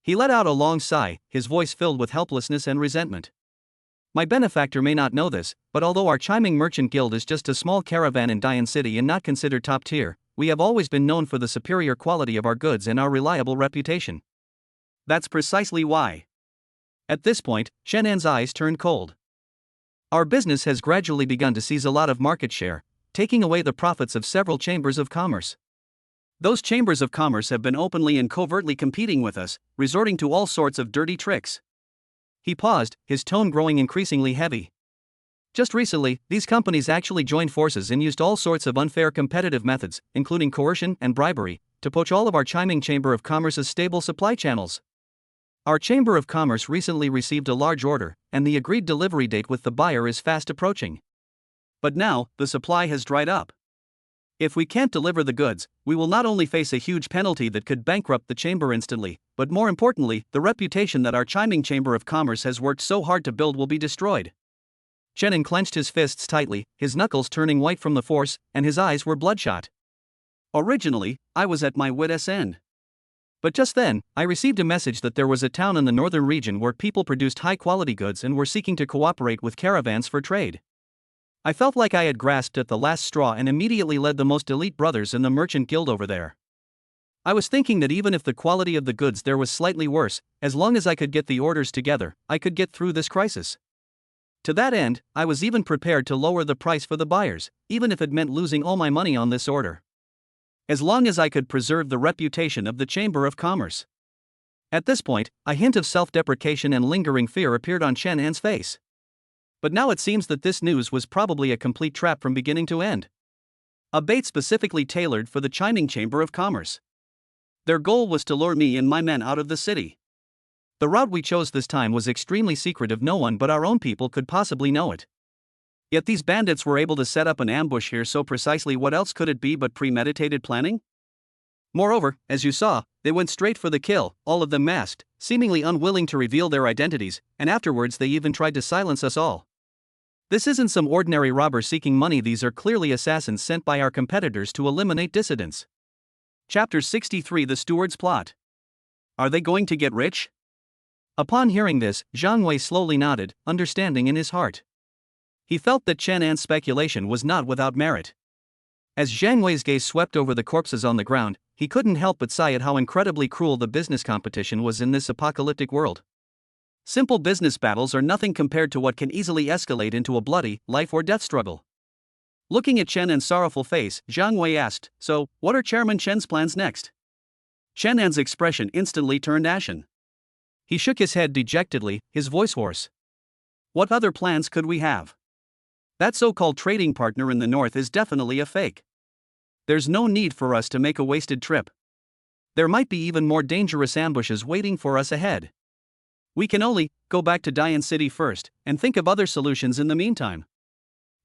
He let out a long sigh, his voice filled with helplessness and resentment. My benefactor may not know this, but although our Chiming Merchant Guild is just a small caravan in Dian City and not considered top tier, we have always been known for the superior quality of our goods and our reliable reputation. That's precisely why. At this point, Shenan's eyes turned cold. Our business has gradually begun to seize a lot of market share, taking away the profits of several chambers of commerce. Those chambers of commerce have been openly and covertly competing with us, resorting to all sorts of dirty tricks. He paused, his tone growing increasingly heavy. Just recently, these companies actually joined forces and used all sorts of unfair competitive methods, including coercion and bribery, to poach all of our Chiming Chamber of Commerce's stable supply channels. Our Chamber of Commerce recently received a large order, and the agreed delivery date with the buyer is fast approaching. But now, the supply has dried up. If we can't deliver the goods, we will not only face a huge penalty that could bankrupt the chamber instantly, but more importantly, the reputation that our Chiming Chamber of Commerce has worked so hard to build will be destroyed. Chenin clenched his fists tightly, his knuckles turning white from the force, and his eyes were bloodshot. Originally, I was at my wit's end. But just then, I received a message that there was a town in the northern region where people produced high-quality goods and were seeking to cooperate with caravans for trade. I felt like I had grasped at the last straw and immediately led the most elite brothers in the merchant guild over there. I was thinking that even if the quality of the goods there was slightly worse, as long as I could get the orders together, I could get through this crisis. To that end, I was even prepared to lower the price for the buyers, even if it meant losing all my money on this order. As long as I could preserve the reputation of the Chamber of Commerce. At this point, a hint of self-deprecation and lingering fear appeared on Chen An's face. But now it seems that this news was probably a complete trap from beginning to end. A bait specifically tailored for the Chiming Chamber of Commerce. Their goal was to lure me and my men out of the city. The route we chose this time was extremely secretive, no one but our own people could possibly know it. Yet these bandits were able to set up an ambush here so precisely. What else could it be but premeditated planning? Moreover, as you saw, they went straight for the kill, all of them masked, seemingly unwilling to reveal their identities, and afterwards they even tried to silence us all. This isn't some ordinary robber seeking money, these are clearly assassins sent by our competitors to eliminate dissidents. Chapter 63: The Steward's Plot. Are they going to get rich? Upon hearing this, Jiang Wei slowly nodded, understanding in his heart. He felt that Chen An's speculation was not without merit. As Jiang Wei's gaze swept over the corpses on the ground, he couldn't help but sigh at how incredibly cruel the business competition was in this apocalyptic world. Simple business battles are nothing compared to what can easily escalate into a bloody, life-or-death struggle. Looking at Chen An's sorrowful face, Jiang Wei asked, "So, what are Chairman Chen's plans next?" Chen An's expression instantly turned ashen. He shook his head dejectedly, his voice hoarse. "What other plans could we have? That so-called trading partner in the north is definitely a fake. There's no need for us to make a wasted trip. There might be even more dangerous ambushes waiting for us ahead. We can only go back to Dian City first, and think of other solutions in the meantime."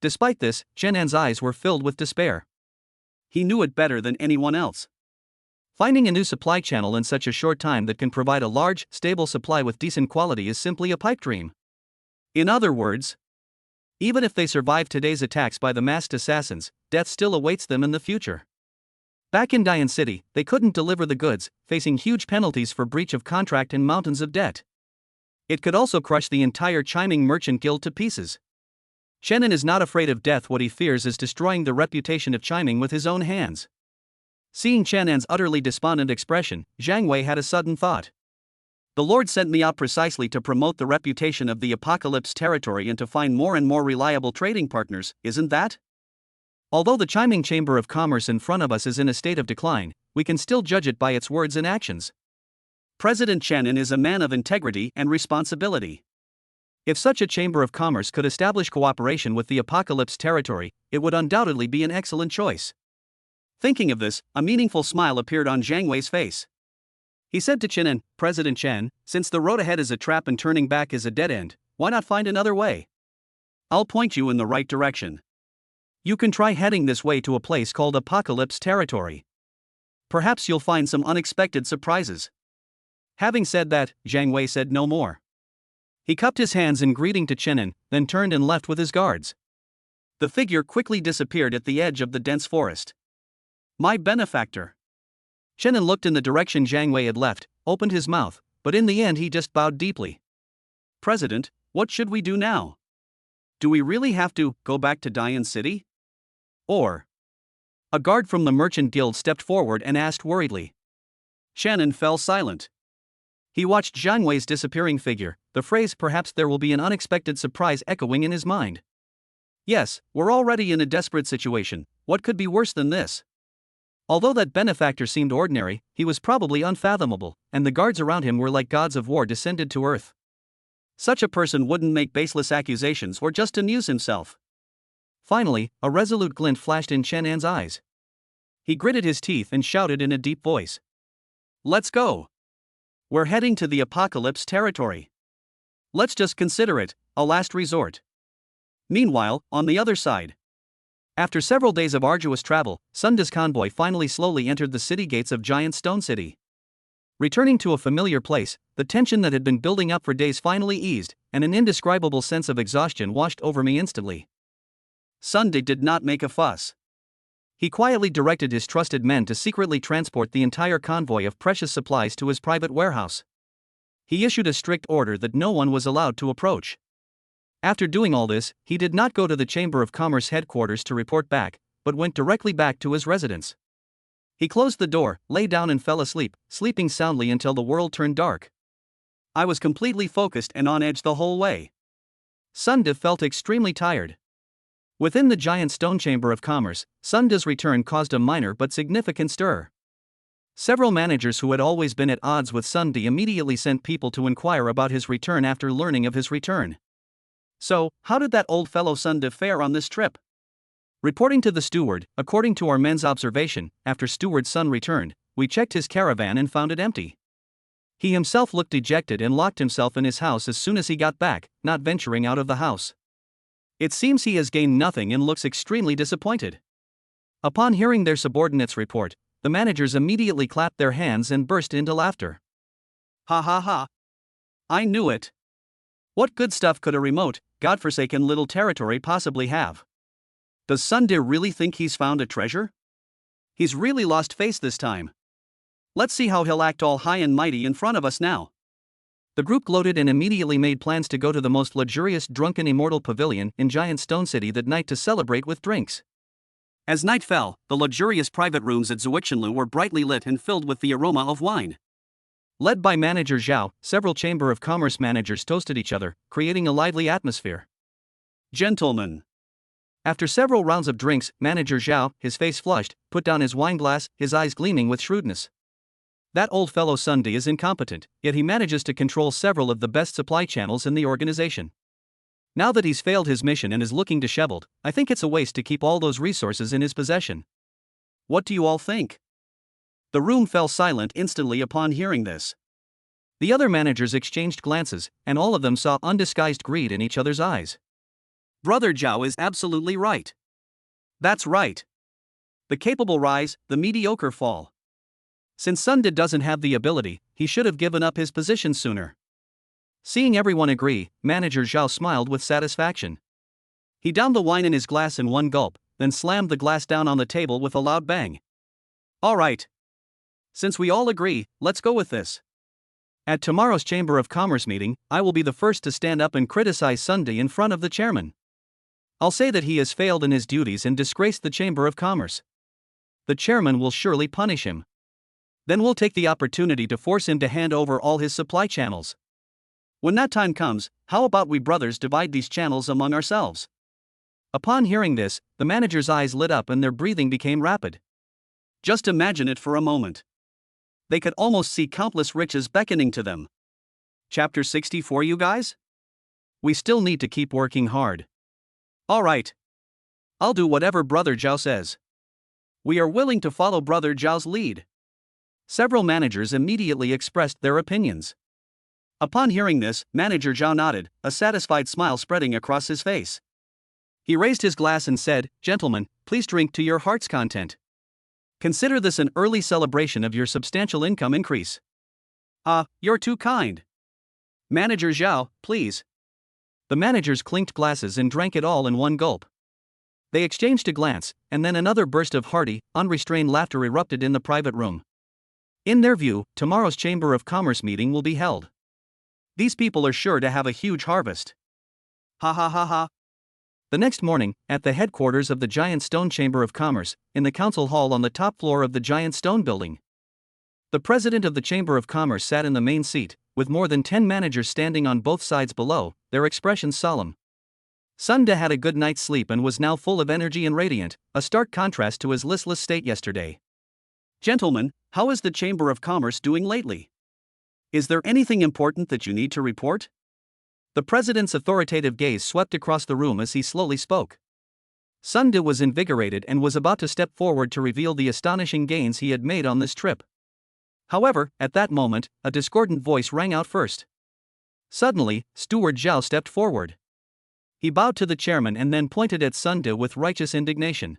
Despite this, Chen An's eyes were filled with despair. He knew it better than anyone else. Finding a new supply channel in such a short time that can provide a large, stable supply with decent quality is simply a pipe dream. In other words, even if they survive today's attacks by the masked assassins, death still awaits them in the future. Back in Dian City, they couldn't deliver the goods, facing huge penalties for breach of contract and mountains of debt. It could also crush the entire Chiming Merchant Guild to pieces. Chenin is not afraid of death, what he fears is destroying the reputation of Chiming with his own hands. Seeing Chen An's utterly despondent expression, Jiang Wei had a sudden thought. The Lord sent me out precisely to promote the reputation of the Apocalypse territory and to find more and more reliable trading partners, isn't that? Although the Chiming Chamber of Commerce in front of us is in a state of decline, we can still judge it by its words and actions. President Chenin is a man of integrity and responsibility. If such a Chamber of Commerce could establish cooperation with the Apocalypse territory, it would undoubtedly be an excellent choice. Thinking of this, a meaningful smile appeared on Jiang Wei's face. He said to Chen, President Chen, since the road ahead is a trap and turning back is a dead end, why not find another way? I'll point you in the right direction. You can try heading this way to a place called Apocalypse Territory. Perhaps you'll find some unexpected surprises. Having said that, Jiang Wei said no more. He cupped his hands in greeting to Chenin, then turned and left with his guards. The figure quickly disappeared at the edge of the dense forest. My benefactor. Chenin looked in the direction Jiang Wei had left, opened his mouth, but in the end he just bowed deeply. President, what should we do now? Do we really have to go back to Dian City? Or? A guard from the merchant guild stepped forward and asked worriedly. Shannon fell silent. He watched Jiang Wei's disappearing figure, the phrase perhaps there will be an unexpected surprise echoing in his mind. Yes, we're already in a desperate situation, what could be worse than this? Although that benefactor seemed ordinary, he was probably unfathomable, and the guards around him were like gods of war descended to earth. Such a person wouldn't make baseless accusations or just amuse himself. Finally, a resolute glint flashed in Chen An's eyes. He gritted his teeth and shouted in a deep voice. Let's go. We're heading to the Apocalypse Territory. Let's just consider it a last resort. Meanwhile, on the other side. After several days of arduous travel, Sunda's convoy finally slowly entered the city gates of Giant Stone City. Returning to a familiar place, the tension that had been building up for days finally eased, and an indescribable sense of exhaustion washed over me instantly. Sunday did not make a fuss. He quietly directed his trusted men to secretly transport the entire convoy of precious supplies to his private warehouse. He issued a strict order that no one was allowed to approach. After doing all this, he did not go to the Chamber of Commerce headquarters to report back, but went directly back to his residence. He closed the door, lay down and fell asleep, sleeping soundly until the world turned dark. I was completely focused and on edge the whole way. Sunda felt extremely tired. Within the giant stone chamber of commerce, Sunda's return caused a minor but significant stir. Several managers who had always been at odds with Sunda immediately sent people to inquire about his return after learning of his return. So, how did that old fellow Sunda fare on this trip? Reporting to the steward, according to our men's observation, after steward's son returned, we checked his caravan and found it empty. He himself looked dejected and locked himself in his house as soon as he got back, not venturing out of the house. It seems he has gained nothing and looks extremely disappointed. Upon hearing their subordinates' report, the managers immediately clapped their hands and burst into laughter. Ha ha ha. I knew it. What good stuff could a remote, godforsaken little territory possibly have? Does Sundir really think he's found a treasure? He's really lost face this time. Let's see how he'll act all high and mighty in front of us now. The group gloated and immediately made plans to go to the most luxurious drunken immortal pavilion in Giant Stone City that night to celebrate with drinks. As night fell, the luxurious private rooms at Zuixinlu were brightly lit and filled with the aroma of wine. Led by manager Zhao, several Chamber of Commerce managers toasted each other, creating a lively atmosphere. Gentlemen. After several rounds of drinks, manager Zhao, his face flushed, put down his wineglass, his eyes gleaming with shrewdness. That old fellow Sunday is incompetent, yet he manages to control several of the best supply channels in the organization. Now that he's failed his mission and is looking disheveled, I think it's a waste to keep all those resources in his possession. What do you all think? The room fell silent instantly upon hearing this. The other managers exchanged glances, and all of them saw undisguised greed in each other's eyes. Brother Zhao is absolutely right. That's right. The capable rise, the mediocre fall. Since Sunda doesn't have the ability, he should have given up his position sooner. Seeing everyone agree, manager Zhao smiled with satisfaction. He downed the wine in his glass in one gulp, then slammed the glass down on the table with a loud bang. All right. Since we all agree, let's go with this. At tomorrow's Chamber of Commerce meeting, I will be the first to stand up and criticize Sunda in front of the chairman. I'll say that he has failed in his duties and disgraced the Chamber of Commerce. The chairman will surely punish him. Then we'll take the opportunity to force him to hand over all his supply channels. When that time comes, how about we brothers divide these channels among ourselves? Upon hearing this, the manager's eyes lit up and their breathing became rapid. Just imagine it for a moment. They could almost see countless riches beckoning to them. Chapter 64, you guys? We still need to keep working hard. All right. I'll do whatever Brother Zhao says. We are willing to follow Brother Zhao's lead. Several managers immediately expressed their opinions. Upon hearing this, Manager Zhao nodded, a satisfied smile spreading across his face. He raised his glass and said, "Gentlemen, please drink to your heart's content. Consider this an early celebration of your substantial income increase." "Ah, you're too kind. Manager Zhao, please." The managers clinked glasses and drank it all in one gulp. They exchanged a glance, and then another burst of hearty, unrestrained laughter erupted in the private room. In their view, tomorrow's Chamber of Commerce meeting will be held. These people are sure to have a huge harvest. Ha ha ha ha. The next morning, at the headquarters of the Giant Stone Chamber of Commerce, in the council hall on the top floor of the Giant Stone building, the president of the Chamber of Commerce sat in the main seat, with more than 10 managers standing on both sides below, their expressions solemn. Sun De had a good night's sleep and was now full of energy and radiant, a stark contrast to his listless state yesterday. "Gentlemen, how is the Chamber of Commerce doing lately? Is there anything important that you need to report?" The president's authoritative gaze swept across the room as he slowly spoke. Sun De was invigorated and was about to step forward to reveal the astonishing gains he had made on this trip. However, at that moment, a discordant voice rang out first. Suddenly, Steward Zhao stepped forward. He bowed to the chairman and then pointed at Sun De with righteous indignation.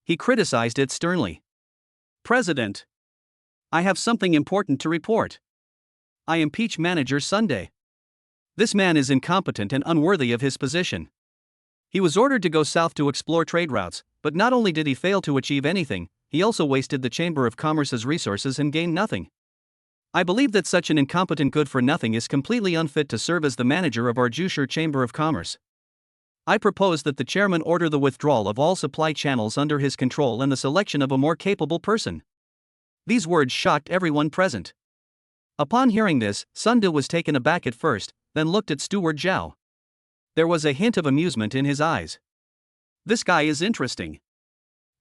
He criticized it sternly. "President, I have something important to report. I impeach Manager Sun De. This man is incompetent and unworthy of his position. He was ordered to go south to explore trade routes, but not only did he fail to achieve anything, he also wasted the Chamber of Commerce's resources and gained nothing. I believe that such an incompetent good-for-nothing is completely unfit to serve as the manager of our Jushur Chamber of Commerce. I propose that the chairman order the withdrawal of all supply channels under his control and the selection of a more capable person." These words shocked everyone present. Upon hearing this, Sun De was taken aback at first, then looked at Steward Zhao. There was a hint of amusement in his eyes. "This guy is interesting."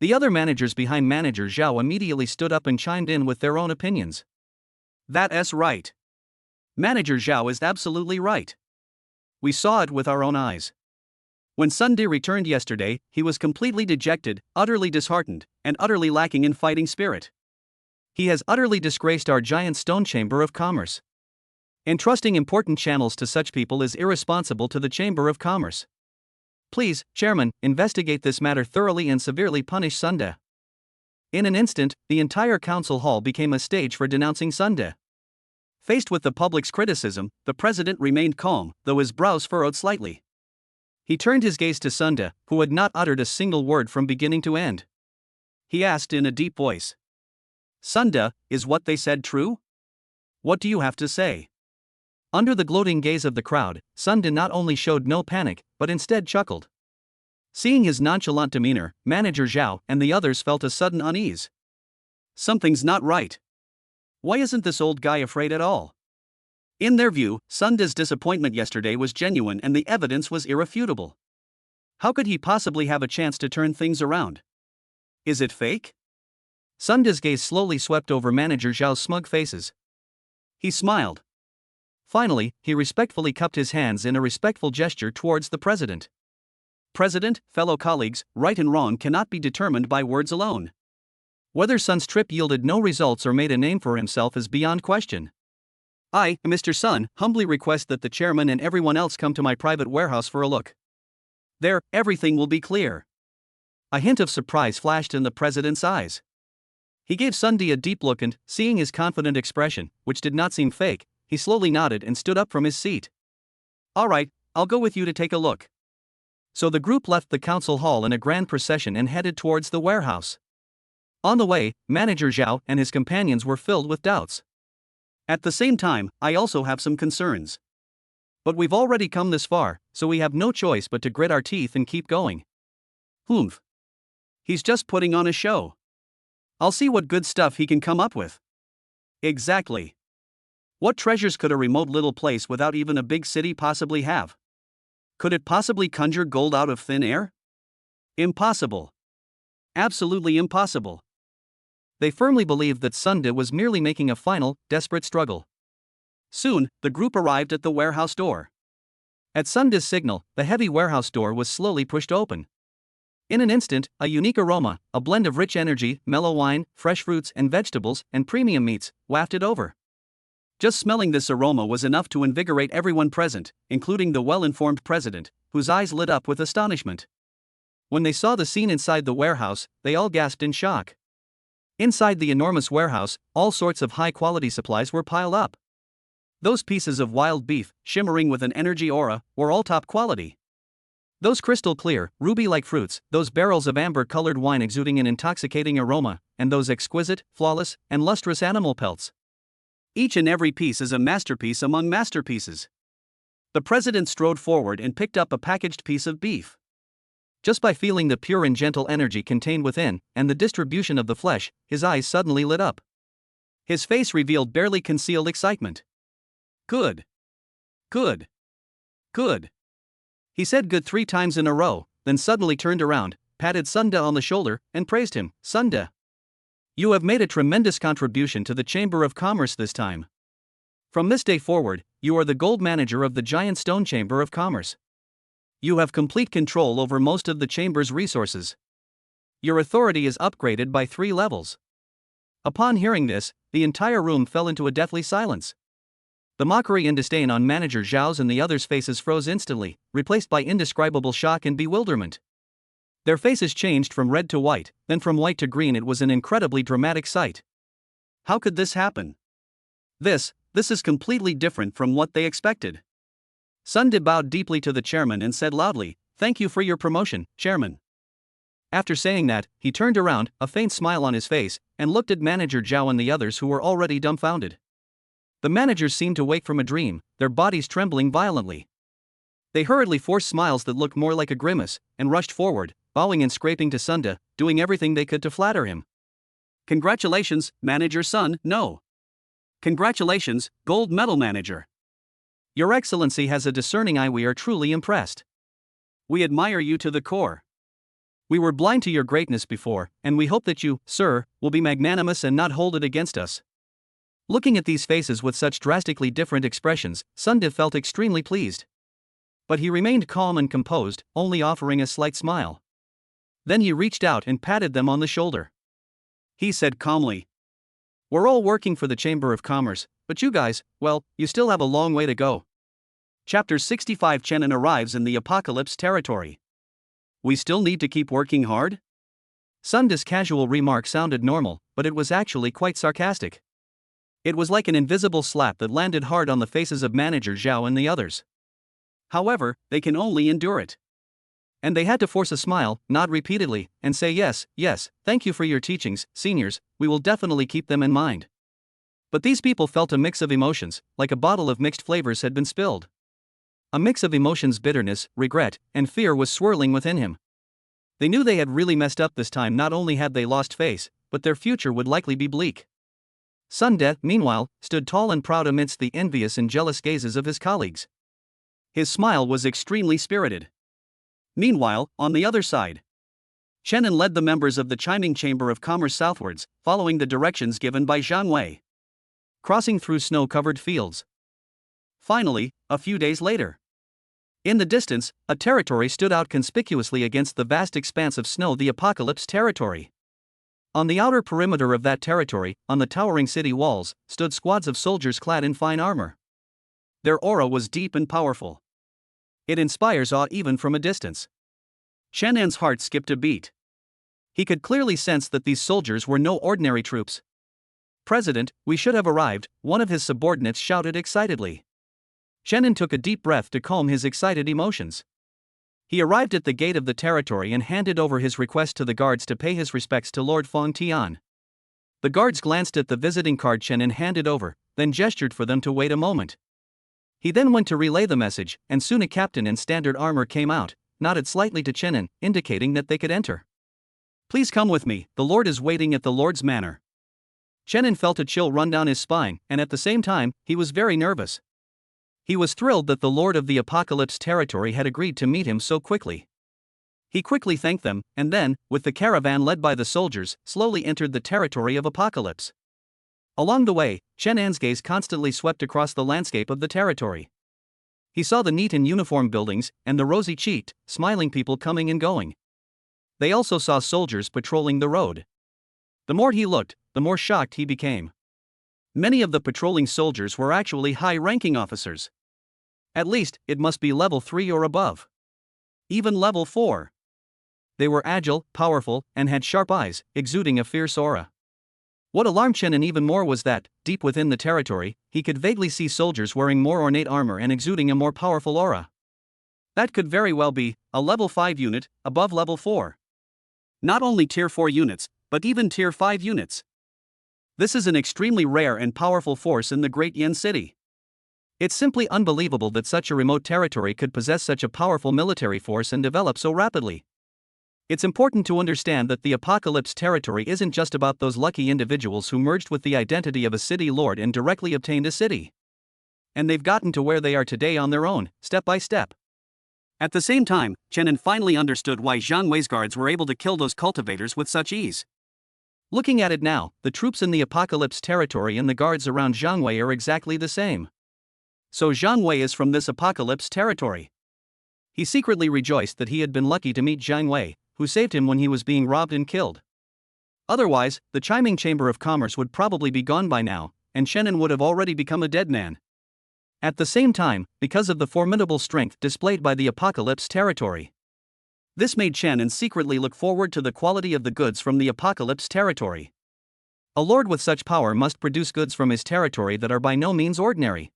The other managers behind Manager Zhao immediately stood up and chimed in with their own opinions. "That's right. Manager Zhao is absolutely right. We saw it with our own eyes. When Sun De returned yesterday, he was completely dejected, utterly disheartened, and utterly lacking in fighting spirit. He has utterly disgraced our Giant Stone Chamber of Commerce. Entrusting important channels to such people is irresponsible to the Chamber of Commerce. Please, Chairman, investigate this matter thoroughly and severely punish Sun De." In an instant, the entire council hall became a stage for denouncing Sun De. Faced with the public's criticism, the president remained calm, though his brows furrowed slightly. He turned his gaze to Sun De, who had not uttered a single word from beginning to end. He asked in a deep voice, "Sun De, is what they said true? What do you have to say?" Under the gloating gaze of the crowd, Sun De not only showed no panic, but instead chuckled. Seeing his nonchalant demeanor, Manager Zhao and the others felt a sudden unease. Something's not right. Why isn't this old guy afraid at all? In their view, Sun De's disappointment yesterday was genuine and the evidence was irrefutable. How could he possibly have a chance to turn things around? Is it fake? Sun De's gaze slowly swept over Manager Zhao's smug faces. He smiled. Finally, he respectfully cupped his hands in a respectful gesture towards the president. "President, fellow colleagues, right and wrong cannot be determined by words alone. Whether Sun's trip yielded no results or made a name for himself is beyond question. I, Mr. Sun, humbly request that the chairman and everyone else come to my private warehouse for a look. There, everything will be clear." A hint of surprise flashed in the president's eyes. He gave Sun De a deep look and, seeing his confident expression, which did not seem fake, he slowly nodded and stood up from his seat. "All right, I'll go with you to take a look." So the group left the council hall in a grand procession and headed towards the warehouse. On the way, Manager Zhao and his companions were filled with doubts. "At the same time, I also have some concerns. But we've already come this far, so we have no choice but to grit our teeth and keep going." "Humph. He's just putting on a show. I'll see what good stuff he can come up with." "Exactly. What treasures could a remote little place without even a big city possibly have? Could it possibly conjure gold out of thin air? Impossible. Absolutely impossible." They firmly believed that Sun De was merely making a final, desperate struggle. Soon, the group arrived at the warehouse door. At Sun De's signal, the heavy warehouse door was slowly pushed open. In an instant, a unique aroma, a blend of rich energy, mellow wine, fresh fruits and vegetables, and premium meats, wafted over. Just smelling this aroma was enough to invigorate everyone present, including the well-informed president, whose eyes lit up with astonishment. When they saw the scene inside the warehouse, they all gasped in shock. Inside the enormous warehouse, all sorts of high-quality supplies were piled up. Those pieces of wild beef, shimmering with an energy aura, were all top quality. Those crystal clear, ruby-like fruits, those barrels of amber-colored wine exuding an intoxicating aroma, and those exquisite, flawless, and lustrous animal pelts. Each and every piece is a masterpiece among masterpieces. The president strode forward and picked up a packaged piece of beef. Just by feeling the pure and gentle energy contained within, and the distribution of the flesh, his eyes suddenly lit up. His face revealed barely concealed excitement. Good. Good. Good. He said good 3 times in a row, then suddenly turned around, patted Sunda on the shoulder, and praised him. Sunda, you have made a tremendous contribution to the Chamber of Commerce this time. From this day forward, you are the gold manager of the Giant Stone Chamber of Commerce. You have complete control over most of the Chamber's resources. Your authority is upgraded by 3 levels. Upon hearing this, the entire room fell into a deathly silence. The mockery and disdain on Manager Zhao's and the others' faces froze instantly, replaced by indescribable shock and bewilderment. Their faces changed from red to white, then from white to green. It was an incredibly dramatic sight. How could this happen? This is completely different from what they expected. Sunda bowed deeply to the chairman and said loudly, "Thank you for your promotion, Chairman." After saying that, he turned around, a faint smile on his face, and looked at Manager Zhao and the others who were already dumbfounded. The managers seemed to wake from a dream, their bodies trembling violently. They hurriedly forced smiles that looked more like a grimace, and rushed forward, bowing and scraping to Sunda, doing everything they could to flatter him. "Congratulations, Manager Sun, no. Congratulations, Gold Medal Manager. Your Excellency has a discerning eye. We are truly impressed. We admire you to the core. We were blind to your greatness before, and we hope that you, sir, will be magnanimous and not hold it against us." Looking at these faces with such drastically different expressions, Sunda felt extremely pleased. But he remained calm and composed, only offering a slight smile. Then he reached out and patted them on the shoulder. He said calmly, "We're all working for the Chamber of Commerce, but you guys, well, you still have a long way to go." Chapter 65. Chenin arrives in the Apocalypse territory. We still need to keep working hard? Sunda's casual remark sounded normal, but it was actually quite sarcastic. It was like an invisible slap that landed hard on the faces of Manager Zhao and the others. However, they can only endure it. And they had to force a smile, nod repeatedly, and say yes, thank you for your teachings, seniors, we will definitely keep them in mind. But these people felt a mix of emotions, like a bottle of mixed flavors had been spilled. A mix of emotions, bitterness, regret, and fear was swirling within him. They knew they had really messed up this time. Not only had they lost face, but their future would likely be bleak. Sunda, meanwhile, stood tall and proud amidst the envious and jealous gazes of his colleagues. His smile was extremely spirited. Meanwhile, on the other side, Chenin led the members of the Chiming Chamber of Commerce southwards, following the directions given by Zhang Wei. Crossing through snow-covered fields. Finally, a few days later, in the distance, a territory stood out conspicuously against the vast expanse of snow, the Apocalypse territory. On the outer perimeter of that territory, on the towering city walls, stood squads of soldiers clad in fine armor. Their aura was deep and powerful. It inspires awe even from a distance. Chenin's heart skipped a beat. He could clearly sense that these soldiers were no ordinary troops. "President, we should have arrived," one of his subordinates shouted excitedly. Chenin took a deep breath to calm his excited emotions. He arrived at the gate of the territory and handed over his request to the guards to pay his respects to Lord Feng Tian. The guards glanced at the visiting card Chenin handed over, then gestured for them to wait a moment. He then went to relay the message, and soon a captain in standard armor came out, nodded slightly to Chenin, indicating that they could enter. "Please come with me, the Lord is waiting at the Lord's manor." Chenin felt a chill run down his spine, and at the same time, he was very nervous. He was thrilled that the Lord of the Apocalypse territory had agreed to meet him so quickly. He quickly thanked them, and then, with the caravan led by the soldiers, slowly entered the territory of Apocalypse. Along the way, Chenin's gaze constantly swept across the landscape of the territory. He saw the neat and uniform buildings, and the rosy-cheeked, smiling people coming and going. They also saw soldiers patrolling the road. The more he looked, the more shocked he became. Many of the patrolling soldiers were actually high-ranking officers. At least, it must be level 3 or above. Even level 4. They were agile, powerful, and had sharp eyes, exuding a fierce aura. What alarmed Chenin even more was that, deep within the territory, he could vaguely see soldiers wearing more ornate armor and exuding a more powerful aura. That could very well be a level 5 unit, above level 4. Not only tier 4 units, but even tier 5 units. This is an extremely rare and powerful force in the Great Yen City. It's simply unbelievable that such a remote territory could possess such a powerful military force and develop so rapidly. It's important to understand that the Apocalypse territory isn't just about those lucky individuals who merged with the identity of a city lord and directly obtained a city. And they've gotten to where they are today on their own, step by step. At the same time, Chenin finally understood why Zhang Wei's guards were able to kill those cultivators with such ease. Looking at it now, the troops in the Apocalypse territory and the guards around Zhang Wei are exactly the same. So Zhang Wei is from this Apocalypse territory. He secretly rejoiced that he had been lucky to meet Zhang Wei, who saved him when he was being robbed and killed. Otherwise, the chiming Chamber of Commerce would probably be gone by now, and Chenin would have already become a dead man. At the same time, because of the formidable strength displayed by the Apocalypse territory, this made Chenin secretly look forward to the quality of the goods from the Apocalypse territory. A lord with such power must produce goods from his territory that are by no means ordinary.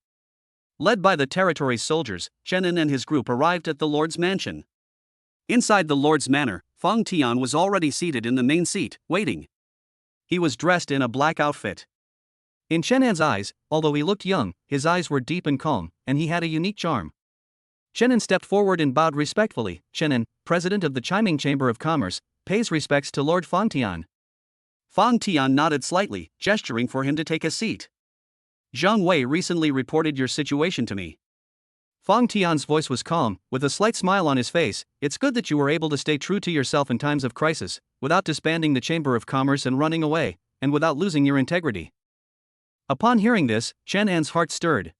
Led by the territory's soldiers, Chenin and his group arrived at the lord's mansion. Inside the lord's manor, Fang Tian was already seated in the main seat, waiting. He was dressed in a black outfit. In Chenin's eyes, although he looked young, his eyes were deep and calm, and he had a unique charm. Chenin stepped forward and bowed respectfully. Chenin, president of the Chiming Chamber of Commerce, pays respects to Lord Fang Tian. Fang Tian nodded slightly, gesturing for him to take a seat. Zhang Wei recently reported your situation to me. Fang Tian's voice was calm, with a slight smile on his face. It's good that you were able to stay true to yourself in times of crisis, without disbanding the Chamber of Commerce and running away, and without losing your integrity. Upon hearing this, Chen An's heart stirred.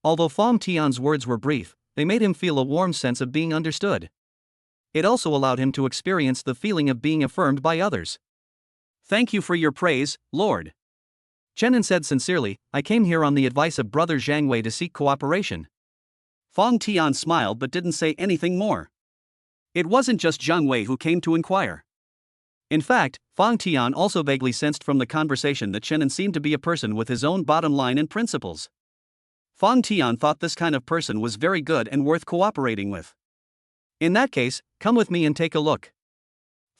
Although Fang Tian's words were brief, they made him feel a warm sense of being understood. It also allowed him to experience the feeling of being affirmed by others. Thank you for your praise, Lord. Chenin said sincerely, I came here on the advice of Brother Zhang Wei to seek cooperation. Fang Tian smiled but didn't say anything more. It wasn't just Zhang Wei who came to inquire. In fact, Fang Tian also vaguely sensed from the conversation that Chenin seemed to be a person with his own bottom line and principles. Fang Tian thought this kind of person was very good and worth cooperating with. In that case, come with me and take a look.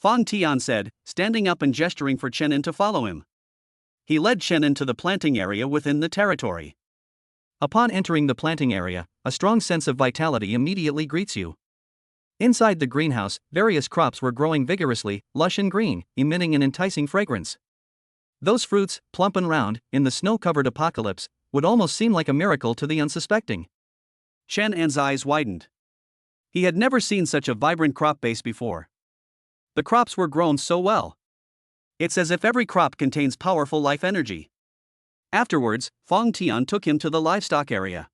Fang Tian said, standing up and gesturing for Chenin to follow him. He led Chenin to the planting area within the territory. Upon entering the planting area, a strong sense of vitality immediately greets you. Inside the greenhouse, various crops were growing vigorously, lush and green, emitting an enticing fragrance. Those fruits, plump and round, in the snow-covered Apocalypse, would almost seem like a miracle to the unsuspecting. Chen An's eyes widened. He had never seen such a vibrant crop base before. The crops were grown so well. It's as if every crop contains powerful life energy. Afterwards, Fang Tian took him to the livestock area.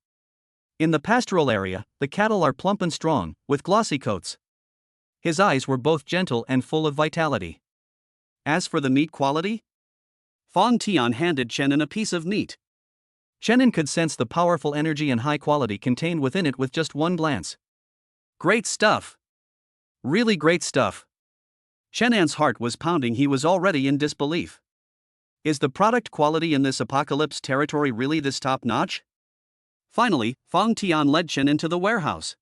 In the pastoral area, the cattle are plump and strong, with glossy coats. His eyes were both gentle and full of vitality. As for the meat quality, Fang Tian handed Chenin a piece of meat. Chenin could sense the powerful energy and high quality contained within it with just one glance. Great stuff. Really great stuff. Chenan's heart was pounding. He was already in disbelief. Is the product quality in this Apocalypse territory really this top-notch? Finally, Fang Tian led Chen into the warehouse.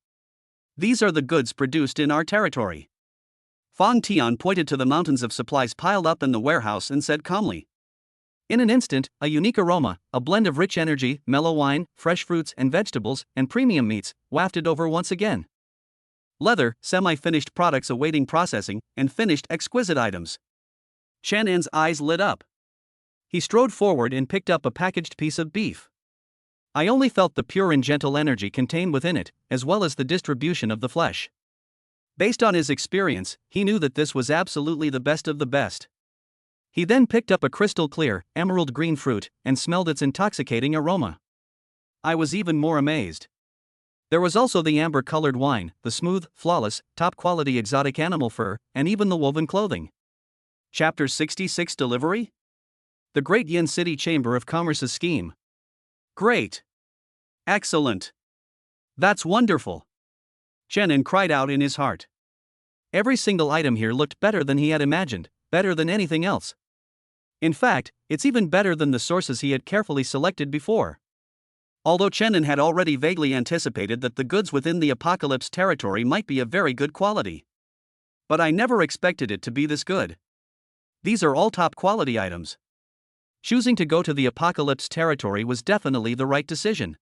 These are the goods produced in our territory. Fang Tian pointed to the mountains of supplies piled up in the warehouse and said calmly. In an instant, a unique aroma, a blend of rich energy, mellow wine, fresh fruits and vegetables, and premium meats, wafted over once again. Leather, semi-finished products awaiting processing, and finished exquisite items. Chen An's eyes lit up. He strode forward and picked up a packaged piece of beef. I only felt the pure and gentle energy contained within it, as well as the distribution of the flesh. Based on his experience, he knew that this was absolutely the best of the best. He then picked up a crystal-clear, emerald-green fruit, and smelled its intoxicating aroma. I was even more amazed. There was also the amber-colored wine, the smooth, flawless, top-quality exotic animal fur, and even the woven clothing. Chapter 66 Delivery? The Great Yin City Chamber of Commerce's scheme. Great! Excellent! That's wonderful! Chenin cried out in his heart. Every single item here looked better than he had imagined, better than anything else. In fact, it's even better than the sources he had carefully selected before. Although Chenin had already vaguely anticipated that the goods within the Apocalypse territory might be of very good quality. But I never expected it to be this good. These are all top quality items. Choosing to go to the Apocalypse territory was definitely the right decision.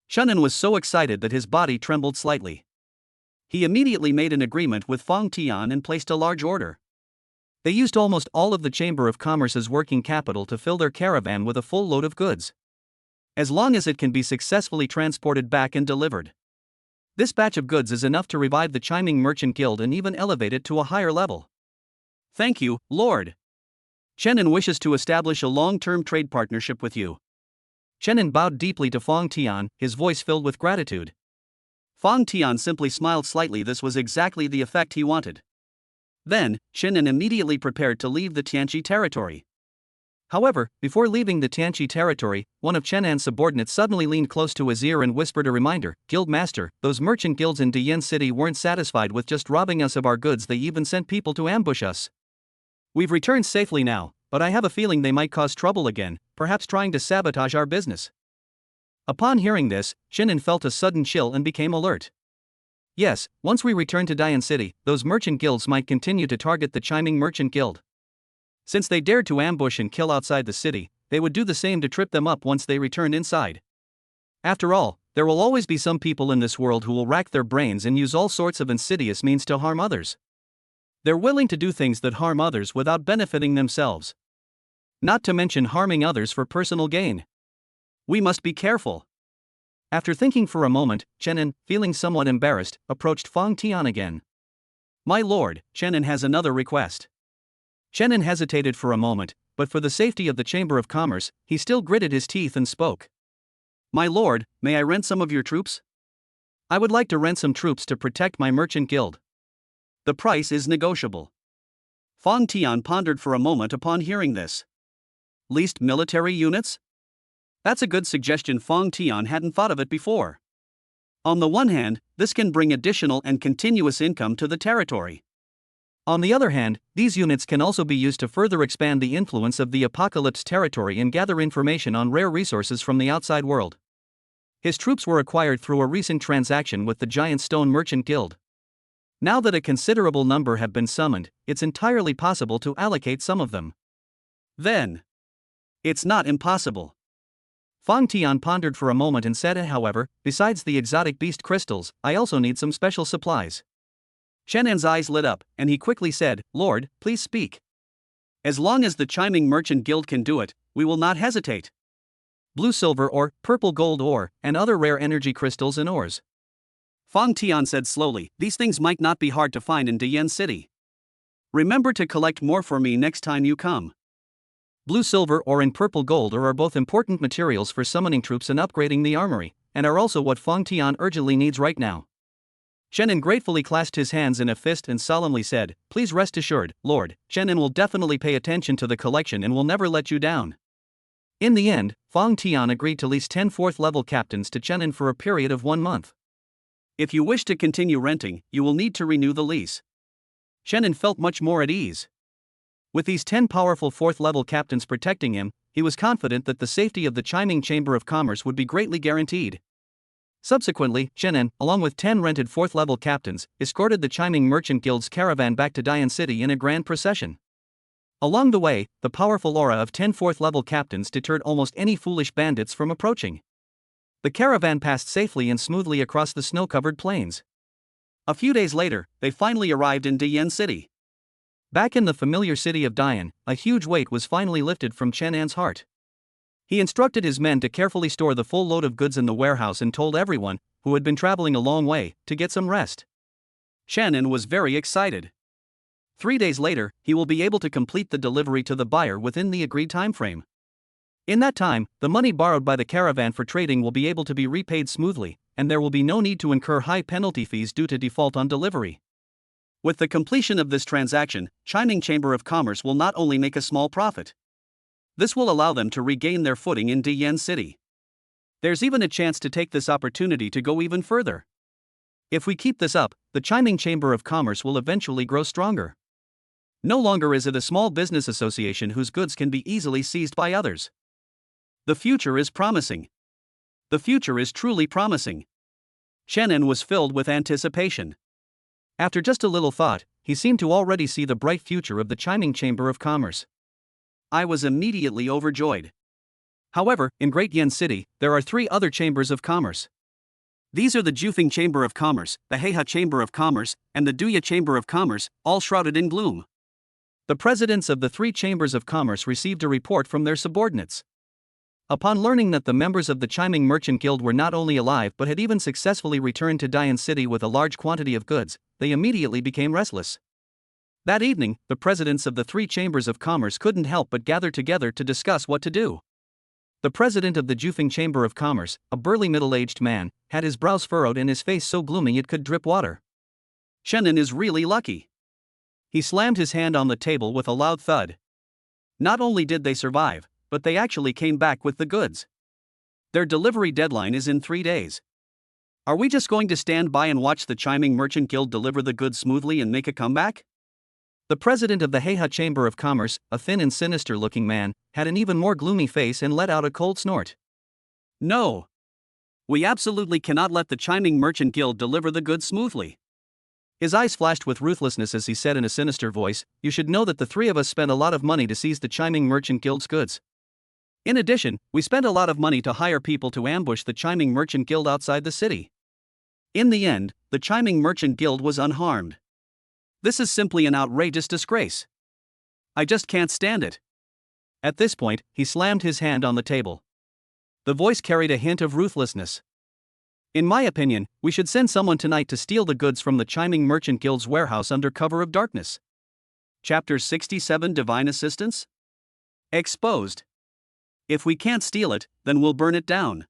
Chenin was so excited that his body trembled slightly. He immediately made an agreement with Fong Tian and placed a large order. They used almost all of the Chamber of Commerce's working capital to fill their caravan with a full load of goods. As long as it can be successfully transported back and delivered. This batch of goods is enough to revive the Chiming Merchant Guild and even elevate it to a higher level. Thank you, Lord. Chenin wishes to establish a long-term trade partnership with you. Chenin bowed deeply to Fong Tian, his voice filled with gratitude. Fong Tian simply smiled slightly. This was exactly the effect he wanted. Then, Chenin immediately prepared to leave the Tianqi territory. However, before leaving the Tianqi territory, one of Chenan's subordinates suddenly leaned close to his ear and whispered a reminder, "Guild Master, those merchant guilds in Diyan City weren't satisfied with just robbing us of our goods, they even sent people to ambush us. We've returned safely now, but I have a feeling they might cause trouble again, perhaps trying to sabotage our business." Upon hearing this, Chenin felt a sudden chill and became alert. Yes, once we return to Dian City, those merchant guilds might continue to target the Chiming Merchant Guild. Since they dared to ambush and kill outside the city, they would do the same to trip them up once they returned inside. After all, there will always be some people in this world who will rack their brains and use all sorts of insidious means to harm others. They're willing to do things that harm others without benefiting themselves. Not to mention harming others for personal gain. We must be careful. After thinking for a moment, Chenin, feeling somewhat embarrassed, approached Fong Tian again. "My lord, Chenin has another request." Chenin hesitated for a moment, but for the safety of the Chamber of Commerce, he still gritted his teeth and spoke. "My lord, may I rent some of your troops? I would like to rent some troops to protect my merchant guild. The price is negotiable." Fong Tian pondered for a moment upon hearing this. Leased military units? That's a good suggestion. Fong Tian hadn't thought of it before. On the one hand, this can bring additional and continuous income to the territory. On the other hand, these units can also be used to further expand the influence of the Apocalypse territory and gather information on rare resources from the outside world. His troops were acquired through a recent transaction with the Giant Stone Merchant Guild. Now that a considerable number have been summoned, it's entirely possible to allocate some of them. Then, it's not impossible. Fong Tian pondered for a moment and said, "However, besides the exotic beast crystals, I also need some special supplies." Chenan's eyes lit up, and he quickly said, "Lord, please speak. As long as the Chiming Merchant Guild can do it, we will not hesitate. Blue silver ore, purple gold ore, and other rare energy crystals and ores." Fong Tian said slowly, "These things might not be hard to find in Diyan City. Remember to collect more for me next time you come." Blue silver ore and purple gold ore are both important materials for summoning troops and upgrading the armory, and are also what Fong Tian urgently needs right now. Chenin gratefully clasped his hands in a fist and solemnly said, "Please rest assured, Lord, Chenin will definitely pay attention to the collection and will never let you down." In the end, Fong Tian agreed to lease 10 4th-level captains to Chenin for a period of 1 month. If you wish to continue renting, you will need to renew the lease. Chenin felt much more at ease. With these 10 powerful 4th-level captains protecting him, he was confident that the safety of the Chiming Chamber of Commerce would be greatly guaranteed. Subsequently, Chenin, along with 10 rented 4th-level captains, escorted the Chiming Merchant Guild's caravan back to Dian City in a grand procession. Along the way, the powerful aura of 10 4th-level captains deterred almost any foolish bandits from approaching. The caravan passed safely and smoothly across the snow-covered plains. A few days later, they finally arrived in Dian City. Back in the familiar city of Dian, a huge weight was finally lifted from Chenan's heart. He instructed his men to carefully store the full load of goods in the warehouse and told everyone, who had been traveling a long way, to get some rest. Chenin was very excited. 3 days later, he will be able to complete the delivery to the buyer within the agreed time frame. In that time, the money borrowed by the caravan for trading will be able to be repaid smoothly, and there will be no need to incur high penalty fees due to default on delivery. With the completion of this transaction, Chiming Chamber of Commerce will not only make a small profit. This will allow them to regain their footing in Diyan City. There's even a chance to take this opportunity to go even further. If we keep this up, the Chiming Chamber of Commerce will eventually grow stronger. No longer is it a small business association whose goods can be easily seized by others. The future is promising. The future is truly promising. Shannon was filled with anticipation. After just a little thought, he seemed to already see the bright future of the Chiming Chamber of Commerce. I was immediately overjoyed. However, in Great Yen City, there are 3 other chambers of commerce. These are the Jufeng Chamber of Commerce, the Heiha Chamber of Commerce, and the Duya Chamber of Commerce, all shrouded in gloom. The presidents of the 3 chambers of commerce received a report from their subordinates. Upon learning that the members of the Chiming Merchant Guild were not only alive but had even successfully returned to Diyan City with a large quantity of goods, they immediately became restless. That evening, the presidents of the 3 chambers of commerce couldn't help but gather together to discuss what to do. The president of the Jufeng Chamber of Commerce, a burly middle-aged man, had his brows furrowed and his face so gloomy it could drip water. Shannon is really lucky. He slammed his hand on the table with a loud thud. Not only did they survive, but they actually came back with the goods. Their delivery deadline is in 3 days. Are we just going to stand by and watch the Chiming Merchant Guild deliver the goods smoothly and make a comeback? The president of the Heiha Chamber of Commerce, a thin and sinister-looking man, had an even more gloomy face and let out a cold snort. No. We absolutely cannot let the Chiming Merchant Guild deliver the goods smoothly. His eyes flashed with ruthlessness as he said in a sinister voice, "You should know that the 3 of us spent a lot of money to seize the Chiming Merchant Guild's goods. In addition, we spent a lot of money to hire people to ambush the Chiming Merchant Guild outside the city. In the end, the Chiming Merchant Guild was unharmed. This is simply an outrageous disgrace. I just can't stand it." At this point, he slammed his hand on the table. The voice carried a hint of ruthlessness. "In my opinion, we should send someone tonight to steal the goods from the Chiming Merchant Guild's warehouse under cover of darkness." Chapter 67 Divine Assistance? Exposed. If we can't steal it, then we'll burn it down.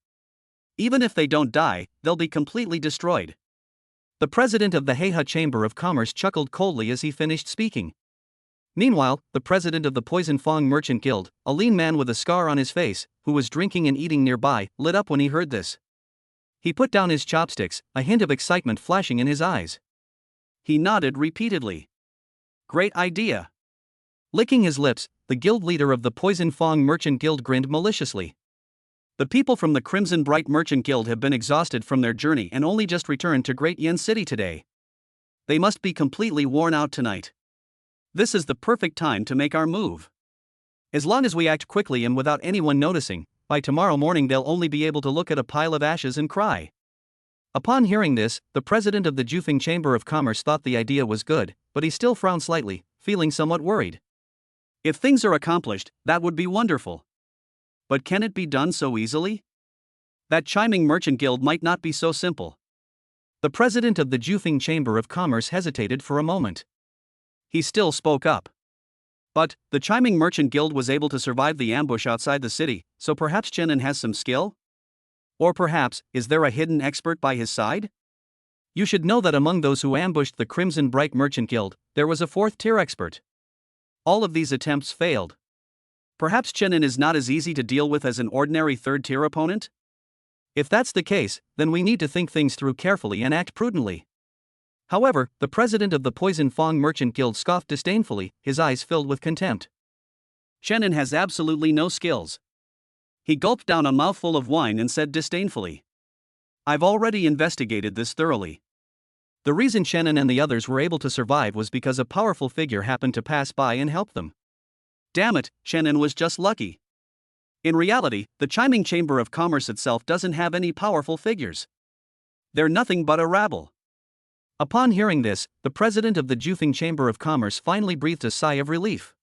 Even if they don't die, they'll be completely destroyed. The president of the Heiha Chamber of Commerce chuckled coldly as he finished speaking. Meanwhile, the president of the Poison Fong Merchant Guild, a lean man with a scar on his face, who was drinking and eating nearby, lit up when he heard this. He put down his chopsticks, a hint of excitement flashing in his eyes. He nodded repeatedly. Great idea. Licking his lips, the guild leader of the Poison Fong Merchant Guild grinned maliciously. The people from the Crimson Bright Merchant Guild have been exhausted from their journey and only just returned to Great Yen City today. They must be completely worn out tonight. This is the perfect time to make our move. As long as we act quickly and without anyone noticing, by tomorrow morning they'll only be able to look at a pile of ashes and cry. Upon hearing this, the president of the Jufeng Chamber of Commerce thought the idea was good, but he still frowned slightly, feeling somewhat worried. If things are accomplished, that would be wonderful. But can it be done so easily? That Chiming Merchant Guild might not be so simple. The president of the Jufeng Chamber of Commerce hesitated for a moment. He still spoke up. But, the Chiming Merchant Guild was able to survive the ambush outside the city, so perhaps Chenin has some skill? Or perhaps, is there a hidden expert by his side? You should know that among those who ambushed the Crimson Bright Merchant Guild, there was a 4th-tier expert. All of these attempts failed. Perhaps Chenin is not as easy to deal with as an ordinary 3rd-tier opponent? If that's the case, then we need to think things through carefully and act prudently. However, the president of the Poison Fong Merchant Guild scoffed disdainfully, his eyes filled with contempt. Chenin has absolutely no skills. He gulped down a mouthful of wine and said disdainfully, "I've already investigated this thoroughly. The reason Chenin and the others were able to survive was because a powerful figure happened to pass by and help them. Damn it, Chenin was just lucky. In reality, the Chiming Chamber of Commerce itself doesn't have any powerful figures. They're nothing but a rabble." Upon hearing this, the president of the Jufeng Chamber of Commerce finally breathed a sigh of relief.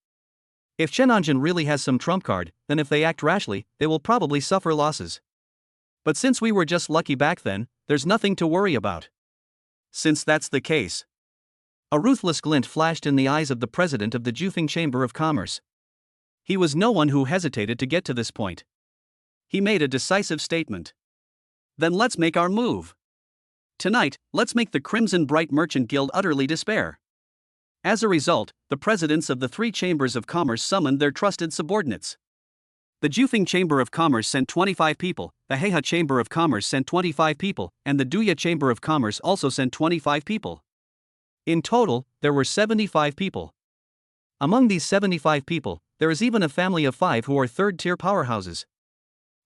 If Shenanjin really has some trump card, then if they act rashly, they will probably suffer losses. But since we were just lucky back then, there's nothing to worry about. Since that's the case. A ruthless glint flashed in the eyes of the president of the Jufeng Chamber of Commerce. He was no one who hesitated to get to this point. He made a decisive statement. Then let's make our move. Tonight, let's make the Crimson Bright Merchant Guild utterly despair. As a result, the presidents of the three chambers of commerce summoned their trusted subordinates. The Jufeng Chamber of Commerce sent 25 people, the Heiha Chamber of Commerce sent 25 people, and the Duya Chamber of Commerce also sent 25 people. In total, there were 75 people. Among these 75 people, there is even a family of 5 who are third-tier powerhouses.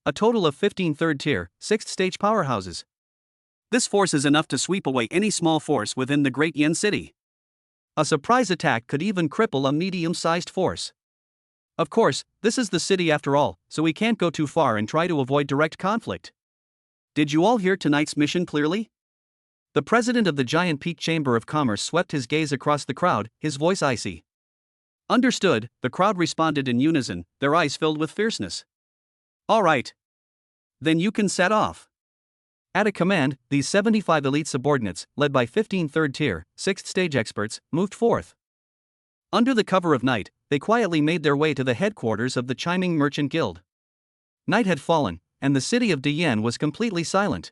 A total of 15 third-tier, sixth-stage powerhouses. This force is enough to sweep away any small force within the Great Yen City. A surprise attack could even cripple a medium-sized force. Of course, this is the city after all, so we can't go too far and try to avoid direct conflict. Did you all hear tonight's mission clearly? The president of the Giant Peak Chamber of Commerce swept his gaze across the crowd, his voice icy. Understood, the crowd responded in unison, their eyes filled with fierceness. All right. Then you can set off. At a command, these 75 elite subordinates, led by 15 third-tier, sixth-stage experts, moved forth. Under the cover of night, they quietly made their way to the headquarters of the Chiming Merchant Guild. Night had fallen, and the city of Diyan was completely silent.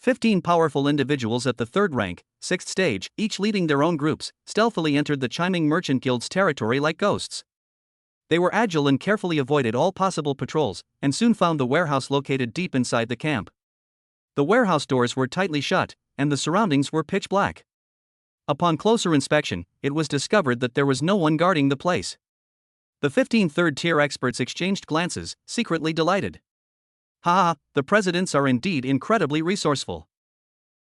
15 powerful individuals at the third rank, sixth stage, each leading their own groups, stealthily entered the Chiming Merchant Guild's territory like ghosts. They were agile and carefully avoided all possible patrols, and soon found the warehouse located deep inside the camp. The warehouse doors were tightly shut, and the surroundings were pitch black. Upon closer inspection, it was discovered that there was no one guarding the place. The 15 third-tier experts exchanged glances, secretly delighted. Ha! The presidents are indeed incredibly resourceful.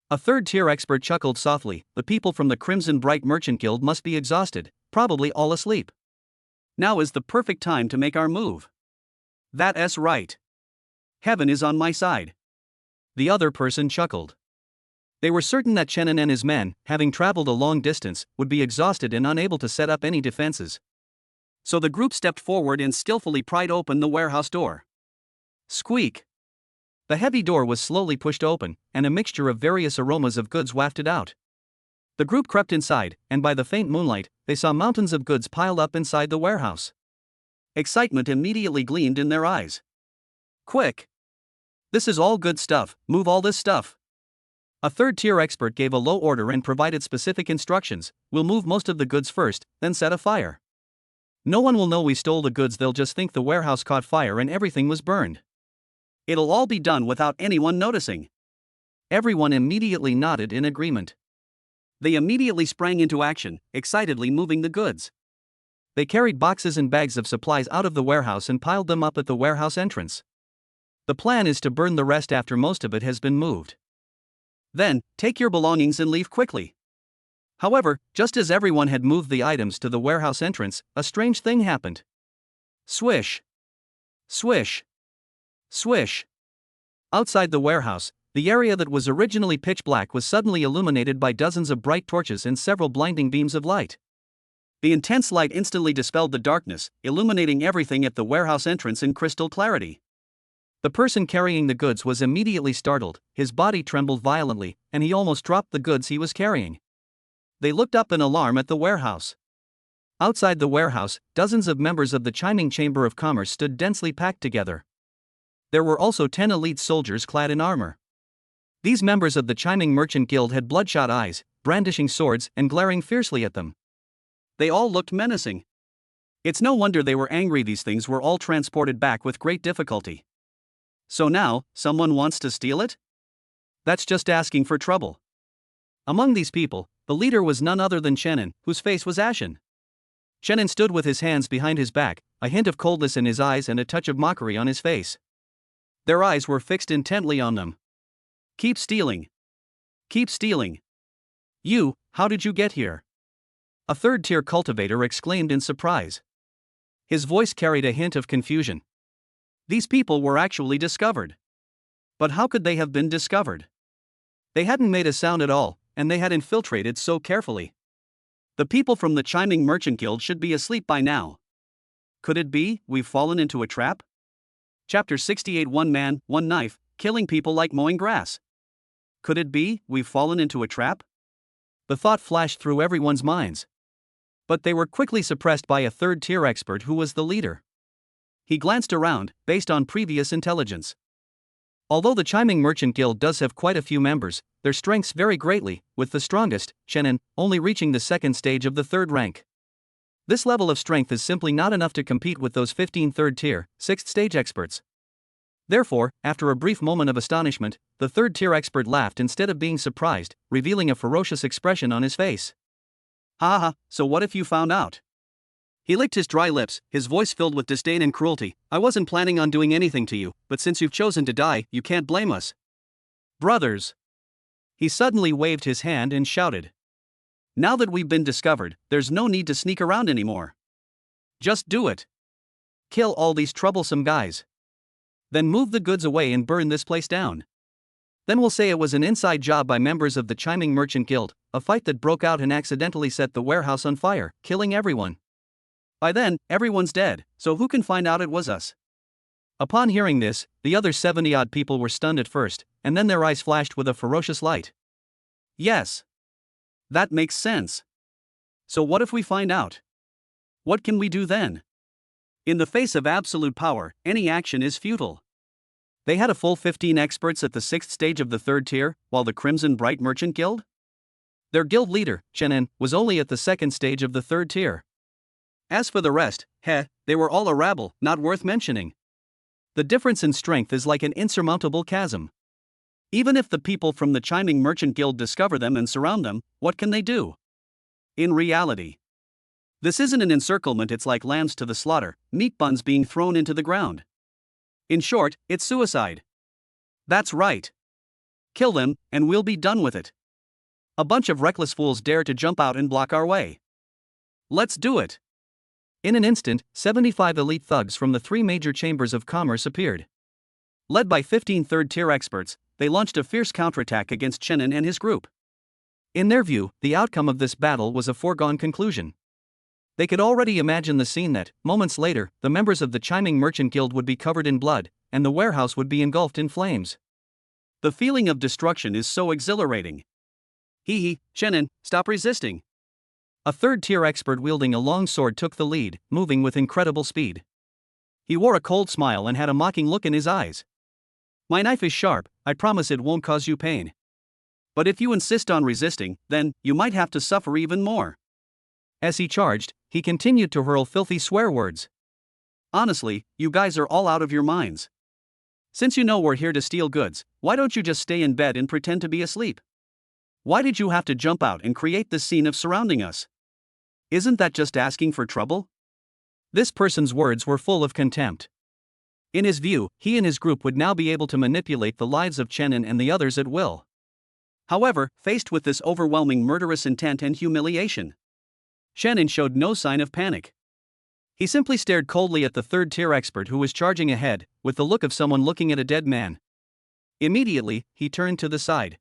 A third-tier expert chuckled softly. The people from the Crimson Bright Merchant Guild must be exhausted, probably all asleep. Now is the perfect time to make our move. That's right. Heaven is on my side. The other person chuckled. They were certain that Chenin and his men, having traveled a long distance, would be exhausted and unable to set up any defenses. So the group stepped forward and skillfully pried open the warehouse door. Squeak! The heavy door was slowly pushed open, and a mixture of various aromas of goods wafted out. The group crept inside, and by the faint moonlight, they saw mountains of goods piled up inside the warehouse. Excitement immediately gleamed in their eyes. Quick! This is all good stuff, move all this stuff. A third-tier expert gave a low order and provided specific instructions. We'll move most of the goods first, then set a fire. No one will know we stole the goods, they'll just think the warehouse caught fire and everything was burned. It'll all be done without anyone noticing. Everyone immediately nodded in agreement. They immediately sprang into action, excitedly moving the goods. They carried boxes and bags of supplies out of the warehouse and piled them up at the warehouse entrance. The plan is to burn the rest after most of it has been moved. Then, take your belongings and leave quickly. However, just as everyone had moved the items to the warehouse entrance, a strange thing happened. Swish! Swish! Swish! Outside the warehouse, the area that was originally pitch black was suddenly illuminated by dozens of bright torches and several blinding beams of light. The intense light instantly dispelled the darkness, illuminating everything at the warehouse entrance in crystal clarity. The person carrying the goods was immediately startled, his body trembled violently, and he almost dropped the goods he was carrying. They looked up in alarm at the warehouse. Outside the warehouse, dozens of members of the Chiming Chamber of Commerce stood densely packed together. There were also 10 elite soldiers clad in armor. These members of the Chiming Merchant Guild had bloodshot eyes, brandishing swords and glaring fiercely at them. They all looked menacing. It's no wonder they were angry. These things were all transported back with great difficulty. So now, someone wants to steal it? That's just asking for trouble. Among these people, the leader was none other than Chenin, whose face was ashen. Chenin stood with his hands behind his back, a hint of coldness in his eyes and a touch of mockery on his face. Their eyes were fixed intently on them. Keep stealing. Keep stealing. You, how did you get here? A third-tier cultivator exclaimed in surprise. His voice carried a hint of confusion. These people were actually discovered. But how could they have been discovered? They hadn't made a sound at all, and they had infiltrated so carefully. The people from the Chiming Merchant Guild should be asleep by now. Could it be we've fallen into a trap? Chapter 68. One man, one knife, killing people like mowing grass. Could it be we've fallen into a trap? The thought flashed through everyone's minds. But they were quickly suppressed by a third-tier expert who was the leader. He glanced around, based on previous intelligence. Although the Chiming Merchant Guild does have quite a few members, their strengths vary greatly, with the strongest, Chenin, only reaching the second stage of the third rank. This level of strength is simply not enough to compete with those 15 third-tier, sixth-stage experts. Therefore, after a brief moment of astonishment, the third-tier expert laughed instead of being surprised, revealing a ferocious expression on his face. "Ha ha, so what if you found out?" He licked his dry lips, his voice filled with disdain and cruelty. "I wasn't planning on doing anything to you, but since you've chosen to die, you can't blame us. Brothers!" He suddenly waved his hand and shouted. "Now that we've been discovered, there's no need to sneak around anymore. Just do it. Kill all these troublesome guys. Then move the goods away and burn this place down. Then we'll say it was an inside job by members of the Chiming Merchant Guild, a fight that broke out and accidentally set the warehouse on fire, killing everyone. By then, everyone's dead, so who can find out it was us?" Upon hearing this, the other 70-odd people were stunned at first, and then their eyes flashed with a ferocious light. "Yes. That makes sense. So what if we find out? What can we do then? In the face of absolute power, any action is futile." They had a full 15 experts at the 6th stage of the 3rd tier, while the Crimson Bright Merchant Guild? Their guild leader, Chenin, was only at the 2nd stage of the 3rd tier. As for the rest, they were all a rabble, not worth mentioning. The difference in strength is like an insurmountable chasm. Even if the people from the Chiming Merchant Guild discover them and surround them, what can they do? In reality, this isn't an encirclement, it's like lambs to the slaughter, meat buns being thrown into the ground. In short, it's suicide. That's right. Kill them, and we'll be done with it. A bunch of reckless fools dare to jump out and block our way. Let's do it. In an instant, 75 elite thugs from the 3 major chambers of commerce appeared. Led by 15 third-tier experts, they launched a fierce counterattack against Chenin and his group. In their view, the outcome of this battle was a foregone conclusion. They could already imagine the scene that, moments later, the members of the Chiming Merchant Guild would be covered in blood, and the warehouse would be engulfed in flames. The feeling of destruction is so exhilarating. Chenin, stop resisting. A third-tier expert wielding a long sword took the lead, moving with incredible speed. He wore a cold smile and had a mocking look in his eyes. "My knife is sharp, I promise it won't cause you pain. But if you insist on resisting, then you might have to suffer even more." As he charged, he continued to hurl filthy swear words. "Honestly, you guys are all out of your minds. Since you know we're here to steal goods, why don't you just stay in bed and pretend to be asleep? Why did you have to jump out and create this scene of surrounding us? Isn't that just asking for trouble?" This person's words were full of contempt. In his view, he and his group would now be able to manipulate the lives of Chenin and the others at will. However, faced with this overwhelming murderous intent and humiliation, Chenin showed no sign of panic. He simply stared coldly at the third-tier expert who was charging ahead, with the look of someone looking at a dead man. Immediately, he turned to the side.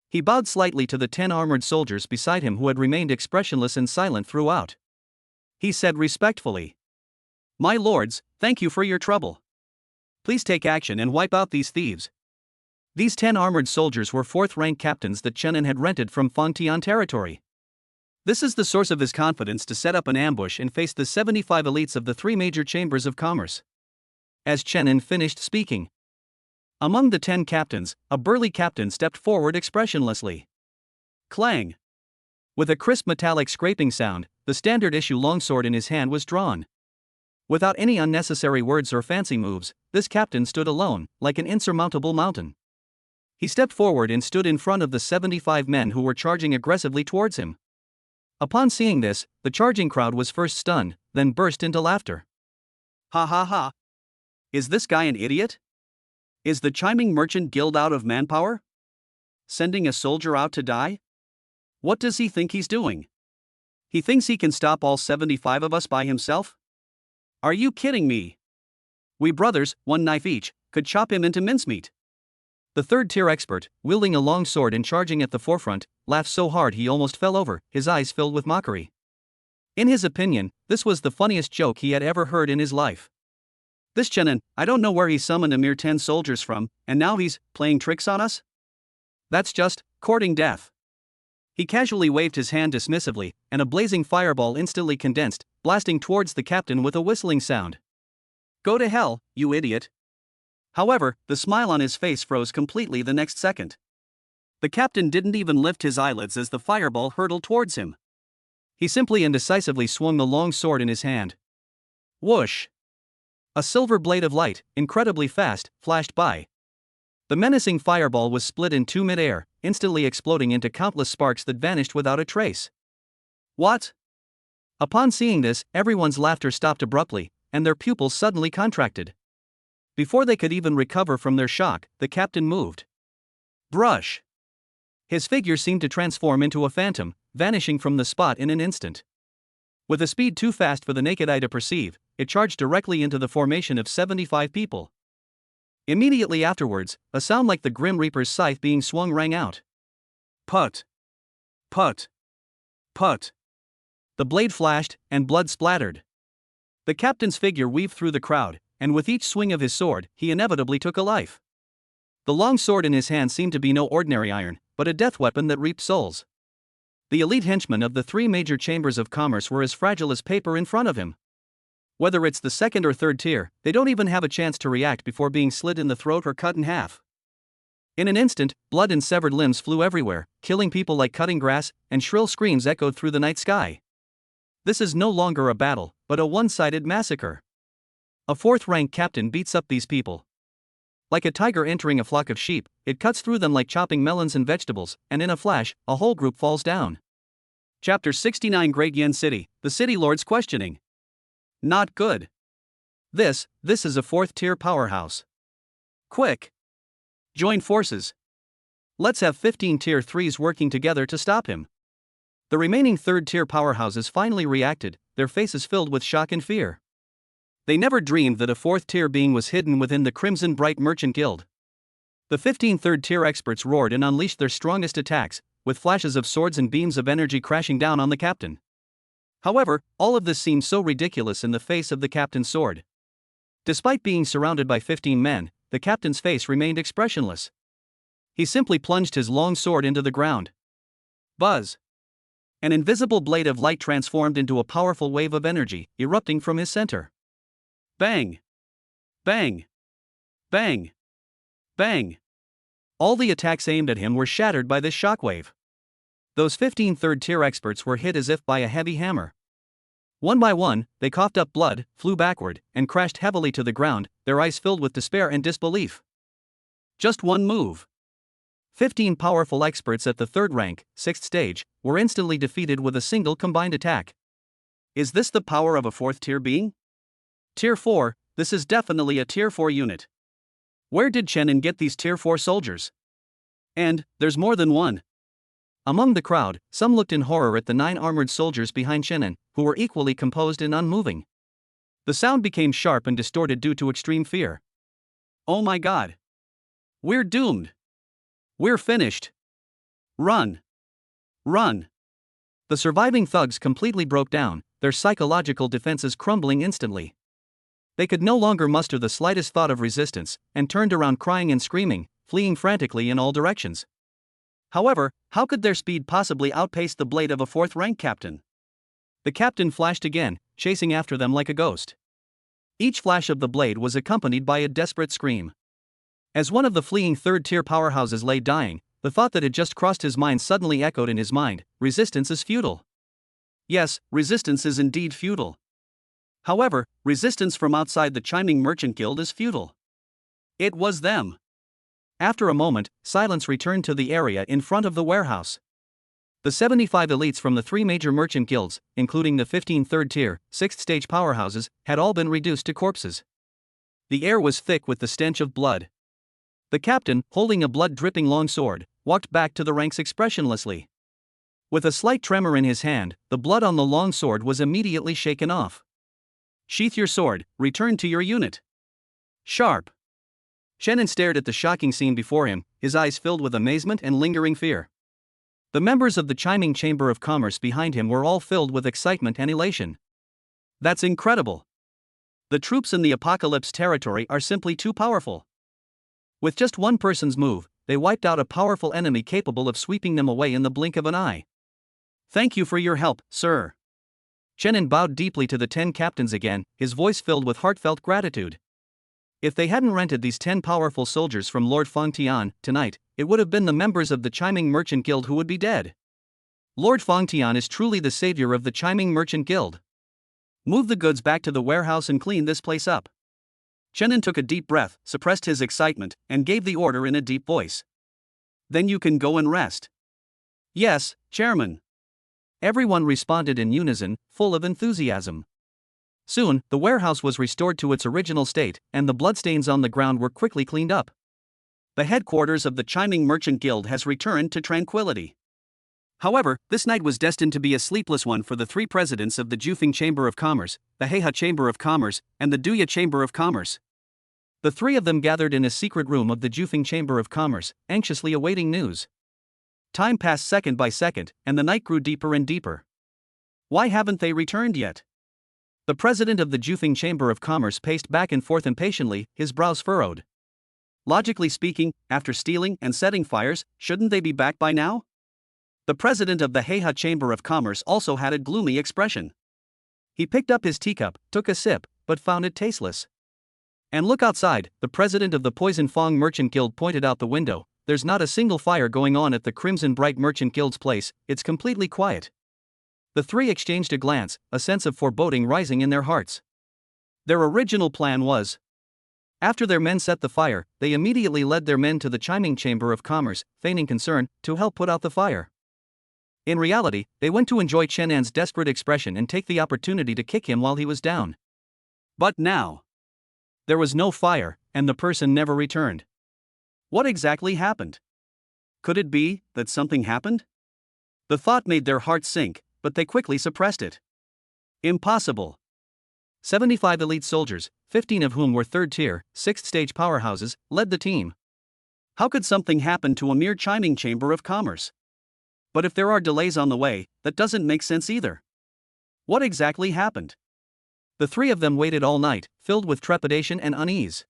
He bowed slightly to the 10 armored soldiers beside him who had remained expressionless and silent throughout. He said respectfully, "My lords, thank you for your trouble. Please take action and wipe out these thieves." These 10 armored soldiers were 4th-rank captains that Chenin had rented from Fangtian territory. This is the source of his confidence to set up an ambush and face the 75 elites of the 3 major chambers of commerce. As Chenin finished speaking, among the 10 captains, a burly captain stepped forward expressionlessly. Clang! With a crisp metallic scraping sound, the standard-issue longsword in his hand was drawn. Without any unnecessary words or fancy moves, this captain stood alone, like an insurmountable mountain. He stepped forward and stood in front of the 75 men who were charging aggressively towards him. Upon seeing this, the charging crowd was first stunned, then burst into laughter. "Ha ha ha! Is this guy an idiot? Is the Chiming Merchant Guild out of manpower? Sending a soldier out to die? What does he think he's doing? He thinks he can stop all 75 of us by himself? Are you kidding me? We brothers, 1 knife each, could chop him into mincemeat." The third-tier expert, wielding a long sword and charging at the forefront, laughed so hard he almost fell over, his eyes filled with mockery. In his opinion, this was the funniest joke he had ever heard in his life. This Chenin, I don't know where he summoned a mere 10 soldiers from, and now he's playing tricks on us? That's just courting death. He casually waved his hand dismissively, and a blazing fireball instantly condensed, blasting towards the captain with a whistling sound. "Go to hell, you idiot." However, the smile on his face froze completely the next second. The captain didn't even lift his eyelids as the fireball hurtled towards him. He simply and decisively swung the long sword in his hand. Whoosh! A silver blade of light, incredibly fast, flashed by. The menacing fireball was split in two mid-air, instantly exploding into countless sparks that vanished without a trace. What? Upon seeing this, everyone's laughter stopped abruptly, and their pupils suddenly contracted. Before they could even recover from their shock, the captain moved. Brush! His figure seemed to transform into a phantom, vanishing from the spot in an instant. With a speed too fast for the naked eye to perceive, it charged directly into the formation of 75 people. Immediately afterwards, a sound like the Grim Reaper's scythe being swung rang out. Put! Put! Put! The blade flashed, and blood splattered. The captain's figure weaved through the crowd, and with each swing of his sword, he inevitably took a life. The long sword in his hand seemed to be no ordinary iron, but a death weapon that reaped souls. The elite henchmen of the three major chambers of commerce were as fragile as paper in front of him. Whether it's the second or third tier, they don't even have a chance to react before being slit in the throat or cut in half. In an instant, blood and severed limbs flew everywhere, killing people like cutting grass, and shrill screams echoed through the night sky. This is no longer a battle, but a one-sided massacre. A fourth-rank captain beats up these people. Like a tiger entering a flock of sheep, it cuts through them like chopping melons and vegetables, and in a flash, a whole group falls down. Chapter 69 Great Yen City, the City Lords questioning. Not good. This is a fourth-tier powerhouse. Quick! Join forces. Let's have 15 Tier 3s working together to stop him. The remaining third-tier powerhouses finally reacted, their faces filled with shock and fear. They never dreamed that a fourth-tier being was hidden within the Crimson Bright Merchant Guild. The 15 third-tier experts roared and unleashed their strongest attacks, with flashes of swords and beams of energy crashing down on the captain. However, all of this seemed so ridiculous in the face of the captain's sword. Despite being surrounded by 15 men, the captain's face remained expressionless. He simply plunged his long sword into the ground. Buzz! An invisible blade of light transformed into a powerful wave of energy, erupting from his center. Bang! Bang! Bang! Bang! All the attacks aimed at him were shattered by this shockwave. Those 15 third-tier experts were hit as if by a heavy hammer. One by one, they coughed up blood, flew backward, and crashed heavily to the ground, their eyes filled with despair and disbelief. Just one move. 15 powerful experts at the third rank, sixth stage, were instantly defeated with a single combined attack. Is this the power of a fourth-tier being? Tier 4, this is definitely a Tier 4 unit. Where did Chenin get these Tier 4 soldiers? And, there's more than one. Among the crowd, some looked in horror at the 9 armored soldiers behind Chenin, who were equally composed and unmoving. The sound became sharp and distorted due to extreme fear. Oh my god! We're doomed! We're finished! Run! Run! The surviving thugs completely broke down, their psychological defenses crumbling instantly. They could no longer muster the slightest thought of resistance, and turned around crying and screaming, fleeing frantically in all directions. However, how could their speed possibly outpace the blade of a fourth-rank captain? The captain flashed again, chasing after them like a ghost. Each flash of the blade was accompanied by a desperate scream. As one of the fleeing third-tier powerhouses lay dying, the thought that had just crossed his mind suddenly echoed in his mind: resistance is futile. Yes, resistance is indeed futile. However, resistance from outside the chiming merchant guild is futile. It was them. After a moment, silence returned to the area in front of the warehouse. The 75 elites from the 3 major merchant guilds, including the 15 third-tier, 6th-stage powerhouses, had all been reduced to corpses. The air was thick with the stench of blood. The captain, holding a blood-dripping long sword, walked back to the ranks expressionlessly. With a slight tremor in his hand, the blood on the long sword was immediately shaken off. Sheath your sword, return to your unit. Sharp. Chenin stared at the shocking scene before him, his eyes filled with amazement and lingering fear. The members of the chiming chamber of commerce behind him were all filled with excitement and elation. That's incredible. The troops in the Apocalypse territory are simply too powerful. With just one person's move, they wiped out a powerful enemy capable of sweeping them away in the blink of an eye. Thank you for your help, sir. Chenin bowed deeply to the 10 captains again, his voice filled with heartfelt gratitude. If they hadn't rented these 10 powerful soldiers from Lord Feng Tian tonight, it would have been the members of the Chiming Merchant Guild who would be dead. Lord Feng Tian is truly the savior of the Chiming Merchant Guild. Move the goods back to the warehouse and clean this place up. Chenin took a deep breath, suppressed his excitement, and gave the order in a deep voice. Then you can go and rest. Yes, Chairman. Everyone responded in unison, full of enthusiasm. Soon, the warehouse was restored to its original state, and the bloodstains on the ground were quickly cleaned up. The headquarters of the Chiming Merchant Guild has returned to tranquility. However, this night was destined to be a sleepless one for the three presidents of the Jufeng Chamber of Commerce, the Heiha Chamber of Commerce, and the Duya Chamber of Commerce. The three of them gathered in a secret room of the Jufeng Chamber of Commerce, anxiously awaiting news. Time passed second by second, and the night grew deeper and deeper. Why haven't they returned yet? The president of the Jufeng Chamber of Commerce paced back and forth impatiently, his brows furrowed. Logically speaking, after stealing and setting fires, shouldn't they be back by now? The president of the Heiha Chamber of Commerce also had a gloomy expression. He picked up his teacup, took a sip, but found it tasteless. And look outside, the president of the Poison Fong Merchant Guild pointed out the window. There's not a single fire going on at the Crimson Bright Merchant Guild's place, it's completely quiet. The three exchanged a glance, a sense of foreboding rising in their hearts. Their original plan was, after their men set the fire, they immediately led their men to the Chiming Chamber of Commerce, feigning concern, to help put out the fire. In reality, they went to enjoy Chen An's desperate expression and take the opportunity to kick him while he was down. But now, there was no fire, and the person never returned. What exactly happened? Could it be that something happened? The thought made their hearts sink, but they quickly suppressed it. Impossible. 75 elite soldiers, 15 of whom were third-tier, sixth-stage powerhouses, led the team. How could something happen to a mere Chiming Chamber of Commerce? But if there are delays on the way, that doesn't make sense either. What exactly happened? The three of them waited all night, filled with trepidation and unease.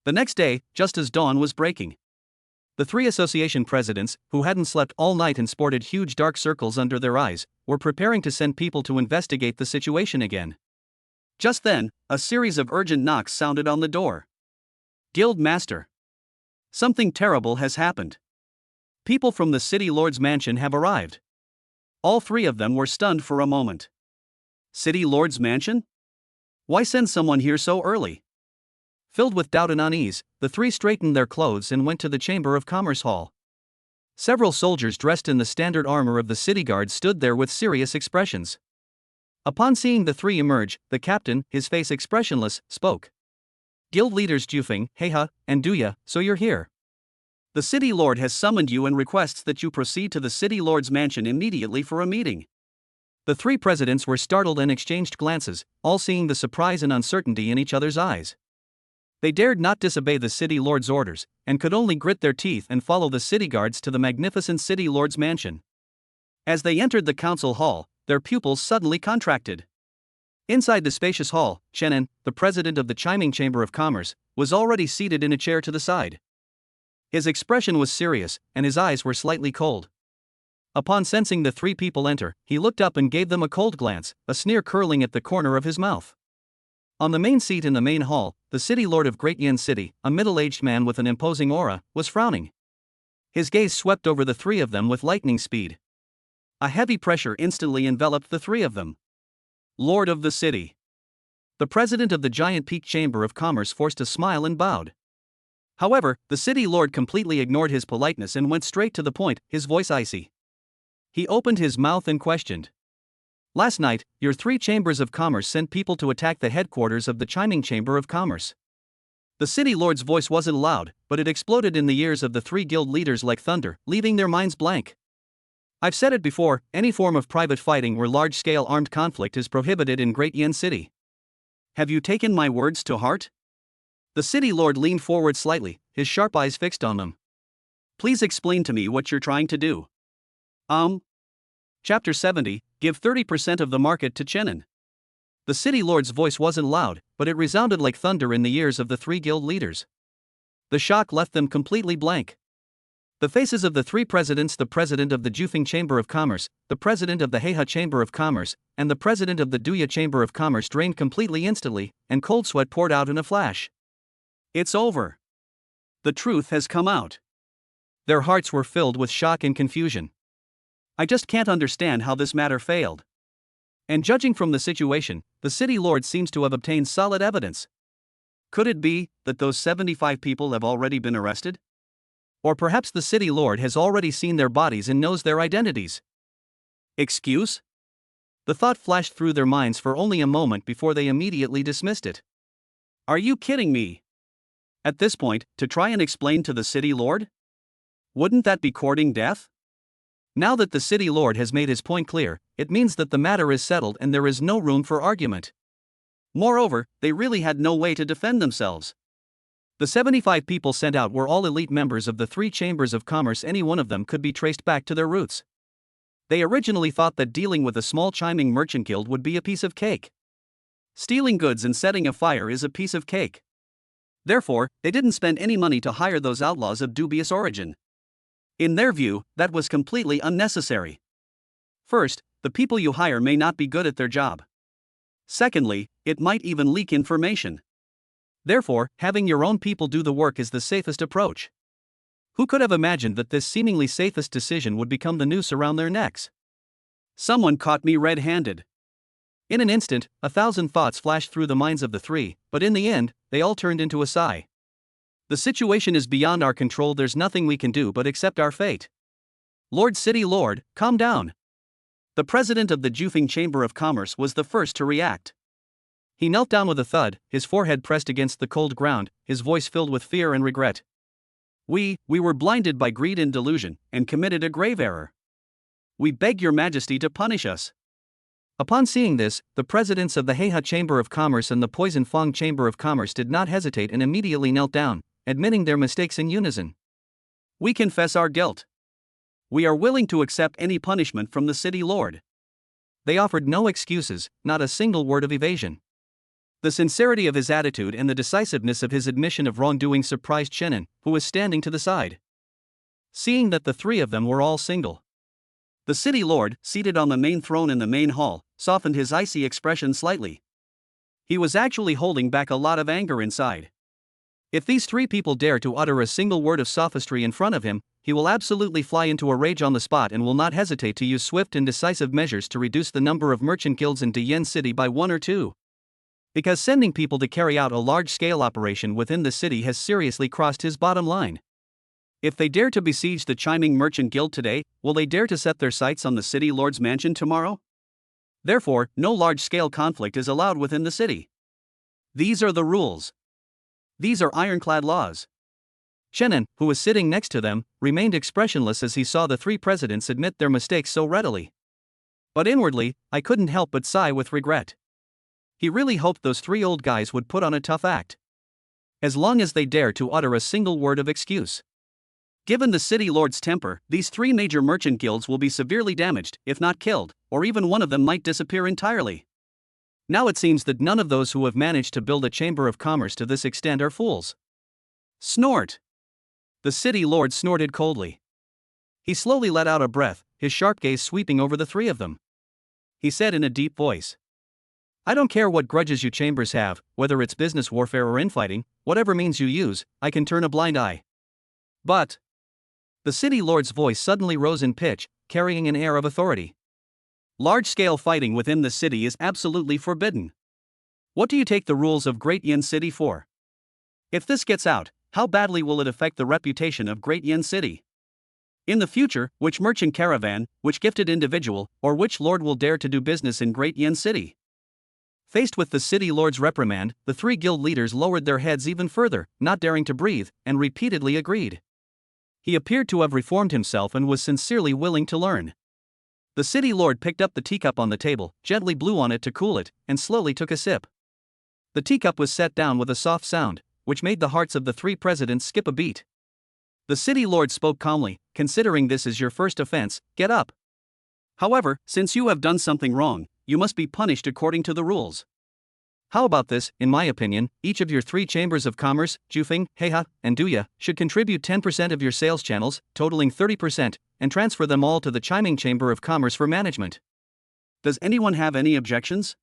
The next day, just as dawn was breaking, the three association presidents, who hadn't slept all night and sported huge dark circles under their eyes, were preparing to send people to investigate the situation again. Just then, a series of urgent knocks sounded on the door. Guild Master. Something terrible has happened. People from the City Lord's mansion have arrived. All three of them were stunned for a moment. City Lord's mansion? Why send someone here so early? Filled with doubt and unease, the three straightened their clothes and went to the Chamber of Commerce Hall. Several soldiers dressed in the standard armor of the city guard stood there with serious expressions. Upon seeing the three emerge, the captain, his face expressionless, spoke. Guild leaders Jufeng, Heiha, and Duya, so you're here. The City Lord has summoned you and requests that you proceed to the City Lord's mansion immediately for a meeting. The three presidents were startled and exchanged glances, all seeing the surprise and uncertainty in each other's eyes. They dared not disobey the City Lord's orders, and could only grit their teeth and follow the city guards to the magnificent City Lord's mansion. As they entered the council hall, their pupils suddenly contracted. Inside the spacious hall, Chenin, the president of the Chiming Chamber of Commerce, was already seated in a chair to the side. His expression was serious, and his eyes were slightly cold. Upon sensing the three people enter, he looked up and gave them a cold glance, a sneer curling at the corner of his mouth. On the main seat in the main hall, the City Lord of Great Yin City, a middle-aged man with an imposing aura, was frowning. His gaze swept over the three of them with lightning speed. A heavy pressure instantly enveloped the three of them. Lord of the City. The president of the Giant Peak Chamber of Commerce forced a smile and bowed. However, the City Lord completely ignored his politeness and went straight to the point, his voice icy. He opened his mouth and questioned. Last night, your three chambers of commerce sent people to attack the headquarters of the Chiming Chamber of Commerce. The City Lord's voice wasn't loud, but it exploded in the ears of the three guild leaders like thunder, leaving their minds blank. I've said it before, any form of private fighting or large-scale armed conflict is prohibited in Great Yin City. Have you taken my words to heart? The City Lord leaned forward slightly, his sharp eyes fixed on them. Please explain to me what you're trying to do. Chapter 70, give 30% of the market to Chenin. The City Lord's voice wasn't loud, but it resounded like thunder in the ears of the three guild leaders. The shock left them completely blank. The faces of the three presidents, the president of the Jufeng Chamber of Commerce, the president of the Heiha Chamber of Commerce, and the president of the Duya Chamber of Commerce drained completely instantly, and cold sweat poured out in a flash. It's over. The truth has come out. Their hearts were filled with shock and confusion. I just can't understand how this matter failed. And judging from the situation, the city lord seems to have obtained solid evidence. Could it be that those 75 people have already been arrested? Or perhaps the city lord has already seen their bodies and knows their identities? Excuse? The thought flashed through their minds for only a moment before they immediately dismissed it. Are you kidding me? At this point, to try and explain to the city lord? Wouldn't that be courting death? Now that the city lord has made his point clear, it means that the matter is settled and there is no room for argument. Moreover, they really had no way to defend themselves. The 75 people sent out were all elite members of the 3 chambers of commerce. Any one of them could be traced back to their roots. They originally thought that dealing with a small chiming merchant guild would be a piece of cake. Stealing goods and setting a fire is a piece of cake. Therefore, they didn't spend any money to hire those outlaws of dubious origin. In their view, that was completely unnecessary. First, the people you hire may not be good at their job. Secondly, it might even leak information. Therefore, having your own people do the work is the safest approach. Who could have imagined that this seemingly safest decision would become the noose around their necks? Someone caught me red-handed. In an instant, 1,000 thoughts flashed through the minds of the 3, but in the end, they all turned into a sigh. The situation is beyond our control. There's nothing we can do but accept our fate. Lord City Lord, calm down. The president of the Jufeng Chamber of Commerce was the first to react. He knelt down with a thud, his forehead pressed against the cold ground, his voice filled with fear and regret. We were blinded by greed and delusion, and committed a grave error. We beg your majesty to punish us. Upon seeing this, the presidents of the Heiha Chamber of Commerce and the Poison Fang Chamber of Commerce did not hesitate and immediately knelt down, admitting their mistakes in unison. We confess our guilt. We are willing to accept any punishment from the city lord. They offered no excuses, not a single word of evasion. The sincerity of his attitude and the decisiveness of his admission of wrongdoing surprised Chenin, who was standing to the side. Seeing that the 3 of them were all single. The city lord, seated on the main throne in the main hall, softened his icy expression slightly. He was actually holding back a lot of anger inside. If these 3 people dare to utter a single word of sophistry in front of him, he will absolutely fly into a rage on the spot and will not hesitate to use swift and decisive measures to reduce the number of merchant guilds in Diyen City by 1 or 2. Because sending people to carry out a large-scale operation within the city has seriously crossed his bottom line. If they dare to besiege the Chiming Merchant Guild today, will they dare to set their sights on the city lord's mansion tomorrow? Therefore, no large-scale conflict is allowed within the city. These are the rules. These are ironclad laws. Chenin, who was sitting next to them, remained expressionless as he saw the 3 presidents admit their mistakes so readily. But inwardly, I couldn't help but sigh with regret. He really hoped those 3 old guys would put on a tough act. As long as they dare to utter a single word of excuse. Given the city lord's temper, these 3 major merchant guilds will be severely damaged, if not killed, or even one of them might disappear entirely. Now it seems that none of those who have managed to build a chamber of commerce to this extent are fools. Snort! The city lord snorted coldly. He slowly let out a breath, his sharp gaze sweeping over the 3 of them. He said in a deep voice, I don't care what grudges you chambers have, whether it's business warfare or infighting, whatever means you use, I can turn a blind eye. But the city lord's voice suddenly rose in pitch, carrying an air of authority. Large-scale fighting within the city is absolutely forbidden. What do you take the rules of Great Yin City for? If this gets out, how badly will it affect the reputation of Great Yin City? In the future, which merchant caravan, which gifted individual, or which lord will dare to do business in Great Yin City? Faced with the city lord's reprimand, the 3 guild leaders lowered their heads even further, not daring to breathe, and repeatedly agreed. He appeared to have reformed himself and was sincerely willing to learn. The city lord picked up the teacup on the table, gently blew on it to cool it, and slowly took a sip. The teacup was set down with a soft sound, which made the hearts of the 3 presidents skip a beat. The city lord spoke calmly, considering this is your first offense, get up. However, since you have done something wrong, you must be punished according to the rules. How about this? In my opinion, each of your 3 chambers of commerce, Jufeng, Heiha, and Duya, should contribute 10% of your sales channels, totaling 30%, and transfer them all to the Chiming Chamber of Commerce for management. Does anyone have any objections?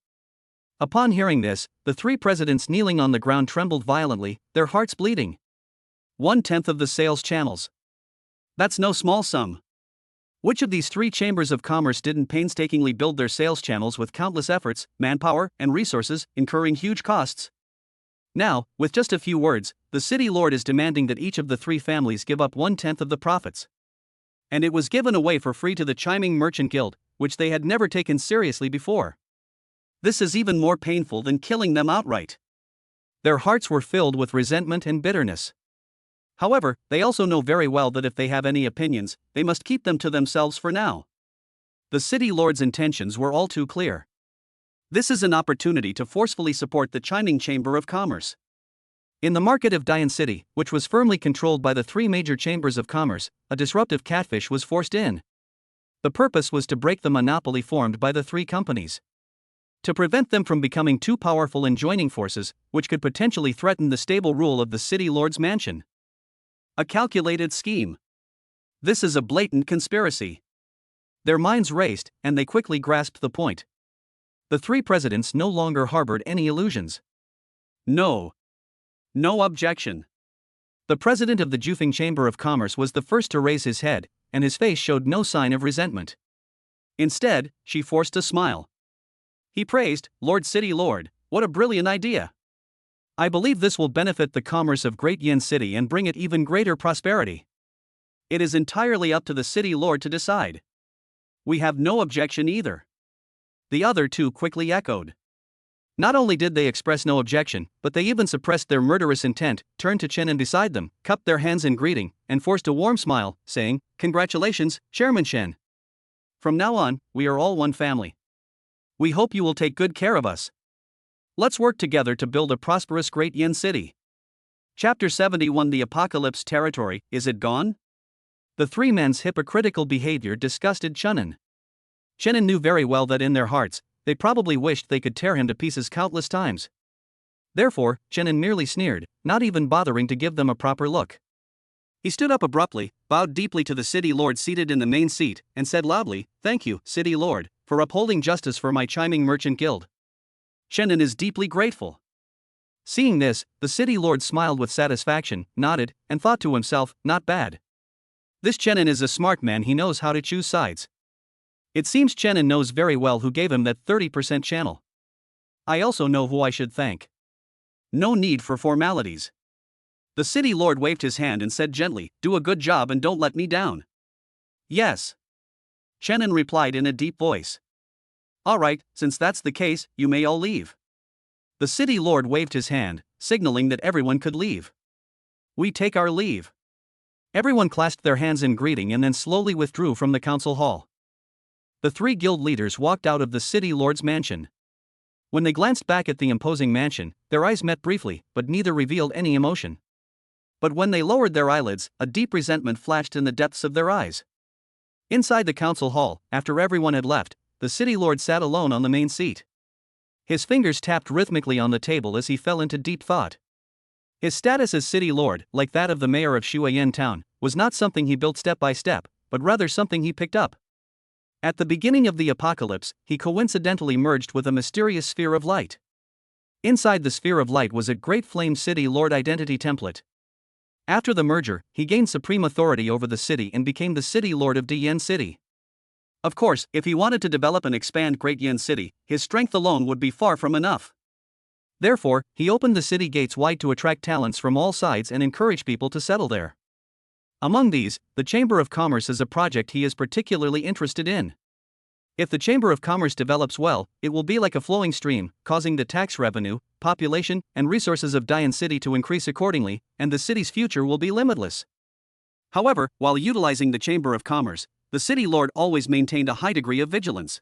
Upon hearing this, the three presidents kneeling on the ground trembled violently, their hearts bleeding. 1/10 of the sales channels. That's no small sum. Which of these three chambers of commerce didn't painstakingly build their sales channels with countless efforts, manpower, and resources, incurring huge costs? Now, with just a few words, the city lord is demanding that each of the three families give up 1/10 of the profits. And it was given away for free to the chiming merchant guild, which they had never taken seriously before. This is even more painful than killing them outright. Their hearts were filled with resentment and bitterness. However, they also know very well that if they have any opinions, they must keep them to themselves for now. The city lord's intentions were all too clear. This is an opportunity to forcefully support the chiming chamber of commerce. In the market of Dian City, which was firmly controlled by the three major chambers of commerce, a disruptive catfish was forced in. The purpose was to break the monopoly formed by the three companies. To prevent them from becoming too powerful and joining forces, which could potentially threaten the stable rule of the city lord's mansion. A calculated scheme. This is a blatant conspiracy. Their minds raced, and they quickly grasped the point. The three presidents no longer harbored any illusions. No objection. The president of the Jufeng Chamber of Commerce was the first to raise his head, and his face showed no sign of resentment. Instead, she forced a smile. He praised, "Lord City Lord, what a brilliant idea. I believe this will benefit the commerce of Great Yin City and bring it even greater prosperity. It is entirely up to the city lord to decide." "We have no objection either." The other two quickly echoed. Not only did they express no objection, but they even suppressed their murderous intent, turned to Chen and beside them, cupped their hands in greeting, and forced a warm smile, saying, "Congratulations, Chairman Chen. From now on, we are all one family. We hope you will take good care of us. Let's work together to build a prosperous Great Yin City." Chapter 71. The Apocalypse Territory, is it gone? The three men's hypocritical behavior disgusted Chenin. Chenin knew very well that in their hearts, they probably wished they could tear him to pieces countless times. Therefore, Chenin merely sneered, not even bothering to give them a proper look. He stood up abruptly, bowed deeply to the city lord seated in the main seat, and said loudly, "Thank you, city lord, for upholding justice for my chiming merchant guild. Chenin is deeply grateful." Seeing this, the city lord smiled with satisfaction, nodded, and thought to himself, "Not bad. This Chenin is a smart man, he knows how to choose sides. It seems Chenin knows very well who gave him that 30% channel. I also know who I should thank. No need for formalities." The city lord waved his hand and said gently, "Do a good job and don't let me down." "Yes," Chenin replied in a deep voice. "All right, since that's the case, you may all leave." The city lord waved his hand, signaling that everyone could leave. "We take our leave." Everyone clasped their hands in greeting and then slowly withdrew from the council hall. The three guild leaders walked out of the city lord's mansion. When they glanced back at the imposing mansion, their eyes met briefly, but neither revealed any emotion. But when they lowered their eyelids, a deep resentment flashed in the depths of their eyes. Inside the council hall, after everyone had left, the city lord sat alone on the main seat. His fingers tapped rhythmically on the table as he fell into deep thought. His status as city lord, like that of the mayor of Shuayan town, was not something he built step by step, but rather something he picked up. At the beginning of the apocalypse, he coincidentally merged with a mysterious sphere of light. Inside the sphere of light was a great flame city lord identity template. After the merger, he gained supreme authority over the city and became the city lord of Dian City. Of course, if he wanted to develop and expand Great Yin City, his strength alone would be far from enough. Therefore, he opened the city gates wide to attract talents from all sides and encourage people to settle there. Among these, the Chamber of Commerce is a project he is particularly interested in. If the Chamber of Commerce develops well, it will be like a flowing stream, causing the tax revenue, population, and resources of Dian City to increase accordingly, and the city's future will be limitless. However, while utilizing the Chamber of Commerce, the city lord always maintained a high degree of vigilance.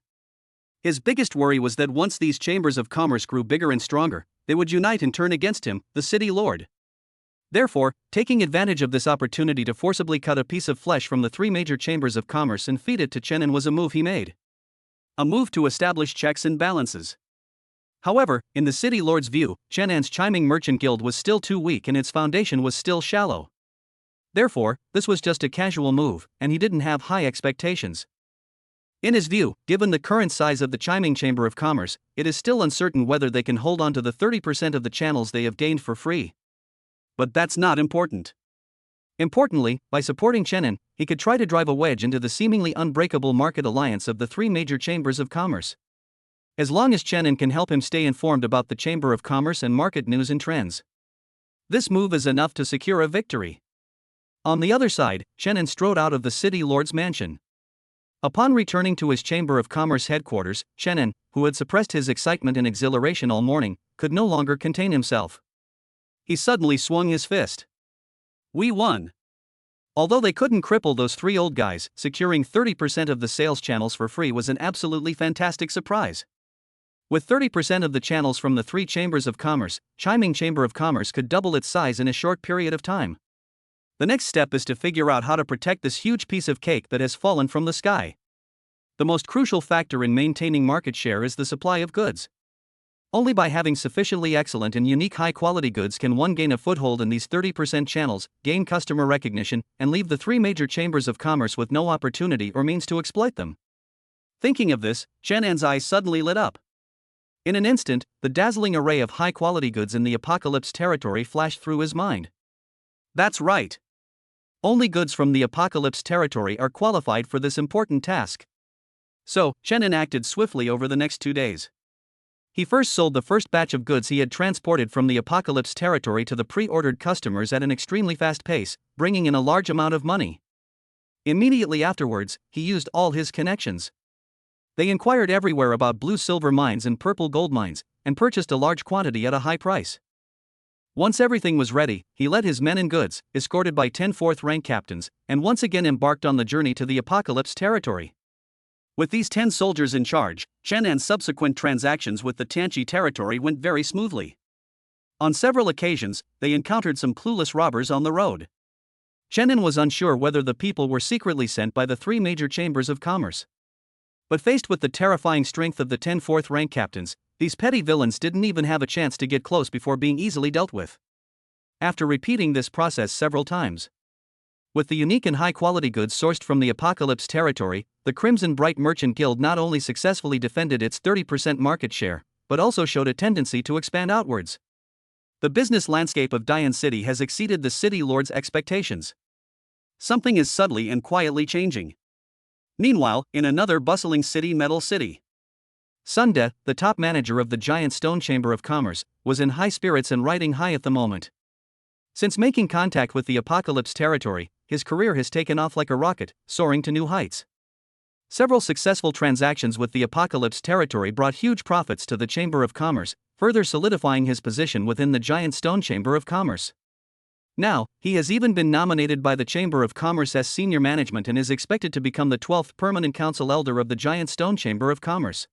His biggest worry was that once these chambers of commerce grew bigger and stronger, they would unite and turn against him, the city lord. Therefore, taking advantage of this opportunity to forcibly cut a piece of flesh from the three major chambers of commerce and feed it to Chenin was a move he made. A move to establish checks and balances. However, in the city lord's view, Chenin's chiming merchant guild was still too weak and its foundation was still shallow. Therefore, this was just a casual move, and he didn't have high expectations. In his view, given the current size of the chiming Chamber of Commerce, it is still uncertain whether they can hold on to the 30% of the channels they have gained for free. But that's not important. Importantly, by supporting Chenin, he could try to drive a wedge into the seemingly unbreakable market alliance of the three major chambers of commerce. As long as Chenin can help him stay informed about the Chamber of Commerce and market news and trends, this move is enough to secure a victory. On the other side, Chenin strode out of the city lord's mansion. Upon returning to his Chamber of Commerce headquarters, Chenin, who had suppressed his excitement and exhilaration all morning, could no longer contain himself. He suddenly swung his fist. We won! Although they couldn't cripple those three old guys, securing 30% of the sales channels for free was an absolutely fantastic surprise. With 30% of the channels from the three chambers of commerce, Chiming Chamber of Commerce could double its size in a short period of time. The next step is to figure out how to protect this huge piece of cake that has fallen from the sky. The most crucial factor in maintaining market share is the supply of goods. Only by having sufficiently excellent and unique high-quality goods can one gain a foothold in these 30% channels, gain customer recognition, and leave the three major chambers of commerce with no opportunity or means to exploit them. Thinking of this, Chenin's eyes suddenly lit up. In an instant, the dazzling array of high-quality goods in the Apocalypse territory flashed through his mind. That's right. Only goods from the Apocalypse territory are qualified for this important task. So, Chenin acted swiftly over the next 2 days. He first sold the first batch of goods he had transported from the Apocalypse territory to the pre-ordered customers at an extremely fast pace, bringing in a large amount of money. Immediately afterwards, he used all his connections. They inquired everywhere about blue-silver mines and purple gold mines, and purchased a large quantity at a high price. Once everything was ready, he led his men and goods, escorted by 10 fourth-rank captains, and once again embarked on the journey to the Apocalypse territory. With these 10 soldiers in charge, Chenin's subsequent transactions with the Tianqi territory went very smoothly. On several occasions, they encountered some clueless robbers on the road. Chenin was unsure whether the people were secretly sent by the three major chambers of commerce. But faced with the terrifying strength of the 10 fourth-rank captains, these petty villains didn't even have a chance to get close before being easily dealt with. After repeating this process several times, with the unique and high-quality goods sourced from the Apocalypse territory, the Crimson Bright Merchant Guild not only successfully defended its 30% market share, but also showed a tendency to expand outwards. The business landscape of Dian City has exceeded the city lord's expectations. Something is subtly and quietly changing. Meanwhile, in another bustling city, Metal City, Sunda, the top manager of the giant stone chamber of commerce, was in high spirits and riding high at the moment. Since making contact with the Apocalypse territory, his career has taken off like a rocket, soaring to new heights. Several successful transactions with the Apocalypse territory brought huge profits to the Chamber of Commerce, further solidifying his position within the giant stone Chamber of Commerce. Now, he has even been nominated by the Chamber of Commerce as senior management and is expected to become the 12th permanent council elder of the giant stone Chamber of Commerce.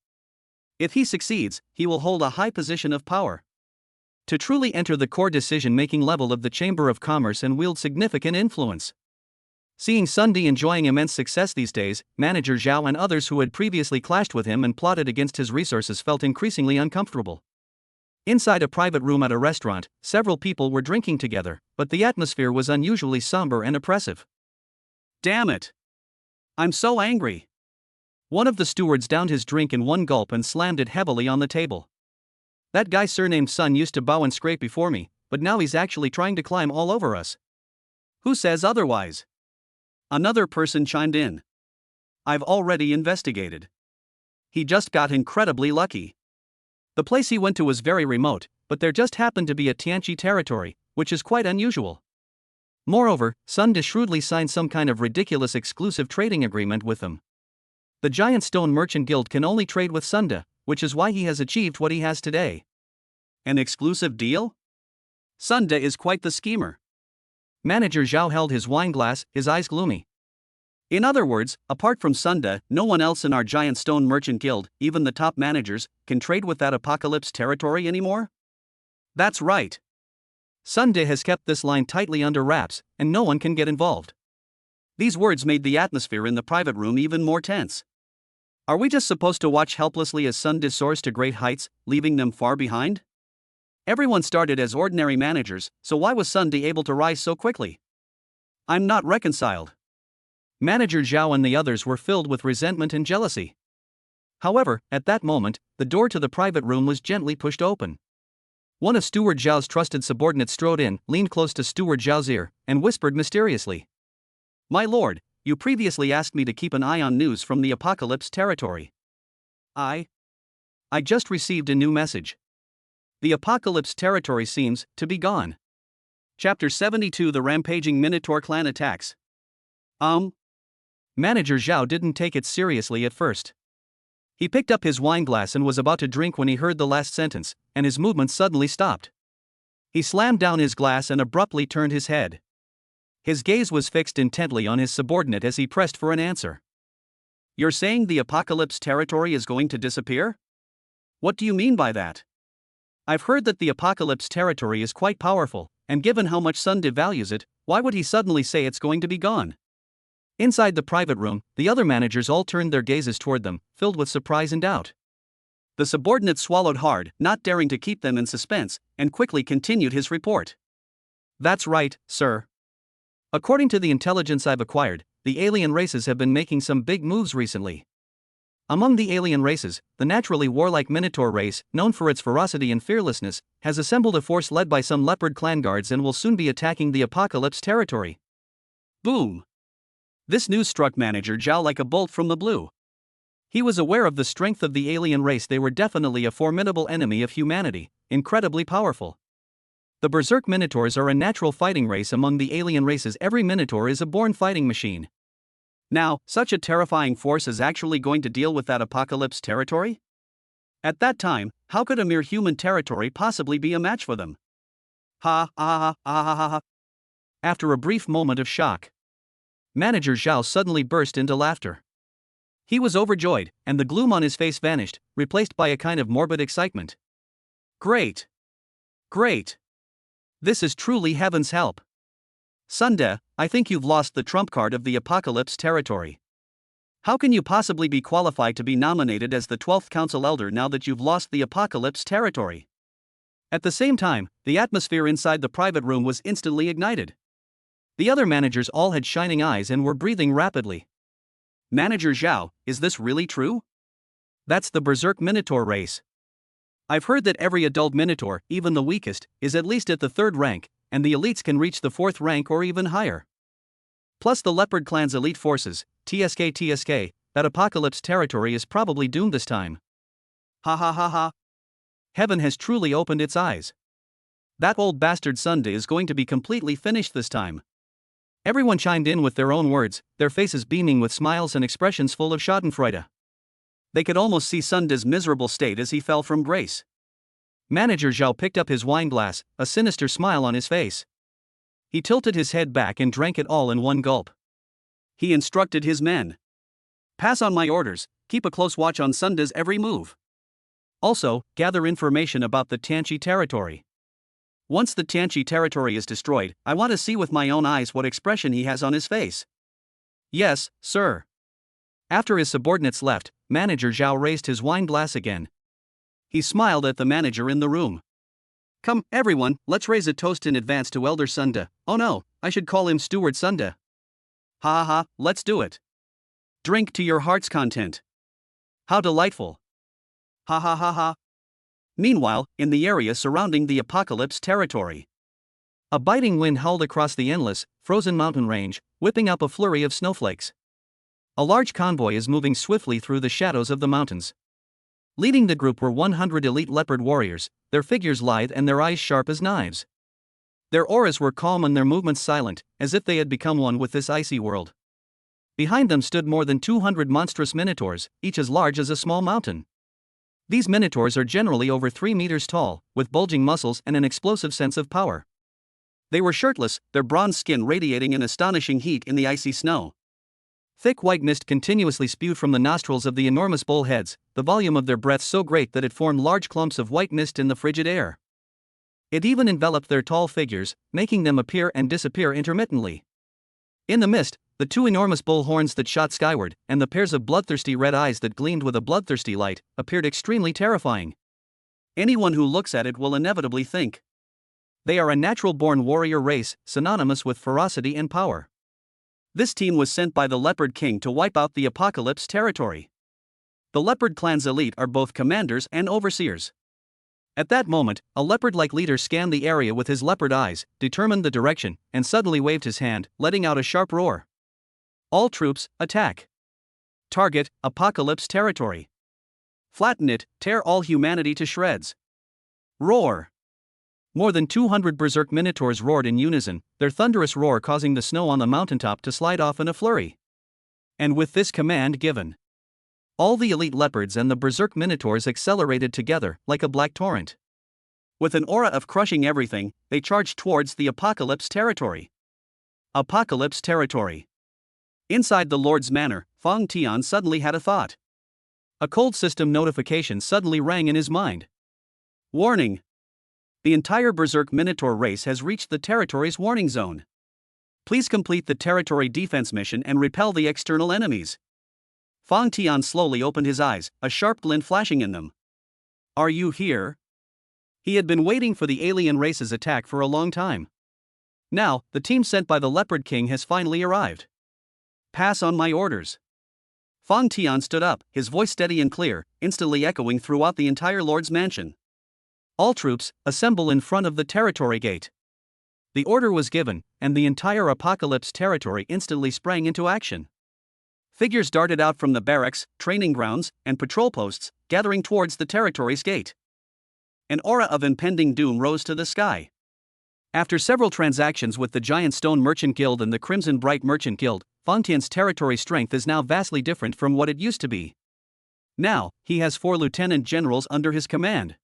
If he succeeds, he will hold a high position of power to truly enter the core decision-making level of the Chamber of Commerce and wield significant influence. Seeing Sundi enjoying immense success these days, manager Zhao and others who had previously clashed with him and plotted against his resources felt increasingly uncomfortable. Inside a private room at a restaurant, several people were drinking together, but the atmosphere was unusually somber and oppressive. Damn it! I'm so angry! One of the stewards downed his drink in one gulp and slammed it heavily on the table. That guy surnamed Sun used to bow and scrape before me, but now he's actually trying to climb all over us. Who says otherwise? Another person chimed in. I've already investigated. He just got incredibly lucky. The place he went to was very remote, but there just happened to be a Tianqi territory, which is quite unusual. Moreover, Sun shrewdly signed some kind of ridiculous exclusive trading agreement with them. The Giant Stone Merchant Guild can only trade with Sunda, which is why he has achieved what he has today. An exclusive deal? Sunda is quite the schemer. Manager Zhao held his wine glass, his eyes gloomy. In other words, apart from Sunda, no one else in our Giant Stone Merchant Guild, even the top managers, can trade with that Apocalypse territory anymore? That's right. Sunda has kept this line tightly under wraps, and no one can get involved. These words made the atmosphere in the private room even more tense. Are we just supposed to watch helplessly as Sunda soars to great heights, leaving them far behind? Everyone started as ordinary managers, so why was Sunda able to rise so quickly? I'm not reconciled. Manager Zhao and the others were filled with resentment and jealousy. However, at that moment, the door to the private room was gently pushed open. One of Steward Zhao's trusted subordinates strode in, leaned close to Steward Zhao's ear, and whispered mysteriously, "My lord, you previously asked me to keep an eye on news from the Apocalypse territory. I just received a new message. The Apocalypse territory seems to be gone." Chapter 72: The Rampaging Minotaur Clan Attacks. Manager Zhao didn't take it seriously at first. He picked up his wineglass and was about to drink when he heard the last sentence, and his movements suddenly stopped. He slammed down his glass and abruptly turned his head. His gaze was fixed intently on his subordinate as he pressed for an answer. "You're saying the Apocalypse territory is going to disappear? What do you mean by that? I've heard that the Apocalypse territory is quite powerful, and given how much Sunde values it, why would he suddenly say it's going to be gone?" Inside the private room, the other managers all turned their gazes toward them, filled with surprise and doubt. The subordinate swallowed hard, not daring to keep them in suspense, and quickly continued his report. "That's right, sir. According to the intelligence I've acquired, the alien races have been making some big moves recently. Among the alien races, the naturally warlike Minotaur race, known for its ferocity and fearlessness, has assembled a force led by some leopard clan guards and will soon be attacking the Apocalypse territory." Boom! This news struck Manager Zhao like a bolt from the blue. He was aware of the strength of the alien race. They were definitely a formidable enemy of humanity, incredibly powerful. The Berserk Minotaurs are a natural fighting race among the alien races. Every Minotaur is a born fighting machine. Now, such a terrifying force is actually going to deal with that Apocalypse territory? At that time, how could a mere human territory possibly be a match for them? Ha ha ha ha ha ha. After a brief moment of shock, Manager Zhao suddenly burst into laughter. He was overjoyed, and the gloom on his face vanished, replaced by a kind of morbid excitement. "Great! Great! This is truly heaven's help. Sunde, I think you've lost the trump card of the Apocalypse territory. How can you possibly be qualified to be nominated as the 12th Council Elder now that you've lost the Apocalypse territory?" At the same time, the atmosphere inside the private room was instantly ignited. The other managers all had shining eyes and were breathing rapidly. "Manager Zhao, is this really true? That's the Berserk Minotaur race. I've heard that every adult Minotaur, even the weakest, is at least at the 3rd rank, and the elites can reach the 4th rank or even higher. Plus the Leopard Clan's elite forces, TSK, that Apocalypse territory is probably doomed this time. Ha ha ha ha. Heaven has truly opened its eyes. That old bastard Sunde is going to be completely finished this time." Everyone chimed in with their own words, their faces beaming with smiles and expressions full of schadenfreude. They could almost see Sunde's miserable state as he fell from grace. Manager Zhao picked up his wineglass, a sinister smile on his face. He tilted his head back and drank it all in one gulp. He instructed his men. "Pass on my orders, keep a close watch on Sunde's every move. Also, gather information about the Tianqi territory. Once the Tianqi territory is destroyed, I want to see with my own eyes what expression he has on his face." "Yes, sir." After his subordinates left, Manager Zhao raised his wine glass again. He smiled at the manager in the room. "Come, everyone, let's raise a toast in advance to Elder Sunde. Oh no, I should call him Steward Sunde. Ha ha, let's do it. Drink to your heart's content. How delightful. Ha ha ha ha." Meanwhile, in the area surrounding the Apocalypse territory, a biting wind howled across the endless, frozen mountain range, whipping up a flurry of snowflakes. A large convoy is moving swiftly through the shadows of the mountains. Leading the group were 100 elite leopard warriors, their figures lithe and their eyes sharp as knives. Their auras were calm and their movements silent, as if they had become one with this icy world. Behind them stood more than 200 monstrous minotaurs, each as large as a small mountain. These minotaurs are generally over 3 meters tall, with bulging muscles and an explosive sense of power. They were shirtless, their bronze skin radiating an astonishing heat in the icy snow. Thick white mist continuously spewed from the nostrils of the enormous bullheads, the volume of their breath so great that it formed large clumps of white mist in the frigid air. It even enveloped their tall figures, making them appear and disappear intermittently. In the mist, the 2 enormous bull horns that shot skyward, and the pairs of bloodthirsty red eyes that gleamed with a bloodthirsty light, appeared extremely terrifying. Anyone who looks at it will inevitably think they are a natural-born warrior race, synonymous with ferocity and power. This team was sent by the Leopard King to wipe out the Apocalypse territory. The Leopard clan's elite are both commanders and overseers. At that moment, a leopard-like leader scanned the area with his leopard eyes, determined the direction, and suddenly waved his hand, letting out a sharp roar. All troops, attack. Target, Apocalypse territory. Flatten it, tear all humanity to shreds. Roar. More than 200 berserk minotaurs roared in unison, their thunderous roar causing the snow on the mountaintop to slide off in a flurry. And with this command given, all the elite leopards and the berserk minotaurs accelerated together like a black torrent. With an aura of crushing everything, they charged towards the Apocalypse territory. Apocalypse territory. Inside the Lord's manor, Fang Tian suddenly had a thought. A cold system notification suddenly rang in his mind. Warning! The entire berserk minotaur race has reached the territory's warning zone. Please complete the territory defense mission and repel the external enemies. Fang Tian slowly opened his eyes, a sharp glint flashing in them. Are you here? He had been waiting for the alien race's attack for a long time. Now, the team sent by the Leopard King has finally arrived. Pass on my orders. Fang Tian stood up, his voice steady and clear, instantly echoing throughout the entire Lord's mansion. All troops, assemble in front of the territory gate. The order was given, and the entire Apocalypse territory instantly sprang into action. Figures darted out from the barracks, training grounds, and patrol posts, gathering towards the territory's gate. An aura of impending doom rose to the sky. After several transactions with the Giant Stone Merchant Guild and the Crimson Bright Merchant Guild, Fang Tian's territory strength is now vastly different from what it used to be. Now, he has 4 lieutenant generals under his command.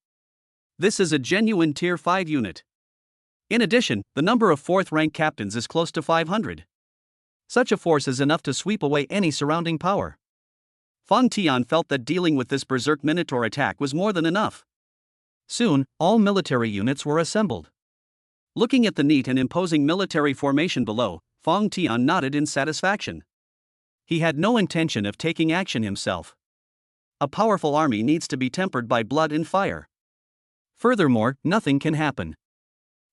This is a genuine Tier 5 unit. In addition, the number of 4th rank captains is close to 500. Such a force is enough to sweep away any surrounding power. Fang Tian felt that dealing with this berserk minotaur attack was more than enough. Soon, all military units were assembled. Looking at the neat and imposing military formation below, Fang Tian nodded in satisfaction. He had no intention of taking action himself. A powerful army needs to be tempered by blood and fire. Furthermore, nothing can happen.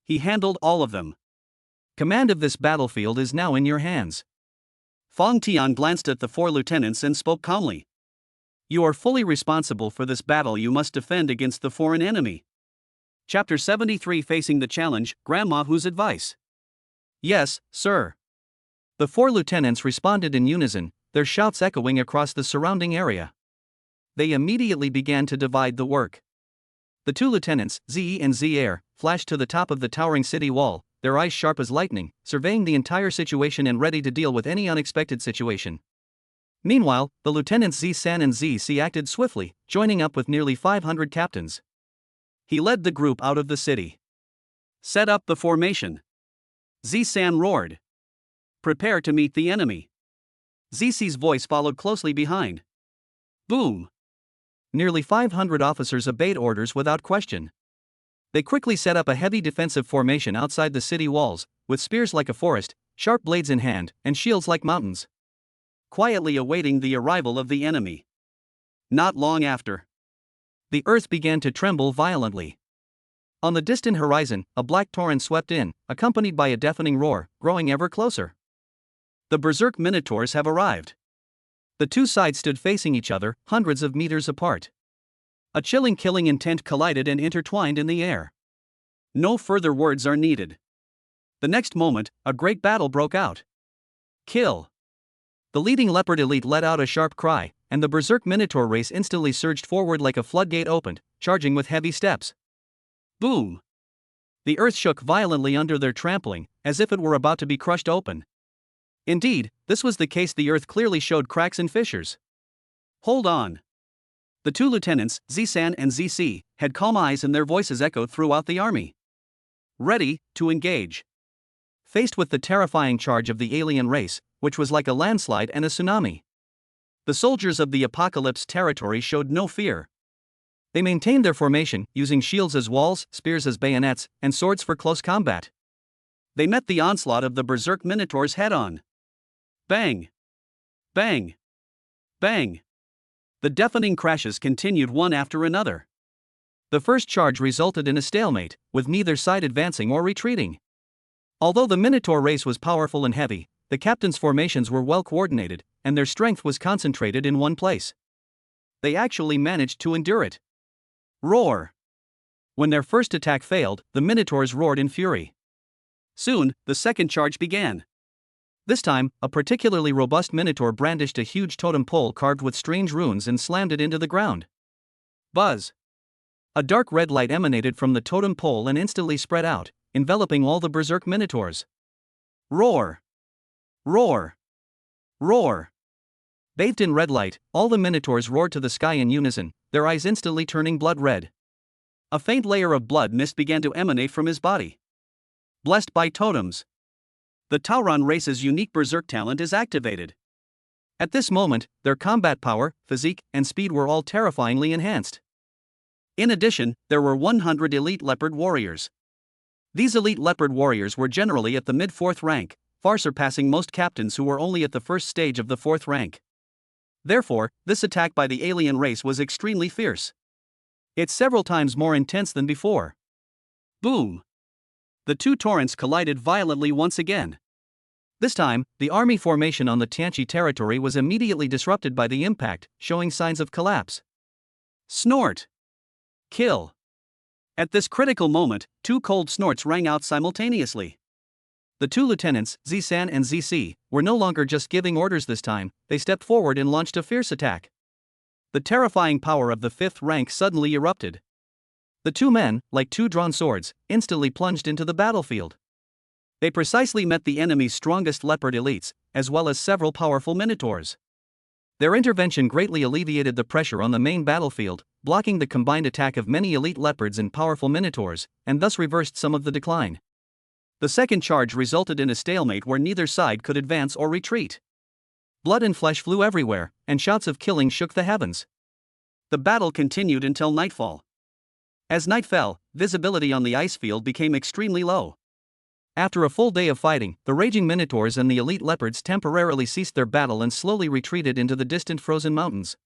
He handled all of them. Command of this battlefield is now in your hands. Fang Tian glanced at the 4 lieutenants and spoke calmly. You are fully responsible for this battle you must defend against the foreign enemy. Chapter 73 Facing the Challenge, Grandma Whose Advice? Yes, sir. The 4 lieutenants responded in unison, their shouts echoing across the surrounding area. They immediately began to divide the work. The 2 lieutenants, Zi and Zi flashed to the top of the towering city wall, their eyes sharp as lightning, surveying the entire situation and ready to deal with any unexpected situation. Meanwhile, the lieutenants Zi-san and Zi-si acted swiftly, joining up with nearly 500 captains. He led the group out of the city. Set up the formation. Zi-san roared. Prepare to meet the enemy. Zi-si's voice followed closely behind. Boom! Nearly 500 officers obeyed orders without question. They quickly set up a heavy defensive formation outside the city walls, with spears like a forest, sharp blades in hand, and shields like mountains. Quietly awaiting the arrival of the enemy. Not long after, the earth began to tremble violently. On the distant horizon, a black torrent swept in, accompanied by a deafening roar, growing ever closer. The berserk minotaurs have arrived. The 2 sides stood facing each other, hundreds of meters apart. A chilling killing intent collided and intertwined in the air. No further words are needed. The next moment, a great battle broke out. Kill! The leading leopard elite let out a sharp cry, and the berserk minotaur race instantly surged forward like a floodgate opened, charging with heavy steps. Boom! The earth shook violently under their trampling, as if it were about to be crushed open. Indeed, this was the case. The earth clearly showed cracks and fissures. Hold on! The 2 lieutenants, Zi-san and Zi-si, had calm eyes and their voices echoed throughout the army. Ready to engage. Faced with the terrifying charge of the alien race, which was like a landslide and a tsunami, the soldiers of the Apocalypse territory showed no fear. They maintained their formation, using shields as walls, spears as bayonets, and swords for close combat. They met the onslaught of the berserk minotaurs head-on. Bang! Bang! Bang! The deafening crashes continued one after another. The first charge resulted in a stalemate, with neither side advancing or retreating. Although the Minotaur race was powerful and heavy, the captain's formations were well coordinated, and their strength was concentrated in one place. They actually managed to endure it. Roar! When their first attack failed, the Minotaurs roared in fury. Soon, the second charge began. This time, a particularly robust Minotaur brandished a huge totem pole carved with strange runes and slammed it into the ground. Buzz! A dark red light emanated from the totem pole and instantly spread out, enveloping all the berserk Minotaurs. Roar! Roar! Roar! Bathed in red light, all the Minotaurs roared to the sky in unison, their eyes instantly turning blood red. A faint layer of blood mist began to emanate from his body. Blessed by totems. The Tauron race's unique berserk talent is activated. At this moment, their combat power, physique, and speed were all terrifyingly enhanced. In addition, there were 100 elite leopard warriors. These elite leopard warriors were generally at the mid-4th rank, far surpassing most captains who were only at the first stage of the 4th rank. Therefore, this attack by the alien race was extremely fierce. It's several times more intense than before. Boom! The two torrents collided violently once again. This time, the army formation on the Tianqi territory was immediately disrupted by the impact, showing signs of collapse. Snort! Kill! At this critical moment, two cold snorts rang out simultaneously. The two lieutenants, Zisan and Zc, were no longer just giving orders this time, they stepped forward and launched a fierce attack. The terrifying power of the 5th rank suddenly erupted. The two men, like two drawn swords, instantly plunged into the battlefield. They precisely met the enemy's strongest leopard elites, as well as several powerful Minotaurs. Their intervention greatly alleviated the pressure on the main battlefield, blocking the combined attack of many elite leopards and powerful Minotaurs, and thus reversed some of the decline. The second charge resulted in a stalemate where neither side could advance or retreat. Blood and flesh flew everywhere, and shouts of killing shook the heavens. The battle continued until nightfall. As night fell, visibility on the ice field became extremely low. After a full day of fighting, the raging Minotaurs and the elite leopards temporarily ceased their battle and slowly retreated into the distant frozen mountains.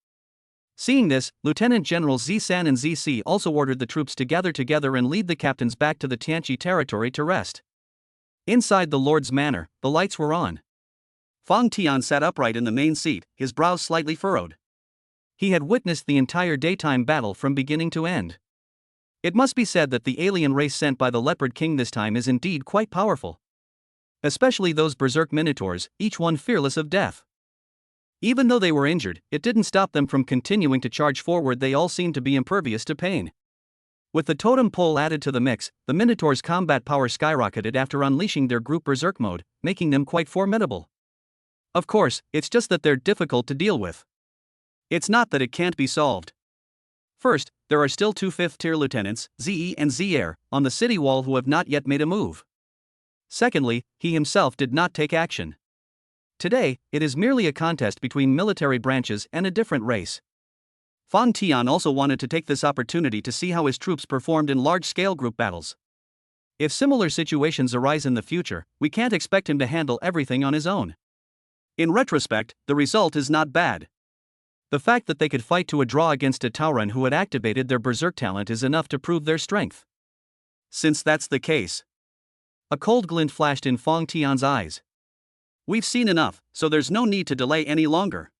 Seeing this, Lieutenant General Zisan and Zc also ordered the troops to gather together and lead the captains back to the Tianqi territory to rest. Inside the Lord's manor, the lights were on. Fang Tian sat upright in the main seat, his brows slightly furrowed. He had witnessed the entire daytime battle from beginning to end. It must be said that the alien race sent by the Leopard King this time is indeed quite powerful. Especially those berserk Minotaurs, each one fearless of death. Even though they were injured, it didn't stop them from continuing to charge forward. They all seemed to be impervious to pain. With the totem pole added to the mix, the Minotaurs' combat power skyrocketed after unleashing their group berserk mode, making them quite formidable. Of course, it's just that they're difficult to deal with. It's not that it can't be solved. First, there are still two 5th-tier lieutenants, Ze and Zer, on the city wall who have not yet made a move. Secondly, he himself did not take action. Today, it is merely a contest between military branches and a different race. Fang Tian also wanted to take this opportunity to see how his troops performed in large-scale group battles. If similar situations arise in the future, we can't expect him to handle everything on his own. In retrospect, the result is not bad. The fact that they could fight to a draw against a Tauron who had activated their berserk talent is enough to prove their strength. Since that's the case. A cold glint flashed in Fang Tian's eyes. We've seen enough, so there's no need to delay any longer.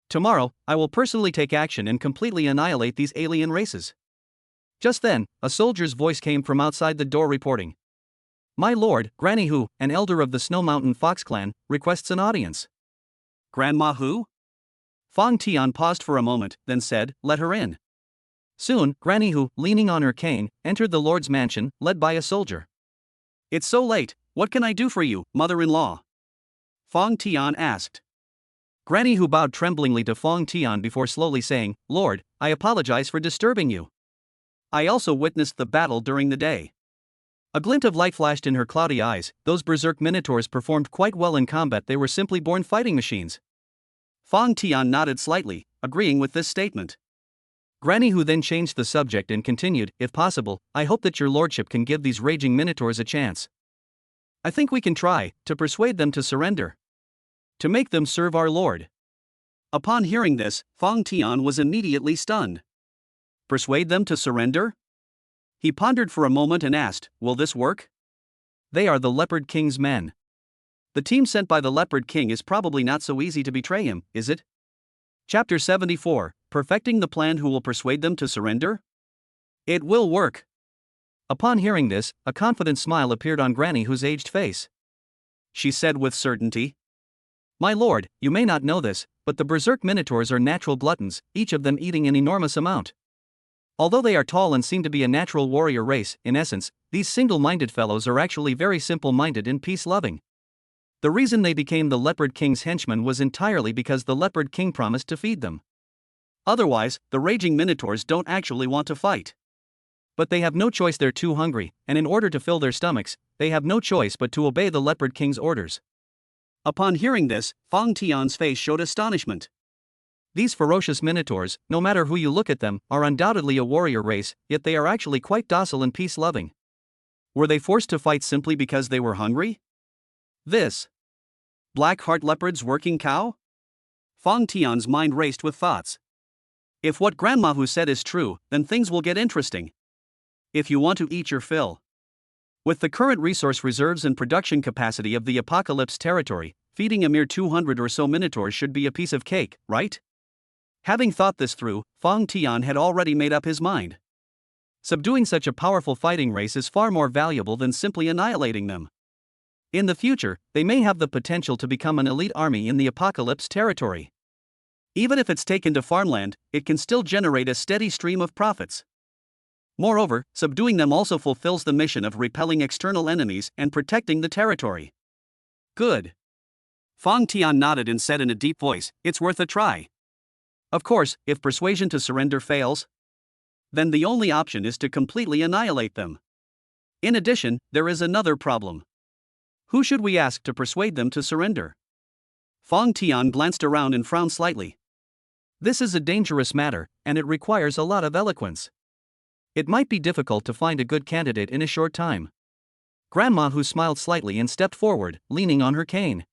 Tomorrow, I will personally take action and completely annihilate these alien races. Just then, a soldier's voice came from outside the door reporting. My lord, Granny Hu, an elder of the Snow Mountain Fox clan, requests an audience. Grandma Hu? Fang Tian paused for a moment, then said, let her in. Soon, Granny Hu, leaning on her cane, entered the lord's mansion, led by a soldier. It's so late, what can I do for you, mother-in-law? Fang Tian asked. Granny Hu bowed tremblingly to Fang Tian before slowly saying, Lord, I apologize for disturbing you. I also witnessed the battle during the day. A glint of light flashed in her cloudy eyes. Those berserk Minotaurs performed quite well in combat. They were simply born fighting machines. Fang Tian nodded slightly, agreeing with this statement. Granny Hu then changed the subject and continued, if possible, I hope that your lordship can give these raging Minotaurs a chance. I think we can try to persuade them to surrender. To make them serve our lord. Upon hearing this, Fang Tian was immediately stunned. Persuade them to surrender? He pondered for a moment and asked, will this work? They are the Leopard King's men. The team sent by the Leopard King is probably not so easy to betray him, is it? Chapter 74, Perfecting the Plan. Who will persuade them to surrender? It will work. Upon hearing this, a confident smile appeared on Granny Who's aged face. She said with certainty, "My lord, you may not know this, but the Berserk Minotaurs are natural gluttons, each of them eating an enormous amount. Although they are tall and seem to be a natural warrior race, in essence, these single-minded fellows are actually very simple-minded and peace-loving. The reason they became the Leopard King's henchmen was entirely because the Leopard King promised to feed them. Otherwise, the raging Minotaurs don't actually want to fight. But they have no choice, they're too hungry, and in order to fill their stomachs, they have no choice but to obey the Leopard King's orders." Upon hearing this, Fang Tian's face showed astonishment. These ferocious Minotaurs, no matter who you look at them, are undoubtedly a warrior race, yet they are actually quite docile and peace-loving. Were they forced to fight simply because they were hungry? This Black Heart Leopard's working cow? Fang Tian's mind raced with thoughts. If what Grandma Who said is true, then things will get interesting. If you want to eat your fill. With the current resource reserves and production capacity of the Apocalypse territory, feeding a mere 200 or so Minotaurs should be a piece of cake, right? Having thought this through, Fang Tian had already made up his mind. Subduing such a powerful fighting race is far more valuable than simply annihilating them. In the future, they may have the potential to become an elite army in the Apocalypse territory. Even if it's taken to farmland, it can still generate a steady stream of profits. Moreover, subduing them also fulfills the mission of repelling external enemies and protecting the territory. Good. Fang Tian nodded and said in a deep voice, "It's worth a try." Of course, if persuasion to surrender fails, then the only option is to completely annihilate them. In addition, there is another problem. Who should we ask to persuade them to surrender? Fang Tian glanced around and frowned slightly. This is a dangerous matter, and it requires a lot of eloquence. It might be difficult to find a good candidate in a short time. Grandma Who smiled slightly and stepped forward, leaning on her cane.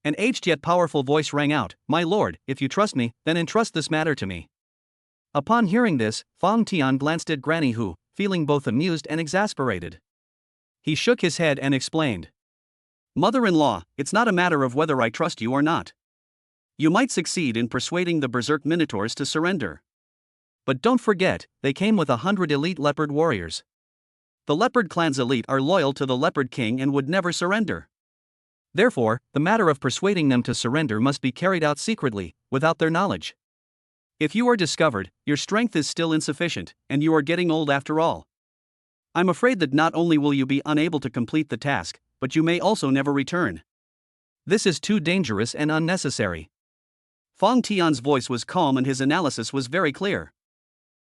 An aged yet powerful voice rang out, "My lord, if you trust me, then entrust this matter to me." Upon hearing this, Fang Tian glanced at Granny Who, feeling both amused and exasperated. He shook his head and explained, "Mother-in-law, it's not a matter of whether I trust you or not. You might succeed in persuading the Berserk Minotaurs to surrender. But don't forget, they came with 100 elite leopard warriors. The Leopard Clan's elite are loyal to the Leopard King and would never surrender. Therefore, the matter of persuading them to surrender must be carried out secretly, without their knowledge. If you are discovered, your strength is still insufficient, and you are getting old after all. I'm afraid that not only will you be unable to complete the task, but you may also never return. This is too dangerous and unnecessary." Fang Tian's voice was calm and his analysis was very clear.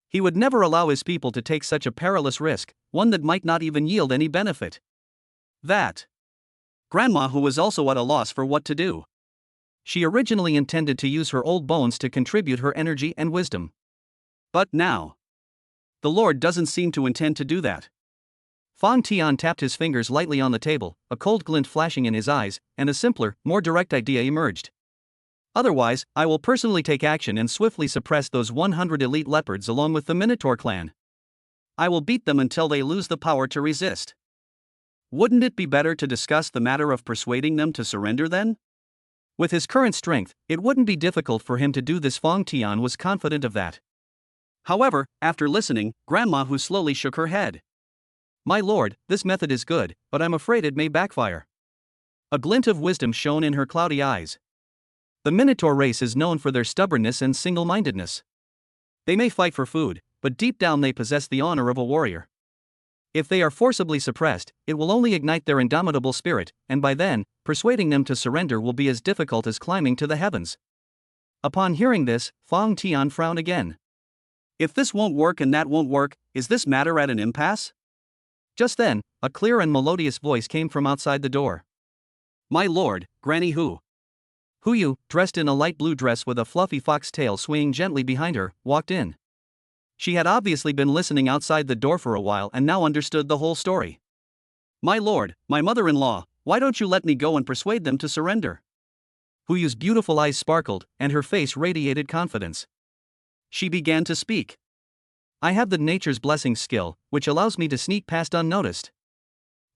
He would never allow his people to take such a perilous risk, one that might not even yield any benefit. That. Grandma Who was also at a loss for what to do. She originally intended to use her old bones to contribute her energy and wisdom. But now, the Lord doesn't seem to intend to do that. Fang Tian tapped his fingers lightly on the table, a cold glint flashing in his eyes, and a simpler, more direct idea emerged. "Otherwise, I will personally take action and swiftly suppress those 100 elite leopards along with the Minotaur clan. I will beat them until they lose the power to resist." Wouldn't it be better to discuss the matter of persuading them to surrender then? With his current strength, it wouldn't be difficult for him to do this. Fang Tian was confident of that. However, after listening, Grandma Who slowly shook her head. "My lord, this method is good, but I'm afraid it may backfire." A glint of wisdom shone in her cloudy eyes. The Minotaur race is known for their stubbornness and single-mindedness. They may fight for food, but deep down they possess the honor of a warrior. If they are forcibly suppressed, it will only ignite their indomitable spirit, and by then, persuading them to surrender will be as difficult as climbing to the heavens. Upon hearing this, Fang Tian frowned again. If this won't work and that won't work, is this matter at an impasse? Just then, a clear and melodious voice came from outside the door. "My lord, Granny Who." Huyu, dressed in a light blue dress with a fluffy fox tail swinging gently behind her, walked in. She had obviously been listening outside the door for a while and now understood the whole story. "My lord, my mother-in-law, why don't you let me go and persuade them to surrender?" Huyu's beautiful eyes sparkled, and her face radiated confidence. She began to speak. "I have the Nature's Blessing skill, which allows me to sneak past unnoticed.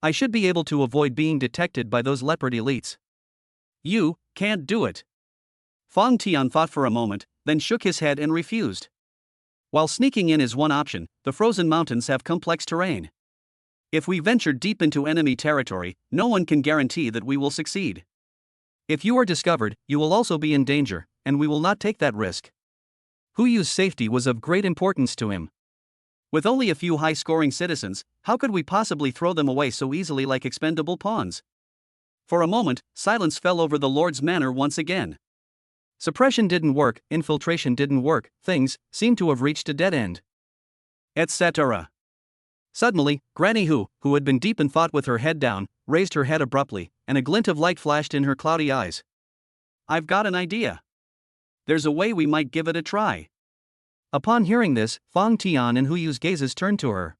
I should be able to avoid being detected by those leopard elites. You can't do it. Fang Tian thought for a moment, then shook his head and refused. While sneaking in is one option, the frozen mountains have complex terrain. If we venture deep into enemy territory, no one can guarantee that we will succeed. If you are discovered, you will also be in danger, and we will not take that risk. Hu Yu's safety was of great importance to him. With only a few high-scoring citizens, how could we possibly throw them away so easily like expendable pawns? For a moment, silence fell over the Lord's manor once again. Suppression didn't work, infiltration didn't work, things seemed to have reached a dead end. Etc. Suddenly, Granny Hu had been deep in thought with her head down, raised her head abruptly, and a glint of light flashed in her cloudy eyes. I've got an idea. There's a way we might give it a try. Upon hearing this, Fang Tian and Hu Yu's gazes turned to her.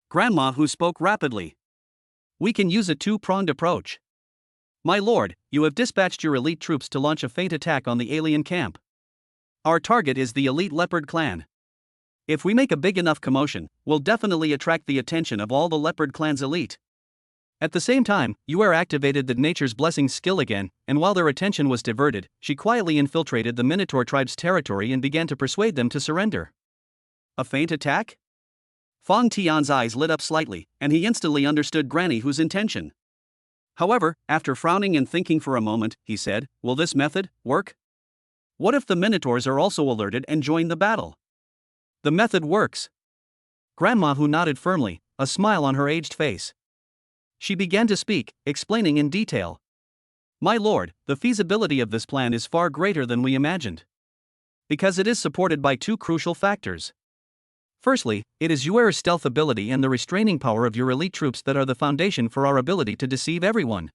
Grandma Hu spoke rapidly. We can use a two-pronged approach. My lord, you have dispatched your elite troops to launch a feint attack on the alien camp. Our target is the elite leopard clan. If we make a big enough commotion, we'll definitely attract the attention of all the leopard clan's elite. At the same time, Yuer activated the Nature's Blessing skill again, and while their attention was diverted, she quietly infiltrated the Minotaur tribe's territory and began to persuade them to surrender. A feint attack? Fang Tian's eyes lit up slightly, and he instantly understood Granny Hu's intention. However, after frowning and thinking for a moment, he said, will this method work? What if the Minotaurs are also alerted and join the battle? The method works. Grandma Hu nodded firmly, a smile on her aged face. She began to speak, explaining in detail. My lord, the feasibility of this plan is far greater than we imagined. Because it is supported by two crucial factors. Firstly, it is Yuer's stealth ability and the restraining power of your elite troops that are the foundation for our ability to deceive everyone.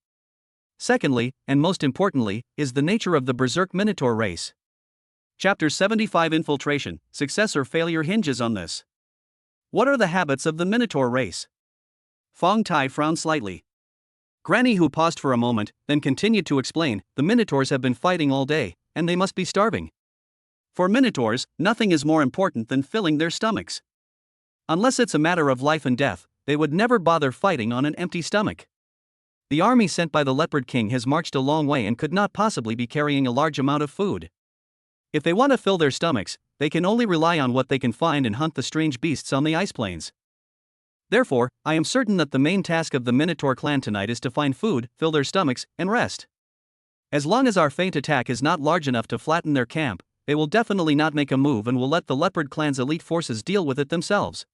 Secondly, and most importantly, is the nature of the Berserk Minotaur race. Chapter 75 Infiltration, Success or Failure hinges on this. What are the habits of the Minotaur race? Fang Tai frowned slightly. Granny Hu paused for a moment, then continued to explain, the Minotaurs have been fighting all day, and they must be starving. For Minotaurs, nothing is more important than filling their stomachs. Unless it's a matter of life and death, they would never bother fighting on an empty stomach. The army sent by the Leopard King has marched a long way and could not possibly be carrying a large amount of food. If they want to fill their stomachs, they can only rely on what they can find and hunt the strange beasts on the ice plains. Therefore, I am certain that the main task of the Minotaur clan tonight is to find food, fill their stomachs, and rest. As long as our feint attack is not large enough to flatten their camp, they will definitely not make a move and will let the Leopard clan's elite forces deal with it themselves.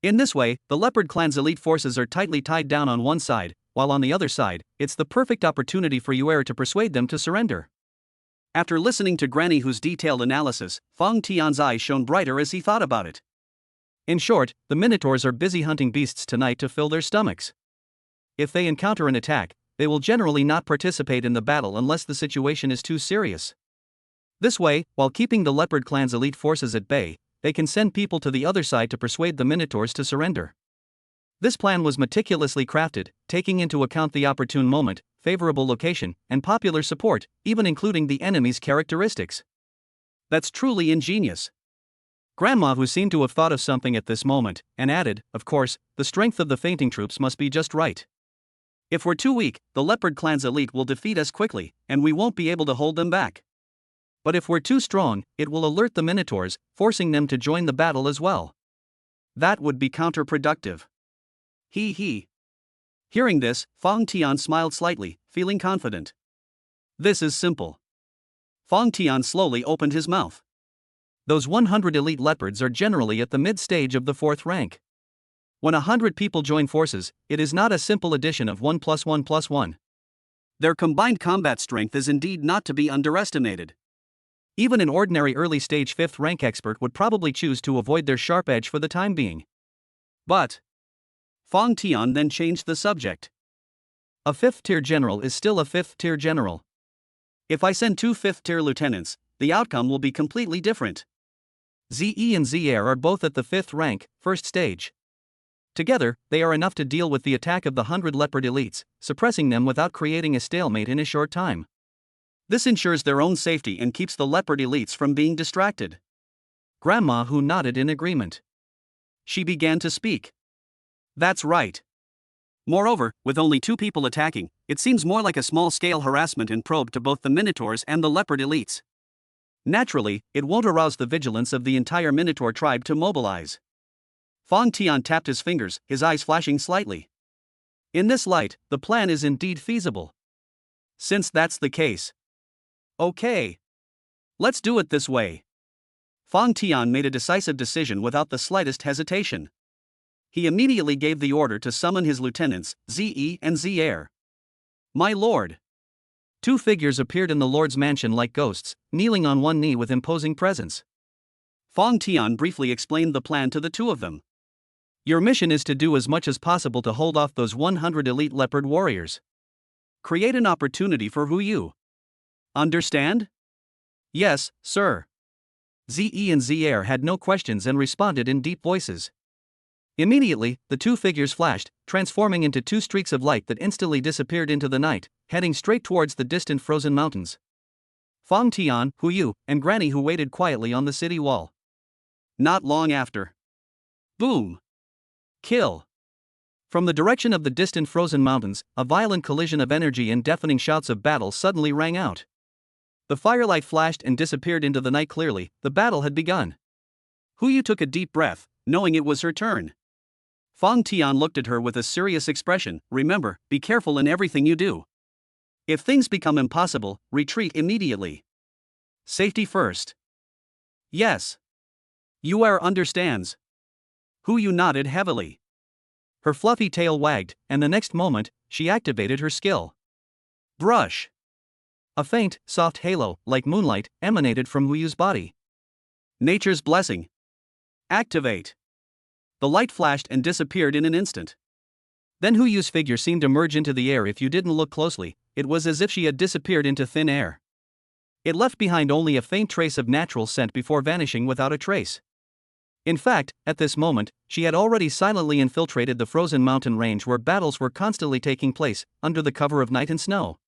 In this way, the Leopard clan's elite forces are tightly tied down on one side, while on the other side, it's the perfect opportunity for Yuer to persuade them to surrender. After listening to Granny Hu's detailed analysis, Fang Tian's eyes shone brighter as he thought about it. In short, the Minotaurs are busy hunting beasts tonight to fill their stomachs. If they encounter an attack, they will generally not participate in the battle unless the situation is too serious. This way, while keeping the Leopard clan's elite forces at bay, they can send people to the other side to persuade the Minotaurs to surrender. This plan was meticulously crafted, taking into account the opportune moment, favorable location, and popular support, even including the enemy's characteristics. That's truly ingenious. Grandma Hu seemed to have thought of something at this moment, and added, of course, the strength of the fainting troops must be just right. If we're too weak, the Leopard clan's elite will defeat us quickly, and we won't be able to hold them back. But if we're too strong, it will alert the Minotaurs, forcing them to join the battle as well. That would be counterproductive. He. Hearing this, Fang Tian smiled slightly, feeling confident. This is simple. Fang Tian slowly opened his mouth. Those 100 elite leopards are generally at the mid-stage of the 4th rank. When 100 people join forces, it is not a simple addition of 1 + 1 + 1. Their combined combat strength is indeed not to be underestimated. Even an ordinary early-stage 5th rank expert would probably choose to avoid their sharp edge for the time being. But Fang Tian then changed the subject. A 5th-tier general is still a 5th-tier general. If I send 2 5th-tier lieutenants, the outcome will be completely different. Ze and Zier are both at the 5th rank, 1st stage. Together, they are enough to deal with the attack of the 100 leopard elites, suppressing them without creating a stalemate in a short time. This ensures their own safety and keeps the leopard elites from being distracted. Grandma Hu nodded in agreement. She began to speak. That's right. Moreover, with only 2 people attacking, it seems more like a small-scale harassment and probe to both the Minotaurs and the Leopard elites. Naturally, it won't arouse the vigilance of the entire Minotaur tribe to mobilize. Fang Tian tapped his fingers, his eyes flashing slightly. In this light, the plan is indeed feasible. Since that's the case. Okay. Let's do it this way. Fang Tian made a decisive decision without the slightest hesitation. He immediately gave the order to summon his lieutenants, Ze and Zer. My lord. 2 figures appeared in the lord's mansion like ghosts, kneeling on one knee with imposing presence. Fang Tian briefly explained the plan to the 2 of them. Your mission is to do as much as possible to hold off those 100 elite leopard warriors. Create an opportunity for Hu Yu. Understand? Yes, sir. Ze and Zer had no questions and responded in deep voices. Immediately, the 2 figures flashed, transforming into 2 streaks of light that instantly disappeared into the night, heading straight towards the distant frozen mountains. Fang Tian, Hu Yu, and Granny Hu waited quietly on the city wall. Not long after. Boom! Kill! From the direction of the distant frozen mountains, a violent collision of energy and deafening shouts of battle suddenly rang out. The firelight flashed and disappeared into the night clearly. The battle had begun. Hu Yu took a deep breath, knowing it was her turn. Fang Tian looked at her with a serious expression. Remember, be careful in everything you do. If things become impossible, retreat immediately. Safety first. Yes. Yuer understands. Hu Yu nodded heavily. Her fluffy tail wagged, and the next moment, she activated her skill. Brush. A faint, soft halo, like moonlight, emanated from Hu Yu's body. Nature's blessing. Activate. The light flashed and disappeared in an instant. Then Hu Yu's figure seemed to merge into the air. If you didn't look closely, it was as if she had disappeared into thin air. It left behind only a faint trace of natural scent before vanishing without a trace. In fact, at this moment, she had already silently infiltrated the frozen mountain range where battles were constantly taking place, under the cover of night and snow.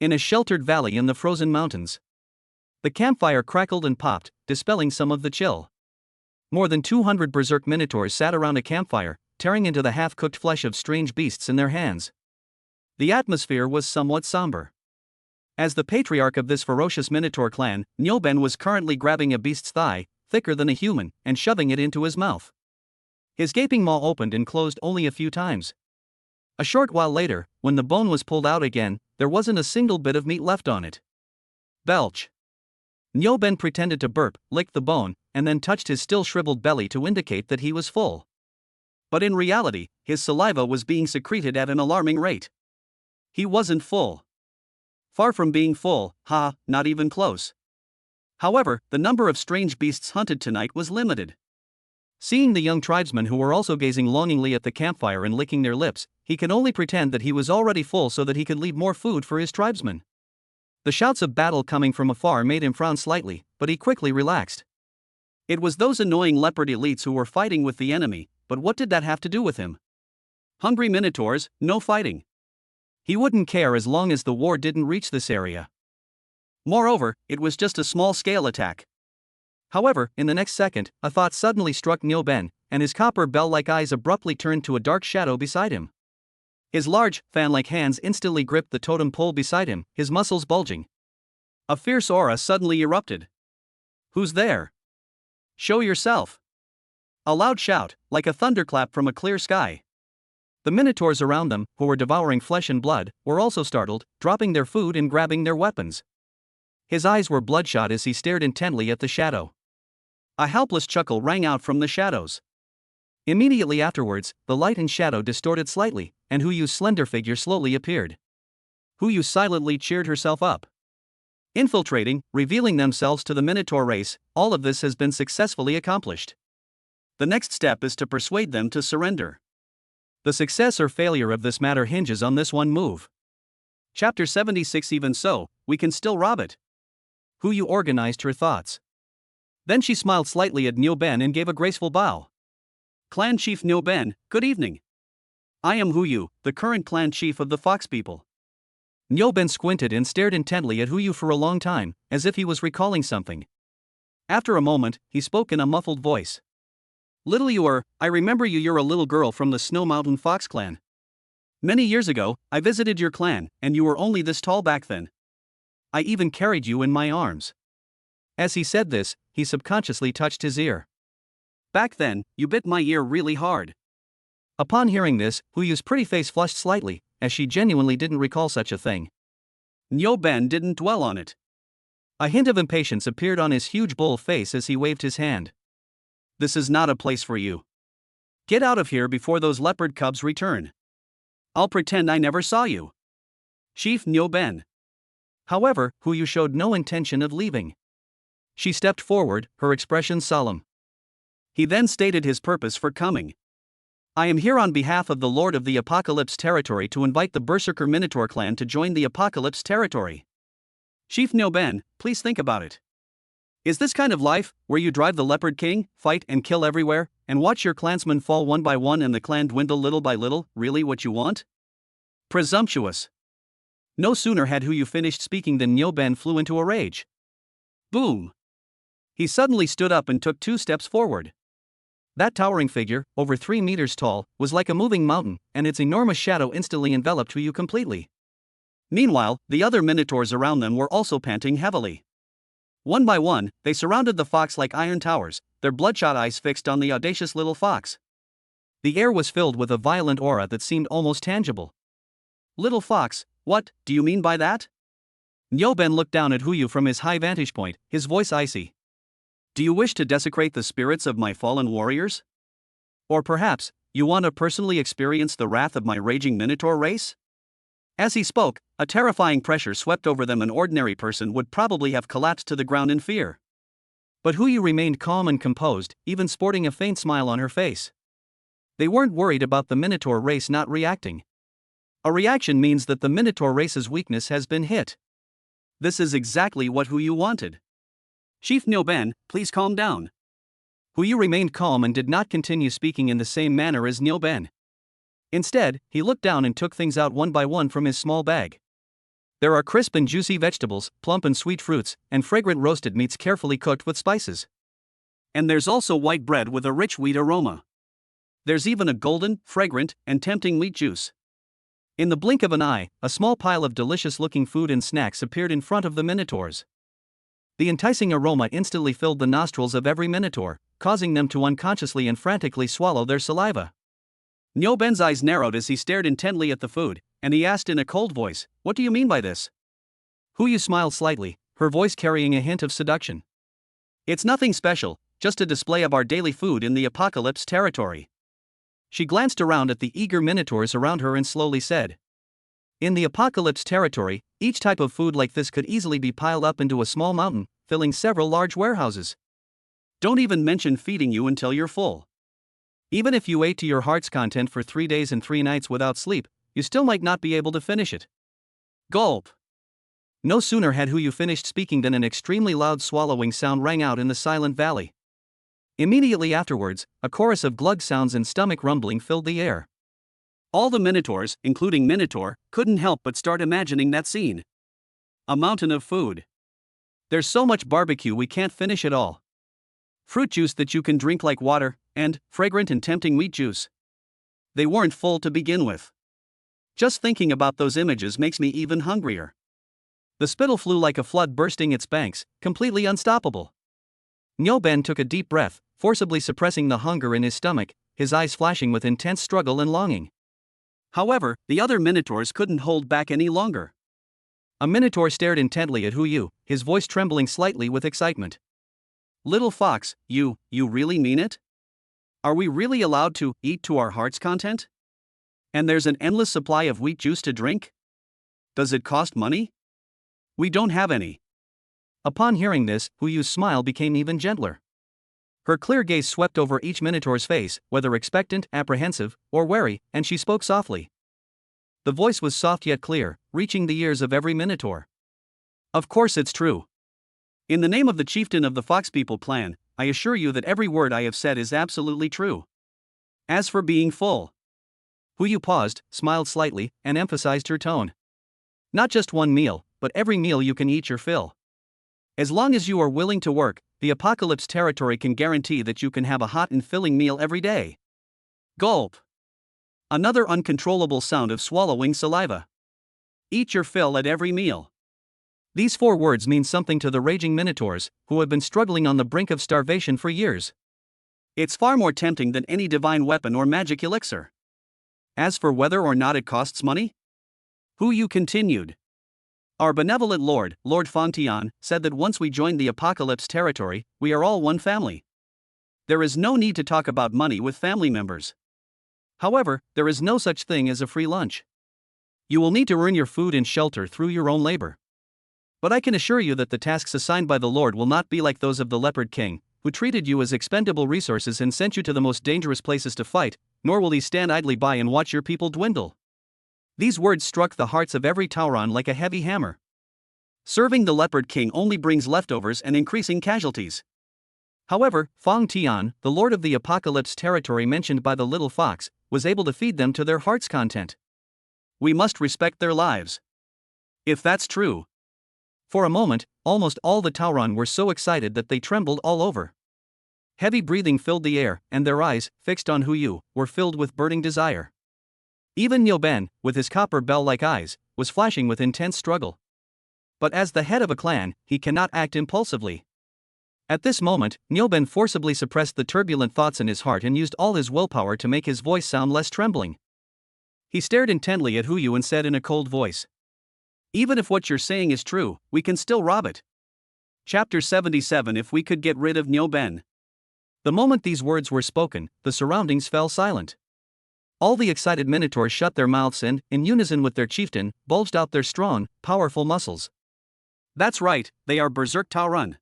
In a sheltered valley in the frozen mountains. The campfire crackled and popped, dispelling some of the chill. More than 200 berserk minotaurs sat around a campfire, tearing into the half-cooked flesh of strange beasts in their hands. The atmosphere was somewhat somber. As the patriarch of this ferocious minotaur clan, Nyoben was currently grabbing a beast's thigh, thicker than a human, and shoving it into his mouth. His gaping maw opened and closed only a few times. A short while later, when the bone was pulled out again, there wasn't a single bit of meat left on it. Belch. Nyoben pretended to burp, licked the bone, and then touched his still shriveled belly to indicate that he was full. But in reality, his saliva was being secreted at an alarming rate. He wasn't full. Far from being full, not even close. However, the number of strange beasts hunted tonight was limited. Seeing the young tribesmen who were also gazing longingly at the campfire and licking their lips, he could only pretend that he was already full so that he could leave more food for his tribesmen. The shouts of battle coming from afar made him frown slightly, but he quickly relaxed. It was those annoying leopard elites who were fighting with the enemy, but what did that have to do with him? Hungry minotaurs, no fighting. He wouldn't care as long as the war didn't reach this area. Moreover, it was just a small-scale attack. However, in the next second, a thought suddenly struck Nyoben, and his copper bell-like eyes abruptly turned to a dark shadow beside him. His large, fan-like hands instantly gripped the totem pole beside him, his muscles bulging. A fierce aura suddenly erupted. Who's there? Show yourself. A loud shout, like a thunderclap from a clear sky. The minotaurs around them, who were devouring flesh and blood, were also startled, dropping their food and grabbing their weapons. His eyes were bloodshot as he stared intently at the shadow. A helpless chuckle rang out from the shadows. Immediately afterwards, the light and shadow distorted slightly, and Hu Yu's slender figure slowly appeared. Hu Yu silently cheered herself up. Infiltrating, revealing themselves to the Minotaur race, all of this has been successfully accomplished. The next step is to persuade them to surrender. The success or failure of this matter hinges on this one move. Chapter 76. Even so, we can still rob it. Hu Yu organized her thoughts. Then she smiled slightly at Nyoben and gave a graceful bow. Clan Chief Nyoben, good evening. I am Hu Yu, the current clan chief of the Fox people. Nyoben squinted and stared intently at Hu Yu for a long time, as if he was recalling something. After a moment, he spoke in a muffled voice. Little Yuer, I remember you. You're a little girl from the Snow Mountain Fox clan. Many years ago, I visited your clan, and you were only this tall back then. I even carried you in my arms. As he said this, he subconsciously touched his ear. Back then, you bit my ear really hard. Upon hearing this, Huyu's pretty face flushed slightly, as she genuinely didn't recall such a thing. Nyo Ben didn't dwell on it. A hint of impatience appeared on his huge bull face as he waved his hand. This is not a place for you. Get out of here before those leopard cubs return. I'll pretend I never saw you. Chief Nyo Ben. However, Huyu showed no intention of leaving. She stepped forward, her expression solemn. He then stated his purpose for coming. I am here on behalf of the Lord of the Apocalypse Territory to invite the Berserker Minotaur clan to join the Apocalypse Territory. Chief Nyo Ben, please think about it. Is this kind of life, where you drive the Leopard King, fight and kill everywhere, and watch your clansmen fall one by one and the clan dwindle little by little, really what you want? Presumptuous. No sooner had Huyu finished speaking than Nyo Ben flew into a rage. Boom! He suddenly stood up and took 2 steps forward. That towering figure, over 3 meters tall, was like a moving mountain, and its enormous shadow instantly enveloped Huyu completely. Meanwhile, the other minotaurs around them were also panting heavily. One by one, they surrounded the fox like iron towers, their bloodshot eyes fixed on the audacious little fox. The air was filled with a violent aura that seemed almost tangible. Little fox, what do you mean by that? Nyo Ben looked down at Huyu from his high vantage point, his voice icy. Do you wish to desecrate the spirits of my fallen warriors? Or perhaps, you want to personally experience the wrath of my raging minotaur race? As he spoke, a terrifying pressure swept over them. An ordinary person would probably have collapsed to the ground in fear. But Huyu remained calm and composed, even sporting a faint smile on her face. They weren't worried about the minotaur race not reacting. A reaction means that the minotaur race's weakness has been hit. This is exactly what Huyu wanted. Chief Nyo Ben, please calm down. Huyu remained calm and did not continue speaking in the same manner as Nyo Ben. Instead, he looked down and took things out one by one from his small bag. There are crisp and juicy vegetables, plump and sweet fruits, and fragrant roasted meats carefully cooked with spices. And there's also white bread with a rich wheat aroma. There's even a golden, fragrant, and tempting wheat juice. In the blink of an eye, a small pile of delicious-looking food and snacks appeared in front of the minotaurs. The enticing aroma instantly filled the nostrils of every minotaur, causing them to unconsciously and frantically swallow their saliva. Nyo Ben's eyes narrowed as he stared intently at the food, and he asked in a cold voice, "What do you mean by this?" Huyu smiled slightly, her voice carrying a hint of seduction. "It's nothing special, just a display of our daily food in the Apocalypse Territory." She glanced around at the eager minotaurs around her and slowly said, "In the Apocalypse Territory, each type of food like this could easily be piled up into a small mountain, filling several large warehouses. Don't even mention feeding you until you're full. Even if you ate to your heart's content for 3 days and 3 nights without sleep, you still might not be able to finish it." Gulp! No sooner had Huyu finished speaking than an extremely loud swallowing sound rang out in the silent valley. Immediately afterwards, a chorus of glug sounds and stomach rumbling filled the air. All the minotaurs, including Minotaur, couldn't help but start imagining that scene. A mountain of food. There's so much barbecue we can't finish it all. Fruit juice that you can drink like water, and fragrant and tempting wheat juice. They weren't full to begin with. Just thinking about those images makes me even hungrier. The spittle flew like a flood bursting its banks, completely unstoppable. Nyo Ben took a deep breath, forcibly suppressing the hunger in his stomach, his eyes flashing with intense struggle and longing. However, the other minotaurs couldn't hold back any longer. A minotaur stared intently at Huyu, his voice trembling slightly with excitement. "Little fox, you really mean it? Are we really allowed to eat to our heart's content? And there's an endless supply of wheat juice to drink? Does it cost money? We don't have any." Upon hearing this, Huyu's smile became even gentler. Her clear gaze swept over each minotaur's face, whether expectant, apprehensive, or wary, and she spoke softly. The voice was soft yet clear, reaching the ears of every minotaur. "Of course it's true. In the name of the chieftain of the Fox People clan, I assure you that every word I have said is absolutely true. As for being full..." Huyu paused, smiled slightly, and emphasized her tone. "Not just one meal, but every meal you can eat your fill. As long as you are willing to work, the Apocalypse Territory can guarantee that you can have a hot and filling meal every day." Gulp! Another uncontrollable sound of swallowing saliva. Eat your fill at every meal. These 4 words mean something to the raging minotaurs, who have been struggling on the brink of starvation for years. It's far more tempting than any divine weapon or magic elixir. As for whether or not it costs money? Hu Yu continued. Our benevolent Lord, Lord Fang Tian, said that once we join the apocalypse territory, we are all one family. There is no need to talk about money with family members. However, there is no such thing as a free lunch. You will need to earn your food and shelter through your own labor. But I can assure you that the tasks assigned by the Lord will not be like those of the Leopard King, who treated you as expendable resources and sent you to the most dangerous places to fight, nor will he stand idly by and watch your people dwindle. These words struck the hearts of every Tauron like a heavy hammer. Serving the Leopard King only brings leftovers and increasing casualties. However, Fang Tian, the lord of the apocalypse territory mentioned by the little fox, was able to feed them to their heart's content. We must respect their lives. If that's true. For a moment, almost all the Tauron were so excited that they trembled all over. Heavy breathing filled the air, and their eyes, fixed on Hu Yu, were filled with burning desire. Even Niu Ben, with his copper bell-like eyes, was flashing with intense struggle. But as the head of a clan, he cannot act impulsively. At this moment, Niu Ben forcibly suppressed the turbulent thoughts in his heart and used all his willpower to make his voice sound less trembling. He stared intently at Hu Yu and said in a cold voice, "Even if what you're saying is true, we can still rob it." Chapter 77. If we could get rid of Niu Ben. The moment these words were spoken, the surroundings fell silent. All the excited minotaurs shut their mouths and, in unison with their chieftain, bulged out their strong, powerful muscles. That's right, they are Berserk Tauron.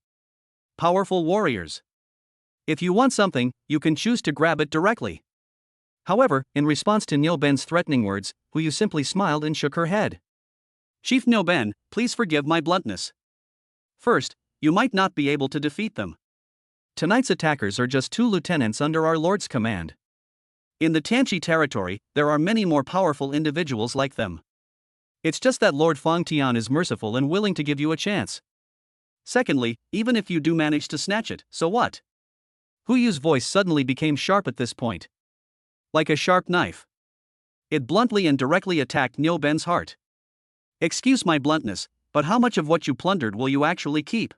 Powerful warriors. If you want something, you can choose to grab it directly. However, in response to Niu Ben's threatening words, Hu Yu simply smiled and shook her head. Chief Niu Ben, please forgive my bluntness. First, you might not be able to defeat them. Tonight's attackers are just 2 lieutenants under our lord's command. In the Tianqi territory, there are many more powerful individuals like them. It's just that Lord Fang Tian is merciful and willing to give you a chance. Secondly, even if you do manage to snatch it, so what? Hu Yu's voice suddenly became sharp at this point. Like a sharp knife. It bluntly and directly attacked Niu Ben's heart. Excuse my bluntness, but how much of what you plundered will you actually keep?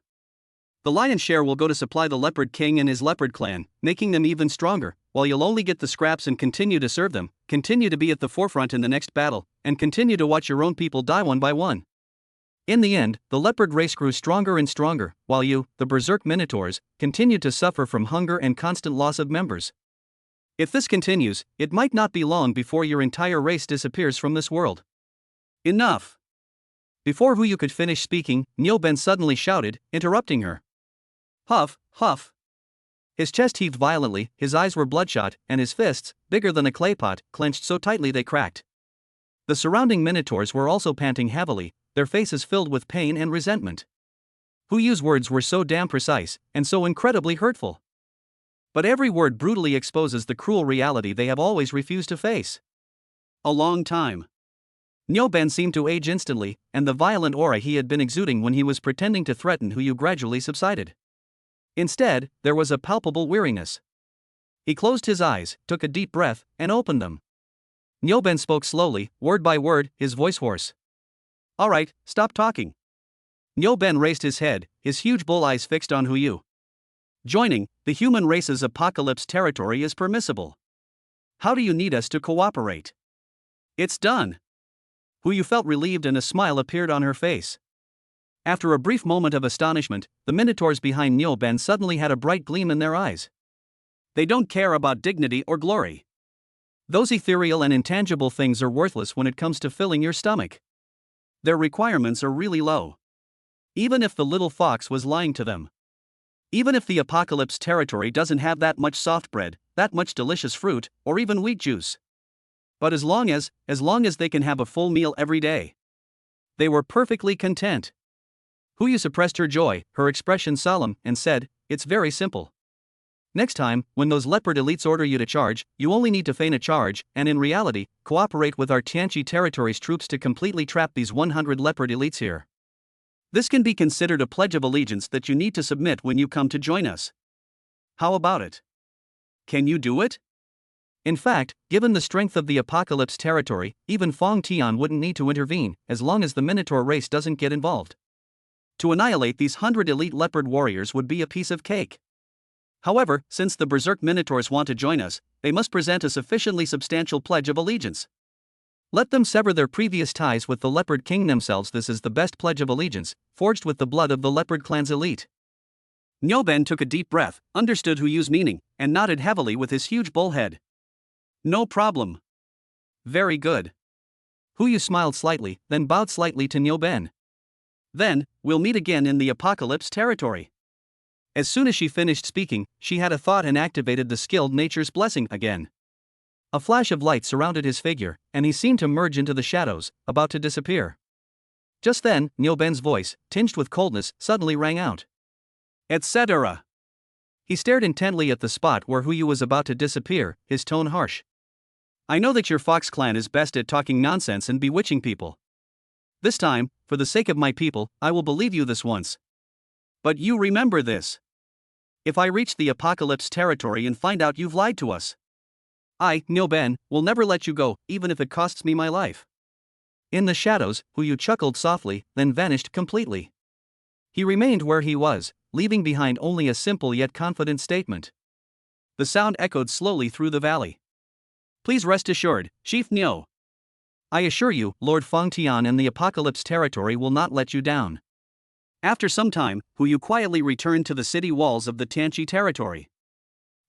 The lion's share will go to supply the Leopard King and his leopard clan, making them even stronger, while you'll only get the scraps and continue to serve them, continue to be at the forefront in the next battle, and continue to watch your own people die one by one. In the end, the leopard race grew stronger and stronger, while you, the Berserk Minotaurs, continued to suffer from hunger and constant loss of members. If this continues, it might not be long before your entire race disappears from this world. Enough! Before Hu Yu could finish speaking, Niu Ben suddenly shouted, interrupting her. Huff, huff. His chest heaved violently, his eyes were bloodshot, and his fists, bigger than a clay pot, clenched so tightly they cracked. The surrounding minotaurs were also panting heavily, their faces filled with pain and resentment. Hu Yu's words were so damn precise, and so incredibly hurtful. But every word brutally exposes the cruel reality they have always refused to face. A long time. Niu Ben seemed to age instantly, and the violent aura he had been exuding when he was pretending to threaten Hu Yu gradually subsided. Instead, there was a palpable weariness. He closed his eyes, took a deep breath, and opened them. Niu Ben spoke slowly, word by word, his voice hoarse. All right, stop talking. Niu Ben raised his head, his huge bull eyes fixed on Hu Yu. Joining the human race's apocalypse territory is permissible. How do you need us to cooperate? It's done. Hu Yu felt relieved and a smile appeared on her face. After a brief moment of astonishment, the minotaurs behind Niu Ben suddenly had a bright gleam in their eyes. They don't care about dignity or glory. Those ethereal and intangible things are worthless when it comes to filling your stomach. Their requirements are really low. Even if the little fox was lying to them. Even if the apocalypse territory doesn't have that much soft bread, that much delicious fruit, or even wheat juice. But as long as they can have a full meal every day. They were perfectly content. Hu Yu suppressed her joy, her expression solemn, and said, it's very simple. Next time, when those leopard elites order you to charge, you only need to feign a charge, and in reality, cooperate with our Tianqi territory's troops to completely trap these 100 leopard elites here. This can be considered a pledge of allegiance that you need to submit when you come to join us. How about it? Can you do it? In fact, given the strength of the Apocalypse territory, even Fong Tian wouldn't need to intervene, as long as the Minotaur race doesn't get involved. To annihilate these 100 elite leopard warriors would be a piece of cake. However, since the Berserk Minotaurs want to join us, they must present a sufficiently substantial pledge of allegiance. Let them sever their previous ties with the Leopard King themselves. This is the best pledge of allegiance, forged with the blood of the Leopard Clan's elite. Nyoben took a deep breath, understood Hu Yu's meaning, and nodded heavily with his huge bullhead. No problem. Very good. Hu Yu smiled slightly, then bowed slightly to Nyoben. Then, we'll meet again in the Apocalypse territory. As soon as she finished speaking, she had a thought and activated the skilled nature's blessing again. A flash of light surrounded his figure, and he seemed to merge into the shadows, about to disappear. Just then, Nyoben's voice, tinged with coldness, suddenly rang out. Etc. He stared intently at the spot where Hu Yu was about to disappear, his tone harsh. I know that your Fox clan is best at talking nonsense and bewitching people. This time, for the sake of my people, I will believe you this once. But you remember this. If I reach the Apocalypse territory and find out you've lied to us, I, Nyoben, will never let you go, even if it costs me my life. In the shadows, Hu Yu chuckled softly, then vanished completely. He remained where he was, leaving behind only a simple yet confident statement. The sound echoed slowly through the valley. Please rest assured, Chief Nyo. I assure you, Lord Fong Tian and the Apocalypse territory will not let you down. After some time, Hu Yu quietly returned to the city walls of the Tianqi territory.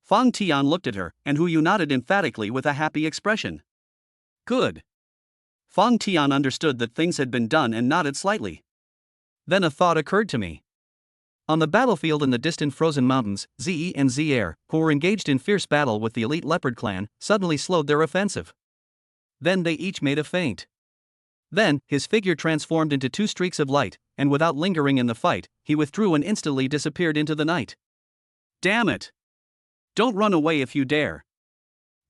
Fong Tian looked at her, and Hu Yu nodded emphatically with a happy expression. Good. Fong Tian understood that things had been done and nodded slightly. Then a thought occurred to me. On the battlefield in the distant frozen mountains, Ze and Zer, who were engaged in fierce battle with the elite leopard clan, suddenly slowed their offensive. Then they each made a feint. Then, his figure transformed into two streaks of light, and without lingering in the fight, he withdrew and instantly disappeared into the night. Damn it! Don't run away if you dare.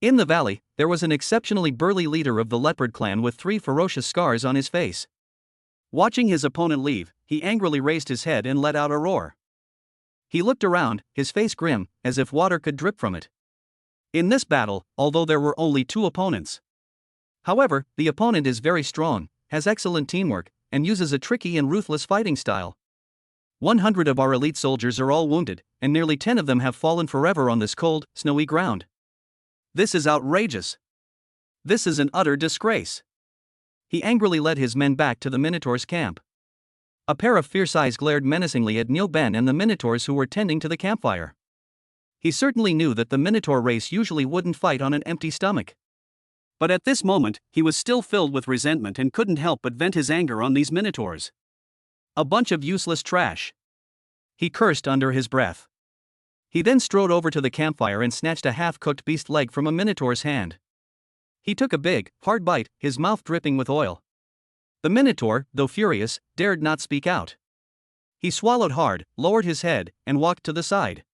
In the valley, there was an exceptionally burly leader of the leopard clan with 3 ferocious scars on his face. Watching his opponent leave, he angrily raised his head and let out a roar. He looked around, his face grim, as if water could drip from it. In this battle, although there were only 2 opponents. However, the opponent is very strong, has excellent teamwork, and uses a tricky and ruthless fighting style. 100 of our elite soldiers are all wounded, and nearly 10 of them have fallen forever on this cold, snowy ground. This is outrageous. This is an utter disgrace. He angrily led his men back to the Minotaur's camp. A pair of fierce eyes glared menacingly at Nyoben and the Minotaurs who were tending to the campfire. He certainly knew that the Minotaur race usually wouldn't fight on an empty stomach. But at this moment, he was still filled with resentment and couldn't help but vent his anger on these Minotaurs. A bunch of useless trash. He cursed under his breath. He then strode over to the campfire and snatched a half-cooked beast leg from a Minotaur's hand. He took a big, hard bite, his mouth dripping with oil. The Minotaur, though furious, dared not speak out. He swallowed hard, lowered his head, and walked to the side.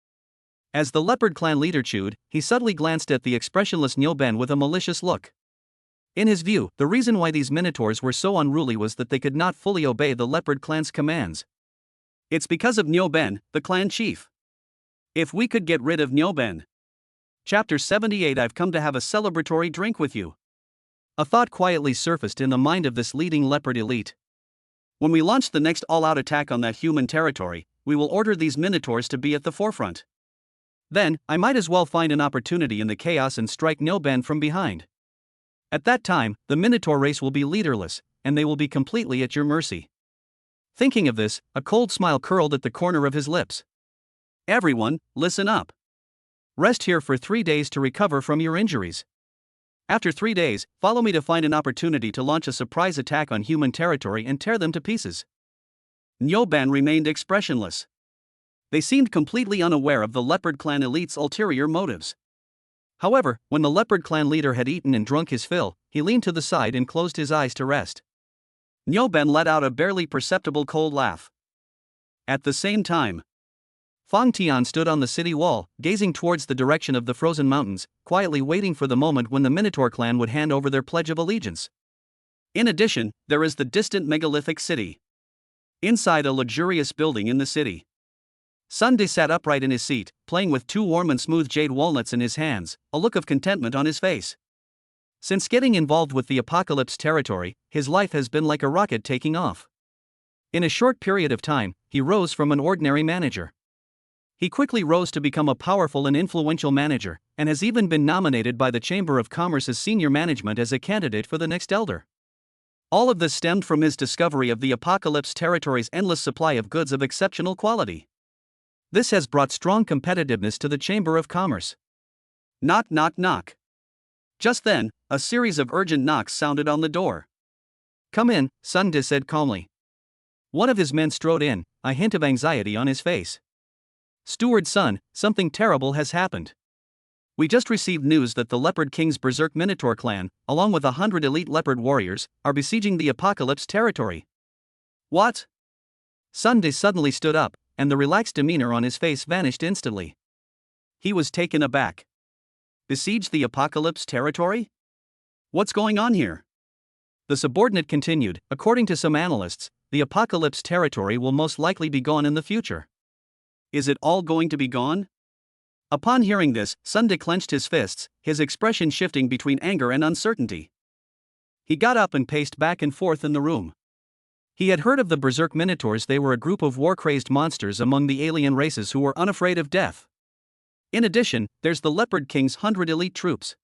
As the leopard clan leader chewed, he subtly glanced at the expressionless Nyoben with a malicious look. In his view, the reason why these Minotaurs were so unruly was that they could not fully obey the leopard clan's commands. It's because of Nyoben, the clan chief. If we could get rid of Nyoben. Chapter 78. I've come to have a celebratory drink with you. A thought quietly surfaced in the mind of this leading leopard elite. When we launch the next all-out attack on that human territory, we will order these Minotaurs to be at the forefront. Then, I might as well find an opportunity in the chaos and strike Nyoben from behind. At that time, the Minotaur race will be leaderless, and they will be completely at your mercy. Thinking of this, a cold smile curled at the corner of his lips. Everyone, listen up. Rest here for 3 days to recover from your injuries. After 3 days, follow me to find an opportunity to launch a surprise attack on human territory and tear them to pieces. Nyoben remained expressionless. They seemed completely unaware of the Leopard Clan elite's ulterior motives. However, when the Leopard Clan leader had eaten and drunk his fill, he leaned to the side and closed his eyes to rest. Nyoben let out a barely perceptible cold laugh. At the same time, Fong Tian stood on the city wall, gazing towards the direction of the frozen mountains, quietly waiting for the moment when the Minotaur clan would hand over their pledge of allegiance. In addition, there is the distant megalithic city. Inside a luxurious building in the city Sunday sat upright in his seat, playing with two warm and smooth jade walnuts in his hands, a look of contentment on his face. Since getting involved with the Apocalypse territory, his life has been like a rocket taking off. In a short period of time, he rose from an ordinary manager. He quickly rose to become a powerful and influential manager, and has even been nominated by the Chamber of Commerce's senior management as a candidate for the next elder. All of this stemmed from his discovery of the Apocalypse territory's endless supply of goods of exceptional quality. This has brought strong competitiveness to the Chamber of Commerce. Knock, knock, knock. Just then, a series of urgent knocks sounded on the door. "Come in," Sunday said calmly. One of his men strode in, a hint of anxiety on his face. "Steward son, something terrible has happened. We just received news that the Leopard King's Berserk Minotaur clan, along with 100 elite leopard warriors, are besieging the Apocalypse territory." "What?" Sunday suddenly stood up, and the relaxed demeanor on his face vanished instantly. He was taken aback. "Besiege the Apocalypse territory? What's going on here?" The subordinate continued, "According to some analysts, the Apocalypse territory will most likely be gone in the future." "Is it all going to be gone?" Upon hearing this, Sunday clenched his fists, his expression shifting between anger and uncertainty. He got up and paced back and forth in the room. He had heard of the Berserk Minotaurs. They were a group of war-crazed monsters among the alien races who were unafraid of death. In addition, there's the Leopard King's 100 elite troops.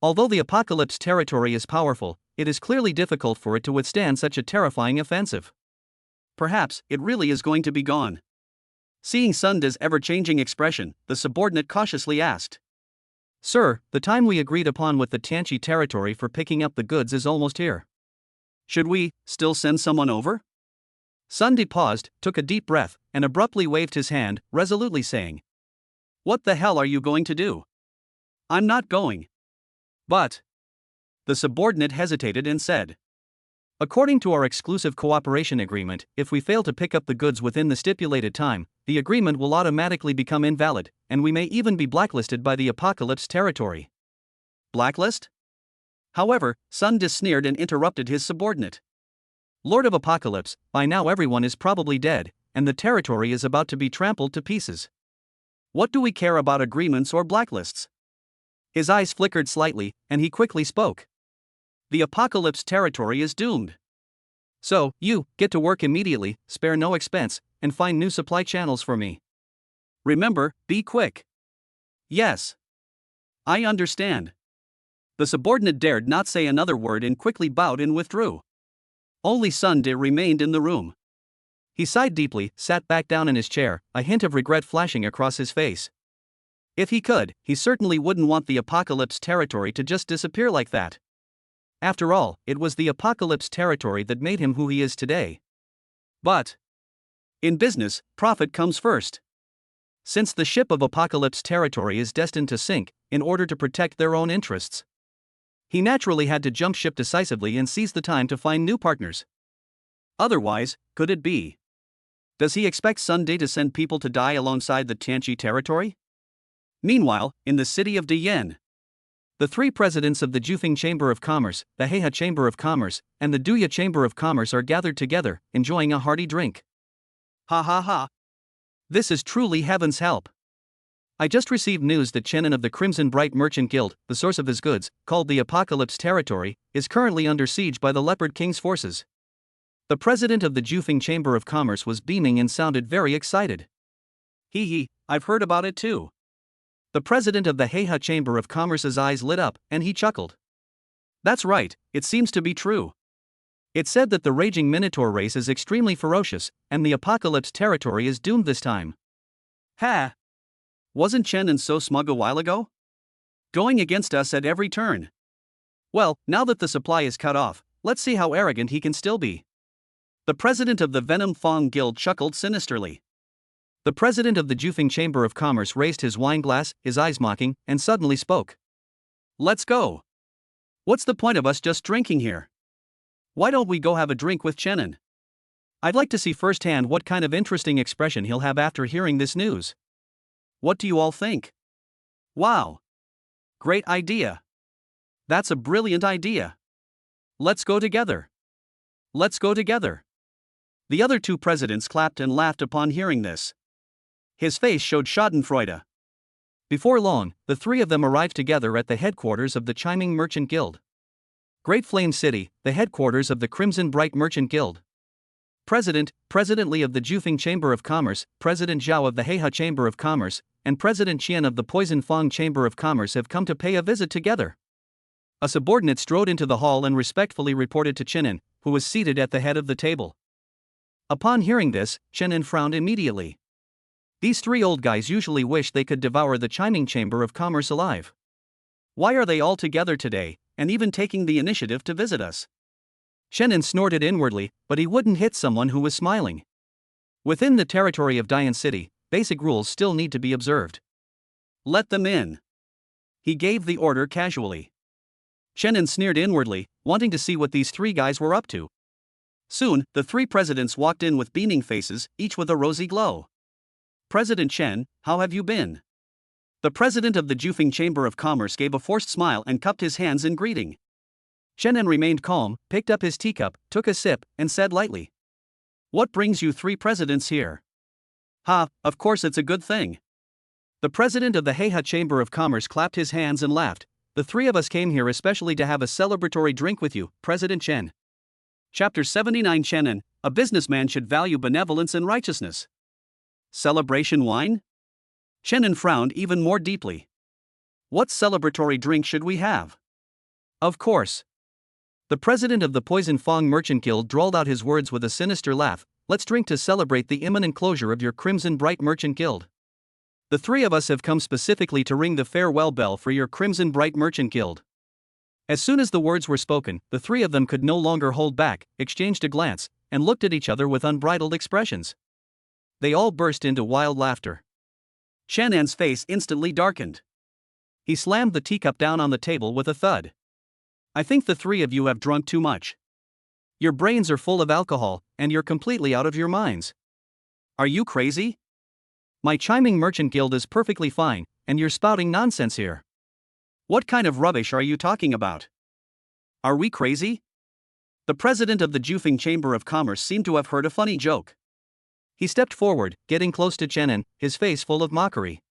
Although the Apocalypse territory is powerful, it is clearly difficult for it to withstand such a terrifying offensive. Perhaps it really is going to be gone. Seeing Sunday's ever-changing expression, the subordinate cautiously asked, "Sir, the time we agreed upon with the Tianchi territory for picking up the goods is almost here. Should we still send someone over?" Sunday paused, took a deep breath, and abruptly waved his hand, resolutely saying, "What the hell are you going to do?" "I'm not going." "But..." The subordinate hesitated and said, "According to our exclusive cooperation agreement, if we fail to pick up the goods within the stipulated time, the agreement will automatically become invalid, and we may even be blacklisted by the Apocalypse territory." "Blacklist?" However, Sunday sneered and interrupted his subordinate. "Lord of Apocalypse, by now everyone is probably dead, and the territory is about to be trampled to pieces. What do we care about agreements or blacklists?" His eyes flickered slightly, and he quickly spoke. "The Apocalypse territory is doomed. So, you get to work immediately, spare no expense, and find new supply channels for me. Remember, be quick." "Yes. I understand." The subordinate dared not say another word and quickly bowed and withdrew. Only Sunday remained in the room. He sighed deeply, sat back down in his chair, a hint of regret flashing across his face. If he could, he certainly wouldn't want the Apocalypse territory to just disappear like that. After all, it was the Apocalypse territory that made him who he is today. But in business, profit comes first. Since the ship of Apocalypse territory is destined to sink, in order to protect their own interests, he naturally had to jump ship decisively and seize the time to find new partners. Otherwise, could it be? Does he expect Sunday to send people to die alongside the Tianchi territory? Meanwhile, in the city of Diyan, the three presidents of the Jufeng Chamber of Commerce, the Heiha Chamber of Commerce, and the Duya Chamber of Commerce are gathered together, enjoying a hearty drink. Ha ha ha. This is truly heaven's help. I just received news that Chenin of the Crimson Bright Merchant Guild, the source of his goods, called the Apocalypse territory, is currently under siege by the Leopard King's forces. The president of the Jufeng Chamber of Commerce was beaming and sounded very excited. Hee, I've heard about it too. The president of the Heiha Chamber of Commerce's eyes lit up, and he chuckled. That's right, it seems to be true. It said that the raging Minotaur race is extremely ferocious, and the Apocalypse territory is doomed this time. Ha! Wasn't Chenin so smug a while ago? Going against us at every turn. Well, now that the supply is cut off, let's see how arrogant he can still be. The president of the Venom Fong Guild chuckled sinisterly. The president of the Jufeng Chamber of Commerce raised his wine glass, his eyes mocking, and suddenly spoke. Let's go. What's the point of us just drinking here? Why don't we go have a drink with Chenin? I'd like to see firsthand what kind of interesting expression he'll have after hearing this news. What do you all think? Wow. Great idea. That's a brilliant idea. Let's go together. Let's go together. The other two presidents clapped and laughed upon hearing this. His face showed schadenfreude. Before long, the three of them arrived together at the headquarters of the Chiming Merchant Guild. Great Flame City, the headquarters of the Crimson Bright Merchant Guild. President Li of the Jufeng Chamber of Commerce, President Zhao of the Heiha Chamber of Commerce, and President Qian of the Poison Fang Chamber of Commerce have come to pay a visit together. A subordinate strode into the hall and respectfully reported to Chenin, who was seated at the head of the table. Upon hearing this, Chenin frowned immediately. These three old guys usually wish they could devour the Chiming Chamber of Commerce alive. Why are they all together today, and even taking the initiative to visit us? Chenin snorted inwardly, but he wouldn't hit someone who was smiling. Within the territory of Dian City, basic rules still need to be observed. Let them in. He gave the order casually. Chenin sneered inwardly, wanting to see what these three guys were up to. Soon, the three presidents walked in with beaming faces, each with a rosy glow. President Chen, how have you been? The president of the Jufeng Chamber of Commerce gave a forced smile and cupped his hands in greeting. Chenin remained calm, picked up his teacup, took a sip, and said lightly, "What brings you three presidents here?" "Ha, of course it's a good thing." The president of the Heiha Chamber of Commerce clapped his hands and laughed. "The three of us came here especially to have a celebratory drink with you, President Chen." Chapter 79 Chenin, a businessman should value benevolence and righteousness. Celebration wine? Chenin frowned even more deeply. What celebratory drink should we have? Of course. The president of the Poison Fang Merchant Guild drawled out his words with a sinister laugh. "Let's drink to celebrate the imminent closure of your Crimson Bright Merchant Guild. The three of us have come specifically to ring the farewell bell for your Crimson Bright Merchant Guild." As soon as the words were spoken, the three of them could no longer hold back, exchanged a glance, and looked at each other with unbridled expressions. They all burst into wild laughter. Chenin's face instantly darkened. He slammed the teacup down on the table with a thud. "I think the three of you have drunk too much. Your brains are full of alcohol, and you're completely out of your minds. Are you crazy? My Chiming Merchant Guild is perfectly fine, and you're spouting nonsense here. What kind of rubbish are you talking about? Are we crazy?" The president of the Jufeng Chamber of Commerce seemed to have heard a funny joke. He stepped forward, getting close to Chenin, his face full of mockery.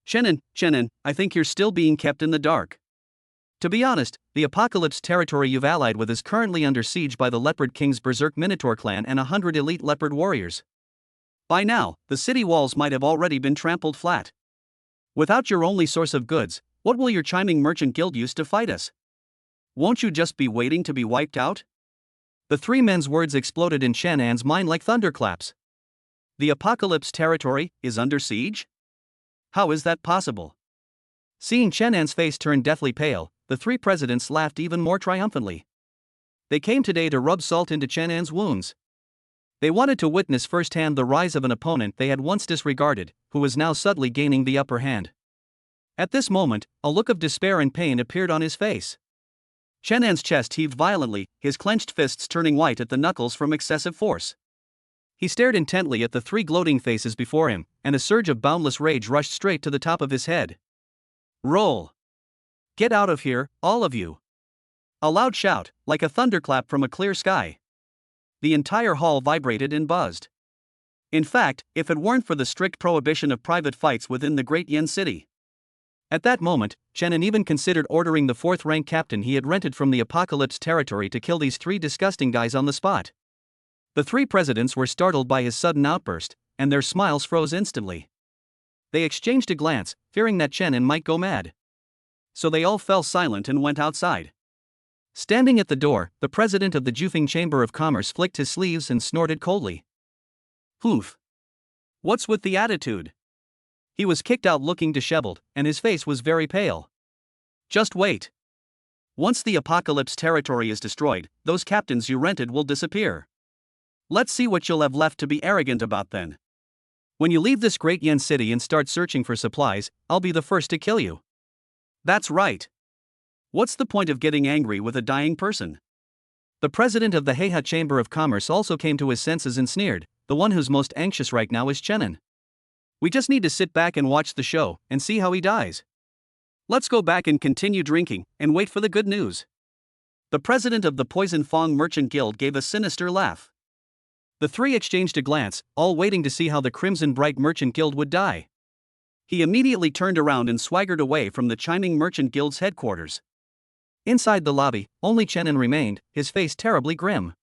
Chenin, I think you're still being kept in the dark. To be honest, the Apocalypse territory you've allied with is currently under siege by the Leopard King's Berserk Minotaur clan and 100 elite leopard warriors. By now, the city walls might have already been trampled flat. Without your only source of goods, what will your Chiming Merchant Guild use to fight us? Won't you just be waiting to be wiped out? The three men's words exploded in Chenin's mind like thunderclaps. The Apocalypse territory is under siege? How is that possible? Seeing Chenin's face turn deathly pale, the three presidents laughed even more triumphantly. They came today to rub salt into Chenin's wounds. They wanted to witness firsthand the rise of an opponent they had once disregarded, who was now subtly gaining the upper hand. At this moment, a look of despair and pain appeared on his face. Chenin's chest heaved violently, his clenched fists turning white at the knuckles from excessive force. He stared intently at the three gloating faces before him, and a surge of boundless rage rushed straight to the top of his head. "Roll! Get out of here, all of you!" A loud shout, like a thunderclap from a clear sky. The entire hall vibrated and buzzed. In fact, if it weren't for the strict prohibition of private fights within the Great Yen City. At that moment, Chenin even considered ordering the fourth-rank captain he had rented from the Apocalypse territory to kill these three disgusting guys on the spot. The three presidents were startled by his sudden outburst, and their smiles froze instantly. They exchanged a glance, fearing that Chenin might go mad. So they all fell silent and went outside. Standing at the door, the president of the Jufeng Chamber of Commerce flicked his sleeves and snorted coldly. "Poof! What's with the attitude?" He was kicked out looking disheveled, and his face was very pale. "Just wait. Once the Apocalypse territory is destroyed, those captains you rented will disappear. Let's see what you'll have left to be arrogant about then. When you leave this Great Yen City and start searching for supplies, I'll be the first to kill you." "That's right. What's the point of getting angry with a dying person?" The president of the Heiha Chamber of Commerce also came to his senses and sneered. "The one who's most anxious right now is Chenin. We just need to sit back and watch the show and see how he dies. Let's go back and continue drinking and wait for the good news." The president of the Poison Fang Merchant Guild gave a sinister laugh. The three exchanged a glance, all waiting to see how the Crimson Bright Merchant Guild would die. He immediately turned around and swaggered away from the chiming Merchant Guild's headquarters. Inside the lobby, only Chenin remained, his face terribly grim.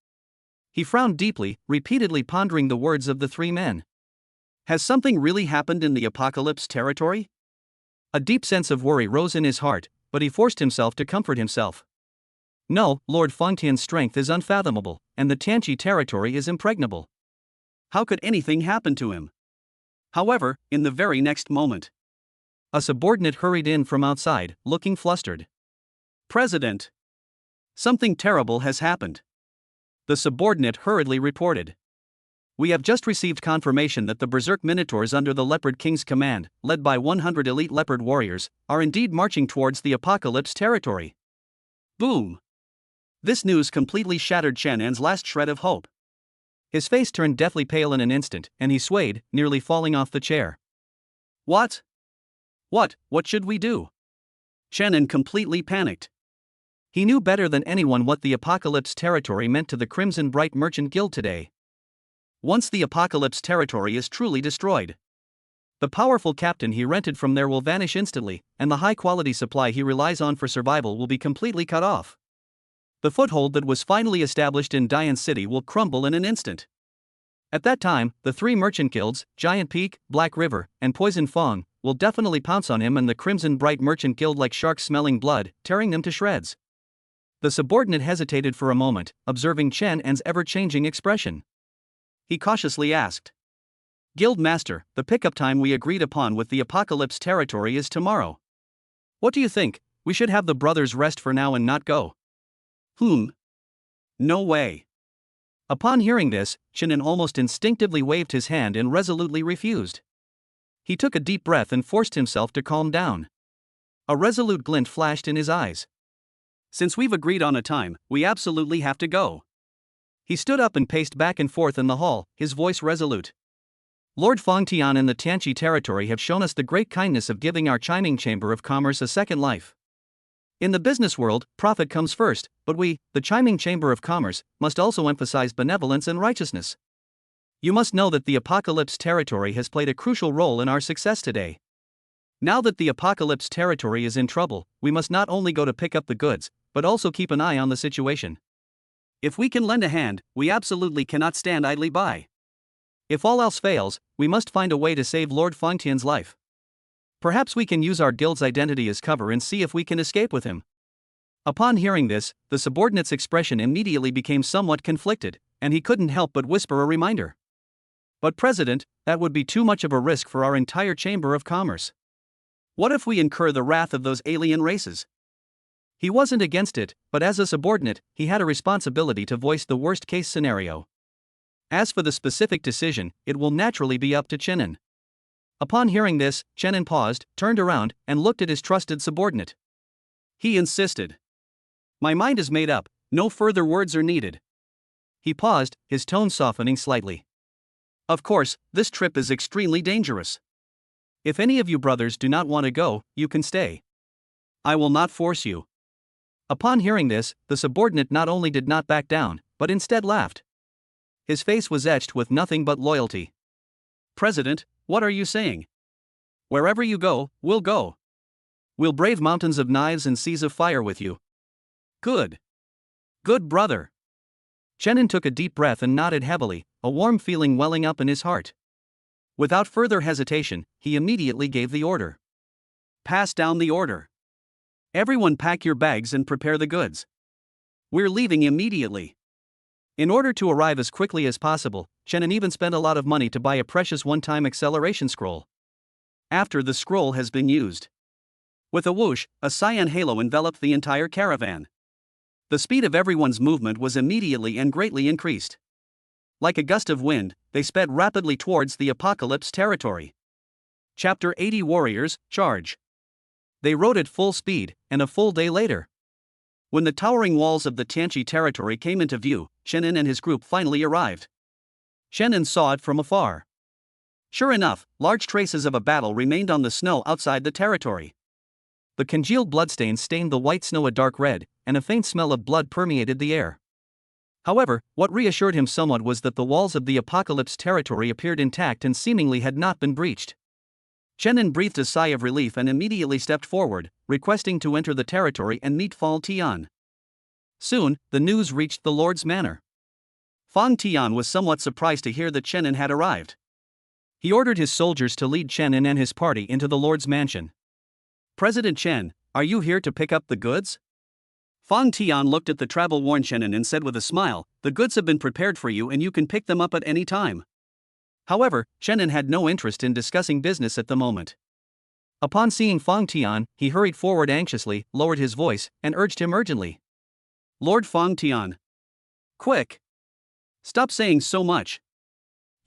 He frowned deeply, repeatedly pondering the words of the three men. Has something really happened in the Apocalypse territory? A deep sense of worry rose in his heart, but he forced himself to comfort himself. No, Lord Fengtian's strength is unfathomable, and the Tianqi territory is impregnable. How could anything happen to him? However, in the very next moment, a subordinate hurried in from outside, looking flustered. President! Something terrible has happened. The subordinate hurriedly reported. We have just received confirmation that the Berserk Minotaurs under the Leopard King's command, led by 100 elite leopard warriors, are indeed marching towards the Apocalypse territory. Boom! This news completely shattered Chenin's last shred of hope. His face turned deathly pale in an instant, and he swayed, nearly falling off the chair. What? What should we do? Chenin completely panicked. He knew better than anyone what the Apocalypse territory meant to the Crimson Bright Merchant Guild today. Once the Apocalypse territory is truly destroyed, the powerful captain he rented from there will vanish instantly, and the high-quality supply he relies on for survival will be completely cut off. The foothold that was finally established in Dian City will crumble in an instant. At that time, the three merchant guilds, Giant Peak, Black River, and Poison Fong, will definitely pounce on him and the Crimson Bright Merchant Guild like sharks smelling blood, tearing them to shreds. The subordinate hesitated for a moment, observing Chenin's ever-changing expression. He cautiously asked. Guild Master, the pickup time we agreed upon with the Apocalypse territory is tomorrow. What do you think? We should have the brothers rest for now and not go. No way. Upon hearing this, Chenin almost instinctively waved his hand and resolutely refused. He took a deep breath and forced himself to calm down. A resolute glint flashed in his eyes. Since we've agreed on a time, we absolutely have to go. He stood up and paced back and forth in the hall, his voice resolute. Lord Fengtian and the Tianqi territory have shown us the great kindness of giving our chiming Chamber of Commerce a second life. In the business world, profit comes first, but we, the chiming Chamber of Commerce, must also emphasize benevolence and righteousness. You must know that the Apocalypse territory has played a crucial role in our success today. Now that the Apocalypse territory is in trouble, we must not only go to pick up the goods, but also keep an eye on the situation. If we can lend a hand, we absolutely cannot stand idly by. If all else fails, we must find a way to save Lord Fengtian's life. Perhaps we can use our guild's identity as cover and see if we can escape with him. Upon hearing this, the subordinate's expression immediately became somewhat conflicted, and he couldn't help but whisper a reminder. But President, that would be too much of a risk for our entire Chamber of Commerce. What if we incur the wrath of those alien races? He wasn't against it, but as a subordinate, he had a responsibility to voice the worst-case scenario. As for the specific decision, it will naturally be up to Chenin. Upon hearing this, Chenin paused, turned around, and looked at his trusted subordinate. He insisted. My mind is made up, no further words are needed. He paused, his tone softening slightly. Of course, this trip is extremely dangerous. If any of you brothers do not want to go, you can stay. I will not force you. Upon hearing this, the subordinate not only did not back down, but instead laughed. His face was etched with nothing but loyalty. President, what are you saying? Wherever you go, we'll go. We'll brave mountains of knives and seas of fire with you. Good. Good brother. Chenin took a deep breath and nodded heavily, a warm feeling welling up in his heart. Without further hesitation, he immediately gave the order. Pass down the order. Everyone pack your bags and prepare the goods. We're leaving immediately. In order to arrive as quickly as possible, Chenin even spent a lot of money to buy a precious one-time acceleration scroll. After the scroll has been used, with a whoosh, a cyan halo enveloped the entire caravan. The speed of everyone's movement was immediately and greatly increased. Like a gust of wind, they sped rapidly towards the Apocalypse territory. Chapter 80 Warriors, Charge. They rode at full speed, and a full day later, when the towering walls of the Tianqi territory came into view, Chenin and his group finally arrived. Chenin saw it from afar. Sure enough, large traces of a battle remained on the snow outside the territory. The congealed bloodstains stained the white snow a dark red, and a faint smell of blood permeated the air. However, what reassured him somewhat was that the walls of the Apocalypse territory appeared intact and seemingly had not been breached. Chenin breathed a sigh of relief and immediately stepped forward, requesting to enter the territory and meet Fang Tian. Soon, the news reached the Lord's manor. Fang Tian was somewhat surprised to hear that Chenin had arrived. He ordered his soldiers to lead Chenin and his party into the Lord's mansion. "President Chen, are you here to pick up the goods?" Fang Tian looked at the travel-worn Chenin and said with a smile, "The goods have been prepared for you and you can pick them up at any time." However, Chenin had no interest in discussing business at the moment. Upon seeing Fang Tian, he hurried forward anxiously, lowered his voice, and urged him urgently. "Lord Fang Tian. Quick! Stop saying so much.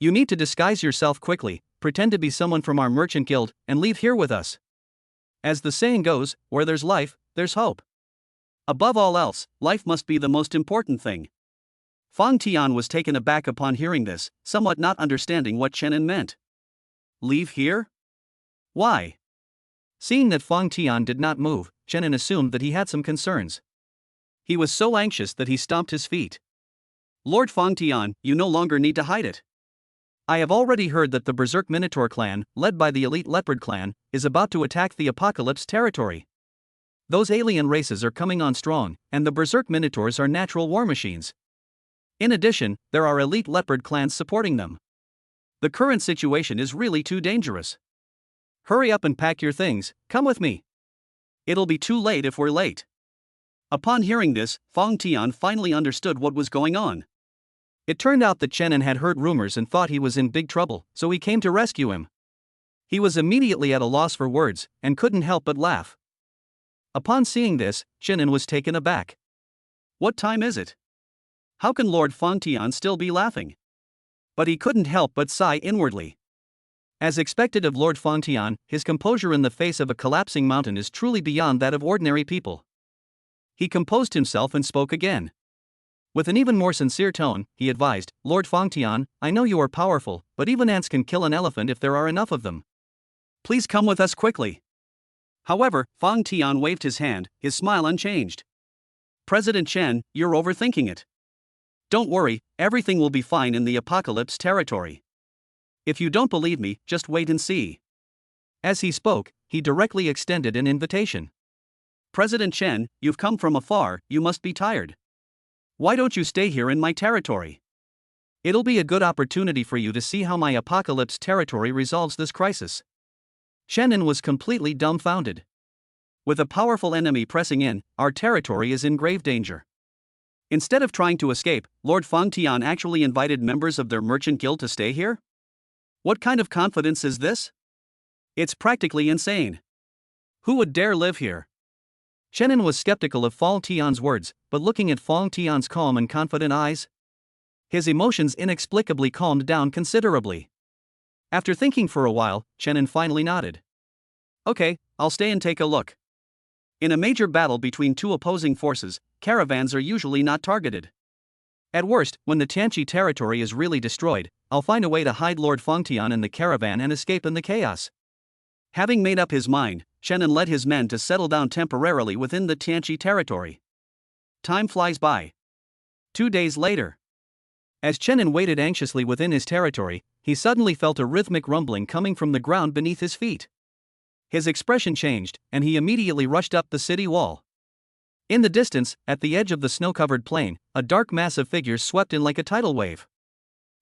You need to disguise yourself quickly, pretend to be someone from our merchant guild, and leave here with us. As the saying goes, where there's life, there's hope. Above all else, life must be the most important thing." Fang Tian was taken aback upon hearing this, somewhat not understanding what Chenin meant. "Leave here? Why?" Seeing that Fang Tian did not move, Chenin assumed that he had some concerns. He was so anxious that he stomped his feet. "Lord Fang Tian, you no longer need to hide it. I have already heard that the Berserk Minotaur clan, led by the elite Leopard clan, is about to attack the Apocalypse territory. Those alien races are coming on strong, and the Berserk Minotaurs are natural war machines. In addition, there are elite Leopard clans supporting them. The current situation is really too dangerous. Hurry up and pack your things, come with me. It'll be too late if we're late." Upon hearing this, Fang Tian finally understood what was going on. It turned out that Chenin had heard rumors and thought he was in big trouble, so he came to rescue him. He was immediately at a loss for words, and couldn't help but laugh. Upon seeing this, Chenin was taken aback. What time is it? How can Lord Fang Tian still be laughing? But he couldn't help but sigh inwardly. As expected of Lord Fang Tian, his composure in the face of a collapsing mountain is truly beyond that of ordinary people. He composed himself and spoke again. With an even more sincere tone, he advised, "Lord Fang Tian, I know you are powerful, but even ants can kill an elephant if there are enough of them. Please come with us quickly." However, Fang Tian waved his hand, his smile unchanged. "President Chen, you're overthinking it. Don't worry, everything will be fine in the Apocalypse territory. If you don't believe me, just wait and see." As he spoke, he directly extended an invitation. "President Chen, you've come from afar, you must be tired. Why don't you stay here in my territory? It'll be a good opportunity for you to see how my Apocalypse territory resolves this crisis." Chenin was completely dumbfounded. With a powerful enemy pressing in, our territory is in grave danger. Instead of trying to escape, Lord Fang Tian actually invited members of their merchant guild to stay here? What kind of confidence is this? It's practically insane. Who would dare live here? Chenin was skeptical of Fang Tian's words, but looking at Fang Tian's calm and confident eyes, his emotions inexplicably calmed down considerably. After thinking for a while, Chenin finally nodded. "Okay, I'll stay and take a look." In a major battle between two opposing forces, caravans are usually not targeted. At worst, when the Tianqi territory is really destroyed, I'll find a way to hide Lord Fang Tian in the caravan and escape in the chaos. Having made up his mind, Chenin led his men to settle down temporarily within the Tianqi territory. Time flies by. 2 days later. As Chenin waited anxiously within his territory, he suddenly felt a rhythmic rumbling coming from the ground beneath his feet. His expression changed, and he immediately rushed up the city wall. In the distance, at the edge of the snow-covered plain, a dark mass of figures swept in like a tidal wave.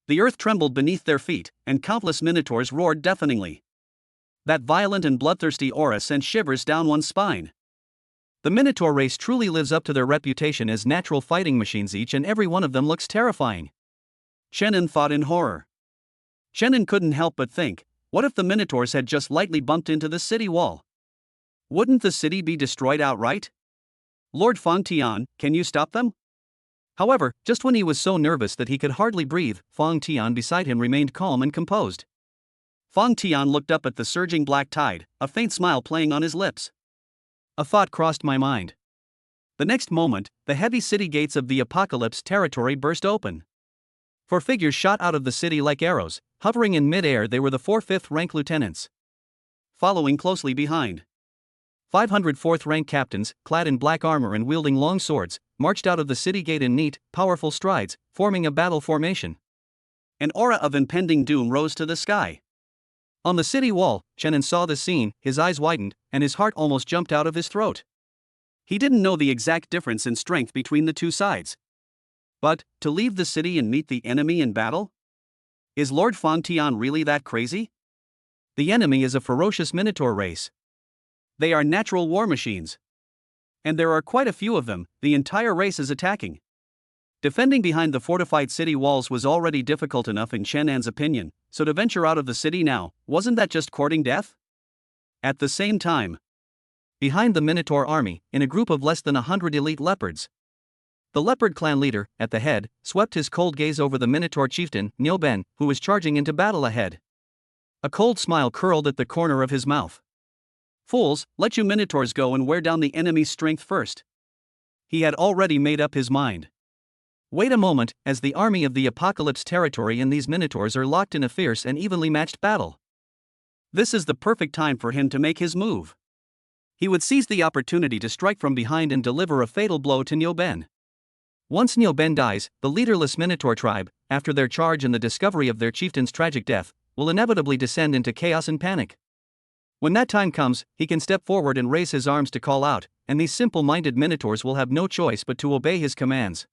The earth trembled beneath their feet, and countless minotaurs roared deafeningly. That violent and bloodthirsty aura sent shivers down one's spine. The Minotaur race truly lives up to their reputation as natural fighting machines. Each and every one of them looks terrifying. Chenin thought in horror. Chenin couldn't help but think, what if the Minotaurs had just lightly bumped into the city wall? Wouldn't the city be destroyed outright? Lord Fang Tian, can you stop them? However, just when he was so nervous that he could hardly breathe, Fang Tian beside him remained calm and composed. Fang Tian looked up at the surging black tide, a faint smile playing on his lips. A thought crossed my mind. The next moment, the heavy city gates of the Apocalypse territory burst open. 4 figures shot out of the city like arrows, hovering in mid-air. They were the 4 fifth-rank lieutenants. Following closely behind. 500 fourth-rank captains, clad in black armor and wielding long swords, marched out of the city gate in neat, powerful strides, forming a battle formation. An aura of impending doom rose to the sky. On the city wall, Chenin saw the scene, his eyes widened, and his heart almost jumped out of his throat. He didn't know the exact difference in strength between the two sides. But, to leave the city and meet the enemy in battle? Is Lord Fang Tian really that crazy? The enemy is a ferocious Minotaur race. They are natural war machines. And there are quite a few of them. The entire race is attacking. Defending behind the fortified city walls was already difficult enough in Chen An's opinion, so to venture out of the city now, wasn't that just courting death? At the same time, behind the Minotaur army, in a group of less than 100 elite leopards, the leopard clan leader, at the head, swept his cold gaze over the Minotaur chieftain, Niu Ben, who was charging into battle ahead. A cold smile curled at the corner of his mouth. Fools, let you Minotaurs go and wear down the enemy's strength first. He had already made up his mind. Wait a moment, as the army of the Apocalypse territory and these Minotaurs are locked in a fierce and evenly matched battle. This is the perfect time for him to make his move. He would seize the opportunity to strike from behind and deliver a fatal blow to Niu Ben. Once Niu Ben dies, the leaderless Minotaur tribe, after their charge and the discovery of their chieftain's tragic death, will inevitably descend into chaos and panic. When that time comes, he can step forward and raise his arms to call out, and these simple-minded Minotaurs will have no choice but to obey his commands.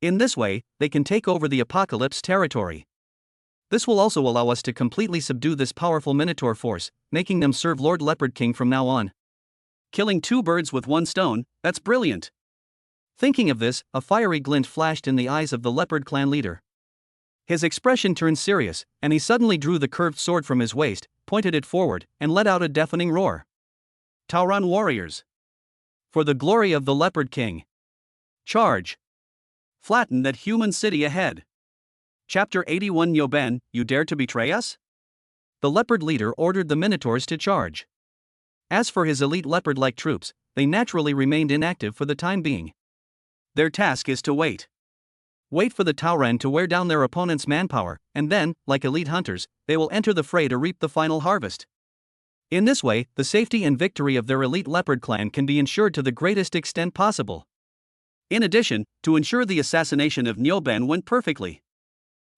In this way, they can take over the Apocalypse territory. This will also allow us to completely subdue this powerful Minotaur force, making them serve Lord Leopard King from now on. Killing two birds with one stone, that's brilliant. Thinking of this, a fiery glint flashed in the eyes of the Leopard clan leader. His expression turned serious, and he suddenly drew the curved sword from his waist, pointed it forward, and let out a deafening roar. Tauran warriors! For the glory of the Leopard King! Charge! Flatten that human city ahead! Chapter 81 Niu Ben, you dare to betray us? The leopard leader ordered the Minotaurs to charge. As for his elite leopard-like troops, they naturally remained inactive for the time being. Their task is to wait. Wait for the Tauran to wear down their opponent's manpower, and then, like elite hunters, they will enter the fray to reap the final harvest. In this way, the safety and victory of their elite leopard clan can be ensured to the greatest extent possible. In addition, to ensure the assassination of Niu Ben went perfectly.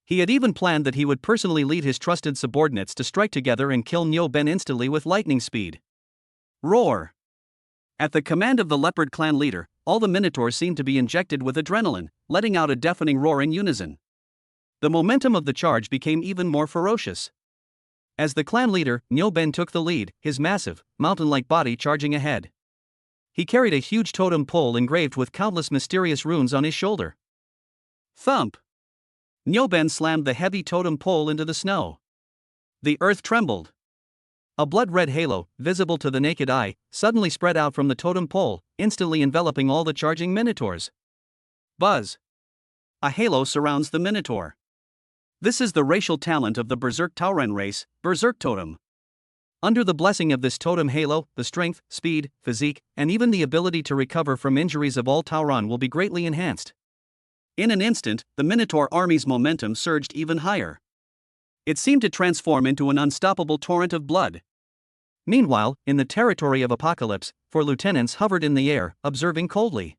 He had even planned that he would personally lead his trusted subordinates to strike together and kill Niu Ben instantly with lightning speed. Roar! At the command of the leopard clan leader, all the Minotaurs seemed to be injected with adrenaline, letting out a deafening roar in unison. The momentum of the charge became even more ferocious. As the clan leader, Niu Ben took the lead, his massive, mountain-like body charging ahead. He carried a huge totem pole engraved with countless mysterious runes on his shoulder. Thump! Niu Ben slammed the heavy totem pole into the snow. The earth trembled. A blood-red halo, visible to the naked eye, suddenly spread out from the totem pole, instantly enveloping all the charging Minotaurs. Buzz! A halo surrounds the Minotaur. This is the racial talent of the Berserk Tauran race, Berserk Totem. Under the blessing of this totem halo, the strength, speed, physique, and even the ability to recover from injuries of all Tauran will be greatly enhanced. In an instant, the Minotaur army's momentum surged even higher. It seemed to transform into an unstoppable torrent of blood. Meanwhile, in the territory of Apocalypse, four lieutenants hovered in the air, observing coldly.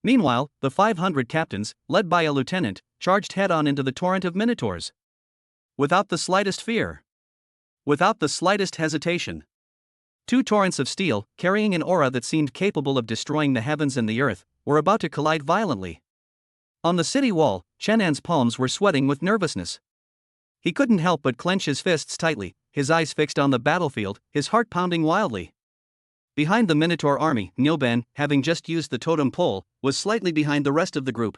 Meanwhile, the 500 captains, led by a lieutenant, charged head-on into the torrent of Minotaurs. Without the slightest fear. Without the slightest hesitation. Two torrents of steel, carrying an aura that seemed capable of destroying the heavens and the earth, were about to collide violently. On the city wall, Chen An's palms were sweating with nervousness. He couldn't help but clench his fists tightly, his eyes fixed on the battlefield, his heart pounding wildly. Behind the Minotaur army, Niu Ben, having just used the totem pole, was slightly behind the rest of the group.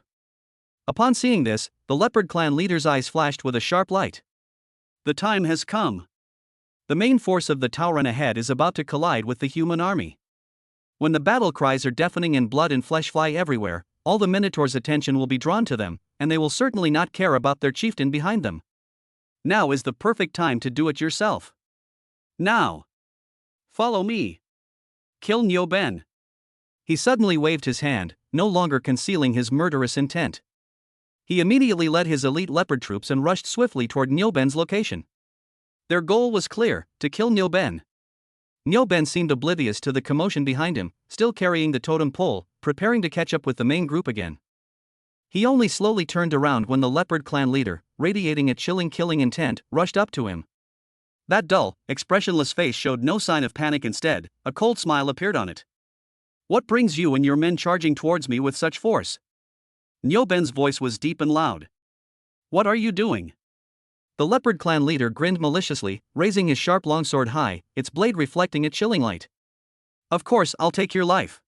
Upon seeing this, the leopard clan leader's eyes flashed with a sharp light. The time has come. The main force of the Tauran ahead is about to collide with the human army. When the battle cries are deafening and blood and flesh fly everywhere, all the Minotaurs' attention will be drawn to them, and they will certainly not care about their chieftain behind them. Now is the perfect time to do it yourself. Now! Follow me! Kill Niu Ben! He suddenly waved his hand, no longer concealing his murderous intent. He immediately led his elite leopard troops and rushed swiftly toward Niu Ben's location. Their goal was clear: to kill Niu Ben. Nyoben seemed oblivious to the commotion behind him, still carrying the totem pole, preparing to catch up with the main group again. He only slowly turned around when the leopard clan leader, radiating a chilling killing intent, rushed up to him. That dull, expressionless face showed no sign of panic. Instead, a cold smile appeared on it. "What brings you and your men charging towards me with such force?" Nyoben's voice was deep and loud. "What are you doing?" The leopard clan leader grinned maliciously, raising his sharp longsword high, its blade reflecting a chilling light. "Of course I'll take your life."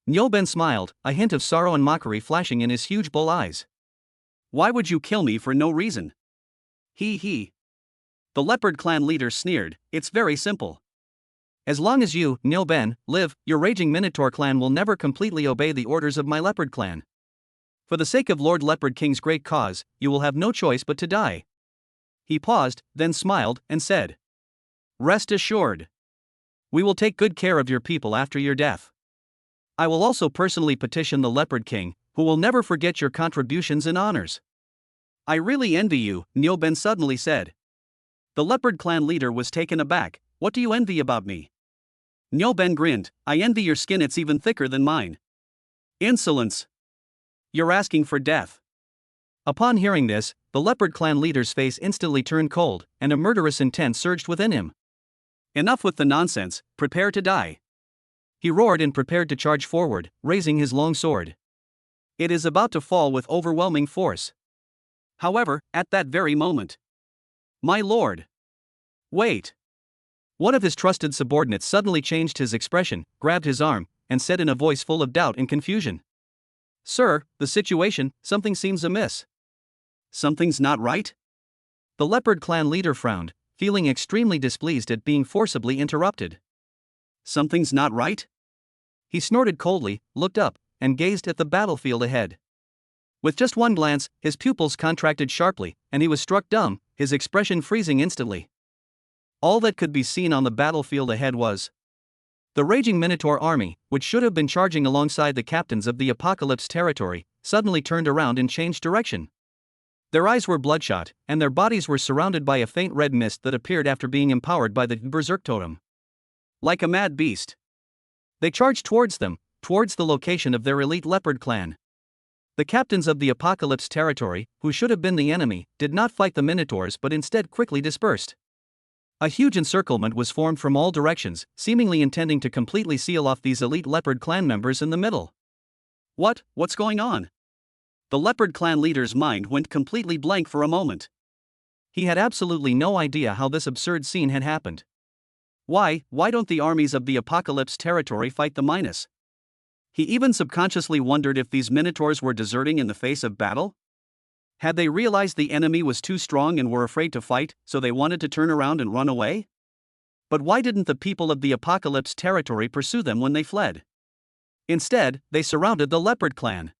Nyoben smiled, a hint of sorrow and mockery flashing in his huge bull eyes. "Why would you kill me for no reason?" He. The leopard clan leader sneered. "It's very simple. As long as you, Nyoben, live, your raging Minotaur clan will never completely obey the orders of my leopard clan. For the sake of Lord Leopard King's great cause, you will have no choice but to die." He paused, then smiled, and said, "Rest assured. We will take good care of your people after your death. I will also personally petition the Leopard King, who will never forget your contributions and honors." "I really envy you," Nyoben suddenly said. The leopard clan leader was taken aback. "What do you envy about me?" Nyoben grinned. "I envy your skin, it's even thicker than mine." "Insolence! You're asking for death." Upon hearing this, the leopard clan leader's face instantly turned cold, and a murderous intent surged within him. "Enough with the nonsense, prepare to die." He roared and prepared to charge forward, raising his long sword. It is about to fall with overwhelming force. However, at that very moment, "My lord! Wait!" One of his trusted subordinates suddenly changed his expression, grabbed his arm, and said in a voice full of doubt and confusion, "Sir, the situation, something seems amiss." "Something's not right?" The leopard clan leader frowned, feeling extremely displeased at being forcibly interrupted. "Something's not right?" He snorted coldly, looked up, and gazed at the battlefield ahead. With just one glance, his pupils contracted sharply, and he was struck dumb, his expression freezing instantly. All that could be seen on the battlefield ahead was the raging Minotaur army, which should have been charging alongside the captains of the Apocalypse territory, suddenly turned around and changed direction. Their eyes were bloodshot, and their bodies were surrounded by a faint red mist that appeared after being empowered by the Berserk totem. Like a mad beast, they charged towards them, towards the location of their elite leopard clan. The captains of the Apocalypse territory, who should have been the enemy, did not fight the Minotaurs but instead quickly dispersed. A huge encirclement was formed from all directions, seemingly intending to completely seal off these elite leopard clan members in the middle. What's going on?" The leopard clan leader's mind went completely blank for a moment. He had absolutely no idea how this absurd scene had happened. Why don't the armies of the Apocalypse territory fight the Minus? He even subconsciously wondered if these Minotaurs were deserting in the face of battle. Had they realized the enemy was too strong and were afraid to fight, so they wanted to turn around and run away? But why didn't the people of the Apocalypse territory pursue them when they fled? Instead, they surrounded the leopard clan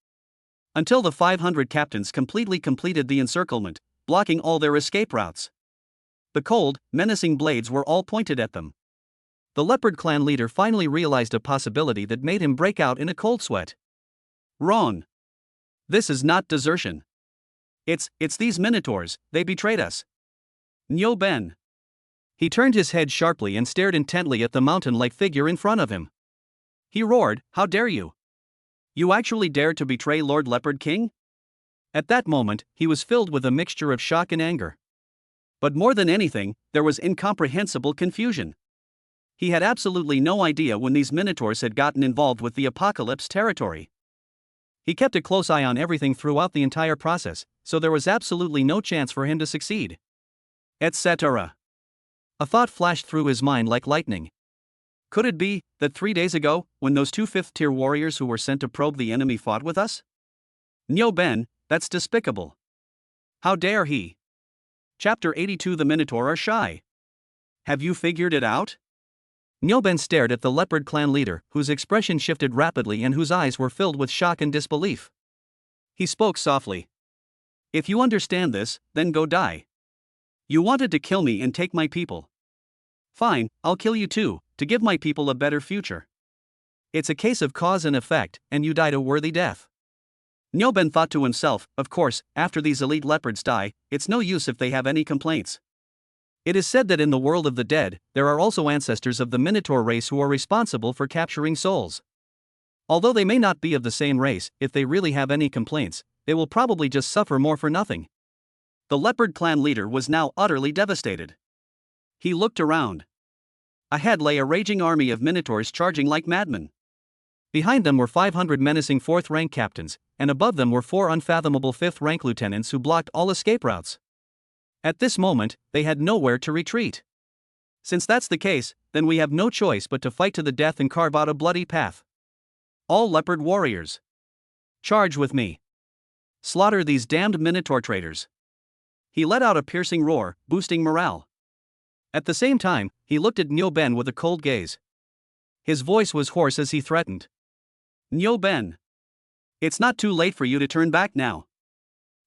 until the 500 captains completely completed the encirclement, blocking all their escape routes. The cold, menacing blades were all pointed at them. The leopard clan leader finally realized a possibility that made him break out in a cold sweat. "Wrong. This is not desertion. It's these Minotaurs, they betrayed us. Nyoben." He turned his head sharply and stared intently at the mountain-like figure in front of him. He roared, "How dare you? You actually dared to betray Lord Leopard King?" At that moment, he was filled with a mixture of shock and anger. But more than anything, there was incomprehensible confusion. He had absolutely no idea when these Minotaurs had gotten involved with the Apocalypse territory. He kept a close eye on everything throughout the entire process, so there was absolutely no chance for him to succeed. Etc. A thought flashed through his mind like lightning. Could it be that 3 days ago, when those 2 fifth-tier warriors who were sent to probe the enemy fought with us? Nyoben, that's despicable. How dare he? Chapter 82. The Minotaur are shy. Have you figured it out? Nyoben stared at the leopard clan leader, whose expression shifted rapidly and whose eyes were filled with shock and disbelief. He spoke softly. "If you understand this, then go die. You wanted to kill me and take my people. Fine, I'll kill you too, to give my people a better future. It's a case of cause and effect, and you died a worthy death." Nyoben thought to himself, of course, after these elite leopards die, it's no use if they have any complaints. It is said that in the world of the dead, there are also ancestors of the Minotaur race who are responsible for capturing souls. Although they may not be of the same race, if they really have any complaints, they will probably just suffer more for nothing. The leopard clan leader was now utterly devastated. He looked around. Ahead lay a raging army of minotaurs charging like madmen. Behind them were 500 menacing 4th rank captains, and above them were 4 unfathomable 5th rank lieutenants who blocked all escape routes. At this moment, they had nowhere to retreat. Since that's the case, then we have no choice but to fight to the death and carve out a bloody path. All leopard warriors, charge with me. Slaughter these damned minotaur traitors. He let out a piercing roar, boosting morale. At the same time, he looked at Nyo Ben with a cold gaze. His voice was hoarse as he threatened. Nyo Ben, it's not too late for you to turn back now.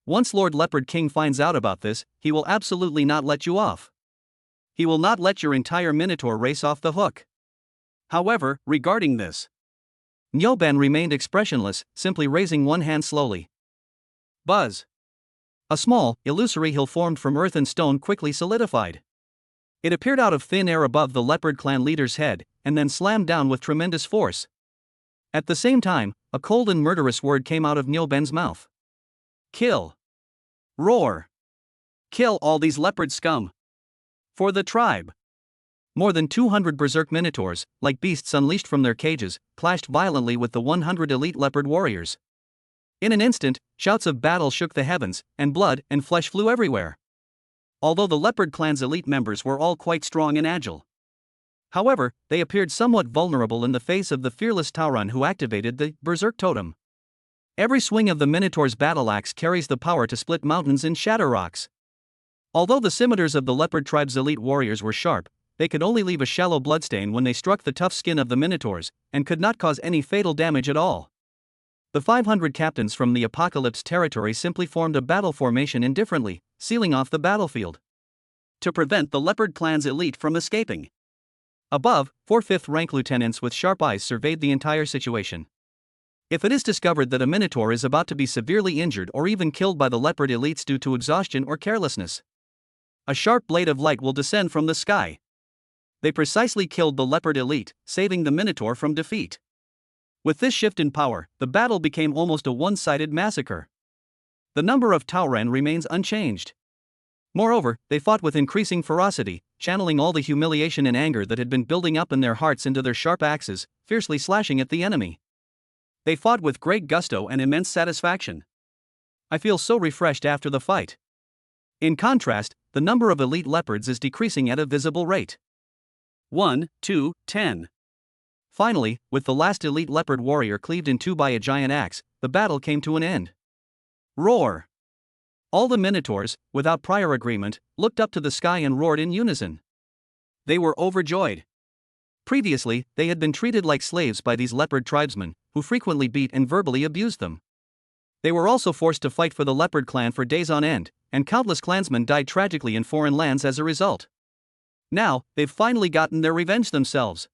Once Lord Leopard King finds out about this, he will absolutely not let you off. He will not let your entire minotaur race off the hook. However, regarding this, Nyo Ben remained expressionless, simply raising one hand slowly. Buzz. A small, illusory hill formed from earth and stone quickly solidified. It appeared out of thin air above the leopard clan leader's head, and then slammed down with tremendous force. At the same time, a cold and murderous word came out of Nyo Ben's mouth. Kill. Roar. Kill all these leopard scum. For the tribe. More than 200 berserk minotaurs, like beasts unleashed from their cages, clashed violently with the 100 elite leopard warriors. In an instant, shouts of battle shook the heavens, and blood and flesh flew everywhere. Although the leopard clan's elite members were all quite strong and agile. However, they appeared somewhat vulnerable in the face of the fearless Tauran who activated the berserk totem. Every swing of the Minotaur's battle axe carries the power to split mountains and shatter rocks. Although the scimitars of the leopard tribe's elite warriors were sharp, they could only leave a shallow bloodstain when they struck the tough skin of the Minotaurs, and could not cause any fatal damage at all. The 500 captains from the Apocalypse territory simply formed a battle formation indifferently, sealing off the battlefield to prevent the leopard clan's elite from escaping. Above, 4 5th rank lieutenants with sharp eyes surveyed the entire situation. If it is discovered that a minotaur is about to be severely injured or even killed by the leopard elites due to exhaustion or carelessness, a sharp blade of light will descend from the sky. They precisely killed the leopard elite, saving the minotaur from defeat. With this shift in power, the battle became almost a one-sided massacre. The number of Tauran remains unchanged. Moreover, they fought with increasing ferocity, channeling all the humiliation and anger that had been building up in their hearts into their sharp axes, fiercely slashing at the enemy. They fought with great gusto and immense satisfaction. I feel so refreshed after the fight. In contrast, the number of elite leopards is decreasing at a visible rate. 1, 2, 10. Finally, with the last elite leopard warrior cleaved in two by a giant axe, the battle came to an end. Roar! All the minotaurs, without prior agreement, looked up to the sky and roared in unison. They were overjoyed. Previously, they had been treated like slaves by these leopard tribesmen, who frequently beat and verbally abused them. They were also forced to fight for the leopard clan for days on end, and countless clansmen died tragically in foreign lands as a result. Now, they've finally gotten their revenge themselves.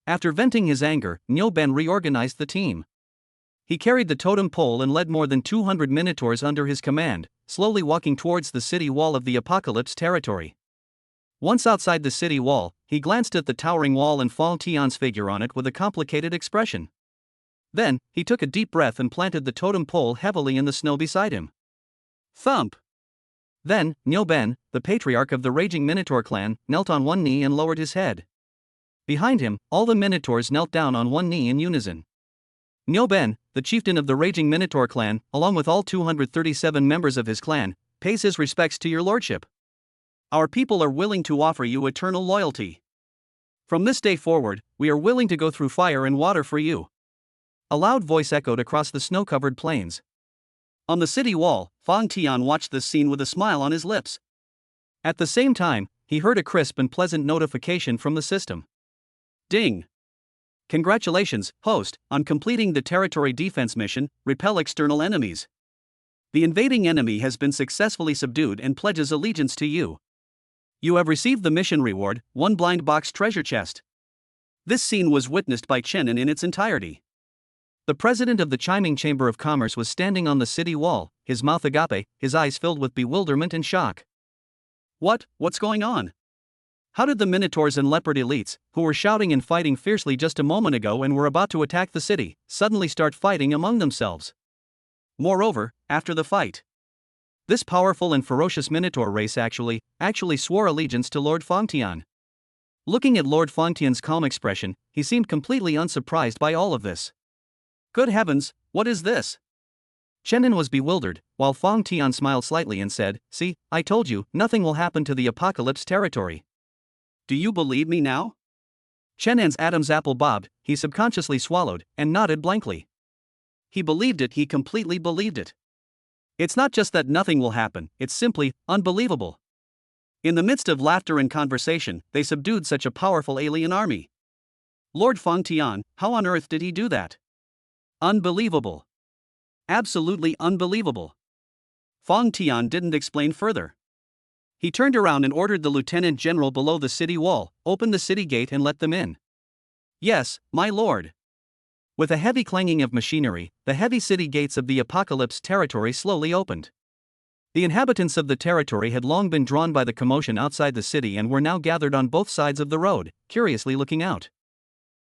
After venting his anger, Nyo Ben reorganized the team. He carried the totem pole and led more than 200 minotaurs under his command, slowly walking towards the city wall of the Apocalypse territory. Once outside the city wall, he glanced at the towering wall and Fong Tian's figure on it with a complicated expression. Then, he took a deep breath and planted the totem pole heavily in the snow beside him. Thump! Then, Nyo Ben, the patriarch of the raging Minotaur clan, knelt on one knee and lowered his head. Behind him, all the Minotaurs knelt down on one knee in unison. Nyo Ben, the chieftain of the raging Minotaur clan, along with all 237 members of his clan, pays his respects to your lordship. Our people are willing to offer you eternal loyalty. From this day forward, we are willing to go through fire and water for you. A loud voice echoed across the snow-covered plains. On the city wall, Fong Tian watched this scene with a smile on his lips. At the same time, he heard a crisp and pleasant notification from the system. Ding! Congratulations, host, on completing the territory defense mission, repel external enemies. The invading enemy has been successfully subdued and pledges allegiance to you. You have received the mission reward, 1 blind box treasure chest. This scene was witnessed by Chenin in its entirety. The president of the Chiming Chamber of Commerce was standing on the city wall, his mouth agape, his eyes filled with bewilderment and shock. What's going on? How did the Minotaurs and Leopard elites, who were shouting and fighting fiercely just a moment ago and were about to attack the city, suddenly start fighting among themselves? Moreover, after the fight, this powerful and ferocious Minotaur race actually swore allegiance to Lord Fongtian. Looking at Lord Fongtian's calm expression, he seemed completely unsurprised by all of this. Good heavens, what is this? Chenin was bewildered, while Fongtian smiled slightly and said, "See, I told you, nothing will happen to the Apocalypse territory." Do you believe me now? Chenin's Adam's apple bobbed, he subconsciously swallowed, and nodded blankly. He believed it, he completely believed it. It's not just that nothing will happen, it's simply unbelievable. In the midst of laughter and conversation, they subdued such a powerful alien army. Lord Fongtian, how on earth did he do that? Unbelievable. Absolutely unbelievable. Fongtian didn't explain further. He turned around and ordered the lieutenant general below the city wall, open the city gate and let them in. Yes, my lord. With a heavy clanging of machinery, the heavy city gates of the Apocalypse territory slowly opened. The inhabitants of the territory had long been drawn by the commotion outside the city and were now gathered on both sides of the road, curiously looking out.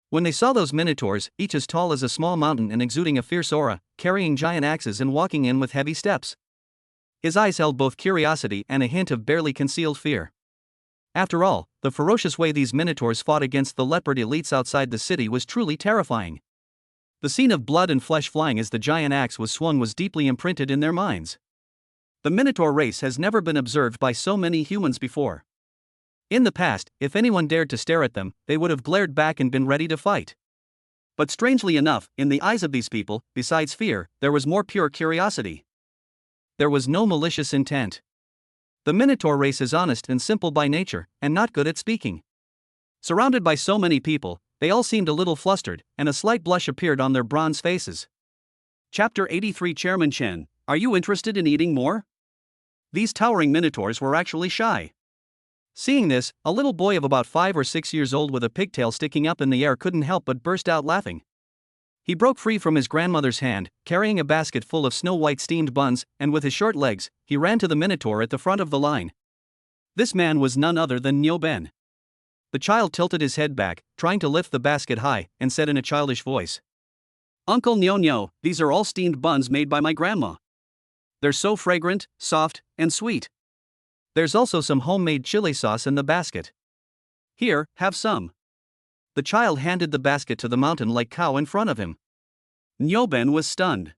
When they saw those Minotaurs, each as tall as a small mountain and exuding a fierce aura, carrying giant axes and walking in with heavy steps, his eyes held both curiosity and a hint of barely concealed fear. After all, the ferocious way these Minotaurs fought against the Leopard elites outside the city was truly terrifying. The scene of blood and flesh flying as the giant axe was swung was deeply imprinted in their minds. The Minotaur race has never been observed by so many humans before. In the past, if anyone dared to stare at them, they would have glared back and been ready to fight. But strangely enough, in the eyes of these people, besides fear, there was more pure curiosity. There was no malicious intent. The Minotaur race is honest and simple by nature, and not good at speaking. Surrounded by so many people, they all seemed a little flustered, and a slight blush appeared on their bronze faces. Chapter 83 Chairman Chen, are you interested in eating more? These towering Minotaurs were actually shy. Seeing this, a little boy of about 5 or 6 years old with a pigtail sticking up in the air couldn't help but burst out laughing. He broke free from his grandmother's hand, carrying a basket full of snow-white steamed buns, and with his short legs, he ran to the Minotaur at the front of the line. This man was none other than Nyoben. The child tilted his head back, trying to lift the basket high, and said in a childish voice, "Uncle Nyo, these are all steamed buns made by my grandma. They're so fragrant, soft, and sweet. There's also some homemade chili sauce in the basket. Here, have some." The child handed the basket to the mountain-like cow in front of him. Nyoben was stunned.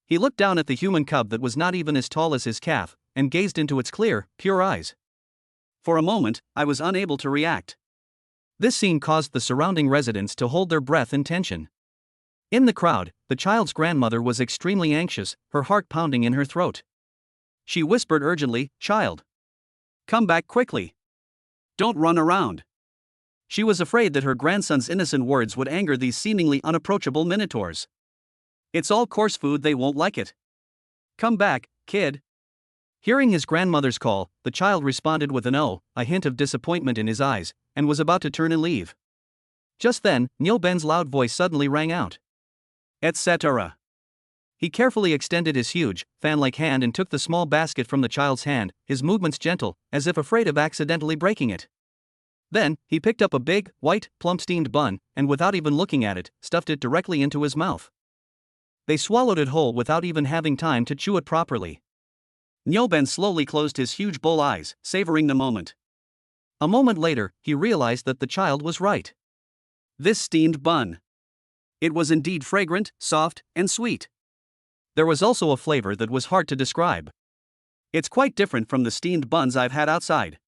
He looked down at the human cub that was not even as tall as his calf, and gazed into its clear, pure eyes. For a moment, I was unable to react. This scene caused the surrounding residents to hold their breath in tension. In the crowd, the child's grandmother was extremely anxious, her heart pounding in her throat. She whispered urgently, "Child, come back quickly. Don't run around." She was afraid that her grandson's innocent words would anger these seemingly unapproachable Minotaurs. "It's all coarse food, they won't like it. Come back, kid." Hearing his grandmother's call, the child responded with an "oh," a hint of disappointment in his eyes, and was about to turn and leave. Just then, Nyoben's loud voice suddenly rang out. Etc. He carefully extended his huge, fan-like hand and took the small basket from the child's hand, his movements gentle, as if afraid of accidentally breaking it. Then, he picked up a big, white, plump steamed bun, and without even looking at it, stuffed it directly into his mouth. They swallowed it whole without even having time to chew it properly. Nyoben slowly closed his huge bull eyes, savoring the moment. A moment later, he realized that the child was right. This steamed bun. It was indeed fragrant, soft, and sweet. There was also a flavor that was hard to describe. It's quite different from the steamed buns I've had outside.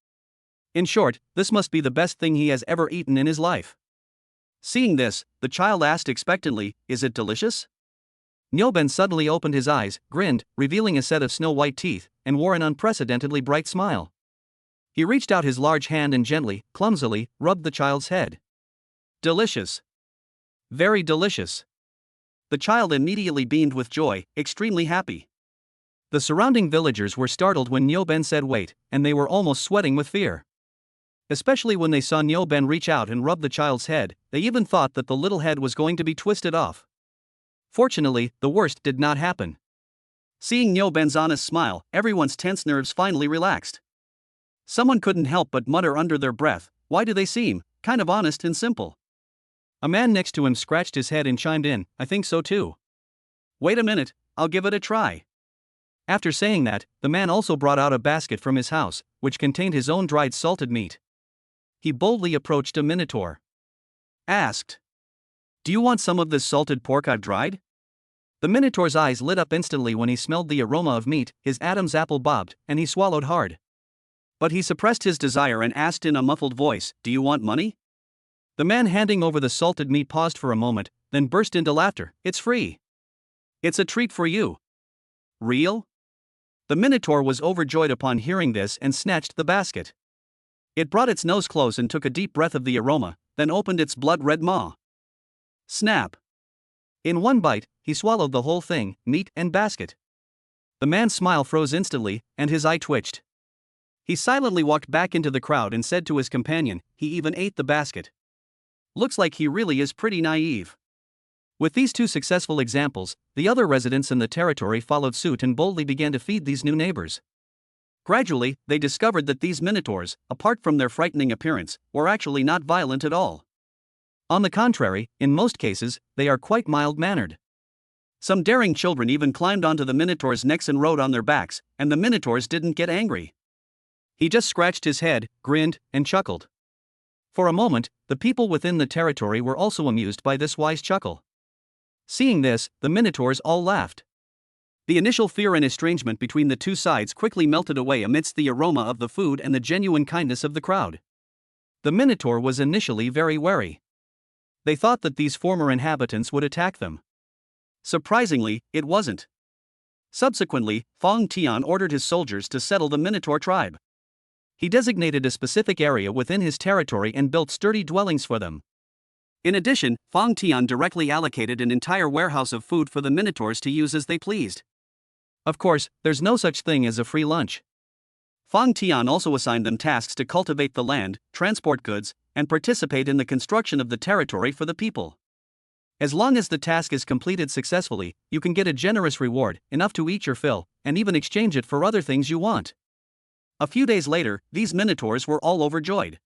In short, this must be the best thing he has ever eaten in his life. Seeing this, the child asked expectantly, "Is it delicious?" Nyoben suddenly opened his eyes, grinned, revealing a set of snow-white teeth, and wore an unprecedentedly bright smile. He reached out his large hand and gently, clumsily, rubbed the child's head. "Delicious. Very delicious." The child immediately beamed with joy, extremely happy. The surrounding villagers were startled when Nyoben said wait, and they were almost sweating with fear. Especially when they saw Nyoben reach out and rub the child's head, they even thought that the little head was going to be twisted off. Fortunately, the worst did not happen. Seeing Nyoben's honest smile, everyone's tense nerves finally relaxed. Someone couldn't help but mutter under their breath, why do they seem kind of honest and simple? A man next to him scratched his head and chimed in, I think so too. Wait a minute, I'll give it a try. After saying that, the man also brought out a basket from his house, which contained his own dried salted meat. He boldly approached a minotaur. Asked, do you want some of this salted pork I've dried? The minotaur's eyes lit up instantly when he smelled the aroma of meat, his Adam's apple bobbed, and he swallowed hard. But he suppressed his desire and asked in a muffled voice, do you want money? The man handing over the salted meat paused for a moment, then burst into laughter, it's free. It's a treat for you. Real? The minotaur was overjoyed upon hearing this and snatched the basket. It brought its nose close and took a deep breath of the aroma, then opened its blood-red maw. Snap! In one bite, he swallowed the whole thing, meat and basket. The man's smile froze instantly, and his eye twitched. He silently walked back into the crowd and said to his companion, he even ate the basket. Looks like he really is pretty naive. With these two successful examples, the other residents in the territory followed suit and boldly began to feed these new neighbors. Gradually, they discovered that these minotaurs, apart from their frightening appearance, were actually not violent at all. On the contrary, in most cases, they are quite mild-mannered. Some daring children even climbed onto the minotaurs' necks and rode on their backs, and the minotaurs didn't get angry. He just scratched his head, grinned, and chuckled. For a moment, the people within the territory were also amused by this wise chuckle. Seeing this, the minotaurs all laughed. The initial fear and estrangement between the two sides quickly melted away amidst the aroma of the food and the genuine kindness of the crowd. The minotaur was initially very wary. They thought that these former inhabitants would attack them. Surprisingly, it wasn't. Subsequently, Fong Tian ordered his soldiers to settle the minotaur tribe. He designated a specific area within his territory and built sturdy dwellings for them. In addition, Fong Tian directly allocated an entire warehouse of food for the minotaurs to use as they pleased. Of course, there's no such thing as a free lunch. Fong Tian also assigned them tasks to cultivate the land, transport goods, and participate in the construction of the territory for the people. As long as the task is completed successfully, you can get a generous reward, enough to eat your fill, and even exchange it for other things you want. A few days later, these minotaurs were all overjoyed.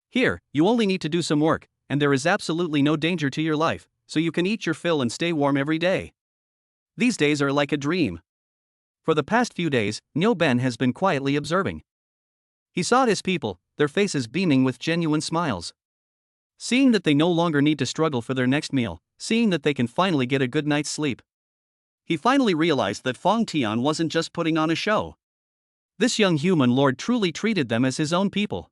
Here, you only need to do some work, and there is absolutely no danger to your life, so you can eat your fill and stay warm every day. These days are like a dream. For the past few days, Niu Ben has been quietly observing. He saw his people, their faces beaming with genuine smiles. Seeing that they no longer need to struggle for their next meal, seeing that they can finally get a good night's sleep. He finally realized that Fong Tian wasn't just putting on a show. This young human lord truly treated them as his own people.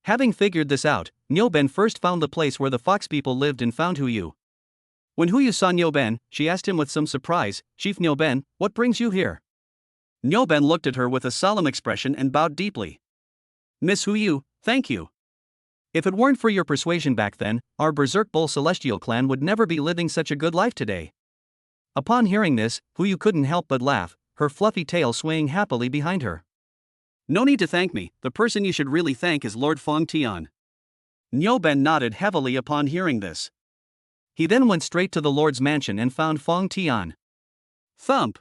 Having figured this out, Niu Ben first found the place where the fox people lived and found Huyu. When Huyu saw Niu Ben, she asked him with some surprise, Chief Niu Ben, what brings you here? Niu Ben looked at her with a solemn expression and bowed deeply. Miss Huyu, thank you. If it weren't for your persuasion back then, our Berserk Bull Celestial clan would never be living such a good life today. Upon hearing this, Huyu couldn't help but laugh, her fluffy tail swaying happily behind her. No need to thank me, the person you should really thank is Lord Fong Tian. Niu Ben nodded heavily upon hearing this. He then went straight to the Lord's mansion and found Fong Tian. Thump!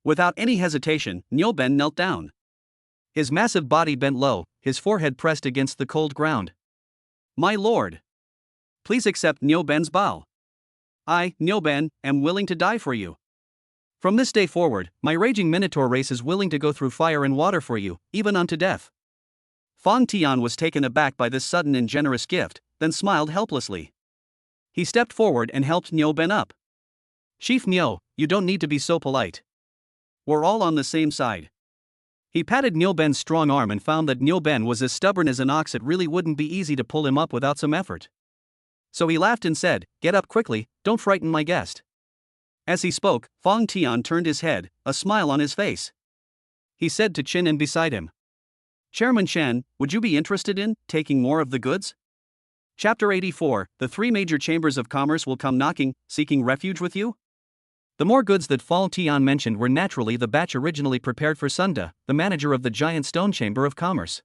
Without any hesitation, Niu Ben knelt down. His massive body bent low, his forehead pressed against the cold ground. My lord! Please accept Niu Ben's bow. I, Niu Ben, am willing to die for you. From this day forward, my raging minotaur race is willing to go through fire and water for you, even unto death. Fong Tian was taken aback by this sudden and generous gift, then smiled helplessly. He stepped forward and helped Niu Ben up. Chief Niu, you don't need to be so polite. We're all on the same side. He patted Niu Ben's strong arm and found that Niu Ben was as stubborn as an ox. It really wouldn't be easy to pull him up without some effort. So he laughed and said, get up quickly, don't frighten my guest. As he spoke, Fong Tian turned his head, a smile on his face. He said to Chin and beside him, Chairman Shan, would you be interested in taking more of the goods? Chapter 84, the three major chambers of commerce will come knocking, seeking refuge with you? The more goods that Fong Tian mentioned were naturally the batch originally prepared for Sunda, the manager of the giant stone chamber of commerce.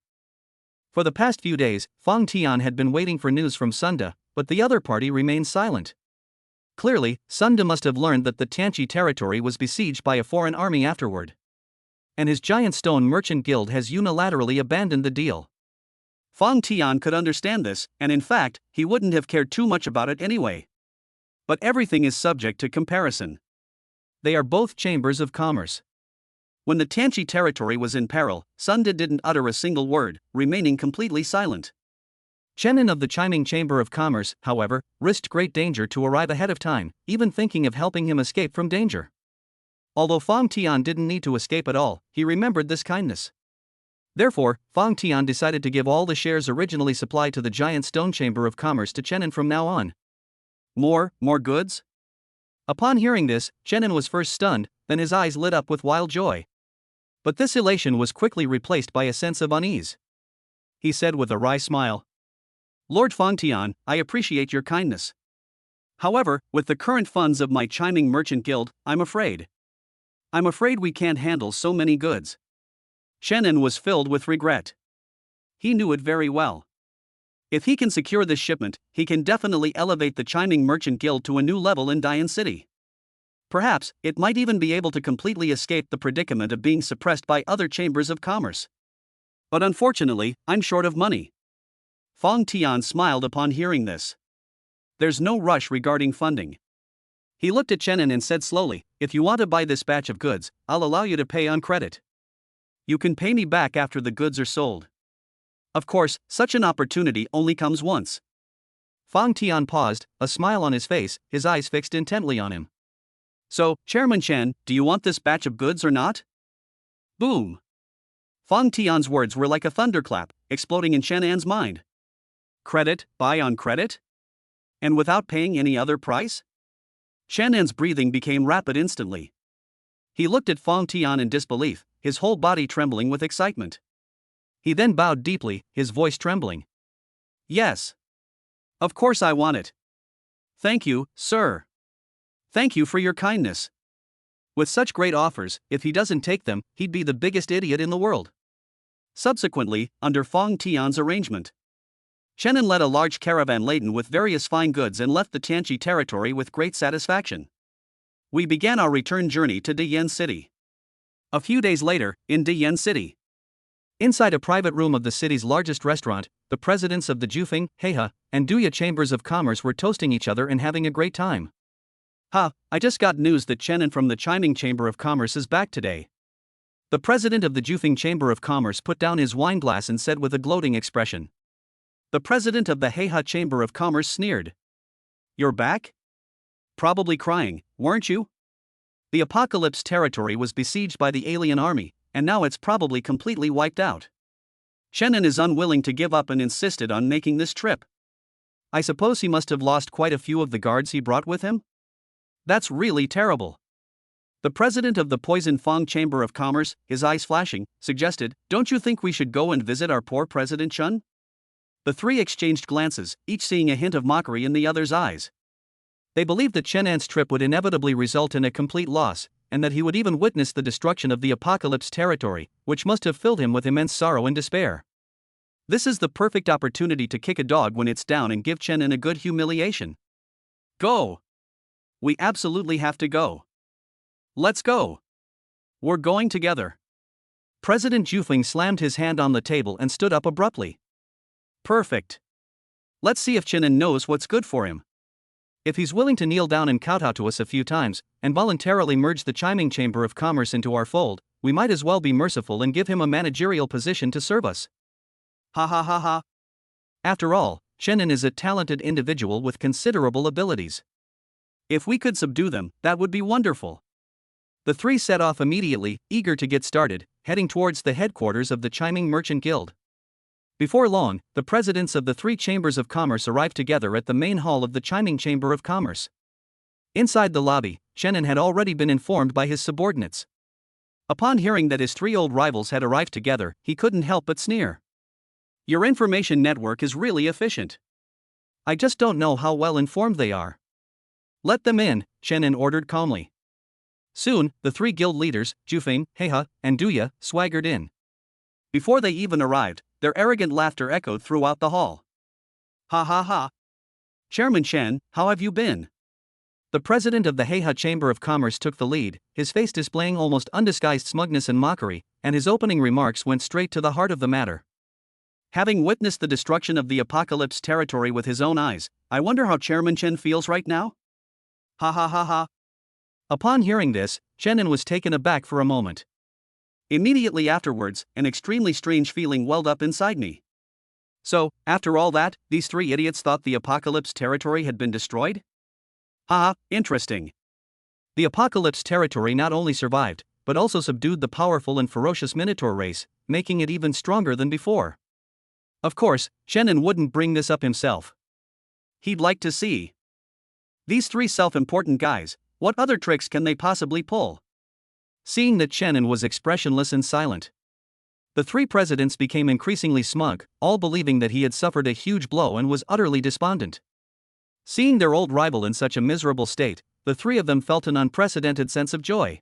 For the past few days, Fong Tian had been waiting for news from Sunda, but the other party remained silent. Clearly, Sunda must have learned that the Tianqi territory was besieged by a foreign army afterward. and his giant stone merchant guild has unilaterally abandoned the deal. Fang Tian could understand this, and in fact, he wouldn't have cared too much about it anyway. But everything is subject to comparison. They are both chambers of commerce. When the Tianqi territory was in peril, Sun De didn't utter a single word, remaining completely silent. Chenin of the Chiming Chamber of Commerce, however, risked great danger to arrive ahead of time, even thinking of helping him escape from danger. Although Fang Tian didn't need to escape at all, he remembered this kindness. Therefore, Fang Tian decided to give all the shares originally supplied to the Giant Stone Chamber of Commerce to Chenin from now on. More goods? Upon hearing this, Chenin was first stunned, then his eyes lit up with wild joy. But this elation was quickly replaced by a sense of unease. He said with a wry smile, "Lord Fang Tian, I appreciate your kindness. However, with the current funds of my Chiming Merchant Guild, I'm afraid we can't handle so many goods." Chenin was filled with regret. He knew it very well. If he can secure this shipment, he can definitely elevate the Chiming Merchant Guild to a new level in Dian City. Perhaps, it might even be able to completely escape the predicament of being suppressed by other chambers of commerce. But unfortunately, I'm short of money. Fang Tian smiled upon hearing this. There's no rush regarding funding. He looked at Chenin and said slowly, "If you want to buy this batch of goods, I'll allow you to pay on credit. You can pay me back after the goods are sold. Of course, such an opportunity only comes once." Fang Tian paused, a smile on his face, his eyes fixed intently on him. "So, Chairman Chen, do you want this batch of goods or not?" Boom! Fang Tian's words were like a thunderclap, exploding in Chenan's mind. Credit, buy on credit? And without paying any other price? Chenan's breathing became rapid instantly. He looked at Fang Tian in disbelief, his whole body trembling with excitement. He then bowed deeply, his voice trembling. "Yes. Of course I want it. Thank you, sir. Thank you for your kindness. With such great offers, if he doesn't take them, he'd be the biggest idiot in the world." Subsequently, under Fang Tian's arrangement, Chenin led a large caravan laden with various fine goods and left the Tianqi territory with great satisfaction. We began our return journey to Dian City. A few days later, in Dian City, inside a private room of the city's largest restaurant, the presidents of the Jufeng, Heihe, and Duya chambers of commerce were toasting each other and having a great time. I just got news that Chenin from the Chiming Chamber of Commerce is back today." The president of the Jufeng Chamber of Commerce put down his wine glass and said with a gloating expression. The president of the Heihe Chamber of Commerce sneered. "You're back? Probably crying, weren't you? The Apocalypse territory was besieged by the alien army, and now it's probably completely wiped out. Chenin is unwilling to give up and insisted on making this trip. I suppose he must have lost quite a few of the guards he brought with him? That's really terrible." The president of the Poison Fang Chamber of Commerce, his eyes flashing, suggested, "Don't you think we should go and visit our poor President Chun?" The three exchanged glances, each seeing a hint of mockery in the other's eyes. They believed that Chenan's trip would inevitably result in a complete loss, and that he would even witness the destruction of the Apocalypse territory, which must have filled him with immense sorrow and despair. This is the perfect opportunity to kick a dog when it's down and give Chenin a good humiliation. Go! We absolutely have to go. Let's go. We're going together. President Jufeng slammed his hand on the table and stood up abruptly. Perfect. Let's see if Chenin knows what's good for him. If he's willing to kneel down and kowtow to us a few times, and voluntarily merge the Chiming Chamber of Commerce into our fold, we might as well be merciful and give him a managerial position to serve us. Ha ha ha ha. After all, Chenin is a talented individual with considerable abilities. If we could subdue them, that would be wonderful. The three set off immediately, eager to get started, heading towards the headquarters of the Chiming Merchant Guild. Before long, the presidents of the three chambers of commerce arrived together at the main hall of the Chiming Chamber of Commerce. Inside the lobby, Chenin had already been informed by his subordinates. Upon hearing that his three old rivals had arrived together, he couldn't help but sneer. Your information network is really efficient. I just don't know how well informed they are. Let them in, Chenin ordered calmly. Soon, the three guild leaders, Jufeng, Heihe, and Duya, swaggered in. Before they even arrived, their arrogant laughter echoed throughout the hall. Ha ha ha. Chairman Chen, how have you been? The president of the Heiha Chamber of Commerce took the lead, his face displaying almost undisguised smugness and mockery, and his opening remarks went straight to the heart of the matter. Having witnessed the destruction of the apocalypse territory with his own eyes, I wonder how Chairman Chen feels right now? Ha ha ha ha. Upon hearing this, Chenin was taken aback for a moment. Immediately afterwards, an extremely strange feeling welled up inside me. So, after all that, these three idiots thought the apocalypse territory had been destroyed? Haha, interesting. The apocalypse territory not only survived, but also subdued the powerful and ferocious Minotaur race, making it even stronger than before. Of course, Chenin wouldn't bring this up himself. He'd like to see. These three self-important guys, what other tricks can they possibly pull? Seeing that Chenin was expressionless and silent, the three presidents became increasingly smug, all believing that he had suffered a huge blow and was utterly despondent. Seeing their old rival in such a miserable state, the three of them felt an unprecedented sense of joy.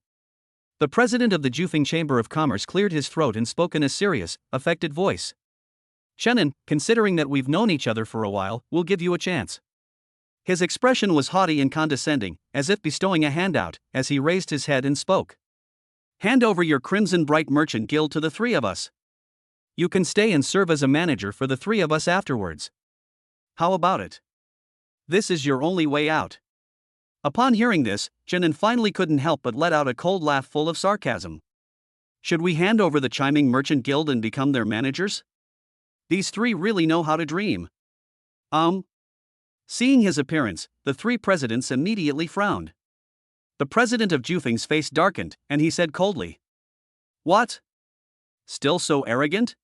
The president of the Jufeng Chamber of Commerce cleared his throat and spoke in a serious, affected voice. Chenin, considering that we've known each other for a while, we'll give you a chance. His expression was haughty and condescending, as if bestowing a handout, as he raised his head and spoke. Hand over your Crimson Bright Merchant Guild to the three of us. You can stay and serve as a manager for the three of us afterwards. How about it? This is your only way out. Upon hearing this, Chenin finally couldn't help but let out a cold laugh full of sarcasm. Should we hand over the Chiming Merchant Guild and become their managers? These three really know how to dream. Seeing his appearance, the three presidents immediately frowned. The president of Jufeng's face darkened, and he said coldly, "What? Still so arrogant?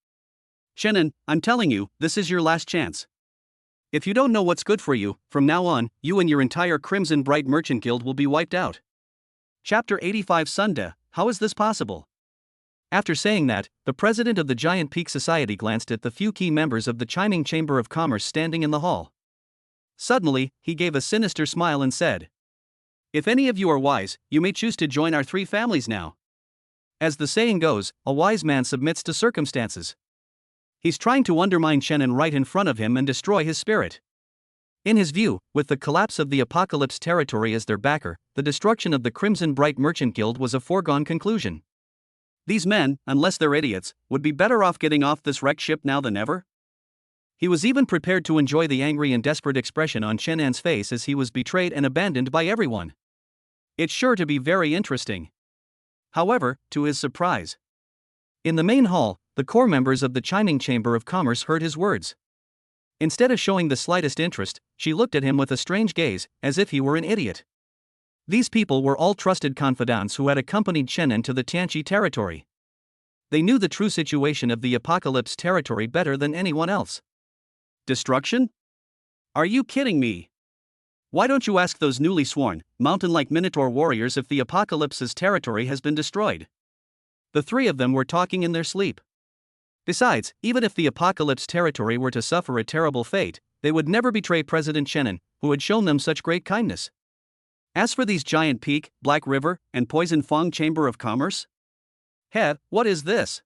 Chenin, I'm telling you, this is your last chance. If you don't know what's good for you, from now on, you and your entire Crimson Bright Merchant Guild will be wiped out." Chapter 85 Sunda, how is this possible? After saying that, the president of the Giant Peak Society glanced at the few key members of the Chiming Chamber of Commerce standing in the hall. Suddenly, he gave a sinister smile and said, "If any of you are wise, you may choose to join our three families now. As the saying goes, a wise man submits to circumstances. He's trying to undermine Chenin right in front of him and destroy his spirit." In his view, with the collapse of the Apocalypse territory as their backer, the destruction of the Crimson Bright Merchant Guild was a foregone conclusion. These men, unless they're idiots, would be better off getting off this wrecked ship now than ever. He was even prepared to enjoy the angry and desperate expression on Chenin's face as he was betrayed and abandoned by everyone. It's sure to be very interesting. However, to his surprise, in the main hall, the core members of the Chiming Chamber of Commerce heard his words. Instead of showing the slightest interest, she looked at him with a strange gaze, as if he were an idiot. These people were all trusted confidants who had accompanied Chenin to the Tianqi territory. They knew the true situation of the Apocalypse territory better than anyone else. Destruction? Are you kidding me? Why don't you ask those newly sworn, mountain-like Minotaur warriors if the Apocalypse's territory has been destroyed? The three of them were talking in their sleep. Besides, even if the Apocalypse territory were to suffer a terrible fate, they would never betray President Chenin, who had shown them such great kindness. As for these Giant Peak, Black River, and Poison Fong Chamber of Commerce? What is this?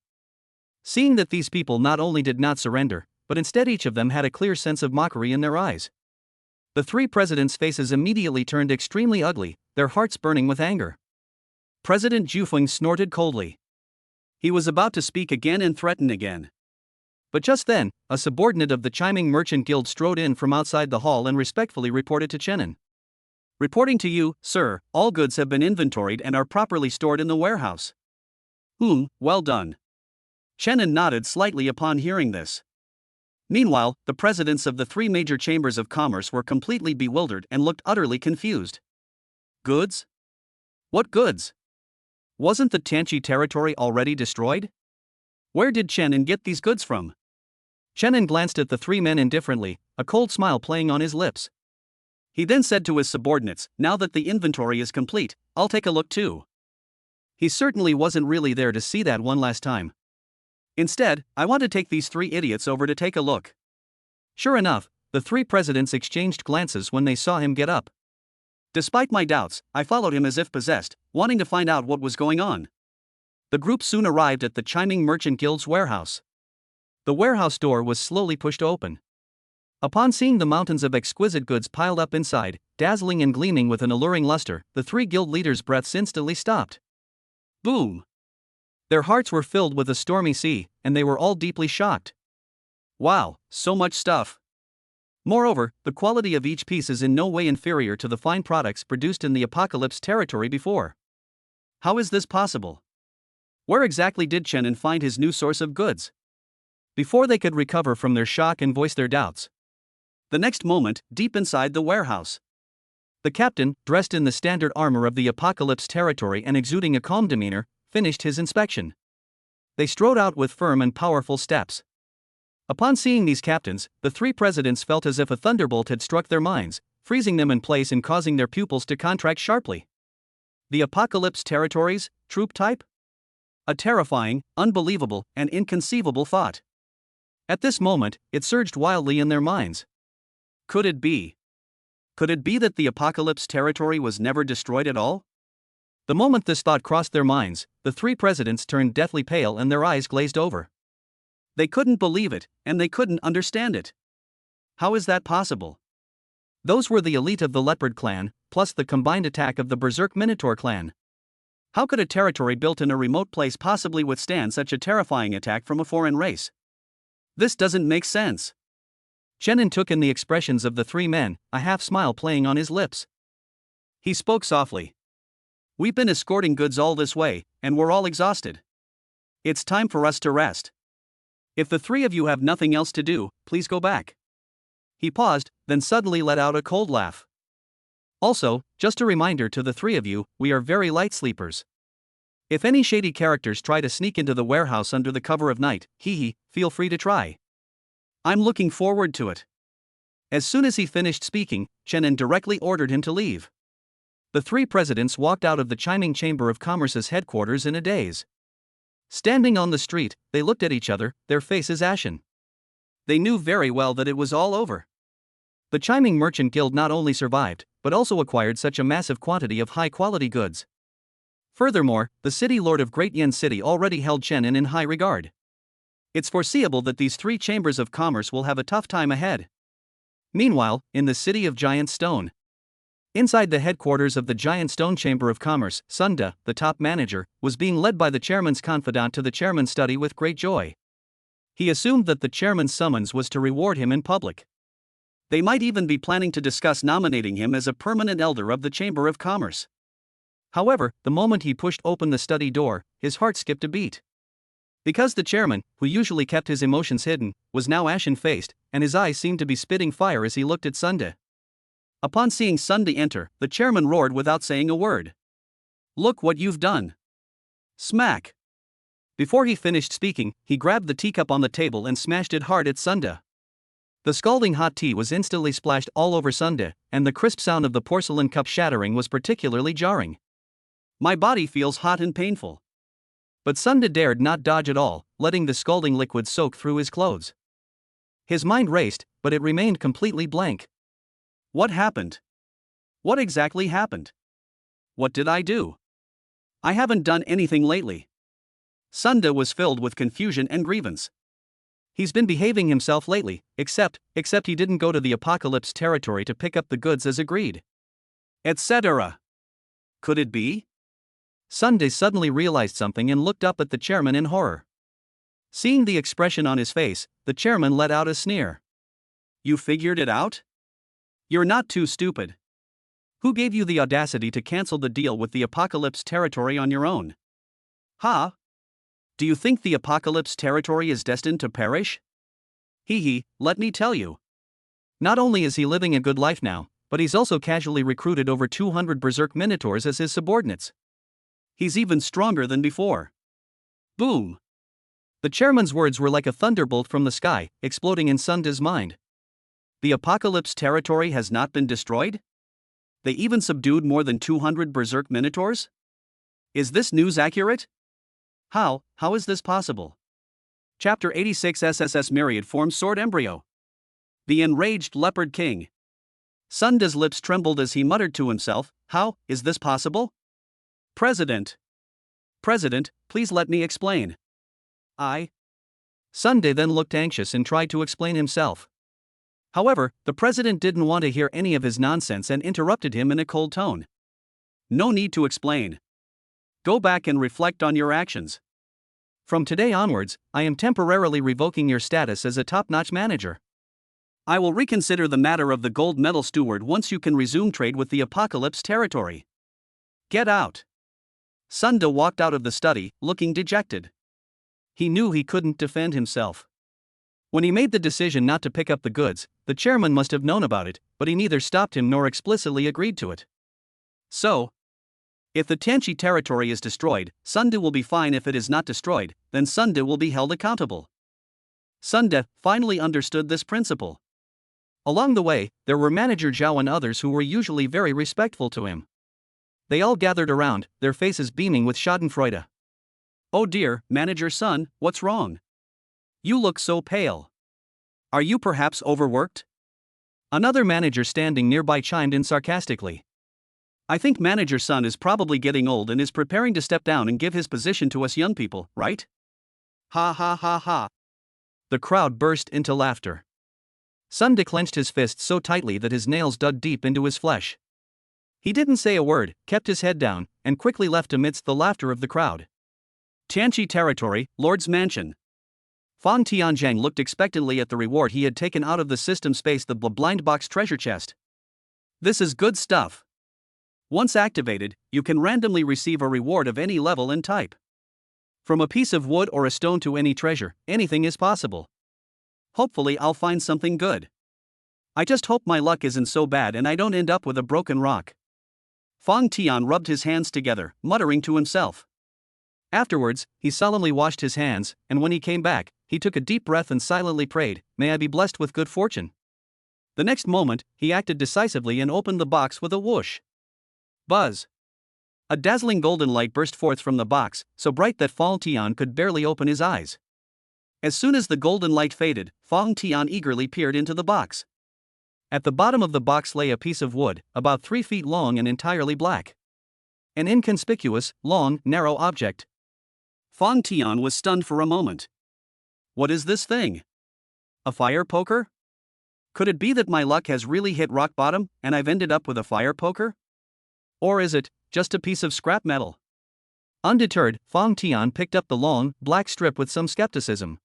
Seeing that these people not only did not surrender, but instead each of them had a clear sense of mockery in their eyes. The three presidents' faces immediately turned extremely ugly, their hearts burning with anger. President Jufeng snorted coldly. He was about to speak again and threaten again. But just then, a subordinate of the Chiming Merchant Guild strode in from outside the hall and respectfully reported to Chenin. "Reporting to you, sir, all goods have been inventoried and are properly stored in the warehouse." Well done. Chenin nodded slightly upon hearing this. Meanwhile, the presidents of the three major chambers of commerce were completely bewildered and looked utterly confused. Goods? What goods? Wasn't the Tianqi territory already destroyed? Where did Chenin get these goods from? Chenin glanced at the three men indifferently, a cold smile playing on his lips. He then said to his subordinates, "Now that the inventory is complete, I'll take a look too." He certainly wasn't really there to see that one last time. Instead, I want to take these three idiots over to take a look. Sure enough, the three presidents exchanged glances when they saw him get up. Despite my doubts, I followed him as if possessed, wanting to find out what was going on. The group soon arrived at the Chiming Merchant Guild's warehouse. The warehouse door was slowly pushed open. Upon seeing the mountains of exquisite goods piled up inside, dazzling and gleaming with an alluring luster, the three guild leaders' breaths instantly stopped. Boom! Their hearts were filled with a stormy sea, and they were all deeply shocked. Wow, so much stuff! Moreover, the quality of each piece is in no way inferior to the fine products produced in the Apocalypse territory before. How is this possible? Where exactly did Chenin find his new source of goods? Before they could recover from their shock and voice their doubts, the next moment, deep inside the warehouse, the captain, dressed in the standard armor of the Apocalypse territory and exuding a calm demeanor, finished his inspection. They strode out with firm and powerful steps. Upon seeing these captains, the three presidents felt as if a thunderbolt had struck their minds, freezing them in place and causing their pupils to contract sharply. The Apocalypse territories, troop type? A terrifying, unbelievable, and inconceivable thought. At this moment, it surged wildly in their minds. Could it be? Could it be that the Apocalypse territory was never destroyed at all? The moment this thought crossed their minds, the three presidents turned deathly pale and their eyes glazed over. They couldn't believe it, and they couldn't understand it. How is that possible? Those were the elite of the Leopard clan, plus the combined attack of the Berserk Minotaur clan. How could a territory built in a remote place possibly withstand such a terrifying attack from a foreign race? This doesn't make sense. Chenin took in the expressions of the three men, a half-smile playing on his lips. He spoke softly. We've been escorting goods all this way, and we're all exhausted. It's time for us to rest. If the three of you have nothing else to do, please go back. He paused, then suddenly let out a cold laugh. Also, just a reminder to the three of you, we are very light sleepers. If any shady characters try to sneak into the warehouse under the cover of night, feel free to try. I'm looking forward to it. As soon as he finished speaking, Chenin directly ordered him to leave. The three presidents walked out of the chiming Chamber of Commerce's headquarters in a daze. Standing on the street, they looked at each other, their faces ashen. They knew very well that it was all over. The chiming merchant guild not only survived, but also acquired such a massive quantity of high-quality goods. Furthermore, the city lord of Great Yen City already held Chenin in high regard. It's foreseeable that these three chambers of commerce will have a tough time ahead. Meanwhile, in the city of Giant Stone, inside the headquarters of the Giant Stone Chamber of Commerce, Sunda, the top manager, was being led by the chairman's confidant to the chairman's study with great joy. He assumed that the chairman's summons was to reward him in public. They might even be planning to discuss nominating him as a permanent elder of the Chamber of Commerce. However, the moment he pushed open the study door, his heart skipped a beat. Because the chairman, who usually kept his emotions hidden, was now ashen-faced, and his eyes seemed to be spitting fire as he looked at Sunda. Upon seeing Sunda enter, the chairman roared without saying a word. Look what you've done. Smack. Before he finished speaking, he grabbed the teacup on the table and smashed it hard at Sunda. The scalding hot tea was instantly splashed all over Sunda, and the crisp sound of the porcelain cup shattering was particularly jarring. My body feels hot and painful. But Sunda dared not dodge at all, letting the scalding liquid soak through his clothes. His mind raced, but it remained completely blank. What happened? What exactly happened? What did I do? I haven't done anything lately. Sunda was filled with confusion and grievance. He's been behaving himself lately, except he didn't go to the Apocalypse territory to pick up the goods as agreed. Etc. Could it be? Sunda suddenly realized something and looked up at the chairman in horror. Seeing the expression on his face, the chairman let out a sneer. You figured it out? You're not too stupid. Who gave you the audacity to cancel the deal with the Apocalypse territory on your own? Huh? Do you think the Apocalypse territory is destined to perish? Let me tell you. Not only is he living a good life now, but he's also casually recruited over 200 Berserk Minotaurs as his subordinates. He's even stronger than before. Boom! The chairman's words were like a thunderbolt from the sky, exploding in Sunda's mind. The Apocalypse territory has not been destroyed? They even subdued more than 200 Berserk Minotaurs? Is this news accurate? How is this possible? Chapter 86 SSS Myriad Form Sword Embryo. The Enraged Leopard King. Sunda's lips trembled as he muttered to himself, how is this possible? President, please let me explain. Sunda then looked anxious and tried to explain himself. However, the president didn't want to hear any of his nonsense and interrupted him in a cold tone. No need to explain. Go back and reflect on your actions. From today onwards, I am temporarily revoking your status as a top-notch manager. I will reconsider the matter of the gold medal steward once you can resume trade with the Apocalypse territory. Get out. Sunda walked out of the study, looking dejected. He knew he couldn't defend himself. When he made the decision not to pick up the goods, the chairman must have known about it, but he neither stopped him nor explicitly agreed to it. So, if the Tianchi territory is destroyed, Sunda will be fine. If it is not destroyed, then Sunda will be held accountable. Sunda finally understood this principle. Along the way, there were Manager Zhao and others who were usually very respectful to him. They all gathered around, their faces beaming with schadenfreude. Oh dear, Manager Sun, what's wrong? You look so pale. Are you perhaps overworked? Another manager standing nearby chimed in sarcastically. I think Manager Sun is probably getting old and is preparing to step down and give his position to us young people, right? Ha ha ha ha. The crowd burst into laughter. Sunda clenched his fists so tightly that his nails dug deep into his flesh. He didn't say a word, kept his head down, and quickly left amidst the laughter of the crowd. Tianchi territory, Lord's Mansion. Fang Tianzhang looked expectantly at the reward he had taken out of the system space, the blind box treasure chest. This is good stuff. Once activated, you can randomly receive a reward of any level and type. From a piece of wood or a stone to any treasure, anything is possible. Hopefully I'll find something good. I just hope my luck isn't so bad and I don't end up with a broken rock. Fang Tian rubbed his hands together, muttering to himself. Afterwards, he solemnly washed his hands, and when he came back, he took a deep breath and silently prayed, "May I be blessed with good fortune." The next moment, he acted decisively and opened the box with a whoosh. Buzz! A dazzling golden light burst forth from the box, so bright that Fang Tian could barely open his eyes. As soon as the golden light faded, Fang Tian eagerly peered into the box. At the bottom of the box lay a piece of wood, about 3 feet long and entirely black. An inconspicuous, long, narrow object. Fang Tian was stunned for a moment. What is this thing? A fire poker? Could it be that my luck has really hit rock bottom, and I've ended up with a fire poker? Or is it just a piece of scrap metal? Undeterred, Fang Tian picked up the long, black strip with some skepticism.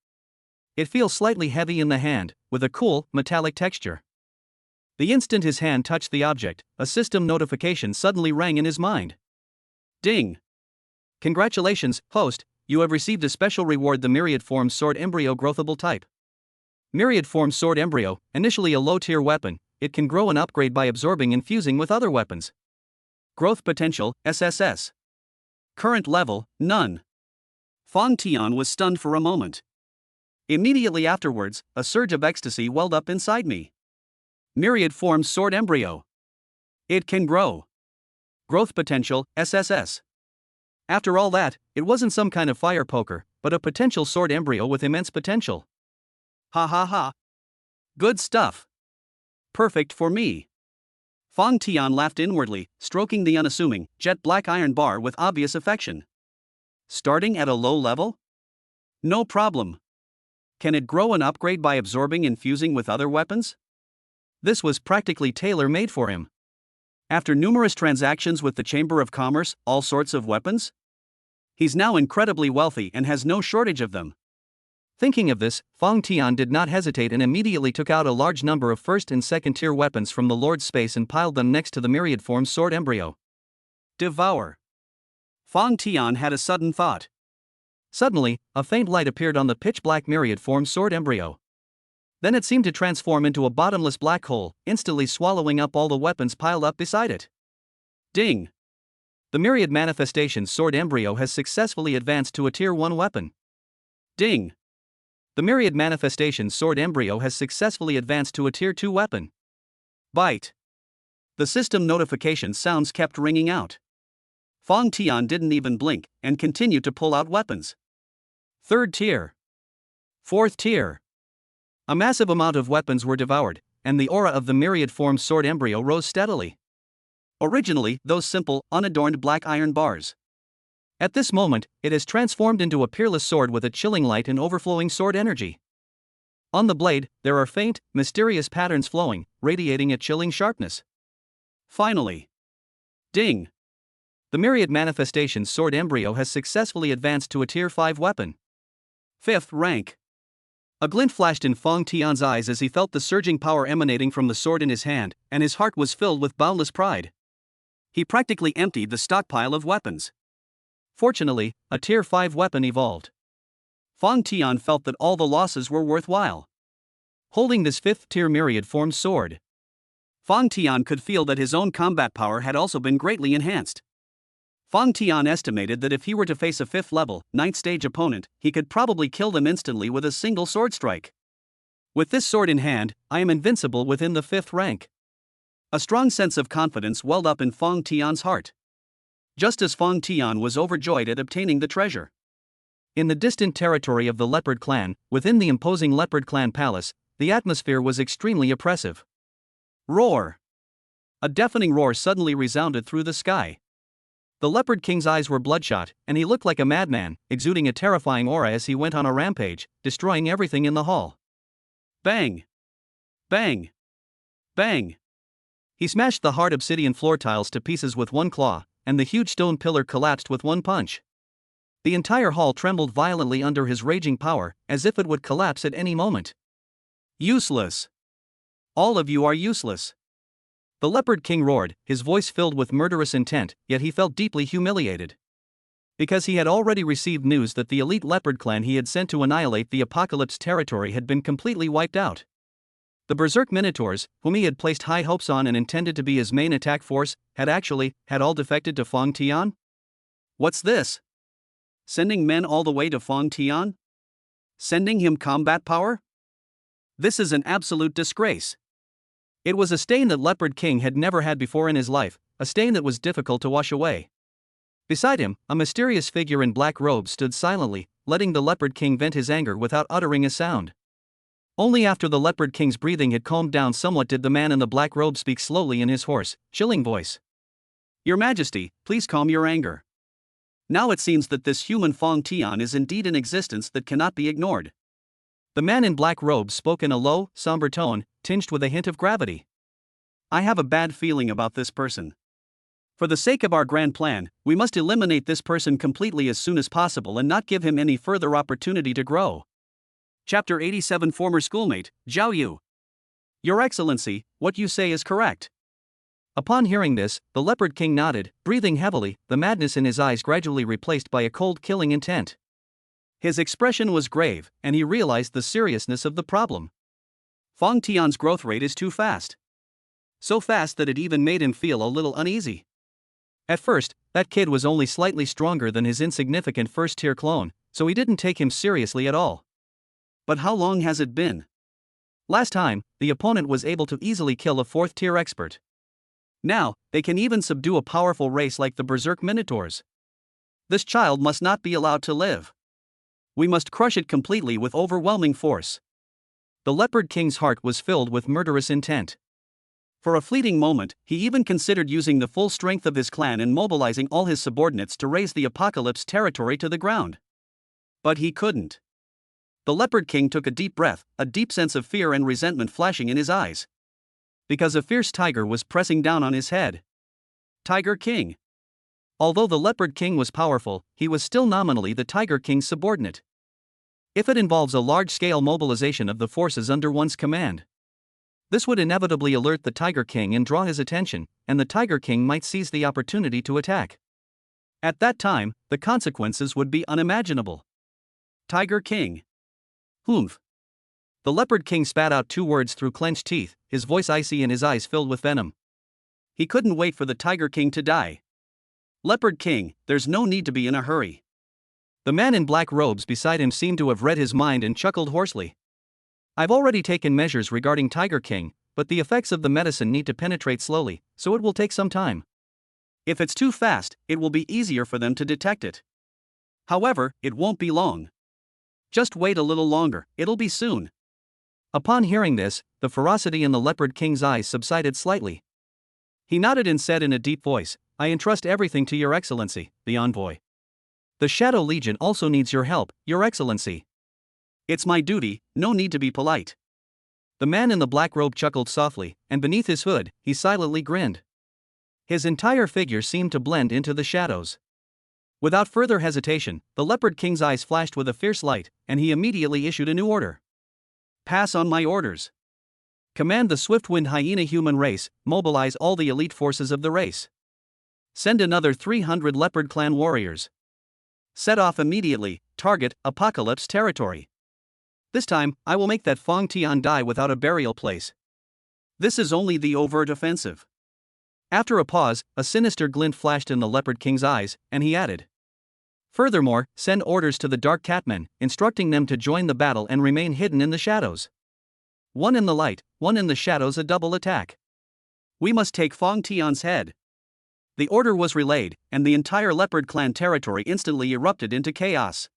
It feels slightly heavy in the hand, with a cool, metallic texture. The instant his hand touched the object, a system notification suddenly rang in his mind. Ding! Congratulations, host, you have received a special reward, the Myriad Form Sword Embryo Growthable Type. Myriad Form Sword Embryo, initially a low-tier weapon, it can grow and upgrade by absorbing and fusing with other weapons. Growth potential, SSS. Current level, none. Fang Tian was stunned for a moment. Immediately afterwards, a surge of ecstasy welled up inside me. Myriad Form Sword Embryo. It can grow. Growth potential, SSS. After all that, it wasn't some kind of fire poker, but a potential sword embryo with immense potential. Ha ha ha. Good stuff. Perfect for me. Fang Tian laughed inwardly, stroking the unassuming, jet-black iron bar with obvious affection. Starting at a low level? No problem. Can it grow and upgrade by absorbing and fusing with other weapons? This was practically tailor-made for him. After numerous transactions with the Chamber of Commerce, all sorts of weapons? He's now incredibly wealthy and has no shortage of them. Thinking of this, Fang Tian did not hesitate and immediately took out a large number of first and second tier weapons from the Lord's space and piled them next to the Myriad Form Sword Embryo. Devour. Fang Tian had a sudden thought. Suddenly, a faint light appeared on the pitch-black Myriad Form Sword Embryo. Then it seemed to transform into a bottomless black hole, instantly swallowing up all the weapons piled up beside it. Ding! The Myriad Manifestation Sword Embryo has successfully advanced to a Tier 1 weapon. Ding! The Myriad Manifestation Sword Embryo has successfully advanced to a Tier 2 weapon. Bite! The system notification sounds kept ringing out. Fang Tian didn't even blink, and continued to pull out weapons. 3rd tier. 4th tier. A massive amount of weapons were devoured, and the aura of the Myriad Form Sword Embryo rose steadily. Originally, those simple, unadorned black iron bars. At this moment, it has transformed into a peerless sword with a chilling light and overflowing sword energy. On the blade, there are faint, mysterious patterns flowing, radiating a chilling sharpness. Finally. Ding! The Myriad Manifestations sword embryo has successfully advanced to a Tier 5 weapon. 5th rank. A glint flashed in Feng Tian's eyes as he felt the surging power emanating from the sword in his hand, and his heart was filled with boundless pride. He practically emptied the stockpile of weapons. Fortunately, a Tier 5 weapon evolved. Feng Tian felt that all the losses were worthwhile. Holding this 5th tier myriad formed sword, Feng Tian could feel that his own combat power had also been greatly enhanced. Feng Tian estimated that if he were to face a 5th level, 9th stage opponent, he could probably kill them instantly with a single sword strike. With this sword in hand, I am invincible within the 5th rank. A strong sense of confidence welled up in Feng Tian's heart. Just as Feng Tian was overjoyed at obtaining the treasure. In the distant territory of the Leopard clan, within the imposing Leopard clan palace, the atmosphere was extremely oppressive. Roar! A deafening roar suddenly resounded through the sky. The Leopard King's eyes were bloodshot, and he looked like a madman, exuding a terrifying aura as he went on a rampage, destroying everything in the hall. Bang! Bang! Bang! He smashed the hard obsidian floor tiles to pieces with one claw, and the huge stone pillar collapsed with one punch. The entire hall trembled violently under his raging power, as if it would collapse at any moment. Useless! All of you are useless! The Leopard King roared, his voice filled with murderous intent, yet he felt deeply humiliated. Because he had already received news that the elite Leopard clan he had sent to annihilate the Apocalypse territory had been completely wiped out. The Berserk Minotaurs, whom he had placed high hopes on and intended to be his main attack force, had all defected to Feng Tian? What's this? Sending men all the way to Feng Tian? Sending him combat power? This is an absolute disgrace. It was a stain that Leopard King had never had before in his life, a stain that was difficult to wash away. Beside him, a mysterious figure in black robes stood silently, letting the Leopard King vent his anger without uttering a sound. Only after the Leopard King's breathing had calmed down somewhat did the man in the black robe speak slowly in his hoarse, chilling voice. Your Majesty, please calm your anger. Now it seems that this human Feng Tian is indeed in existence that cannot be ignored. The man in black robes spoke in a low, somber tone, tinged with a hint of gravity. I have a bad feeling about this person. For the sake of our grand plan, we must eliminate this person completely as soon as possible and not give him any further opportunity to grow. Chapter 87. Former schoolmate, Zhao Yu. Your Excellency, what you say is correct. Upon hearing this, the Leopard King nodded, breathing heavily, the madness in his eyes gradually replaced by a cold killing intent. His expression was grave, and he realized the seriousness of the problem. Feng Tian's growth rate is too fast. So fast that it even made him feel a little uneasy. At first, that kid was only slightly stronger than his insignificant first-tier clone, so he didn't take him seriously at all. But how long has it been? Last time, the opponent was able to easily kill a 4th-tier expert. Now, they can even subdue a powerful race like the Berserk Minotaurs. This child must not be allowed to live. We must crush it completely with overwhelming force. The Leopard King's heart was filled with murderous intent. For a fleeting moment, he even considered using the full strength of his clan and mobilizing all his subordinates to raze the Apocalypse territory to the ground. But he couldn't. The Leopard King took a deep breath, a deep sense of fear and resentment flashing in his eyes. Because a fierce tiger was pressing down on his head. Tiger King. Although the Leopard King was powerful, he was still nominally the Tiger King's subordinate. If it involves a large-scale mobilization of the forces under one's command, this would inevitably alert the Tiger King and draw his attention, and the Tiger King might seize the opportunity to attack. At that time, the consequences would be unimaginable. Tiger King. Humph. The Leopard King spat out 2 words through clenched teeth, his voice icy and his eyes filled with venom. He couldn't wait for the Tiger King to die. Leopard King, there's no need to be in a hurry. The man in black robes beside him seemed to have read his mind and chuckled hoarsely. I've already taken measures regarding Tiger King, but the effects of the medicine need to penetrate slowly, so it will take some time. If it's too fast, it will be easier for them to detect it. However, it won't be long. Just wait a little longer, it'll be soon. Upon hearing this, the ferocity in the Leopard King's eyes subsided slightly. He nodded and said in a deep voice, I entrust everything to Your Excellency, the envoy. The Shadow Legion also needs your help, Your Excellency. It's my duty, no need to be polite. The man in the black robe chuckled softly, and beneath his hood, he silently grinned. His entire figure seemed to blend into the shadows. Without further hesitation, the Leopard King's eyes flashed with a fierce light, and he immediately issued a new order. Pass on my orders. Command the swift-winged hyena human race, mobilize all the elite forces of the race. Send another 300 Leopard Clan warriors. Set off immediately, target Apocalypse territory. This time, I will make that Fong Tian die without a burial place. This is only the overt offensive. After a pause, a sinister glint flashed in the Leopard King's eyes, and he added. Furthermore, send orders to the Dark Catmen, instructing them to join the battle and remain hidden in the shadows. One in the light, one in the shadows, a double attack. We must take Fong Tian's head. The order was relayed, and the entire Leopard Clan territory instantly erupted into chaos.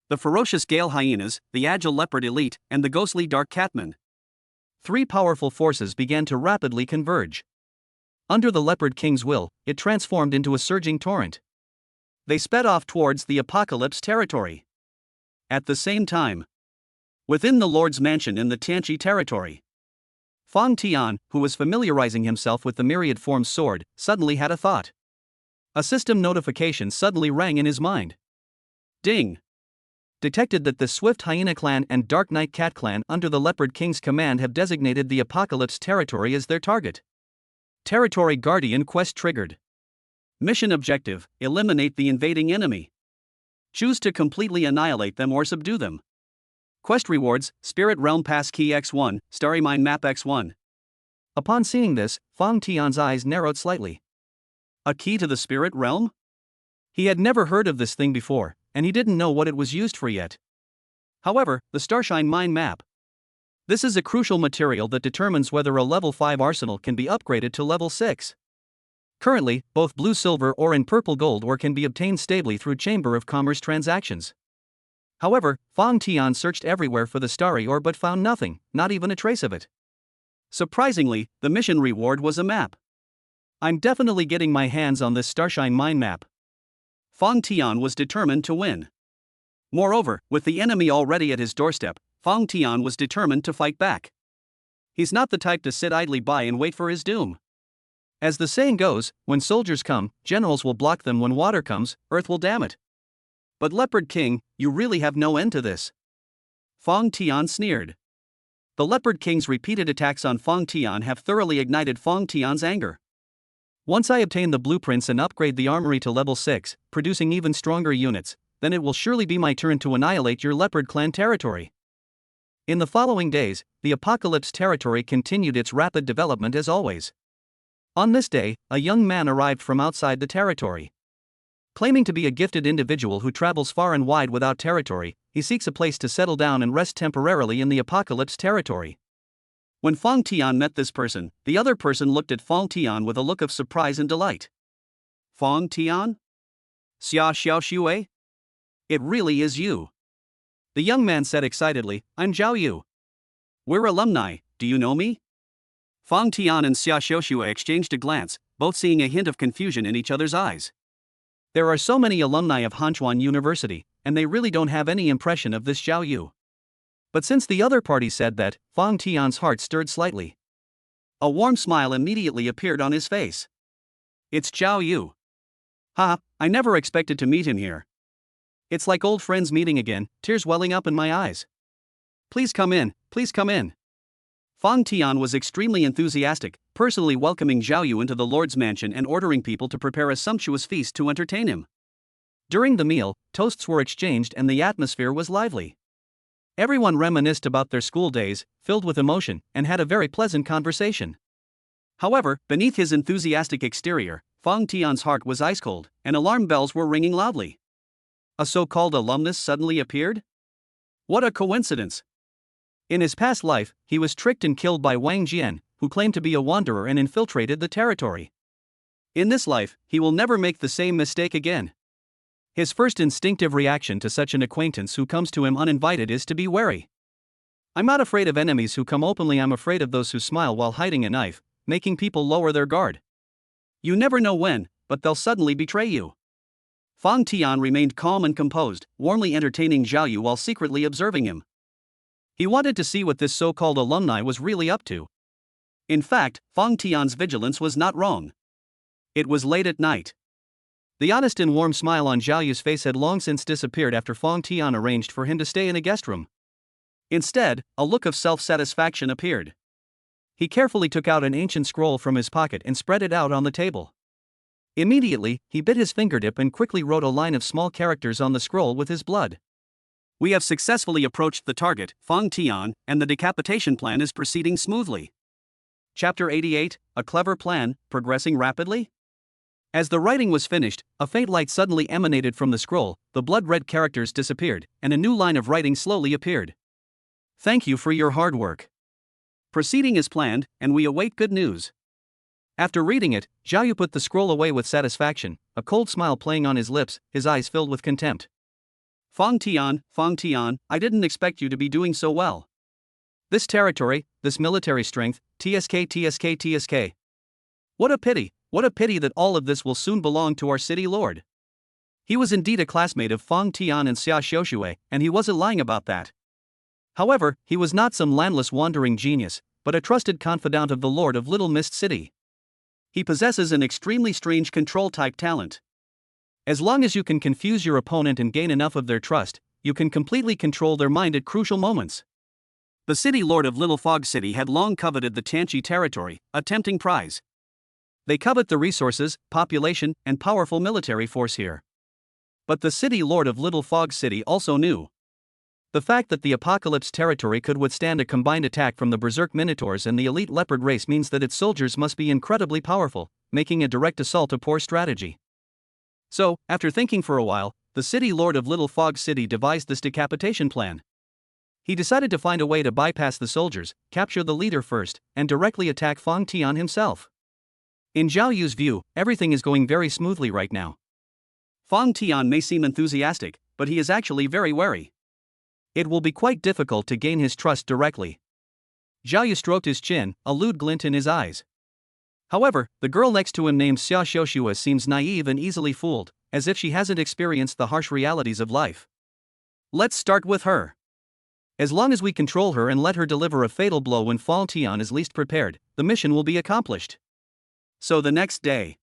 The ferocious Gale Hyenas, the agile Leopard Elite, and the ghostly Dark Catmen. Three powerful forces began to rapidly converge. Under the Leopard King's will, it transformed into a surging torrent. They sped off towards the Apocalypse territory. At the same time, within the Lord's mansion in the Tianqi territory, Fong Tian, who was familiarizing himself with the myriad forms sword, suddenly had a thought. A system notification suddenly rang in his mind. Ding! Detected that the Swift Hyena Clan and Dark Knight Cat Clan under the Leopard King's command have designated the Apocalypse territory as their target. Territory Guardian quest triggered. Mission objective: eliminate the invading enemy. Choose to completely annihilate them or subdue them. Quest rewards: Spirit Realm Pass Key X1, Starry Mine Map X1. Upon seeing this, Fong Tian's eyes narrowed slightly. A key to the Spirit Realm? He had never heard of this thing before, and he didn't know what it was used for yet. However, the Starshine Mine Map. This is a crucial material that determines whether a level 5 arsenal can be upgraded to level 6. Currently, both blue silver ore and purple gold ore can be obtained stably through Chamber of Commerce transactions. However, Fong Tian searched everywhere for the starry ore but found nothing, not even a trace of it. Surprisingly, the mission reward was a map. I'm definitely getting my hands on this Starshine Mine Map. Fong Tian was determined to win. Moreover, with the enemy already at his doorstep, Fong Tian was determined to fight back. He's not the type to sit idly by and wait for his doom. As the saying goes, when soldiers come, generals will block them. When water comes, earth will dam it. But Leopard King, you really have no end to this. Fong Tian sneered. The Leopard King's repeated attacks on Fong Tian have thoroughly ignited Fong Tian's anger. Once I obtain the blueprints and upgrade the armory to level 6, producing even stronger units, then it will surely be my turn to annihilate your Leopard Clan territory. In the following days, the Apocalypse territory continued its rapid development as always. On this day, a young man arrived from outside the territory. Claiming to be a gifted individual who travels far and wide without territory, he seeks a place to settle down and rest temporarily in the Apocalypse territory. When Fong Tian met this person, the other person looked at Fong Tian with a look of surprise and delight. Fong Tian? Xia Xiao Xue? It really is you. The young man said excitedly, I'm Zhao Yu. We're alumni, do you know me? Fong Tian and Xia Xiaoxue exchanged a glance, both seeing a hint of confusion in each other's eyes. There are so many alumni of Hanchuan University, and they really don't have any impression of this Zhao Yu. But since the other party said that, Fong Tian's heart stirred slightly. A warm smile immediately appeared on his face. It's Zhao Yu. Ha, I never expected to meet him here. It's like old friends meeting again, tears welling up in my eyes. Please come in, please come in. Fong Tian was extremely enthusiastic, personally welcoming Zhao Yu into the Lord's mansion and ordering people to prepare a sumptuous feast to entertain him. During the meal, toasts were exchanged and the atmosphere was lively. Everyone reminisced about their school days, filled with emotion, and had a very pleasant conversation. However, beneath his enthusiastic exterior, Fong Tian's heart was ice cold, and alarm bells were ringing loudly. A so-called alumnus suddenly appeared? What a coincidence! In his past life, he was tricked and killed by Wang Jian, who claimed to be a wanderer and infiltrated the territory. In this life, he will never make the same mistake again. His first instinctive reaction to such an acquaintance who comes to him uninvited is to be wary. I'm not afraid of enemies who come openly, I'm afraid of those who smile while hiding a knife, making people lower their guard. You never know when, but they'll suddenly betray you. Fang Tian remained calm and composed, warmly entertaining Zhao Yu while secretly observing him. He wanted to see what this so-called alumni was really up to. In fact, Fang Tian's vigilance was not wrong. It was late at night. The honest and warm smile on Zhao Yu's face had long since disappeared after Fang Tian arranged for him to stay in a guest room. Instead, a look of self-satisfaction appeared. He carefully took out an ancient scroll from his pocket and spread it out on the table. Immediately, he bit his fingertip and quickly wrote a line of small characters on the scroll with his blood. We have successfully approached the target, Fang Tian, and the decapitation plan is proceeding smoothly. Chapter 88, A Clever Plan, Progressing Rapidly? As the writing was finished, a faint light suddenly emanated from the scroll, the blood-red characters disappeared, and a new line of writing slowly appeared. Thank you for your hard work. Proceeding as planned, and we await good news. After reading it, Zhao Yu put the scroll away with satisfaction, a cold smile playing on his lips, his eyes filled with contempt. Fang Tian, I didn't expect you to be doing so well. This territory, this military strength, TSK. What a pity that all of this will soon belong to our city lord. He was indeed a classmate of Fang Tian and Xia Xiushui, and he wasn't lying about that. However, he was not some landless wandering genius, but a trusted confidant of the Lord of Little Mist City. He possesses an extremely strange control-type talent. As long as you can confuse your opponent and gain enough of their trust, you can completely control their mind at crucial moments. The city lord of Little Fog City had long coveted the Tanchi territory, a tempting prize. They covet the resources, population, and powerful military force here. But the city lord of Little Fog City also knew. The fact that the Apocalypse territory could withstand a combined attack from the Berserk Minotaurs and the elite leopard race means that its soldiers must be incredibly powerful, making a direct assault a poor strategy. So, after thinking for a while, the city lord of Little Fog City devised this decapitation plan. He decided to find a way to bypass the soldiers, capture the leader first, and directly attack Fang Tian himself. In Zhao Yu's view, everything is going very smoothly right now. Fang Tian may seem enthusiastic, but he is actually very wary. It will be quite difficult to gain his trust directly. Zhao Yu stroked his chin, a lewd glint in his eyes. However, the girl next to him named Xia Xiushui seems naive and easily fooled, as if she hasn't experienced the harsh realities of life. Let's start with her. As long as we control her and let her deliver a fatal blow when Fang Tian is least prepared, the mission will be accomplished. So the next day,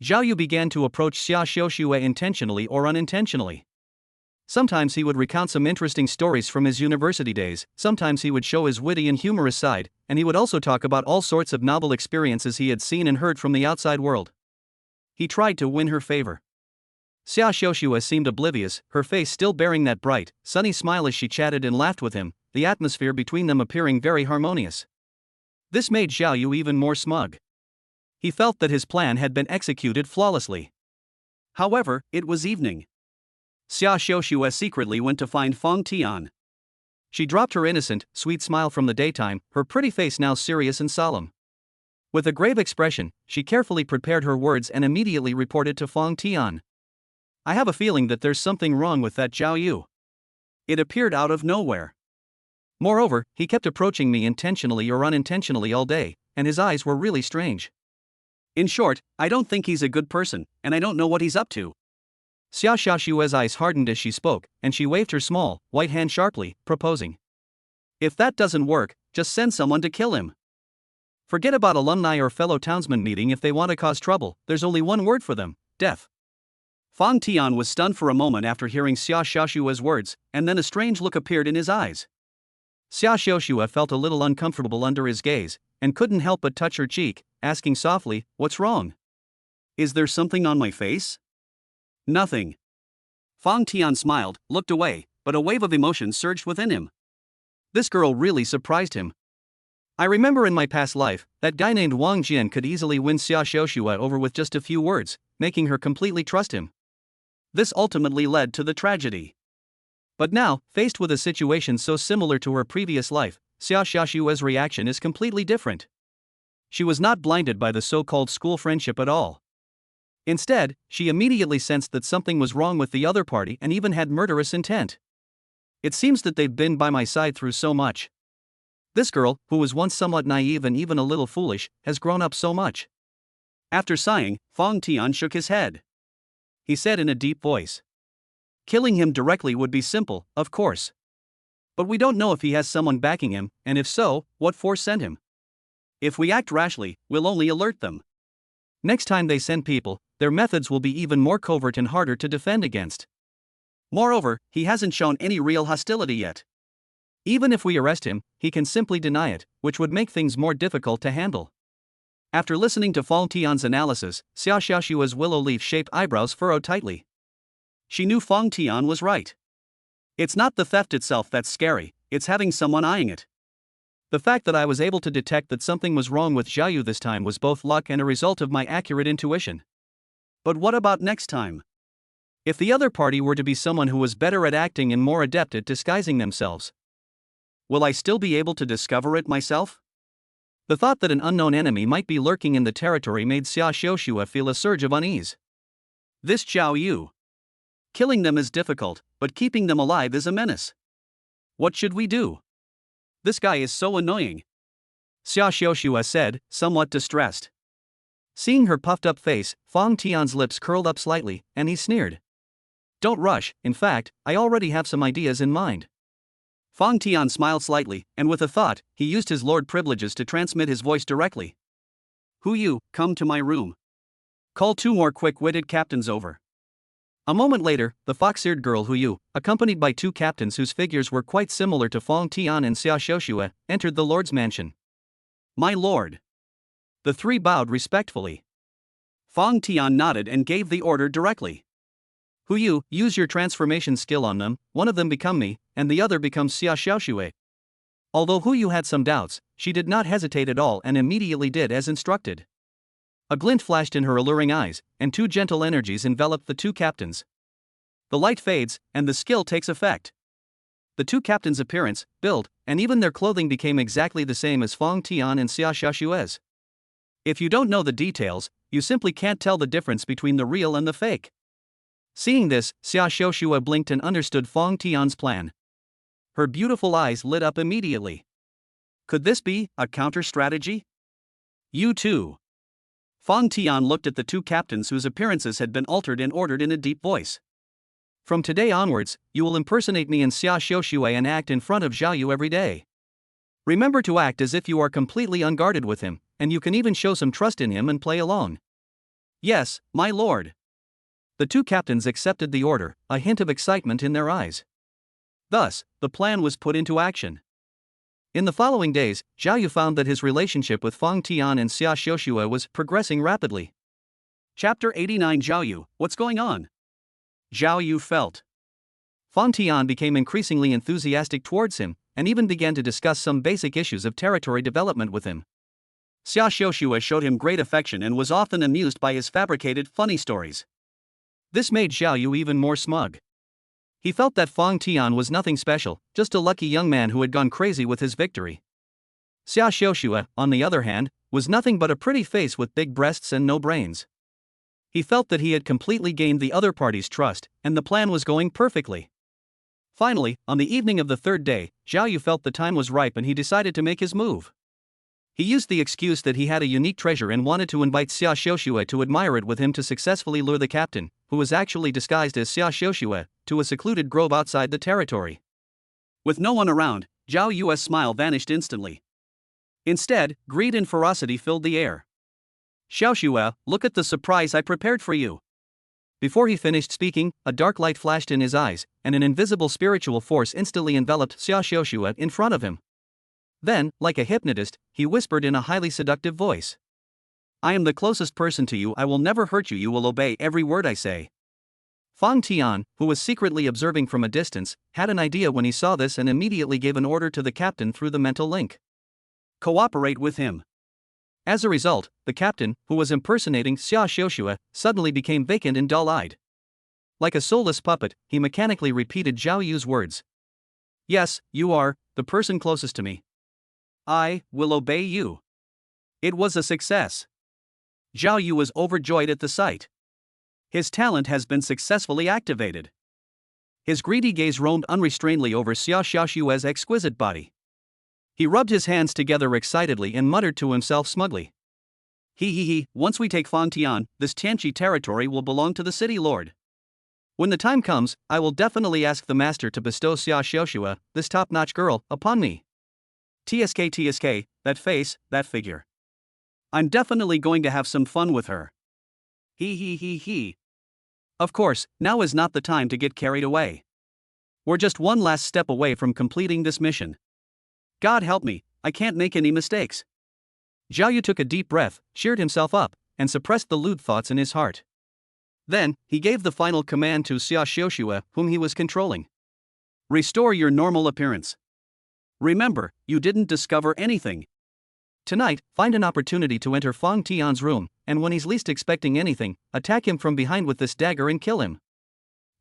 Zhao Yu began to approach Xia Xiushui intentionally or unintentionally. Sometimes he would recount some interesting stories from his university days, sometimes he would show his witty and humorous side, and he would also talk about all sorts of novel experiences he had seen and heard from the outside world. He tried to win her favor. Xia Xiushui seemed oblivious, her face still bearing that bright, sunny smile as she chatted and laughed with him, the atmosphere between them appearing very harmonious. This made Zhao Yu even more smug. He felt that his plan had been executed flawlessly. However, it was evening. Xia Xiushui secretly went to find Fang Tian. She dropped her innocent, sweet smile from the daytime, her pretty face now serious and solemn. With a grave expression, she carefully prepared her words and immediately reported to Fang Tian. I have a feeling that there's something wrong with that Zhao Yu. It appeared out of nowhere. Moreover, he kept approaching me intentionally or unintentionally all day, and his eyes were really strange. In short, I don't think he's a good person, and I don't know what he's up to. Xia Xiushui's eyes hardened as she spoke, and she waved her small, white hand sharply, proposing. If that doesn't work, just send someone to kill him. Forget about alumni or fellow townsmen meeting if they want to cause trouble, there's only one word for them, death. Fang Tian was stunned for a moment after hearing Xia Xiushui's words, and then a strange look appeared in his eyes. Xia Xiushui felt a little uncomfortable under his gaze, and couldn't help but touch her cheek, asking softly, "What's wrong? Is there something on my face?" "Nothing." Fang Tian smiled, looked away, but a wave of emotion surged within him. This girl really surprised him. I remember in my past life, that guy named Wang Jian could easily win Xia Xiushui over with just a few words, making her completely trust him. This ultimately led to the tragedy. But now, faced with a situation so similar to her previous life, Xia Xiushui's reaction is completely different. She was not blinded by the so-called school friendship at all. Instead, she immediately sensed that something was wrong with the other party and even had murderous intent. It seems that they've been by my side through so much. This girl, who was once somewhat naive and even a little foolish, has grown up so much. After sighing, Fang Tian shook his head. he said in a deep voice. Killing him directly would be simple, of course. But we don't know if he has someone backing him, and if so, what force sent him. If we act rashly, we'll only alert them. Next time they send people, their methods will be even more covert and harder to defend against. Moreover, he hasn't shown any real hostility yet. Even if we arrest him, he can simply deny it, which would make things more difficult to handle. After listening to Fang Tian's analysis, Xia Xiaoshua's willow leaf-shaped eyebrows furrowed tightly. She knew Fang Tian was right. It's not the theft itself that's scary, it's having someone eyeing it. The fact that I was able to detect that something was wrong with Xiao Yu this time was both luck and a result of my accurate intuition. But what about next time? If the other party were to be someone who was better at acting and more adept at disguising themselves, will I still be able to discover it myself? The thought that an unknown enemy might be lurking in the territory made Xia Xiaoxua feel a surge of unease. This Xiao Yu. Killing them is difficult, but keeping them alive is a menace. What should we do? This guy is so annoying, Xia Xiaoxua said, somewhat distressed. Seeing her puffed-up face, Fang Tian's lips curled up slightly, and he sneered. Don't rush, in fact, I already have some ideas in mind. Fang Tian smiled slightly, and with a thought, he used his lord privileges to transmit his voice directly. Hu Yu, come to my room. Call 2 more quick-witted captains over. A moment later, the fox-eared girl Hu Yu, accompanied by 2 captains whose figures were quite similar to Fang Tian and Xia Xiaoxua, entered the lord's mansion. My lord. The 3 bowed respectfully. Fang Tian nodded and gave the order directly. Hu Yu, use your transformation skill on them, one of them become me, and the other becomes Xia Xiaoxue. Although Hu Yu had some doubts, she did not hesitate at all and immediately did as instructed. A glint flashed in her alluring eyes, and 2 gentle energies enveloped the 2 captains. The light fades, and the skill takes effect. The 2 captains' appearance, build, and even their clothing became exactly the same as Fang Tian and Xia Xiaoxue's. If you don't know the details, you simply can't tell the difference between the real and the fake. Seeing this, Xia Xiaoxua blinked and understood Fang Tian's plan. Her beautiful eyes lit up immediately. Could this be a counter-strategy? You too. Fang Tian looked at the 2 captains whose appearances had been altered and ordered in a deep voice. From today onwards, you will impersonate me in Xia Xiaoxue and act in front of Xiao Yu every day. Remember to act as if you are completely unguarded with him, and you can even show some trust in him and play along. Yes, my lord. The 2 captains accepted the order, a hint of excitement in their eyes. Thus, the plan was put into action. In the following days, Xiao Yu found that his relationship with Fang Tian and Xia Xiaoxua was progressing rapidly. Chapter 89 Xiao Yu, what's going on? Xiao Yu felt. Fang Tian became increasingly enthusiastic towards him, and even began to discuss some basic issues of territory development with him. Xia Xiaoxua showed him great affection and was often amused by his fabricated, funny stories. This made Xiao Yu even more smug. He felt that Fang Tian was nothing special, just a lucky young man who had gone crazy with his victory. Xia Xiaoxua, on the other hand, was nothing but a pretty face with big breasts and no brains. He felt that he had completely gained the other party's trust, and the plan was going perfectly. Finally, on the evening of the 3rd day, Xiao Yu felt the time was ripe and he decided to make his move. He used the excuse that he had a unique treasure and wanted to invite Xia Xiaoxua to admire it with him to successfully lure the captain, who was actually disguised as Xia Xiaoxua, to a secluded grove outside the territory. With no one around, Zhao Yu's smile vanished instantly. Instead, greed and ferocity filled the air. Xiaoxua, look at the surprise I prepared for you. Before he finished speaking, a dark light flashed in his eyes, and an invisible spiritual force instantly enveloped Xia Xiaoxua in front of him. Then, like a hypnotist, he whispered in a highly seductive voice. I am the closest person to you, I will never hurt you, you will obey every word I say. Fang Tian, who was secretly observing from a distance, had an idea when he saw this and immediately gave an order to the captain through the mental link. Cooperate with him. As a result, the captain, who was impersonating Xia Xiaoxua, suddenly became vacant and dull-eyed. Like a soulless puppet, he mechanically repeated Zhao Yu's words. Yes, you are the person closest to me. I will obey you. It was a success. Zhao Yu was overjoyed at the sight. His talent has been successfully activated. His greedy gaze roamed unrestrainedly over Xia Xiaoxua's exquisite body. He rubbed his hands together excitedly and muttered to himself smugly. Once we take Fang Tian, this Tianqi territory will belong to the city lord. When the time comes, I will definitely ask the master to bestow Xia Xiuxue, this top-notch girl, upon me. TSK, that face, that figure. I'm definitely going to have some fun with her. He. Of course, now is not the time to get carried away. We're just one last step away from completing this mission. God help me, I can't make any mistakes. Zhao Yu took a deep breath, cheered himself up, and suppressed the lewd thoughts in his heart. Then, he gave the final command to Xia Xiuxue, whom he was controlling. Restore your normal appearance. Remember, you didn't discover anything. Tonight, find an opportunity to enter Fang Tian's room, and when he's least expecting anything, attack him from behind with this dagger and kill him.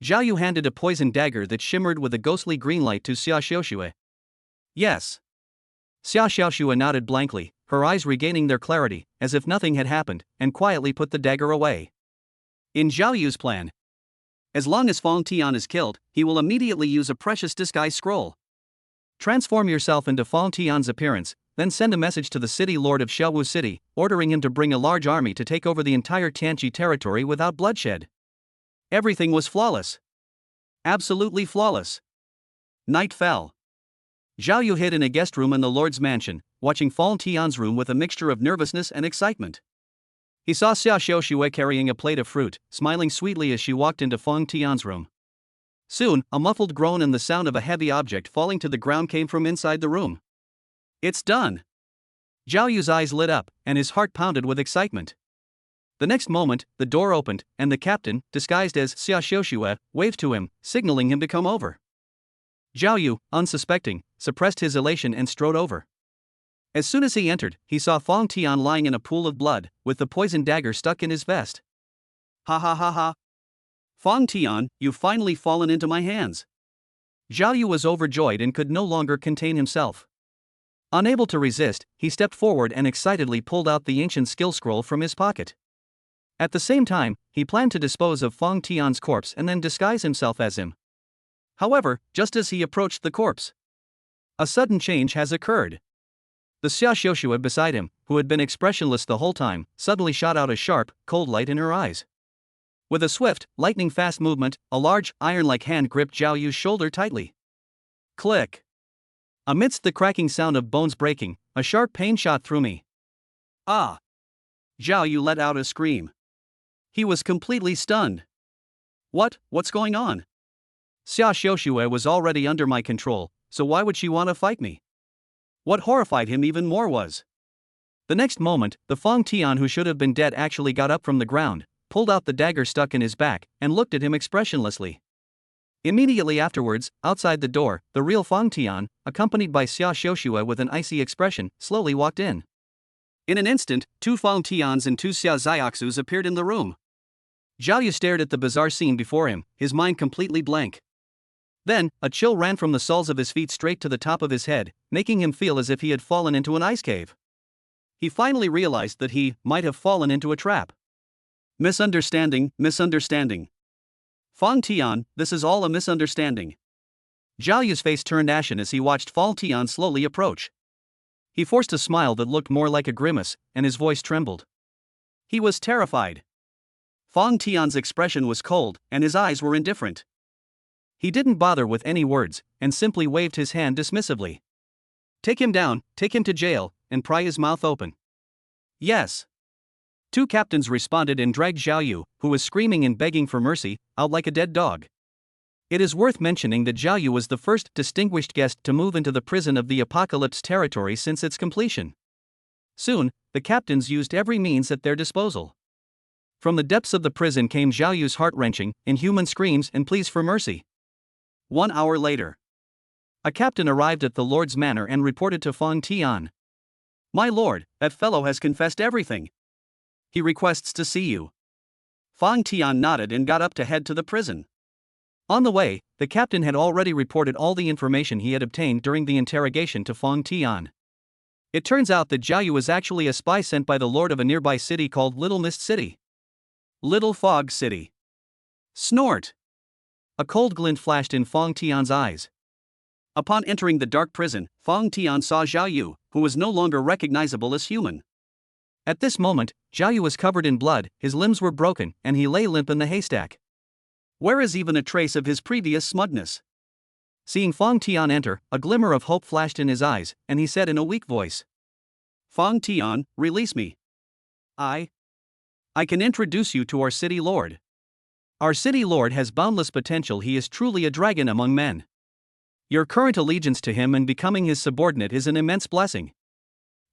Zhao Yu handed a poisoned dagger that shimmered with a ghostly green light to Xia Xiuxue. Yes. Xia Xiuxue nodded blankly, her eyes regaining their clarity, as if nothing had happened, and quietly put the dagger away. In Zhao Yu's plan, as long as Fang Tian is killed, he will immediately use a precious disguise scroll. Transform yourself into Fang Tian's appearance, then send a message to the city lord of Xiaowu City, ordering him to bring a large army to take over the entire Tianqi territory without bloodshed. Everything was flawless. Absolutely flawless. Night fell. Zhao Yu hid in a guest room in the lord's mansion, watching Fang Tian's room with a mixture of nervousness and excitement. He saw Xia Xiuxue carrying a plate of fruit, smiling sweetly as she walked into Fang Tian's room. Soon, a muffled groan and the sound of a heavy object falling to the ground came from inside the room. It's done! Zhao Yu's eyes lit up, and his heart pounded with excitement. The next moment, the door opened, and the captain, disguised as Xia Xiuxue, waved to him, signaling him to come over. Zhao Yu, unsuspecting, suppressed his elation and strode over. As soon as he entered, he saw Fang Tian lying in a pool of blood, with the poisoned dagger stuck in his vest. Ha. Fang Tian, you've finally fallen into my hands. Zhao Yu was overjoyed and could no longer contain himself. Unable to resist, he stepped forward and excitedly pulled out the ancient skill scroll from his pocket. At the same time, he planned to dispose of Fang Tian's corpse and then disguise himself as him. However, just as he approached the corpse, a sudden change has occurred. The Xia Xiuxue beside him, who had been expressionless the whole time, suddenly shot out a sharp, cold light in her eyes. With a swift, lightning-fast movement, a large, iron-like hand gripped Zhao Yu's shoulder tightly. Click! Amidst the cracking sound of bones breaking, a sharp pain shot through me. Ah! Zhao Yu let out a scream. He was completely stunned. What's going on? Xia Xiuxue was already under my control, so why would she want to fight me? What horrified him even more was, the next moment, the Fang Tian who should have been dead actually got up from the ground, pulled out the dagger stuck in his back, and looked at him expressionlessly. Immediately afterwards, outside the door, the real Fang Tian, accompanied by Xia Xiuxue with an icy expression, slowly walked in. In an instant, 2 Fang Tians and 2 Xia Xiaoxus appeared in the room. Zhao Yu stared at the bizarre scene before him, his mind completely blank. Then, a chill ran from the soles of his feet straight to the top of his head, making him feel as if he had fallen into an ice cave. He finally realized that he might have fallen into a trap. Misunderstanding. Fang Tian, this is all a misunderstanding. Zhao Yu's face turned ashen as he watched Fang Tian slowly approach. He forced a smile that looked more like a grimace, and his voice trembled. He was terrified. Fang Tian's expression was cold, and his eyes were indifferent. He didn't bother with any words, and simply waved his hand dismissively. Take him down, take him to jail, and pry his mouth open. Yes. 2 captains responded and dragged Zhao Yu, who was screaming and begging for mercy, out like a dead dog. It is worth mentioning that Zhao Yu was the first distinguished guest to move into the prison of the Apocalypse territory since its completion. Soon, the captains used every means at their disposal. From the depths of the prison came Zhao Yu's heart-wrenching, inhuman screams and pleas for mercy. 1 hour later, a captain arrived at the Lord's manor and reported to Fang Tian. My lord, that fellow has confessed everything. He requests to see you. Fang Tian nodded and got up to head to the prison. On the way, the captain had already reported all the information he had obtained during the interrogation to Fang Tian. It turns out that Zhao Yu was actually a spy sent by the lord of a nearby city called Little Mist City. Little Fog City. Snort! A cold glint flashed in Fang Tian's eyes. Upon entering the dark prison, Fang Tian saw Zhao Yu, who was no longer recognizable as human. At this moment, Zhao Yu was covered in blood, his limbs were broken, and he lay limp in the haystack. Where is even a trace of his previous smugness? Seeing Fang Tian enter, a glimmer of hope flashed in his eyes, and he said in a weak voice, "Fang Tian, release me. I can introduce you to our city lord. Our city lord has boundless potential, he is truly a dragon among men. Your current allegiance to him and becoming his subordinate is an immense blessing.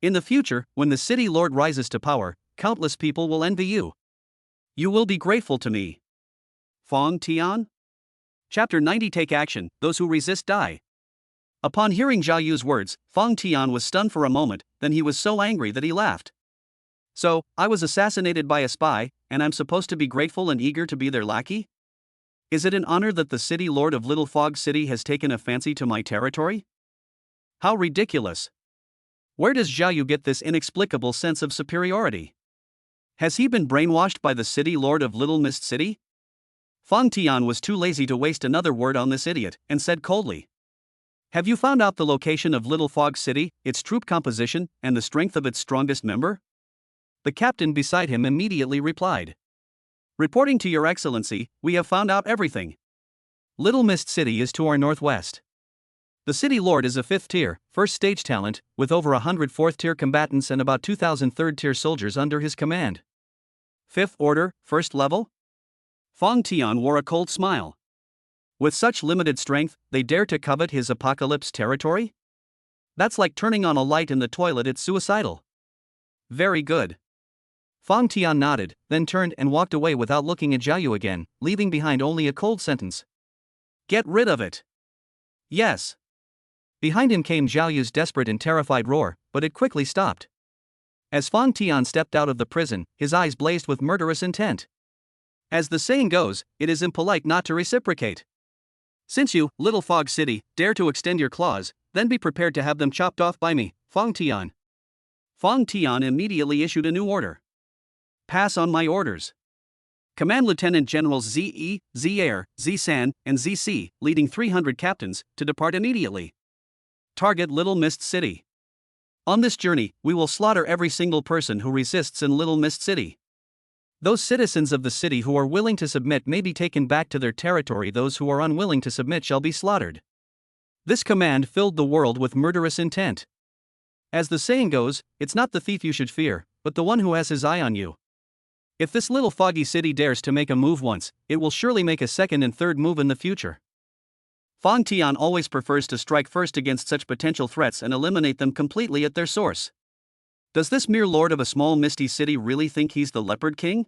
In the future, when the city lord rises to power, countless people will envy you. You will be grateful to me." Fang Tian? Chapter 90. Take action, those who resist die. Upon hearing Zhao Yu's words, Fang Tian was stunned for a moment, then he was so angry that he laughed. "So, I was assassinated by a spy, and I'm supposed to be grateful and eager to be their lackey? Is it an honor that the city lord of Little Fog City has taken a fancy to my territory? How ridiculous! Where does Zhao Yu get this inexplicable sense of superiority? Has he been brainwashed by the city lord of Little Mist City?" Fang Tian was too lazy to waste another word on this idiot, and said coldly, "Have you found out the location of Little Fog City, its troop composition, and the strength of its strongest member?" The captain beside him immediately replied, "Reporting to your excellency, we have found out everything. Little Mist City is to our northwest. The city lord is a 5th tier, first stage talent, with over 100 4th tier combatants and about 2,000 3rd tier soldiers under his command. 5th order, first level?" Fang Tian wore a cold smile. With such limited strength, they dare to covet his apocalypse territory? That's like turning on a light in the toilet, it's suicidal. Very good. Fang Tian nodded, then turned and walked away without looking at Zhao Yu again, leaving behind only a cold sentence. "Get rid of it." "Yes." Behind him came Zhao Yu's desperate and terrified roar, but it quickly stopped. As Fang Tian stepped out of the prison, his eyes blazed with murderous intent. As the saying goes, it is impolite not to reciprocate. Since you, Little Fog City, dare to extend your claws, then be prepared to have them chopped off by me, Fang Tian. Fang Tian immediately issued a new order. "Pass on my orders. Command Lieutenant Generals Z.E., Z-Air, Z-San, and Z-C, leading 300 captains, to depart immediately. Target Little Mist City. On this journey, we will slaughter every single person who resists in Little Mist City. Those citizens of the city who are willing to submit may be taken back to their territory, those who are unwilling to submit shall be slaughtered." This command filled the world with murderous intent. As the saying goes, it's not the thief you should fear, but the one who has his eye on you. If this little foggy city dares to make a move once, it will surely make a second and third move in the future. Fang Tian always prefers to strike first against such potential threats and eliminate them completely at their source. Does this mere lord of a small misty city really think he's the Leopard King?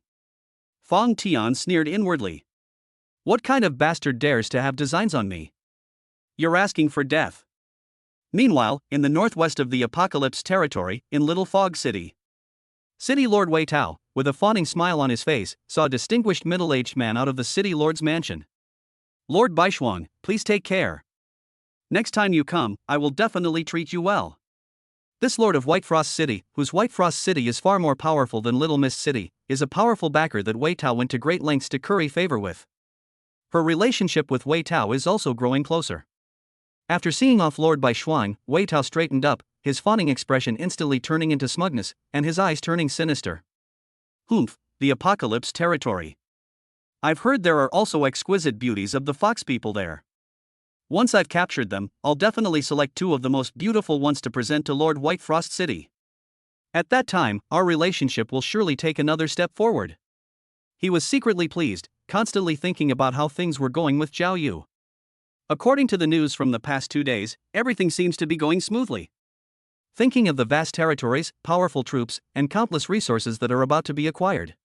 Fang Tian sneered inwardly. What kind of bastard dares to have designs on me? You're asking for death. Meanwhile, in the northwest of the Apocalypse territory, in Little Fog City, City Lord Wei Tao, with a fawning smile on his face, saw a distinguished middle-aged man out of the city lord's mansion. "Lord Baishuang, please take care. Next time you come, I will definitely treat you well." This lord of White Frost City, whose White Frost City is far more powerful than Little Mist City, is a powerful backer that Wei Tao went to great lengths to curry favor with. Her relationship with Wei Tao is also growing closer. After seeing off Lord Baishuang, Wei Tao straightened up, his fawning expression instantly turning into smugness, and his eyes turning sinister. "Humph, the Apocalypse territory. I've heard there are also exquisite beauties of the fox people there. Once I've captured them, I'll definitely select 2 of the most beautiful ones to present to Lord White Frost City. At that time, our relationship will surely take another step forward." He was secretly pleased, constantly thinking about how things were going with Zhao Yu. According to the news from the past 2 days, everything seems to be going smoothly. Thinking of the vast territories, powerful troops, and countless resources that are about to be acquired,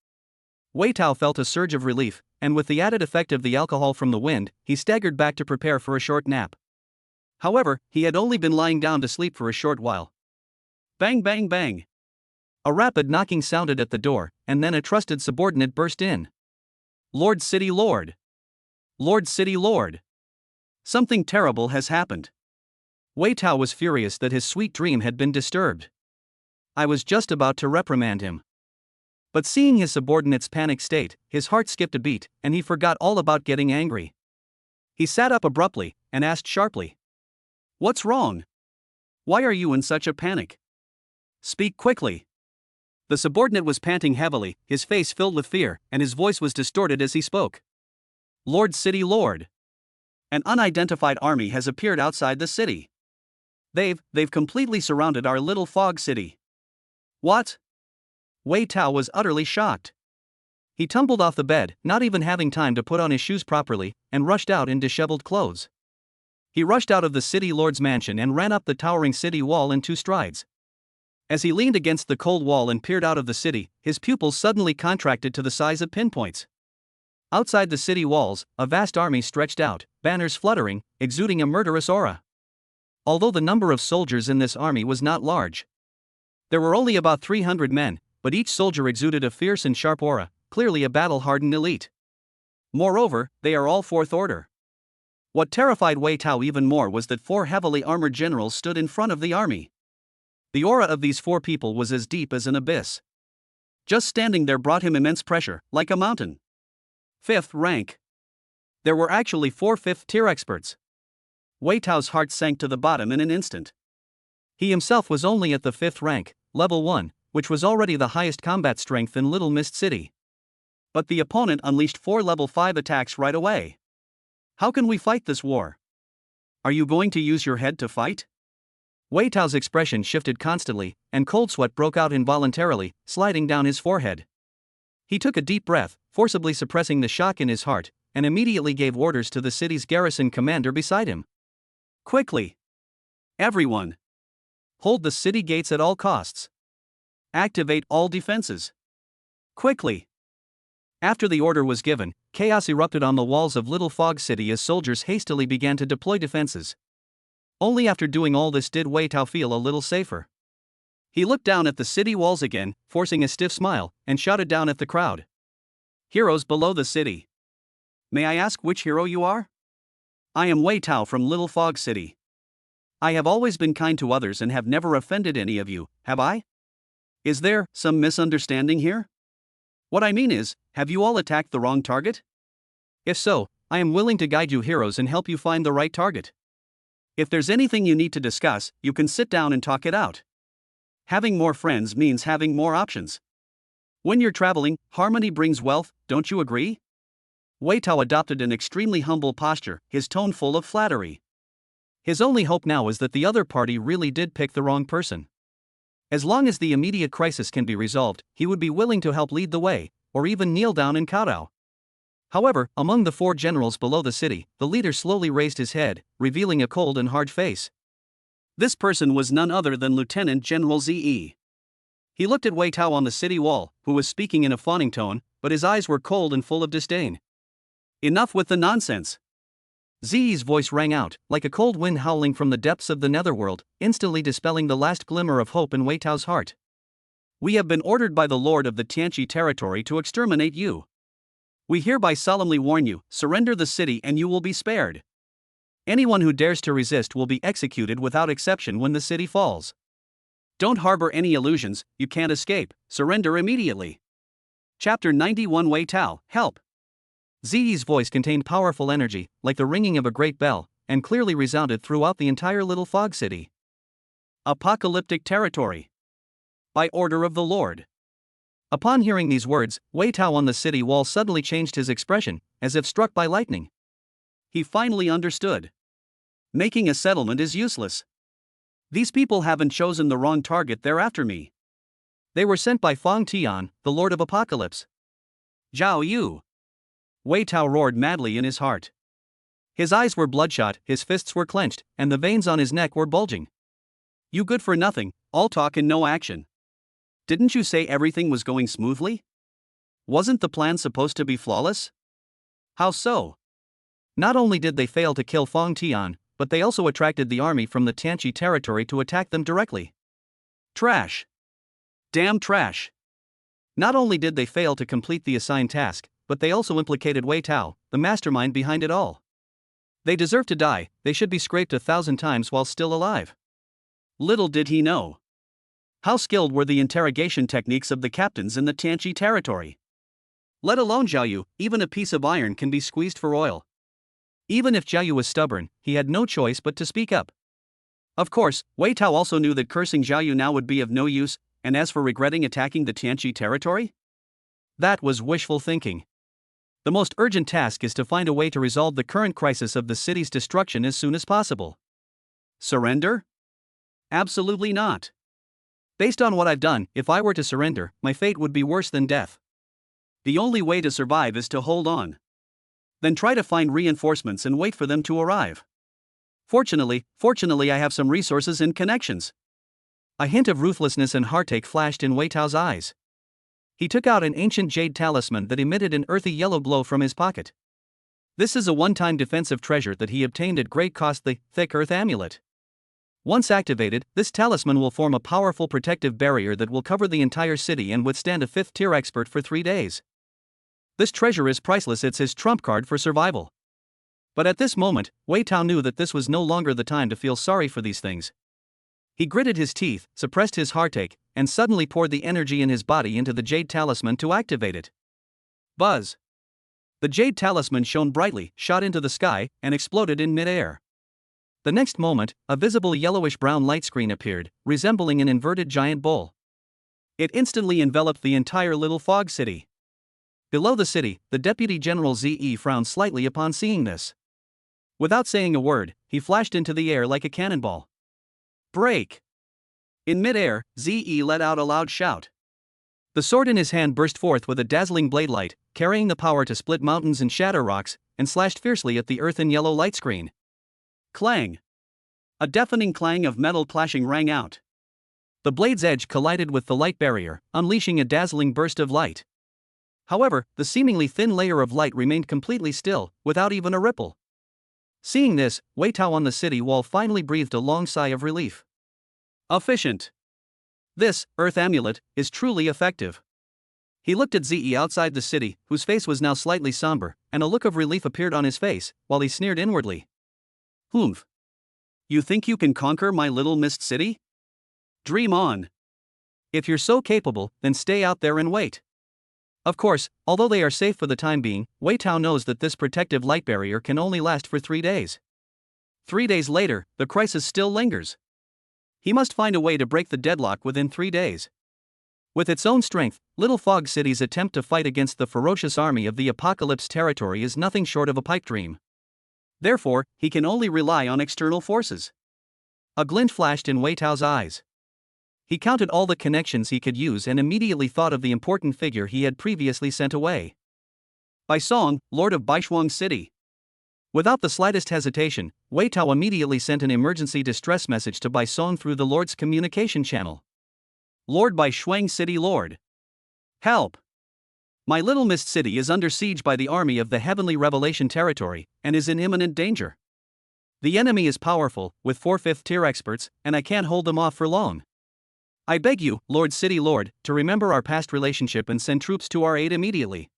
Wei Tao felt a surge of relief, and with the added effect of the alcohol from the wind, he staggered back to prepare for a short nap. However, he had only been lying down to sleep for a short while. Bang bang bang. A rapid knocking sounded at the door, and then a trusted subordinate burst in. "Lord City Lord! Lord City Lord! Something terrible has happened." Wei Tao was furious that his sweet dream had been disturbed. I was just about to reprimand him. But seeing his subordinate's panic state, his heart skipped a beat, and he forgot all about getting angry. He sat up abruptly, and asked sharply, "What's wrong? Why are you in such a panic? Speak quickly." The subordinate was panting heavily, his face filled with fear, and his voice was distorted as he spoke. Lord City Lord. An unidentified army has appeared outside the city. They've completely surrounded our little fog city. What? Wei Tao was utterly shocked. He tumbled off the bed, not even having time to put on his shoes properly, and rushed out in disheveled clothes. He rushed out of the city lord's mansion and ran up the towering city wall in 2 strides. As he leaned against the cold wall and peered out of the city, his pupils suddenly contracted to the size of pinpoints. Outside the city walls, a vast army stretched out, banners fluttering, exuding a murderous aura. Although the number of soldiers in this army was not large. There were only about 300 men, but each soldier exuded a fierce and sharp aura, clearly a battle-hardened elite. Moreover, they are all 4th order. What terrified Wei Tao even more was that 4 heavily armored generals stood in front of the army. The aura of these 4 people was as deep as an abyss. Just standing there brought him immense pressure, like a mountain. 5th rank. There were actually 4 5th-tier experts. Wei Tao's heart sank to the bottom in an instant. He himself was only at the 5th rank, level 1, which was already the highest combat strength in Little Mist City. But the opponent unleashed 4 level 5 attacks right away. How can we fight this war? Are you going to use your head to fight? Wei Tao's expression shifted constantly, and cold sweat broke out involuntarily, sliding down his forehead. He took a deep breath, forcibly suppressing the shock in his heart, and immediately gave orders to the city's garrison commander beside him. Quickly! Everyone! Hold the city gates at all costs. Activate all defenses. Quickly! After the order was given, chaos erupted on the walls of Little Fog City as soldiers hastily began to deploy defenses. Only after doing all this did Wei Tao feel a little safer. He looked down at the city walls again, forcing a stiff smile, and shouted down at the crowd. Heroes below the city. May I ask which hero you are? I am Wei Tao from Little Fog City. I have always been kind to others and have never offended any of you, have I? Is there some misunderstanding here? What I mean is, have you all attacked the wrong target? If so, I am willing to guide you heroes and help you find the right target. If there's anything you need to discuss, you can sit down and talk it out. Having more friends means having more options. When you're traveling, harmony brings wealth, don't you agree? Wei Tao adopted an extremely humble posture, his tone full of flattery. His only hope now is that the other party really did pick the wrong person. As long as the immediate crisis can be resolved, he would be willing to help lead the way, or even kneel down and kowtow. However, among the 4 generals below the city, the leader slowly raised his head, revealing a cold and hard face. This person was none other than Lieutenant General Ze. He looked at Wei Tao on the city wall, who was speaking in a fawning tone, but his eyes were cold and full of disdain. Enough with the nonsense. Ze's voice rang out, like a cold wind howling from the depths of the netherworld, instantly dispelling the last glimmer of hope in Wei Tao's heart. We have been ordered by the Lord of the Tianqi territory to exterminate you. We hereby solemnly warn you, surrender the city and you will be spared. Anyone who dares to resist will be executed without exception when the city falls. Don't harbor any illusions, you can't escape, surrender immediately. Chapter 91 Wei Tao, help! Ze's voice contained powerful energy, like the ringing of a great bell, and clearly resounded throughout the entire Little Fog City. Apocalyptic territory. By order of the Lord. Upon hearing these words, Wei Tao on the city wall suddenly changed his expression, as if struck by lightning. He finally understood. Making a settlement is useless. These people haven't chosen the wrong target, they're after me. They were sent by Fang Tian, the Lord of Apocalypse. Zhao Yu. Wei Tao roared madly in his heart. His eyes were bloodshot, his fists were clenched, and the veins on his neck were bulging. You good for nothing, all talk and no action. Didn't you say everything was going smoothly? Wasn't the plan supposed to be flawless? How so? Not only did they fail to kill Fang Tian, but they also attracted the army from the Tianqi territory to attack them directly. Trash. Damn trash. Not only did they fail to complete the assigned task, but they also implicated Wei Tao, the mastermind behind it all. They deserve to die, they should be scraped 1,000 times while still alive. Little did he know. How skilled were the interrogation techniques of the captains in the Tianqi territory? Let alone Zhao Yu, even a piece of iron can be squeezed for oil. Even if Zhao Yu was stubborn, he had no choice but to speak up. Of course, Wei Tao also knew that cursing Zhao Yu now would be of no use, and as for regretting attacking the Tianqi territory? That was wishful thinking. The most urgent task is to find a way to resolve the current crisis of the city's destruction as soon as possible. Surrender? Absolutely not. Based on what I've done, if I were to surrender, my fate would be worse than death. The only way to survive is to hold on. Then try to find reinforcements and wait for them to arrive. Fortunately, I have some resources and connections. A hint of ruthlessness and heartache flashed in Wei Tao's eyes. He took out an ancient jade talisman that emitted an earthy yellow glow from his pocket. This is a one-time defensive treasure that he obtained at great cost, the thick earth amulet. Once activated, this talisman will form a powerful protective barrier that will cover the entire city and withstand a 5th-tier expert for 3 days. This treasure is priceless, it's his trump card for survival. But at this moment, Wei Tao knew that this was no longer the time to feel sorry for these things. He gritted his teeth, suppressed his heartache, and suddenly poured the energy in his body into the jade talisman to activate it. Buzz! The jade talisman shone brightly, shot into the sky, and exploded in mid-air. The next moment, a visible yellowish-brown light screen appeared, resembling an inverted giant bowl. It instantly enveloped the entire little fog city. Below the city, the Deputy General Ze frowned slightly upon seeing this. Without saying a word, he flashed into the air like a cannonball. Break! In mid-air, Ze let out a loud shout. The sword in his hand burst forth with a dazzling blade light, carrying the power to split mountains and shatter rocks, and slashed fiercely at the earth and yellow light screen. Clang! A deafening clang of metal clashing rang out. The blade's edge collided with the light barrier, unleashing a dazzling burst of light. However, the seemingly thin layer of light remained completely still, without even a ripple. Seeing this, Wei Tao on the city wall finally breathed a long sigh of relief. Efficient. This earth amulet is truly effective. He looked at Ze outside the city, whose face was now slightly somber, and a look of relief appeared on his face, while he sneered inwardly. Humph. You think you can conquer my little mist city? Dream on. If you're so capable, then stay out there and wait. Of course, although they are safe for the time being, Wei Tao knows that this protective light barrier can only last for 3 days. 3 days later, the crisis still lingers. He must find a way to break the deadlock within 3 days. With its own strength, Little Fog City's attempt to fight against the ferocious army of the Apocalypse territory is nothing short of a pipe dream. Therefore, he can only rely on external forces. A glint flashed in Wei Tao's eyes. He counted all the connections he could use and immediately thought of the important figure he had previously sent away. Bai Song, Lord of Baishuang City. Without the slightest hesitation, Wei Tao immediately sent an emergency distress message to Bai Song through the Lord's communication channel. Lord Baishuang City Lord. Help! My little mist city is under siege by the army of the Heavenly Revelation territory, and is in imminent danger. The enemy is powerful, with 4 5th-tier experts, and I can't hold them off for long. I beg you, Lord City Lord, to remember our past relationship and send troops to our aid immediately.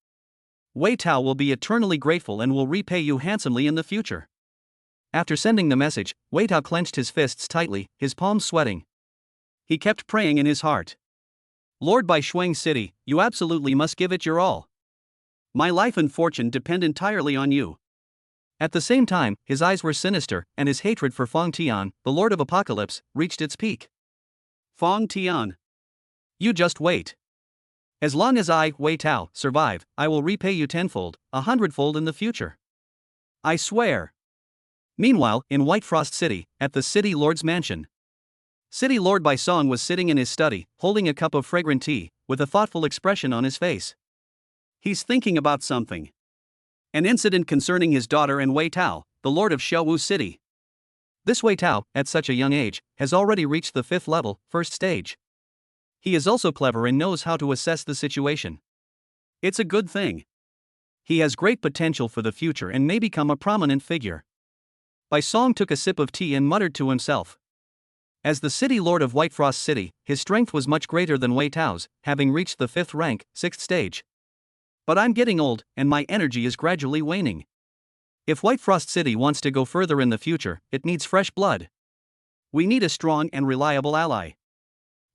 Wei Tao will be eternally grateful and will repay you handsomely in the future. After sending the message, Wei Tao clenched his fists tightly, his palms sweating. He kept praying in his heart. Lord Baishuang City, you absolutely must give it your all. My life and fortune depend entirely on you. At the same time, his eyes were sinister, and his hatred for Feng Tian, the Lord of Apocalypse, reached its peak. Feng Tian. You just wait. As long as I, Wei Tao, survive, I will repay you tenfold, 100-fold in the future. I swear. Meanwhile, in White Frost City, at the City Lord's mansion. City Lord Bai Song was sitting in his study, holding a cup of fragrant tea, with a thoughtful expression on his face. He's thinking about something. An incident concerning his daughter and Wei Tao, the Lord of Xiaowu City. This Wei Tao, at such a young age, has already reached the 5th level, 1st stage. He is also clever and knows how to assess the situation. It's a good thing. He has great potential for the future and may become a prominent figure. Bai Song took a sip of tea and muttered to himself. As the City Lord of White Frost City, his strength was much greater than Wei Tao's, having reached the 5th rank, 6th stage. But I'm getting old, and my energy is gradually waning. If White Frost City wants to go further in the future, it needs fresh blood. We need a strong and reliable ally.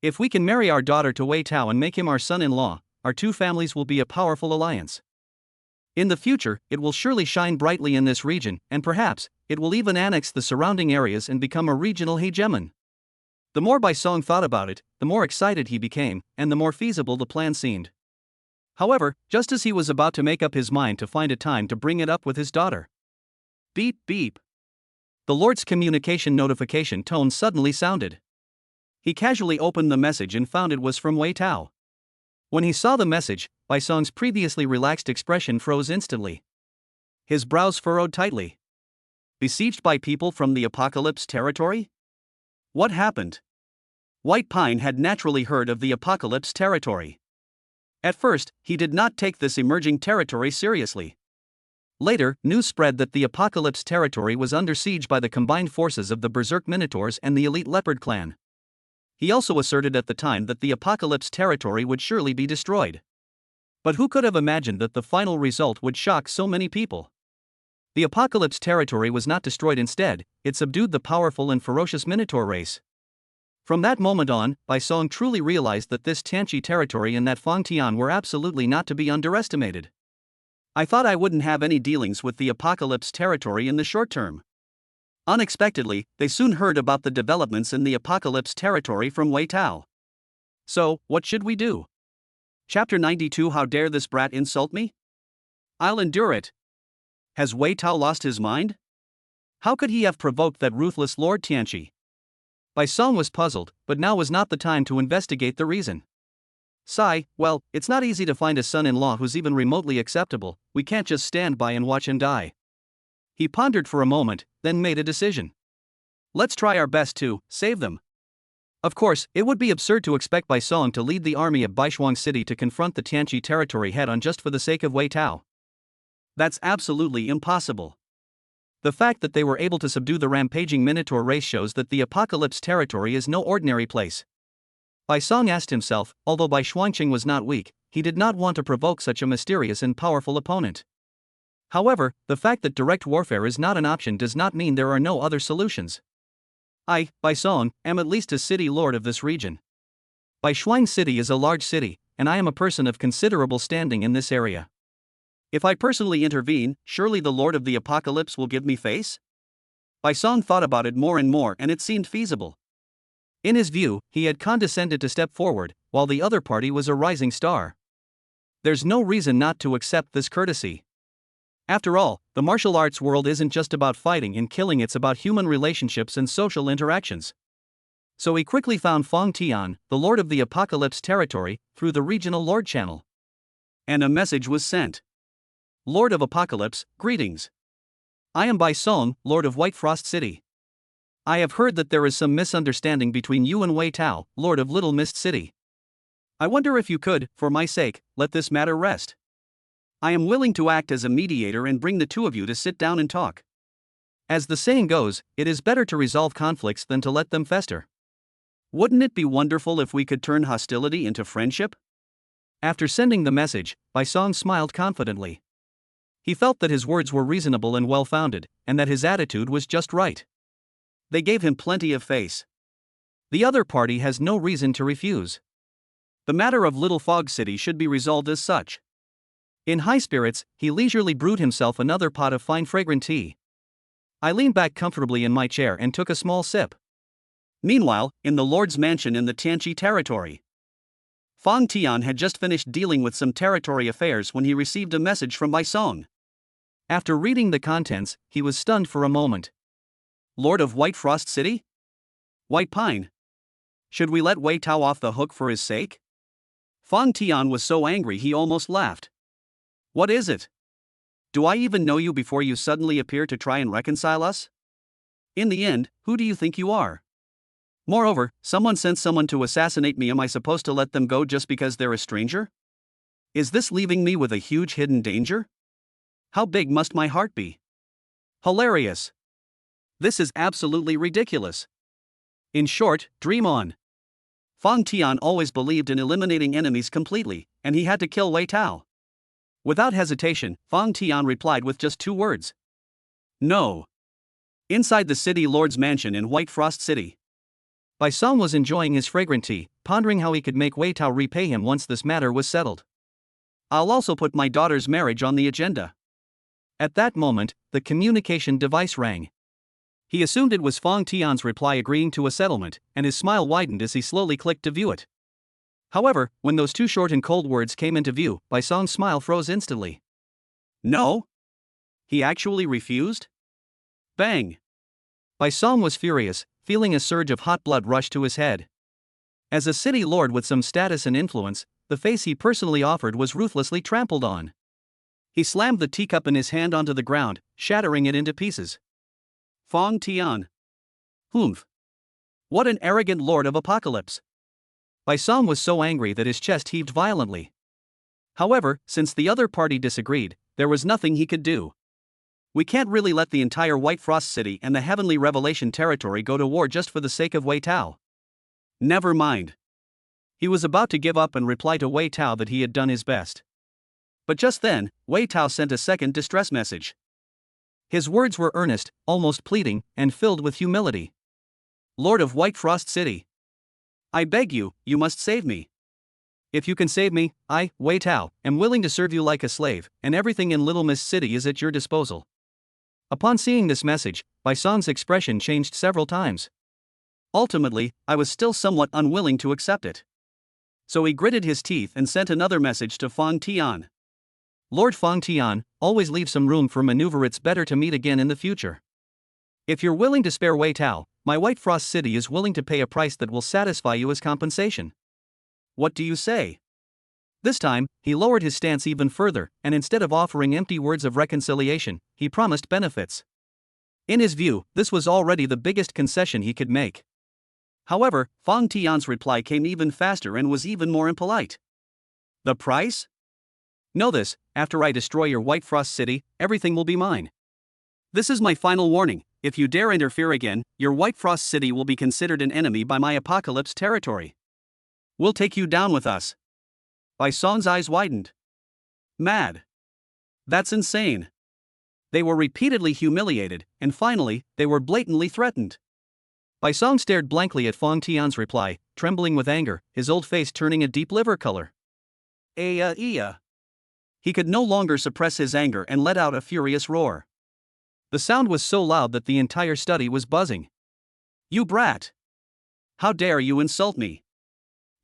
If we can marry our daughter to Wei Tao and make him our son-in-law, our 2 families will be a powerful alliance. In the future, it will surely shine brightly in this region, and perhaps, it will even annex the surrounding areas and become a regional hegemon. The more Bai Song thought about it, the more excited he became, and the more feasible the plan seemed. However, just as he was about to make up his mind to find a time to bring it up with his daughter. Beep beep. The Lord's communication notification tone suddenly sounded. He casually opened the message and found it was from Wei Tao. When he saw the message, Bai Song's previously relaxed expression froze instantly. His brows furrowed tightly. Besieged by people from the Apocalypse territory? What happened? White Pine had naturally heard of the Apocalypse territory. At first, he did not take this emerging territory seriously. Later, news spread that the Apocalypse territory was under siege by the combined forces of the Berserk Minotaurs and the elite Leopard clan. He also asserted at the time that the Apocalypse territory would surely be destroyed. But who could have imagined that the final result would shock so many people? The Apocalypse territory was not destroyed. Instead, it subdued the powerful and ferocious Minotaur race. From that moment on, Bai Song truly realized that this Tianqi territory and that Fang Tian were absolutely not to be underestimated. I thought I wouldn't have any dealings with the Apocalypse territory in the short term. Unexpectedly, they soon heard about the developments in the Apocalypse territory from Wei Tao. So, what should we do? Chapter 92. How dare this brat insult me? I'll endure it. Has Wei Tao lost his mind? How could he have provoked that ruthless Lord Tianqi? Bai Song was puzzled, but now was not the time to investigate the reason. Sigh, well, it's not easy to find a son-in-law who's even remotely acceptable. We can't just stand by and watch him die. He pondered for a moment, then made a decision. Let's try our best to save them. Of course, it would be absurd to expect Bai Song to lead the army of Baishuang City to confront the Tianqi territory head-on just for the sake of Wei Tao. That's absolutely impossible. The fact that they were able to subdue the rampaging Minotaur race shows that the Apocalypse territory is no ordinary place. Bai Song asked himself, although Bai Shuangqing was not weak, he did not want to provoke such a mysterious and powerful opponent. However, the fact that direct warfare is not an option does not mean there are no other solutions. I, Bai Song, am at least a city lord of this region. Baishuang City is a large city, and I am a person of considerable standing in this area. If I personally intervene, surely the Lord of the Apocalypse will give me face? Bai Song thought about it more and more, and it seemed feasible. In his view, he had condescended to step forward, while the other party was a rising star. There's no reason not to accept this courtesy. After all, the martial arts world isn't just about fighting and killing, it's about human relationships and social interactions. So he quickly found Fang Tian, the Lord of the Apocalypse territory, through the regional Lord channel. And a message was sent. Lord of Apocalypse, greetings. I am Bai Song, Lord of White Frost City. I have heard that there is some misunderstanding between you and Wei Tao, Lord of Little Mist City. I wonder if you could, for my sake, let this matter rest. I am willing to act as a mediator and bring the two of you to sit down and talk. As the saying goes, it is better to resolve conflicts than to let them fester. Wouldn't it be wonderful if we could turn hostility into friendship? After sending the message, Bai Song smiled confidently. He felt that his words were reasonable and well-founded, and that his attitude was just right. They gave him plenty of face. The other party has no reason to refuse. The matter of Little Fog City should be resolved as such. In high spirits, he leisurely brewed himself another pot of fine fragrant tea. I leaned back comfortably in my chair and took a small sip. Meanwhile, in the Lord's mansion in the Tianqi territory, Fang Tian had just finished dealing with some territory affairs when he received a message from Bai Song. After reading the contents, he was stunned for a moment. Lord of White Frost City? White Pine? Should we let Wei Tao off the hook for his sake? Fang Tian was so angry he almost laughed. What is it? Do I even know you before you suddenly appear to try and reconcile us? In the end, who do you think you are? Moreover, someone sent someone to assassinate me. Am I supposed to let them go just because they're a stranger? Is this leaving me with a huge hidden danger? How big must my heart be? Hilarious. This is absolutely ridiculous. In short, dream on. Fang Tian always believed in eliminating enemies completely, and he had to kill Wei Tao. Without hesitation, Fang Tian replied with just 2 words. No. Inside the city lord's mansion in White Frost City, Bai Song was enjoying his fragrant tea, pondering how he could make Wei Tao repay him once this matter was settled. I'll also put my daughter's marriage on the agenda. At that moment, the communication device rang. He assumed it was Fong Tian's reply agreeing to a settlement, and his smile widened as he slowly clicked to view it. However, when those two short and cold words came into view, Bai Song's smile froze instantly. No? He actually refused? Bang! Bai Song was furious, feeling a surge of hot blood rush to his head. As a city lord with some status and influence, the face he personally offered was ruthlessly trampled on. He slammed the teacup in his hand onto the ground, shattering it into pieces. Fong Tian. Humph. What an arrogant lord of apocalypse. Bai Song was so angry that his chest heaved violently. However, since the other party disagreed, there was nothing he could do. We can't really let the entire White Frost City and the Heavenly Revelation territory go to war just for the sake of Wei Tao. Never mind. He was about to give up and reply to Wei Tao that he had done his best. But just then, Wei Tao sent a second distress message. His words were earnest, almost pleading, and filled with humility. Lord of White Frost City. I beg you, you must save me. If you can save me, I, Wei Tao, am willing to serve you like a slave, and everything in Little Miss City is at your disposal. Upon seeing this message, Bai Song's expression changed several times. Ultimately, I was still somewhat unwilling to accept it. So he gritted his teeth and sent another message to Fong Tian. Lord Fong Tian, always leave some room for maneuver. It's better to meet again in the future. If you're willing to spare Wei Tao, my White Frost City is willing to pay a price that will satisfy you as compensation. What do you say? This time, he lowered his stance even further, and instead of offering empty words of reconciliation, he promised benefits. In his view, this was already the biggest concession he could make. However, Fong Tian's reply came even faster and was even more impolite. The price? Know this, after I destroy your White Frost City, everything will be mine. This is my final warning. If you dare interfere again, your White Frost City will be considered an enemy by my apocalypse territory. We'll take you down with us. Bai Song's eyes widened. Mad. That's insane. They were repeatedly humiliated, and finally, they were blatantly threatened. Bai Song stared blankly at Fong Tian's reply, trembling with anger, his old face turning a deep liver color. He could no longer suppress his anger and let out a furious roar. The sound was so loud that the entire study was buzzing. You brat! How dare you insult me?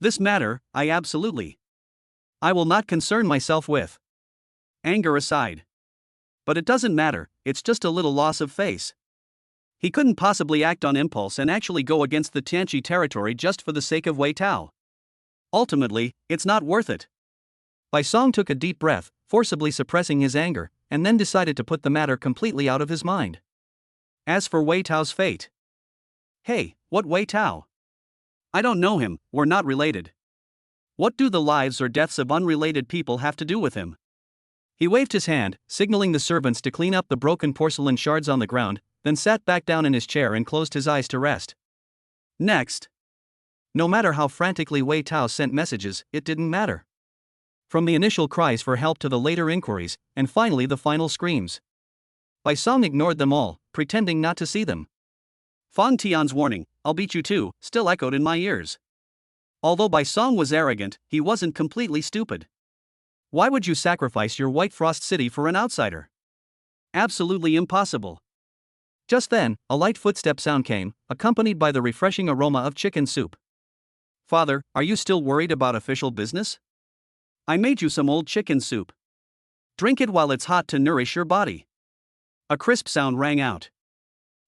This matter, I will not concern myself with. Anger aside. But it doesn't matter, it's just a little loss of face. He couldn't possibly act on impulse and actually go against the Tianqi territory just for the sake of Wei Tao. Ultimately, it's not worth it. Bai Song took a deep breath, forcibly suppressing his anger, and then decided to put the matter completely out of his mind. As for Wei Tao's fate. Hey, what Wei Tao? I don't know him, we're not related. What do the lives or deaths of unrelated people have to do with him? He waved his hand, signaling the servants to clean up the broken porcelain shards on the ground, then sat back down in his chair and closed his eyes to rest. Next. No matter how frantically Wei Tao sent messages, it didn't matter. From the initial cries for help to the later inquiries, and finally the final screams. Bai Song ignored them all, pretending not to see them. Fong Tian's warning, "I'll beat you too," still echoed in my ears. Although Bai Song was arrogant, he wasn't completely stupid. Why would you sacrifice your White Frost City for an outsider? Absolutely impossible. Just then, a light footstep sound came, accompanied by the refreshing aroma of chicken soup. Father, are you still worried about official business? I made you some old chicken soup. Drink it while it's hot to nourish your body. A crisp sound rang out.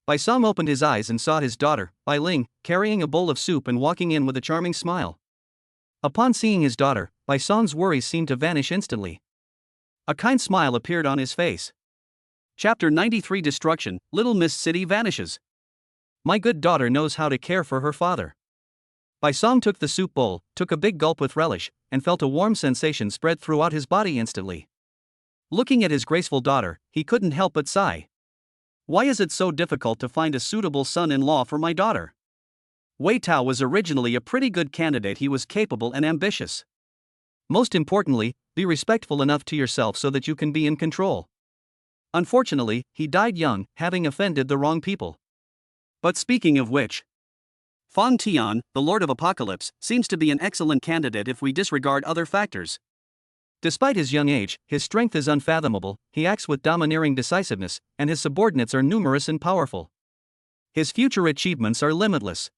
Bai Song opened his eyes and saw his daughter, Bai Ling, carrying a bowl of soup and walking in with a charming smile. Upon seeing his daughter, Bai Song's worries seemed to vanish instantly. A kind smile appeared on his face. Chapter 93 Destruction, Little Miss City vanishes. My good daughter knows how to care for her father. Bai Song took the soup bowl, took a big gulp with relish, and felt a warm sensation spread throughout his body instantly. Looking at his graceful daughter, he couldn't help but sigh. Why is it so difficult to find a suitable son-in-law for my daughter? Wei Tao was originally a pretty good candidate. He was capable and ambitious. Most importantly, be respectful enough to yourself so that you can be in control. Unfortunately, he died young, having offended the wrong people. But speaking of which, Fong Tian, the Lord of Apocalypse, seems to be an excellent candidate if we disregard other factors. Despite his young age, his strength is unfathomable, he acts with domineering decisiveness, and his subordinates are numerous and powerful. His future achievements are limitless.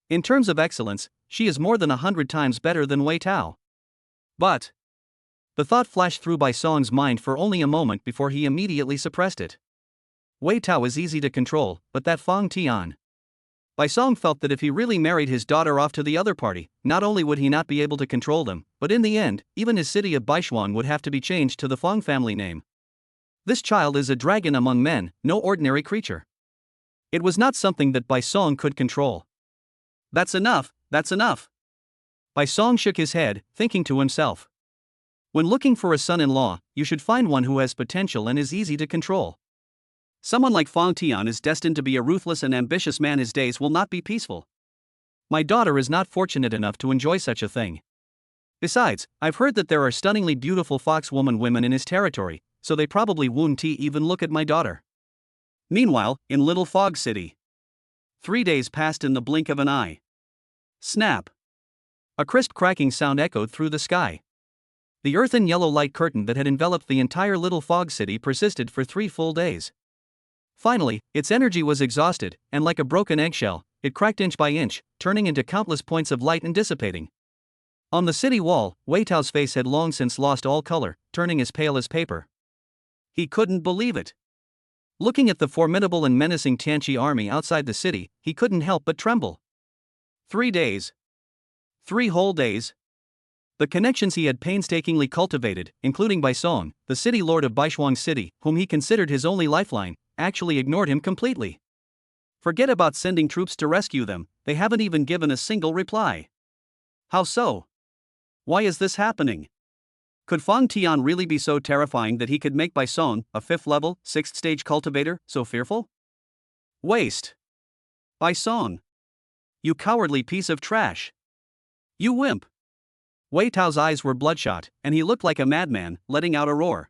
In terms of excellence, she is more than 100 times better than Wei Tao. But the thought flashed through Bai Song's mind for only a moment before he immediately suppressed it. Wei Tao is easy to control, but that Fang Tian. Bai Song felt that if he really married his daughter off to the other party, not only would he not be able to control them, but in the end, even his city of Baishuan would have to be changed to the Fang family name. This child is a dragon among men, no ordinary creature. It was not something that Bai Song could control. That's enough, that's enough. Bai Song shook his head, thinking to himself. When looking for a son-in-law, you should find one who has potential and is easy to control. Someone like Fang Tian is destined to be a ruthless and ambitious man. His days will not be peaceful. My daughter is not fortunate enough to enjoy such a thing. Besides, I've heard that there are stunningly beautiful foxwoman women in his territory, so they probably won't even look at my daughter. Meanwhile, in Little Fog City. 3 days passed in the blink of an eye. Snap! A crisp cracking sound echoed through the sky. The earthen yellow light curtain that had enveloped the entire Little Fog City persisted for 3 full days. Finally, its energy was exhausted, and like a broken eggshell, it cracked inch by inch, turning into countless points of light and dissipating. On the city wall, Wei Tao's face had long since lost all color, turning as pale as paper. He couldn't believe it. Looking at the formidable and menacing Tianqi army outside the city, he couldn't help but tremble. 3 days. 3 whole days. The connections he had painstakingly cultivated, including Bai Song, the city lord of Baishuang City, whom he considered his only lifeline, actually ignored him completely. Forget about sending troops to rescue them, they haven't even given a single reply. How so? Why is this happening? Could Fang Tian really be so terrifying that he could make Bai Song, a 5th level, 6th stage cultivator, so fearful? Waste. Bai Song. You cowardly piece of trash. You wimp. Wei Tao's eyes were bloodshot, and he looked like a madman, letting out a roar.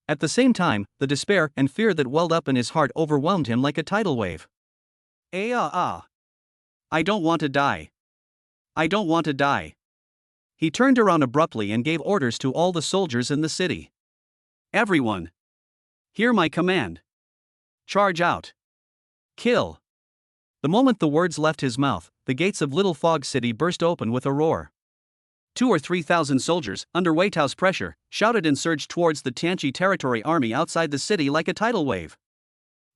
At the same time, the despair and fear that welled up in his heart overwhelmed him like a tidal wave. I don't want to die. I don't want to die. He turned around abruptly and gave orders to all the soldiers in the city. Everyone! Hear my command. Charge out. Kill. The moment the words left his mouth, the gates of Little Fog City burst open with a roar. 2,000 or 3,000 soldiers, under Wei Tao's pressure, shouted and surged towards the Tianqi territory army outside the city like a tidal wave.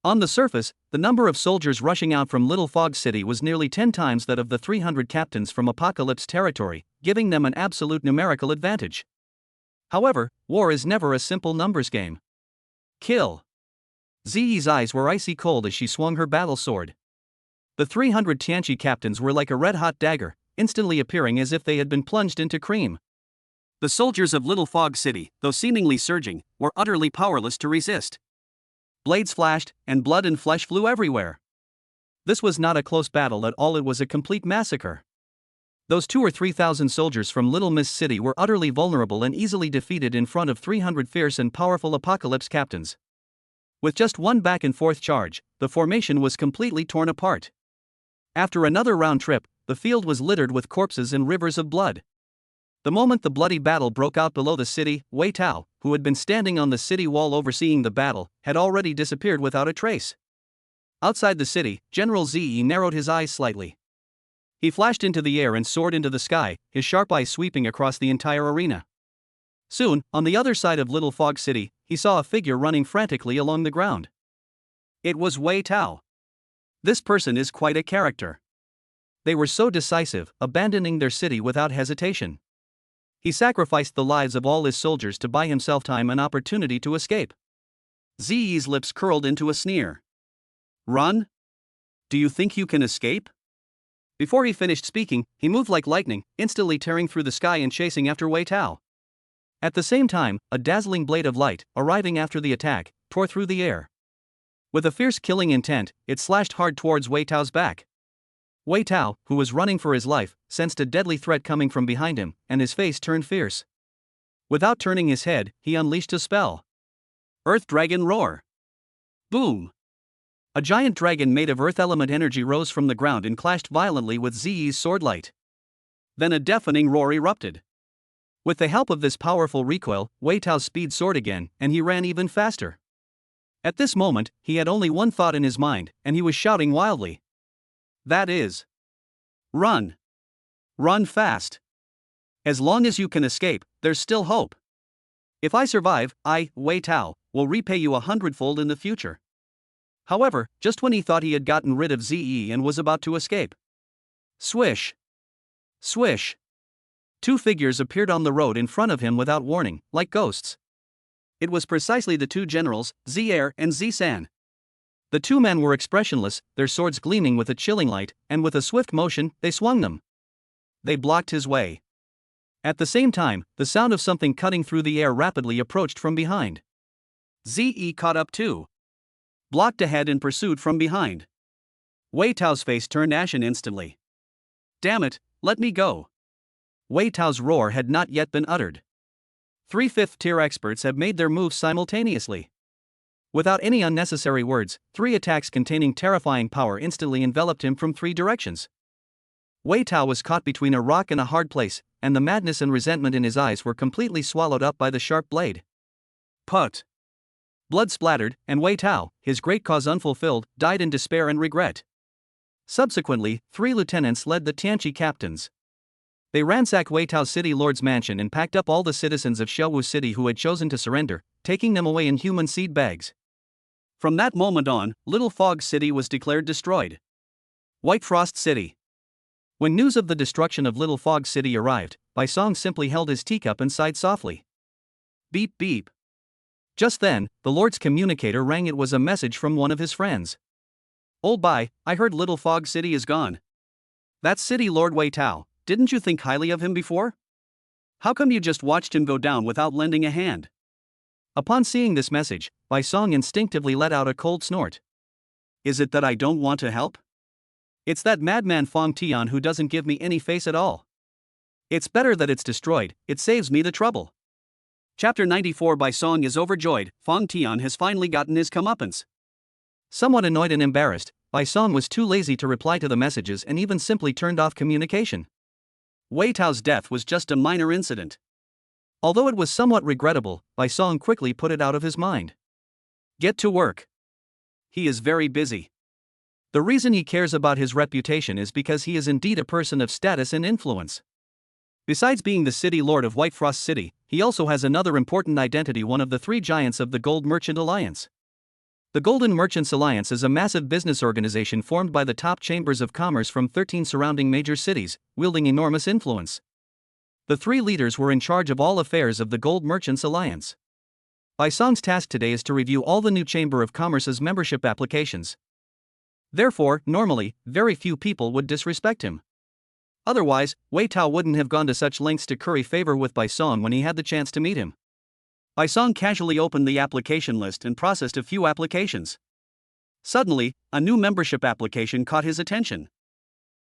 On the surface, the number of soldiers rushing out from Little Fog City was nearly 10 times that of the 300 captains from Apocalypse territory, giving them an absolute numerical advantage. However, war is never a simple numbers game. Kill. Ziyi's eyes were icy cold as she swung her battle sword. The 300 Tianqi captains were like a red-hot dagger, instantly appearing as if they had been plunged into cream. The soldiers of Little Fog City, though seemingly surging, were utterly powerless to resist. Blades flashed, and blood and flesh flew everywhere. This was not a close battle at all, it was a complete massacre. Those 2,000 or 3,000 soldiers from Little Miss City were utterly vulnerable and easily defeated in front of 300 fierce and powerful Apocalypse captains. With just one back-and-forth charge, the formation was completely torn apart. After another round trip, the field was littered with corpses and rivers of blood. The moment the bloody battle broke out below the city, Wei Tao, who had been standing on the city wall overseeing the battle, had already disappeared without a trace. Outside the city, General Ziyi narrowed his eyes slightly. He flashed into the air and soared into the sky, his sharp eyes sweeping across the entire arena. Soon, on the other side of Little Fog City, he saw a figure running frantically along the ground. It was Wei Tao. This person is quite a character. They were so decisive, abandoning their city without hesitation. He sacrificed the lives of all his soldiers to buy himself time and opportunity to escape. Ziyi's lips curled into a sneer. Run? Do you think you can escape? Before he finished speaking, he moved like lightning, instantly tearing through the sky and chasing after Wei Tao. At the same time, a dazzling blade of light, arriving after the attack, tore through the air. With a fierce killing intent, it slashed hard towards Wei Tao's back. Wei Tao, who was running for his life, sensed a deadly threat coming from behind him, and his face turned fierce. Without turning his head, he unleashed a spell. Earth Dragon Roar. Boom! A giant dragon made of earth element energy rose from the ground and clashed violently with Ziyi's swordlight. Then a deafening roar erupted. With the help of this powerful recoil, Wei Tao's speed soared again, and he ran even faster. At this moment, he had only one thought in his mind, and he was shouting wildly. That is, run. Run fast. As long as you can escape, there's still hope. If I survive, I, Wei Tao, will repay you 100-fold in the future. However, just when he thought he had gotten rid of Ze and was about to escape. Swish. Swish. Two figures appeared on the road in front of him without warning, like ghosts. It was precisely the two generals, Ze and Ze-san. The two men were expressionless, their swords gleaming with a chilling light, and with a swift motion, they swung them. They blocked his way. At the same time, the sound of something cutting through the air rapidly approached from behind. Ze caught up too. Blocked ahead and pursued from behind. Wei Tao's face turned ashen instantly. Damn it, let me go. Wei Tao's roar had not yet been uttered. 3 5th-tier experts have made their moves simultaneously. Without any unnecessary words, 3 attacks containing terrifying power instantly enveloped him from 3 directions. Wei Tao was caught between a rock and a hard place, and the madness and resentment in his eyes were completely swallowed up by the sharp blade. Put. Blood splattered, and Wei Tao, his great cause unfulfilled, died in despair and regret. Subsequently, 3 lieutenants led the Tianqi captains. They ransacked Wei Tao's city lord's mansion and packed up all the citizens of Xiaowu City who had chosen to surrender, taking them away in human seed bags. From that moment on, Little Fog City was declared destroyed. White Frost City. When news of the destruction of Little Fog City arrived, Bai Song simply held his teacup and sighed softly. Beep beep. Just then, the Lord's communicator rang. It was a message from one of his friends. Old Bai, I heard Little Fog City is gone. That's City Lord Wei Tao. Didn't you think highly of him before? How come you just watched him go down without lending a hand? Upon seeing this message, Bai Song instinctively let out a cold snort. Is it that I don't want to help? It's that madman Fong Tian who doesn't give me any face at all. It's better that it's destroyed, it saves me the trouble. Chapter 94. Bai Song is overjoyed. Fong Tian has finally gotten his comeuppance. Somewhat annoyed and embarrassed, Bai Song was too lazy to reply to the messages and even simply turned off communication. Wei Tao's death was just a minor incident. Although it was somewhat regrettable, Bai Song quickly put it out of his mind. Get to work. He is very busy. The reason he cares about his reputation is because he is indeed a person of status and influence. Besides being the city lord of White Frost City, he also has another important identity, one of the 3 giants of the Gold Merchant Alliance. The Golden Merchants Alliance is a massive business organization formed by the top chambers of commerce from 13 surrounding major cities, wielding enormous influence. The 3 leaders were in charge of all affairs of the Gold Merchants Alliance. Bai Song's task today is to review all the new Chamber of Commerce's membership applications. Therefore, normally, very few people would disrespect him. Otherwise, Wei Tao wouldn't have gone to such lengths to curry favor with Bai Song when he had the chance to meet him. Bai Song casually opened the application list and processed a few applications. Suddenly, a new membership application caught his attention.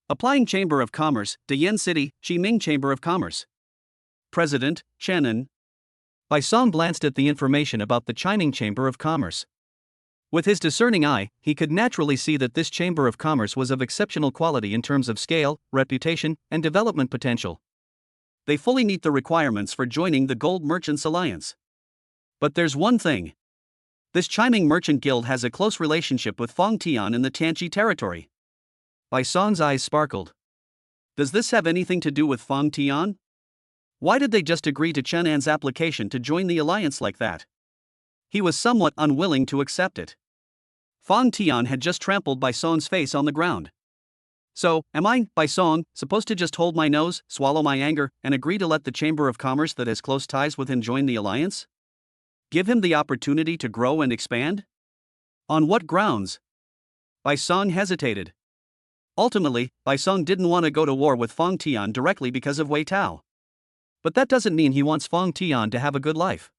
Applying Chamber of Commerce, Dayan City, Qiming Chamber of Commerce. President, Chenin. Bai Song glanced at the information about the Qiming Chamber of Commerce. With his discerning eye, he could naturally see that this Chamber of Commerce was of exceptional quality in terms of scale, reputation, and development potential. They fully meet the requirements for joining the Gold Merchants Alliance. But there's one thing. This Qiming Merchant Guild has a close relationship with Fong Tian in the Tianqi territory. Bai Song's eyes sparkled. Does this have anything to do with Fong Tian? Why did they just agree to Chen An's application to join the alliance like that? He was somewhat unwilling to accept it. Fong Tian had just trampled Bai Song's face on the ground. So, am I, Bai Song, supposed to just hold my nose, swallow my anger, and agree to let the Chamber of Commerce that has close ties with him join the alliance? Give him the opportunity to grow and expand? On what grounds? Bai Song hesitated. Ultimately, Bai Song didn't want to go to war with Fong Tian directly because of Wei Tao. But that doesn't mean he wants Fong Tian to have a good life.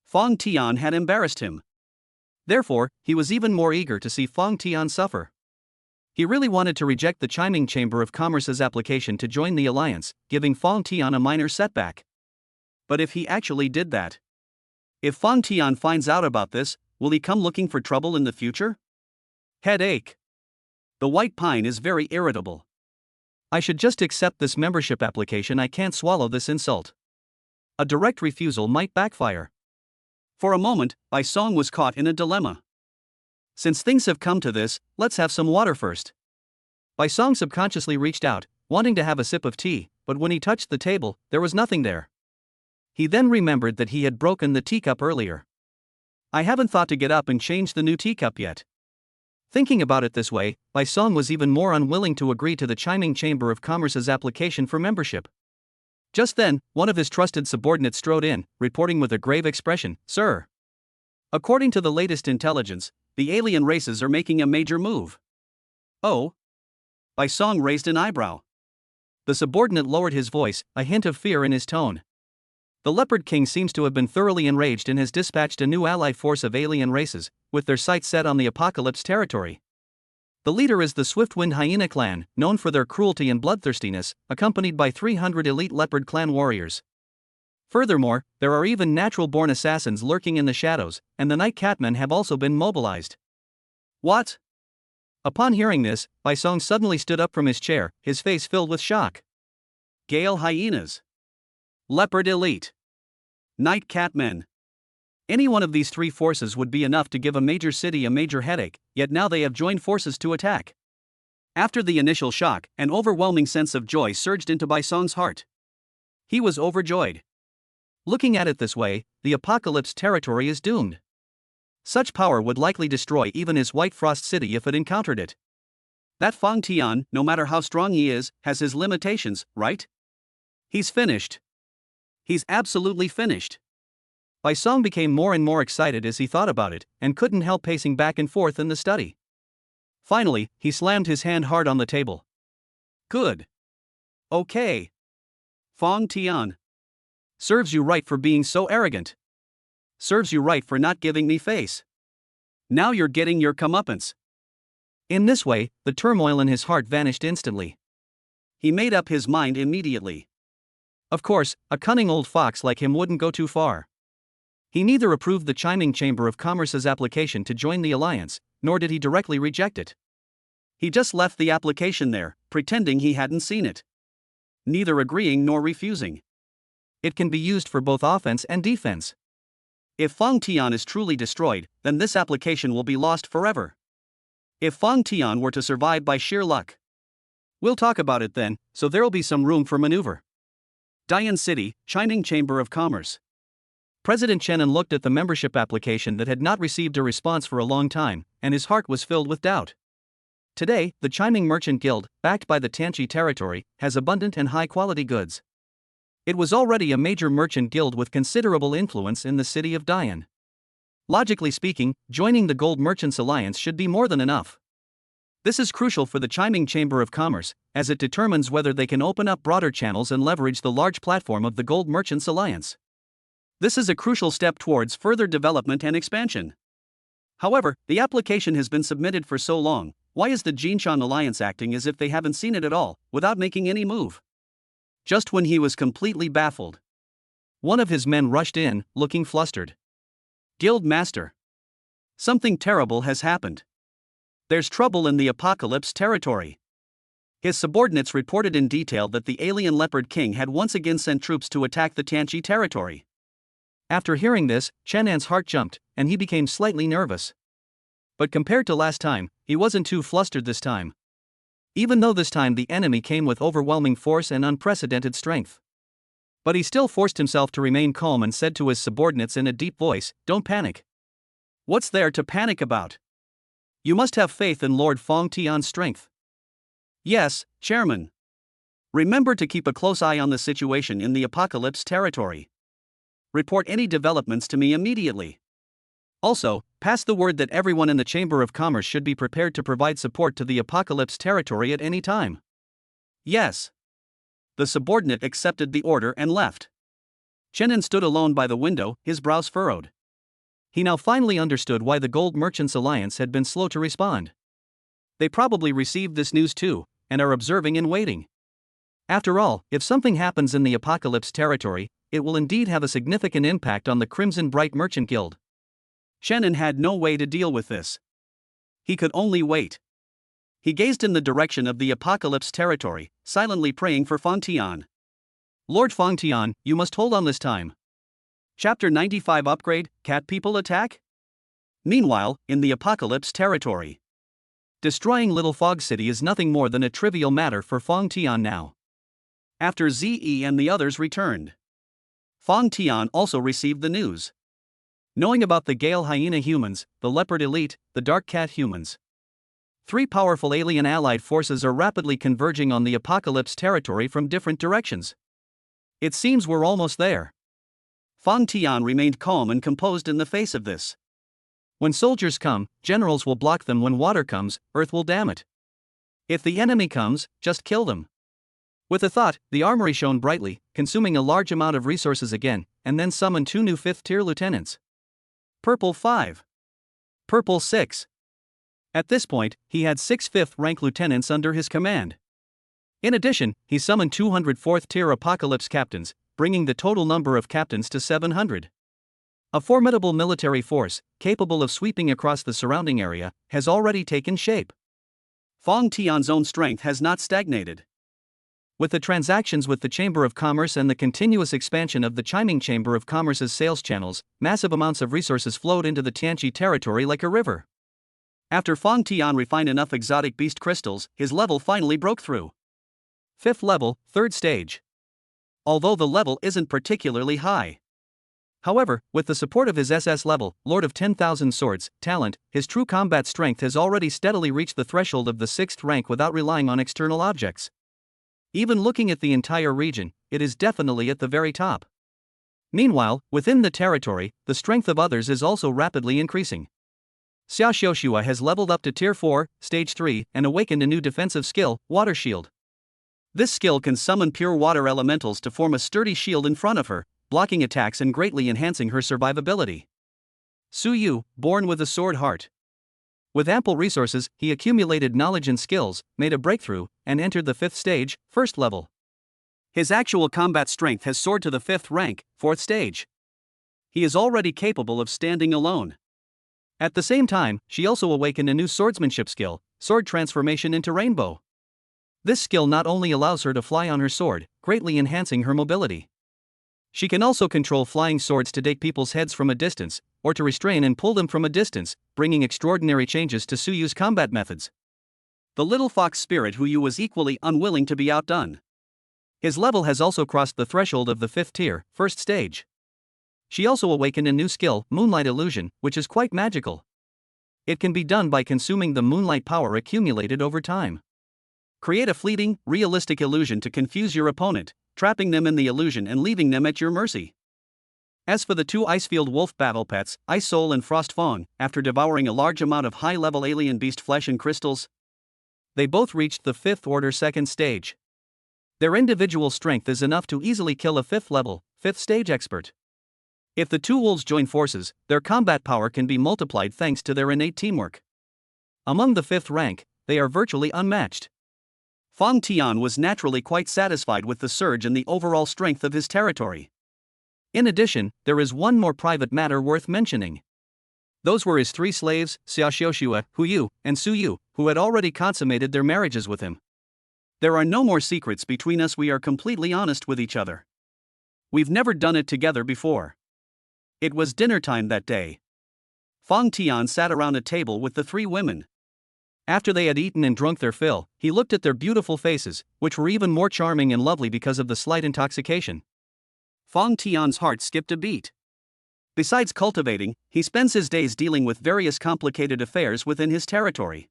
Fong Tian had embarrassed him. Therefore, he was even more eager to see Fong Tian suffer. He really wanted to reject the Qiming Chamber of Commerce's application to join the alliance, giving Fong Tian a minor setback. But if he actually did that, if Fong Tian finds out about this, will he come looking for trouble in the future? Headache. The White Pine is very irritable. I should just accept this membership application. I can't swallow this insult. A direct refusal might backfire. For a moment, Bai Song was caught in a dilemma. Since things have come to this, let's have some water first. Bai Song subconsciously reached out, wanting to have a sip of tea, but when he touched the table, there was nothing there. He then remembered that he had broken the teacup earlier. I haven't thought to get up and change the new teacup yet. Thinking about it this way, Bai Song was even more unwilling to agree to the Chiming Chamber of Commerce's application for membership. Just then, one of his trusted subordinates strode in, reporting with a grave expression, "Sir, according to the latest intelligence, the alien races are making a major move." "Oh?" Bai Song raised an eyebrow. The subordinate lowered his voice, a hint of fear in his tone. "The Leopard King seems to have been thoroughly enraged and has dispatched a new ally force of alien races, with their sights set on the Apocalypse territory. The leader is the Swiftwind Hyena clan, known for their cruelty and bloodthirstiness, accompanied by 300 elite Leopard clan warriors. Furthermore, there are even natural-born assassins lurking in the shadows, and the Night Catmen have also been mobilized." "What?" Upon hearing this, Bai Song suddenly stood up from his chair, his face filled with shock. Gale hyenas. Leopard elite. Night Catmen. Any one of these three forces would be enough to give a major city a major headache, yet now they have joined forces to attack. After the initial shock, an overwhelming sense of joy surged into Bai Song's heart. He was overjoyed. Looking at it this way, the Apocalypse territory is doomed. Such power would likely destroy even his White Frost city if it encountered it. That Fang Tian, no matter how strong he is, has his limitations, right? He's finished. He's absolutely finished. Bai Song became more and more excited as he thought about it, and couldn't help pacing back and forth in the study. Finally, he slammed his hand hard on the table. "Good. Okay. Fang Tian. Serves you right for being so arrogant. Serves you right for not giving me face. Now you're getting your comeuppance." In this way, the turmoil in his heart vanished instantly. He made up his mind immediately. Of course, a cunning old fox like him wouldn't go too far. He neither approved the Chiming Chamber of Commerce's application to join the alliance, nor did he directly reject it. He just left the application there, pretending he hadn't seen it. Neither agreeing nor refusing. It can be used for both offense and defense. If Fang Tian is truly destroyed, then this application will be lost forever. If Fang Tian were to survive by sheer luck, we'll talk about it then, so there'll be some room for maneuver. Dian City, Chiming Chamber of Commerce. President Chenin looked at the membership application that had not received a response for a long time, and his heart was filled with doubt. Today, the Chiming Merchant Guild, backed by the Tianqi territory, has abundant and high-quality goods. It was already a major merchant guild with considerable influence in the city of Dian. Logically speaking, joining the Gold Merchants Alliance should be more than enough. This is crucial for the Chiming Chamber of Commerce, as it determines whether they can open up broader channels and leverage the large platform of the Gold Merchants Alliance. This is a crucial step towards further development and expansion. However, the application has been submitted for so long, why is the Jinshan Alliance acting as if they haven't seen it at all, without making any move? Just when he was completely baffled, one of his men rushed in, looking flustered. "Guild Master. Something terrible has happened. There's trouble in the Apocalypse territory." His subordinates reported in detail that the alien Leopard King had once again sent troops to attack the Tianqi territory. After hearing this, Chenan's heart jumped, and he became slightly nervous. But compared to last time, he wasn't too flustered this time. Even though this time the enemy came with overwhelming force and unprecedented strength. But he still forced himself to remain calm and said to his subordinates in a deep voice, "Don't panic. What's there to panic about? You must have faith in Lord Fang Tian's strength." "Yes, Chairman. Remember to keep a close eye on the situation in the Apocalypse territory. Report any developments to me immediately. Also, pass the word that everyone in the Chamber of Commerce should be prepared to provide support to the Apocalypse territory at any time." "Yes." The subordinate accepted the order and left. Chenin stood alone by the window, his brows furrowed. He now finally understood why the Gold Merchants Alliance had been slow to respond. They probably received this news too, and are observing and waiting. After all, if something happens in the Apocalypse territory, it will indeed have a significant impact on the Crimson Bright Merchant Guild. Chenin had no way to deal with this. He could only wait. He gazed in the direction of the Apocalypse territory, silently praying for Fang Tian. "Lord Fang Tian, you must hold on this time. Chapter 95 Upgrade, Cat People Attack? Meanwhile, in the Apocalypse territory, destroying Little Fog City is nothing more than a trivial matter for Fong Tian now. After Ze and the others returned, Fong Tian also received the news. Knowing about the Gale Hyena humans, the Leopard Elite, the Dark Cat humans, three powerful alien allied forces are rapidly converging on the Apocalypse territory from different directions. It seems we're almost there. Fong Tian remained calm and composed in the face of this. When soldiers come, generals will block them. When water comes, earth will dam it. If the enemy comes, just kill them. With a thought, the armory shone brightly, consuming a large amount of resources again, and then summoned 2 new 5th-tier lieutenants. Purple 5. Purple 6. At this point, he had 6 5th-rank lieutenants under his command. In addition, he summoned 200 4th-tier Apocalypse captains, bringing the total number of captains to 700. A formidable military force, capable of sweeping across the surrounding area, has already taken shape. Fong Tian's own strength has not stagnated. With the transactions with the Chamber of Commerce and the continuous expansion of the Chiming Chamber of Commerce's sales channels, massive amounts of resources flowed into the Tianqi territory like a river. After Fong Tian refined enough exotic beast crystals, his level finally broke through. 5th level, 3rd stage. Although the level isn't particularly high. However, with the support of his SS level, Lord of 10,000 Swords, talent, his true combat strength has already steadily reached the threshold of the 6th rank without relying on external objects. Even looking at the entire region, it is definitely at the very top. Meanwhile, within the territory, the strength of others is also rapidly increasing. Xia Xiuxua has leveled up to Tier 4, Stage 3, and awakened a new defensive skill, Water Shield. This skill can summon pure water elementals to form a sturdy shield in front of her, blocking attacks and greatly enhancing her survivability. Su Yu, born with a sword heart. With ample resources, he accumulated knowledge and skills, made a breakthrough, and entered the 5th stage, 1st level. His actual combat strength has soared to the 5th rank, 4th stage. He is already capable of standing alone. At the same time, she also awakened a new swordsmanship skill, Sword Transformation into Rainbow. This skill not only allows her to fly on her sword, greatly enhancing her mobility. She can also control flying swords to take people's heads from a distance, or to restrain and pull them from a distance, bringing extraordinary changes to Su Yu's combat methods. The little fox spirit Hu Yu was equally unwilling to be outdone. His level has also crossed the threshold of the 5th tier, 1st stage. She also awakened a new skill, Moonlight Illusion, which is quite magical. It can be done by consuming the moonlight power accumulated over time. Create a fleeting, realistic illusion to confuse your opponent, trapping them in the illusion and leaving them at your mercy. As for the 2 Icefield Wolf battle pets, Ice Soul and Frost Fong, after devouring a large amount of high-level alien beast flesh and crystals, they both reached the 5th order 2nd stage. Their individual strength is enough to easily kill a 5th level, 5th stage expert. If the 2 wolves join forces, their combat power can be multiplied thanks to their innate teamwork. Among the 5th rank, they are virtually unmatched. Fong Tian was naturally quite satisfied with the surge in the overall strength of his territory. In addition, there is one more private matter worth mentioning. Those were his 3 slaves, Xia Xiuxua, Hu Yu, and Su Yu, who had already consummated their marriages with him. There are no more secrets between us. We are completely honest with each other. We've never done it together before. It was dinner time that day. Fong Tian sat around a table with the 3 women. After they had eaten and drunk their fill, he looked at their beautiful faces, which were even more charming and lovely because of the slight intoxication. Fong Tian's heart skipped a beat. Besides cultivating, he spends his days dealing with various complicated affairs within his territory.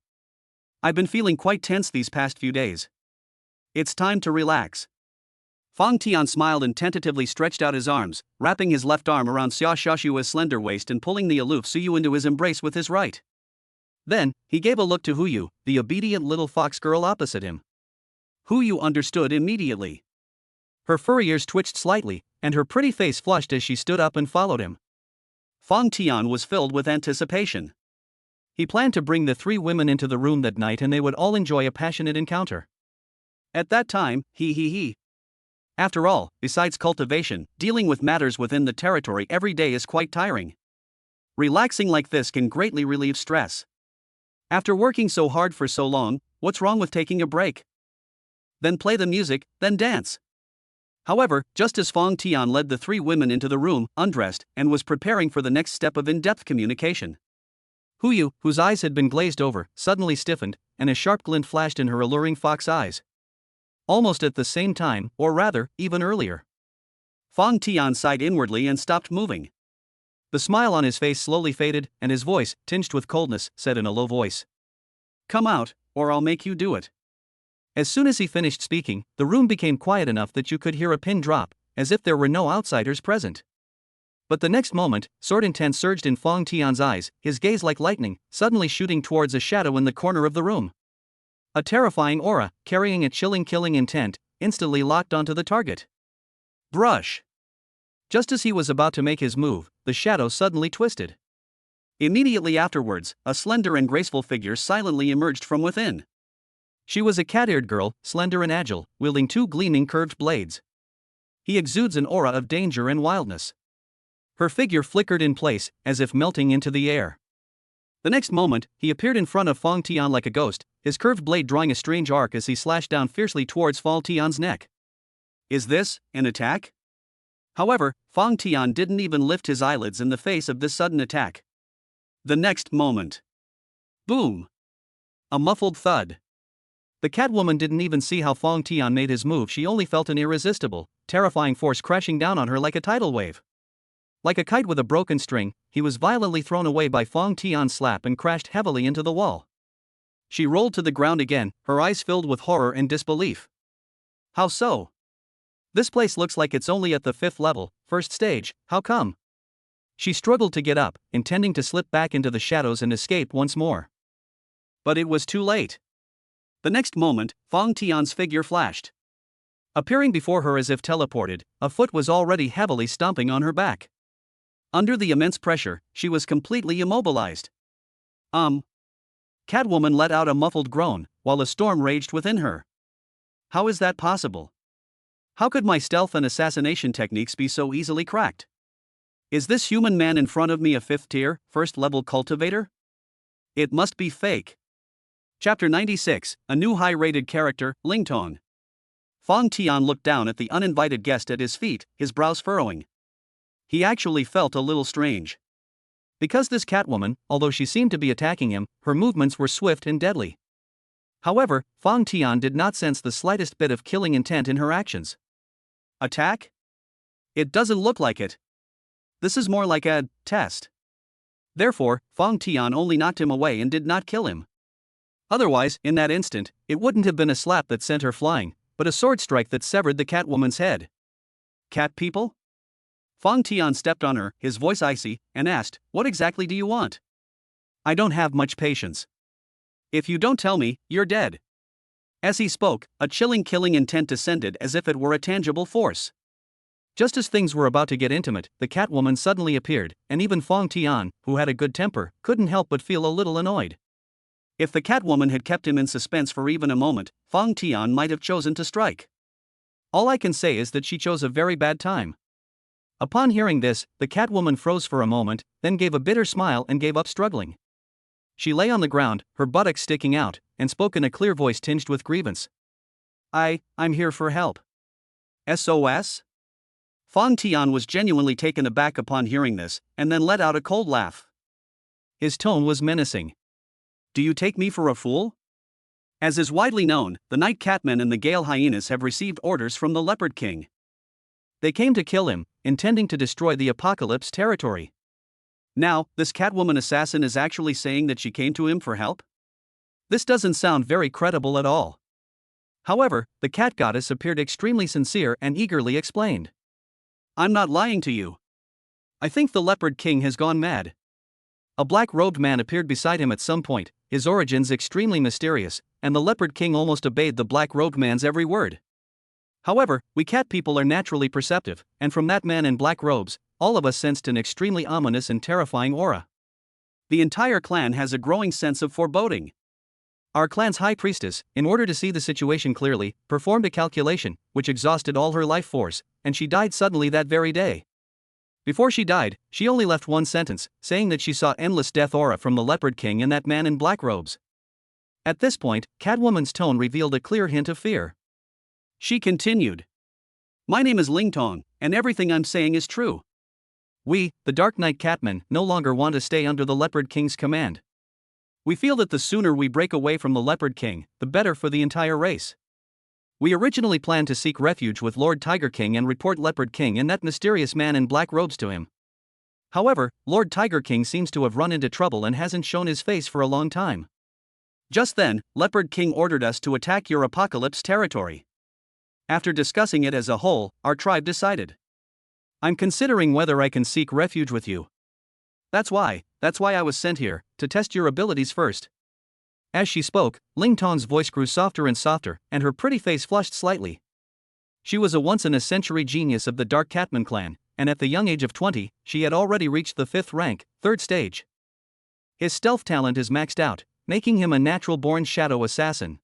I've been feeling quite tense these past few days. It's time to relax. Fong Tian smiled and tentatively stretched out his arms, wrapping his left arm around Xia Xiuxua's slender waist and pulling the aloof Su Yu into his embrace with his right. Then, he gave a look to Hu Yu, the obedient little fox girl opposite him. Hu Yu understood immediately. Her furry ears twitched slightly, and her pretty face flushed as she stood up and followed him. Fong Tian was filled with anticipation. He planned to bring the 3 women into the room that night and they would all enjoy a passionate encounter. At that time, After all, besides cultivation, dealing with matters within the territory every day is quite tiring. Relaxing like this can greatly relieve stress. After working so hard for so long, what's wrong with taking a break? Then play the music, then dance. However, just as Fong Tian led the three women into the room, undressed, and was preparing for the next step of in-depth communication, Hu Yu, whose eyes had been glazed over, suddenly stiffened, and a sharp glint flashed in her alluring fox eyes. Almost at the same time, or rather, even earlier, Fong Tian sighed inwardly and stopped moving. The smile on his face slowly faded, and his voice, tinged with coldness, said in a low voice, "Come out, or I'll make you do it." As soon as he finished speaking, the room became quiet enough that you could hear a pin drop, as if there were no outsiders present. But the next moment, sordid intent surged in Fong Tian's eyes, his gaze like lightning, suddenly shooting towards a shadow in the corner of the room. A terrifying aura, carrying a chilling killing intent, instantly locked onto the target. Brush. Just as he was about to make his move, the shadow suddenly twisted. Immediately afterwards, a slender and graceful figure silently emerged from within. She was a cat-eared girl, slender and agile, wielding two gleaming curved blades. He exudes an aura of danger and wildness. Her figure flickered in place, as if melting into the air. The next moment, he appeared in front of Fong Tian like a ghost, his curved blade drawing a strange arc as he slashed down fiercely towards Fong Tian's neck. Is this an attack? However, Fong Tian didn't even lift his eyelids in the face of this sudden attack. The next moment. Boom! A muffled thud. The Catwoman didn't even see how Fong Tian made his move, she only felt an irresistible, terrifying force crashing down on her like a tidal wave. Like a kite with a broken string, he was violently thrown away by Fong Tian's slap and crashed heavily into the wall. She rolled to the ground again, her eyes filled with horror and disbelief. How so? This place looks like it's only at the 5th level, first stage, how come? She struggled to get up, intending to slip back into the shadows and escape once more. But it was too late. The next moment, Fong Tian's figure flashed. Appearing before her as if teleported, a foot was already heavily stomping on her back. Under the immense pressure, she was completely immobilized. Catwoman let out a muffled groan, while a storm raged within her. How is that possible? How could my stealth and assassination techniques be so easily cracked? Is this human man in front of me a 5th tier, 1st level cultivator? It must be fake. Chapter 96, a new high-rated character, Lingtong. Fong Tian looked down at the uninvited guest at his feet, his brows furrowing. He actually felt a little strange. Because this Catwoman, although she seemed to be attacking him, her movements were swift and deadly. However, Fong Tian did not sense the slightest bit of killing intent in her actions. Attack? It doesn't look like it. This is more like a test. Therefore, Fong Tian only knocked him away and did not kill him. Otherwise, in that instant, it wouldn't have been a slap that sent her flying, but a sword strike that severed the Catwoman's head. Cat people? Fong Tian stepped on her, his voice icy, and asked, "What exactly do you want?" "I don't have much patience. If you don't tell me, you're dead." As he spoke, a chilling killing intent descended as if it were a tangible force. Just as things were about to get intimate, the Catwoman suddenly appeared, and even Fong Tian, who had a good temper, couldn't help but feel a little annoyed. If the Catwoman had kept him in suspense for even a moment, Fong Tian might have chosen to strike. All I can say is that she chose a very bad time. Upon hearing this, the Catwoman froze for a moment, then gave a bitter smile and gave up struggling. She lay on the ground, her buttocks sticking out, and spoke in a clear voice tinged with grievance. I'm here for help. SOS? Fong Tian was genuinely taken aback upon hearing this, and then let out a cold laugh. His tone was menacing. Do you take me for a fool? As is widely known, the Night Catmen and the Gale Hyenas have received orders from the Leopard King. They came to kill him, intending to destroy the Apocalypse territory. Now, this Catwoman assassin is actually saying that she came to him for help? This doesn't sound very credible at all. However, the cat goddess appeared extremely sincere and eagerly explained. I'm not lying to you. I think the Leopard King has gone mad. A black-robed man appeared beside him at some point, his origins extremely mysterious, and the Leopard King almost obeyed the black-robed man's every word. However, we cat people are naturally perceptive, and from that man in black robes, all of us sensed an extremely ominous and terrifying aura. The entire clan has a growing sense of foreboding. Our clan's high priestess, in order to see the situation clearly, performed a calculation, which exhausted all her life force, and she died suddenly that very day. Before she died, she only left one sentence, saying that she saw endless death aura from the Leopard King and that man in black robes. At this point, Catwoman's tone revealed a clear hint of fear. She continued. My name is Ling Tong, and everything I'm saying is true. We, the Dark Knight Catmen, no longer want to stay under the Leopard King's command. We feel that the sooner we break away from the Leopard King, the better for the entire race. We originally planned to seek refuge with Lord Tiger King and report Leopard King and that mysterious man in black robes to him. However, Lord Tiger King seems to have run into trouble and hasn't shown his face for a long time. Just then, Leopard King ordered us to attack your Apocalypse territory. After discussing it as a whole, our tribe decided. I'm considering whether I can seek refuge with you. That's why I was sent here, to test your abilities first. As she spoke, Ling Tong's voice grew softer and softer, and her pretty face flushed slightly. She was a once-in-a-century genius of the Dark Catman clan, and at the young age of 20, she had already reached the 5th rank, 3rd stage. His stealth talent is maxed out, making him a natural-born shadow assassin.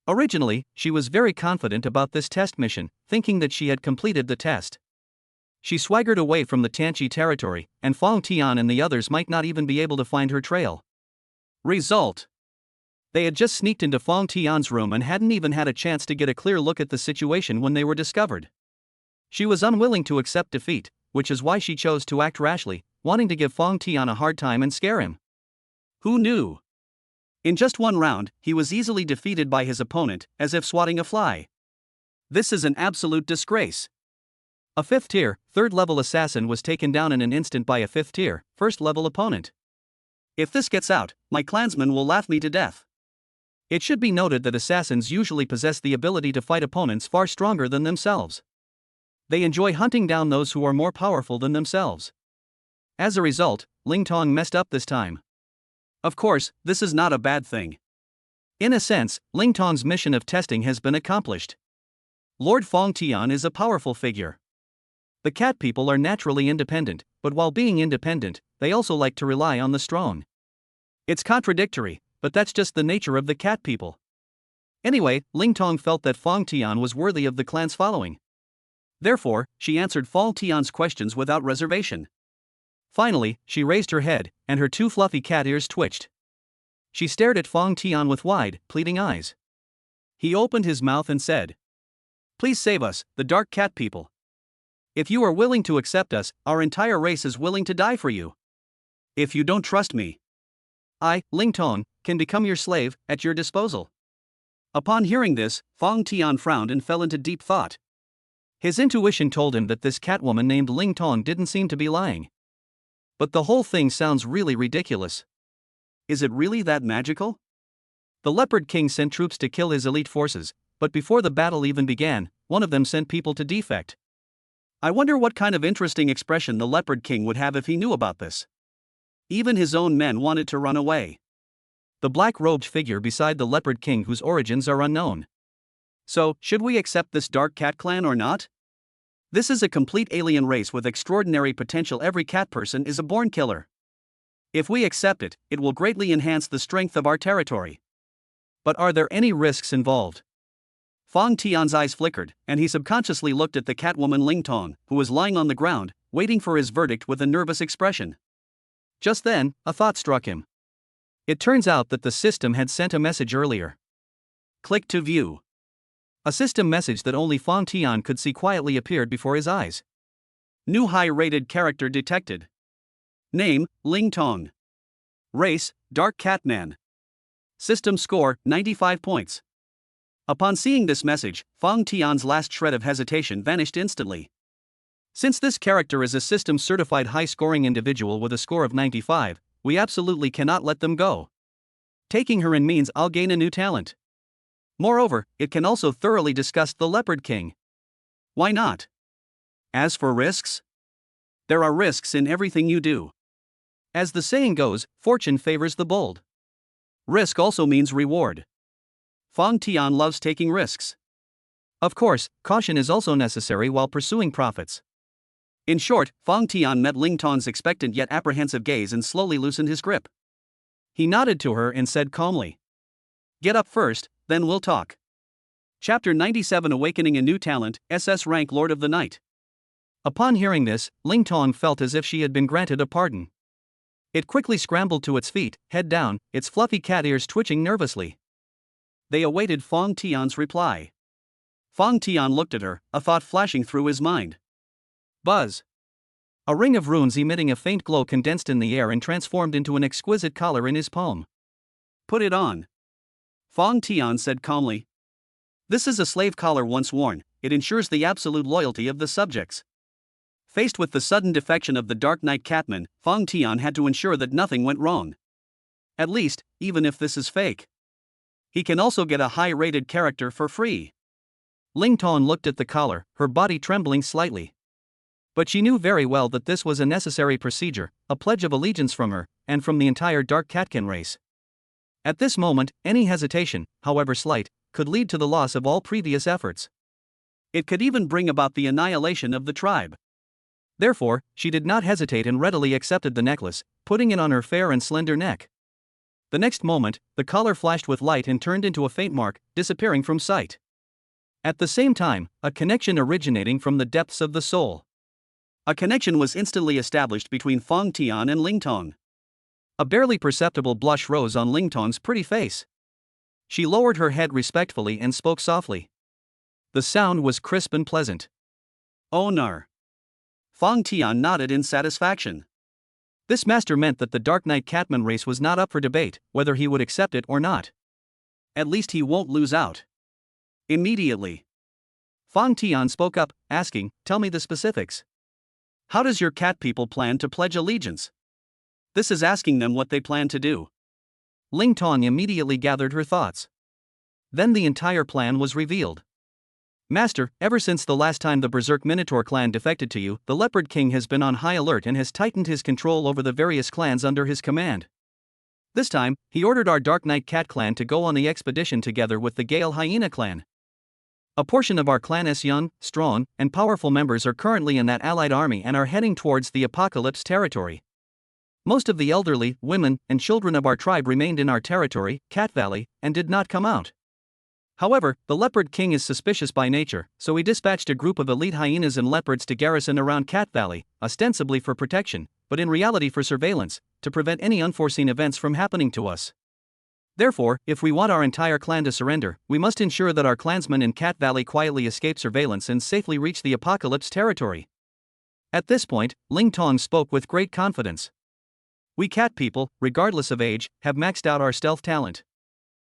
Originally, she was very confident about this test mission, thinking that she had completed the test. She swaggered away from the Tanchi territory, and Fong Tian and the others might not even be able to find her trail. Result: they had just sneaked into Fong Tian's room and hadn't even had a chance to get a clear look at the situation when they were discovered. She was unwilling to accept defeat, which is why she chose to act rashly, wanting to give Fong Tian a hard time and scare him. Who knew? In just one round, he was easily defeated by his opponent, as if swatting a fly. This is an absolute disgrace. A 5th-tier, 3rd-level assassin was taken down in an instant by a 5th-tier, 1st-level opponent. If this gets out, my clansmen will laugh me to death. It should be noted that assassins usually possess the ability to fight opponents far stronger than themselves. They enjoy hunting down those who are more powerful than themselves. As a result, Ling Tong messed up this time. Of course, this is not a bad thing. In a sense, Ling Tong's mission of testing has been accomplished. Lord Fong Tian is a powerful figure. The cat people are naturally independent, but while being independent, they also like to rely on the strong. It's contradictory, but that's just the nature of the cat people. Anyway, Ling Tong felt that Fong Tian was worthy of the clan's following. Therefore, she answered Fong Tian's questions without reservation. Finally, she raised her head, and her 2 fluffy cat ears twitched. She stared at Fong Tian with wide, pleading eyes. He opened his mouth and said, "Please save us, the Dark Cat people. If you are willing to accept us, our entire race is willing to die for you. If you don't trust me, I, Ling Tong, can become your slave, at your disposal." Upon hearing this, Fong Tian frowned and fell into deep thought. His intuition told him that this catwoman named Ling Tong didn't seem to be lying. But the whole thing sounds really ridiculous. Is it really that magical? The Leopard King sent troops to kill his elite forces, but before the battle even began, one of them sent people to defect. I wonder what kind of interesting expression the Leopard King would have if he knew about this. Even his own men wanted to run away. The black-robed figure beside the Leopard King whose origins are unknown. So, should we accept this Dark Cat clan or not? This is a complete alien race with extraordinary potential. Every cat person is a born killer. If we accept it, it will greatly enhance the strength of our territory. But are there any risks involved? Fong Tian's eyes flickered, and he subconsciously looked at the catwoman Ling Tong, who was lying on the ground, waiting for his verdict with a nervous expression. Just then, a thought struck him. It turns out that the system had sent a message earlier. Click to view. A system message that only Fong Tian could see quietly appeared before his eyes. New high-rated character detected. Name, Ling Tong. Race, Dark Catman. System score, 95 points. Upon seeing this message, Fong Tian's last shred of hesitation vanished instantly. Since this character is a system-certified high-scoring individual with a score of 95, we absolutely cannot let them go. Taking her in means I'll gain a new talent. Moreover, it can also thoroughly disgust the Leopard King. Why not? As for risks? There are risks in everything you do. As the saying goes, fortune favors the bold. Risk also means reward. Fong Tian loves taking risks. Of course, caution is also necessary while pursuing profits. In short, Fong Tian met Ling Tong's expectant yet apprehensive gaze and slowly loosened his grip. He nodded to her and said calmly, "Get up first, then we'll talk." Chapter 97 Awakening a New Talent, SS Rank Lord of the Night. Upon hearing this, Ling Tong felt as if she had been granted a pardon. It quickly scrambled to its feet, head down, its fluffy cat ears twitching nervously. They awaited Fong Tian's reply. Fong Tian looked at her, a thought flashing through his mind. Buzz. A ring of runes emitting a faint glow condensed in the air and transformed into an exquisite collar in his palm. Put it on. Fong Tian said calmly. This is a slave collar once worn, it ensures the absolute loyalty of the subjects. Faced with the sudden defection of the Dark Knight Catman, Fong Tian had to ensure that nothing went wrong. At least, even if this is fake. He can also get a high-rated character for free. Ling Tong looked at the collar, her body trembling slightly. But she knew very well that this was a necessary procedure, a pledge of allegiance from her, and from the entire Dark Catkin race. At this moment, any hesitation, however slight, could lead to the loss of all previous efforts. It could even bring about the annihilation of the tribe. Therefore, she did not hesitate and readily accepted the necklace, putting it on her fair and slender neck. The next moment, the collar flashed with light and turned into a faint mark, disappearing from sight. At the same time, a connection originating from the depths of the soul. A connection was instantly established between Fong Tian and Ling Tong. A barely perceptible blush rose on Ling Tong's pretty face. She lowered her head respectfully and spoke softly. The sound was crisp and pleasant. Oh nar. Fong Tian nodded in satisfaction. This master meant that the Dark Knight Catman race was not up for debate, whether he would accept it or not. At least he won't lose out. Immediately, Fong Tian spoke up, asking, "Tell me the specifics. How does your cat people plan to pledge allegiance?" This is asking them what they plan to do. Ling Tong immediately gathered her thoughts. Then the entire plan was revealed. Master, ever since the last time the Berserk Minotaur clan defected to you, the Leopard King has been on high alert and has tightened his control over the various clans under his command. This time, he ordered our Dark Knight Cat clan to go on the expedition together with the Gale Hyena clan. A portion of our clan's young, strong, and powerful members are currently in that allied army and are heading towards the Apocalypse territory. Most of the elderly, women, and children of our tribe remained in our territory, Cat Valley, and did not come out. However, the Leopard King is suspicious by nature, so he dispatched a group of elite hyenas and leopards to garrison around Cat Valley, ostensibly for protection, but in reality for surveillance, to prevent any unforeseen events from happening to us. Therefore, if we want our entire clan to surrender, we must ensure that our clansmen in Cat Valley quietly escape surveillance and safely reach the Apocalypse territory. At this point, Ling Tong spoke with great confidence. We cat people, regardless of age, have maxed out our stealth talent.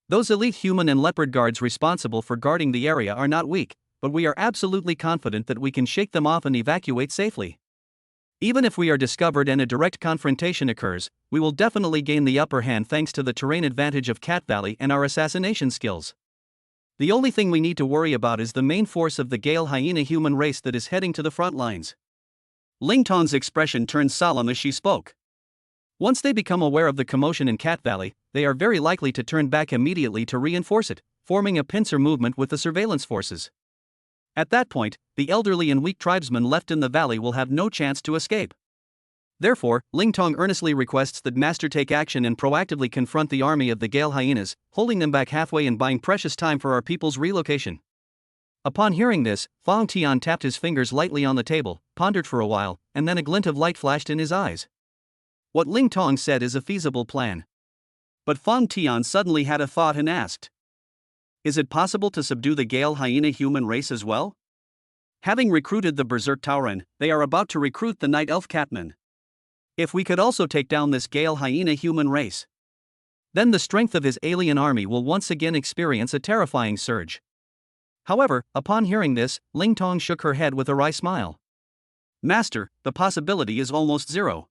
Those elite human and leopard guards responsible for guarding the area are not weak, but we are absolutely confident that we can shake them off and evacuate safely. Even if we are discovered and a direct confrontation occurs, we will definitely gain the upper hand thanks to the terrain advantage of Cat Valley and our assassination skills. The only thing we need to worry about is the main force of the Gale Hyena human race that is heading to the front lines. Ling Tong's expression turned solemn as she spoke. Once they become aware of the commotion in Cat Valley, they are very likely to turn back immediately to reinforce it, forming a pincer movement with the surveillance forces. At that point, the elderly and weak tribesmen left in the valley will have no chance to escape. Therefore, Ling Tong earnestly requests that Master take action and proactively confront the army of the Gale Hyenas, holding them back halfway and buying precious time for our people's relocation. Upon hearing this, Fong Tian tapped his fingers lightly on the table, pondered for a while, and then a glint of light flashed in his eyes. What Ling Tong said is a feasible plan. But Fong Tian suddenly had a thought and asked, "Is it possible to subdue the Gale Hyena human race as well? Having recruited the Berserk Tauren, they are about to recruit the Night Elf Catman. If we could also take down this Gale Hyena human race, then the strength of his alien army will once again experience a terrifying surge." However, upon hearing this, Ling Tong shook her head with a wry smile. "Master, the possibility is almost zero.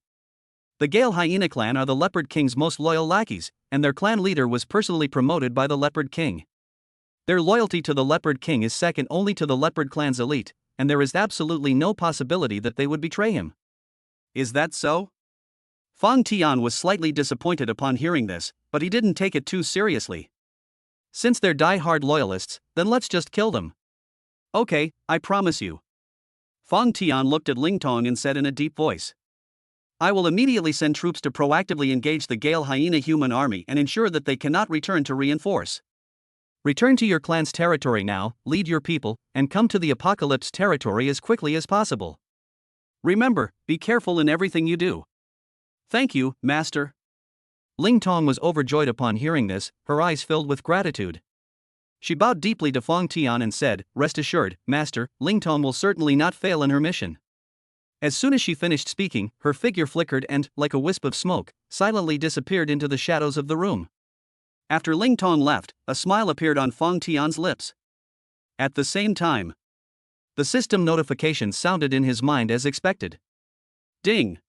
The Gale Hyena clan are the Leopard King's most loyal lackeys, and their clan leader was personally promoted by the Leopard King. Their loyalty to the Leopard King is second only to the Leopard clan's elite, and there is absolutely no possibility that they would betray him." "Is that so?" Fong Tian was slightly disappointed upon hearing this, but he didn't take it too seriously. "Since they're die-hard loyalists, then let's just kill them." "Okay, I promise you." Fong Tian looked at Ling Tong and said in a deep voice, "I will immediately send troops to proactively engage the Gale Hyena human army and ensure that they cannot return to reinforce. Return to your clan's territory now, lead your people, and come to the Apocalypse territory as quickly as possible. Remember, be careful in everything you do." "Thank you, Master." Ling Tong was overjoyed upon hearing this, her eyes filled with gratitude. She bowed deeply to Fong Tian and said, "Rest assured, Master, Ling Tong will certainly not fail in her mission." As soon as she finished speaking, her figure flickered and, like a wisp of smoke, silently disappeared into the shadows of the room. After Ling Tong left, a smile appeared on Fong Tian's lips. At the same time, the system notification sounded in his mind as expected. Ding!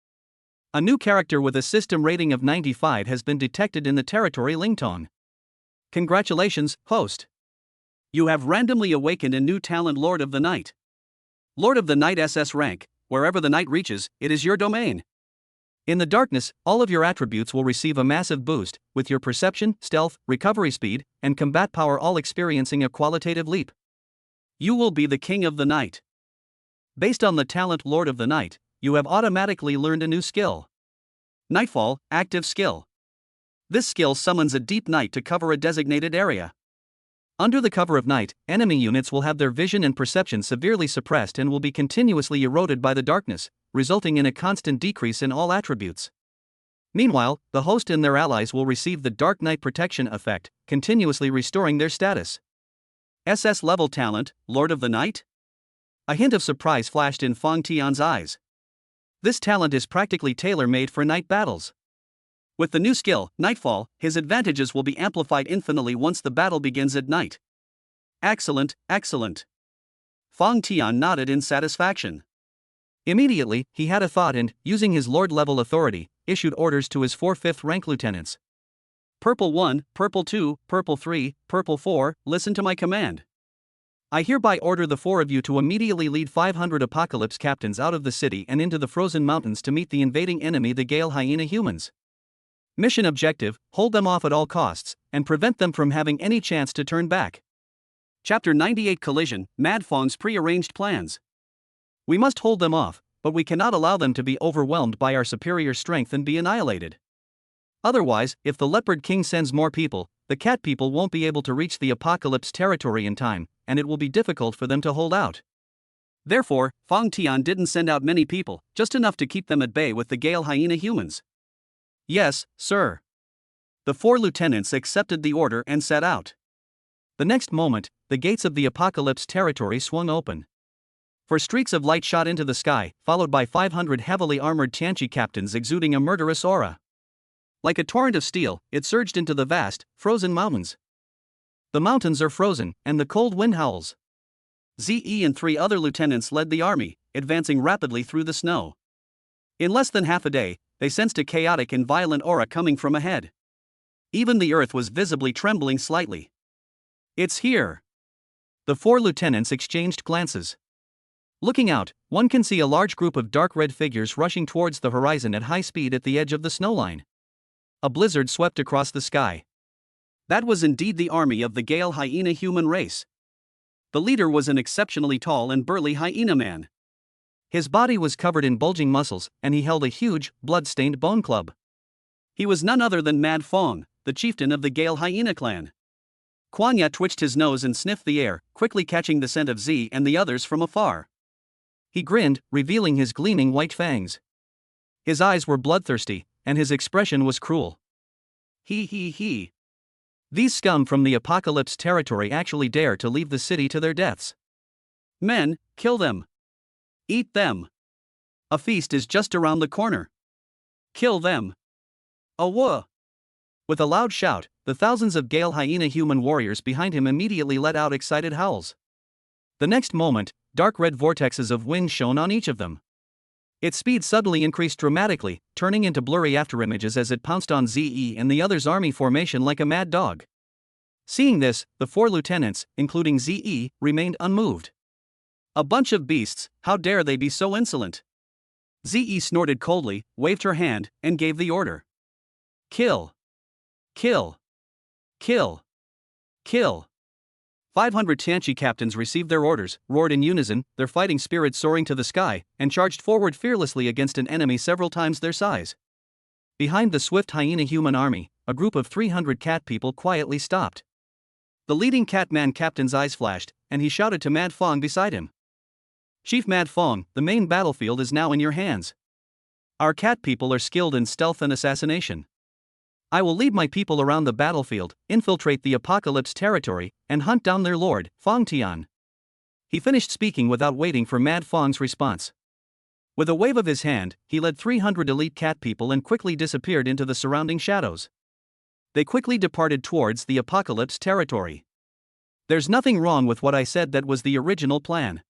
A new character with a system rating of 95 has been detected in the territory Ling Tong. Congratulations, host! You have randomly awakened a new talent, Lord of the Night. Lord of the Night SS rank. Wherever the night reaches, it is your domain. In the darkness, all of your attributes will receive a massive boost, with your perception, stealth, recovery speed, and combat power all experiencing a qualitative leap. You will be the king of the night. Based on the talent Lord of the Night, you have automatically learned a new skill. Nightfall, active skill. This skill summons a deep night to cover a designated area. Under the cover of night, enemy units will have their vision and perception severely suppressed and will be continuously eroded by the darkness, resulting in a constant decrease in all attributes. Meanwhile, the host and their allies will receive the Dark Night Protection effect, continuously restoring their status. SS level talent, Lord of the Night? A hint of surprise flashed in Fong Tian's eyes. This talent is practically tailor-made for night battles. With the new skill, Nightfall, his advantages will be amplified infinitely once the battle begins at night. Excellent, excellent. Fong Tian nodded in satisfaction. Immediately, he had a thought and, using his lord-level authority, issued orders to his 4 5th-rank lieutenants. Purple 1, Purple 2, Purple 3, Purple 4, listen to my command. I hereby order the 4 of you to immediately lead 500 Apocalypse captains out of the city and into the frozen mountains to meet the invading enemy, the Gale Hyena humans. Mission objective: hold them off at all costs, and prevent them from having any chance to turn back. Chapter 98 Collision, Mad Fong's pre-arranged plans. We must hold them off, but we cannot allow them to be overwhelmed by our superior strength and be annihilated. Otherwise, if the Leopard King sends more people, the Cat people won't be able to reach the Apocalypse territory in time, and it will be difficult for them to hold out. Therefore, Fong Tian didn't send out many people, just enough to keep them at bay with the Gale Hyena humans. Yes, sir. The 4 lieutenants accepted the order and set out. The next moment, the gates of the Apocalypse territory swung open. For streaks of light shot into the sky, followed by 500 heavily armored Tianchi captains exuding a murderous aura. Like a torrent of steel, it surged into the vast, frozen mountains. The mountains are frozen, and the cold wind howls. ZE and 3 other lieutenants led the army, advancing rapidly through the snow. In less than half a day, they sensed a chaotic and violent aura coming from ahead. Even the earth was visibly trembling slightly. It's here. The 4 lieutenants exchanged glances. Looking out, one can see a large group of dark red figures rushing towards the horizon at high speed at the edge of the snowline. A blizzard swept across the sky. That was indeed the army of the Gale Hyena human race. The leader was an exceptionally tall and burly hyena man. His body was covered in bulging muscles, and he held a huge, blood-stained bone club. He was none other than Mad Fong, the chieftain of the Gale Hyena clan. Quanya twitched his nose and sniffed the air, quickly catching the scent of Z and the others from afar. He grinned, revealing his gleaming white fangs. His eyes were bloodthirsty, and his expression was cruel. He. These scum from the Apocalypse territory actually dare to leave the city to their deaths. Men, kill them. Eat them. A feast is just around the corner. Kill them. Awah! With a loud shout, the thousands of Gale Hyena human warriors behind him immediately let out excited howls. The next moment, dark red vortexes of wind shone on each of them. Its speed suddenly increased dramatically, turning into blurry afterimages as it pounced on ZE and the others' army formation like a mad dog. Seeing this, the 4 lieutenants, including ZE, remained unmoved. A bunch of beasts, how dare they be so insolent? ZE snorted coldly, waved her hand, and gave the order. Kill. Kill. Kill. Kill. 500 Tianchi captains received their orders, roared in unison, their fighting spirit soaring to the sky, and charged forward fearlessly against an enemy several times their size. Behind the swift hyena human army, a group of 300 cat people quietly stopped. The leading Catman captain's eyes flashed, and he shouted to Mad Fong beside him. Chief Mad Fong, the main battlefield is now in your hands. Our cat people are skilled in stealth and assassination. I will lead my people around the battlefield, infiltrate the apocalypse territory, and hunt down their lord, Fong Tian. He finished speaking without waiting for Mad Fong's response. With a wave of his hand, he led 300 elite cat people and quickly disappeared into the surrounding shadows. They quickly departed towards the apocalypse territory. There's nothing wrong with what I said. That was the original plan.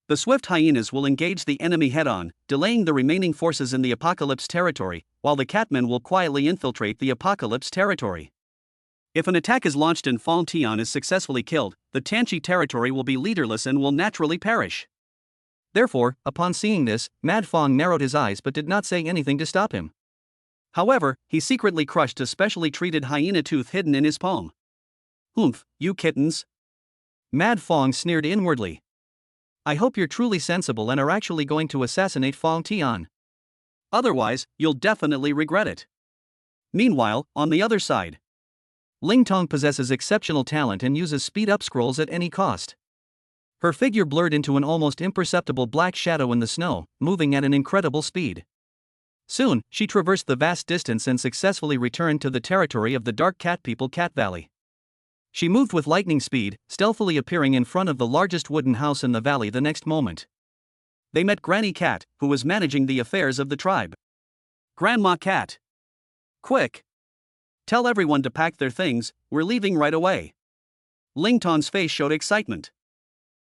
The swift hyenas will engage the enemy head-on, delaying the remaining forces in the apocalypse territory, while the catmen will quietly infiltrate the apocalypse territory. If an attack is launched and Fong Tian is successfully killed, the Tanchi territory will be leaderless and will naturally perish. Therefore, upon seeing this, Mad Fong narrowed his eyes but did not say anything to stop him. However, he secretly crushed a specially treated hyena tooth hidden in his palm. "Oomph, you kittens!" Mad Fong sneered inwardly. "I hope you're truly sensible and are actually going to assassinate Fong Tian. Otherwise, you'll definitely regret it." Meanwhile, on the other side, Ling Tong possesses exceptional talent and uses speed-up scrolls at any cost. Her figure blurred into an almost imperceptible black shadow in the snow, moving at an incredible speed. Soon, she traversed the vast distance and successfully returned to the territory of the Dark Cat People Cat Valley. She moved with lightning speed, stealthily appearing in front of the largest wooden house in the valley the next moment. They met Granny Cat, who was managing the affairs of the tribe. "Grandma Cat! Quick! Tell everyone to pack their things, we're leaving right away." Ling Tong's face showed excitement.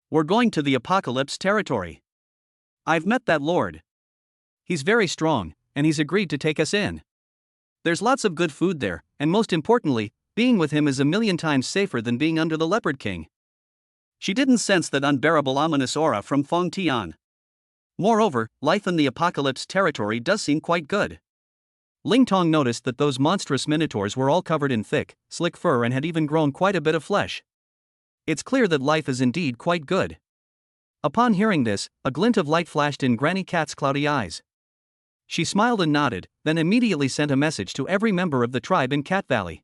"We're going to the apocalypse territory. I've met that lord. He's very strong, and he's agreed to take us in. There's lots of good food there, and most importantly, being with him is a million times safer than being under the Leopard King." She didn't sense that unbearable ominous aura from Fong Tian. Moreover, life in the apocalypse territory does seem quite good. Ling Tong noticed that those monstrous minotaurs were all covered in thick, slick fur and had even grown quite a bit of flesh. It's clear that life is indeed quite good. Upon hearing this, a glint of light flashed in Granny Cat's cloudy eyes. She smiled and nodded, then immediately sent a message to every member of the tribe in Cat Valley.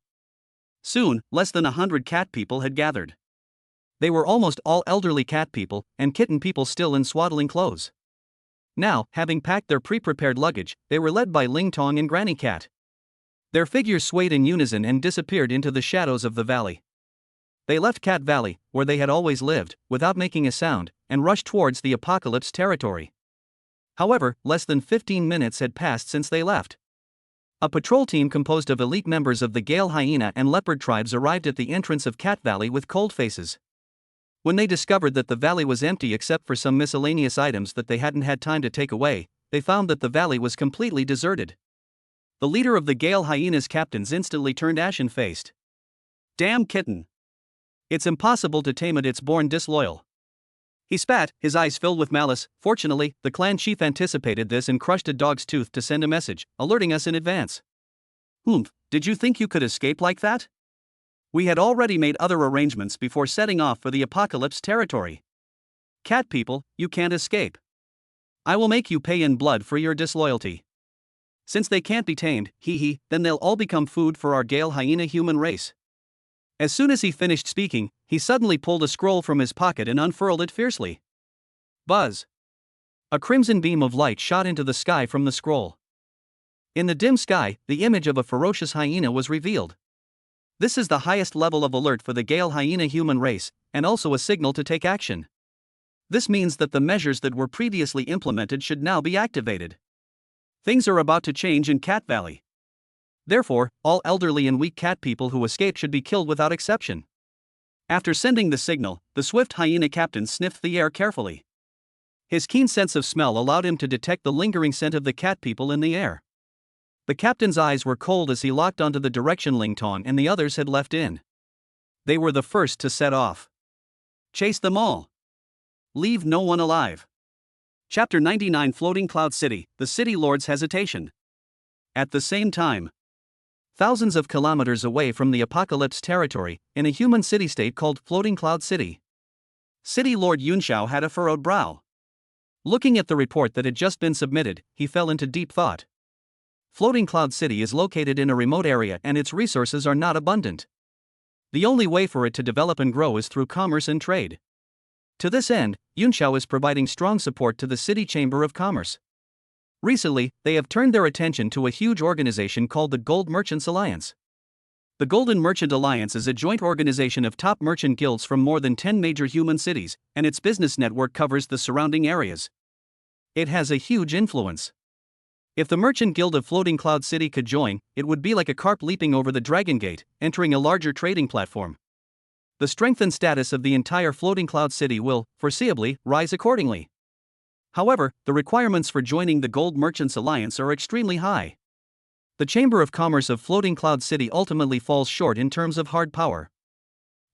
Soon, less than 100 cat people had gathered. They were almost all elderly cat people, and kitten people still in swaddling clothes. Now, having packed their pre-prepared luggage, they were led by Ling Tong and Granny Cat. Their figures swayed in unison and disappeared into the shadows of the valley. They left Cat Valley, where they had always lived, without making a sound, and rushed towards the apocalypse territory. However, less than 15 minutes had passed since they left. A patrol team composed of elite members of the Gale Hyena and Leopard tribes arrived at the entrance of Cat Valley with cold faces. When they discovered that the valley was empty except for some miscellaneous items that they hadn't had time to take away, they found that the valley was completely deserted. The leader of the Gale Hyena's captains instantly turned ashen-faced. "Damn kitten! It's impossible to tame it, it's born disloyal." He spat, his eyes filled with malice. Fortunately, the clan chief anticipated this and crushed a dog's tooth to send a message, alerting us in advance. Did you think you could escape like that? We had already made other arrangements before setting off for the apocalypse territory. Cat people, you can't escape. I will make you pay in blood for your disloyalty. Since they can't be tamed, then they'll all become food for our Gale Hyena human race." As soon as he finished speaking, he suddenly pulled a scroll from his pocket and unfurled it fiercely. Buzz! A crimson beam of light shot into the sky from the scroll. In the dim sky, the image of a ferocious hyena was revealed. This is the highest level of alert for the Gale Hyena human race, and also a signal to take action. This means that the measures that were previously implemented should now be activated. Things are about to change in Cat Valley. Therefore, all elderly and weak cat people who escape should be killed without exception. After sending the signal, the swift hyena captain sniffed the air carefully. His keen sense of smell allowed him to detect the lingering scent of the cat people in the air. The captain's eyes were cold as he locked onto the direction Ling Tong and the others had left in. They were the first to set off. Chase them all. Leave no one alive. Chapter 99 Floating Cloud City, the City Lord's Hesitation. At the same time, thousands of kilometers away from the apocalypse territory, in a human city-state called Floating Cloud City, City Lord Yunxiao had a furrowed brow. Looking at the report that had just been submitted, he fell into deep thought. Floating Cloud City is located in a remote area and its resources are not abundant. The only way for it to develop and grow is through commerce and trade. To this end, Yunxiao is providing strong support to the City Chamber of Commerce. Recently, they have turned their attention to a huge organization called the Gold Merchants Alliance. The Golden Merchant Alliance is a joint organization of top merchant guilds from more than 10 major human cities, and its business network covers the surrounding areas. It has a huge influence. If the Merchant Guild of Floating Cloud City could join, it would be like a carp leaping over the Dragon Gate, entering a larger trading platform. The strength and status of the entire Floating Cloud City will, foreseeably, rise accordingly. However, the requirements for joining the Gold Merchants Alliance are extremely high. The Chamber of Commerce of Floating Cloud City ultimately falls short in terms of hard power.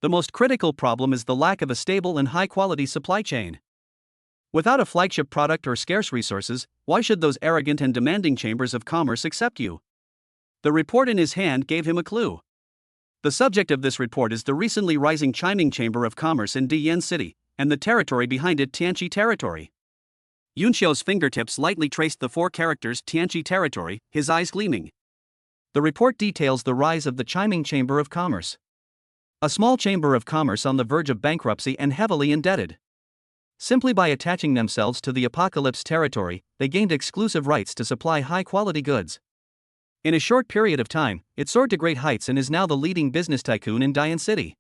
The most critical problem is the lack of a stable and high-quality supply chain. Without a flagship product or scarce resources, why should those arrogant and demanding chambers of commerce accept you? The report in his hand gave him a clue. The subject of this report is the recently rising chiming Chamber of Commerce in Diyan City, and the territory behind it, Tianqi Territory. Yunxiao's fingertips lightly traced the 4 characters Tianqi Territory, his eyes gleaming. The report details the rise of the chiming Chamber of Commerce. A small chamber of commerce on the verge of bankruptcy and heavily indebted. Simply by attaching themselves to the Apocalypse Territory, they gained exclusive rights to supply high-quality goods. In a short period of time, it soared to great heights and is now the leading business tycoon in Dian City.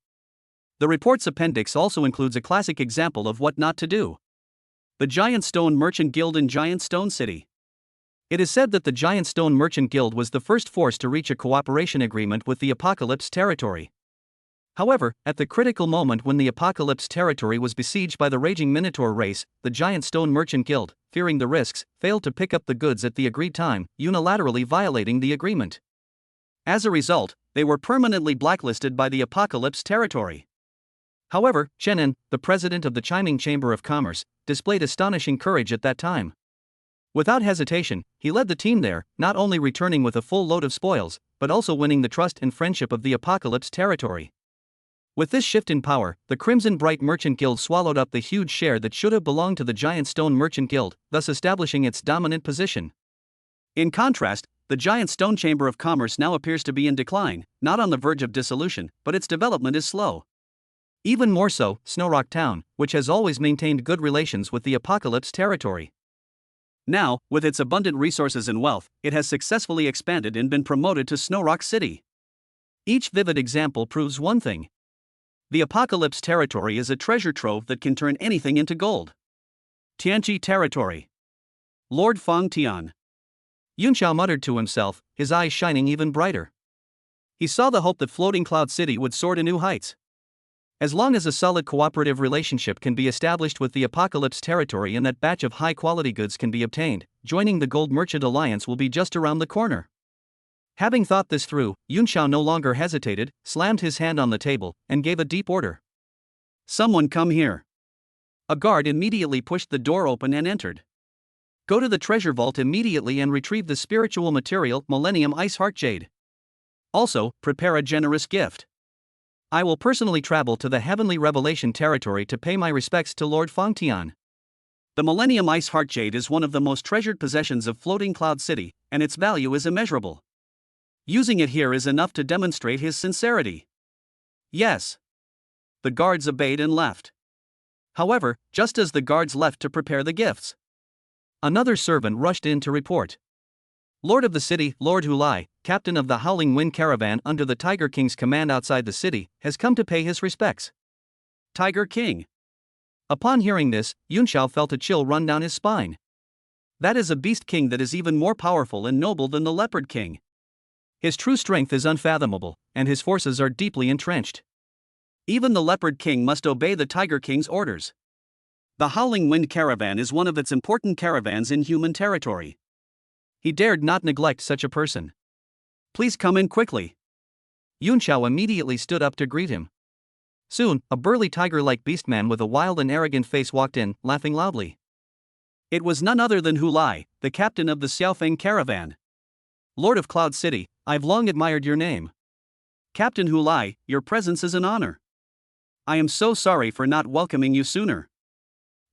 The report's appendix also includes a classic example of what not to do. The Giant Stone Merchant Guild in Giant Stone City. It is said that the Giant Stone Merchant Guild was the first force to reach a cooperation agreement with the Apocalypse Territory. However, at the critical moment when the Apocalypse Territory was besieged by the raging Minotaur race, the Giant Stone Merchant Guild, fearing the risks, failed to pick up the goods at the agreed time, unilaterally violating the agreement. As a result, they were permanently blacklisted by the Apocalypse Territory. However, Chenin, the president of the Chiming Chamber of Commerce, displayed astonishing courage at that time. Without hesitation, he led the team there, not only returning with a full load of spoils, but also winning the trust and friendship of the Apocalypse Territory. With this shift in power, the Crimson Bright Merchant Guild swallowed up the huge share that should have belonged to the Giant Stone Merchant Guild, thus establishing its dominant position. In contrast, the Giant Stone Chamber of Commerce now appears to be in decline, not on the verge of dissolution, but its development is slow. Even more so, Snowrock Town, which has always maintained good relations with the Apocalypse Territory. Now, with its abundant resources and wealth, it has successfully expanded and been promoted to Snowrock City. Each vivid example proves one thing. The Apocalypse Territory is a treasure trove that can turn anything into gold. Tianqi Territory. Lord Feng Tian. Yunxiao muttered to himself, his eyes shining even brighter. He saw the hope that Floating Cloud City would soar to new heights. As long as a solid cooperative relationship can be established with the Apocalypse Territory and that batch of high-quality goods can be obtained, joining the Gold Merchant Alliance will be just around the corner. Having thought this through, Yunxiao no longer hesitated, slammed his hand on the table, and gave a deep order. "Someone come here." A guard immediately pushed the door open and entered. "Go to the treasure vault immediately and retrieve the spiritual material Millennium Ice Heart Jade. Also, prepare a generous gift. I will personally travel to the Heavenly Revelation Territory to pay my respects to Lord Fengtian." The Millennium Ice Heart Jade is one of the most treasured possessions of Floating Cloud City, and its value is immeasurable. Using it here is enough to demonstrate his sincerity. "Yes." The guards obeyed and left. However, just as the guards left to prepare the gifts, another servant rushed in to report. "Lord of the city, Lord Hulai, captain of the Howling Wind Caravan under the Tiger King's command outside the city, has come to pay his respects." Tiger King. Upon hearing this, Yunxiao felt a chill run down his spine. That is a beast king that is even more powerful and noble than the Leopard King. His true strength is unfathomable, and his forces are deeply entrenched. Even the Leopard King must obey the Tiger King's orders. The Howling Wind Caravan is one of its important caravans in human territory. He dared not neglect such a person. "Please come in quickly." Yunxiao immediately stood up to greet him. Soon, a burly tiger-like beastman with a wild and arrogant face walked in, laughing loudly. It was none other than Hulai, the captain of the Xiaofeng caravan. "Lord of Cloud City, I've long admired your name. Captain Hulai, your presence is an honor. I am so sorry for not welcoming you sooner."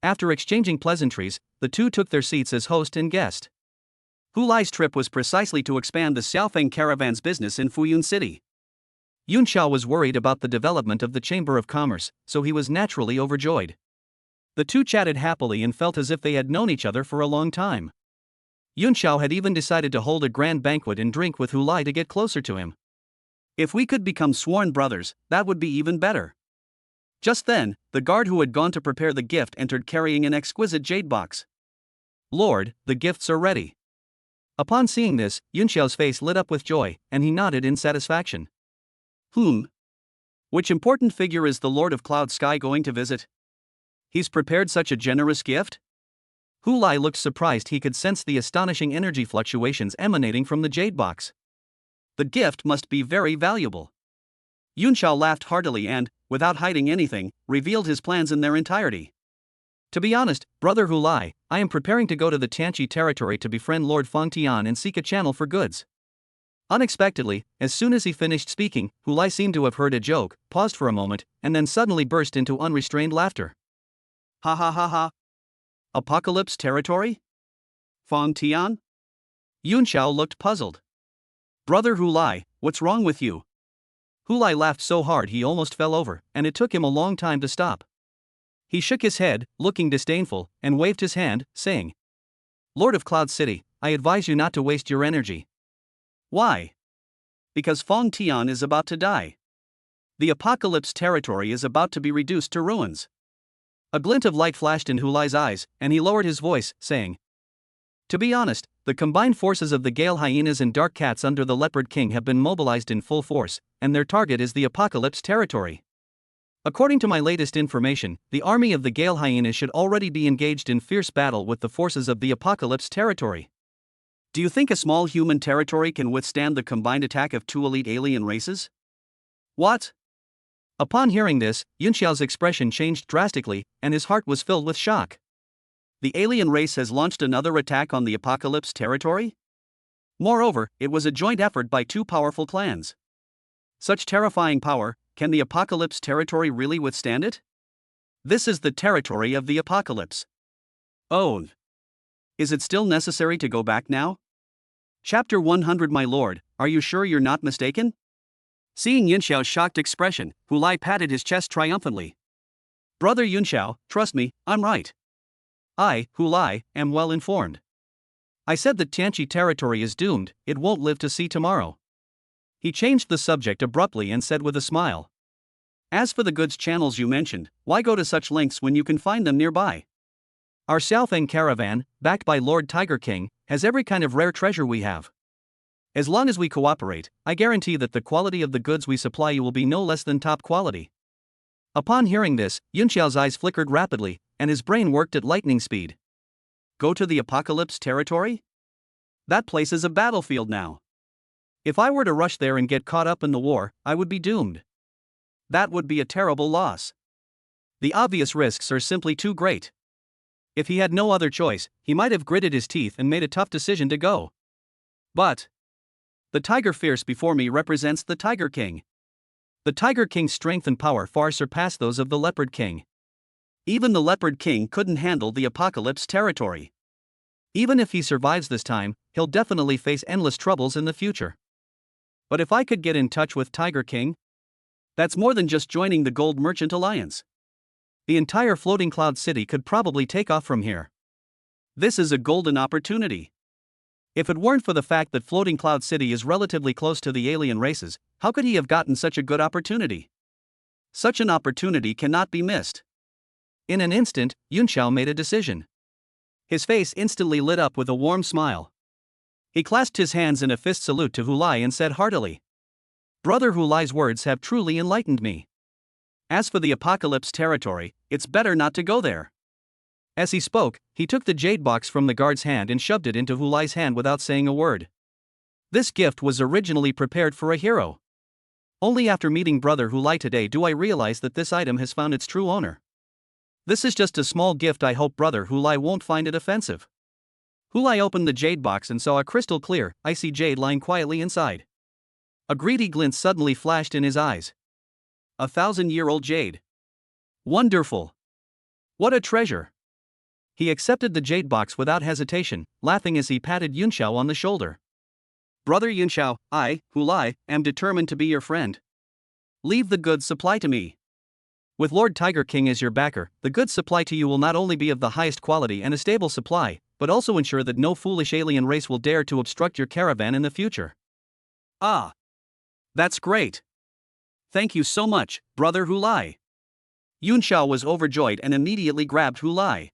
After exchanging pleasantries, the two took their seats as host and guest. Hulai's trip was precisely to expand the Xiaofeng caravan's business in Fuyun City. Yunxiao was worried about the development of the Chamber of Commerce, so he was naturally overjoyed. The two chatted happily and felt as if they had known each other for a long time. Yun Xiao had even decided to hold a grand banquet and drink with Hu Lai to get closer to him. If we could become sworn brothers, that would be even better. Just then, the guard who had gone to prepare the gift entered carrying an exquisite jade box. Lord, the gifts are ready. Upon seeing this, Yun Xiao's face lit up with joy, and he nodded in satisfaction. Which important figure is the Lord of Cloud Sky going to visit? He's prepared such a generous gift? Hu Lai looked surprised. He could sense the astonishing energy fluctuations emanating from the jade box. The gift must be very valuable. Yun Xiao laughed heartily and, without hiding anything, revealed his plans in their entirety. To be honest, brother Hu Lai, I am preparing to go to the Tianqi territory to befriend Lord Feng Tian and seek a channel for goods. Unexpectedly, as soon as he finished speaking, Hu Lai seemed to have heard a joke, paused for a moment, and then suddenly burst into unrestrained laughter. Ha ha ha ha. Apocalypse territory? Feng Tian? Yun Xiao looked puzzled. Brother Hu Lai, what's wrong with you? Hu Lai laughed so hard he almost fell over, and it took him a long time to stop. He shook his head, looking disdainful, and waved his hand, saying, Lord of Cloud City, I advise you not to waste your energy. Why? Because Feng Tian is about to die. The apocalypse territory is about to be reduced to ruins. A glint of light flashed in Hu Lai's eyes, and he lowered his voice, saying, To be honest, the combined forces of the Gale Hyenas and Dark Cats under the Leopard King have been mobilized in full force, and their target is the apocalypse territory. According to my latest information, the army of the Gale Hyenas should already be engaged in fierce battle with the forces of the apocalypse territory. Do you think a small human territory can withstand the combined attack of two elite alien races? What? Upon hearing this, Yun Xiao's expression changed drastically, and his heart was filled with shock. The alien race has launched another attack on the apocalypse territory? Moreover, it was a joint effort by two powerful clans. Such terrifying power, can the apocalypse territory really withstand it? This is the territory of the apocalypse. Oh. Is it still necessary to go back now? Chapter 100 My lord, are you sure you're not mistaken? Seeing Yun Xiao's shocked expression, Hu Lai patted his chest triumphantly. Brother Yun Xiao, trust me, I'm right. I, Hu Lai, am well informed. I said that Tianqi territory is doomed, it won't live to see tomorrow. He changed the subject abruptly and said with a smile. As for the goods channels you mentioned, why go to such lengths when you can find them nearby? Our Xiaofeng caravan, backed by Lord Tiger King, has every kind of rare treasure we have. As long as we cooperate, I guarantee that the quality of the goods we supply you will be no less than top quality. Upon hearing this, Yun Xiao's eyes flickered rapidly, and his brain worked at lightning speed. Go to the apocalypse territory? That place is a battlefield now. If I were to rush there and get caught up in the war, I would be doomed. That would be a terrible loss. The obvious risks are simply too great. If he had no other choice, he might have gritted his teeth and made a tough decision to go. But the tiger fierce before me represents the Tiger King. The Tiger King's strength and power far surpass those of the Leopard King. Even the Leopard King couldn't handle the apocalypse territory. Even if he survives this time, he'll definitely face endless troubles in the future. But if I could get in touch with Tiger King, that's more than just joining the Gold Merchant Alliance. The entire floating cloud city could probably take off from here. This is a golden opportunity. If it weren't for the fact that Floating Cloud City is relatively close to the alien races, how could he have gotten such a good opportunity? Such an opportunity cannot be missed. In an instant, Yun Xiao made a decision. His face instantly lit up with a warm smile. He clasped his hands in a fist salute to Hu Lai and said heartily, Brother Hu Lai's words have truly enlightened me. As for the apocalypse territory, it's better not to go there. As he spoke, he took the jade box from the guard's hand and shoved it into Hu Lai's hand without saying a word. This gift was originally prepared for a hero. Only after meeting Brother Hu Lai today do I realize that this item has found its true owner. This is just a small gift. I hope Brother Hu Lai won't find it offensive. Hu Lai opened the jade box and saw a crystal clear, icy jade lying quietly inside. A greedy glint suddenly flashed in his eyes. 1,000-year-old jade. Wonderful. What a treasure. He accepted the jade box without hesitation, laughing as he patted Yun Xiao on the shoulder. Brother Yun Xiao, I, Hu Lai, am determined to be your friend. Leave the goods supply to me. With Lord Tiger King as your backer, the goods supply to you will not only be of the highest quality and a stable supply, but also ensure that no foolish alien race will dare to obstruct your caravan in the future. Ah. That's great. Thank you so much, Brother Hulai. Yunxiao was overjoyed and immediately grabbed Hulai.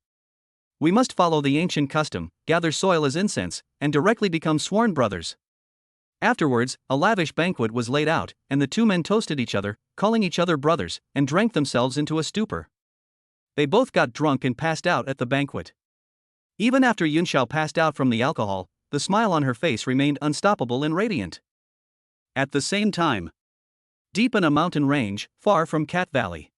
We must follow the ancient custom, gather soil as incense, and directly become sworn brothers. Afterwards, a lavish banquet was laid out, and the two men toasted each other, calling each other brothers, and drank themselves into a stupor. They both got drunk and passed out at the banquet. Even after Yunxiao passed out from the alcohol, the smile on her face remained unstoppable and radiant. At the same time, deep in a mountain range, far from Cat Valley,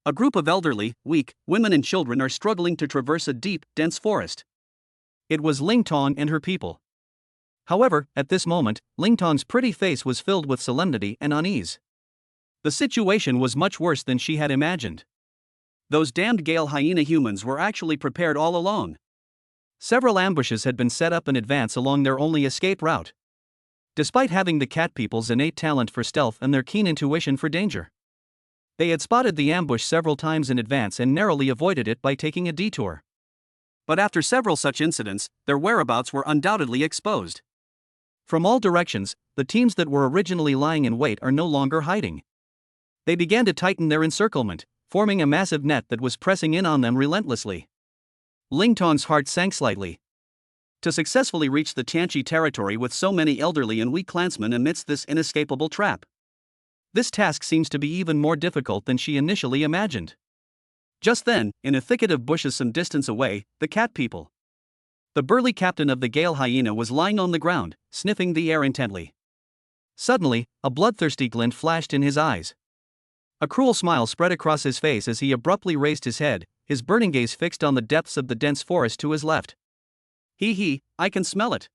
a group of elderly, weak women and children are struggling to traverse a deep, dense forest. It was Ling Tong and her people. However, at this moment, Ling Tong's pretty face was filled with solemnity and unease. The situation was much worse than she had imagined. Those damned Gale hyena humans were actually prepared all along. Several ambushes had been set up in advance along their only escape route. Despite having the cat people's innate talent for stealth and their keen intuition for danger, they had spotted the ambush several times in advance and narrowly avoided it by taking a detour. But after several such incidents, their whereabouts were undoubtedly exposed. From all directions, the teams that were originally lying in wait are no longer hiding. They began to tighten their encirclement, forming a massive net that was pressing in on them relentlessly. Ling Tong's heart sank slightly. To successfully reach the Tianqi territory with so many elderly and weak clansmen amidst this inescapable trap. This task seems to be even more difficult than she initially imagined. Just then, in a thicket of bushes some distance away, the cat people. The burly captain of the Gale hyena was lying on the ground, sniffing the air intently. Suddenly, a bloodthirsty glint flashed in his eyes. A cruel smile spread across his face as he abruptly raised his head, his burning gaze fixed on the depths of the dense forest to his left. Hee, I can smell it.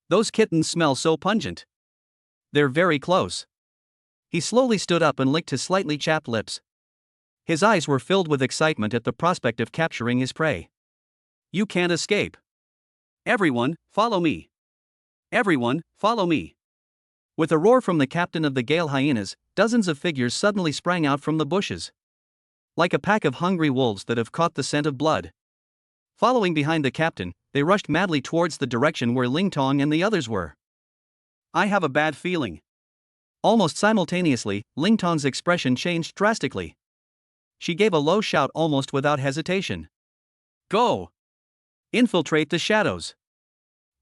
Those kittens smell so pungent. They're very close. He slowly stood up and licked his slightly chapped lips. His eyes were filled with excitement at the prospect of capturing his prey. You can't escape. Everyone, follow me. Everyone, follow me. With a roar from the captain of the Gale hyenas, dozens of figures suddenly sprang out from the bushes. Like a pack of hungry wolves that have caught the scent of blood. Following behind the captain, they rushed madly towards the direction where Ling Tong and the others were. I have a bad feeling. Almost simultaneously, Ling Tong's expression changed drastically. She gave a low shout almost without hesitation. Go! Infiltrate the shadows.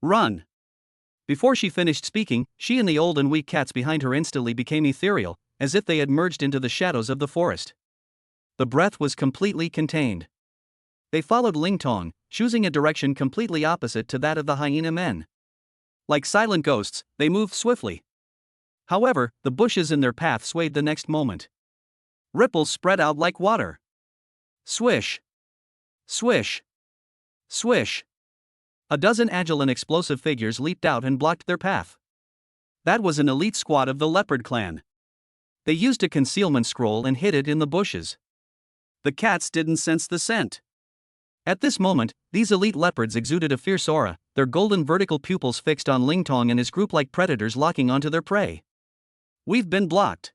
Run! Before she finished speaking, she and the old and weak cats behind her instantly became ethereal, as if they had merged into the shadows of the forest. The breath was completely contained. They followed Ling Tong, choosing a direction completely opposite to that of the hyena men. Like silent ghosts, they moved swiftly. However, the bushes in their path swayed the next moment. Ripples spread out like water. Swish! Swish! Swish! A dozen agile and explosive figures leaped out and blocked their path. That was an elite squad of the leopard clan. They used a concealment scroll and hid it in the bushes. The cats didn't sense the scent. At this moment, these elite leopards exuded a fierce aura, their golden vertical pupils fixed on Ling Tong and his group like predators locking onto their prey. We've been blocked.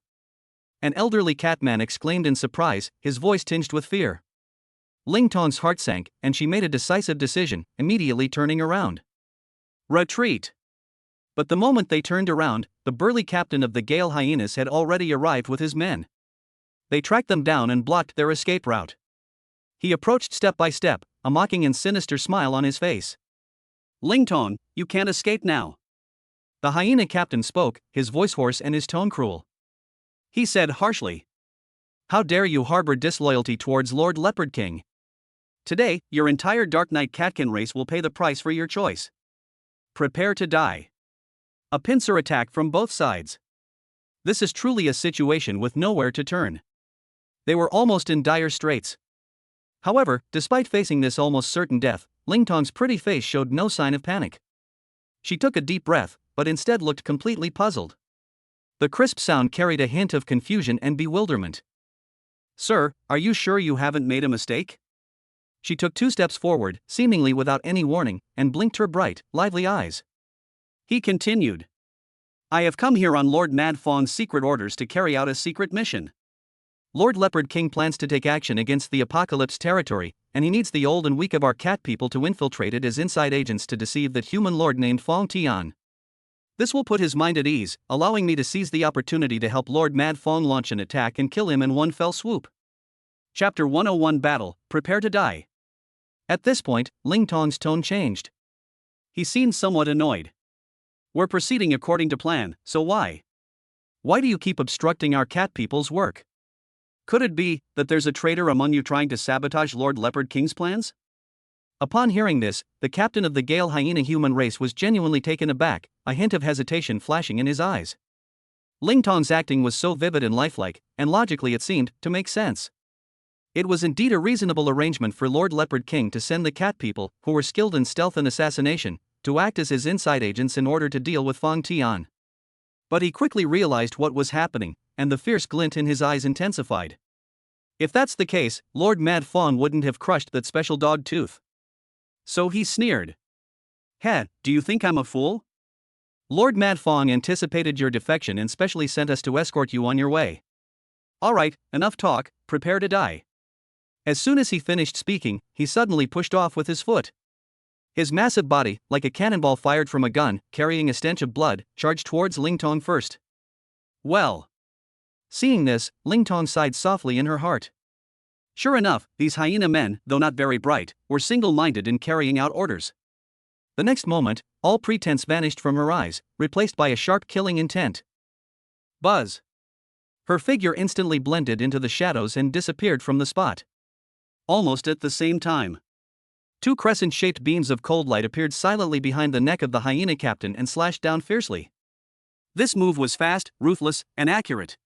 An elderly catman exclaimed in surprise, his voice tinged with fear. Ling Tong's heart sank, and she made a decisive decision, immediately turning around. Retreat! But the moment they turned around, the burly captain of the Gale hyenas had already arrived with his men. They tracked them down and blocked their escape route. He approached step by step, a mocking and sinister smile on his face. Ling Tong, you can't escape now. The hyena captain spoke, his voice hoarse and his tone cruel. He said harshly. How dare you harbor disloyalty towards Lord Leopard King? Today, your entire Dark Knight Catkin race will pay the price for your choice. Prepare to die. A pincer attack from both sides. This is truly a situation with nowhere to turn. They were almost in dire straits. However, despite facing this almost certain death, Ling Tong's pretty face showed no sign of panic. She took a deep breath, but instead looked completely puzzled. The crisp sound carried a hint of confusion and bewilderment. Sir, are you sure you haven't made a mistake? She took 2 steps forward, seemingly without any warning, and blinked her bright, lively eyes. He continued. I have come here on Lord Mad Fawn's secret orders to carry out a secret mission. Lord Leopard King plans to take action against the Apocalypse territory, and he needs the old and weak of our cat people to infiltrate it as inside agents to deceive that human lord named Fong Tian. This will put his mind at ease, allowing me to seize the opportunity to help Lord Mad Fong launch an attack and kill him in one fell swoop. Chapter 101 Battle, Prepare to Die. At this point, Ling Tong's tone changed. He seemed somewhat annoyed. We're proceeding according to plan, so why? Why do you keep obstructing our cat people's work? Could it be that there's a traitor among you trying to sabotage Lord Leopard King's plans? Upon hearing this, the captain of the Gale Hyena human race was genuinely taken aback, a hint of hesitation flashing in his eyes. Ling Tong's acting was so vivid and lifelike, and logically it seemed to make sense. It was indeed a reasonable arrangement for Lord Leopard King to send the cat people, who were skilled in stealth and assassination, to act as his inside agents in order to deal with Fong Tian. But he quickly realized what was happening, and the fierce glint in his eyes intensified. If that's the case, Lord Mad Fong wouldn't have crushed that special dog tooth. So he sneered. Heh, do you think I'm a fool? Lord Mad Fong anticipated your defection and specially sent us to escort you on your way. Alright, enough talk, prepare to die. As soon as he finished speaking, he suddenly pushed off with his foot. His massive body, like a cannonball fired from a gun, carrying a stench of blood, charged towards Ling Tong first. Well. Seeing this, Ling Tong sighed softly in her heart. Sure enough, these hyena men, though not very bright, were single-minded in carrying out orders. The next moment, all pretense vanished from her eyes, replaced by a sharp killing intent. Buzz. Her figure instantly blended into the shadows and disappeared from the spot. Almost at the same time, two crescent-shaped beams of cold light appeared silently behind the neck of the hyena captain and slashed down fiercely. This move was fast, ruthless, and accurate.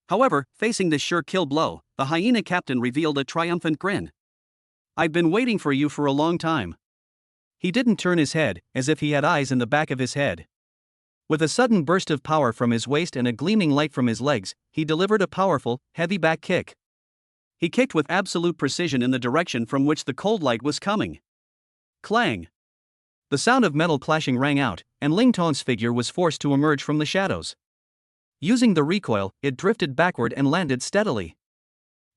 However, facing this sure kill blow, the hyena captain revealed a triumphant grin. I've been waiting for you for a long time. He didn't turn his head, as if he had eyes in the back of his head. With a sudden burst of power from his waist and a gleaming light from his legs, he delivered a powerful, heavy back kick. He kicked with absolute precision in the direction from which the cold light was coming. Clang! The sound of metal clashing rang out, and Ling Tong's figure was forced to emerge from the shadows. Using the recoil, it drifted backward and landed steadily.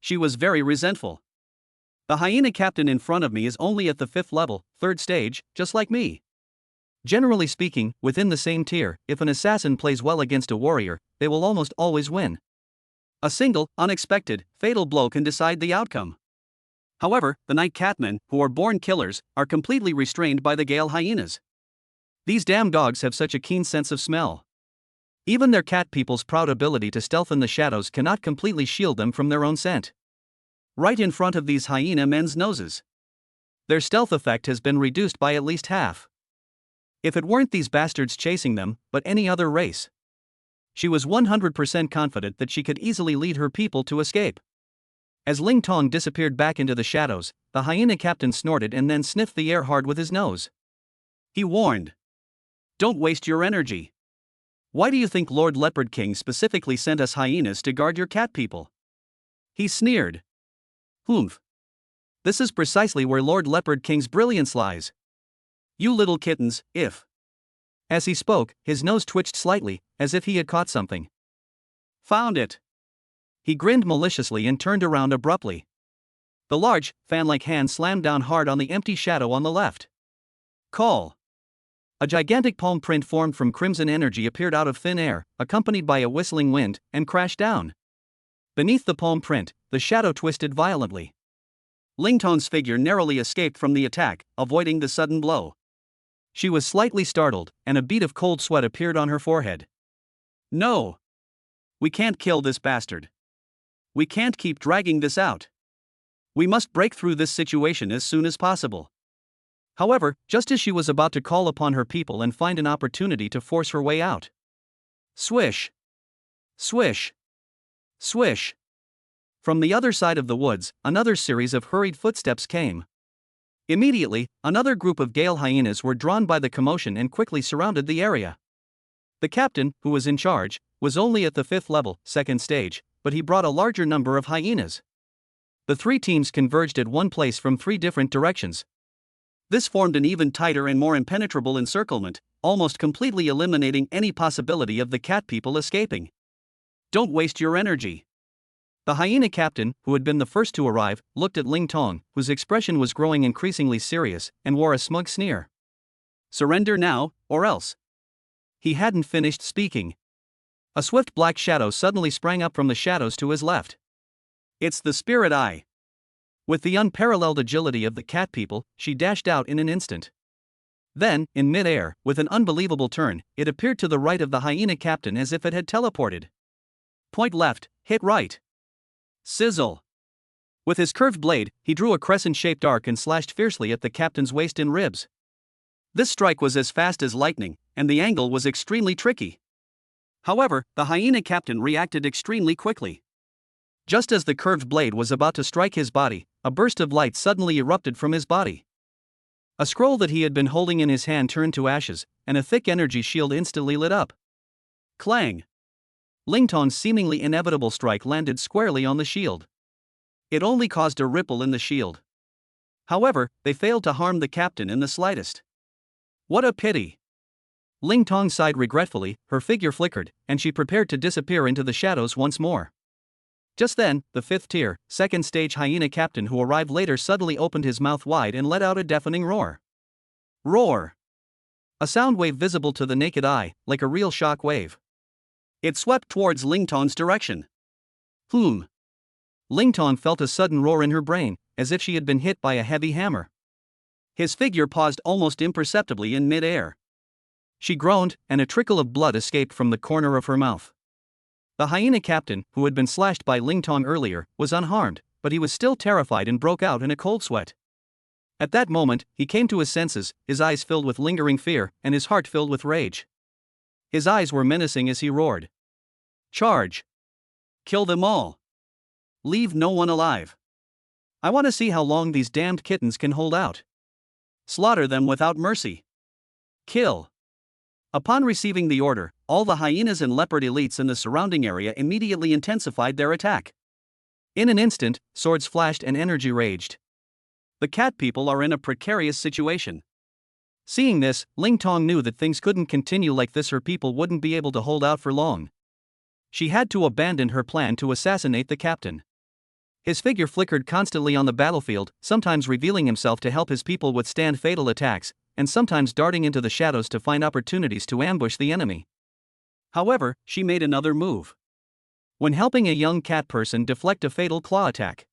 She was very resentful. The hyena captain in front of me is only at the 5th level, 3rd stage, just like me. Generally speaking, within the same tier, if an assassin plays well against a warrior, they will almost always win. A single, unexpected, fatal blow can decide the outcome. However, the night catmen, who are born killers, are completely restrained by the Gale hyenas. These damn dogs have such a keen sense of smell. Even their cat people's proud ability to stealth in the shadows cannot completely shield them from their own scent. Right in front of these hyena men's noses, their stealth effect has been reduced by at least half. If it weren't these bastards chasing them, but any other race, she was 100% confident that she could easily lead her people to escape. As Ling Tong disappeared back into the shadows, the hyena captain snorted and then sniffed the air hard with his nose. He warned. Don't waste your energy. Why do you think Lord Leopard King specifically sent us hyenas to guard your cat people? He sneered. Humph. This is precisely where Lord Leopard King's brilliance lies. You little kittens, if. As he spoke, his nose twitched slightly, as if he had caught something. Found it. He grinned maliciously and turned around abruptly. The large, fan-like hand slammed down hard on the empty shadow on the left. Call. A gigantic palm print formed from crimson energy appeared out of thin air, accompanied by a whistling wind, and crashed down. Beneath the palm print, the shadow twisted violently. Ling Tong's figure narrowly escaped from the attack, avoiding the sudden blow. She was slightly startled, and a bead of cold sweat appeared on her forehead. No. We can't kill this bastard. We can't keep dragging this out. We must break through this situation as soon as possible. However, just as she was about to call upon her people and find an opportunity to force her way out. Swish. Swish. Swish. From the other side of the woods, another series of hurried footsteps came. Immediately, another group of Gale hyenas were drawn by the commotion and quickly surrounded the area. The captain, who was in charge, was only at the 5th level, 2nd stage, but he brought a larger number of hyenas. The three teams converged at one place from 3 different directions. This formed an even tighter and more impenetrable encirclement, almost completely eliminating any possibility of the cat people escaping. Don't waste your energy. The hyena captain, who had been the first to arrive, looked at Ling Tong, whose expression was growing increasingly serious, and wore a smug sneer. Surrender now, or else. He hadn't finished speaking. A swift black shadow suddenly sprang up from the shadows to his left. It's the spirit eye. With the unparalleled agility of the cat people, she dashed out in an instant. Then, in mid-air, with an unbelievable turn, it appeared to the right of the hyena captain as if it had teleported. Point left, hit right. Sizzle. With his curved blade, he drew a crescent-shaped arc and slashed fiercely at the captain's waist and ribs. This strike was as fast as lightning, and the angle was extremely tricky. However, the hyena captain reacted extremely quickly. Just as the curved blade was about to strike his body, a burst of light suddenly erupted from his body. A scroll that he had been holding in his hand turned to ashes, and a thick energy shield instantly lit up. Clang! Ling Tong's seemingly inevitable strike landed squarely on the shield. It only caused a ripple in the shield. However, they failed to harm the captain in the slightest. What a pity! Ling Tong sighed regretfully, her figure flickered, and she prepared to disappear into the shadows once more. Just then, the fifth-tier, second-stage hyena captain who arrived later suddenly opened his mouth wide and let out a deafening roar. Roar! A sound wave visible to the naked eye, like a real shock wave. It swept towards Ling Tong's direction. Ling Tong felt a sudden roar in her brain, as if she had been hit by a heavy hammer. His figure paused almost imperceptibly in mid-air. She groaned, and a trickle of blood escaped from the corner of her mouth. The hyena captain, who had been slashed by Ling Tong earlier, was unharmed, but he was still terrified and broke out in a cold sweat. At that moment, he came to his senses, his eyes filled with lingering fear, and his heart filled with rage. His eyes were menacing as he roared. Charge! Kill them all! Leave no one alive! I want to see how long these damned kittens can hold out. Slaughter them without mercy! Kill! Upon receiving the order, all the hyenas and leopard elites in the surrounding area immediately intensified their attack. In an instant, swords flashed and energy raged. The cat people are in a precarious situation. Seeing this, Ling Tong knew that things couldn't continue like this. Her people wouldn't be able to hold out for long. She had to abandon her plan to assassinate the captain. His figure flickered constantly on the battlefield, sometimes revealing himself to help his people withstand fatal attacks, and sometimes darting into the shadows to find opportunities to ambush the enemy. However, she made another move. When helping a young cat person deflect a fatal claw attack.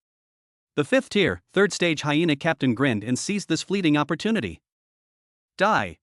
The fifth-tier, third-stage hyena captain grinned and seized this fleeting opportunity. Die!